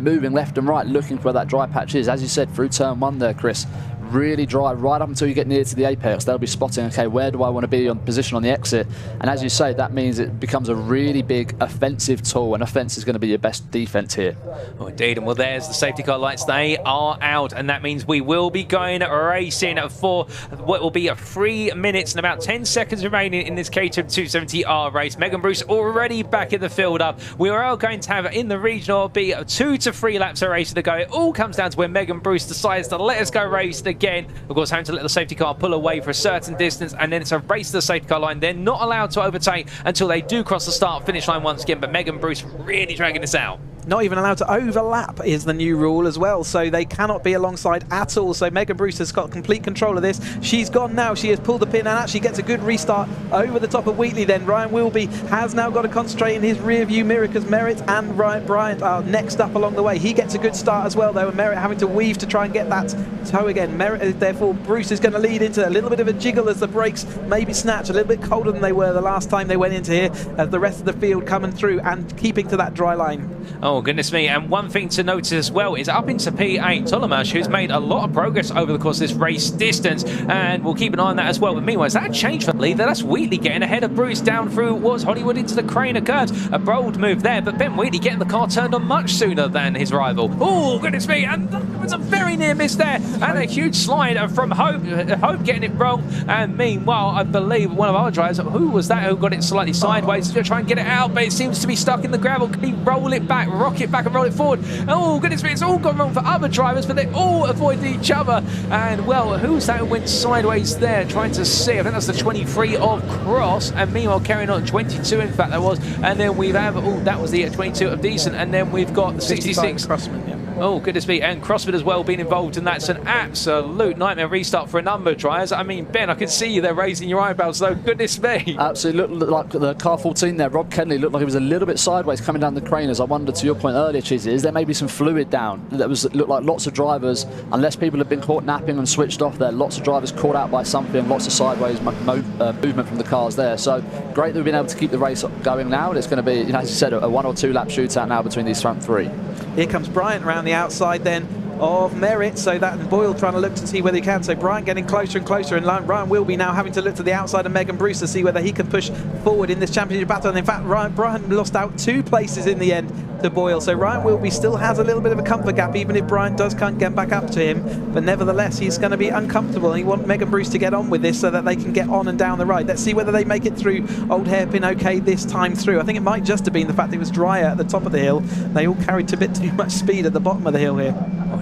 Speaker 3: moving left and right, looking for where that dry patch is. As you said, through turn 1 there, Chris, really dry right up until you get near to the apex. They'll be spotting, okay, where do I want to be on position on the exit? And as you say, that means it becomes a really big offensive tool, and offense is going to be your best defense here.
Speaker 1: Oh, indeed. And well, there's the safety car lights. They are out, and that means we will be going racing for what will be 3 minutes and about 10 seconds remaining in this Caterham 270R race. Megan Bruce already back in the field up. We are all going to have in the regional be 2 to 3 laps of racing to go. It all comes down to when Megan Bruce decides to let us go racing again. Of course, having to let the safety car pull away for a certain distance, and then it's a race to the safety car line. They're not allowed to overtake until they do cross the start-finish line once again, but Megan Bruce really dragging this out.
Speaker 5: Not even allowed to overlap is the new rule as well, so they cannot be alongside at all. So Megan Bruce has got complete control of this. She's gone now. She has pulled the pin and actually gets a good restart over the top of Wheatley then. Ryan Wilby has now got to concentrate in his rear view mirror because Merritt and Ryan Bryant are next up along the way. He gets a good start as well though, and Merritt having to weave to try and get that toe again. Merritt, therefore Bruce is going to lead into a little bit of a jiggle as the brakes maybe snatch, a little bit colder than they were the last time they went into here, as the rest of the field coming through and keeping to that dry line.
Speaker 1: Oh goodness me, and one thing to notice as well is up into P8, Tolomash, who's made a lot of progress over the course of this race distance, and we'll keep an eye on that as well. But meanwhile, that changed for lead. That's Wheatley getting ahead of Bruce down through was Hollywood into the Craner curves. A bold move there, but Ben Wheatley getting the car turned on much sooner than his rival. Oh goodness me, and that was a very near miss there, and a huge slide from Hope. Hope getting it wrong, and meanwhile, I believe one of our drivers, who was that who got it slightly sideways to try and get it out, but it seems to be stuck in the gravel. Can he roll it back, rock it back and roll it forward? Oh goodness me, it's all gone wrong for other drivers, but they all avoided each other. And well, who's that who went sideways there? Trying to see, I think that's the 23 of Cross, and meanwhile carrying on 22 in fact that was, and then we have, oh that was the 22 of Decent, and then we've got the 66
Speaker 5: Crossman, yeah.
Speaker 1: Oh goodness me, and Crossman as well being involved in that. It's an absolute nightmare restart for a number of drivers. I mean, Ben, I can see you there raising your eyebrows, so goodness me.
Speaker 3: Absolutely, looked like the car 14 there, Rob Kenley, looked like he was a little bit sideways coming down the crane. As I wondered, to your point earlier, Cheesy, is there maybe some fluid down? That looked like lots of drivers, unless people have been caught napping and switched off there, lots of drivers caught out by something, lots of sideways movement from the cars there. So great that we've been able to keep the race going now, and it's going to be, as you said, a 1 or 2 lap shootout now between these front 3.
Speaker 5: Here comes Bryant around the outside then of Merritt, so that Boyle trying to look to see whether he can. So Bryant getting closer and closer, and Ryan Wilby now having to look to the outside of Megan Bruce to see whether he can push forward in this championship battle. And in fact, Bryant lost out 2 places in the end to Boyle, so Ryan Wilby still has a little bit of a comfort gap, even if Bryant can't get back up to him. But nevertheless, he's going to be uncomfortable, and he wants Megan Bruce to get on with this so that they can get on and down the ride. Let's see whether they make it through Old Hairpin okay this time through. I think it might just have been the fact it was drier at the top of the hill. They all carried a bit too much speed at the bottom of the hill here.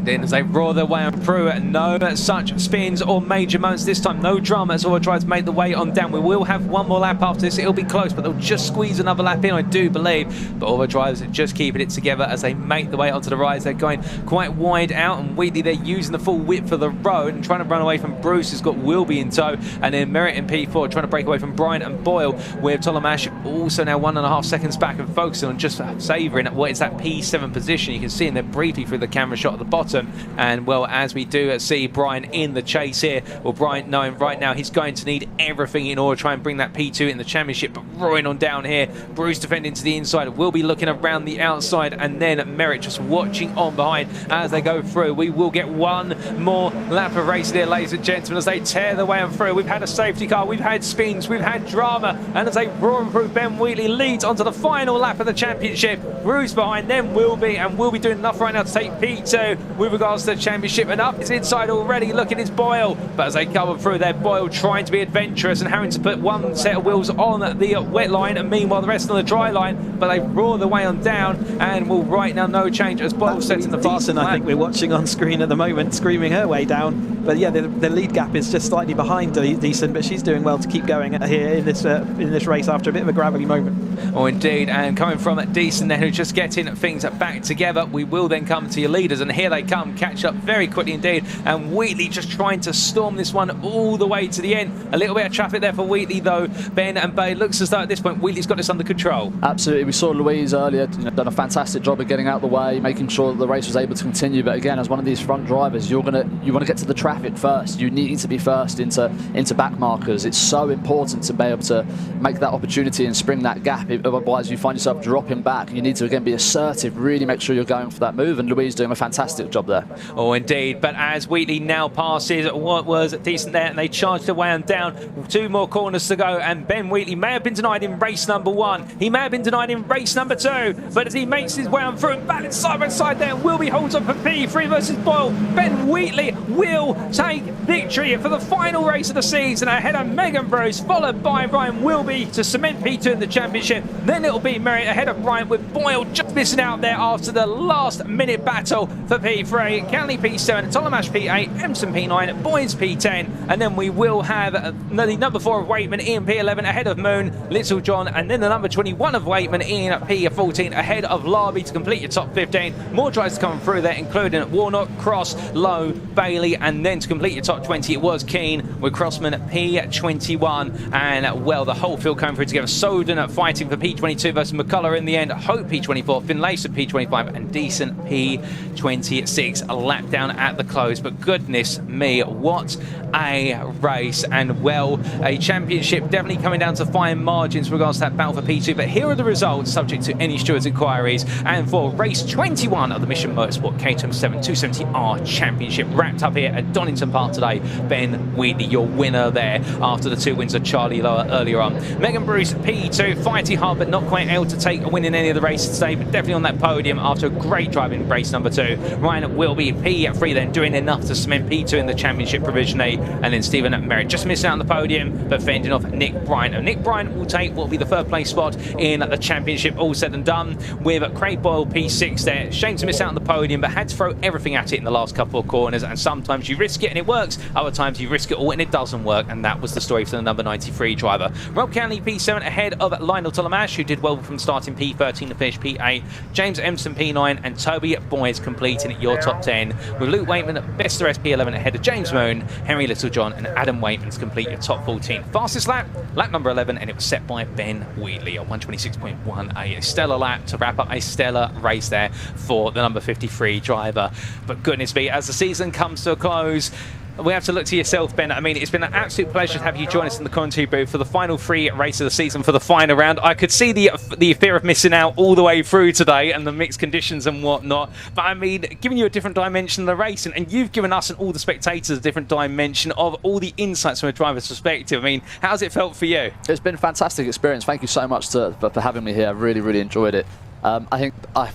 Speaker 1: Then as they roar their way on through, no such spins or major moments this time. No drama as all tries to make the way on down. We will have one more lap after this. It'll be close, but they'll just squeeze another lap in, I do believe. But all the drivers are just keeping it together as they make the way onto the rise. They're going quite wide out, and Wheatley, they're using the full width of the road and trying to run away from Bruce, who's got Wilby in tow, and then Merritt in P4 trying to break away from Bryant and Boyle, with Tolomash also now 1.5 seconds back and focusing on just savouring what is that P7 position. You can see in there briefly through the camera shot at the bottom. And well, as we do see Bryant in the chase here, well, Bryant knowing right now he's going to need everything in order to try and bring that P2 in the championship, but roaring on down here. Bruce defending to the inside, will be looking around the outside, and then Merritt just watching on behind as they go through. We will get one more lap of race there, ladies and gentlemen, as they tear the way on through. We've had a safety car, we've had spins, we've had drama, and as they roar through, Ben Wheatley leads onto the final lap of the championship. Bruce behind them will be, and will be doing enough right now to take P2. with regards to the championship, and up is inside already. Look at his Boyle, but as they come through there, Boyle trying to be adventurous and having to put one set of wheels on the wet line, and meanwhile the rest on the dry line, but they roar the way on down and will right now no change as Boyle sets in the fast
Speaker 5: lap. I think we're watching on screen at the moment, screaming her way down, but yeah, the lead gap is just slightly behind Decent, but she's doing well to keep going here in this race after a bit of a gravelly moment.
Speaker 1: Oh indeed, and coming from Decent then, who's just getting things back together, we will then come to your leaders, and here they come, catch up very quickly indeed, and Wheatley just trying to storm this one all the way to the end. A little bit of traffic there for Wheatley though, Ben, and Bay looks as though at this point Wheatley's got this under control.
Speaker 3: Absolutely, we saw Louise earlier, done a fantastic job of getting out the way, making sure that the race was able to continue, but again, as one of these front drivers, you want to get to the traffic first. You need to be first into back markers. It's so important to be able to make that opportunity and spring that gap, otherwise you find yourself dropping back. You need to again be assertive, really make sure you're going for that move, and Louise doing a fantastic job there.
Speaker 1: Oh indeed, but as Wheatley now passes what was Decent there, and they charged away and down, 2 more corners to go, and Ben Wheatley may have been denied in race number 1, he may have been denied in race number 2, but as he makes his way on through and balance side by side there, Wilby holds on for P3 versus Boyle. Ben Wheatley will take victory for the final race of the season ahead of Megan Bruce, followed by Ryan Wilby to cement P2 in the championship. Then it'll be Merritt ahead of Ryan, with Boyle just missing out there after the last minute battle for P3. Canley P7, Tolomash P8, Empson P9, Boyes P10, and then we will have the number 4 of Waitman, Ian P11 ahead of Moon, Little John, and then the number 21 of Waitman, Ian P14 ahead of Larby to complete your top 15. More drives coming through there, including Warnock, Cross, Lowe, Bailey, and then to complete your top 20 it was Keane with Crossman P21, and well, the whole field coming through together. Soden fighting for P22 versus McCullough in the end, Hope P24, Finlayson P25, and Decent P26. A lap down at the close, but goodness me, what a race, and well, a championship definitely coming down to fine margins with regards to that battle for P2, but here are the results subject to any stewards' inquiries. And for race 21 of the Mission Motorsport Caterham 270R Championship, wrapped up here at Donington Park today, Ben Wheatley, your winner there after the 2 wins of Charlie Lower earlier on. Megan Bruce P2, fighting hard but not quite able to take a win in any of the races today, but definitely on that podium after a great drive in race number 2. Ryan Wilby P3 then doing enough to cement P2 in the championship provisionally, and then Stephen Merritt just missing out on the podium but fending off Nick Bryant. And Nick Bryant will take what will be the 3rd place spot in the championship, all said and done, with Craig Boyle P6 there. Shame to miss out on the podium, but had to throw everything at it in the last couple of corners, and sometimes you risk it and it works, other times you risk it all and it doesn't work, and that was the story for the number 93 driver. Rob Canley P7 ahead of Lionel Tolomash, who did well from starting P13 to finish P8, James Empson P9, and Toby Boyes completing your top 10, with Luke Waitman best the rest P11 ahead of James Moon, Henry Littlejohn, and Adam Waitman to complete your top 14. Fastest lap number 11, and it was set by Ben Wheatley at 126.1, a stellar lap to wrap up a stellar race there for the number 53 driver. But goodness me, as the season comes to a close, we have to look to yourself, Ben. I mean, it's been an absolute pleasure to have you join us in the commentary booth for the final 3 races of the season for the final round. I could see the fear of missing out all the way through today and the mixed conditions and whatnot. But I mean, giving you a different dimension of the race, and you've given us and all the spectators a different dimension of all the insights from a driver's perspective. I mean, how's it felt for you?
Speaker 3: It's been a fantastic experience. Thank you so much for having me here. I really, really enjoyed it. I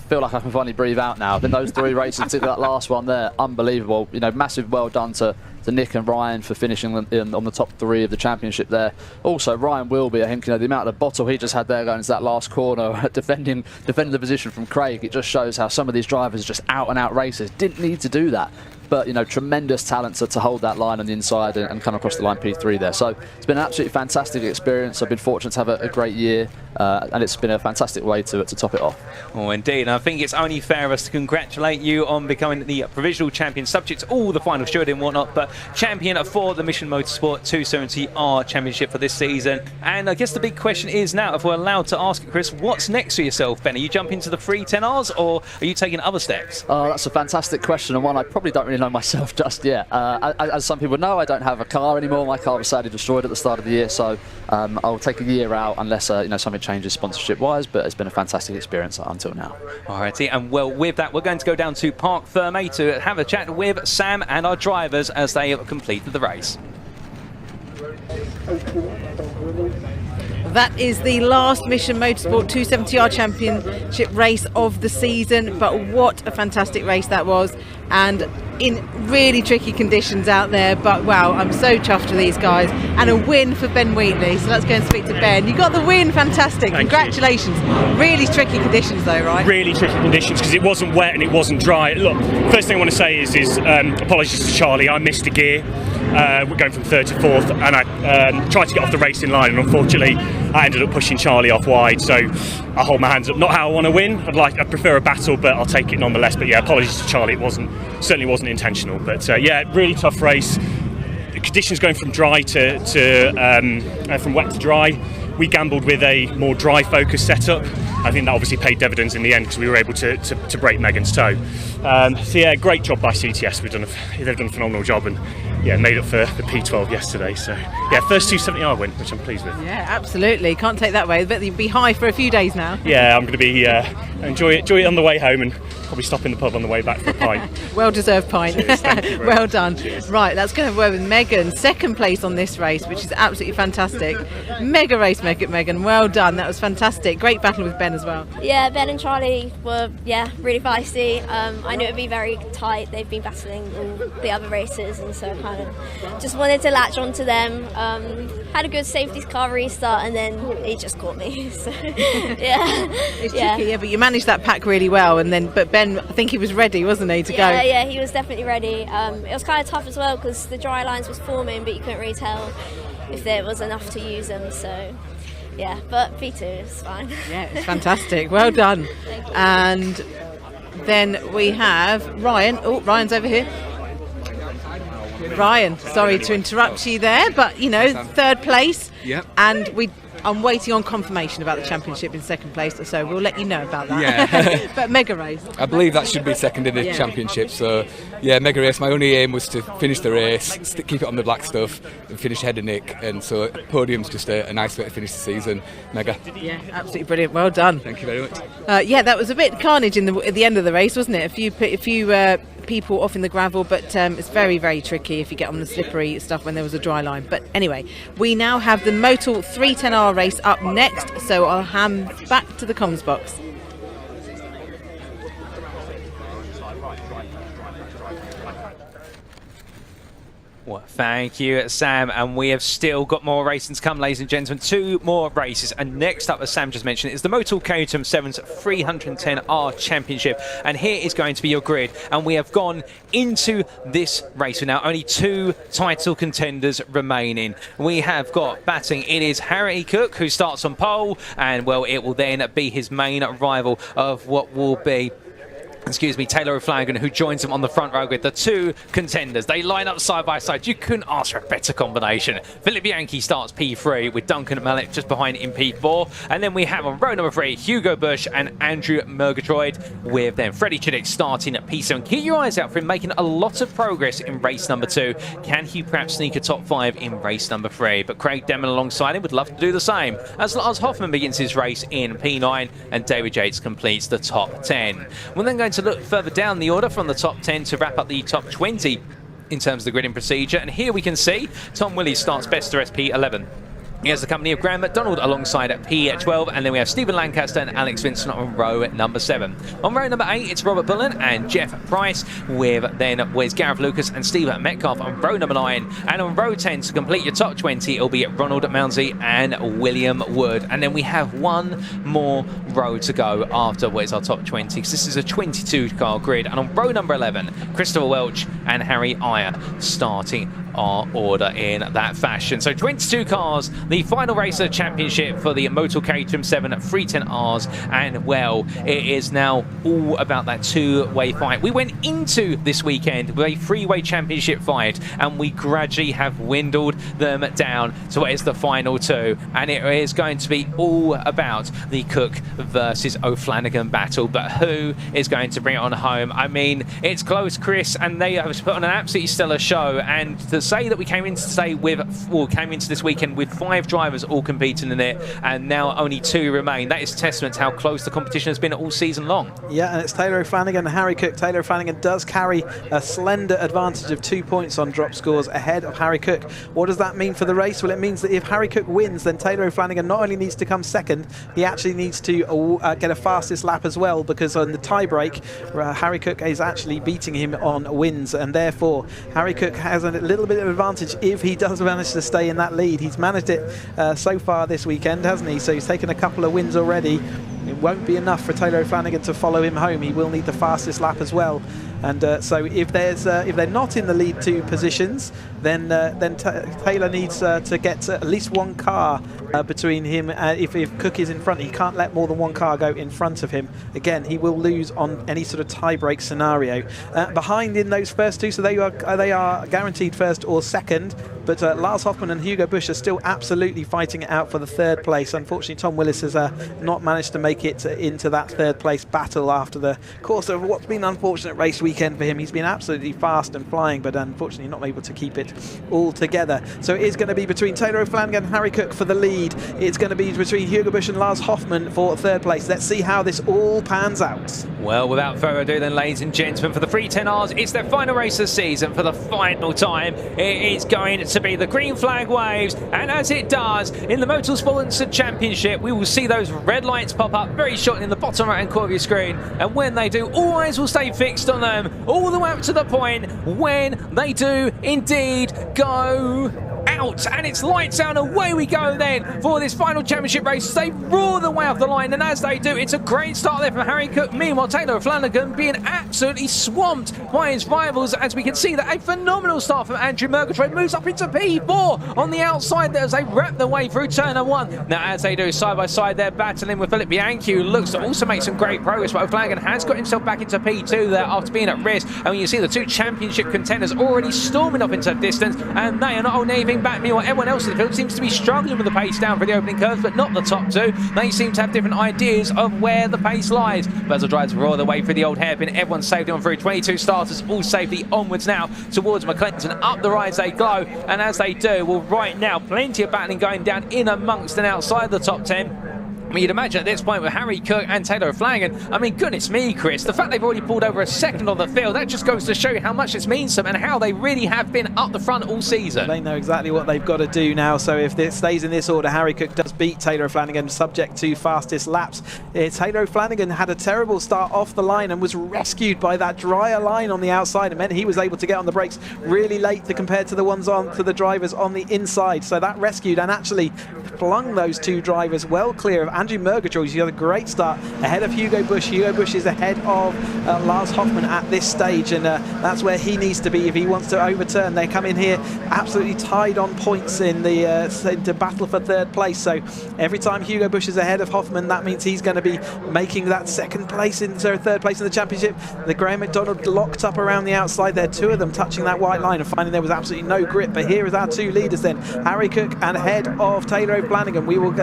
Speaker 3: feel like I can finally breathe out now. Then those 3 races, particularly that last one there, unbelievable. Massive well done to Nick and Ryan for finishing on the top 3 of the championship there. Also, Ryan Wilby, I think, the amount of bottle he just had there going into that last corner, defending the position from Craig, it just shows how some of these drivers are just out and out racers. Didn't need to do that. But, tremendous talent to hold that line on the inside and come across the line P3 there. So it's been an absolutely fantastic experience. I've been fortunate to have a great year, and it's been a fantastic way to top it off.
Speaker 1: Oh, indeed. And I think it's only fair of us to congratulate you on becoming the provisional champion, subject to all the final stewarding and whatnot, but champion for the Mission Motorsport 270R Championship for this season. And I guess the big question is now, if we're allowed to ask it, Chris, what's next for yourself, Ben? Are you jumping to the 310Rs, or are you taking other steps?
Speaker 3: Oh, that's a fantastic question, and one I probably don't really know myself just yet. As some people know, I don't have a car anymore. My car was sadly destroyed at the start of the year, so I'll take a year out unless something changes sponsorship-wise, but it's been a fantastic experience until now.
Speaker 1: Alrighty, and well, with that, we're going to go down to Parc Fermé to have a chat with Sam and our drivers as they have completed the race.
Speaker 6: That is the last Mission Motorsport 270R Championship race of the season, but what a fantastic race that was, and in really tricky conditions out there, but wow, I'm so chuffed for these guys, and a win for Ben Wheatley. So let's go and speak to Ben. You got the win, fantastic. Congratulations. Really tricky conditions though, right?
Speaker 22: Really tricky conditions because it wasn't wet and it wasn't dry. Look, first thing I want to say is apologies to Charlie. I missed a gear. We're going from third to fourth, and I tried to get off the racing line, and unfortunately I ended up pushing Charlie off wide, so I hold my hands up. Not how I want to win. I'd prefer a battle, but I'll take it nonetheless. But yeah, apologies to Charlie. It certainly wasn't intentional, but yeah, really tough race. The conditions going from dry from wet to dry. We gambled with a more dry focus setup. I think that obviously paid dividends in the end because we were able to break Megan's toe. So yeah, great job by CTS. They've done a phenomenal job, and yeah, made up for the P12 yesterday. So yeah, first 270R win, which I'm pleased with.
Speaker 6: Yeah, absolutely. Can't take that away. I bet you'll be high for a few days now.
Speaker 22: Yeah, I'm going to be enjoy it on the way home, and probably stop in the pub on the way back for a pint.
Speaker 6: Well-deserved pint.
Speaker 22: Cheers, thank you very
Speaker 6: well
Speaker 22: much.
Speaker 6: done.
Speaker 22: Cheers.
Speaker 6: Right, that's going to work with Megan. Second place on this race, which is absolutely fantastic. Mega race, Megan. Well done. That was fantastic. Great battle with Ben as well.
Speaker 16: Yeah, Ben and Charlie were really feisty. I knew it would be very tight. They've been battling all the other races, and so kind of just wanted to latch onto them. Had a good safety car restart, and then he just caught me. So, yeah,
Speaker 6: it's tricky. Yeah, but you managed that pack really well, but Ben, I think he was ready, wasn't he, to go?
Speaker 16: Yeah, he was definitely ready. It was kind of tough as well because the dry lines was forming, but you couldn't really tell if there was enough to use them. So. Yeah, but P2 is fine.
Speaker 6: Yeah, it's fantastic. Well done. And then we have Ryan. Oh, Ryan's over here. Ryan, sorry to interrupt you there, but third place.
Speaker 2: Yep.
Speaker 6: And I'm waiting on confirmation about the championship in second place, so we'll let you know about that.
Speaker 2: Yeah.
Speaker 6: But mega race.
Speaker 2: I believe that should be second in the championship. So yeah, mega race. My only aim was to finish the race, keep it on the black stuff, and finish ahead of Nick. And so podium's just a nice way to finish the season. Mega.
Speaker 6: Yeah, absolutely brilliant. Well done.
Speaker 2: Thank you very much.
Speaker 6: Yeah, that was a bit carnage at the end of the race, wasn't it? A few people off in the gravel, but it's very, very tricky if you get on the slippery stuff when there was a dry line. But anyway, we now have the Motul 310R race up next, so I'll hand back to the comms box.
Speaker 1: Well, thank you, Sam. And we have still got more racing to come, ladies and gentlemen. 2 more races. And next up, as Sam just mentioned, is the Motul Caterham 7's 310R Championship. And here is going to be your grid. And we have gone into this race with now only 2 title contenders remaining. We have got batting. It is Harry Cook, who starts on pole. And, well, it will then be his main rival of what will be Taylor O'Flanagan, who joins him on the front row with the 2 contenders. They line up side by side. You couldn't ask for a better combination. Philip Bianchi starts P3 with Duncan Mallet just behind in P4. And then we have on row number 3, Hugo Bush and Andrew Murgatroyd, with then Freddie Chiddick starting at P7. Keep your eyes out for him making a lot of progress in race number 2. Can he perhaps sneak a top 5 in race number 3? But Craig Demon alongside him would love to do the same, as Lars Hoffman begins his race in P9 and David Yates completes the top 10. We're then going to look further down the order from the top 10 to wrap up the top 20 in terms of the gridding procedure. And here we can see Tom Willies starts best to SP11. He has the company of Graham McDonald alongside at P12, and then we have Stephen Lancaster and Alex Vincent on row number 7. On row number 8, it's Robert Bullen and Jeff Price, with Gareth Lucas and Steve Metcalf on row number 9. And on row 10, to complete your top 20, it'll be Ronald Mounsey and William Wood. And then we have one more row to go after where's our top 20, because this is a 22-car grid. And on row number 11, Christopher Welch and Harry Ayer starting our order in that fashion. So 22 cars, the final race of the championship for the Motul Caterham 7 310Rs, and well, it is now all about that 2-way fight. We went into this weekend with a 3-way championship fight, and we gradually have dwindled them down to what is the final 2, and it is going to be all about the Cook versus O'Flanagan battle. But who is going to bring it on home? I mean, it's close, Chris, and they have put on an absolutely stellar show, and the say that we came into this weekend with 5 drivers all competing in it, and now only 2 remain. That is testament to how close the competition has been all season long.
Speaker 5: Yeah, and it's Taylor O'Flanagan and Harry Cook. Taylor O'Flanagan does carry a slender advantage of 2 points on drop scores ahead of Harry Cook. What does that mean for the race? Well, it means that if Harry Cook wins, then Taylor O'Flanagan not only needs to come second, he actually needs to get a fastest lap as well, because on the tie break, Harry Cook is actually beating him on wins, and therefore Harry Cook has a little bit of advantage if he does manage to stay in that lead. He's managed it so far this weekend, hasn't he? So he's taken a couple of wins already. It won't be enough for Taylor O'Flanagan to follow him home. He will need the fastest lap as well. And so if they're not in the lead 2 positions, then Taylor needs to get at least 1 car between him. If Cook is in front, he can't let more than 1 car go in front of him. Again, he will lose on any sort of tie-break scenario. Behind in those first 2, so they are guaranteed first or second. But Lars Hoffmann and Hugo Busch are still absolutely fighting it out for the 3rd place. Unfortunately, Tom Willis has not managed to make it into that 3rd place battle after the course of what's been an unfortunate race weekend for him. He's been absolutely fast and flying, but unfortunately not able to keep it all together. So it is going to be between Taylor O'Flanagan and Harry Cook for the lead. It's going to be between Hugo Busch and Lars Hoffmann for 3rd place. Let's see how this all pans out.
Speaker 1: Well, without further ado then, ladies and gentlemen, for the 310Rs, it's their final race of the season. For the final time, it is going to be the green flag waves, and as it does in the Motorsport Championship, we will see those red lights pop up very shortly in the bottom right hand corner of your screen, and when they do, all eyes will stay fixed on them all the way up to the point when they do indeed go out, and it's lights out, and away we go then for this final championship race. They roar the way off the line, and as they do, it's a great start there from Harry Cook. Meanwhile, Taylor O'Flanagan being absolutely swamped by his rivals, as we can see that a phenomenal start from Andrew Murgatroyd moves up into P4 on the outside there as they wrap their way through turn 1. Now, as they do side by side, they're battling with Philip Bianchi, who looks to also make some great progress, but O'Flanagan has got himself back into P2 there after being at risk. And when you see the 2 championship contenders already storming off into the distance, and they are not only anything back. Meanwhile, everyone else in the field seems to be struggling with the pace down for the opening curves, but not the top 2. They seem to have different ideas of where the pace lies. But as the drivers roar their way through the old hairpin, everyone's safely on through. 22 starters all safely onwards now towards McClinton. Up the rise they go, and as they do, well, right now, plenty of battling going down in amongst and outside the top 10. I mean, you'd imagine at this point with Harry Cook and Taylor O'Flanagan, I mean, goodness me, Chris, the fact they've already pulled over a second on the field, that just goes to show you how much this means to them and how they really have been up the front all season.
Speaker 5: They know exactly what they've got to do now, so if it stays in this order, Harry Cook does beat Taylor O'Flanagan, subject to fastest laps. Taylor O'Flanagan had a terrible start off the line and was rescued by that drier line on the outside. It meant he was able to get on the brakes really late compared to the drivers on the inside. So that rescued and actually flung those 2 drivers well clear of Andrew Murgatroyd. He's got a great start ahead of Hugo Busch. Hugo Busch is ahead of Lars Hoffmann at this stage, and that's where he needs to be if he wants to overturn. They come in here absolutely tied on points in the battle for 3rd place. So every time Hugo Busch is ahead of Hoffmann, that means he's going to be making that 2nd place into 3rd place in the championship. The Graham McDonald locked up around the outside there, 2 of them touching that white line and finding there was absolutely no grip. But here is our 2 leaders then, Harry Cook and ahead of Taylor O'Flanagan. We will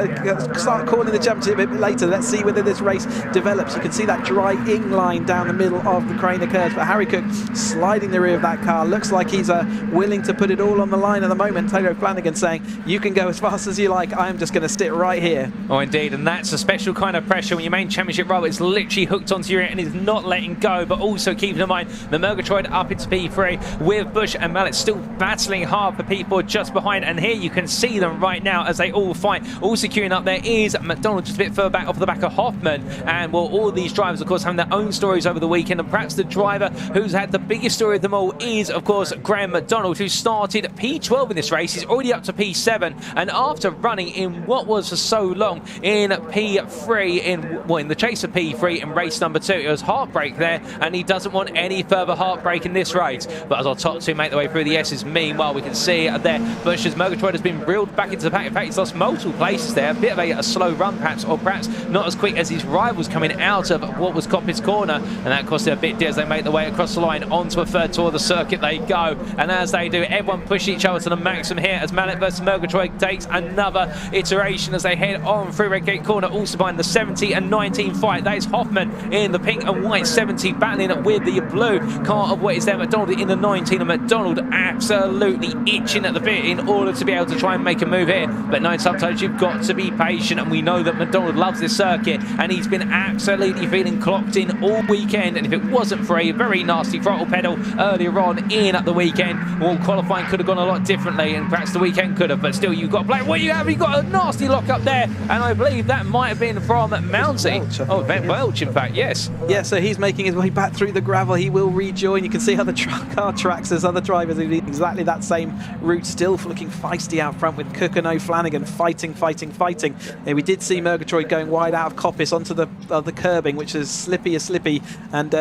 Speaker 5: start calling the championship a bit later. Let's see whether this race develops. You can see that dry ing line down the middle of the Craner curves, but Harry Cook sliding the rear of that car. Looks like he's willing to put it all on the line at the moment. Taylor O'Flanagan saying, you can go as fast as you like, I'm just going to sit right here.
Speaker 1: Oh, indeed, and that's a special kind of pressure when your main championship rival is literally hooked onto your ear and is not letting go, but also keeping in mind the Murgatroyd up into P3 with Busch and Mallet still battling hard for P4 just behind, and here you can see them right now as they all fight, all securing up. There is McDonald just a bit further back off the back of Hoffmann, and well, all these drivers of course having their own stories over the weekend, and perhaps the driver who's had the biggest story of them all is of course Graham McDonald, who started P12 in this race. He's already up to P7, and after running in what was for so long in P3 in the chase of P3 in race number 2, it was heartbreak there, and he doesn't want any further heartbreak in this race. But as our top 2 make their way through the S's, meanwhile we can see there Busch's Murgatroyd has been reeled back into the pack. In fact, he's lost multiple places there, a bit of a slow run perhaps, or perhaps not as quick as his rivals coming out of what was Coppice Corner, and that cost them a bit dear as they make their way across the line onto a third tour of the circuit they go. And as they do, everyone push each other to the maximum here as Mallet versus Murgatroyd takes another iteration as they head on through Redgate Corner. Also behind the 70 and 19 fight, that is Hoffman in the pink and white 70 battling with the blue car of what is there McDonald in the 19, and McDonald absolutely itching at the bit in order to be able to try and make a move here. But no, sometimes you've got to be patient, and we know that McDonald loves this circuit, and he's been absolutely feeling clocked in all weekend. And if it wasn't for a very nasty throttle pedal earlier on in the weekend, well, qualifying could have gone a lot differently, and perhaps the weekend could have, but still you've got to play. What you have, you've got a nasty lock up there, and I believe that might have been from Mounty. Oh, Ben Welch, in fact, yes.
Speaker 5: Yeah, so he's making his way back through the gravel. He will rejoin. You can see how the car tracks. There's other drivers who do exactly that same route, still looking feisty out front with Cook and O'Flanagan fighting. Yeah, we did see Murgatroyd going wide out of Coppice onto the curbing, which is slippy, and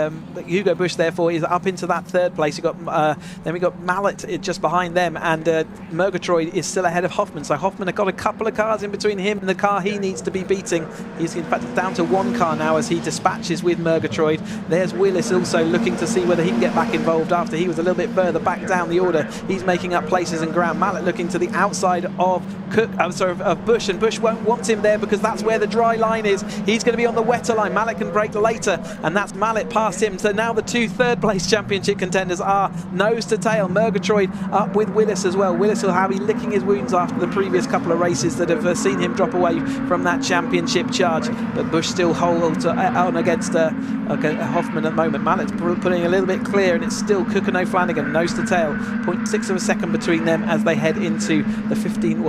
Speaker 5: Hugo Bush therefore is up into that third place. Then we got Mallet just behind them, and Murgatroyd is still ahead of Hoffman. So Hoffman has got a couple of cars in between him and the car he needs to be beating. He's in fact down to one car now as he dispatches with Murgatroyd. There's Willis also looking to see whether he can get back involved after he was a little bit further back down the order. He's making up places and ground. Mallet looking to the outside of Bush, and Bush won't want him there because that's where the dry line is. He's going to be on the wetter line. Mallet can brake later, and that's Mallet past him. So now the two third place championship contenders are nose to tail. Murgatroyd up with Willis as well. Willis will be licking his wounds after the previous couple of races that have seen him drop away from that championship charge, but Bush still holds on against Hoffman at the moment. Mallet's putting a little bit clear, and it's still Cook and O'Flanagan nose to tail. 0.6 of a second between them as they head into the 15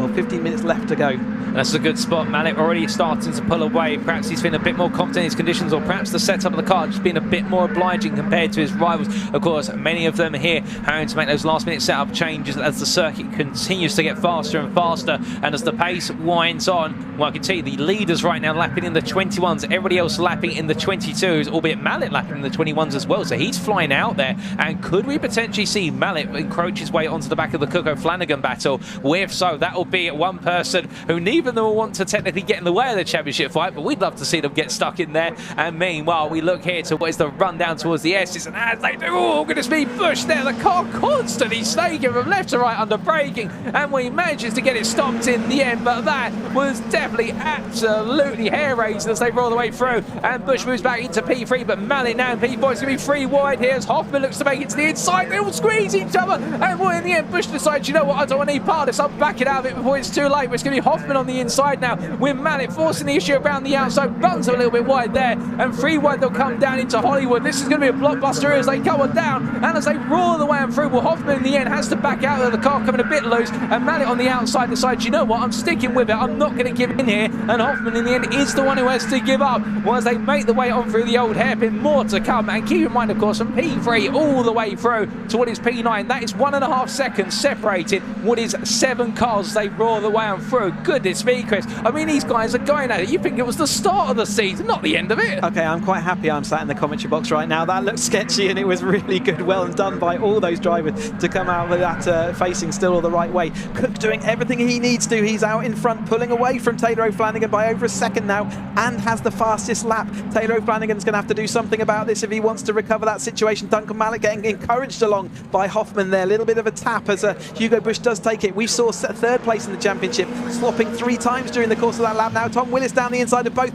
Speaker 5: minutes left to go.
Speaker 1: That's a good spot. Mallet already starting to pull away. Perhaps he's feeling a bit more confident in his conditions, or perhaps the setup of the car just being a bit more obliging compared to his rivals. Of course, many of them here having to make those last minute setup changes as the circuit continues to get faster and faster, and as the pace winds on. Well, I can tell you the leaders right now lapping in the 21s, everybody else lapping in the 22s, albeit Mallet lapping in the 21s as well, so he's flying out there. And could we potentially see Mallet encroach his way onto the back of the Cook O'Flanagan battle? If so, that will be one person who neither of them will want to technically get in the way of the championship fight, but we'd love to see them get stuck in there. And meanwhile, we look here to what is the run down towards the S's, and as they do, oh goodness me, Bush there, the car constantly snaking from left to right under braking, and we manages to get it stopped in the end, but that was definitely absolutely hair-raising as they roll the way through, and Bush moves back into P3, but Mallet now in P4 is going to be free wide here as Hoffman looks to make it to the inside. They all squeeze each other, and well, in the end, Bush decides, you know what, I don't want any part of this, I'll back it out of it before it's too late. But it's going to be Hoffman on the inside now, with Mallet forcing the issue around the outside. Buns a little bit wide there, and free wide they'll come down into Hollywood. This is going to be a blockbuster as they go on down, and as they roar the way on through, well, Hoffman in the end has to back out of the car, coming a bit loose, and Mallet on the outside decides, you know what, I'm sticking with it, I'm not going to give in here, and Hoffman in the end is the one who has to give up. Well, as they make the way on through the old hairpin, more to come, and keep in mind, of course, from P3 all the way through to what is P9, that is 1.5 seconds separated what is 7 cars. They roar the way on through. Goodness me, Chris, I mean, these guys are going at it. You think it was the start of the season, not the end of it.
Speaker 5: Okay, I'm quite happy I'm sat in the commentary box right now. That looked sketchy, and it was really good. Well done by all those drivers to come out with that facing still the right way. Cook doing everything he needs to. He's out in front, pulling away from Taylor O'Flanagan by over a second now, and has the fastest lap. Taylor O'Flanagan's going to have to do something about this if he wants to recover that situation. Duncan Mallet getting encouraged along by Hoffman there. A little bit of a tap as Hugo Bush does take it. We saw third place in the championship, swapping 3 times during the course of that lap. Now Tom Willis down the inside of both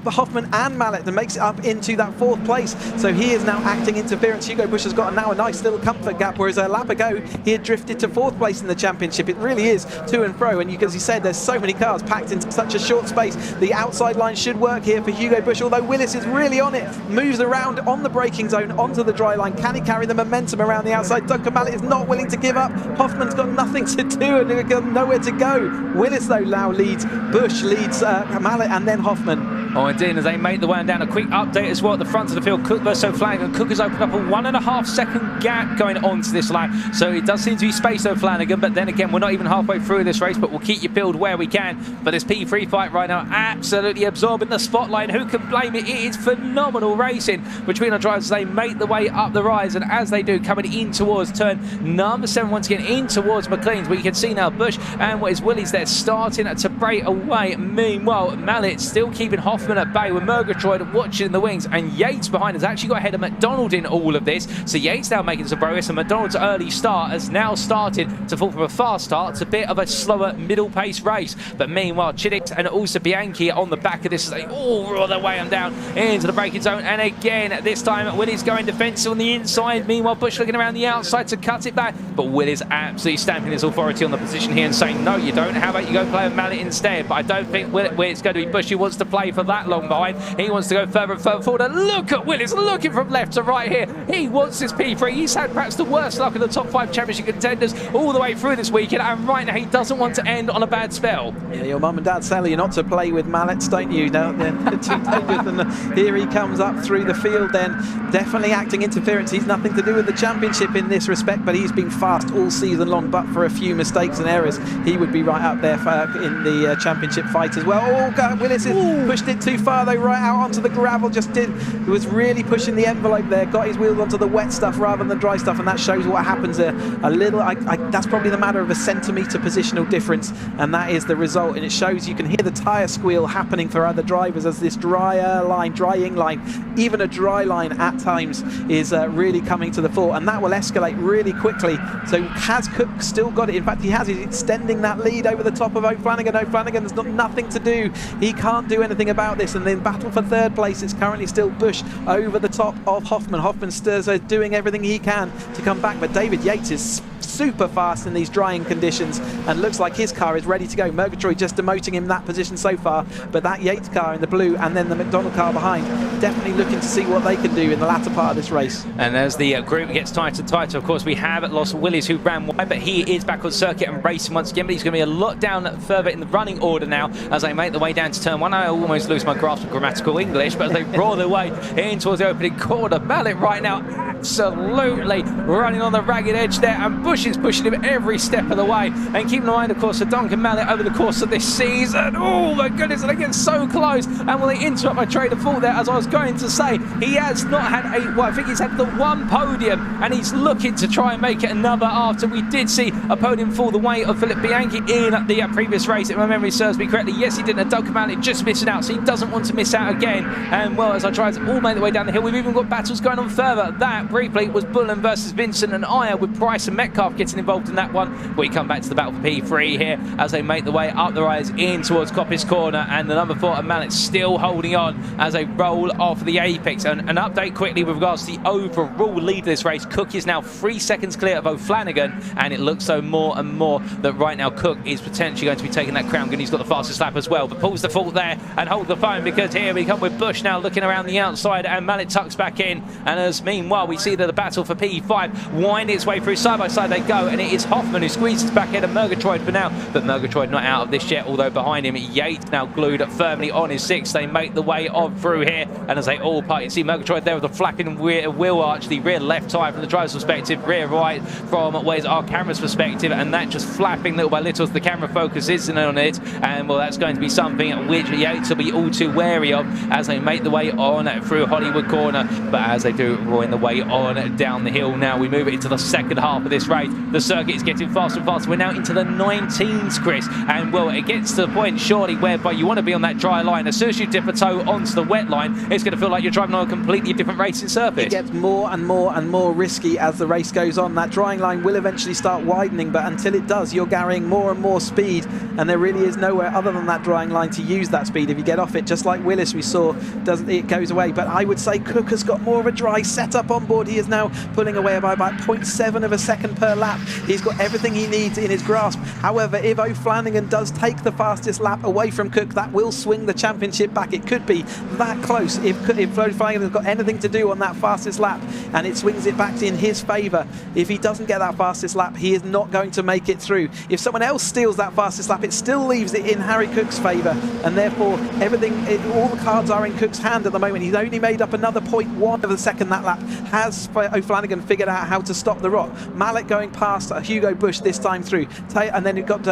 Speaker 5: Hoffman and Mallet, and makes it up into that 4th place. So he is now acting interference. Hugo Bush has got now a nice little comfort gap, whereas a lap ago he had drifted to 4th place in the championship. It really is to and fro, and as you said, there's so many cars packed into such a short space. The outside line should work here for Hugo Bush, although Willis is really on it, moves around on the braking zone onto the dry line. Can he carry the momentum around the outside? Duncan Mallet is not willing to give up. Hoffman's got nothing to do and got nowhere to go. Willis though now leads, Bush leads Mallet, and then Hoffman.
Speaker 1: Oh, indeed, as they make the way down. A quick update as well at the front of the field. Cook versus O'Flanagan. Cook has opened up a 1.5 second gap going on to this lap, so it does seem to be space O'Flanagan, but then again, we're not even halfway through this race, but we'll keep you peeled where we can. But this P3 fight right now absolutely absorbing the spotlight. Who can blame it? It is phenomenal racing between our drivers. They make the way up the rise, and as they do, coming in towards turn number 7 once again, in towards McLean's, where you can see now Bush and what is Willys there starting to break away meanwhile, Mallet still keeping Hoffman at bay with Murgatroyd watching in the wings, and Yates behind has actually got ahead of McDonald in all of this. So Yates now making some progress, and McDonald's early start has now started to fall from a fast start. It's a bit of a slower middle pace race. But meanwhile, Chiddick and also Bianchi on the back of this as they all roll their way on down into the braking zone. And again, this time Willie's going defensive on the inside. Meanwhile, Bush looking around the outside to cut it back. But Willie's absolutely stamping his authority on the position here and saying, no, you don't. How about you go play with Mallet instead? But I don't think it's going to be Bush who wants to play for that long behind. He wants to go further and further forward. And look at Willis looking from left to right here. He wants this P3. He's had perhaps the worst luck in the top 5 championship contenders all the way through this weekend. And right now, he doesn't want to end on a bad spell.
Speaker 5: Yeah, your mum and dad tell you not to play with mallets, don't you? No, they're too dangerous. And here he comes up through the field then, definitely acting interference. He's nothing to do with the championship in this respect, but he's been fast all season long, but for a few mistakes and errors, he would be right up there in the championship fight as well. Oh, God, Willis has pushed it too far though, right out onto the gravel, he was really pushing the envelope there, got his wheels onto the wet stuff rather than the dry stuff, and that shows what happens there. That's probably the matter of a centimetre positional difference, and that is the result, and it shows you can hear the tyre squeal happening for other drivers as this drying line, even a dry line at times is really coming to the fore, and that will escalate really quickly. So has Cook still got it? In fact, he's extending that lead over the top of O'Flanagan. O'Flanagan's got nothing to do. He can't do anything about this, and then battle for third place, it's currently still Bush over the top of Hoffman. Hoffman's doing everything he can to come back, but David Yates is super fast in these drying conditions and looks like his car is ready to go. Murgatroyd just demoting him that position so far, but that Yates car in the blue and then the McDonald car behind, definitely looking to see what they can do in the latter part of this race.
Speaker 1: And as the group gets tighter and tighter, of course, we have lost Willis, who ran wide, but he is back on circuit and racing once again, but he's going to be a lot down further in the running order now as they make their way down to turn 1. I almost lose my grasp of grammatical English, but as they roar their way in towards the opening corner. Mallet right now absolutely running on the ragged edge there, and Bush is pushing him every step of the way. And keep in mind, of course, for Duncan Mallet over the course of this season, oh my goodness, and they get so close, and will they interrupt my train of thought there, as I was going to say, he has not had I think he's had the one podium, and he's looking to try and make it another after we did see a podium fall the way of Philip Bianchi in the previous race, if my memory serves me correctly. Yes, he didn't, and Duncan Mallet just missing out, so he doesn't want to miss out again. And well, as I try to all make the way down the hill, we've even got battles going on further. That briefly was Bullen versus Vincent and Aya, with Price and Metcalf getting involved in that one. We come back to the battle for P3 here as they make the way up the rise in towards Coppice Corner, and the number 4 of Mallet still holding on as they roll off the apex. And an update quickly with regards to the overall lead of this race. Cook is now 3 seconds clear of O'Flanagan, and it looks so more and more that right now Cook is potentially going to be taking that crown, and he's got the fastest lap as well, but pulls the fault there and hold the phone, because here we come with Bush now looking around the outside, and Mallet tucks back in. And as meanwhile we see that the battle for P5 wind its way through, side by side they go, and it is Hoffman who squeezes back ahead of Murgatroyd for now, but Murgatroyd not out of this yet, although behind him Yates now glued firmly on his 6. They make the way on through here, and as they all part, you see Murgatroyd there with the flapping rear wheel arch, the rear left tyre from the driver's perspective, rear right from where's our camera's perspective, and that just flapping little by little as the camera focuses in on it. And well, that's going to be something which Yates will be all too wary of as they make the way on through Hollywood Corner. But as they do, roaring the way on down the hill now, we move it into the second half of this race. The circuit is getting faster and faster. We're now into the 19s, Chris, and well, it gets to the point surely whereby you want to be on that dry line. As soon as you dip a toe onto the wet line, it's going to feel like you're driving on a completely different racing surface.
Speaker 5: It gets more and more and more risky as the race goes on. That drying line will eventually start widening, but until it does, you're carrying more and more speed, and there really is nowhere other than that drying line to use that speed. If you get off it, just like Willis we saw, it goes away. But I would say Cook has got more of a dry setup on board. He is now pulling away by about 0.7 of a second per lap. He's got everything he needs in his grasp. However, if O'Flanagan does take the fastest lap away from Cook, that will swing the championship back. It could be that close if O'Flanagan's got anything to do on that fastest lap, and it swings it back in his favour. If he doesn't get that fastest lap, he is not going to make it through. If someone else steals that fastest lap, it still leaves it in Harry Cook's favour, and therefore all the cards are in Cook's hand at the moment. He's only made up another 0.1 of a second that lap. Has O'Flanagan figured out how to stop the rot? Mallet going past Hugo Bush this time through, and then you've got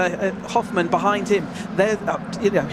Speaker 5: Hoffman behind him. There,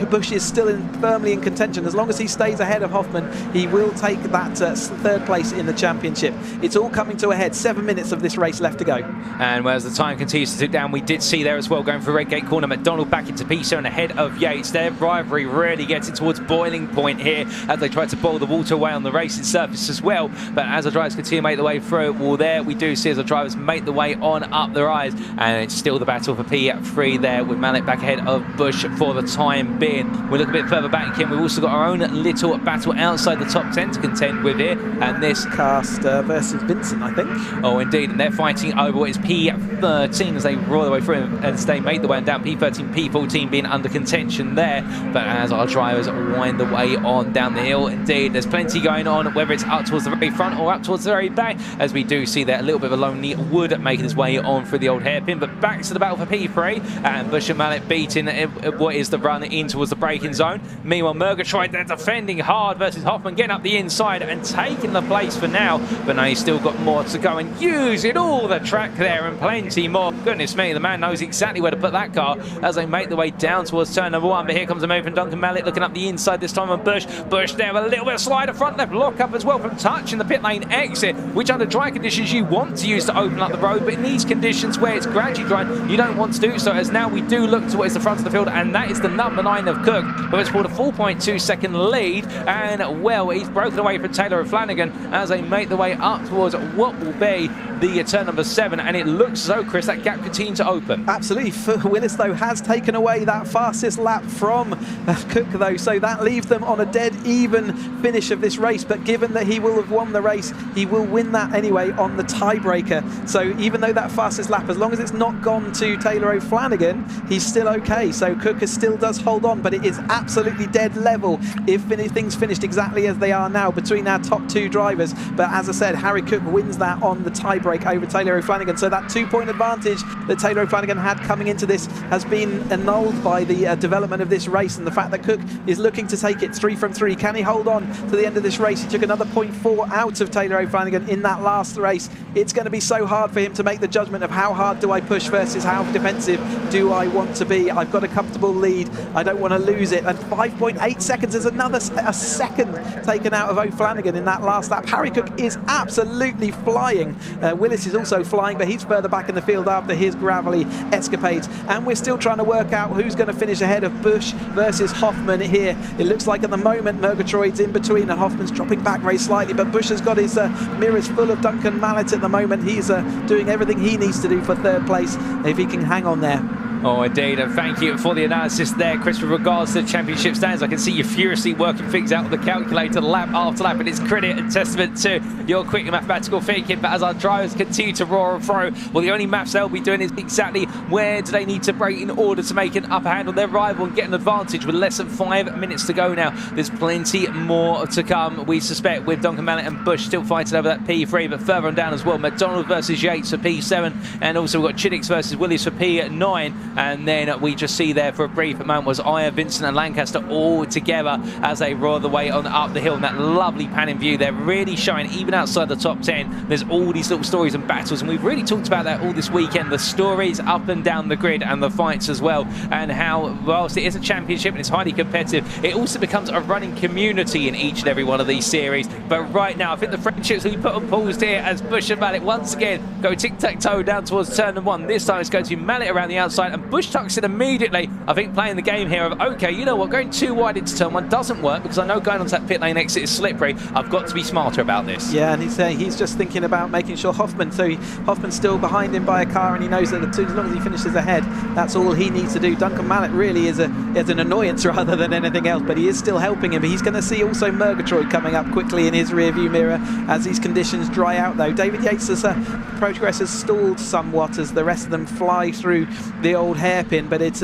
Speaker 5: Bush is still firmly in contention. As long as he stays ahead of Hoffman, he will take that third place in the championship. It's all coming to a head. 7 minutes of this race left to go.
Speaker 1: And as the time continues to tick down, we did see there as well, going through Redgate Corner, McDonald back into P7 ahead of Yates. Their rivalry really getting towards boiling point here as they try to boil the water away on the racing surface as well. But as the drivers continue to make the way through, well, there we do see as the drivers make the way on up the rise, and it's still the battle for P3 there, with Mallet back ahead of Bush for the time being. We look a bit further back, Kim. We've also got our own little battle outside the top 10 to contend with here, and this
Speaker 5: Cast versus Vincent, I think.
Speaker 1: Oh, indeed, and they're fighting over what is P13 as they roll their way through, as they make the way down. P13, P14 being under contention there, but as our drivers wind the way on down the hill, indeed, there's plenty going on, whether it's up towards the very front or up towards the very back, as we do see there a little bit of a lonely Wood making his way on through the old hairpin. But back to the battle for P3, and Bush and Mallet beating what is the run in towards the braking zone. Meanwhile, Murgatroyd, they're defending hard versus Hoffman, getting up the inside and taking the place for now, but now he's still got more to go and using all the track there and plenty more. Goodness me, the man knows exactly where to put that car as they make the way down towards turn number 1. But here comes a move from Duncan Mallet looking up the inside this time on Bush. Bush there with a little bit of slider front left lock up as well from touching the pit lane exit, which under dry conditions you want to use to open up the road, but in these conditions where it's gradually dry, you don't want to do so, as now we do look towards the front of the field, and that is the number 9 of Cook, who has pulled a 4.2 second lead, and well, he's broken away from Taylor O'Flanagan as they make the way up towards what will be the turn number 7, and it looks as though, Chris, that gap continues to open.
Speaker 5: Absolutely. Willis, though, has taken away that fastest lap from Cook, though, so that leaves them on a dead even finish of this race. But given that he will have won the race, he will win that anyway on the tiebreaker. So even though that fastest lap, as long as it's not gone to Taylor O'Flanagan, he's still okay. So Cook still does hold on, but it is absolutely dead level if things finished exactly as they are now between our top 2 drivers. But as I said, Harry Cook wins that on the tiebreak over Taylor O'Flanagan. So that 2-point advantage that Taylor O'Flanagan had coming into this has been annulled by the development of this race, and the fact that Cook is looking to take it 3 from 3. Can he hold on to the end of this race? He took another 0.4 out of Taylor O'Flanagan in that last race. It's going to be so hard for him to make the judgment of how hard do I push versus how defensive do I want to be. I've got a comfortable lead. I don't want to lose it. And 5.8 seconds is a second taken out of O'Flanagan in that last lap. Harry Cook is absolutely flying. Willis is also flying, but he's further back in the field after his gravelly escapades. And we're still trying to work out who's going to finish ahead of Bush versus Hoffman here. It looks like at the moment Murgatroyd's in between and Hoffman's dropping back very slightly, but Bush has got his mirrors full of Duncan Mallet at the moment. He's doing everything he needs to do for 3rd place if he can hang on there.
Speaker 1: Oh, indeed, and thank you for the analysis there, Chris, with regards to the championship stands. I can see you furiously working things out on the calculator lap after lap, and it's credit and testament to your quick mathematical thinking. But as our drivers continue to roar and throw, well, the only maths they'll be doing is exactly where do they need to brake in order to make an upper hand on their rival and get an advantage with less than 5 minutes to go now. There's plenty more to come, we suspect, with Duncan Mallet and Bush still fighting over that P3, but further on down as well, McDonald versus Yates for P7, and also we've got Chiddix versus Willis for P9. And then we just see there for a brief moment was Aya, Vincent and Lancaster all together as they roar the way on up the hill in that lovely panning view. They're really showing, even outside the top 10, there's all these little stories and battles, and we've really talked about that all this weekend, the stories up and down the grid and the fights as well, and how whilst it is a championship and it's highly competitive, it also becomes a running community in each and every one of these series. But right now I think the friendships we put on pause here as Bush and Mallet once again go tic-tac-toe down towards turn number 1. This time it's going to be Mallet around the outside, and Bush tucks in immediately, I think, playing the game here of, okay, you know what, going too wide into turn 1 doesn't work because I know going onto that pit lane exit is slippery. I've got to be smarter about this.
Speaker 5: Yeah, and he's just thinking about making sure Hoffman's still behind him by a car, and he knows that as long as he finishes ahead, that's all he needs to do. Duncan Mallet really is an annoyance rather than anything else, but he is still helping him. But he's going to see also Murgatroyd coming up quickly in his rear view mirror as these conditions dry out, though. David Yates' progress has stalled somewhat as the rest of them fly through the old hairpin, but it's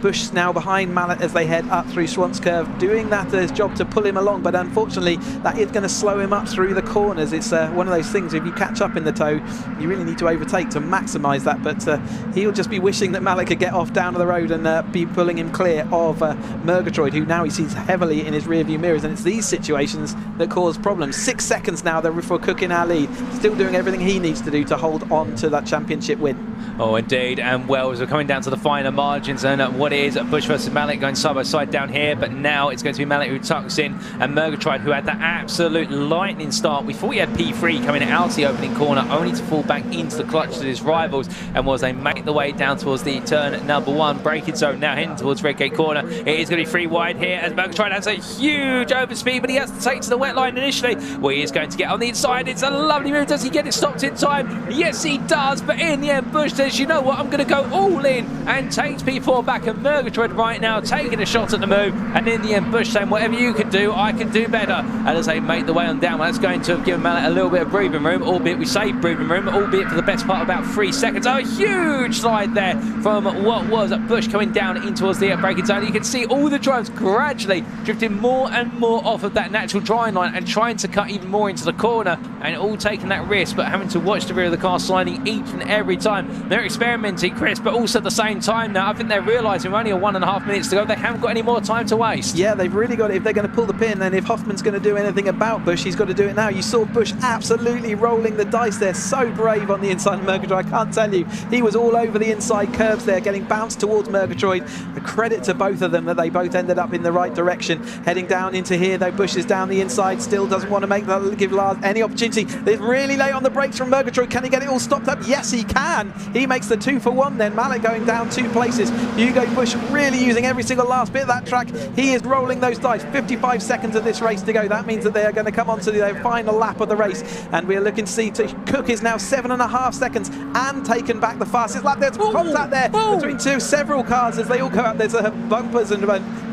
Speaker 5: Bush now behind Mallet as they head up through Swans Curve, doing that his job to pull him along, but unfortunately that is going to slow him up through the corners. It's one of those things, if you catch up in the tow, you really need to overtake to maximise that, but he'll just be wishing that Mallet could get off down to the road and be pulling him clear of Murgatroyd, who now he sees heavily in his rear view mirrors, and it's these situations that cause problems. 6 seconds now for Cook in our lead, still doing everything he needs to do to hold on to that championship win.
Speaker 1: Oh, indeed, and well, as we're coming down to to the finer margins and what is Bush versus Mallet going side by side down here, but now it's going to be Mallet who tucks in, and Murgatroyd, who had that absolute lightning start. We thought he had P3 coming out of the opening corner, only to fall back into the clutch to his rivals, and as they make the way down towards the turn number 1 braking zone, now heading towards Redgate corner. It is going to be 3 wide here as Murgatroyd has a huge overspeed, but he has to take to the wet line initially. Well, he is going to get on the inside. It's a lovely move. Does he get it stopped in time? Yes, he does, but in the end, Bush says, you know what, I'm going to go all in, and takes P4 back, and Murgatroyd right now taking a shot at the move, and in the end, Bush saying, whatever you can do, I can do better. And as they make the way on down, well, that's going to have given Mallet a little bit of breathing room, albeit we say breathing room, albeit for the best part of about 3 seconds. Oh, a huge slide there from what was Bush coming down in towards the braking zone. You can see all the drivers gradually drifting more and more off of that natural drying line and trying to cut even more into the corner, and all taking that risk, but having to watch the rear of the car sliding each and every time. They're experimenting, Chris, but also at the same time now, I think they're realising we're only 1.5 minutes to go. They haven't got any more time to waste.
Speaker 5: Yeah, they've really got it. If they're going to pull the pin, and if Hoffman's going to do anything about Bush, he's got to do it now. You saw Bush absolutely rolling the dice there, so brave on the inside of Murgatroyd. I can't tell you, he was all over the inside curves there, getting bounced towards Murgatroyd. The credit to both of them that they both ended up in the right direction. Heading down into here, though, Bush is down the inside, still doesn't want to give Lars any opportunity. They're really late on the brakes from Murgatroyd. Can he get it all stopped up? Yes, he can. He makes the 2 for 1 then. Mallet going down 2 places. Hugo Bush really using every single last bit of that track. He is rolling those dice. 55 seconds of this race to go. That means that they are going to come on to the final lap of the race, and we're looking to see Cook is now 7.5 seconds and taken back the fastest lap. There's contact there between several cars as they all go out. There's bumpers and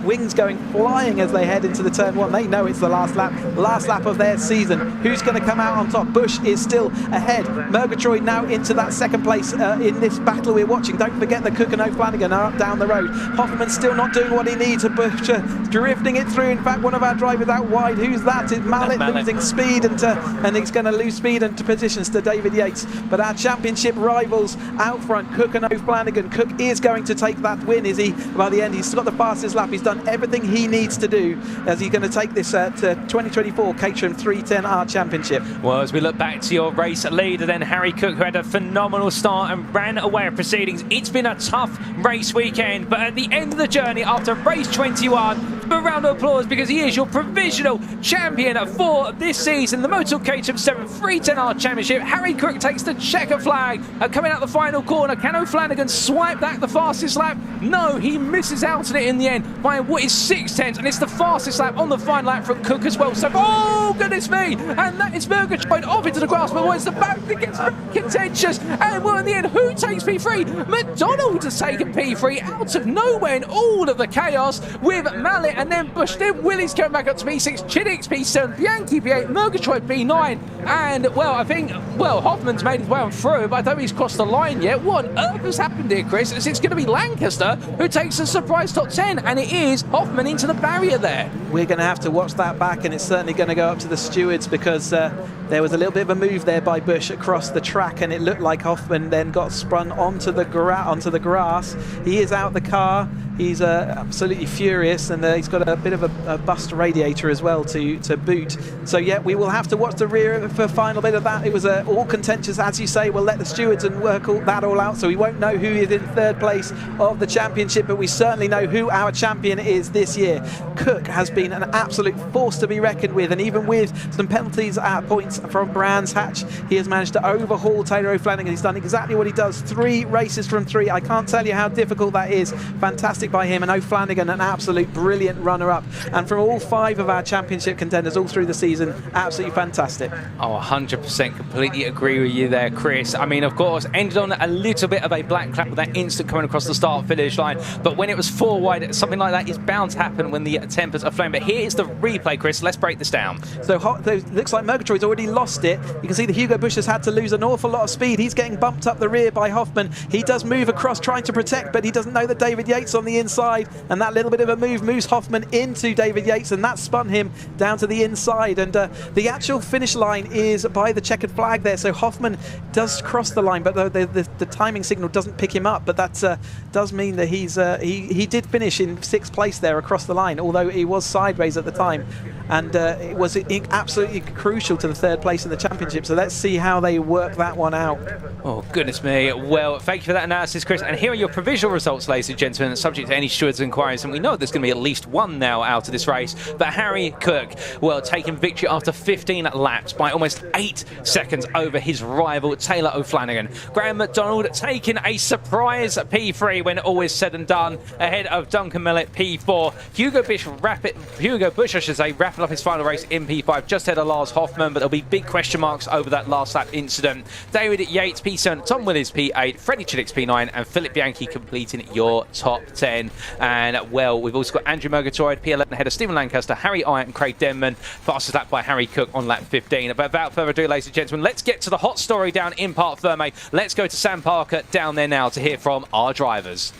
Speaker 5: wings going flying as they head into the turn 1. They know it's the last lap of their season. Who's going to come out on top? Bush is still ahead. Murgatroyd now into that 2nd place in this battle we're watching. Don't forget that Cook and O'Flanagan are up down the road. Hoffman's still not doing what he needs. Bush drifting it through. In fact, one of our drivers out wide. Who's that? It's Mallet losing speed, and he's going to lose speed into positions to David Yates. But our championship rivals out front, Cook and O'Flanagan. Cook is going to take that win, is he? By the end, he's got the fastest lap. He's done everything he needs to do as he's going to take this to 2024 Caterham 310R Championship.
Speaker 1: Well, as we look back to your race leader then, Harry Cook, who had a phenomenal start and ran away at proceedings. It's been a tough race weekend, but at the end of the journey, after race 21, a round of applause because he is your provisional champion for this season, the Motor Caterham 7 310R Championship. Harry Cook takes the checker flag coming out the final corner. Can O'Flanagan swipe back the fastest lap? No, he misses out on it in the end by what is 6/10, and it's the fastest lap on the final lap from Cook as well. So, oh goodness me, and that is Murgatroyd off into the grass, but it's the back that gets contentious, and well, in the end, who takes P3? McDonald has taken P3 out of nowhere in all of the chaos with Mallet, and then Bush, then Willie's coming back up to P6, Chiddick's P7, Bianchi P8, Murgatroyd P9, and well, I think, well, Hoffman's made his way on through, but I don't think he's crossed the line yet. What on earth has happened here, Chris? It's going to be Lancaster who takes a surprise top 10, and it is Hoffman into the barrier there.
Speaker 5: We're going to have to watch that back, and it's certainly going to go up to the stewards because there was a little bit of a move there by Bush across the track, and it looked like Hoffman then got spun onto the grass. He is out the car. He's absolutely furious, and he's got a bit of a bust radiator as well to boot. So yeah, we will have to watch the rear for final bit of that. It was all contentious, as you say. We'll let the stewards and work that all out, so we won't know who is in 3rd place of the championship, but we certainly know who our champion is this year. Cook has been an absolute force to be reckoned with, and even with some penalties at points from Brands Hatch, he has managed to overhaul Taylor O'Flanagan. He's done exactly what he does. 3 races from 3. I can't tell you how difficult that is. Fantastic by him, and O'Flanagan an absolute brilliant runner-up, and from all 5 of our championship contenders all through the season, absolutely fantastic.
Speaker 1: Oh, 100% completely agree with you there, Chris. I mean, of course, ended on a little bit of a black cloud with that instant coming across the start-finish line, but when it was 4 wide, something like that is bound to happen when the tempers are flowing. But here is the replay, Chris. Let's break this down.
Speaker 5: So it looks like Murgatroyd's already lost it. You can see that Hugo Bush has had to lose an awful lot of speed. He's getting bumped up the rear by Hoffman. He does move across trying to protect, but he doesn't know that David Yates on the the inside, and that little bit of a move moves Hoffman into David Yates, and that spun him down to the inside. And the actual finish line is by the checkered flag there, so Hoffman does cross the line, but the timing signal doesn't pick him up. But that does mean that he did finish in 6th place there across the line, although he was sideways at the time, and it was absolutely crucial to the 3rd place in the championship. So let's see how they work that one out.
Speaker 1: Oh, goodness me. Well, thank you for that analysis, Chris. And here are your provisional results, ladies and gentlemen, subject to any stewards' inquiries. And we know there's going to be at least one now out of this race. But Harry Cook, well, taking victory after 15 laps by almost 8 seconds over his rival, Taylor O'Flanagan. Graham McDonald taking a surprise P3 when all is said and done, ahead of Duncan Millett, P4. Hugo Bush, I should say, wrapping up his final race in P5, just ahead of Lars Hoffman, but there'll be big question marks over that last lap incident. David Yates, P7, Tom Willis, P8, Freddie Chiddick's P9, and Philip Bianchi completing your top 10. And, well, we've also got Andrew Murgatroyd, P11, ahead of Stephen Lancaster, Harry Iron, and Craig Denman. Fastest lap by Harry Cook on lap 15. But without further ado, ladies and gentlemen, let's get to the hot story down in Parc Ferme. Let's go to Sam Parker down there now to hear from our drivers.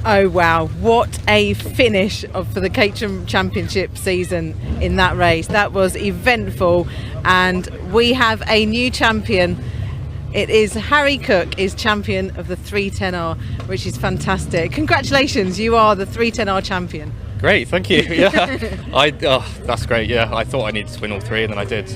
Speaker 6: Oh wow, what a finish for the Caterham Championship season in that race. That was eventful, and we have a new champion. It is Harry Cook is champion of the 310R, which is fantastic. Congratulations, you are the 310R champion.
Speaker 4: Great, thank you. Yeah, that's great. Yeah, I thought I needed to win all 3, and then I did.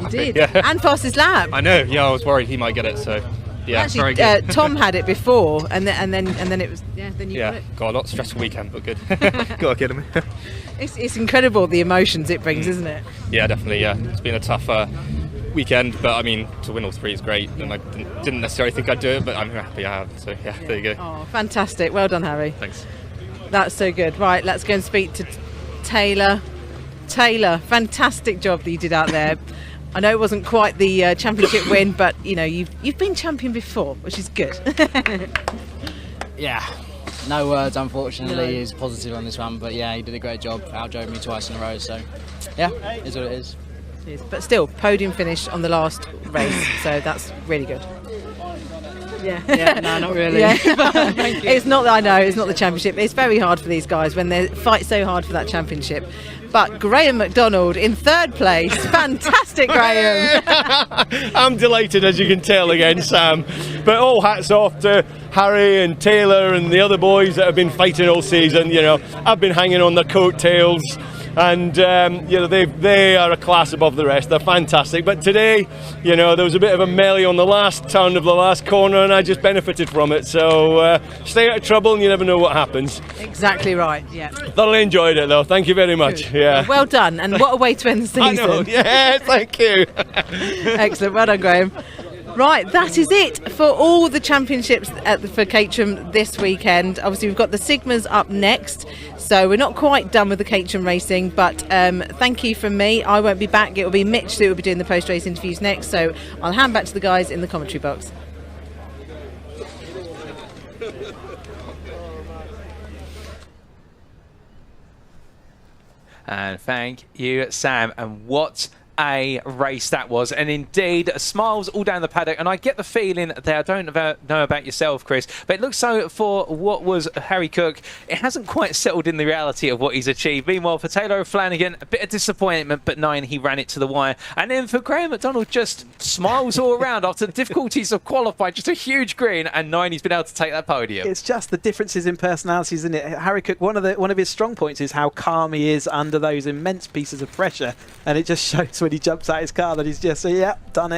Speaker 6: You did,
Speaker 4: yeah.
Speaker 6: And fastest lap.
Speaker 4: I know. Yeah, I was worried he might get it. So, yeah,
Speaker 6: actually,
Speaker 4: very good.
Speaker 6: Tom had it before, and then it was then you got it.
Speaker 4: Got a lot stressful weekend, but good. Got to get him.
Speaker 6: It's incredible the emotions it brings, isn't it?
Speaker 4: Yeah, definitely. Yeah, it's been a tough weekend, but I mean, to win all 3 is great, and I didn't necessarily think I'd do it, but I'm happy I have. So yeah, there you go.
Speaker 6: Oh, fantastic! Well done, Harry.
Speaker 4: Thanks.
Speaker 6: That's so good. Right, let's go and speak to Taylor. Taylor, fantastic job that you did out there. I know it wasn't quite the championship win, but you know you've been champion before, which is good.
Speaker 20: Yeah, no words unfortunately is positive on this one, but yeah, he did a great job, outdrove me twice in a row, so yeah, it is what it is.
Speaker 6: But still, podium finish on the last race, so that's really good.
Speaker 20: Yeah, no, not really.
Speaker 6: Yeah, thank you. It's not. I know it's not the championship. It's very hard for these guys when they fight so hard for that championship. But Graham McDonald in 3rd place, fantastic, Graham.
Speaker 21: I'm delighted, as you can tell again, Sam. But all hats off to Harry and Taylor and the other boys that have been fighting all season. You know, I've been hanging on their coattails. And you know, they are a class above the rest. They're fantastic. But today, you know, there was a bit of a melee on the last turn of the last corner, and I just benefited from it. So stay out of trouble, and you never know what happens.
Speaker 6: Exactly right. Yeah.
Speaker 21: Thoroughly enjoyed it, though. Thank you very much.
Speaker 6: Good.
Speaker 21: Yeah.
Speaker 6: Well done. And what a way to end the season.
Speaker 21: I know. Yeah. Thank you.
Speaker 6: Excellent. Well done, Graham. Right, that is it for all the championships for Caterham this weekend. Obviously, we've got the Sigmas up next, so we're not quite done with the Caterham racing, but thank you from me. I won't be back. It will be Mitch who will be doing the post-race interviews next, so I'll hand back to the guys in the commentary box.
Speaker 1: And thank you, Sam. And what a race that was, and indeed smiles all down the paddock. And I get the feeling there, I don't know about yourself, Chris, but it looks so for what was Harry Cook, it hasn't quite settled in the reality of what he's achieved. Meanwhile, for Taylor O'Flanagan, a bit of disappointment, but 9, he ran it to the wire. And then for Graham McDonald, just smiles all around after the difficulties of qualifying, just a huge grin, and 9, he's been able to take that podium.
Speaker 5: It's just the differences in personalities, isn't it? Harry Cook, one of his strong points is how calm he is under those immense pieces of pressure, and it just shows when he jumps out his car that he's just, yeah, done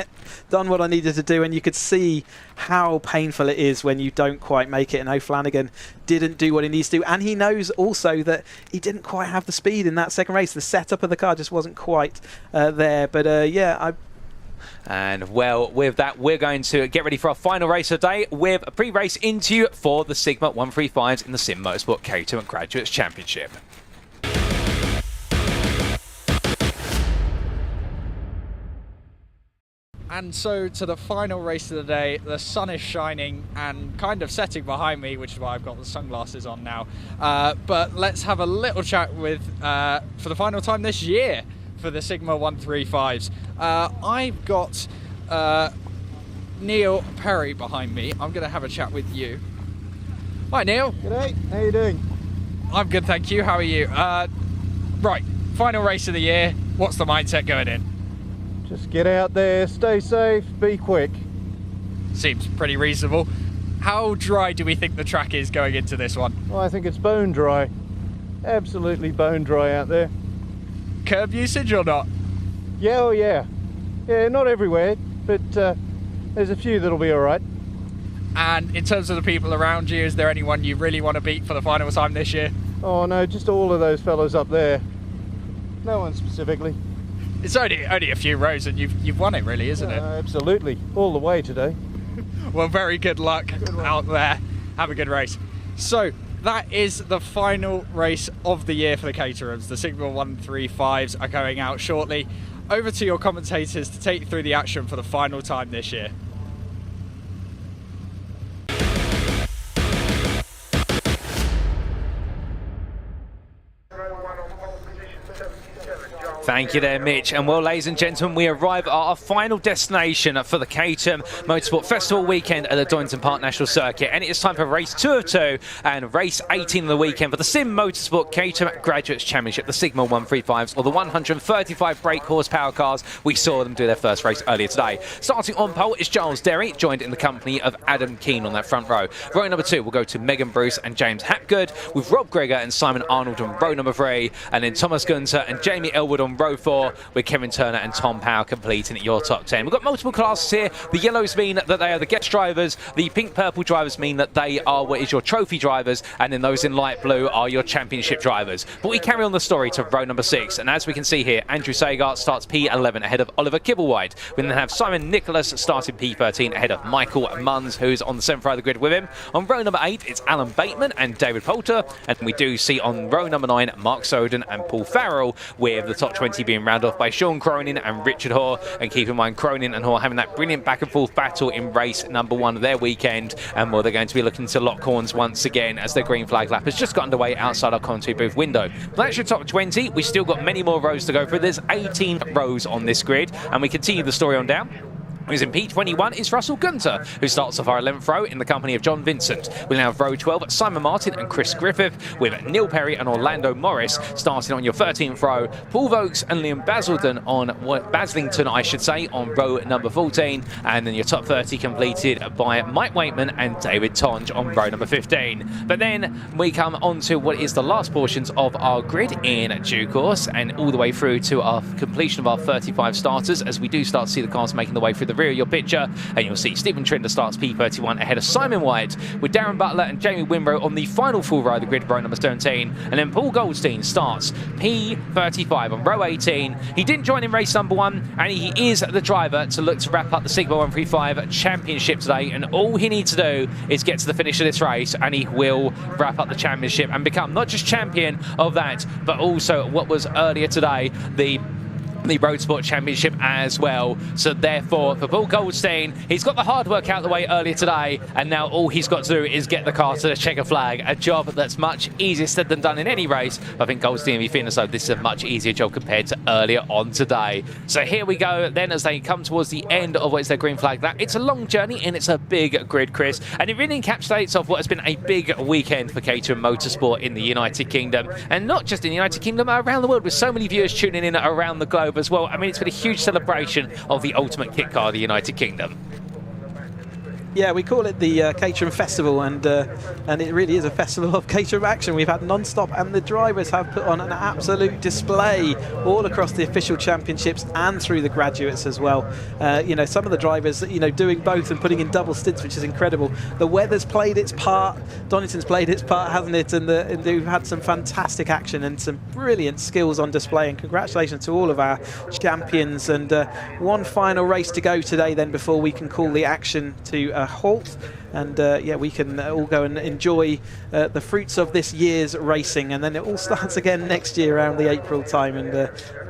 Speaker 5: what I needed to do. And you could see how painful it is when you don't quite make it, and O'Flanagan didn't do what he needs to, and he knows also that he didn't quite have the speed in that second race. The setup of the car just wasn't quite there, but
Speaker 1: And well, with that, we're going to get ready for our final race of the day with a pre-race interview for the Sigma 135s in the Sim Motorsport Caterham Graduates Championship.
Speaker 24: And so to the final race of the day. The sun is shining and kind of setting behind me, which is why I've got the sunglasses on now. But let's have a little chat with, for the final time this year, for the Sigma 135s. I've got Neil Perry behind me. I'm going to have a chat with you. Hi, Neil.
Speaker 7: G'day. How you doing?
Speaker 24: I'm good, thank you. How are you? Right, final race of the year. What's the mindset going in?
Speaker 7: Just get out there, stay safe, be quick.
Speaker 24: Seems pretty reasonable. How dry do we think the track is going into this one?
Speaker 7: Well, I think it's bone dry. Absolutely bone dry out there.
Speaker 24: Curb usage or not?
Speaker 7: Yeah, oh yeah. Yeah, not everywhere, but there's a few that'll be all right.
Speaker 24: And in terms of the people around you, is there anyone you really want to beat for the final time this year?
Speaker 7: Oh no, just all of those fellas up there. No one specifically.
Speaker 24: It's only a few rows and you've won it really, isn't it?
Speaker 7: Absolutely, all the way today.
Speaker 24: Well, very good luck out there. Have a good race. So that is the final race of the year for the Caterhams. The Sigma 135s are going out shortly. Over to your commentators to take you through the action for the final time this year.
Speaker 1: Thank you there, Mitch. And well, ladies and gentlemen, we arrive at our final destination for the Caterham Motorsport Festival weekend at the Donington Park National Circuit. And it is time for race 2 of 2 and race 18 of the weekend for the Sim Motorsport Caterham Graduates Championship, the Sigma 135s, or the 135 brake horsepower cars. We saw them do their first race earlier today. Starting on pole is Giles Derry, joined in the company of Adam Keane on that front row. Row number 2 will go to Megan Bruce and James Hapgood, with Rob Gregor and Simon Arnold on row number 3, and then Thomas Gunter and Jamie Elwood on row 4, with Kevin Turner and Tom Power completing your top 10. We've got multiple classes here. The yellows mean that they are the guest drivers, the pink-purple drivers mean that they are what is your trophy drivers, and then those in light blue are your championship drivers. But we carry on the story to row number 6, and as we can see here, Andrew Sagar starts P11 ahead of Oliver Kibblewhite. We then have Simon Nicholas starting P13 ahead of Michael Munns, who's on the 7th row of the grid with him. On row number 8, it's Alan Bateman and David Poulter, and we do see on row number 9, Mark Soden and Paul Farrell, with the top 20 being rounded off by Sean Cronin and Richard Hoare. And keep in mind, Cronin and Hoare having that brilliant back and forth battle in race number 1 of their weekend, and well, they're going to be looking to lock horns once again as their green flag lap has just got underway outside our commentary booth window. But that's your top 20. We've still got many more rows to go through. There's 18 rows on this grid, and we continue the story on down. Who's in P21 is Russell Gunter, who starts off our 11th row in the company of John Vincent. We'll now have row 12, Simon Martin and Chris Griffith, with Neil Perry and Orlando Morris starting on your 13th row. Paul Vokes and Liam Baslington, I should say, on row number 14. And then your top 30 completed by Mike Waitman and David Tonge on row number 15. But then we come on to what is the last portions of our grid in due course, and all the way through to our completion of our 35 starters, as we do start to see the cars making the way through the rear of your picture. And you'll see Stephen Trinder starts P31 ahead of Simon White, with Darren Butler and Jamie Wimbrow on the final full row of the grid, row number 17. And then Paul Goldstein starts P35 on row 18. He didn't join in race number 1, and he is the driver to look to wrap up the Sigma 135 championship today. And all he needs to do is get to the finish of this race, and he will wrap up the championship and become not just champion of that, but also what was earlier today, the Road Sport Championship as well. So therefore, for Paul Goldstein, he's got the hard work out of the way earlier today, and now all he's got to do is get the car to the checker flag, a job that's much easier said than done in any race. I think Goldstein will be feeling as though this is a much easier job compared to earlier on today. So here we go then, as they come towards the end of what is their green flag lap. It's a long journey and it's a big grid, Chris, and it really encapsulates of what has been a big weekend for Caterham Motorsport in the United Kingdom, and not just in the United Kingdom, around the world, with so many viewers tuning in around the globe as well. I mean, it's been a huge celebration of the ultimate kit car of the United Kingdom.
Speaker 5: Yeah, we call it the Caterham Festival, and it really is a festival of Caterham action. We've had non-stop, and the drivers have put on an absolute display all across the official championships and through the graduates as well. You know, some of the drivers, you know, doing both and putting in double stints, which is incredible. The weather's played its part, Donington's played its part, hasn't it? And we've had some fantastic action and some brilliant skills on display. And congratulations to all of our champions. And one final race to go today, then, before we can call the action to halt, and yeah, we can all go and enjoy the fruits of this year's racing, and then it all starts again next year around the April time, and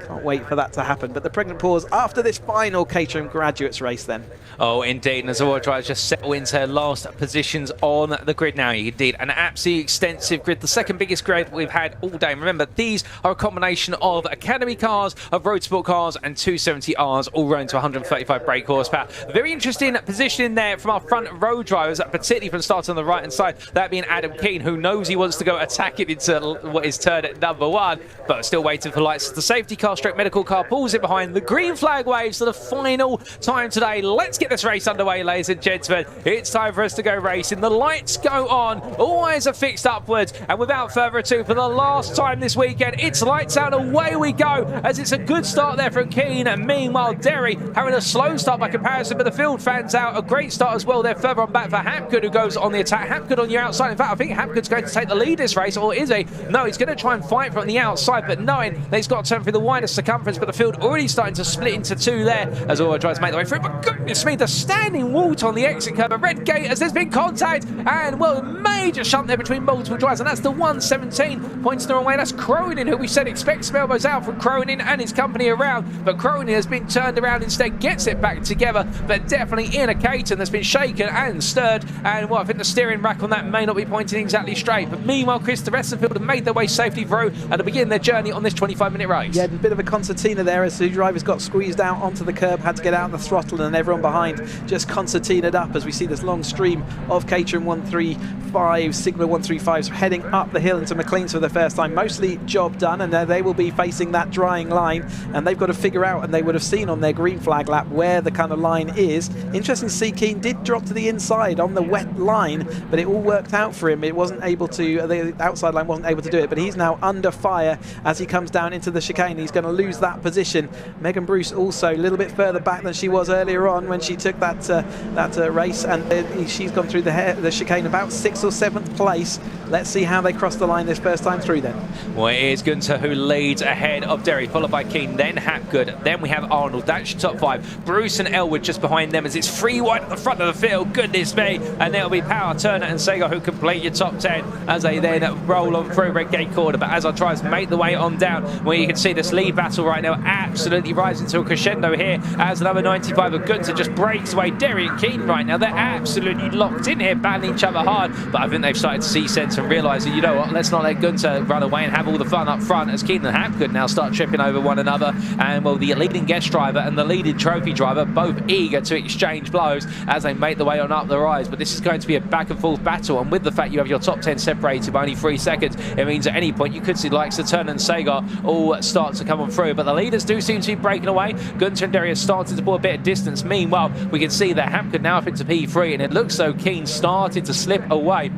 Speaker 5: Can't wait for that to happen. But the pregnant pause after this final Caterham Graduates race then.
Speaker 1: Oh, indeed. And as the drivers just settle into their last positions on the grid now. Indeed, an absolutely extensive grid, the second biggest grid we've had all day. And remember, these are a combination of Academy cars, of road sport cars, and 270Rs, all running to 135 brake horsepower. Very interesting position in there from our front row drivers, particularly from start on the right-hand side, that being Adam Keane, who knows he wants to go attack it into what is turn at number 1, but still waiting for lights. The safety car, stroke medical car, pulls it behind. The green flag waves for the final time today. Let's get this race underway, ladies and gentlemen. It's time for us to go racing. The lights go on. All eyes are fixed upwards. And without further ado, for the last time this weekend, it's lights out. Away we go, as it's a good start there from Keane. And meanwhile, Derry having a slow start by comparison, but the field fans out. A great start as well there further on back for Hapgood, who goes on the attack. Hapgood on your outside. In fact, I think Hapgood's going to take the lead this race, or is he? No, he's going to try and fight from the outside, but knowing that he's got to turn through the widest circumference, but the field already starting to split into two there as Aura tries to make the way through. But goodness me, the standing water on the exit curve. A red gate as there's been contact, and well, major shunt there between multiple drivers, and that's the 117 points the wrong way. That's Cronin, who we said expects elbows out from Cronin and his company around, but Cronin has been turned around instead, gets it back together, but definitely in a Caterham that's been shaken and stirred, and well, I think the steering rack on that may not be pointing exactly straight. But meanwhile, Chris, the rest of the field have made their way safely through and to begin their journey on this 25-minute race.
Speaker 5: Yeah, a bit of a concertina there as the drivers got squeezed out onto the curb, had to get out of the throttle, and everyone behind just concertinaed up as we see this long stream of Caterham 135, Sigma 135s heading up the hill into McLean's for the first time. Mostly job done, and they will be facing that drying line, and they've got to figure out, and they would have seen on their green flag lap where the kind of line is. Interesting to see Keane did drop to the inside on the wet line, but it all worked out for him. It wasn't able to, the outside line wasn't able to do it, but he's now under fire as he comes down into the chicane. He's going to lose that position. Megan Bruce also a little bit further back than she was earlier on when she took that race, and she's gone through the chicane about 6th or 7th place. Let's see how they cross the line this first time through then.
Speaker 1: Well, it is Gunter who leads ahead of Derry, followed by Keane, then Hapgood, then we have Arnold. That's your top 5. Bruce and Elwood just behind them as it's 3 wide at the front of the field. Goodness me. And there'll be Power, Turner and Sager who complete your top 10 as they then roll on through Redgate Corner. But as I try to make the way on down, where you can see this lead battle right now absolutely rising to a crescendo here as the number 95 of Gunter just breaks away. Derry and Keane right now, they're absolutely locked in here, battling each other hard. But I think they've started to see sense and realise that, you know what, let's not let Gunter run away and have all the fun up front, as Keane and Hapgood now start tripping over one another. And well, the leading guest driver and the leading trophy driver both eager to exchange blows as they make the way on up the rise. But this is going to be a back and forth battle, and with the fact you have your top 10 separated by only 3 seconds, it means at any point you could see the likes of Turner and Sagar all start to come on through. But the leaders do seem to be breaking away. Gunter and Derry are starting to pull a bit of distance. Meanwhile, we can see that Hapgood now up into P3, and it looks so Keane started to slip away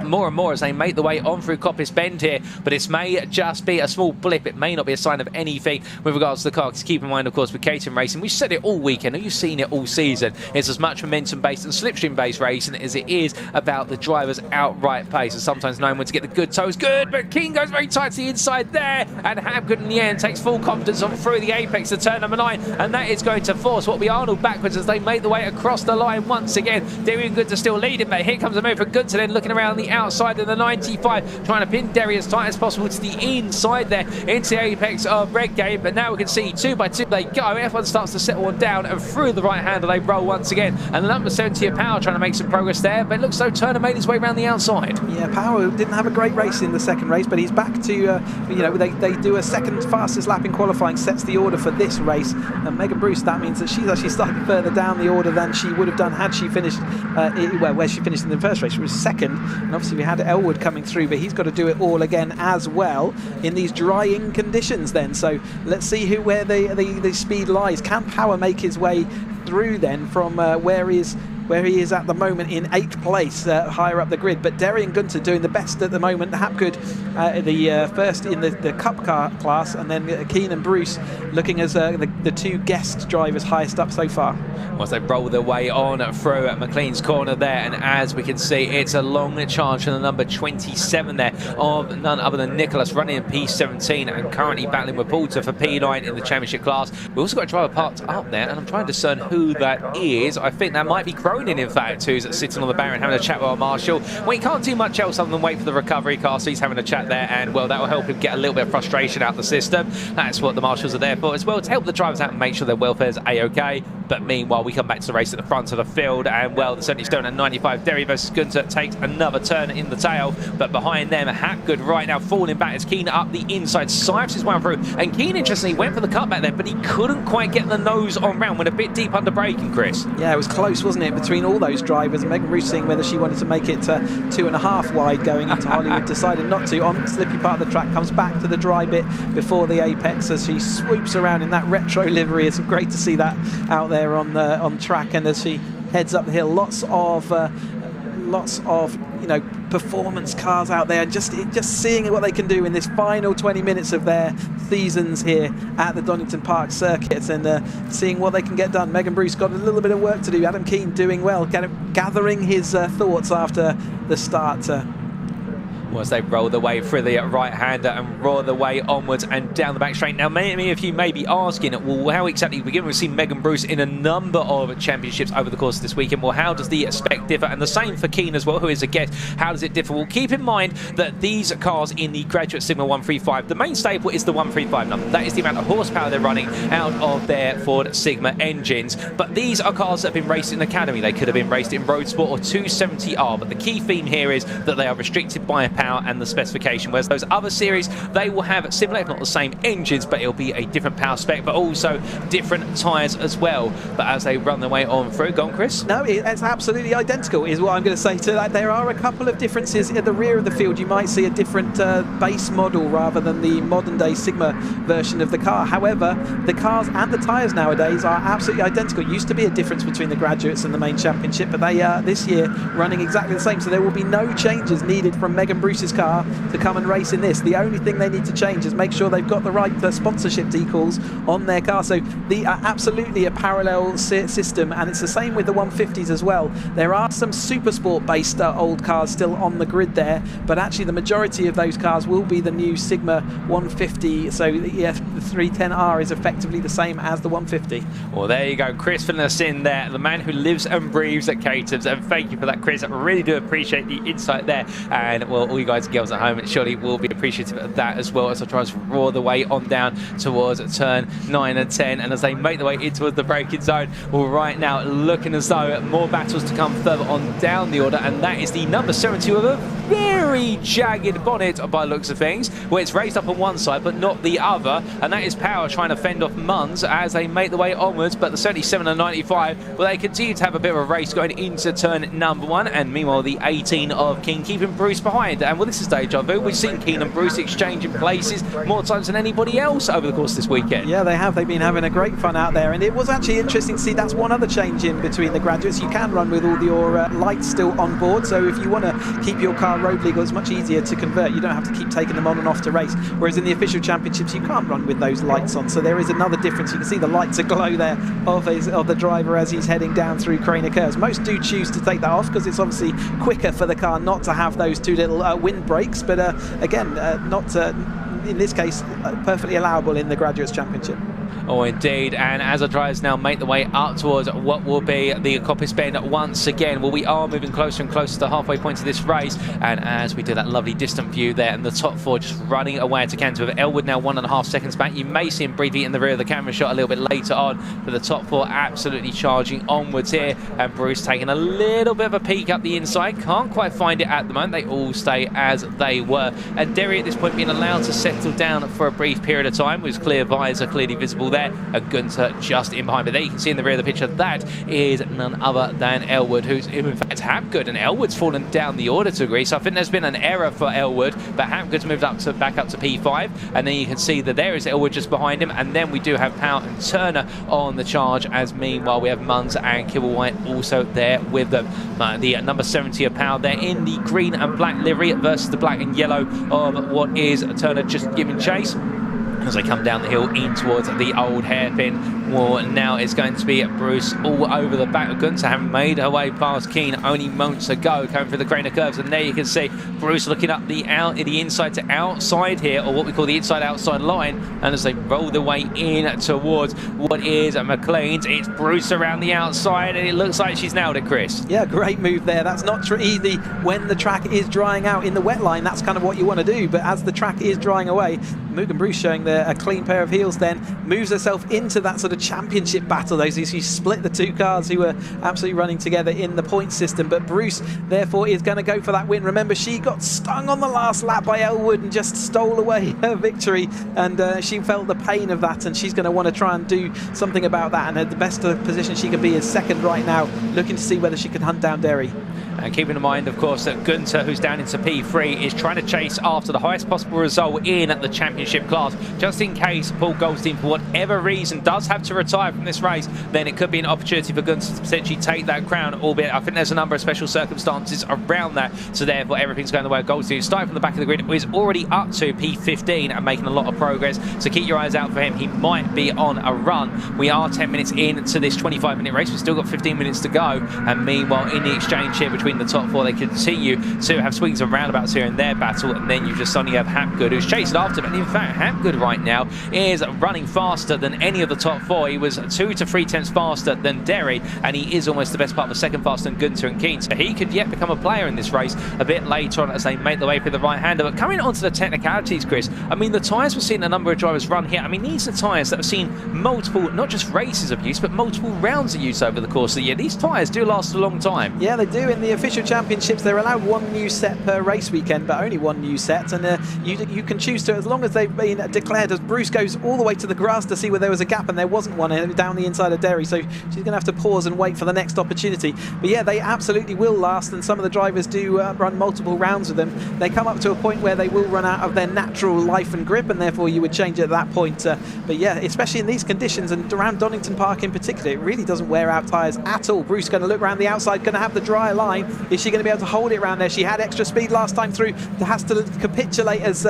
Speaker 1: more and more as they make the way on through Coppice Bend here, but this may just be a small blip. It may not be a sign of anything with regards to the car, because keep in mind, of course, with Caterham racing, we've said it all weekend, and you've seen it all season, it's as much momentum based and slipstream based racing as it is about the driver's outright pace, and sometimes knowing when to get the good toes. Good, but Keane goes very tight to the inside there, and Hapgood in the end takes full confidence on through the apex to turn number 9, and that is going to force what will be Arnold backwards as they make the way across the line once again. Derry and Gunter still leading, but here comes a move from Gunter then looking around the outside of the 95, trying to pin Derry as tight as possible to the inside there into the apex of Redgate. But now we can see 2 by 2 they go. F1 starts to settle on down, and through the right hander they roll once again. And the number 70 of Power trying to make some progress there, but it looks so Turner made his way around the outside.
Speaker 5: Yeah, Power didn't have a great race in the second race, but he's back to, you know, they do a second fastest lap in qualifying, sets the order for this race. And Megan Bruce, that means that she's actually started further down the order than she would have done had she finished, well, where she finished in the first race. She was second, and obviously we had Elwood coming through, but he's got to do it all again as well in these drying conditions then. So let's see where the speed lies. Can Power make his way through then from where he is at the moment in 8th place, higher up the grid? But Derry and Gunter doing the best at the moment. Hapgood the first in the Cup car class, and then Keane and Bruce looking as the 2 guest drivers highest up so far.
Speaker 1: Once they roll their way on through at McLean's corner there, and as we can see, it's a long charge from the number 27 there of none other than Nicholas, running in P17 and currently battling with Poulter for P9 in the championship class. We've also got a driver parked up there, and I'm trying to discern who that is. I think that might be Cronin Ronan, in fact, who's sitting on the barrier and having a chat with our marshal. Well, he can't do much else other than wait for the recovery car, so he's having a chat there, and well, that will help him get a little bit of frustration out the system. That's what the marshals are there for as well, to help the drivers out and make sure their welfare's A-OK. But meanwhile, we come back to the race at the front of the field, and well, the 70 Stone at 95 Derry versus Gunter takes another turn in the tail, but behind them, Hapgood right now falling back as Keenan up the inside, sipes his one through, and Keenan, interestingly, went for the cutback there, but he couldn't quite get the nose on round, went a bit deep under braking, Chris.
Speaker 5: Yeah, it was close, wasn't it, between all those drivers. Megan Bruce seeing whether she wanted to make it 2.5 wide going into Hollywood, decided not to. On the slippy part of the track, comes back to the dry bit before the apex as she swoops around in that retro livery. It's great to see that out there on track, and as she heads up the hill, lots of performance cars out there, and just seeing what they can do in this final 20 minutes of their seasons here at the Donington Park circuit, and seeing what they can get done. Megan Bruce got a little bit of work to do. Adam Keane doing well, gathering his thoughts after the start.
Speaker 1: As they roll their way through the right-hander and roar their way onwards and down the back straight. Now, many of you may be asking, well, how exactly begin? We've seen Megan Bruce in a number of championships over the course of this weekend. Well, how does the spec differ? And the same for Keane as well, who is a guest. How does it differ? Well, keep in mind that these cars in the Graduate Sigma 135, the main staple is the 135 number. That is the amount of horsepower they're running out of their Ford Sigma engines. But these are cars that have been raced in Academy. They could have been raced in Road Sport or 270R. But the key theme here is that they are restricted by power and the specification, whereas those other series, they will have similar, if not the same engines, but it'll be a different power spec, but also different tyres as well. But as they run their way on through, go on, Chris.
Speaker 5: No, it's absolutely identical is what I'm going to say to that. There are a couple of differences at the rear of the field. You might see a different base model rather than the modern day Sigma version of the car. However, the cars and the tyres nowadays are absolutely identical. It used to be a difference between the graduates and the main championship, but they are this year running exactly the same, so there will be no changes needed from Megan Bruce's car to come and race in this. The only thing they need to change is make sure they've got the right sponsorship decals on their car. So the absolutely a parallel system, and it's the same with the 150s as well. There are some super sport based old cars still on the grid there, but actually the majority of those cars will be the new Sigma 150. So the 310R is effectively the same as the 150.
Speaker 1: Well, there you go, Chris filling us in there, the man who lives and breathes at Caterham's, and thank you for that, Chris. I really do appreciate the insight there, and well, all you guys and girls at home surely will be appreciative of that as well, as I try to roar the way on down towards turn 9 and 10, and as they make their way in towards the braking zone. Well, right now looking as though more battles to come further on down the order, and that is the number 72 with a very jagged bonnet by the looks of things, where it's raised up on one side but not the other, and that is Power trying to fend off Munns as they make their way onwards. But the 77 and 95, well, they continue to have a bit of a race going into turn number 1, and meanwhile the 18 of King keeping Bruce behind. And well, this is deja vu. We've seen Keane and Bruce exchanging places more times than anybody else over the course of this weekend.
Speaker 5: Yeah, they have. They've been having a great fun out there, and it was actually interesting to see. That's one other change in between the graduates. You can run with all your lights still on board, so if you want to keep your car road legal, it's much easier to convert. You don't have to keep taking them on and off to race, whereas in the official championships you can't run with those lights on. So there is another difference. You can see the lights aglow there of the driver as he's heading down through Craner Curves. Most do choose to take that off because it's obviously quicker for the car not to have those two little wind brakes, but again, not in this case perfectly allowable in the Graduates Championship.
Speaker 1: Oh, indeed. And as our drivers now make the way up towards what will be the Coppice Bend once again, well, we are moving closer and closer to the halfway point of this race. And as we do that lovely distant view there, and the top four just running away to Canter, with Elwood now 1.5 seconds back. You may see him briefly in the rear of the camera shot a little bit later on, but the top four absolutely charging onwards here. And Bruce taking a little bit of a peek up the inside. Can't quite find it at the moment. They all stay as they were. And Derry at this point being allowed to settle down for a brief period of time, with clear visor clearly visible there, and Gunter just in behind. But there you can see in the rear of the picture, that is none other than Elwood, who's in fact Hapgood, and Elwood's fallen down the order to agree. So I think there's been an error for Elwood, but Hapgood's moved back up to P5, and then you can see that there is Elwood just behind him, and then we do have Power and Turner on the charge, as meanwhile we have Munns and Kibblewhite also there with them. The number 70 of Power there in the green and black livery versus the black and yellow of what is Turner just giving chase, as they come down the hill in towards the old hairpin. Well, now it's going to be Bruce all over the back of Gunter, having made her way past Keane only moments ago, coming through the crane of curves. And there you can see Bruce looking up the inside to outside here, or what we call the inside-outside line. And as they roll their way in towards what is McLean's, it's Bruce around the outside, and it looks like she's nailed it, Chris.
Speaker 5: Yeah, great move there. That's not easy when the track is drying out in the wet line. That's kind of what you want to do. But as the track is drying away, Megan Bruce showing a clean pair of heels then, moves herself into that sort of championship battle. Those who split the two cars who were absolutely running together in the point system. But Bruce, therefore, is going to go for that win. Remember, she got stung on the last lap by Elwood and just stole away her victory. And she felt the pain of that, and she's going to want to try and do something about that. And the best position she can be is second right now, looking to see whether she can hunt down Derry.
Speaker 1: And keeping in mind, of course, that Gunter, who's down into P3, is trying to chase after the highest possible result in the championship class, just in case Paul Goldstein, for whatever reason, does have to retire from this race. Then it could be an opportunity for Gunter to potentially take that crown, albeit I think there's a number of special circumstances around that. So therefore, everything's going the way of Goldstein. Starting from the back of the grid, is already up to P15 and making a lot of progress. So keep your eyes out for him. He might be on a run. We are 10 minutes into this 25-minute race. We've still got 15 minutes to go. And meanwhile, in the exchange here between the top four, they continue to have swings and roundabouts here in their battle, and then you just suddenly have Hapgood, who's chasing after him. And in fact, Hapgood right now is running faster than any of the top four. He was 2 to 3 tenths faster than Derry, and he is almost the best part of the second faster than Gunter and Keane. So he could yet become a player in this race a bit later on as they make their way through the right-hander. But coming on to the technicalities, Chris, I mean, the tyres we're seeing a number of drivers run here. I mean, these are tyres that have seen multiple, not just races of use, but multiple rounds of use over the course of the year. These tyres do last a long time.
Speaker 5: Yeah, they do. In the official championships, they're allowed one new set per race weekend, but only one new set, and you can choose to, as long as they've been declared. As Bruce goes all the way to the grass to see where there was a gap, and there wasn't one down the inside of Derry, so she's going to have to pause and wait for the next opportunity. But yeah, they absolutely will last, and some of the drivers do run multiple rounds with them. They come up to a point where they will run out of their natural life and grip, and therefore you would change it at that point. But yeah, especially in these conditions, and around Donington Park in particular, it really doesn't wear out tyres at all. Bruce going to look around the outside, going to have the dry line. Is she going to be able to hold it around there? She had extra speed last time through, has to capitulate as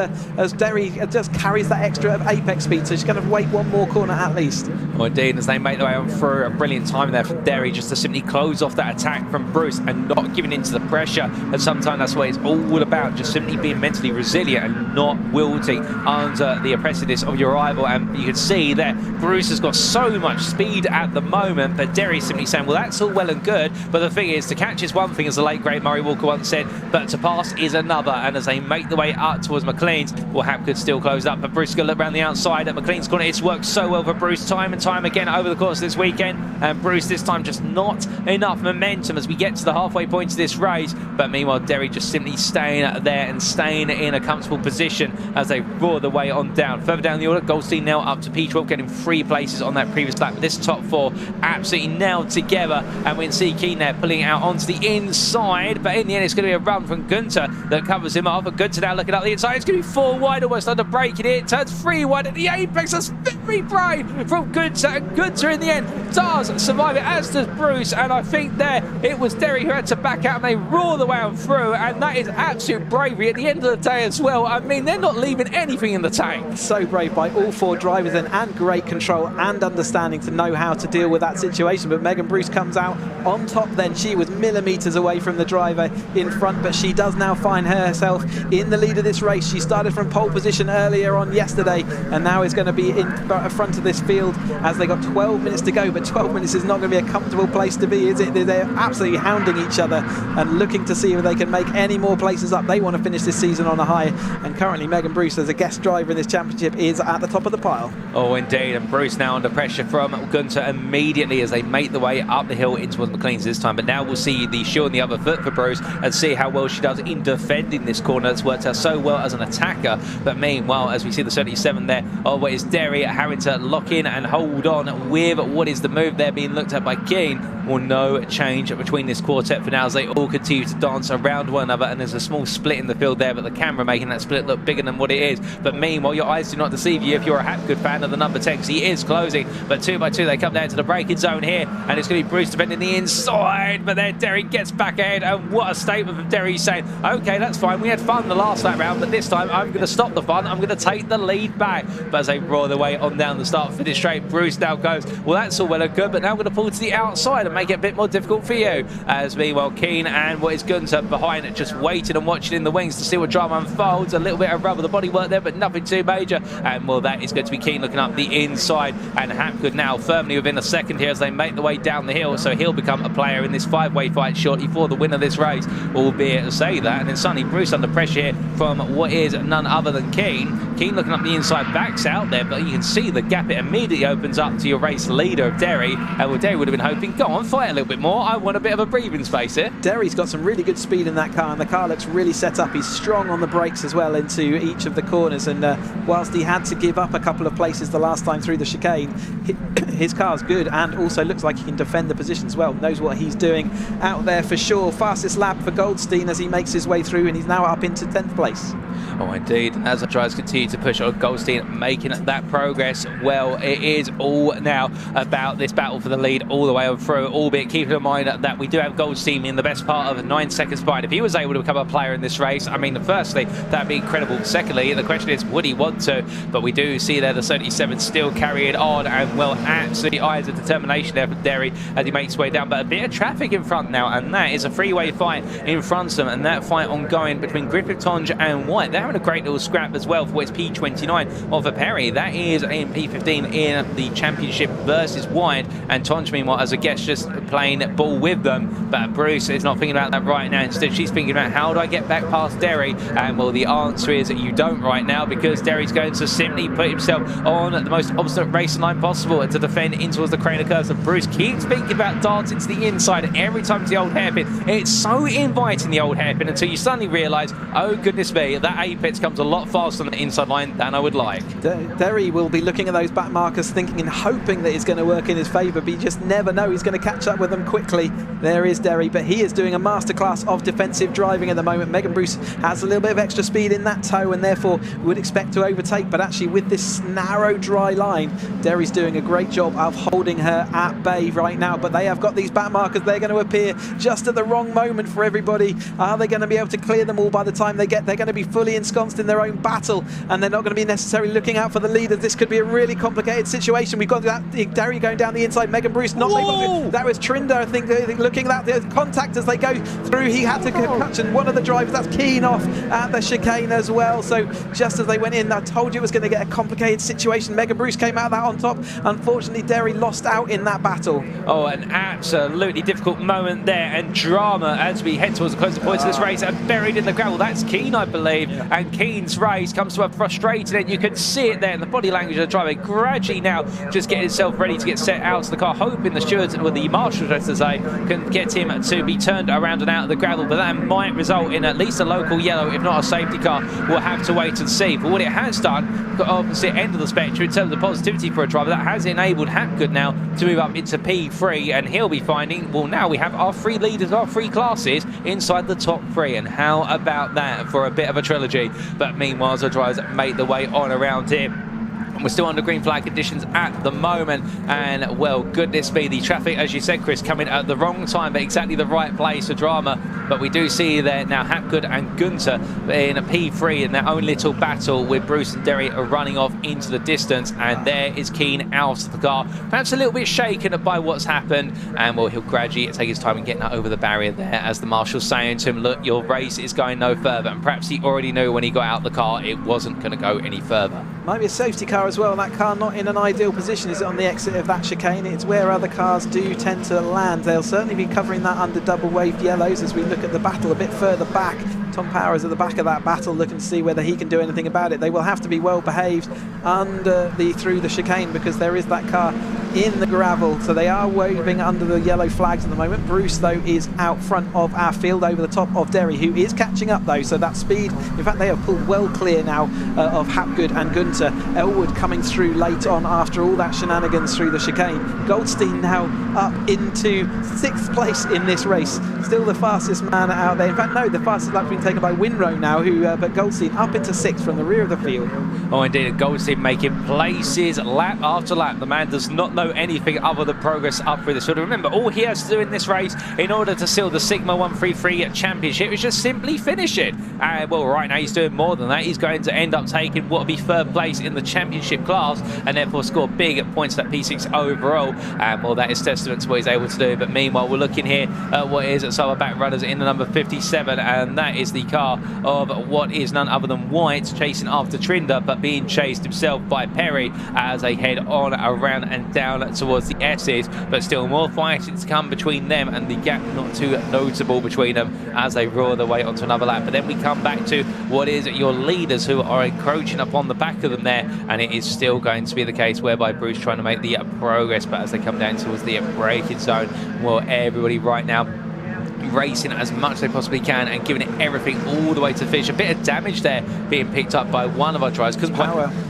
Speaker 5: Derry just carries that extra apex speed, so she's going to wait one more corner at least.
Speaker 1: Well, indeed, as they make their way on through, a brilliant time there from Derry just to simply close off that attack from Bruce and not giving in to the pressure. And sometimes that's what it's all about, just simply being mentally resilient and not wilting under the oppressiveness of your rival. And you can see that Bruce has got so much speed at the moment, but Derry's simply saying, well, that's all well and good, but the thing is, to catch is one thing, as the late great Murray Walker once said, but to pass is another. And as they make the way up towards McLean's, well, Hapgood still closed up, but Bruce is going to look around the outside at McLean's corner. It's worked so well for Bruce time and time again over the course of this weekend, and Bruce this time just not enough momentum as we get to the halfway point of this race. But meanwhile, Derry just simply staying there and staying in a comfortable position as they roar their way on down. Further down the order, Goldstein now up to P12, getting 3 places on that previous lap. But this top 4 absolutely nailed together, and we can see Keane there pulling it out onto the inside, but in the end it's going to be a run from Gunter that covers him off. And Gunter now looking up the inside, it's going to be 4 wide, almost under braking it, turns 3 wide at the apex. That's very brave from Gunter, and Gunter in the end does survive it, as does Bruce. And I think there it was Derry who had to back out, and they roar the way on through, and that is absolute bravery at the end of the day as well. I mean, they're not leaving anything in the tank.
Speaker 5: So brave by all 4 drivers then, and great control and understanding to know how to deal with that situation. But Megan Bruce comes out on top then. She was millimetres away from the driver in front, but she does now find herself in the lead of this race. She started from pole position earlier on yesterday, and now is going to be in front of this field as they got 12 minutes to go. But 12 minutes is not going to be a comfortable place to be, is it? They're absolutely hounding each other and looking to see if they can make any more places up. They want to finish this season on a high, and currently Megan Bruce, as a guest driver in this championship, is at the top of the pile.
Speaker 1: Oh, indeed, and Bruce now under pressure from Gunter immediately as they make the way up the hill in towards McLean's this time. But now we'll see the shoe on the other foot for Bruce and see how well she does in defending this corner that's worked out so well as an attacker. But meanwhile, as we see the 37 there, oh, is Derry having to lock in and hold on with what is the move there being looked at by Keane. Well, no change between this quartet for now as they all continue to dance around one another, and there's a small split in the field there, but the camera making that split look bigger than what it is. But meanwhile, your eyes do not deceive you if you're a Hapgood fan of the number 10, because he is closing. But 2 by 2 they come down to the braking zone here, and it's going to be Bruce defending the inside, but then Derry gets back ahead, and what a statement from Derry, saying, okay, that's fine, we had fun the last lap round, but this time I'm going to stop the fun, I'm going to take the lead back. But as they roar their way on down the start finish straight, Bruce now goes, well, that's all well and good, but now I'm going to pull to the outside and make it a bit more difficult for you. As meanwhile, Keane and what is Gunter behind it, just waiting and watching in the wings to see what drama unfolds. A little bit of rubber, the bodywork there, but nothing too major. And well, that is going to be Keane looking up the inside, and Hapgood now firmly within a second here as they make the way down the hill. So he'll become a player in this 5-way fight shortly for the win of this race, albeit to say that. And then suddenly Bruce under pressure here from what is none other than Keane. Keane looking up the inside, backs out there, but you can see the gap it immediately opens up to your race leader of Derry. And well, Derry would have been hoping, go on, fight a little bit more. I want a bit of a breathing space here.
Speaker 5: Derry's got some really good speed in that car, and the car looks really set up. He's strong on the brakes as well into each of the corners, and whilst he had to give up a couple of places the last time through the chicane, his car's good and also looks like he can defend the position as well. Knows what he's doing out there for sure. Fastest lap for Goldstein as he makes his way through, and he's now up into 10th place.
Speaker 1: Oh, indeed. As the drivers continue to push on, Goldstein making that progress. Well, it is all now about this battle for the lead all the way on through, albeit keeping in mind that we do have Goldstein in the best part of 9 seconds behind. If he was able to become a player in this race, I mean, firstly, that'd be incredible. Secondly, the question is, would he want to? But we do see there the 37 still carrying on, and well, absolutely eyes of determination there for Derry as he makes his way down. But a bit of traffic in front now, and that is a three-way fight in front of them, and that fight ongoing between Griffith, Tonge and White. They're having a great little scrap as well for what's P29 of a Perry. That is in P15 in the championship versus White, and Tonge meanwhile as a guest just playing ball with them. But Bruce is not thinking about that right now. Instead she's thinking about, how do I get back past Derry? And well, the answer is that you don't right now, because Derry's going to simply put himself on the most obstinate racing line possible to defend in towards the crane of curves. And Bruce keeps thinking about darting to the inside every time to the old hairpin. It's so inviting, the old hairpin, until you suddenly realise, oh goodness me, that apex comes a lot faster on the inside line than I would like.
Speaker 5: Derry will be looking at those back markers thinking and hoping that it's going to work in his favour, but you just never know. He's going to catch up with them quickly. There is Derry, but he is doing a masterclass of defensive driving at the moment. Megan Bruce has a little bit of extra speed in that toe and therefore would expect to overtake, but actually with this narrow dry line, Derry's doing a great job of holding her at bay right now. But they have got these back markers. They're going to appear just at the wrong moment for everybody. Are they going to be able to clear them all by the time they get? They're going to be fully ensconced in their own battle, and they're not going to be necessarily looking out for the leaders. This could be a really complicated situation. We've got that Derry going down the inside, Megan Bruce not able to. That was Trinder, I think, looking at the contact as they go through. He had to catch, and one of the drivers, that's Keane, off at the chicane as well. So just as they went in, I told you it was going to get a complicated situation. Megan Bruce came out of that on top. Unfortunately, Derry lost out in that battle.
Speaker 1: Oh, an absolutely difficult moment there, and drama as we head towards the closing points of this race, and buried in the gravel. That's Keane, I believe, and Keane's race comes to a frustrated end. You can see it there in the body language of the driver, gradually now just getting himself ready to get set out to the car, hoping the stewards, or the marshals, as to say, can get him to be turned around and out of the gravel. But that might result in at least a local yellow, if not a safety car. We'll have to wait and see. But what it has done, got opposite end of the spectrum in terms of positivity for a driver, that has enabled Hapgood now to move up into P3, and he'll be finding, well, now we have our three leaders, our three classes inside the top three, and how about that for a bit of a trilogy? But meanwhile, the drivers make the way on around him. We're still under green flag conditions at the moment, and well, goodness me, the traffic, as you said, Chris, coming at the wrong time, but exactly the right place for drama. But we do see there now Hapgood and Gunter in a P3 in their own little battle, with Bruce and Derry are running off into the distance, and there is Keane out of the car, perhaps a little bit shaken by what's happened, and well, he'll gradually take his time in getting that over the barrier there, as the marshal's saying to him, look, your race is going no further. And perhaps he already knew when he got out the car it wasn't going to go any further.
Speaker 5: Might be a safety car as well. That car not in an ideal position, is it, on the exit of that chicane? It's where other cars do tend to land. They'll certainly be covering that under double waved yellows as we look at the battle a bit further back. Tom Power is at the back of that battle looking to see whether he can do anything about it. They will have to be well behaved through the chicane, because there is that car in the gravel, so they are waving under the yellow flags at the moment. Bruce though is out front of our field over the top of Derry, who is catching up though, so that speed, in fact they have pulled well clear now of Hapgood and Gunter. Elwood coming through late on after all that shenanigans through the chicane. Goldstein now up into 6th place in this race, still the fastest man out there. In fact no, the fastest lap's been taken by Winrow now, but Goldstein up into 6th from the rear of the field.
Speaker 1: Oh indeed, Goldstein making places lap after lap. The man does not know know anything other than progress up through the field. Remember, all he has to do in this race in order to seal the Sigma 133 championship is just simply finish it. And well, right now he's doing more than that. He's going to end up taking what will be third place in the championship class and therefore score big points at P6 overall. And well, that is testament to what he's able to do. But meanwhile, we're looking here at what is some of the back runners in the number 57, and that is the car of what is none other than White, chasing after Trinder, but being chased himself by Perry as they head on around and down towards the S's. But still more fighting to come between them, and the gap not too noticeable between them as they roar their way onto another lap. But then we come back to what is your leaders who are encroaching upon the back of them there, and it is still going to be the case whereby Bruce trying to make the progress, but as they come down towards the braking zone, well, everybody right now racing as much as they possibly can and giving it everything all the way to the finish. A bit of damage there being picked up by one of our drivers, because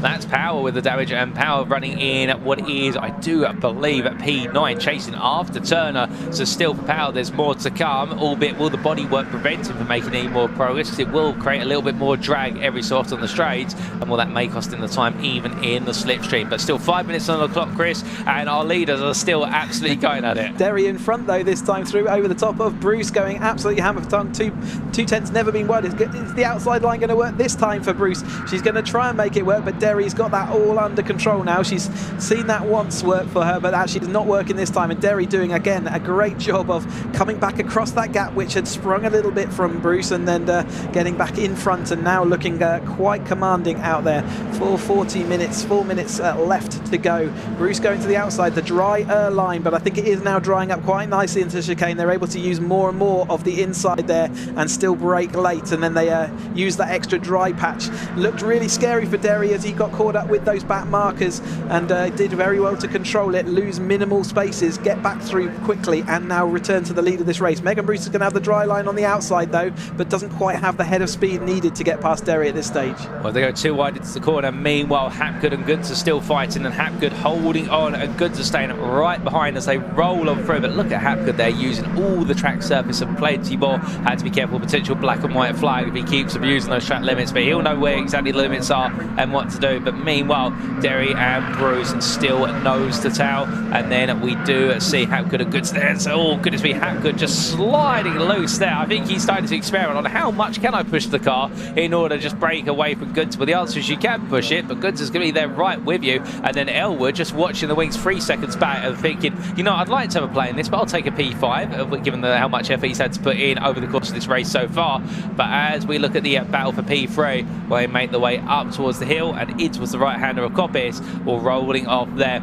Speaker 1: that's Power with the damage, and Power running in what is, I do believe, at P9, chasing after Turner. So still for Power, there's more to come, albeit will the bodywork prevent him from making any more progress, because it will create a little bit more drag every so often on the straights, and well, that may cost him the time even in the slipstream. But still 5 minutes on the clock, Chris, and our leaders are still absolutely going at it.
Speaker 5: Derry in front though, this time through over the top of Bruce, going absolutely hammer for tongue. Two tenths never been won. Is the outside line going to work this time for Bruce? She's going to try and make it work, but Derry's got that all under control now. She's seen that once work for her, but actually it's not working this time. And Derry doing again a great job of coming back across that gap which had sprung a little bit from Bruce, and then getting back in front, and now looking quite commanding out there. 4 minutes left to go. Bruce going to the outside, the dry line, but I think it is now drying up quite nicely into chicane. They're able to use more and more of the inside there and still brake late, and then they use that extra dry patch. Looked really scary for Derry as he got caught up with those back markers, and did very well to control it, lose minimal spaces, get back through quickly, and now return to the lead of this race. Megan Bruce is going to have the dry line on the outside though, but doesn't quite have the head of speed needed to get past Derry at this stage.
Speaker 1: Well, they go too wide into the corner. Meanwhile, Hapgood and Goods are still fighting, and Hapgood holding on, and Goods are staying right behind as they roll on through. But look at Hapgood there, using all the track surface and plenty more. Had to be careful, potential black and white flag if he keeps abusing those track limits, but he'll know where exactly the limits are and what to do. But meanwhile, Derry and Bruce still nose to tail, and then we do see Hapgood and Goods there. So, oh goodness me, Hapgood just sliding loose there. I think he's starting to experiment on how much can I push the car in order to just break away from Goods. Well, the answer is you can push it, but Goods is going to be there right with you. And then Elwood just watching the wings 3 seconds back and thinking, you know, I'd like to have a play in this, but I'll take a P5, given how much effort he's had to put in over the course of this race so far. But as we look at the battle for P3, where they make the way up towards the hill, and it was the right-hander of Coppis, or rolling off there.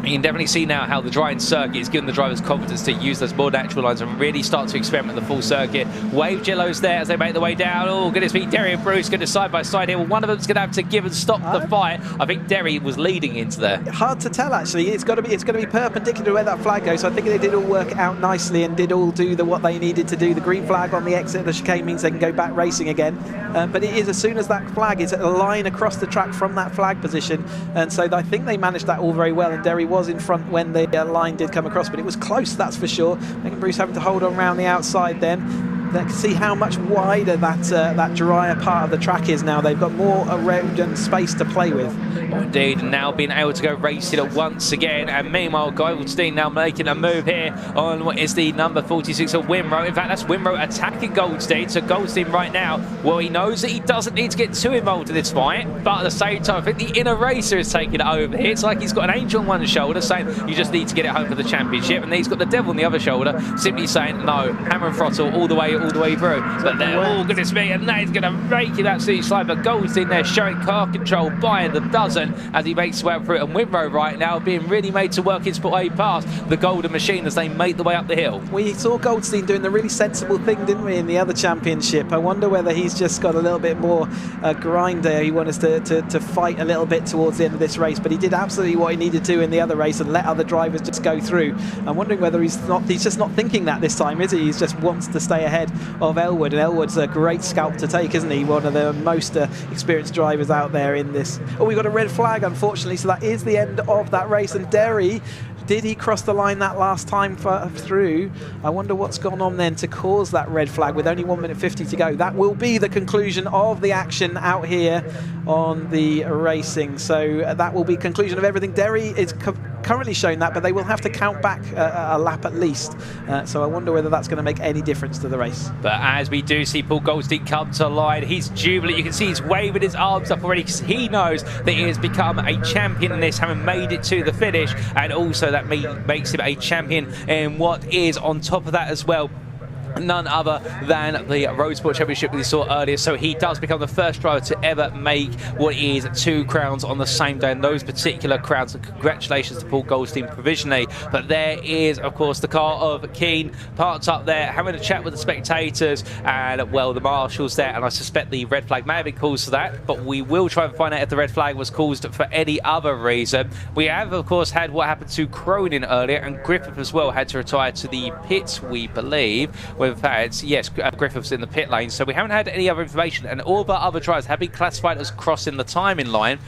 Speaker 1: You can definitely see now how the drying circuit is giving the drivers confidence to use those more natural lines and really start to experiment the full circuit. Wave Jello's there as they make their way down. Oh, goodness me, Derry and Bruce going to side by side here. Well, one of them's going to have to give and stop the fight. I think Derry was leading into there.
Speaker 5: Hard to tell actually. It's got to be perpendicular to where that flag goes. So I think they did all work out nicely and did all do what they needed to do. The green flag on the exit of the chicane means they can go back racing again. But it is as soon as that flag is a line across the track from that flag position, and so I think they managed that all very well. And Derry was in front when the line did come across, but it was close, that's for sure. Megan Bruce having to hold on around the outside then. Let's see how much wider that drier part of the track is now. They've got more road and space to play with.
Speaker 1: Oh, indeed, now being able to go racing it once again. And meanwhile, Goldstein now making a move here on what is the number 46 of Winrow. In fact, that's Winrow attacking Goldstein. So Goldstein right now, well, he knows that he doesn't need to get too involved in this fight, but at the same time, I think the inner racer is taking it over here. It's like he's got an angel on one shoulder saying you just need to get it home for the championship, and then he's got the devil on the other shoulder simply saying no, hammer and throttle all the way through. But then, oh goodness me, and that is going to make it absolutely slide. But Goldstein there showing car control by the dozen as he makes his way up through it. And Winrow right now being really made to work his way past the Golden Machine as they make the way up the hill.
Speaker 5: We saw Goldstein doing the really sensible thing, didn't we, in the other championship? I wonder whether he's just got a little bit more grind there. He wants us to fight a little bit towards the end of this race, but he did absolutely what he needed to in the other race and let other drivers just go through. I'm wondering whether he's just not thinking that this time, is he? He just wants to stay ahead of Elwood, and Elwood's a great scalp to take, isn't he? One of the most experienced drivers out there in this. Oh, we got a red flag, unfortunately, so that is the end of that race. And Derry, did he cross the line that last time through? I wonder what's gone on then to cause that red flag with only 1 minute 50 to go. That will be the conclusion of the action out here on the racing. So that will be conclusion of everything. Derry is currently shown that, but they will have to count back a lap at least. So I wonder whether that's going to make any difference to the race.
Speaker 1: But as we do see Paul Goldstein come to line, he's jubilant. You can see he's waving his arms up already because he knows that he has become a champion in this, having made it to the finish, and also that makes him a champion in what is on top of that as well. None other than the Road Sport Championship we saw earlier. So he does become the first driver to ever make what is 2 crowns on the same day, and those particular crowns. And congratulations to Paul Goldstein provisionally. But there is, of course, the car of Keane parked up there, having a chat with the spectators, and well, the marshals there. And I suspect the red flag may have been caused for that, but we will try and find out if the red flag was caused for any other reason. We have, of course, had what happened to Cronin earlier, and Griffith as well had to retire to the pits, we believe. We've had, yes, Griffith's in the pit lane, so we haven't had any other information, and all of our other drivers have been classified as crossing the timing line.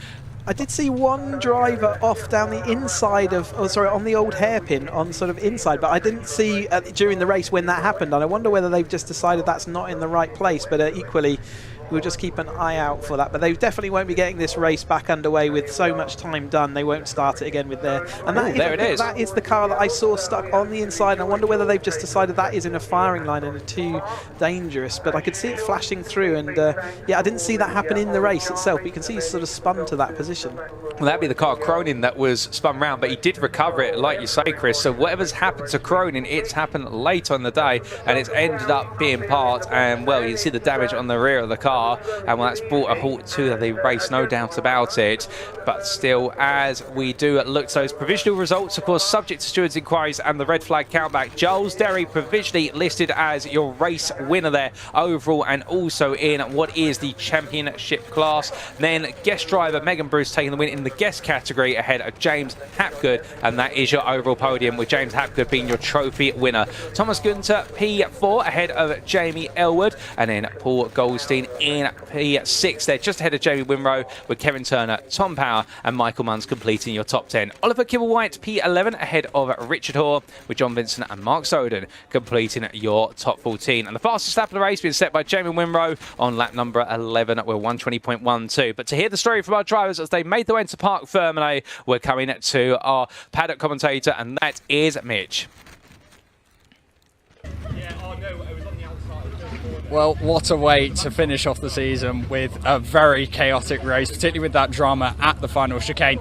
Speaker 5: I did see one driver off down the inside of, on the old hairpin on sort of inside, but I didn't see during the race when that happened, and I wonder whether they've just decided that's not in the right place, but equally we'll just keep an eye out for that. But they definitely won't be getting this race back underway with so much time done. They won't start it again with their... And that is the car that I saw stuck on the inside. And I wonder whether they've just decided that is in a firing line and are too dangerous. But I could see it flashing through, and yeah, I didn't see that happen in the race itself. But you can see he's sort of spun to that position.
Speaker 1: Well, that'd be the car of Cronin that was spun round, but he did recover it, like you say, Chris. So whatever's happened to Cronin, it's happened late on the day, and it's ended up being part. And well, you see the damage on the rear of the car, and well, that's brought a halt to the race, no doubt about it. But still, as we do look to those provisional results, of course, subject to stewards' inquiries and the red flag countback, Giles Derry provisionally listed as your race winner there overall, and also in what is the championship class. Then guest driver Megan Bruce taking the win in the guest category ahead of James Hapgood, and that is your overall podium, with James Hapgood being your trophy winner. Thomas Gunter P4 ahead of Jamie Elwood, and then Paul Goldstein in P6 there, just ahead of Jamie Winrow, with Kevin Turner, Tom Power and Michael Munns completing your top 10. Oliver Kibble-White P11 ahead of Richard Hoare, with John Vincent and Mark Soden completing your top 14. And the fastest lap of the race being set by Jamie Winrow on lap number 11 with 120.12. But to hear the story from our drivers as they made their way into Parc Fermé, we're coming to our paddock commentator, and that is Mitch.
Speaker 24: Well, what a way to finish off the season with a very chaotic race, particularly with that drama at the final chicane.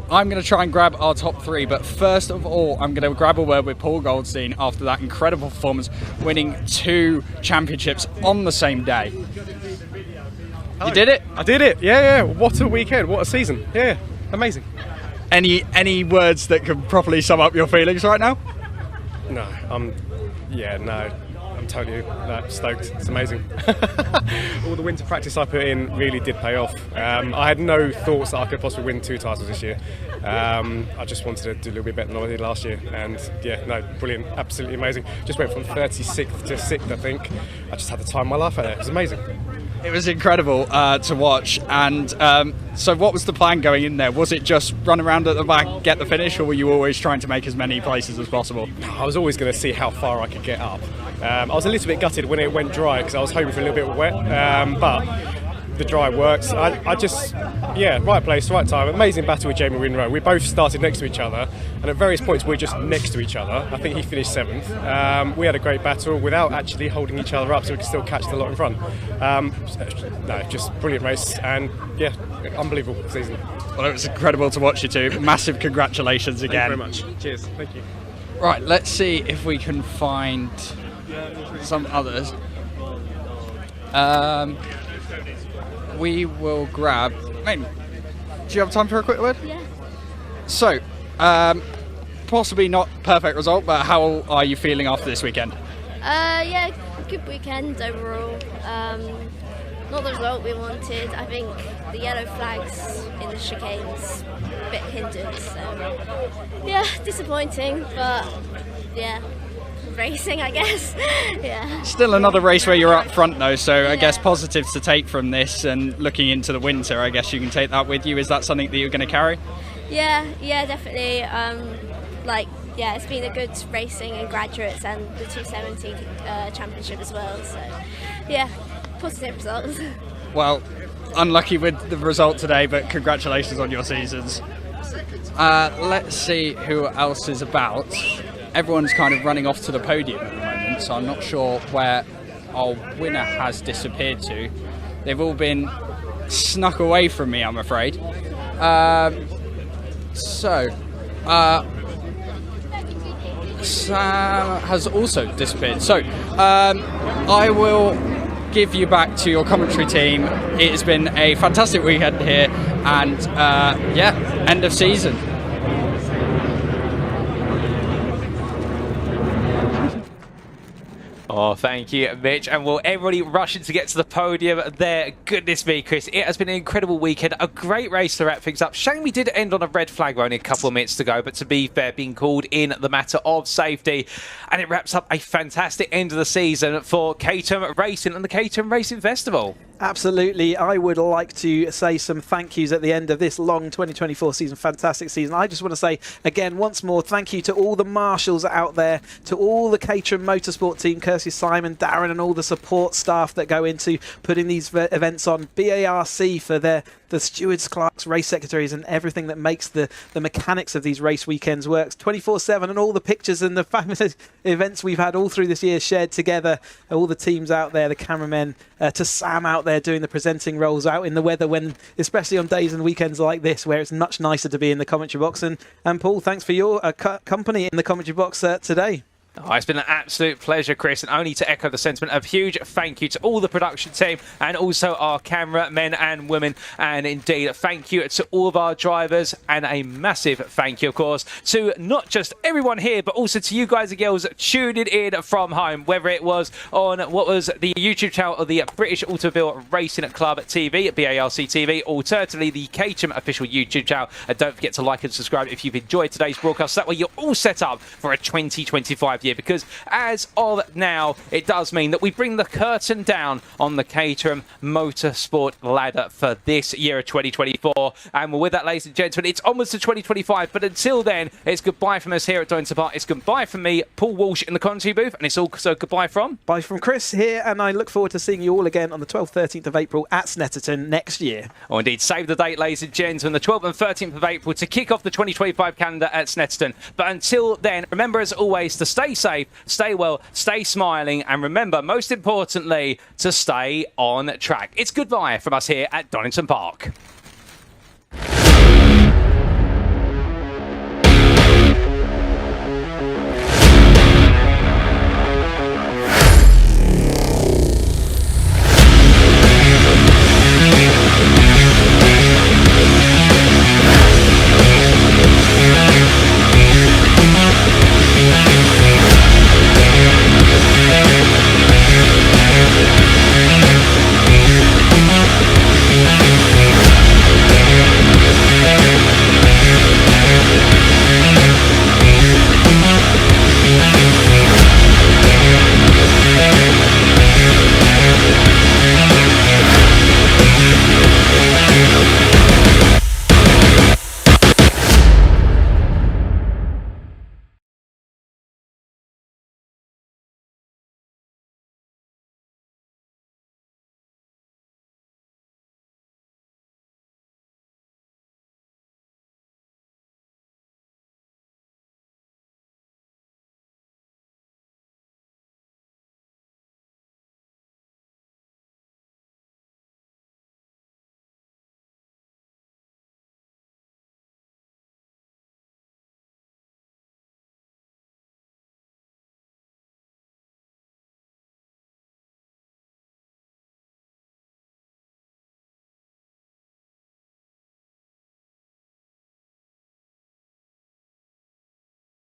Speaker 24: I'm going to try and grab our top 3, but first of all, I'm going to grab a word with Paul Goldstein after that incredible performance, winning 2 championships on the same day. You did it?
Speaker 9: I did it, yeah. What a weekend, what a season. Yeah, amazing.
Speaker 24: Any words that can properly sum up your feelings right now?
Speaker 9: No, I'm totally stoked. It's amazing. All the winter practice I put in really did pay off. I had no thoughts that I could possibly win 2 titles this year. I just wanted to do a little bit better than I did last year, and yeah, no, brilliant, absolutely amazing. Just went from 36th to 6th, I think. I just had the time of my life out there. It was amazing.
Speaker 24: It was incredible to watch. And so what was the plan going in there? Was it just run around at the back, get the finish, or were you always trying to make as many places as possible?
Speaker 9: I was always going to see how far I could get up. I was a little bit gutted when it went dry because I was hoping for a little bit of wet, but the dry works. I just, right place, right time. Amazing battle with Jamie Winrow. We both started next to each other, and at various points we were just next to each other. I think he finished 7th. We had a great battle without actually holding each other up, so we could still catch the lot in front. Just brilliant race, and yeah, unbelievable season.
Speaker 24: Well, it was incredible to watch you two. Massive congratulations again.
Speaker 9: Thank you very much. Cheers. Thank you.
Speaker 24: Right, let's see if we can find some others. We will grab... do you have time for a quick word?
Speaker 16: Yeah.
Speaker 24: So, possibly not perfect result, but how are you feeling after this weekend?
Speaker 16: Yeah, good weekend overall. Not the result we wanted. I think the yellow flags in the chicanes a bit hindered. So, yeah, disappointing, but yeah. Racing, I guess. Yeah.
Speaker 24: Still another race where you're up front though, so I guess positives to take from this, and looking into the winter, I guess you can take that with you. Is that something that you're going to carry?
Speaker 16: Yeah, definitely. It's been a good racing in graduates and the 270 championship as well. So, yeah, positive results.
Speaker 24: Well, unlucky with the result today, but congratulations on your seasons. Let's see who else is about. Everyone's kind of running off to the podium at the moment, so I'm not sure where our winner has disappeared to. They've all been snuck away from me, I'm afraid. Sam has also disappeared. So, I will give you back to your commentary team. It has been a fantastic weekend here, and end of season.
Speaker 1: Oh, thank you, Mitch. And will everybody rushing to get to the podium there? Goodness me, Chris. It has been an incredible weekend. A great race to wrap things up. Shame we did end on a red flag only a couple of minutes to go, but to be fair, being called in the matter of safety. And it wraps up a fantastic end of the season for Caterham Racing and the Caterham Racing Festival.
Speaker 5: Absolutely. I would like to say some thank yous at the end of this long 2024 season. Fantastic season. I just want to say again, once more, thank you to all the marshals out there, to all the Caterham Motorsport team, Kirsty, Simon, Darren, and all the support staff that go into putting these events on. BARC for the stewards, clerks, race secretaries, and everything that makes the mechanics of these race weekends works. 24/7, and all the pictures and the fabulous events we've had all through this year shared together. All the teams out there, the cameramen, to Sam out there doing the presenting roles out in the weather, when especially on days and weekends like this where it's much nicer to be in the commentary box. And Paul, thanks for your company in the commentary box today.
Speaker 1: Oh, it's been an absolute pleasure, Chris, and only to echo the sentiment of huge thank you to all the production team and also our camera men and women, and indeed thank you to all of our drivers, and a massive thank you, of course, to not just everyone here but also to you guys and girls tuning in from home, whether it was on what was the YouTube channel of the British Automobile Racing Club TV, BARC TV, alternatively the Caterham official YouTube channel. And don't forget to like and subscribe if you've enjoyed today's broadcast. That way you're all set up for a 2025 year, because as of now it does mean that we bring the curtain down on the Caterham Motorsport ladder for this year of 2024. And with that, ladies and gentlemen, it's onwards to 2025, but until then it's goodbye from us here at Donington Park. It's goodbye from me, Paul Walsh, in the commentary booth, and it's also goodbye from
Speaker 5: Chris here, and I look forward to seeing you all again on the 12th, 13th of April at Snetterton next year.
Speaker 1: Oh indeed, save the date, ladies and gentlemen, the 12th and 13th of April to kick off the 2025 calendar at Snetterton. But until then, remember as always to stay safe, stay well, stay smiling, and remember, most importantly, to stay on track. It's goodbye from us here at Donington Park.